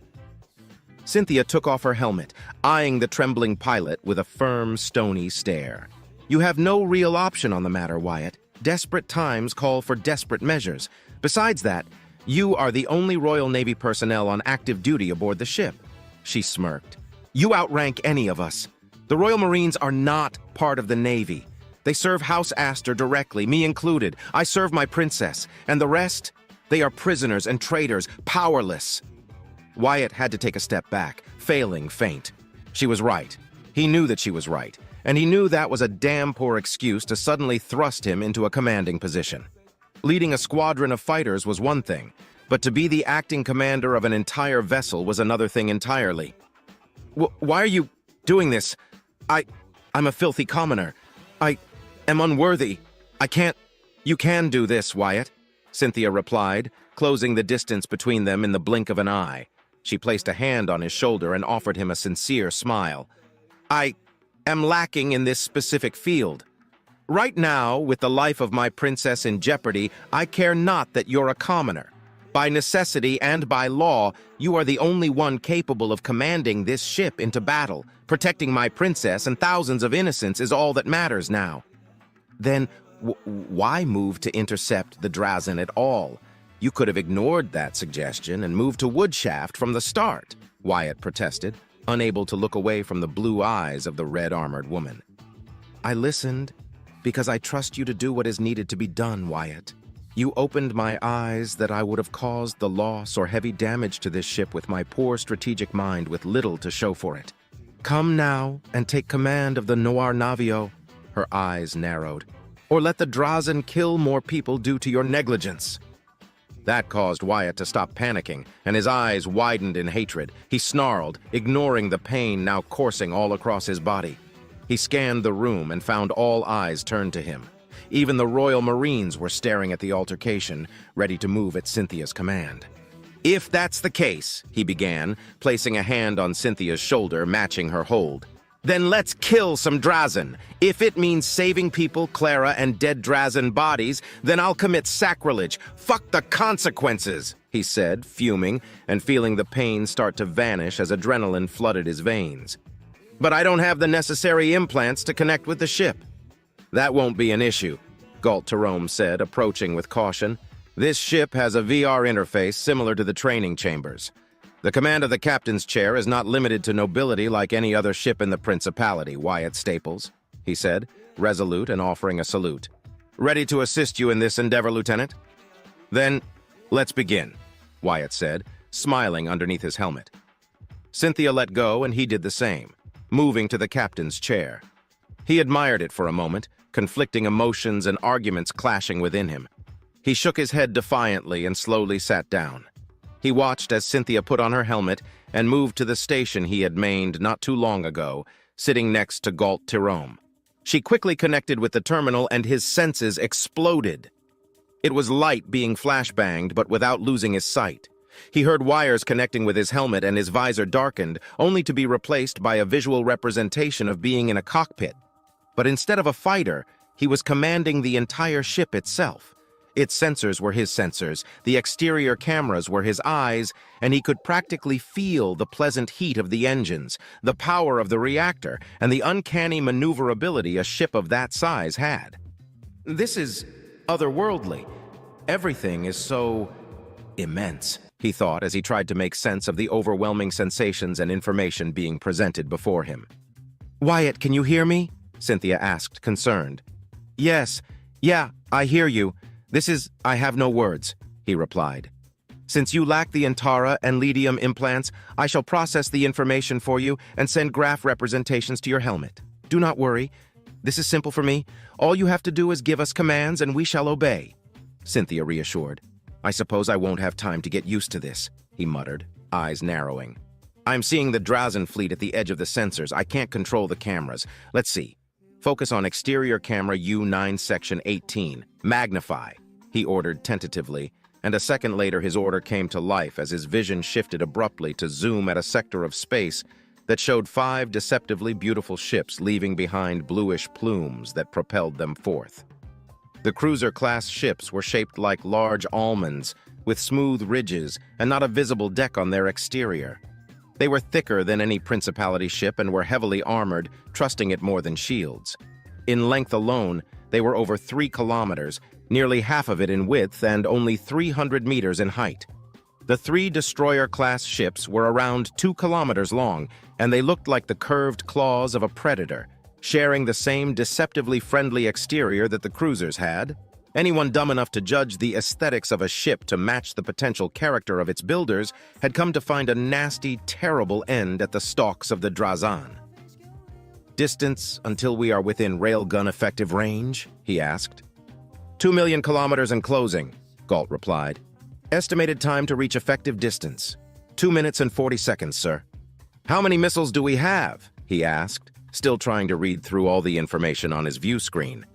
Speaker 9: Cynthia took off her helmet, eyeing the trembling pilot with a firm, stony stare. "You have no real option on the matter, Wyatt. Desperate times call for desperate measures. Besides that, you are the only Royal Navy personnel on active duty aboard the ship." She smirked. "You outrank any of us. The Royal Marines are not part of the Navy. They serve House Astor directly, me included. I serve my princess. And the rest? They are prisoners and traitors, powerless." Wyatt had to take a step back, failing faint. She was right. He knew that she was right. And he knew that was a damn poor excuse to suddenly thrust him into a commanding position. Leading a squadron of fighters was one thing, but to be the acting commander of an entire vessel was another thing entirely. Why are you doing this? I'm a filthy commoner. I am unworthy. I can't—" "You can do this, Wyatt," Cynthia replied, closing the distance between them in the blink of an eye. She placed a hand on his shoulder and offered him a sincere smile. "I am lacking in this specific field. Right now, with the life of my princess in jeopardy, I care not that you're a commoner. By necessity and by law, you are the only one capable of commanding this ship into battle. Protecting my princess and thousands of innocents is all that matters now." "Then why move to intercept the Drazen at all? You could have ignored that suggestion and moved to Woodshaft from the start," Wyatt protested, unable to look away from the blue eyes of the red-armored woman. "I listened because I trust you to do what is needed to be done, Wyatt. You opened my eyes that I would have caused the loss or heavy damage to this ship with my poor strategic mind with little to show for it. Come now and take command of the Noir Navio," her eyes narrowed, "or let the Drazen kill more people due to your negligence." That caused Wyatt to stop panicking, and his eyes widened in hatred. He snarled, ignoring the pain now coursing all across his body. He scanned the room and found all eyes turned to him. Even the Royal Marines were staring at the altercation, ready to move at Cynthia's command. "If that's the case," he began, placing a hand on Cynthia's shoulder, matching her hold. Then let's kill some Drazen. If it means saving people, Clara, and dead Drazen bodies, then I'll commit sacrilege. Fuck the consequences, he said, fuming, and feeling the pain start to vanish as adrenaline flooded his veins. But I don't have the necessary implants to connect with the ship. That won't be an issue, Galt Terome said, approaching with caution. This ship has a VR interface similar to the training chambers. The command of the captain's chair is not limited to nobility like any other ship in the Principality, Wyatt Staples, he said, resolute and offering a salute. Ready to assist you in this endeavor, Lieutenant? Then, let's begin, Wyatt said, smiling underneath his helmet. Cynthia let go and he did the same, moving to the captain's chair. He admired it for a moment, conflicting emotions and arguments clashing within him. He shook his head defiantly and slowly sat down. He watched as Cynthia put on her helmet and moved to the station he had mained not too long ago, sitting next to Galt Terome. She quickly connected with the terminal and his senses exploded. It was light being flashbanged, but without losing his sight. He heard wires connecting with his helmet and his visor darkened, only to be replaced by a visual representation of being in a cockpit. But instead of a fighter, he was commanding the entire ship itself. Its sensors were his sensors, the exterior cameras were his eyes, and he could practically feel the pleasant heat of the engines, the power of the reactor, and the uncanny maneuverability a ship of that size had. This is otherworldly. Everything is so immense, he thought as he tried to make sense of the overwhelming sensations and information being presented before him. "Wyatt, can you hear me?" Cynthia asked, concerned. "Yes, yeah, I hear you. I have no words," he replied. "Since you lack the Antara and Ledium implants, I shall process the information for you and send graph representations to your helmet. Do not worry. This is simple for me. All you have to do is give us commands and we shall obey," Cynthia reassured. "I suppose I won't have time to get used to this," he muttered, eyes narrowing. "I'm seeing the Drazen fleet at the edge of the sensors. I can't control the cameras. Let's see. Focus on exterior camera U9 section 18. Magnify," he ordered tentatively, and a second later his order came to life as his vision shifted abruptly to zoom at a sector of space that showed 5 deceptively beautiful ships leaving behind bluish plumes that propelled them forth. The cruiser-class ships were shaped like large almonds, with smooth ridges and not a visible deck on their exterior. They were thicker than any Principality ship and were heavily armored, trusting it more than shields. In length alone, they were over 3 kilometers, nearly half of it in width and only 300 meters in height. The 3 destroyer-class ships were around 2 kilometers long, and they looked like the curved claws of a predator, sharing the same deceptively friendly exterior that the cruisers had. Anyone dumb enough to judge the aesthetics of a ship to match the potential character of its builders had come to find a nasty, terrible end at the stalks of the Drazen. "Distance until we are within railgun effective range?" he asked. 2 million kilometers and closing," Galt replied. "Estimated time to reach effective distance. 2 minutes and 40 seconds, sir." "How many missiles do we have?" he asked, still trying to read through all the information on his view screen.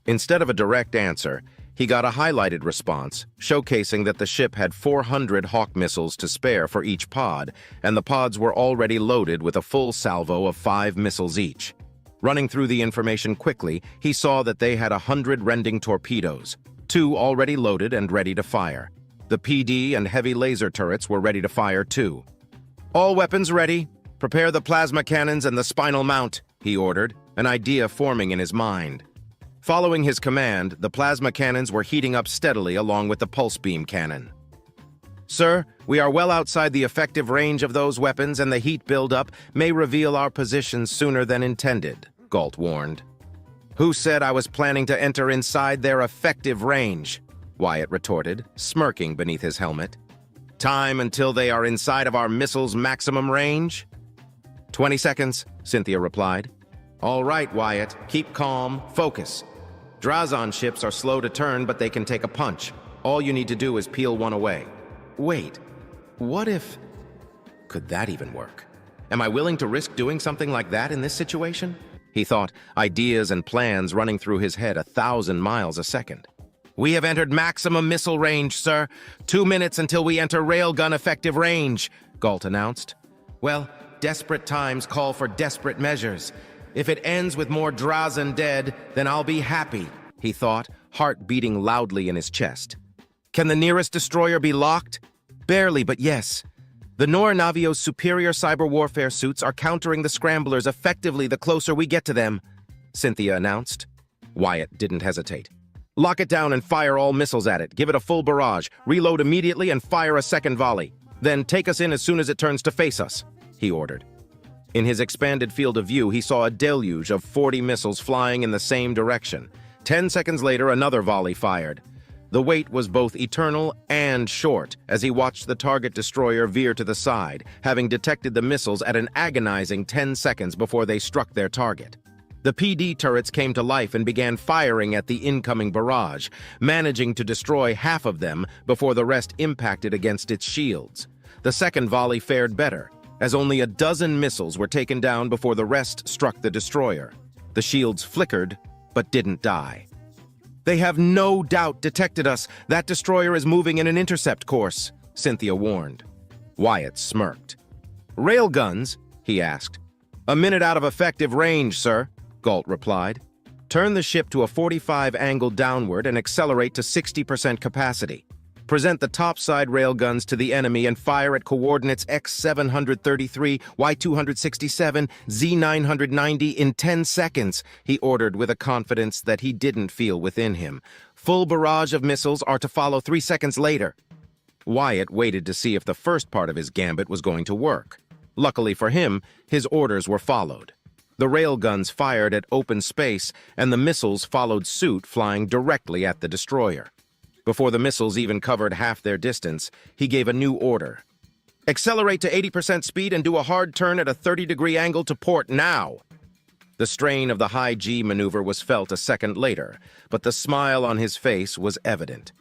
Speaker 9: Instead of a direct answer, he got a highlighted response, showcasing that the ship had 400 Hawk missiles to spare for each pod, and the pods were already loaded with a full salvo of 5 missiles each. Running through the information quickly, he saw that they had 100 rending torpedoes, 2 already loaded and ready to fire. The PD and heavy laser turrets were ready to fire too. "All weapons ready. Prepare the plasma cannons and the spinal mount," he ordered, an idea forming in his mind. Following his command, the plasma cannons were heating up steadily along with the pulse beam cannon. "Sir, we are well outside the effective range of those weapons and the heat buildup may reveal our positions sooner than intended," Galt warned. "Who said I was planning to enter inside their effective range?" Wyatt retorted, smirking beneath his helmet. "Time until they are inside of our missile's maximum range?" 20 seconds, Cynthia replied. "All right, Wyatt, keep calm, focus. Drazen ships are slow to turn, but they can take a punch. All you need to do is peel one away." "Wait, what if... Could that even work? Am I willing to risk doing something like that in this situation?" He thought, ideas and plans running through his head 1,000 miles a second. "We have entered maximum missile range, sir. 2 minutes until we enter railgun effective range," Galt announced. "Well, Desperate times call for desperate measures. If it ends with more Drazen dead, then I'll be happy, he thought, heart beating loudly in his chest. Can the nearest destroyer be locked? Barely, but yes. The Nor Navio's superior cyber warfare suits are countering the scramblers effectively the closer we get to them, Cynthia announced. Wyatt didn't hesitate. Lock it down and fire all missiles at it. Give it a full barrage. Reload immediately and fire a second volley. Then take us in as soon as it turns to face us, he ordered. In his expanded field of view, he saw a deluge of 40 missiles flying in the same direction. 10 seconds later, another volley fired. The wait was both eternal and short as he watched the target destroyer veer to the side, having detected the missiles at an agonizing 10 seconds before they struck their target. The PD turrets came to life and began firing at the incoming barrage, managing to destroy half of them before the rest impacted against its shields. The second volley fared better, as only a dozen missiles were taken down before the rest struck the destroyer. The shields flickered, but didn't die. They have no doubt detected us. That destroyer is moving in an intercept course, Cynthia warned. Wyatt smirked. Railguns? He asked. A minute out of effective range, sir, Galt replied. Turn the ship to a 45 angle downward and accelerate to 60% capacity. Present the topside railguns to the enemy and fire at coordinates X733, Y267, Z990 in 10 seconds, he ordered with a confidence that he didn't feel within him. Full barrage of missiles are to follow 3 seconds later. Wyatt waited to see if the first part of his gambit was going to work. Luckily for him, his orders were followed. The railguns fired at open space, and the missiles followed suit, flying directly at the destroyer. Before the missiles even covered half their distance, he gave a new order. Accelerate to 80% speed and do a hard turn at a 30-degree angle to port now. The strain of the high G maneuver was felt a second later, but the smile on his face was evident.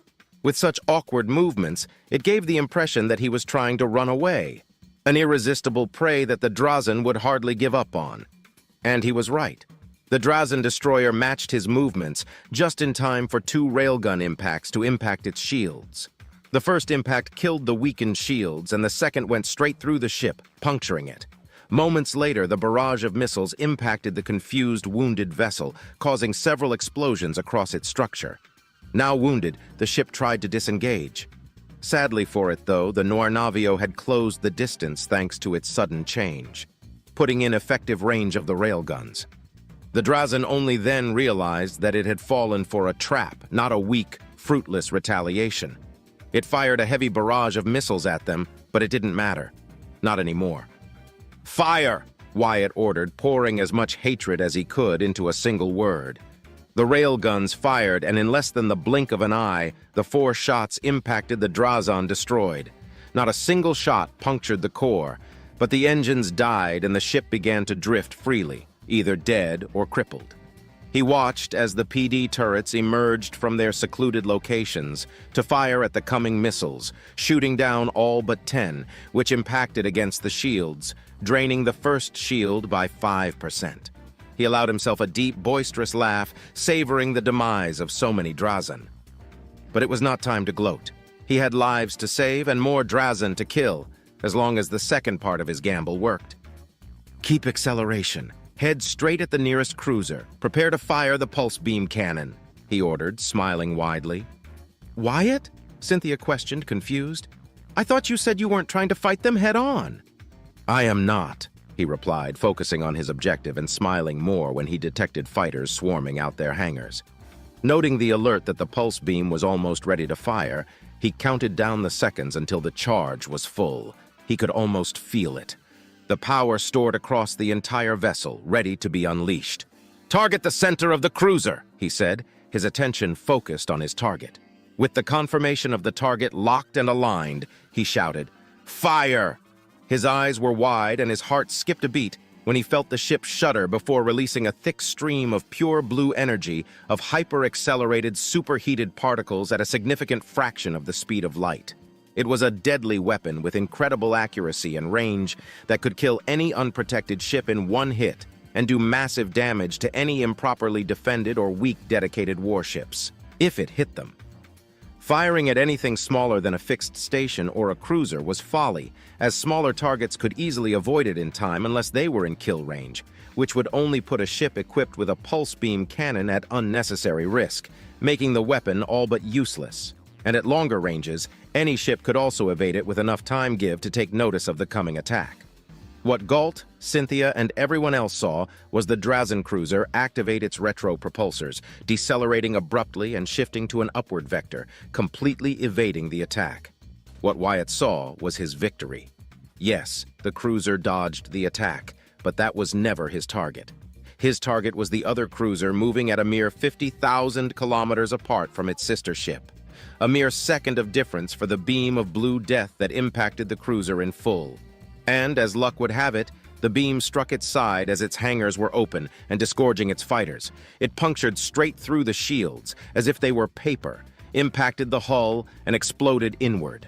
Speaker 9: With such awkward movements, it gave the impression that he was trying to run away, an irresistible prey that the Drazen would hardly give up on. And he was right. The Drazen destroyer matched his movements just in time for 2 railgun impacts to impact its shields. The first impact killed the weakened shields, and the second went straight through the ship, puncturing it. Moments later, the barrage of missiles impacted the confused, wounded vessel, causing several explosions across its structure. Now wounded, the ship tried to disengage. Sadly for it, though, the Nor Navio had closed the distance thanks to its sudden change, putting in effective range of the railguns. The Drazen only then realized that it had fallen for a trap, not a weak, fruitless retaliation. It fired a heavy barrage of missiles at them, but it didn't matter. Not anymore. Fire! Wyatt ordered, pouring as much hatred as he could into a single word. The railguns fired, and in less than the blink of an eye, the 4 shots impacted the Drazen destroyed. Not a single shot punctured the core, but the engines died and the ship began to drift freely, either dead or crippled. He watched as the PD turrets emerged from their secluded locations to fire at the coming missiles, shooting down all but 10, which impacted against the shields, draining the first shield by 5%. He allowed himself a deep, boisterous laugh, savoring the demise of so many Drazen. But it was not time to gloat. He had lives to save and more Drazen to kill, as long as the second part of his gamble worked. Keep acceleration. Head straight at the nearest cruiser. Prepare to fire the pulse beam cannon, he ordered, smiling widely. Wyatt? Cynthia questioned, confused. I thought you said you weren't trying to fight them head-on. I am not, he replied, focusing on his objective and smiling more when he detected fighters swarming out their hangars. Noting the alert that the pulse beam was almost ready to fire, he counted down the seconds until the charge was full. He could almost feel it. The power stored across the entire vessel, ready to be unleashed. Target the center of the cruiser, he said, his attention focused on his target. With the confirmation of the target locked and aligned, he shouted, Fire! His eyes were wide and his heart skipped a beat when he felt the ship shudder before releasing a thick stream of pure blue energy of hyper-accelerated, superheated particles at a significant fraction of the speed of light. It was a deadly weapon with incredible accuracy and range that could kill any unprotected ship in one hit and do massive damage to any improperly defended or weak dedicated warships, if it hit them. Firing at anything smaller than a fixed station or a cruiser was folly, as smaller targets could easily avoid it in time unless they were in kill range, which would only put a ship equipped with a pulse beam cannon at unnecessary risk, making the weapon all but useless. And at longer ranges, any ship could also evade it with enough time give to take notice of the coming attack. What Galt, Cynthia, and everyone else saw was the Drazen cruiser activate its retro propulsors, decelerating abruptly and shifting to an upward vector, completely evading the attack. What Wyatt saw was his victory. Yes, the cruiser dodged the attack, but that was never his target. His target was the other cruiser moving at a mere 50,000 kilometers apart from its sister ship. A mere second of difference for the beam of blue death that impacted the cruiser in full. And, as luck would have it, the beam struck its side as its hangars were open and disgorging its fighters. It punctured straight through the shields, as if they were paper, impacted the hull, and exploded inward.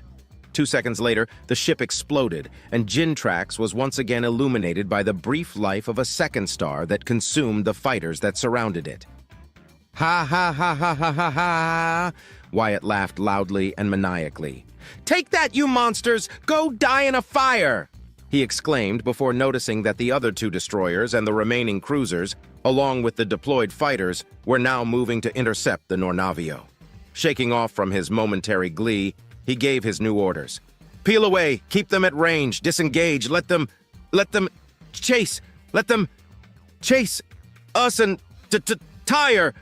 Speaker 9: 2 seconds later, the ship exploded, and Jintrax was once again illuminated by the brief life of a second star that consumed the fighters that surrounded it. Ha ha ha ha ha ha ha! Wyatt laughed loudly and maniacally. "Take that, you monsters! Go die in a fire!" he exclaimed before noticing that the other 2 destroyers and the remaining cruisers, along with the deployed fighters, were now moving to intercept the Nornavio. Shaking off from his momentary glee, he gave his new orders. "Peel away, keep them at range, disengage, let them chase us and tire."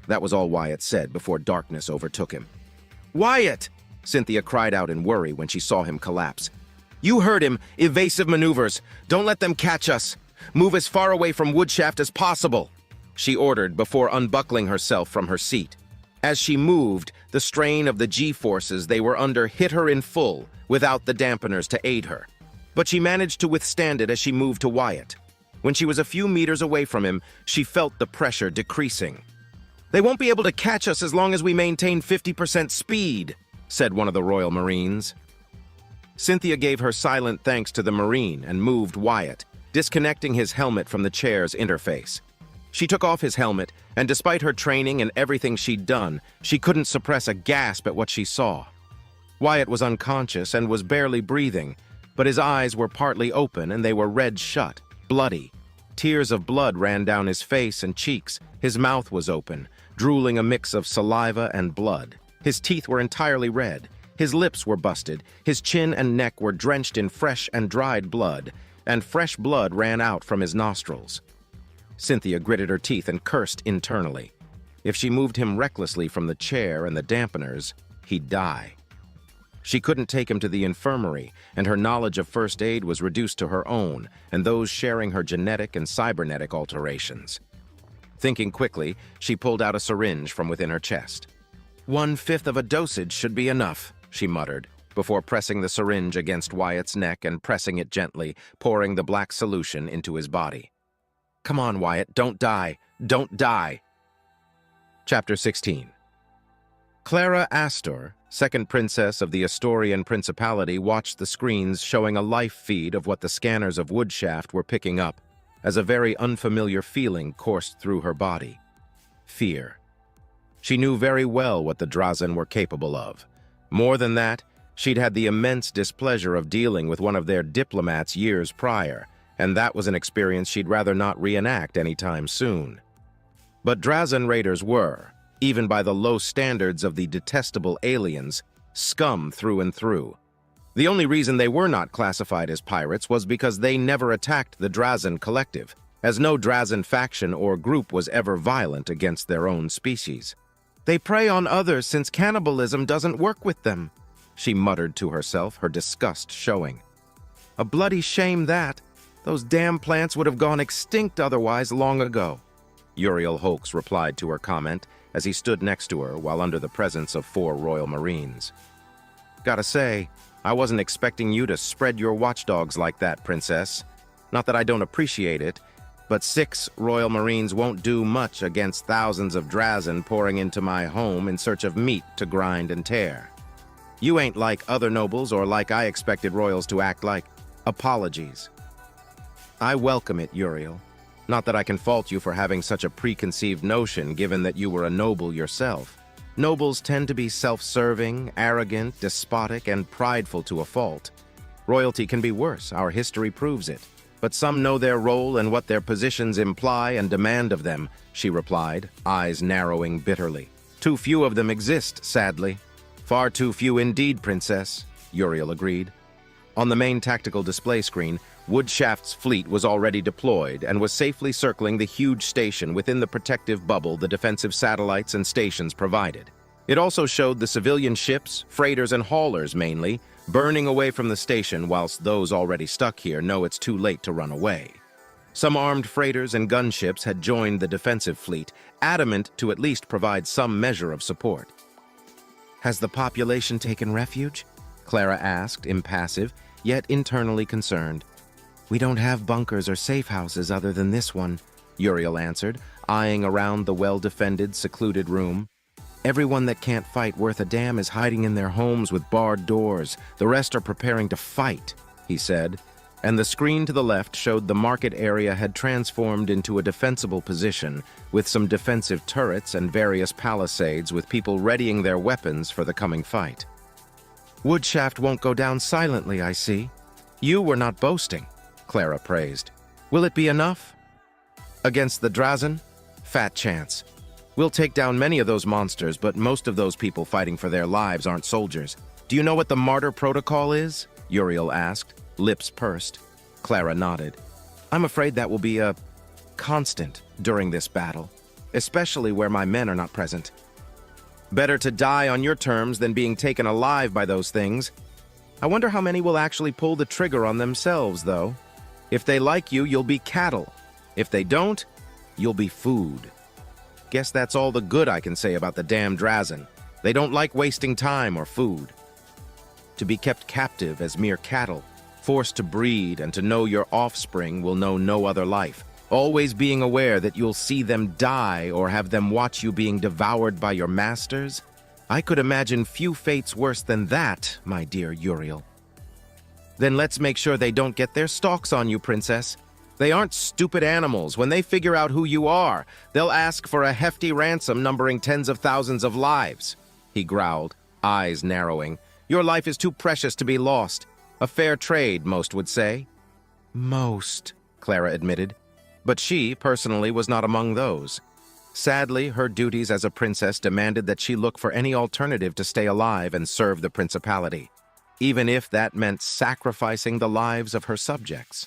Speaker 9: That was all Wyatt said before darkness overtook him. "Wyatt!" Cynthia cried out in worry when she saw him collapse. "You heard him. Evasive maneuvers. Don't let them catch us. Move as far away from Woodshaft as possible," she ordered before unbuckling herself from her seat. As she moved, the strain of the G-forces they were under hit her in full, without the dampeners to aid her. But she managed to withstand it as she moved to Wyatt. When she was a few meters away from him, she felt the pressure decreasing. "They won't be able to catch us as long as we maintain 50% speed," said one of the Royal Marines. Cynthia gave her silent thanks to the Marine and moved Wyatt, disconnecting his helmet from the chair's interface. She took off his helmet, and despite her training and everything she'd done, she couldn't suppress a gasp at what she saw. Wyatt was unconscious and was barely breathing, but his eyes were partly open and they were red shut, bloody. Tears of blood ran down his face and cheeks. His mouth was open, drooling a mix of saliva and blood. His teeth were entirely red. His lips were busted, his chin and neck were drenched in fresh and dried blood, and fresh blood ran out from his nostrils. Cynthia gritted her teeth and cursed internally. If she moved him recklessly from the chair and the dampeners, he'd die. She couldn't take him to the infirmary, and her knowledge of first aid was reduced to her own and those sharing her genetic and cybernetic alterations. Thinking quickly, she pulled out a syringe from within her chest. 1/5 of a dosage should be enough, she muttered, before pressing the syringe against Wyatt's neck and pressing it gently, pouring the black solution into his body. "Come on, Wyatt, don't die. Don't die." Chapter 16. Clara Astor, second princess of the Astorian Principality, watched the screens showing a live feed of what the scanners of Woodshaft were picking up, as a very unfamiliar feeling coursed through her body. Fear. She knew very well what the Drazen were capable of. More than that, she'd had the immense displeasure of dealing with one of their diplomats years prior, and that was an experience she'd rather not reenact anytime soon. But Drazen raiders were, even by the low standards of the detestable aliens, scum through and through. The only reason they were not classified as pirates was because they never attacked the Drazen collective, as no Drazen faction or group was ever violent against their own species. "They prey on others since cannibalism doesn't work with them," she muttered to herself, her disgust showing. "A bloody shame that. Those damn plants would have gone extinct otherwise long ago," Uriel Holks replied to her comment as he stood next to her while under the presence of 4 Royal Marines. "Gotta say, I wasn't expecting you to spread your watchdogs like that, Princess. Not that I don't appreciate it, but 6 Royal Marines won't do much against thousands of Drazen pouring into my home in search of meat to grind and tear. You ain't like other nobles or like I expected royals to act like. Apologies." "I welcome it, Uriel. Not that I can fault you for having such a preconceived notion given that you were a noble yourself. Nobles tend to be self-serving, arrogant, despotic, and prideful to a fault. Royalty can be worse, our history proves it. But some know their role and what their positions imply and demand of them, she replied, eyes narrowing bitterly. Too few of them exist, sadly. Far too few indeed, Princess, Uriel agreed. On the main tactical display screen, Woodshaft's fleet was already deployed and was safely circling the huge station within the protective bubble the defensive satellites and stations provided. It also showed the civilian ships, freighters and haulers mainly, burning away from the station whilst those already stuck here know it's too late to run away. Some armed freighters and gunships had joined the defensive fleet, adamant to at least provide some measure of support. Has the population taken refuge? Clara asked, impassive, yet internally concerned. We don't have bunkers or safe houses other than this one, Uriel answered, eyeing around the well-defended, secluded room. Everyone that can't fight worth a damn is hiding in their homes with barred doors. The rest are preparing to fight, he said, and the screen to the left showed the market area had transformed into a defensible position, with some defensive turrets and various palisades with people readying their weapons for the coming fight. Woodshaft won't go down silently, I see. You were not boasting, Clara praised. Will it be enough? Against the Drazen? Fat chance. We'll take down many of those monsters, but most of those people fighting for their lives aren't soldiers. Do you know what the martyr protocol is? Uriel asked, lips pursed. Clara nodded. I'm afraid that will be a constant during this battle, especially where my men are not present. Better to die on your terms than being taken alive by those things. I wonder how many will actually pull the trigger on themselves, though. If they like you, you'll be cattle. If they don't, you'll be food. Guess that's all the good I can say about the damn Drazen. They don't like wasting time or food. To be kept captive as mere cattle, forced to breed and to know your offspring will know no other life, always being aware that you'll see them die or have them watch you being devoured by your masters? I could imagine few fates worse than that, my dear Uriel. Then let's make sure they don't get their stalks on you, Princess. They aren't stupid animals. When they figure out who you are, they'll ask for a hefty ransom numbering tens of thousands of lives, he growled, eyes narrowing. Your life is too precious to be lost. A fair trade, most would say. Most, Clara admitted. But she, personally, was not among those. Sadly, her duties as a princess demanded that she look for any alternative to stay alive and serve the principality, even if that meant sacrificing the lives of her subjects.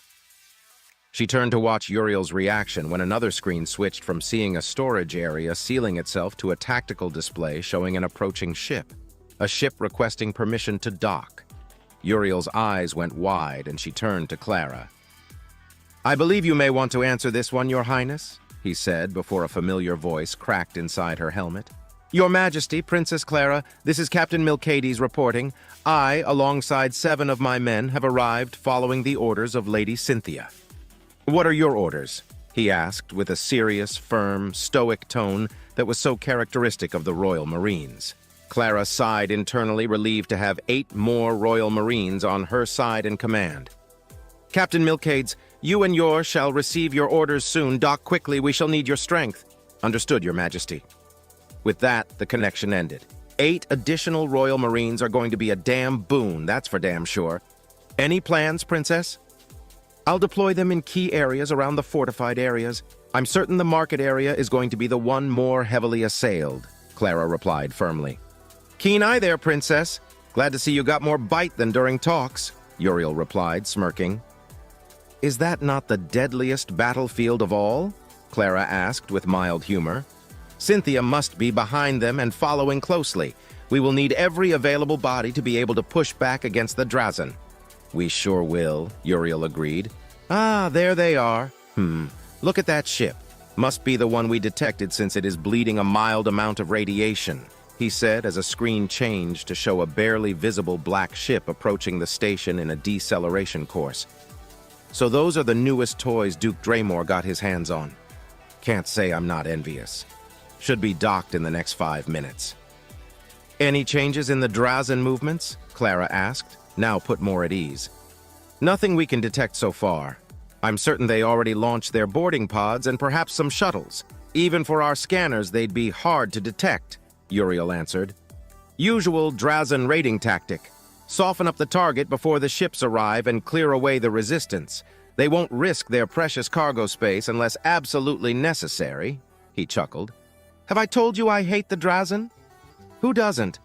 Speaker 9: She turned to watch Uriel's reaction when another screen switched from seeing a storage area sealing itself to a tactical display showing an approaching ship, a ship requesting permission to dock. Uriel's eyes went wide and she turned to Clara. I believe you may want to answer this one, Your Highness, he said before a familiar voice cracked inside her helmet. Your Majesty, Princess Clara, this is Captain Milcades reporting. I, alongside 7 of my men, have arrived following the orders of Lady Cynthia. What are your orders? He asked with a serious, firm, stoic tone that was so characteristic of the Royal Marines. Clara sighed internally, relieved to have 8 more Royal Marines on her side in command. Captain Milcades, you and yours shall receive your orders soon. Dock quickly, we shall need your strength. Understood, Your Majesty. With that, the connection ended. 8 additional Royal Marines are going to be a damn boon, that's for damn sure. Any plans, Princess? I'll deploy them in key areas around the fortified areas. I'm certain the market area is going to be the one more heavily assailed, Clara replied firmly. Keen eye there, Princess. Glad to see you got more bite than during talks, Uriel replied, smirking. Is that not the deadliest battlefield of all? Clara asked with mild humor. Cynthia must be behind them and following closely. We will need every available body to be able to push back against the Drazen. We sure will, Uriel agreed. Ah, there they are. Look at that ship. Must be the one we detected since it is bleeding a mild amount of radiation, he said as a screen changed to show a barely visible black ship approaching the station in a deceleration course. So those are the newest toys Duke Draymore got his hands on. Can't say I'm not envious. Should be docked in the next 5 minutes. Any changes in the Drazen movements? Clara asked, now put more at ease. Nothing we can detect so far. I'm certain they already launched their boarding pods and perhaps some shuttles. Even for our scanners, they'd be hard to detect. Uriel answered. Usual Drazen raiding tactic. Soften up the target before the ships arrive and clear away the resistance. They won't risk their precious cargo space unless absolutely necessary, he chuckled. Have I told you I hate the Drazen? Who doesn't?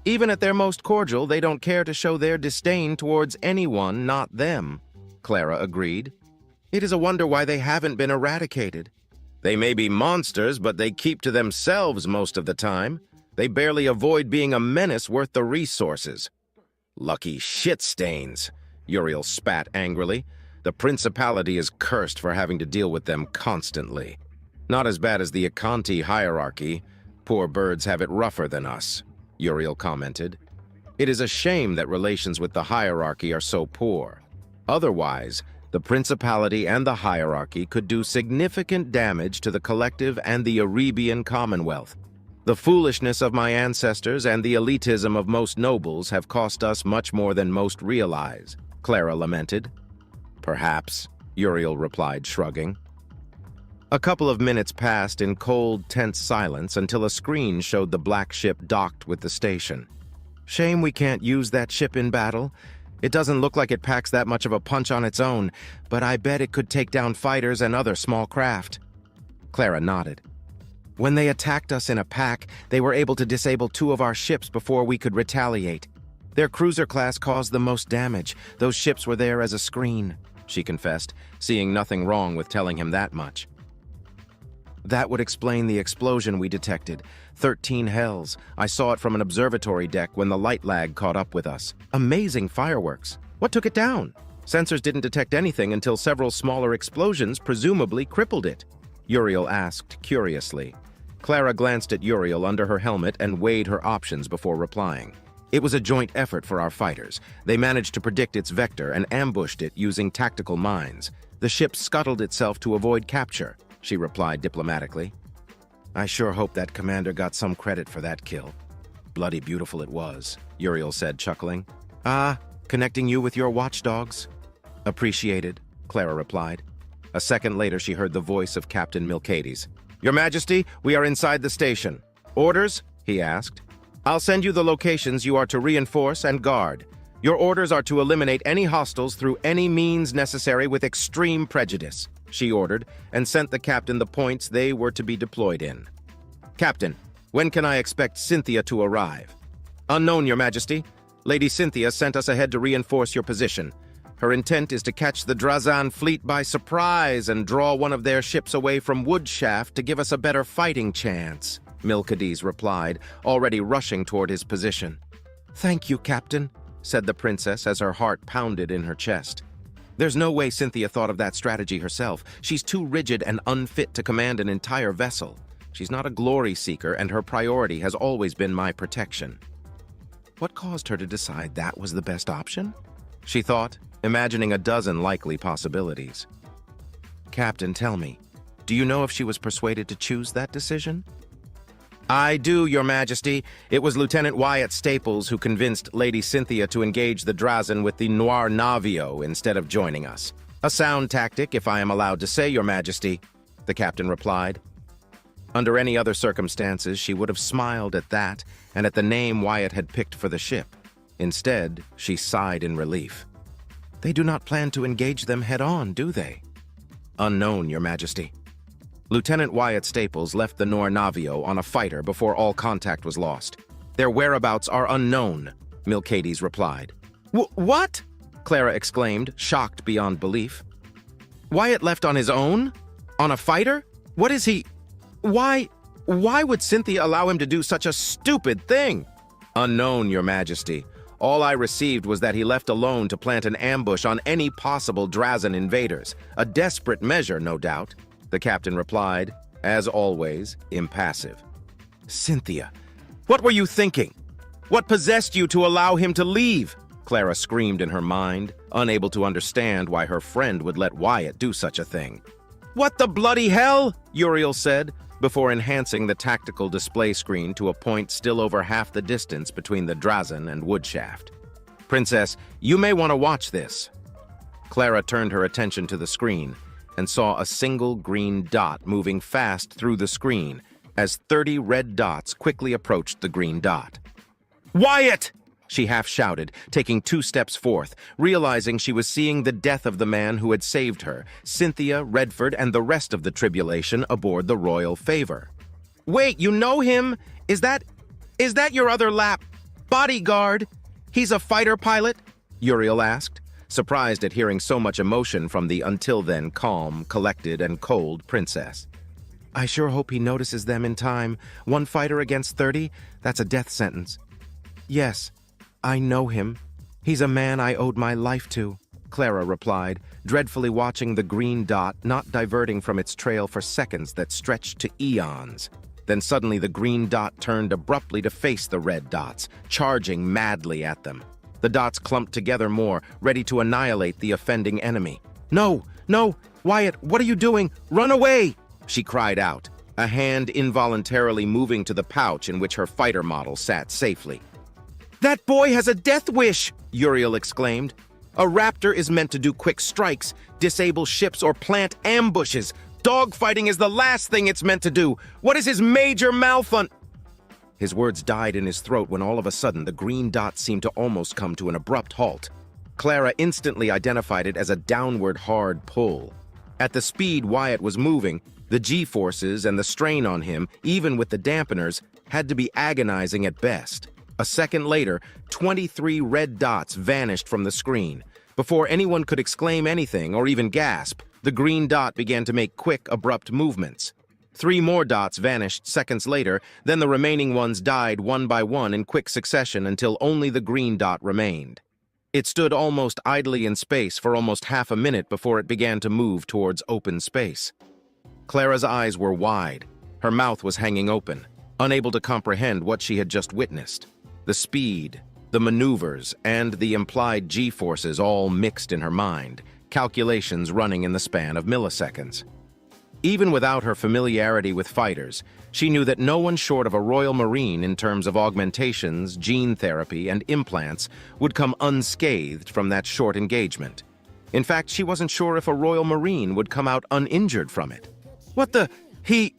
Speaker 9: Even at their most cordial, they don't care to show their disdain towards anyone, not them, Clara agreed. It is a wonder why they haven't been eradicated. They may be monsters, but they keep to themselves most of the time. They barely avoid being a menace worth the resources. Lucky shit stains, Uriel spat angrily. The Principality is cursed for having to deal with them constantly. Not as bad as the Akanti hierarchy. Poor birds have it rougher than us, Uriel commented. It is a shame that relations with the hierarchy are so poor. Otherwise, the Principality and the hierarchy could do significant damage to the collective and the Arabian Commonwealth. The foolishness of my ancestors and the elitism of most nobles have cost us much more than most realize, Clara lamented. Perhaps, Uriel replied, shrugging. A couple of minutes passed in cold, tense silence until a screen showed the black ship docked with the station. Shame we can't use that ship in battle. It doesn't look like it packs that much of a punch on its own, but I bet it could take down fighters and other small craft. Clara nodded. When they attacked us in a pack, they were able to disable 2 of our ships before we could retaliate. Their cruiser class caused the most damage. Those ships were there as a screen, she confessed, seeing nothing wrong with telling him that much. That would explain the explosion we detected. 13 hells. I saw it from an observatory deck when the light lag caught up with us. Amazing fireworks. What took it down? Sensors didn't detect anything until several smaller explosions presumably crippled it, Uriel asked curiously. Clara glanced at Uriel under her helmet and weighed her options before replying. It was a joint effort for our fighters. They managed to predict its vector and ambushed it using tactical mines. The ship scuttled itself to avoid capture, she replied diplomatically. I sure hope that commander got some credit for that kill. Bloody beautiful it was, Uriel said, chuckling. Ah, connecting you with your watchdogs? Appreciated, Clara replied. A second later, she heard the voice of Captain Milcades. Your Majesty, we are inside the station. Orders? He asked. I'll send you the locations you are to reinforce and guard. Your orders are to eliminate any hostiles through any means necessary with extreme prejudice, she ordered, and sent the captain the points they were to be deployed in. Captain, when can I expect Cynthia to arrive? Unknown, Your Majesty. Lady Cynthia sent us ahead to reinforce your position. Her intent is to catch the Drazen fleet by surprise and draw one of their ships away from Woodshaft to give us a better fighting chance, Milcades replied, already rushing toward his position. Thank you, Captain, said the princess as her heart pounded in her chest. There's no way Cynthia thought of that strategy herself. She's too rigid and unfit to command an entire vessel. She's not a glory seeker, and her priority has always been my protection. What caused her to decide that was the best option? She thought, imagining a dozen likely possibilities. Captain, tell me, do you know if she was persuaded to choose that decision? I do, Your Majesty. It was Lieutenant Wyatt Staples who convinced Lady Cynthia to engage the Drazen with the Noir Navio instead of joining us. A sound tactic, if I am allowed to say, Your Majesty, the captain replied. Under any other circumstances, she would have smiled at that and at the name Wyatt had picked for the ship. Instead, she sighed in relief. They do not plan to engage them head-on, do they? Unknown, Your Majesty. Lieutenant Wyatt Staples left the Noir Navio on a fighter before all contact was lost. Their whereabouts are unknown, Milcades replied. What? Clara exclaimed, shocked beyond belief. Wyatt left on his own? On a fighter? What is he... Why would Cynthia allow him to do such a stupid thing? Unknown, Your Majesty. All I received was that he left alone to plant an ambush on any possible Drazen invaders. A desperate measure, no doubt, the captain replied, as always, impassive. Cynthia, what were you thinking? What possessed you to allow him to leave? Clara screamed in her mind, unable to understand why her friend would let Wyatt do such a thing. What the bloody hell? Uriel said, before enhancing the tactical display screen to a point still over half the distance between the Drazen and Woodshaft. Princess, you may want to watch this. Clara turned her attention to the screen and saw a single green dot moving fast through the screen, as 30 red dots quickly approached the green dot. "Wyatt!" she half shouted, taking 2 steps forth, realizing she was seeing the death of the man who had saved her, Cynthia, Redford, and the rest of the tribulation aboard the Royal Favor. "Wait, you know him? Is that your other bodyguard? He's a fighter pilot?" Uriel asked, surprised at hearing so much emotion from the until then calm, collected, and cold princess. "I sure hope he notices them in time. 1 fighter against 30? That's a death sentence." "Yes, I know him. He's a man I owed my life to," Clara replied, dreadfully watching the green dot not diverting from its trail for seconds that stretched to eons. Then suddenly the green dot turned abruptly to face the red dots, charging madly at them. The dots clumped together more, ready to annihilate the offending enemy. "No, no, Wyatt, what are you doing? Run away!" she cried out, a hand involuntarily moving to the pouch in which her fighter model sat safely. "That boy has a death wish!" Uriel exclaimed. "A raptor is meant to do quick strikes, disable ships, or plant ambushes. Dogfighting is the last thing it's meant to do. What is his major His words died in his throat when all of a sudden the green dot seemed to almost come to an abrupt halt. Clara instantly identified it as a downward hard pull. At the speed Wyatt was moving, the G-forces and the strain on him, even with the dampeners, had to be agonizing at best. A second later, 23 red dots vanished from the screen. Before anyone could exclaim anything or even gasp, the green dot began to make quick, abrupt movements. 3 more dots vanished seconds later, then the remaining ones died one by one in quick succession until only the green dot remained. It stood almost idly in space for almost half a minute before it began to move towards open space. Clara's eyes were wide. Her mouth was hanging open, unable to comprehend what she had just witnessed. The speed, the maneuvers, and the implied G-forces all mixed in her mind, calculations running in the span of milliseconds. Even without her familiarity with fighters, she knew that no one short of a Royal Marine in terms of augmentations, gene therapy, and implants would come unscathed from that short engagement. In fact, she wasn't sure if a Royal Marine would come out uninjured from it. What the? He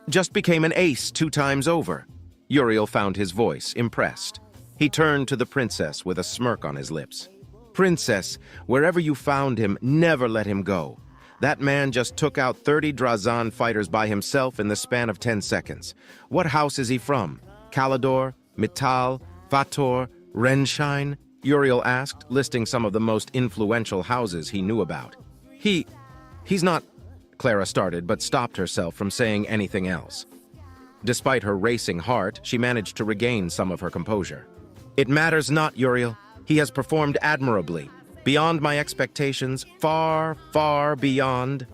Speaker 9: just became an ace 2 times over. Uriel found his voice, impressed. He turned to the princess with a smirk on his lips. "Princess, wherever you found him, never let him go. That man just took out 30 Drazan fighters by himself in the span of 10 seconds. What house is he from? Kalidor, Mittal, Vator, Renshine?" Uriel asked, listing some of the most influential houses he knew about. He's not," Clara started, but stopped herself from saying anything else. Despite her racing heart, she managed to regain some of her composure. "It matters not, Uriel. He has performed admirably. Beyond my expectations, far, far beyond."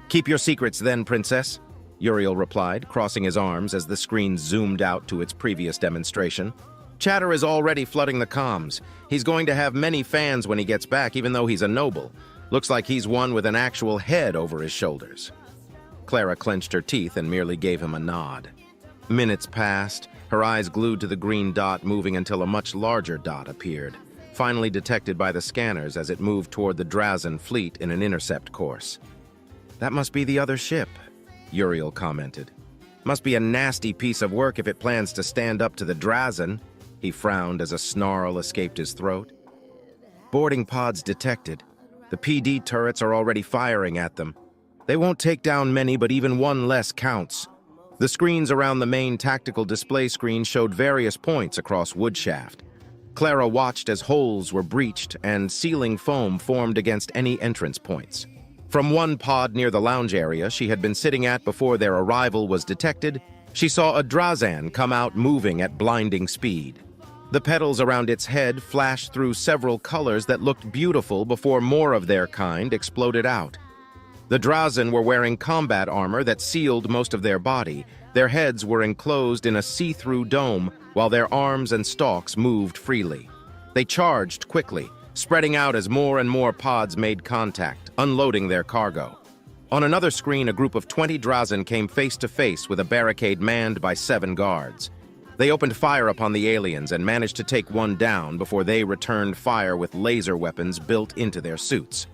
Speaker 9: "Keep your secrets then, princess," Uriel replied, crossing his arms as the screen zoomed out to its previous demonstration. "Chatter is already flooding the comms. He's going to have many fans when he gets back, even though he's a noble. Looks like he's one with an actual head over his shoulders." Clara clenched her teeth and merely gave him a nod. Minutes passed, her eyes glued to the green dot moving until a much larger dot appeared, finally detected by the scanners as it moved toward the Drazan fleet in an intercept course. "That must be the other ship," Uriel commented. "Must be a nasty piece of work if it plans to stand up to the Drazan." He frowned as a snarl escaped his throat. "Boarding pods detected. The PD turrets are already firing at them. They won't take down many, but even one less counts." The screens around the main tactical display screen showed various points across Woodshaft. Clara watched as holes were breached and sealing foam formed against any entrance points. From one pod near the lounge area she had been sitting at before their arrival was detected, she saw a Drazan come out moving at blinding speed. The petals around its head flashed through several colors that looked beautiful before more of their kind exploded out. The Drazan were wearing combat armor that sealed most of their body. Their heads were enclosed in a see-through dome, while their arms and stalks moved freely. They charged quickly, spreading out as more and more pods made contact, unloading their cargo. On another screen, a group of 20 Drazan came face to face with a barricade manned by 7 guards. They opened fire upon the aliens and managed to take one down before they returned fire with laser weapons built into their suits.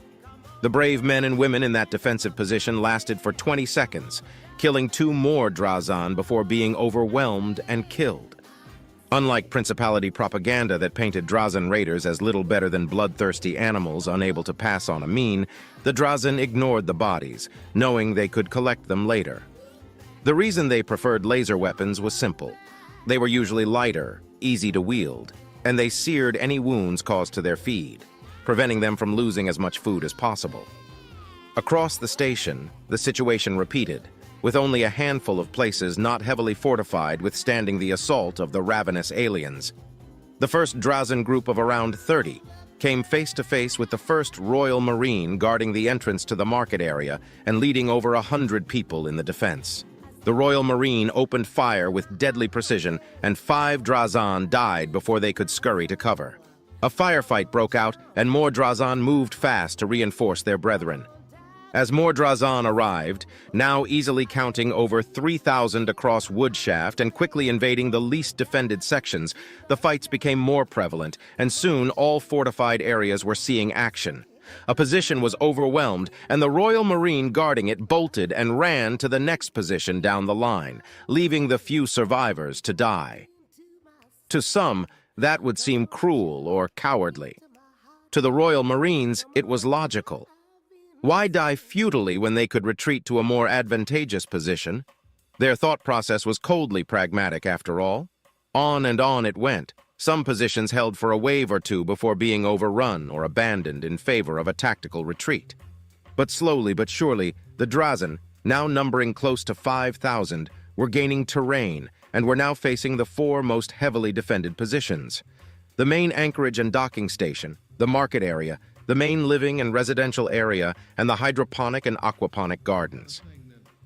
Speaker 9: The brave men and women in that defensive position lasted for 20 seconds, killing 2 more Drazan before being overwhelmed and killed. Unlike Principality propaganda that painted Drazan raiders as little better than bloodthirsty animals unable to pass on a mean, the Drazan ignored the bodies, knowing they could collect them later. The reason they preferred laser weapons was simple. They were usually lighter, easy to wield, and they seared any wounds caused to their feed, preventing them from losing as much food as possible. Across the station, the situation repeated, with only a handful of places not heavily fortified withstanding the assault of the ravenous aliens. The first Drazan group of around 30 came face to face with the first Royal Marine guarding the entrance to the market area and leading over 100 people in the defense. The Royal Marine opened fire with deadly precision, and 5 Drazan died before they could scurry to cover. A firefight broke out, and more Drazan moved fast to reinforce their brethren. As more Drazan arrived, now easily counting over 3,000 across Woodshaft and quickly invading the least defended sections, the fights became more prevalent, and soon all fortified areas were seeing action. A position was overwhelmed, and the Royal Marine guarding it bolted and ran to the next position down the line, leaving the few survivors to die. To some, that would seem cruel or cowardly. To the Royal Marines, it was logical. Why die futilely when they could retreat to a more advantageous position? Their thought process was coldly pragmatic, after all. On and on it went, some positions held for a wave or two before being overrun or abandoned in favor of a tactical retreat. But slowly but surely, the Drazan, now numbering close to 5,000, were gaining terrain and were now facing the 4 most heavily defended positions. The main anchorage and docking station, the market area, the main living and residential area, and the hydroponic and aquaponic gardens.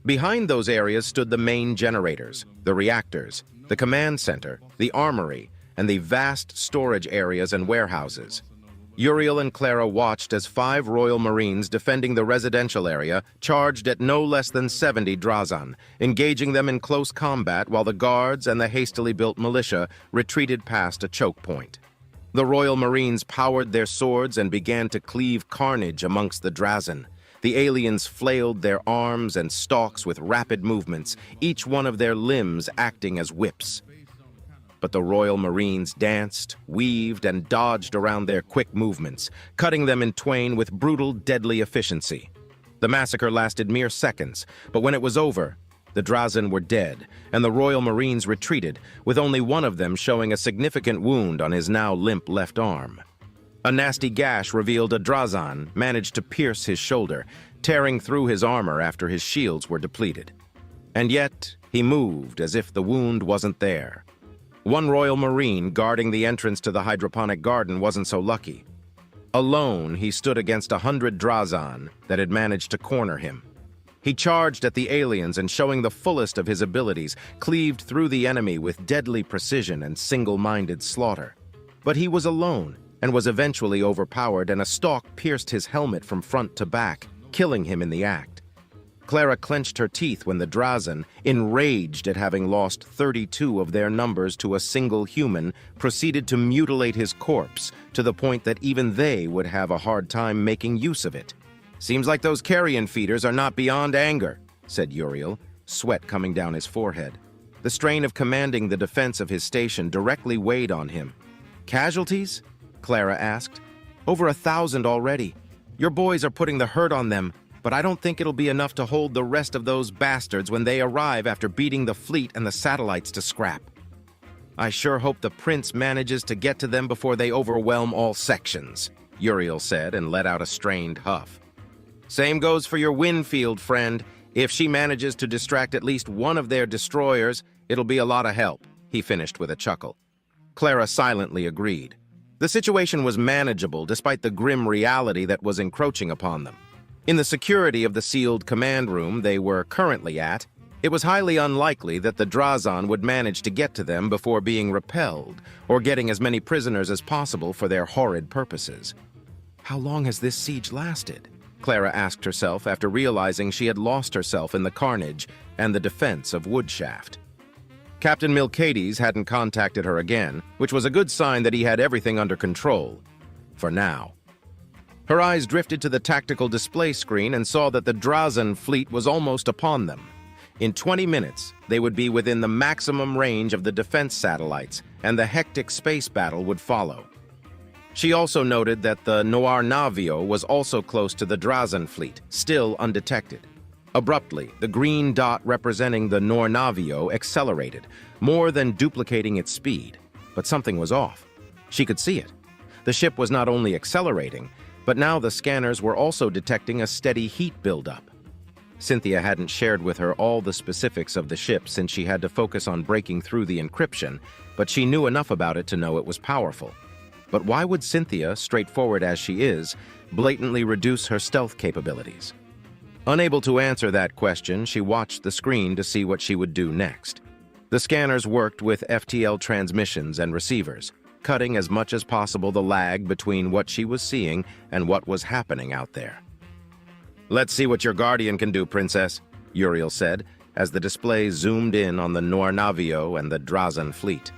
Speaker 9: Behind those areas stood the main generators, the reactors, the command center, the armory, and the vast storage areas and warehouses. Uriel and Clara watched as 5 Royal Marines defending the residential area charged at no less than 70 Drazan, engaging them in close combat while the guards and the hastily built militia retreated past a choke point. The Royal Marines powered their swords and began to cleave carnage amongst the Drazan. The aliens flailed their arms and stalks with rapid movements, each one of their limbs acting as whips. But the Royal Marines danced, weaved, and dodged around their quick movements, cutting them in twain with brutal, deadly efficiency. The massacre lasted mere seconds, but when it was over, the Drazan were dead, and the Royal Marines retreated, with only one of them showing a significant wound on his now limp left arm. A nasty gash revealed a Drazan managed to pierce his shoulder, tearing through his armor after his shields were depleted. And yet, he moved as if the wound wasn't there. One Royal Marine guarding the entrance to the hydroponic garden wasn't so lucky. Alone, he stood against 100 Drazan that had managed to corner him. He charged at the aliens and, showing the fullest of his abilities, cleaved through the enemy with deadly precision and single-minded slaughter. But he was alone and was eventually overpowered, and a stalk pierced his helmet from front to back, killing him in the act. Clara clenched her teeth when the Drazan, enraged at having lost 32 of their numbers to a single human, proceeded to mutilate his corpse to the point that even they would have a hard time making use of it. "Seems like those carrion feeders are not beyond anger," said Uriel, sweat coming down his forehead. The strain of commanding the defense of his station directly weighed on him. "Casualties?" Clara asked. "Over 1,000 already. Your boys are putting the hurt on them, but I don't think it'll be enough to hold the rest of those bastards when they arrive after beating the fleet and the satellites to scrap. I sure hope the prince manages to get to them before they overwhelm all sections," Uriel said and let out a strained huff. "Same goes for your Winfield friend. If she manages to distract at least one of their destroyers, it'll be a lot of help," he finished with a chuckle. Clara silently agreed. The situation was manageable despite the grim reality that was encroaching upon them. In the security of the sealed command room they were currently at, it was highly unlikely that the Drazan would manage to get to them before being repelled, or getting as many prisoners as possible for their horrid purposes. How long has this siege lasted? Clara asked herself after realizing she had lost herself in the carnage and the defense of Woodshaft. Captain Milcades hadn't contacted her again, which was a good sign that he had everything under control. For now. Her eyes drifted to the tactical display screen and saw that the Drazen fleet was almost upon them. In 20 minutes, they would be within the maximum range of the defense satellites, and the hectic space battle would follow. She also noted that the Noir Navio was also close to the Drazen fleet, still undetected. Abruptly, the green dot representing the Noir Navio accelerated, more than duplicating its speed. But something was off. She could see it. The ship was not only accelerating, but now the scanners were also detecting a steady heat buildup. Cynthia hadn't shared with her all the specifics of the ship since she had to focus on breaking through the encryption, but she knew enough about it to know it was powerful. But why would Cynthia, straightforward as she is, blatantly reduce her stealth capabilities? Unable to answer that question, she watched the screen to see what she would do next. The scanners worked with FTL transmissions and receivers, cutting as much as possible the lag between what she was seeing and what was happening out there. "Let's see what your Guardian can do, Princess," Uriel said, as the display zoomed in on the Noir Navio and the Drazen fleet.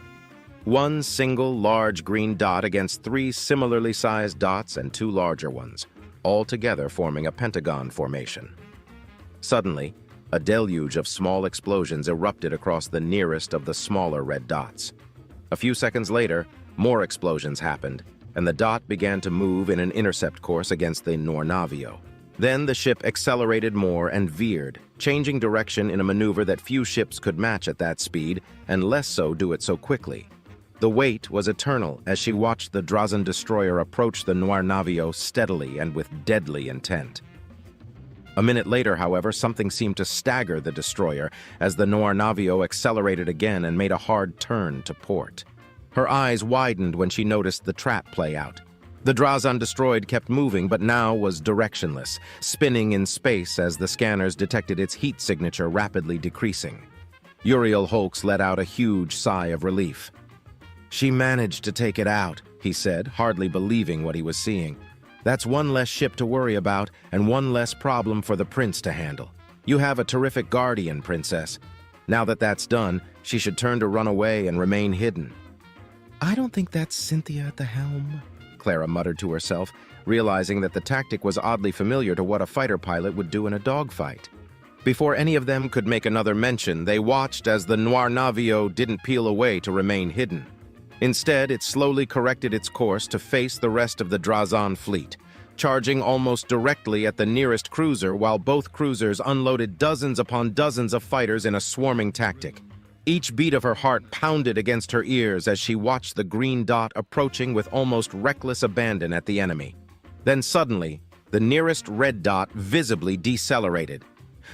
Speaker 9: One single large green dot against 3 similarly sized dots and 2 larger ones, all together forming a pentagon formation. Suddenly, a deluge of small explosions erupted across the nearest of the smaller red dots. A few seconds later, more explosions happened, and the dot began to move in an intercept course against the Noir Navio. Then the ship accelerated more and veered, changing direction in a maneuver that few ships could match at that speed, and less so do it so quickly. The wait was eternal as she watched the Drazen destroyer approach the Noir Navio steadily and with deadly intent. A minute later, however, something seemed to stagger the destroyer as the Noir Navio accelerated again and made a hard turn to port. Her eyes widened when she noticed the trap play out. The Drazen destroyed kept moving, but now was directionless, spinning in space as the scanners detected its heat signature rapidly decreasing. Uriel Holks let out a huge sigh of relief. "She managed to take it out," he said, hardly believing what he was seeing. "That's one less ship to worry about and one less problem for the prince to handle. You have a terrific guardian, Princess. Now that that's done, she should turn to run away and remain hidden." "I don't think that's Cynthia at the helm," Clara muttered to herself, realizing that the tactic was oddly familiar to what a fighter pilot would do in a dogfight. Before any of them could make another mention, they watched as the Noir Navio didn't peel away to remain hidden. Instead, it slowly corrected its course to face the rest of the Drazen fleet, charging almost directly at the nearest cruiser while both cruisers unloaded dozens upon dozens of fighters in a swarming tactic. Each beat of her heart pounded against her ears as she watched the green dot approaching with almost reckless abandon at the enemy. Then suddenly, the nearest red dot visibly decelerated.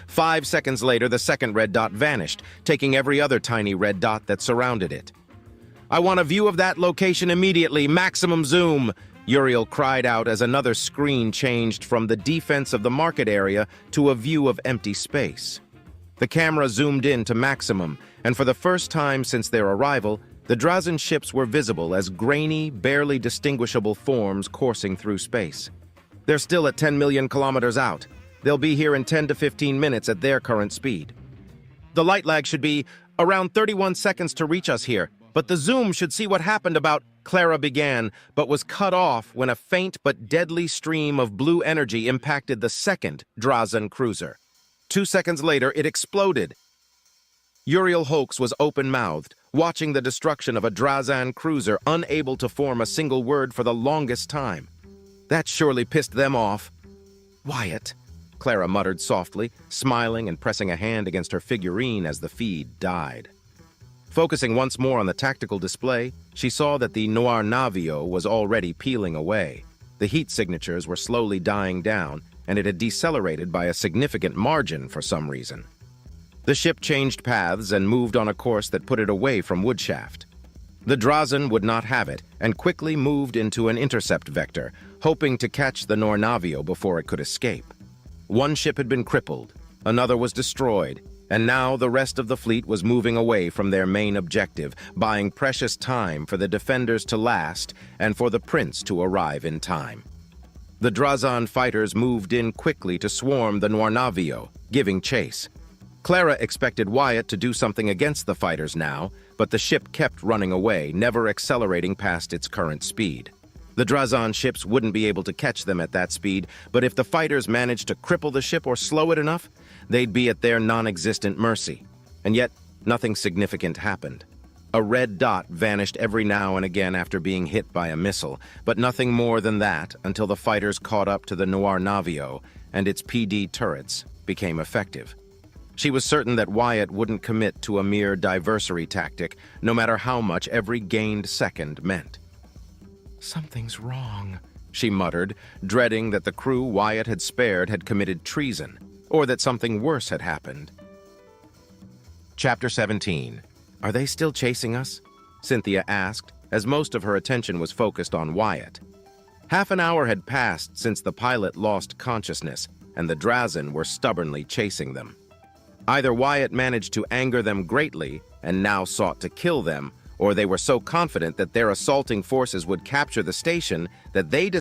Speaker 9: 5 seconds later, the second red dot vanished, taking every other tiny red dot that surrounded it. "I want a view of that location immediately, maximum zoom!" Uriel cried out as another screen changed from the defense of the market area to a view of empty space. The camera zoomed in to maximum, and for the first time since their arrival, the Drazen ships were visible as grainy, barely distinguishable forms coursing through space. "They're still at 10 million kilometers out. They'll be here in 10 to 15 minutes at their current speed. The light lag should be around 31 seconds to reach us here, but the zoom should see what happened about," Clara began, but was cut off when a faint but deadly stream of blue energy impacted the second Drazen cruiser. 2 seconds later, it exploded. Uriel Holks was open-mouthed, watching the destruction of a Drazen cruiser, unable to form a single word for the longest time. That surely pissed them off. "Wyatt," Clara muttered softly, smiling and pressing a hand against her figurine as the feed died. Focusing once more on the tactical display, she saw that the Noir Navio was already peeling away. The heat signatures were slowly dying down, and it had decelerated by a significant margin for some reason. The ship changed paths and moved on a course that put it away from Woodshaft. The Drazen would not have it, and quickly moved into an intercept vector, hoping to catch the Noir Navio before it could escape. One ship had been crippled, another was destroyed, and now the rest of the fleet was moving away from their main objective, buying precious time for the defenders to last and for the prince to arrive in time. The Drazen fighters moved in quickly to swarm the Noir Navio, giving chase. Clara expected Wyatt to do something against the fighters now, but the ship kept running away, never accelerating past its current speed. The Drazan ships wouldn't be able to catch them at that speed, but if the fighters managed to cripple the ship or slow it enough, they'd be at their non-existent mercy. And yet, nothing significant happened. A red dot vanished every now and again after being hit by a missile, but nothing more than that until the fighters caught up to the Noir Navio and its PD turrets became effective. She was certain that Wyatt wouldn't commit to a mere diversory tactic, no matter how much every gained second meant. "Something's wrong," she muttered, dreading that the crew Wyatt had spared had committed treason, or that something worse had happened. Chapter 17. Are they still chasing us? Cynthia asked, as most of her attention was focused on Wyatt. Half an hour had passed since the pilot lost consciousness, and the Drazan were stubbornly chasing them. Either Wyatt managed to anger them greatly and now sought to kill them, or they were so confident that their assaulting forces would capture the station that they